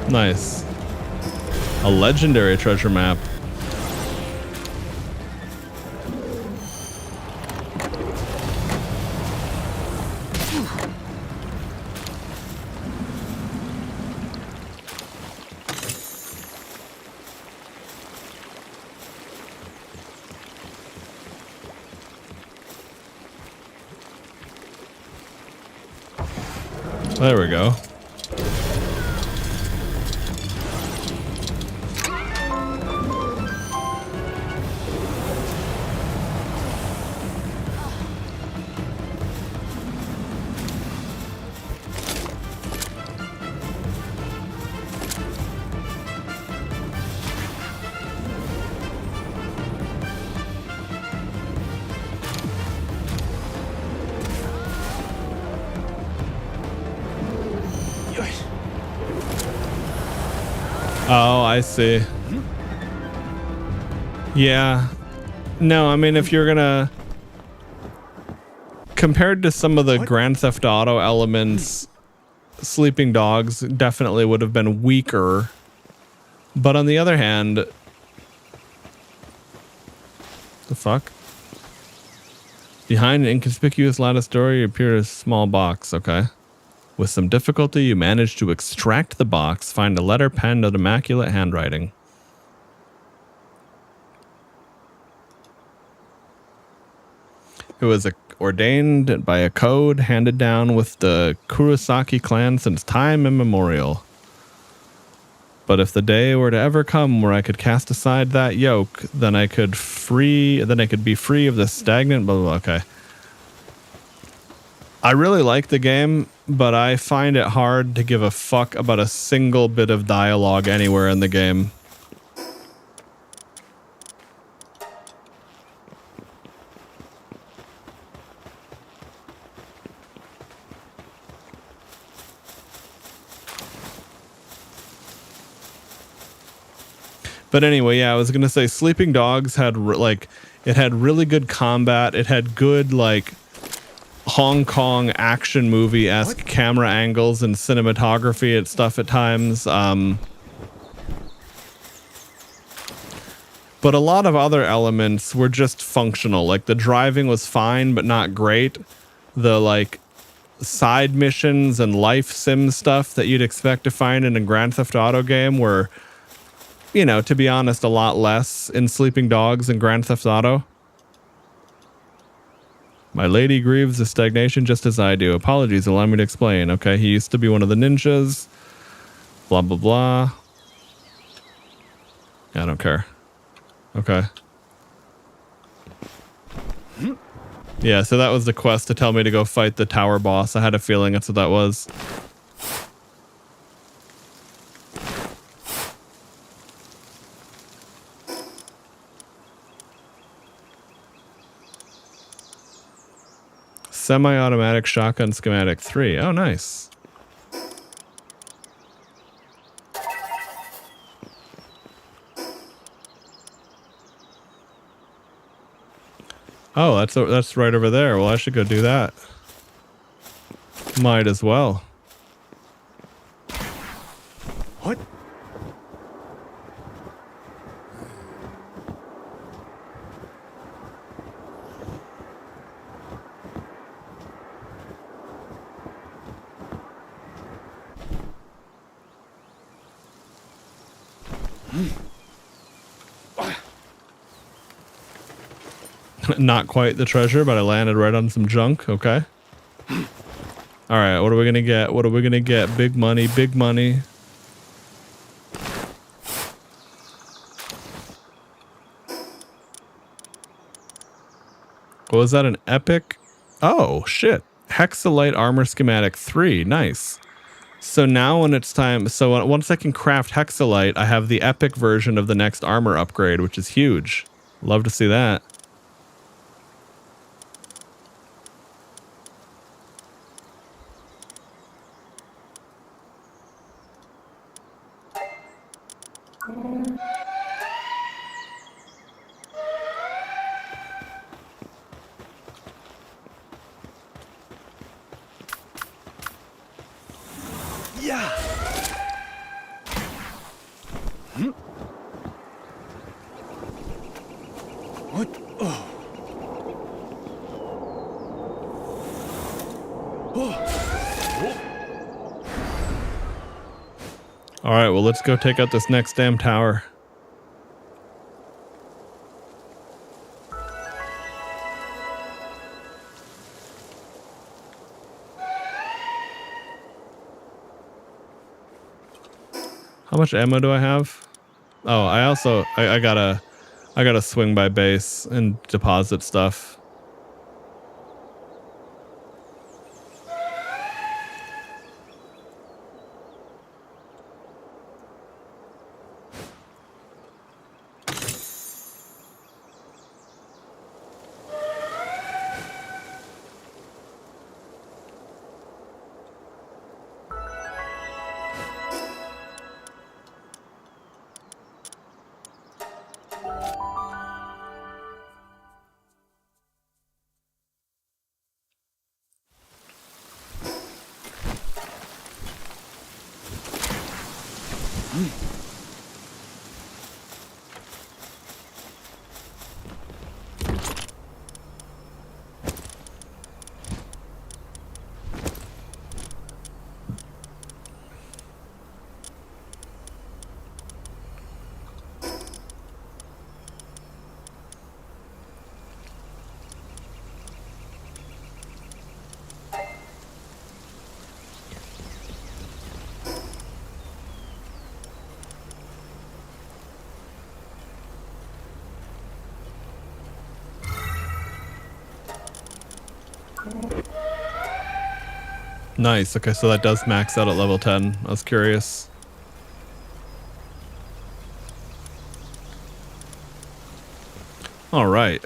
Nice. A legendary treasure map. There we go. Oh, I see. Yeah. No, I mean, if you're gonna... Compared to some of the Grand Theft Auto elements, Sleeping Dogs definitely would have been weaker. But on the other hand... The fuck? Behind an inconspicuous lattice door, you appear as a small box. Okay. With some difficulty, you manage to extract the box, find a letter penned in immaculate handwriting. It was ordained by a code handed down with the Kurosaki clan since time immemorial. But if the day were to ever come where I could cast aside that yoke, then I could be free of the stagnant blah, blah, blah. Okay. I really like the game, but I find it hard to give a fuck about a single bit of dialogue anywhere in the game. But anyway, yeah, I was gonna say Sleeping Dogs had it had really good combat. It had good like Hong Kong action movie-esque camera angles and cinematography and stuff at times. But a lot of other elements were just functional. Like the driving was fine, but not great. The like side missions and life sim stuff that you'd expect to find in a Grand Theft Auto game were, you know, to be honest, a lot less in Sleeping Dogs and Grand Theft Auto. My lady grieves the stagnation just as I do. Apologies, allow me to explain. Okay, he used to be one of the ninjas. Blah, blah, blah. I don't care. Okay. Yeah, so that was the quest to tell me to go fight the tower boss. I had a feeling that's what that was. Semi-automatic shotgun schematic 3. Oh, nice. Oh, that's right over there. Well, I should go do that. Might as well. What? Not quite the treasure, but I landed right on some junk. Okay. All right. What are we going to get? What are we going to get? Big money, big money. What was that? An epic? Oh, shit. Hexalite armor schematic 3. Nice. So now when it's time, so once I can craft Hexalite, I have the epic version of the next armor upgrade, which is huge. Love to see that. Yeah. What? Oh. All right, well, let's go take out this next damn tower. How much ammo do I have? Oh, I gotta swing by base and deposit stuff. Nice. Okay, so that does max out at level 10. I was curious. All right.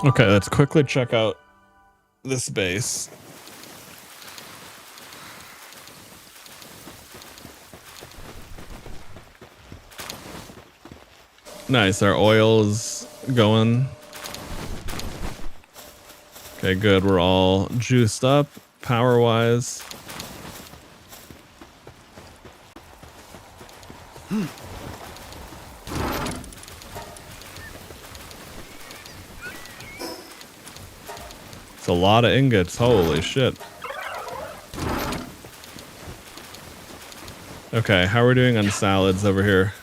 Okay, let's quickly check out this base. Nice, our oil's going. Okay, good. We're all juiced up, power-wise. It's a lot of ingots. Holy shit. Okay, how are we doing on salads over here?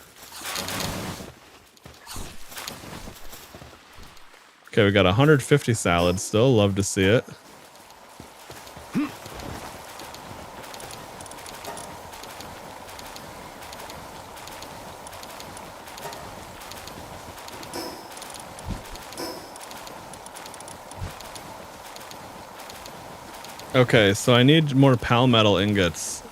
Okay, we got 150 salads still. Love to see it. Okay, so I need more palmetal ingots.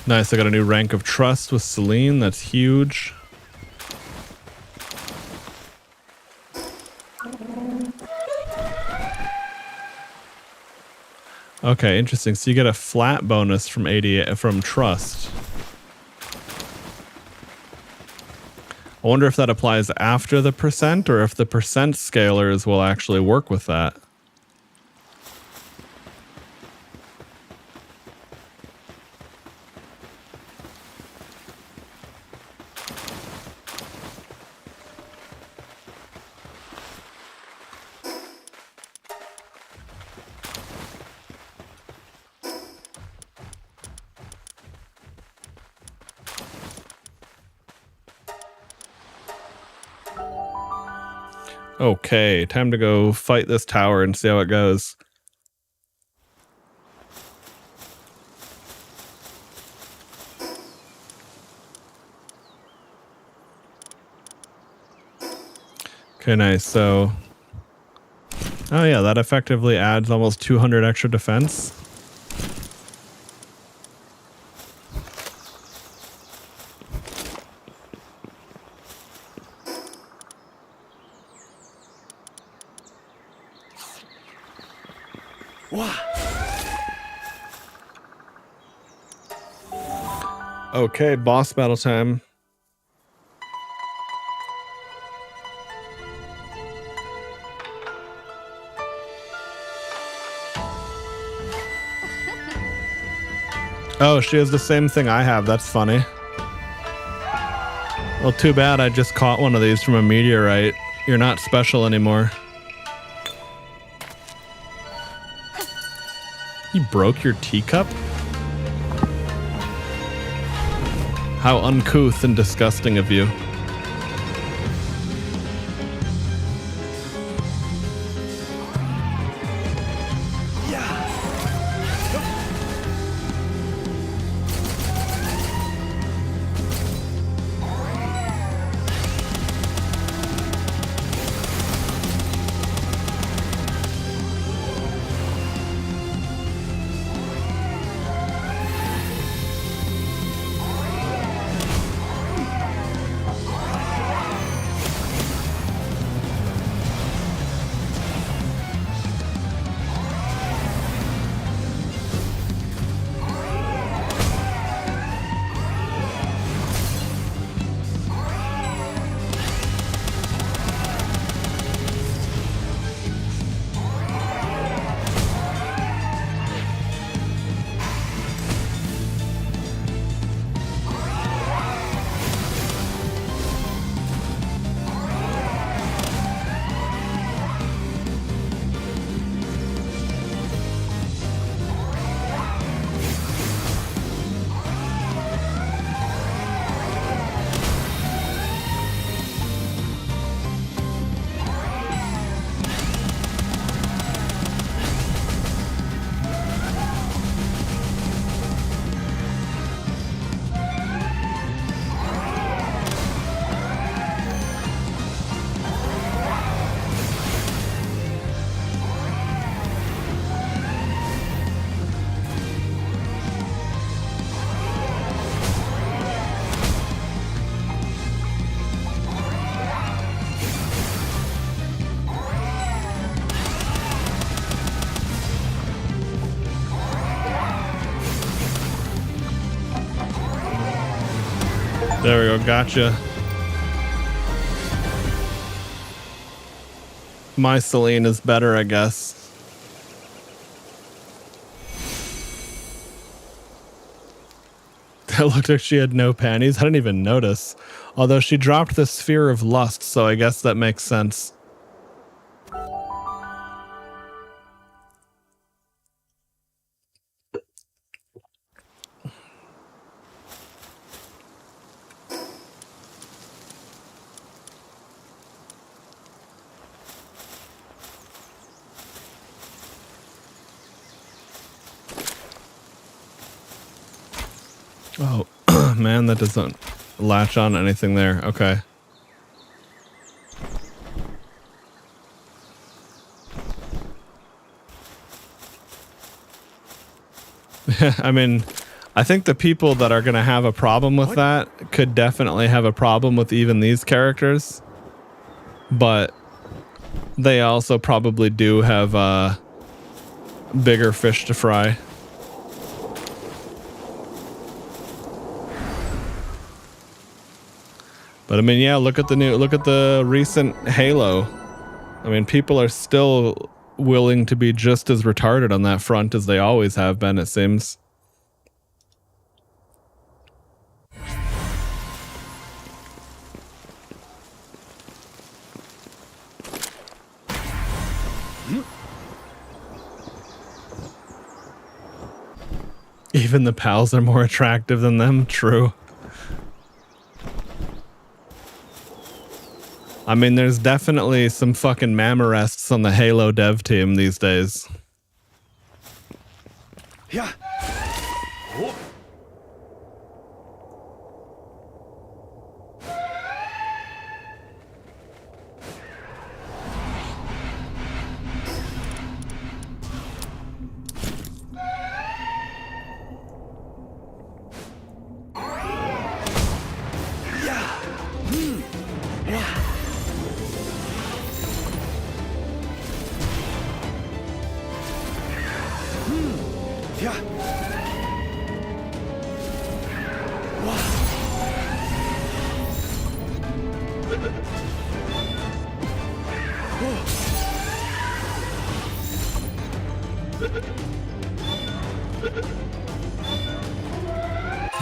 Nice, I got a new rank of trust with Celine. That's huge. Okay, interesting. So you get a flat bonus from from trust. I wonder if that applies after the percent or if the percent scalars will actually work with that. Okay, time to go fight this tower and see how it goes. Okay, nice. So, oh yeah, that effectively adds almost 200 extra defense. Okay, boss battle time. Oh, she has the same thing I have. That's funny. Well, too bad I just caught one of these from a meteorite. You're not special anymore. You broke your teacup? How uncouth and disgusting of you. There we go. Gotcha. My Celine is better, I guess. It looked like she had no panties. I didn't even notice. Although she dropped the sphere of lust, so I guess that makes sense. Oh, man, that doesn't latch on to anything there. Okay. I mean, I think the people that are going to have a problem with that could definitely have a problem with even these characters. But they also probably do have bigger fish to fry. But I mean, yeah, look at the recent Halo. I mean, people are still willing to be just as retarded on that front as they always have been, it seems. Even the pals are more attractive than them. True. I mean, there's definitely some fucking mammorests on the Halo dev team these days. Yeah. Oh.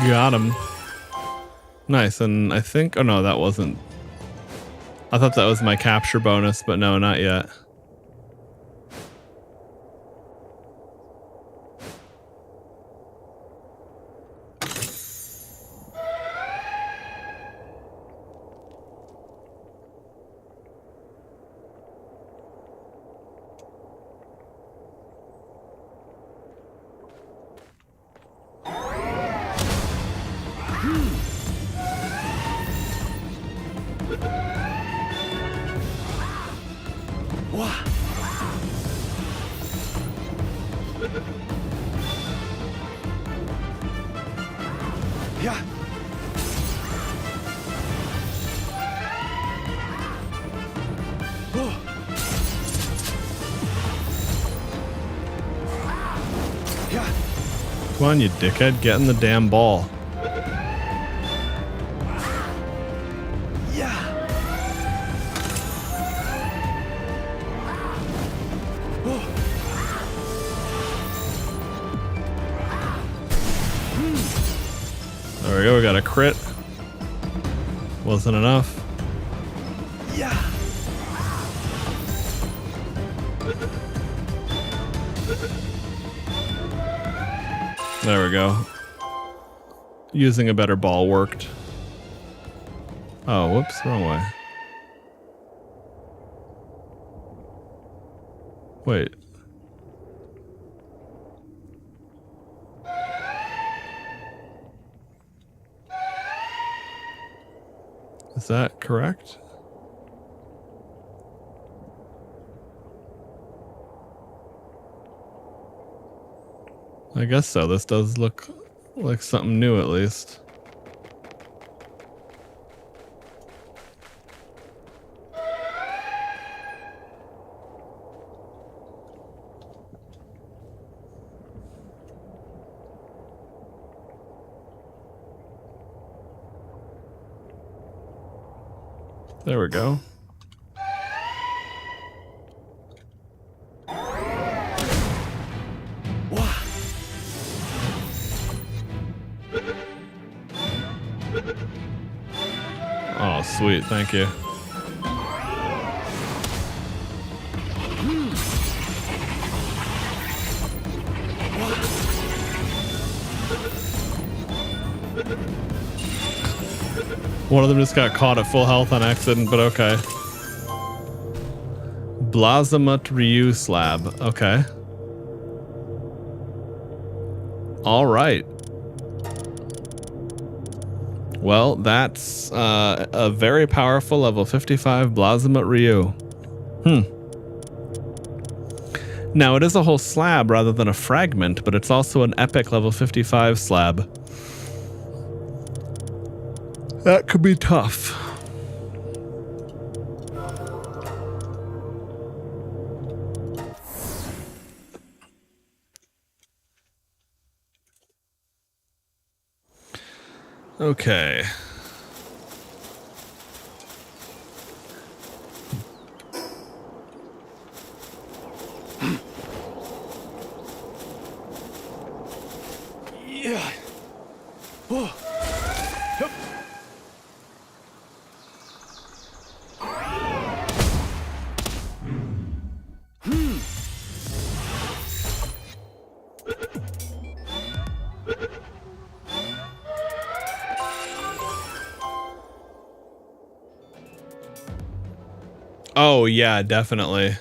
Got him. Nice, and I think... Oh, no, that wasn't... I thought that was my capture bonus, but no, not yet. Come on, you dickhead. Get in the damn ball. There we go. We got a crit. Wasn't enough. There we go. Using a better ball worked. Oh, whoops, wrong way. Wait. Is that correct? I guess so. This does look like something new at least. There we go. Oh, sweet. Thank you. One of them just got caught at full health on accident, but okay. Blazamut Ryu slab. Okay. All right. Well, that's a very powerful level 55 Blazamut Ryu. Now, it is a whole slab rather than a fragment, but it's also an epic level 55 slab. That could be tough. Okay. Yeah. Oh. Yep. Oh, yeah, definitely.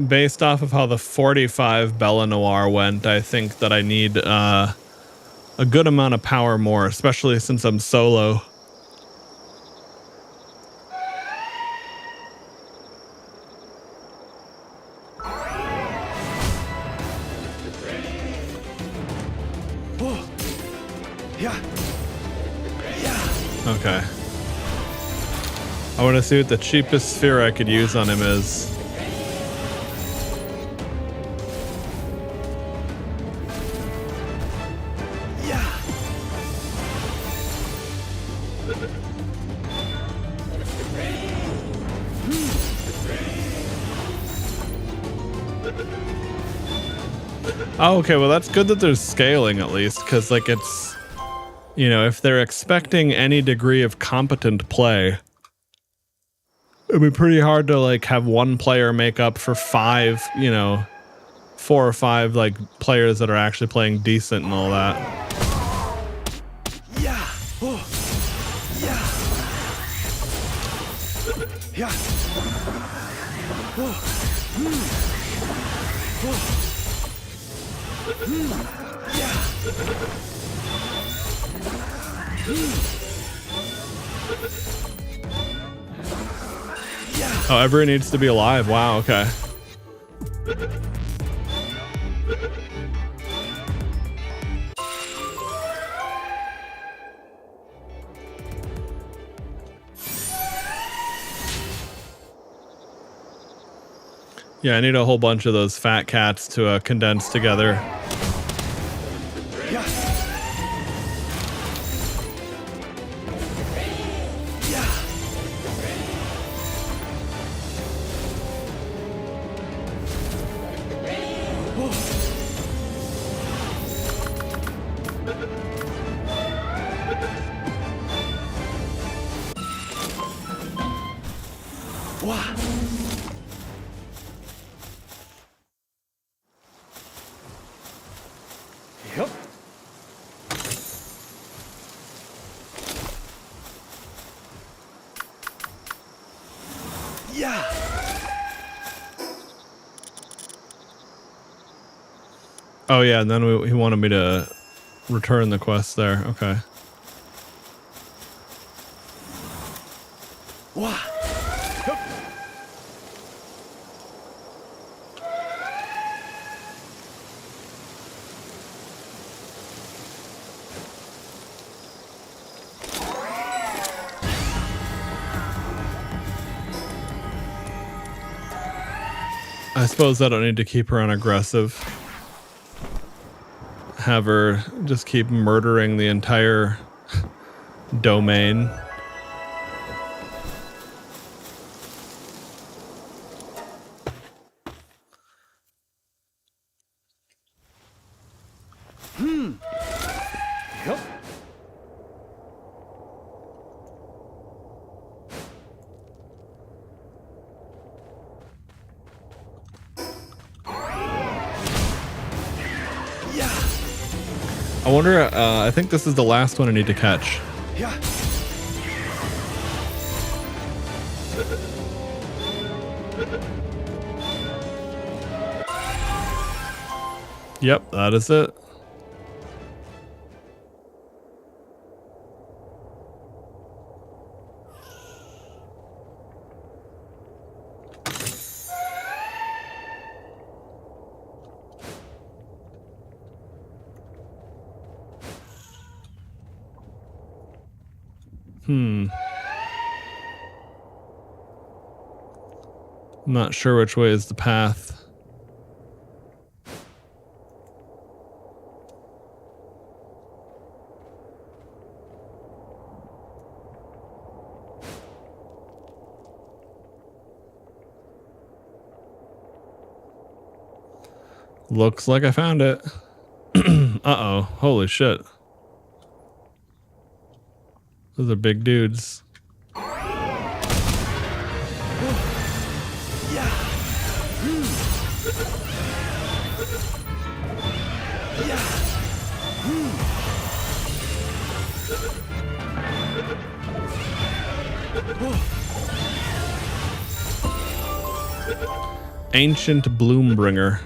Based off of how the 45 Bellanoir went, I think that I need a good amount of power more, especially since I'm solo. Oh. Yeah. Yeah. Okay. I want to see what the cheapest sphere I could use on him is. Oh, okay, well that's good that there's scaling at least, because like it's, you know, if they're expecting any degree of competent play, it'd be pretty hard to like have one player make up for 5, you know, 4 or 5 like players that are actually playing decent and all that. Yeah. Oh. Yeah. Yeah. Oh. Oh. Oh, everyone needs to be alive. Wow, okay. Yeah, I need a whole bunch of those fat cats to condense together. Yep. Yeah. Oh yeah, and then he wanted me to return the quest there. Okay. Wow. Yep. I suppose I don't need to keep her on aggressive. Have her just keep murdering the entire domain. I wonder, I think this is the last one I need to catch. Yeah. Yep, that is it. I'm not sure which way is the path. Looks like I found it. Uh-oh. Holy shit. Those are big dudes. Ancient Bloombringer.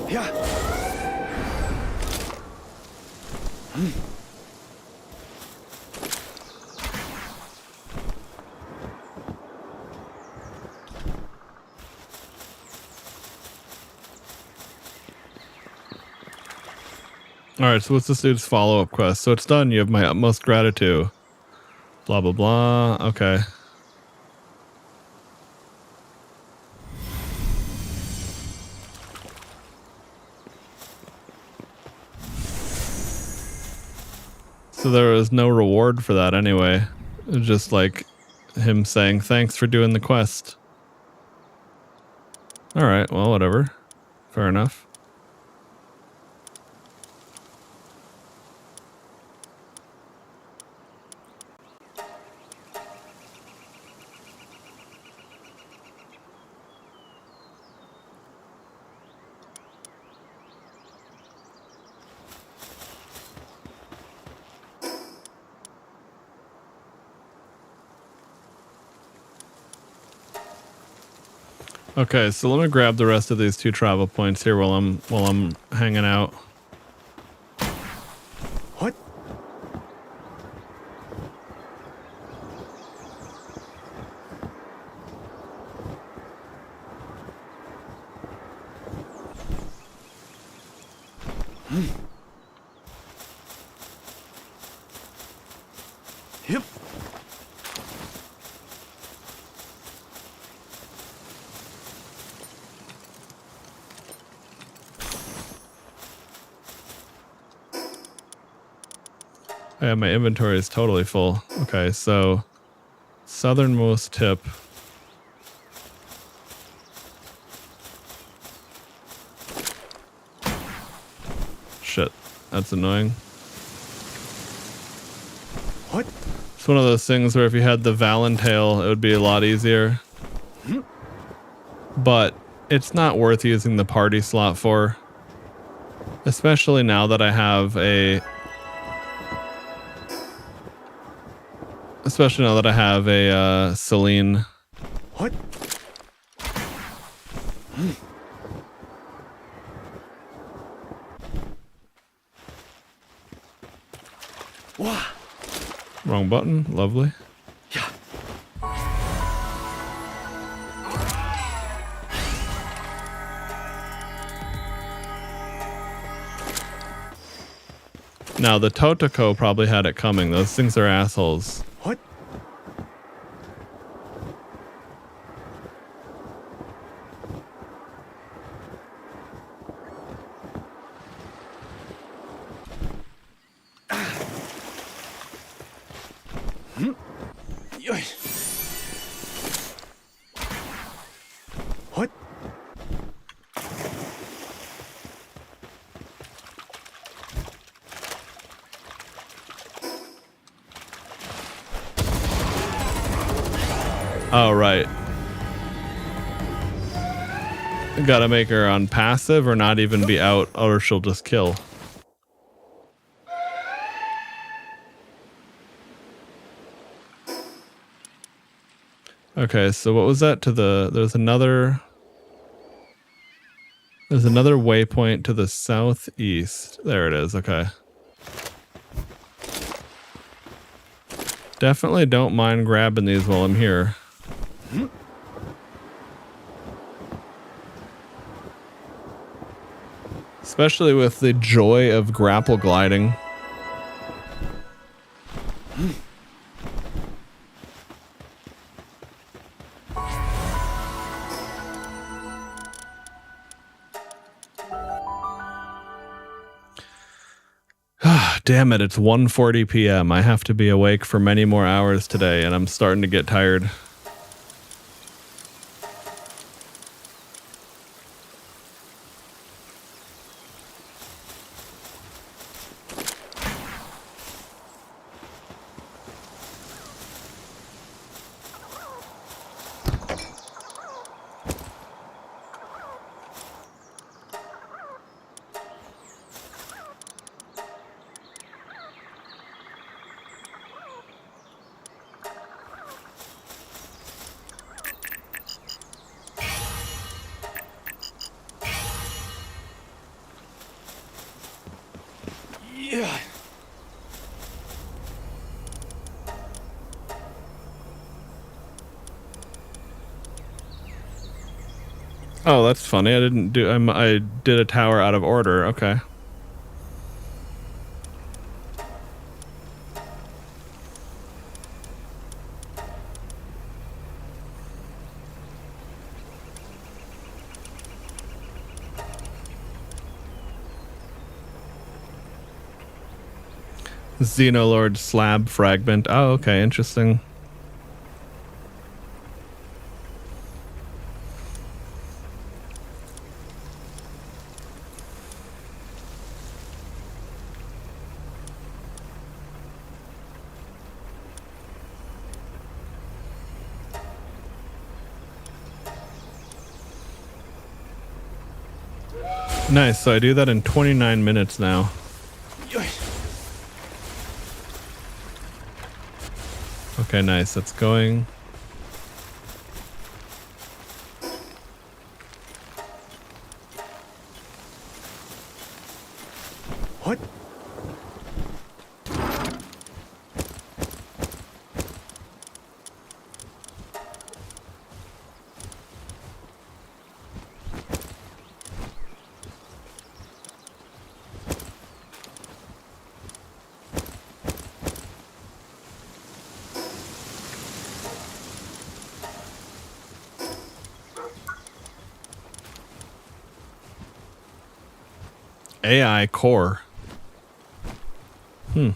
Yeah. All right, so what's this dude's follow-up quest? So it's done. You have my utmost gratitude. Blah, blah, blah. Okay. So there was no reward for that anyway. It was just like him saying, thanks for doing the quest. All right, well, whatever. Fair enough. Okay, so let me grab the rest of these 2 travel points here while I'm hanging out. What? Yep. Yeah, my inventory is totally full. Okay, so southernmost tip. Shit, that's annoying. What? It's one of those things where if you had the Valentail, it would be a lot easier. But it's not worth using the party slot for. Especially now that I have a... Especially now that I have a Celine. What? Wow. Wrong button. Lovely. Yeah. Now, the Totoko probably had it coming. Those things are assholes. What? Oh, right. Gotta make her on passive or not even be out, or she'll just kill. Okay, so what was that to the... There's another waypoint to the southeast. There it is, okay. Definitely don't mind grabbing these while I'm here. Especially with the joy of grapple gliding. Damn it, it's 1:40 p.m. I have to be awake for many more hours today, and I'm starting to get tired. Yeah. Oh, that's funny. I didn't do... I did a tower out of order. Okay. Xenoloord slab fragment. Oh, okay, interesting. Nice, so I do that in 29 minutes now. Okay, nice. That's going. What? AI core. Hmm.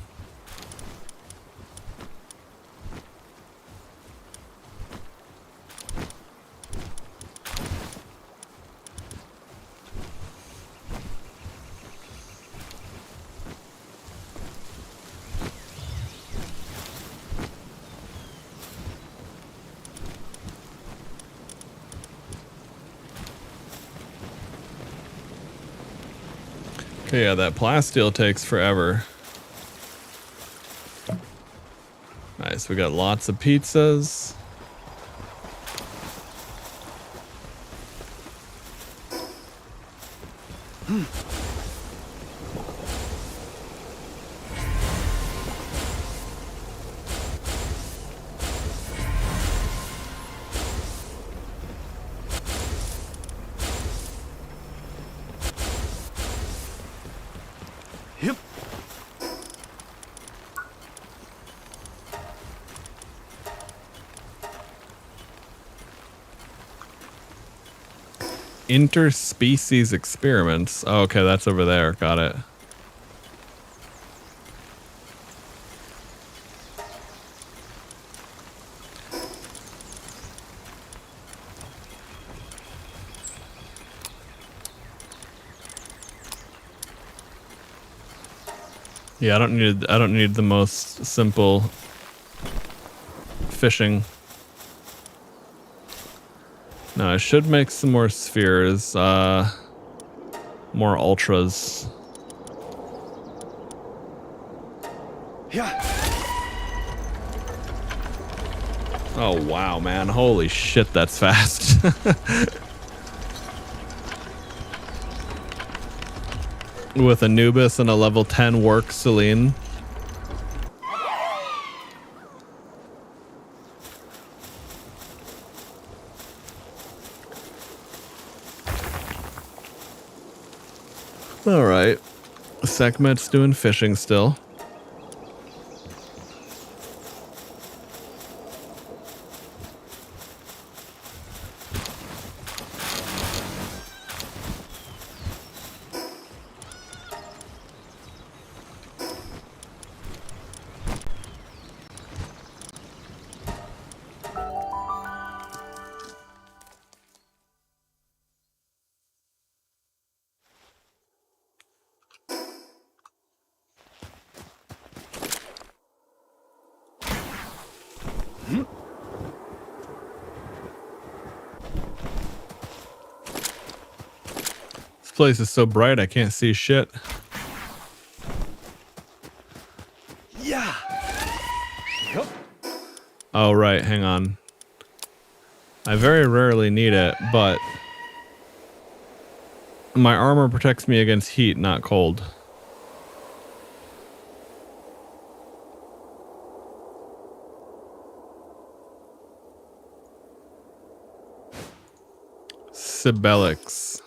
Okay, yeah, that plasteel takes forever. Nice, we got lots of pizzas. Yep. Interspecies experiments. Oh, okay, that's over there. Got it. Yeah, I don't need the most simple fishing. Now I should make some more spheres, more ultras. Yeah. Oh wow, man. Holy shit, that's fast. With Anubis and a level 10 work Celine. Alright. Sekhmet's doing fishing still. This place is so bright I can't see shit. Yeah. Yep. Oh, right. Hang on. I very rarely need it, but my armor protects me against heat, not cold. Sibelics.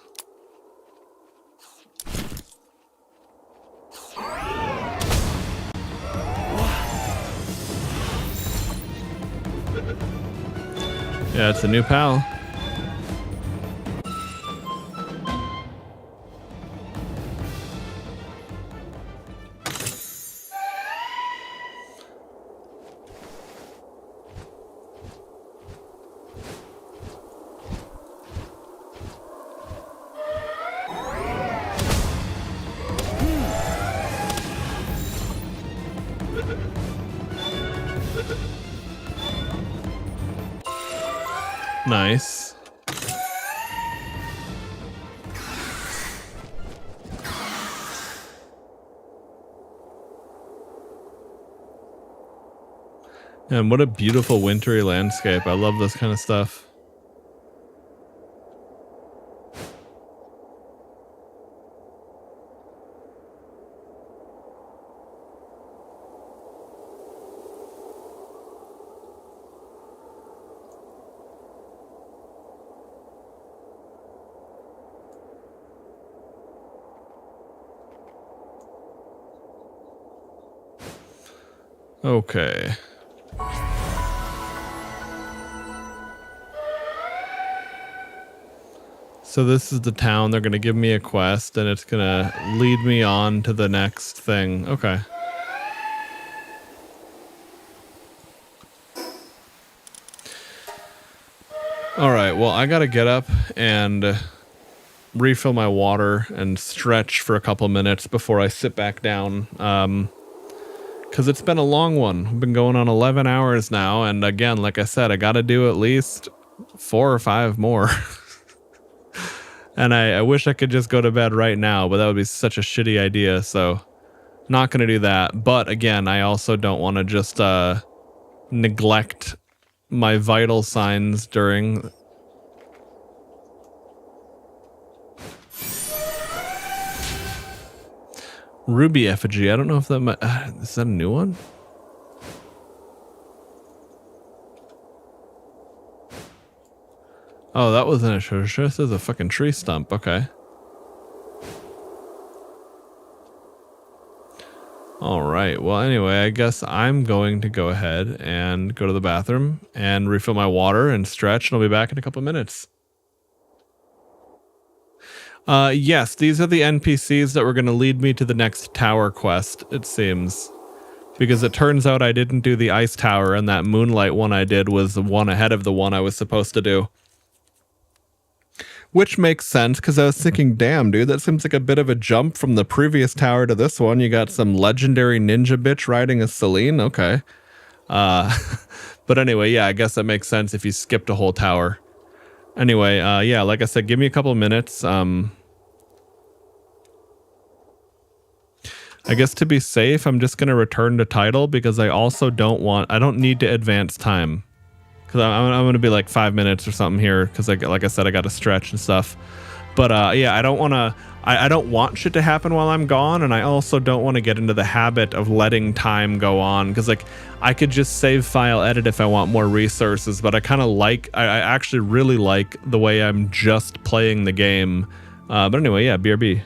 Yeah, it's a new pal. Nice. And what a beautiful wintry landscape. I love this kind of stuff. Okay. So this is the town. They're going to give me a quest and it's going to lead me on to the next thing. Okay. All right. Well, I got to get up and refill my water and stretch for a couple minutes before I sit back down. Because it's been a long one. I've been going on 11 hours now. And again, like I said, I got to do at least 4 or 5 more. And I wish I could just go to bed right now, but that would be such a shitty idea. So not going to do that. But again, I also don't want to just neglect my vital signs during... Ruby effigy. I don't know if that might... is that a new one? Oh, that wasn't a treasure. This is a fucking tree stump. Okay. All right. Well, anyway, I guess I'm going to go ahead and go to the bathroom and refill my water and stretch, and I'll be back in a couple minutes. Yes, these are the NPCs that were going to lead me to the next tower quest, it seems. Because it turns out I didn't do the ice tower, and that moonlight one I did was the one ahead of the one I was supposed to do. Which makes sense, because I was thinking, damn, dude, that seems like a bit of a jump from the previous tower to this one. You got some legendary ninja bitch riding a Celine. Okay. But anyway, yeah, I guess that makes sense if you skipped a whole tower. Anyway, yeah, like I said, give me a couple of minutes. I guess to be safe, I'm just going to return to title because I also I don't need to advance time. Because I'm going to be like 5 minutes or something here because like I said, I got to stretch and stuff. But yeah, I don't want to, I don't want shit to happen while I'm gone. And I also don't want to get into the habit of letting time go on because like I could just save file edit if I want more resources. But I kind of I actually really like the way I'm just playing the game. But anyway, yeah, BRB.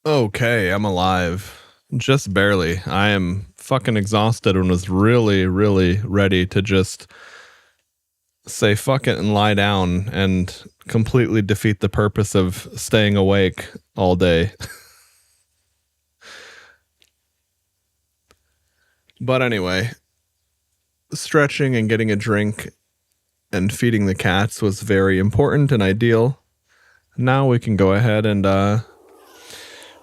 Okay, I'm alive. Just barely. I am fucking exhausted and was really, really ready to just say fuck it and lie down and completely defeat the purpose of staying awake all day. But anyway, stretching and getting a drink and feeding the cats was very important and ideal. Now we can go ahead and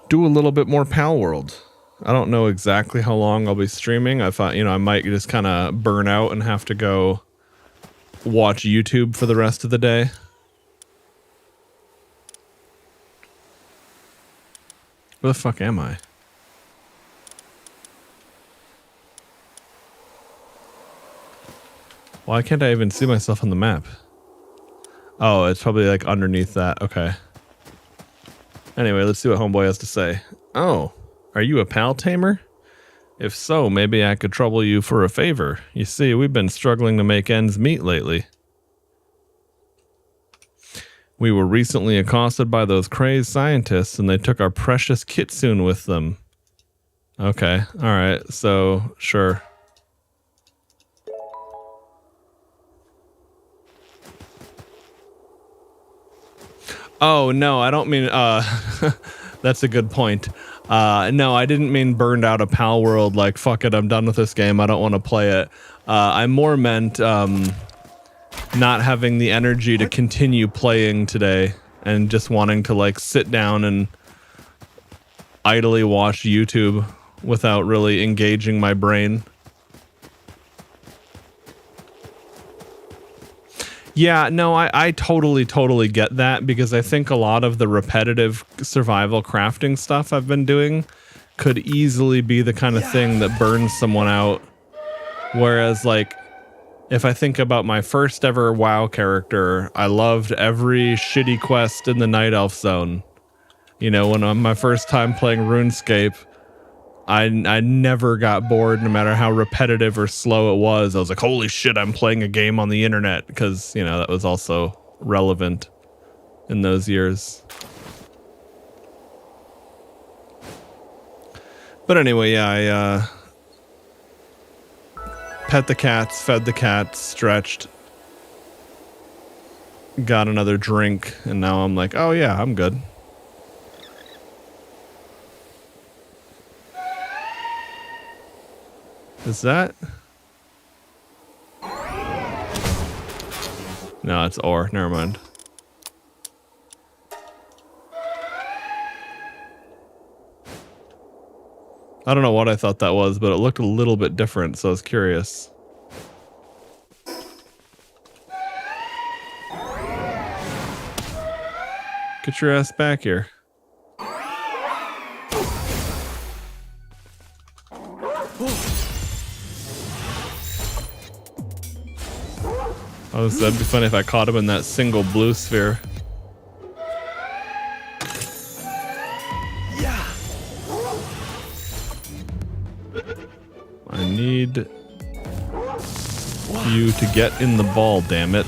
do a little bit more Palworld. I don't know exactly how long I'll be streaming. I thought, I might just kind of burn out and have to go watch YouTube for the rest of the day. Where the fuck am I? Why can't I even see myself on the map? Oh, it's probably like underneath that. Okay. Anyway, let's see what Homeboy has to say. Oh, are you a pal tamer? If so, maybe I could trouble you for a favor. You see, we've been struggling to make ends meet lately. We were recently accosted by those crazed scientists, and they took our precious kitsune with them. Okay, alright, so, sure. Oh, no, I don't mean, that's a good point. No, I didn't mean burned out of Palworld, like, fuck it, I'm done with this game, I don't want to play it. I more meant, not having the energy to continue playing today and just wanting to, like, sit down and idly watch YouTube without really engaging my brain. Yeah, no, I totally get that, because I think a lot of the repetitive survival crafting stuff I've been doing could easily be the kind of thing that burns someone out. Whereas, like, if I think about my first ever WoW character, I loved every shitty quest in the Night Elf Zone. You know, when on my first time playing RuneScape, I never got bored, no matter how repetitive or slow it was. I was like, holy shit, I'm playing a game on the internet, because, you know, that was also relevant in those years. But anyway, yeah, I pet the cats, fed the cats, stretched, got another drink, and now I'm like, oh yeah, I'm good. Is that? No, it's ore. Never mind. I don't know what I thought that was, but it looked a little bit different, so I was curious. Get your ass back here. Oh, that'd be funny if I caught him in that single blue sphere. Yeah. I need you to get in the ball, damn it.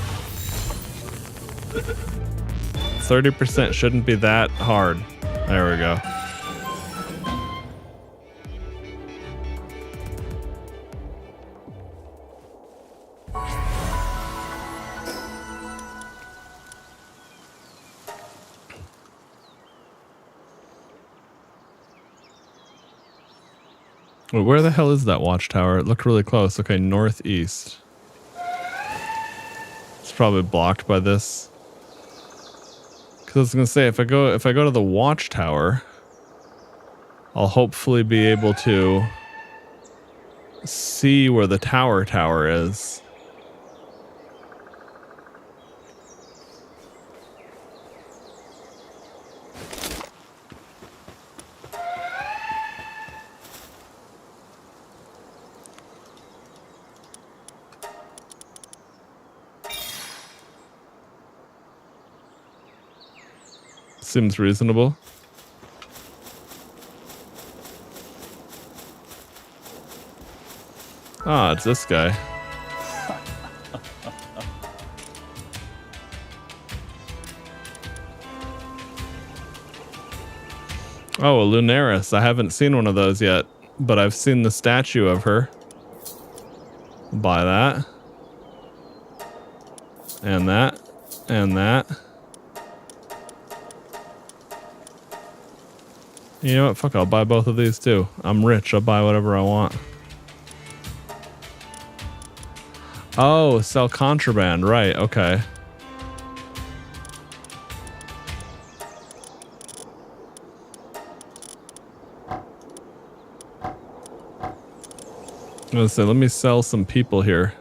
30% shouldn't be that hard. There we go. Wait, where the hell is that watchtower? It looked really close. Okay, northeast. It's probably blocked by this. Because I was gonna say, if I go to the watchtower, I'll hopefully be able to see where the tower is. Seems reasonable. Ah, it's this guy. Oh, a Lunaris. I haven't seen one of those yet, but I've seen the statue of her. Buy that. And that. And that. You know what? Fuck, I'll buy both of these too. I'm rich. I'll buy whatever I want. Oh, sell contraband. Right. Okay. Let's say, let me sell some people here.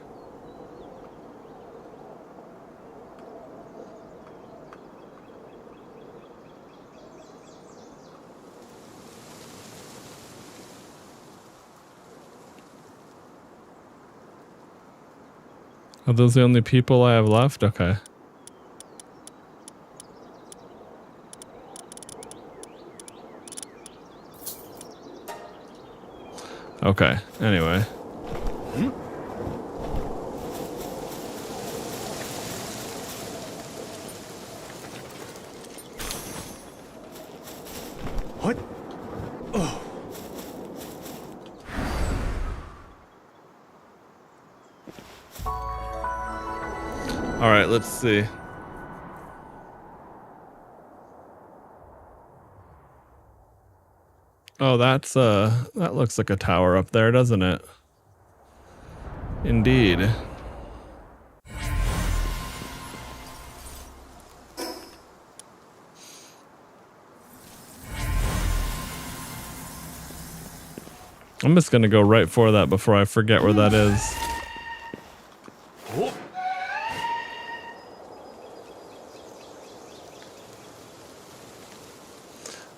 Are those the only people I have left? Okay. Okay. Anyway. What? Oh. All right, let's see. Oh, that's that looks like a tower up there, doesn't it? Indeed. I'm just gonna go right for that before I forget where that is. Oh.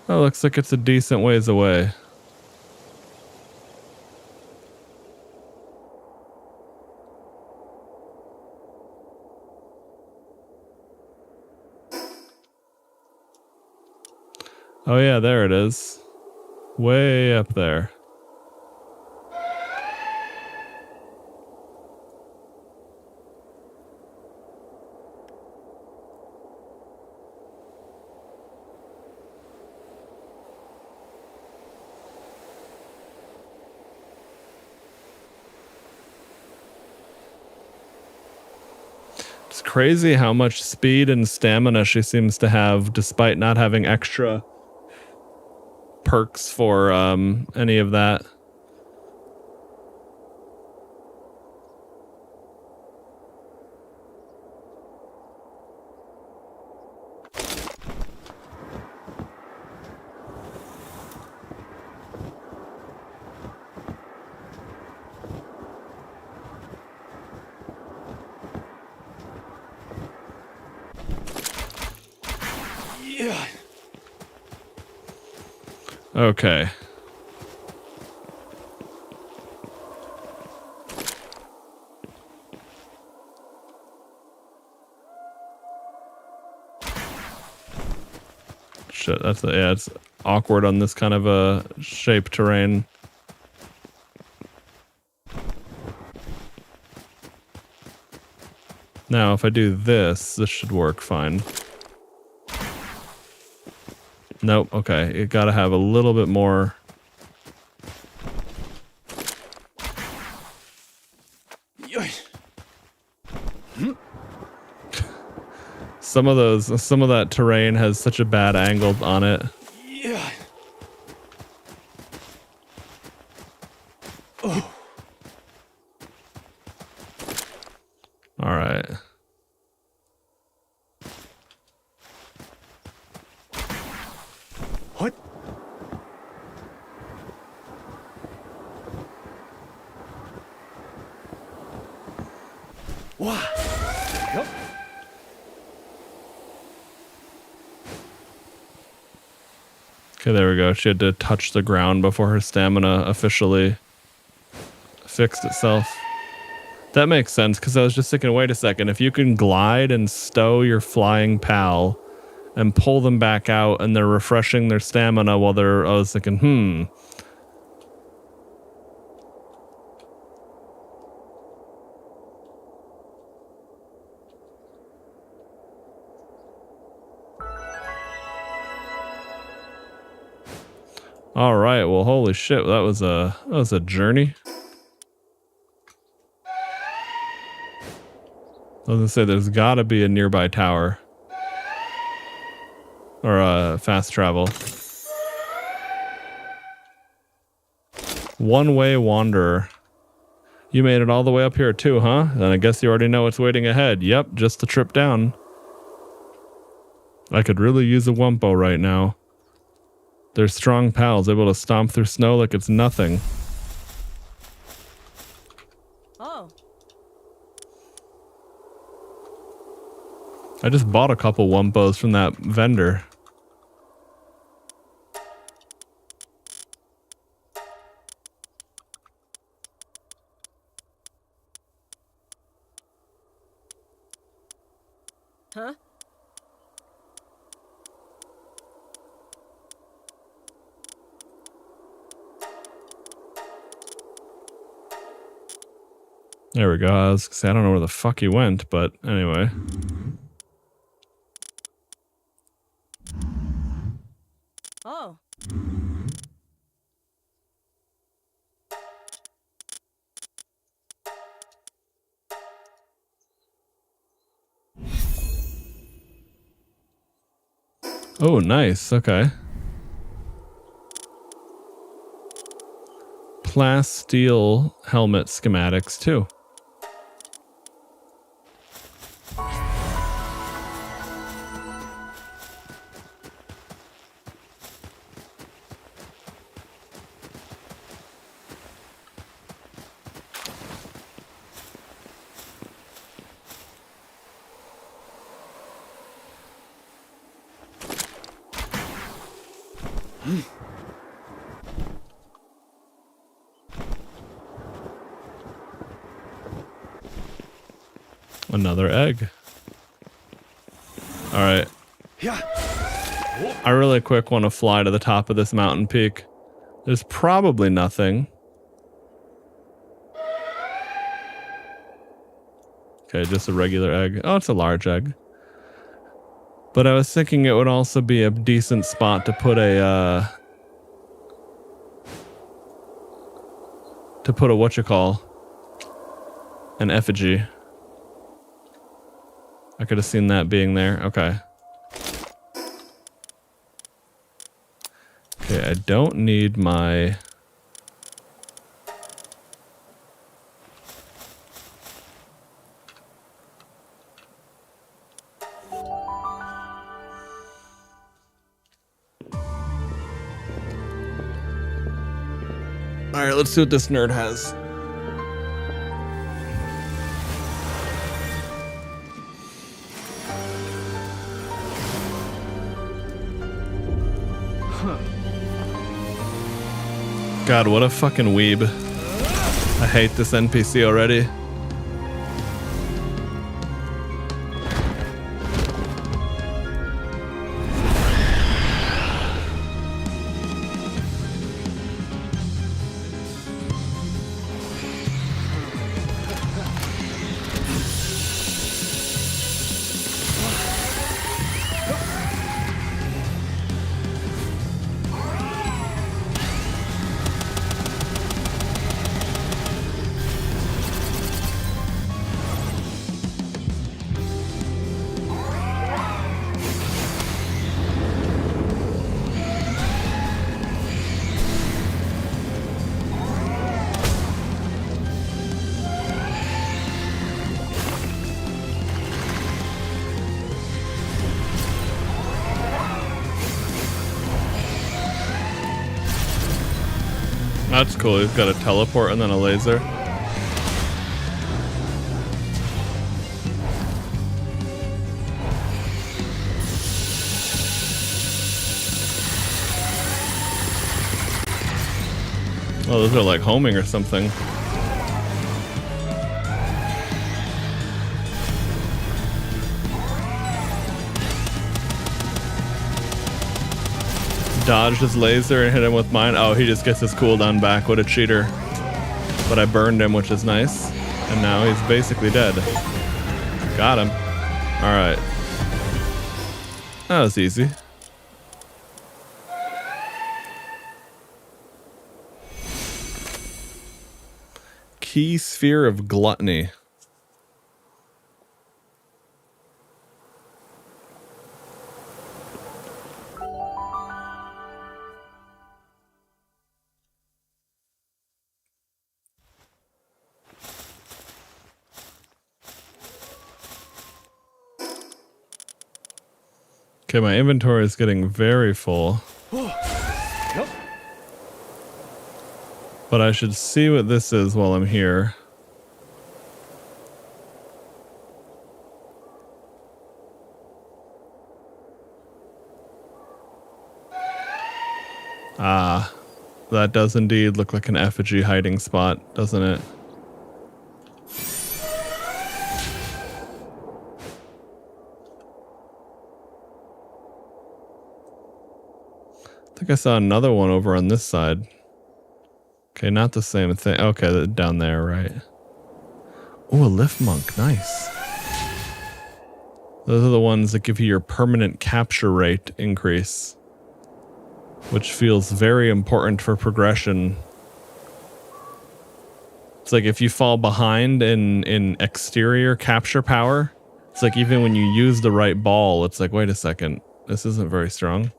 Oh, looks like it's a decent ways away. Oh yeah, there it is. Way up there. It's crazy how much speed and stamina she seems to have despite not having extra perks for any of that. Yeah. Okay. Shit, yeah, it's awkward on this kind of a shape terrain. Now, if I do this, this should work fine. Nope, okay, you gotta have a little bit more. Some of that terrain has such a bad angle on it. Yeah. Oh. All right. What? Wow. Yep. Okay, there we go. She had to touch the ground before her stamina officially fixed itself. That makes sense, because I was just thinking, wait a second, if you can glide and stow your flying pal and pull them back out and they're refreshing their stamina while they're, I was thinking, All right. Well, holy shit. That was a journey. I was gonna say there's got to be a nearby tower or a fast travel. One-way wanderer. You made it all the way up here too, huh? Then I guess you already know what's waiting ahead. Yep, just the trip down. I could really use a Wumpo right now. They're strong pals, able to stomp through snow like it's nothing. Oh. I just bought a couple Wumpos from that vendor. Huh? There we go. I was gonna say, I don't know where the fuck he went, but anyway. Oh. Oh, nice. Okay. Plasteel helmet schematics too. Another egg. All right. Yeah. I really quick want to fly to the top of this mountain peak. There's probably nothing. Okay, just a regular egg. Oh, it's a large egg. But I was thinking it would also be a decent spot to put a whatchamacall, an effigy. I could have seen that being there. Okay. Okay, I don't need my... Alright, let's see what this nerd has. God, what a fucking weeb. I hate this NPC already. That's cool. He's got a teleport and then a laser. Oh, those are like homing or something. Dodged his laser and hit him with mine. Oh, he just gets his cooldown back. What a cheater. But I burned him, which is nice. And now he's basically dead. Got him. Alright. That was easy. Key sphere of gluttony. Okay, my inventory is getting very full. Yep. But I should see what this is while I'm here. Ah, that does indeed look like an effigy hiding spot, doesn't it? I think I saw another one over on this side. Okay, not the same thing. Okay, down there, right. Oh, a lift monk. Nice. Those are the ones that give you your permanent capture rate increase, which feels very important for progression. It's like if you fall behind in exterior capture power, it's like even when you use the right ball, it's like, wait a second, this isn't very strong.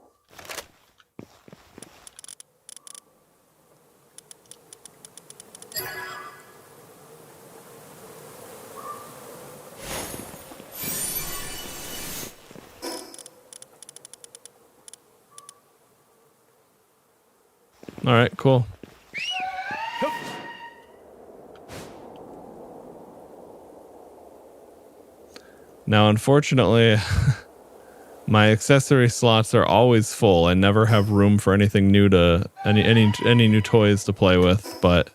All right, cool. Now, unfortunately, my accessory slots are always full. I never have room for anything new to any new toys to play with, but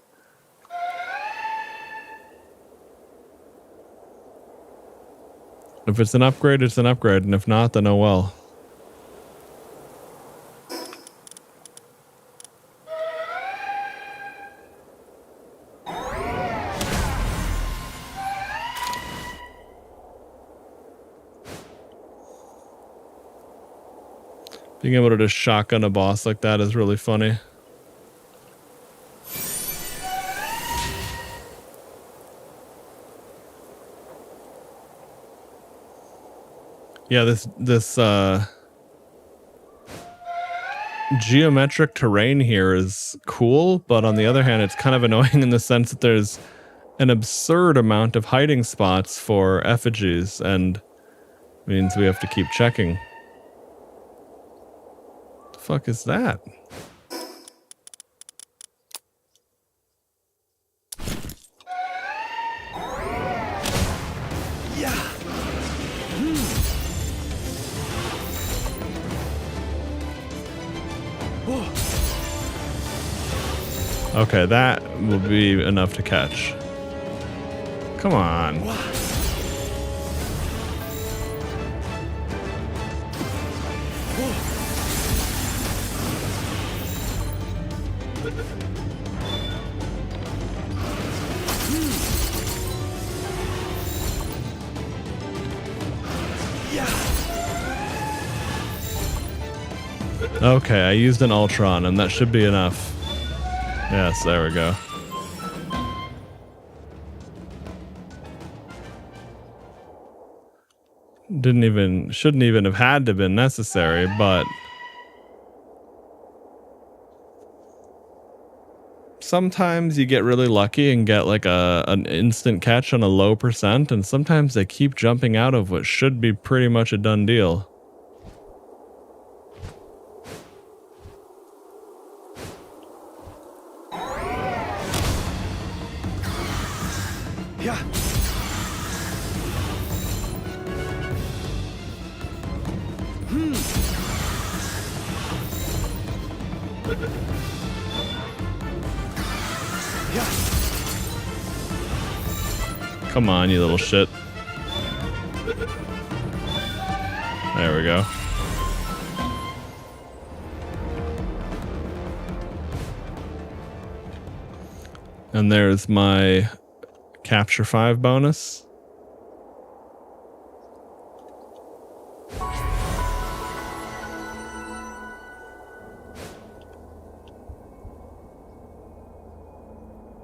if it's an upgrade, it's an upgrade, and if not, then oh well. Being able to just shotgun a boss like that is really funny. Yeah, this geometric terrain here is cool, but on the other hand, it's kind of annoying in the sense that there's an absurd amount of hiding spots for effigies, and means we have to keep checking. Fuck is that? Yeah. Okay, that will be enough to catch. Come on. Okay, I used an Ultron, and that should be enough. Yes, there we go. Shouldn't even have had to been necessary, but sometimes you get really lucky and get like an instant catch on a low percent, and sometimes they keep jumping out of what should be pretty much a done deal. Yeah. Come on, you little shit. There we go. And there's my Capture 5 bonus.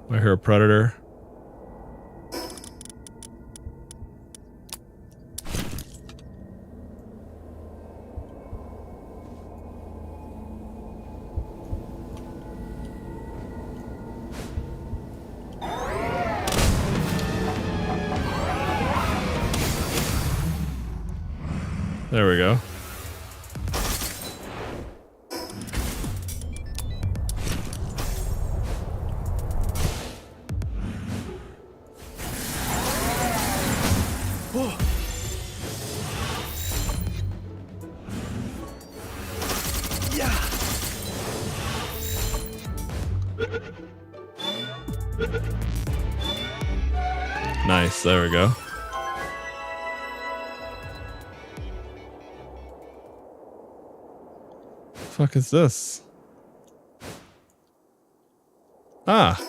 I hear a predator. There we go. Nice, there we go. Fuck is this? Ah.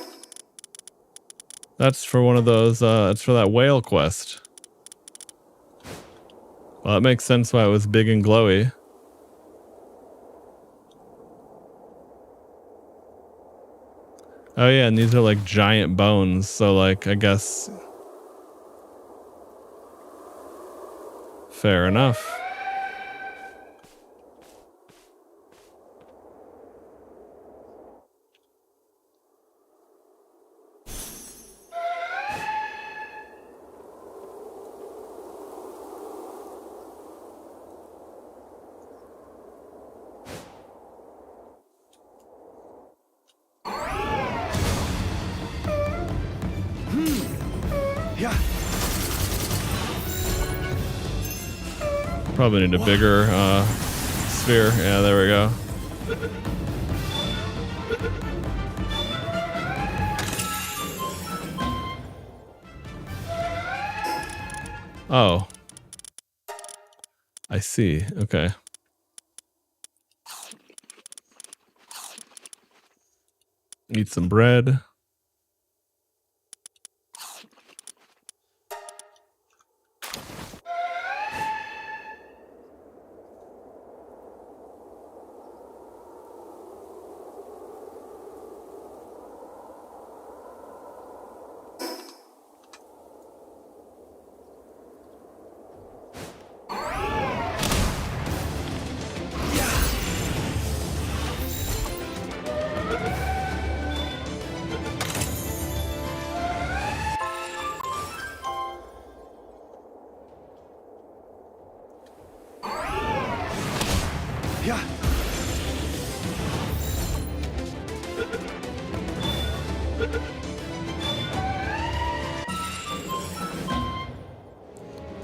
That's for one of those, it's for that whale quest. Well, that makes sense why it was big and glowy. Oh yeah, and these are like giant bones, so like, I guess... Fair enough. Probably need a bigger sphere. Yeah, there we go. Oh. I see. Okay. Eat some bread.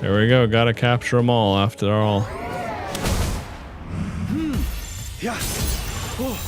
There we go. Gotta capture them all after all. Yeah. Oh.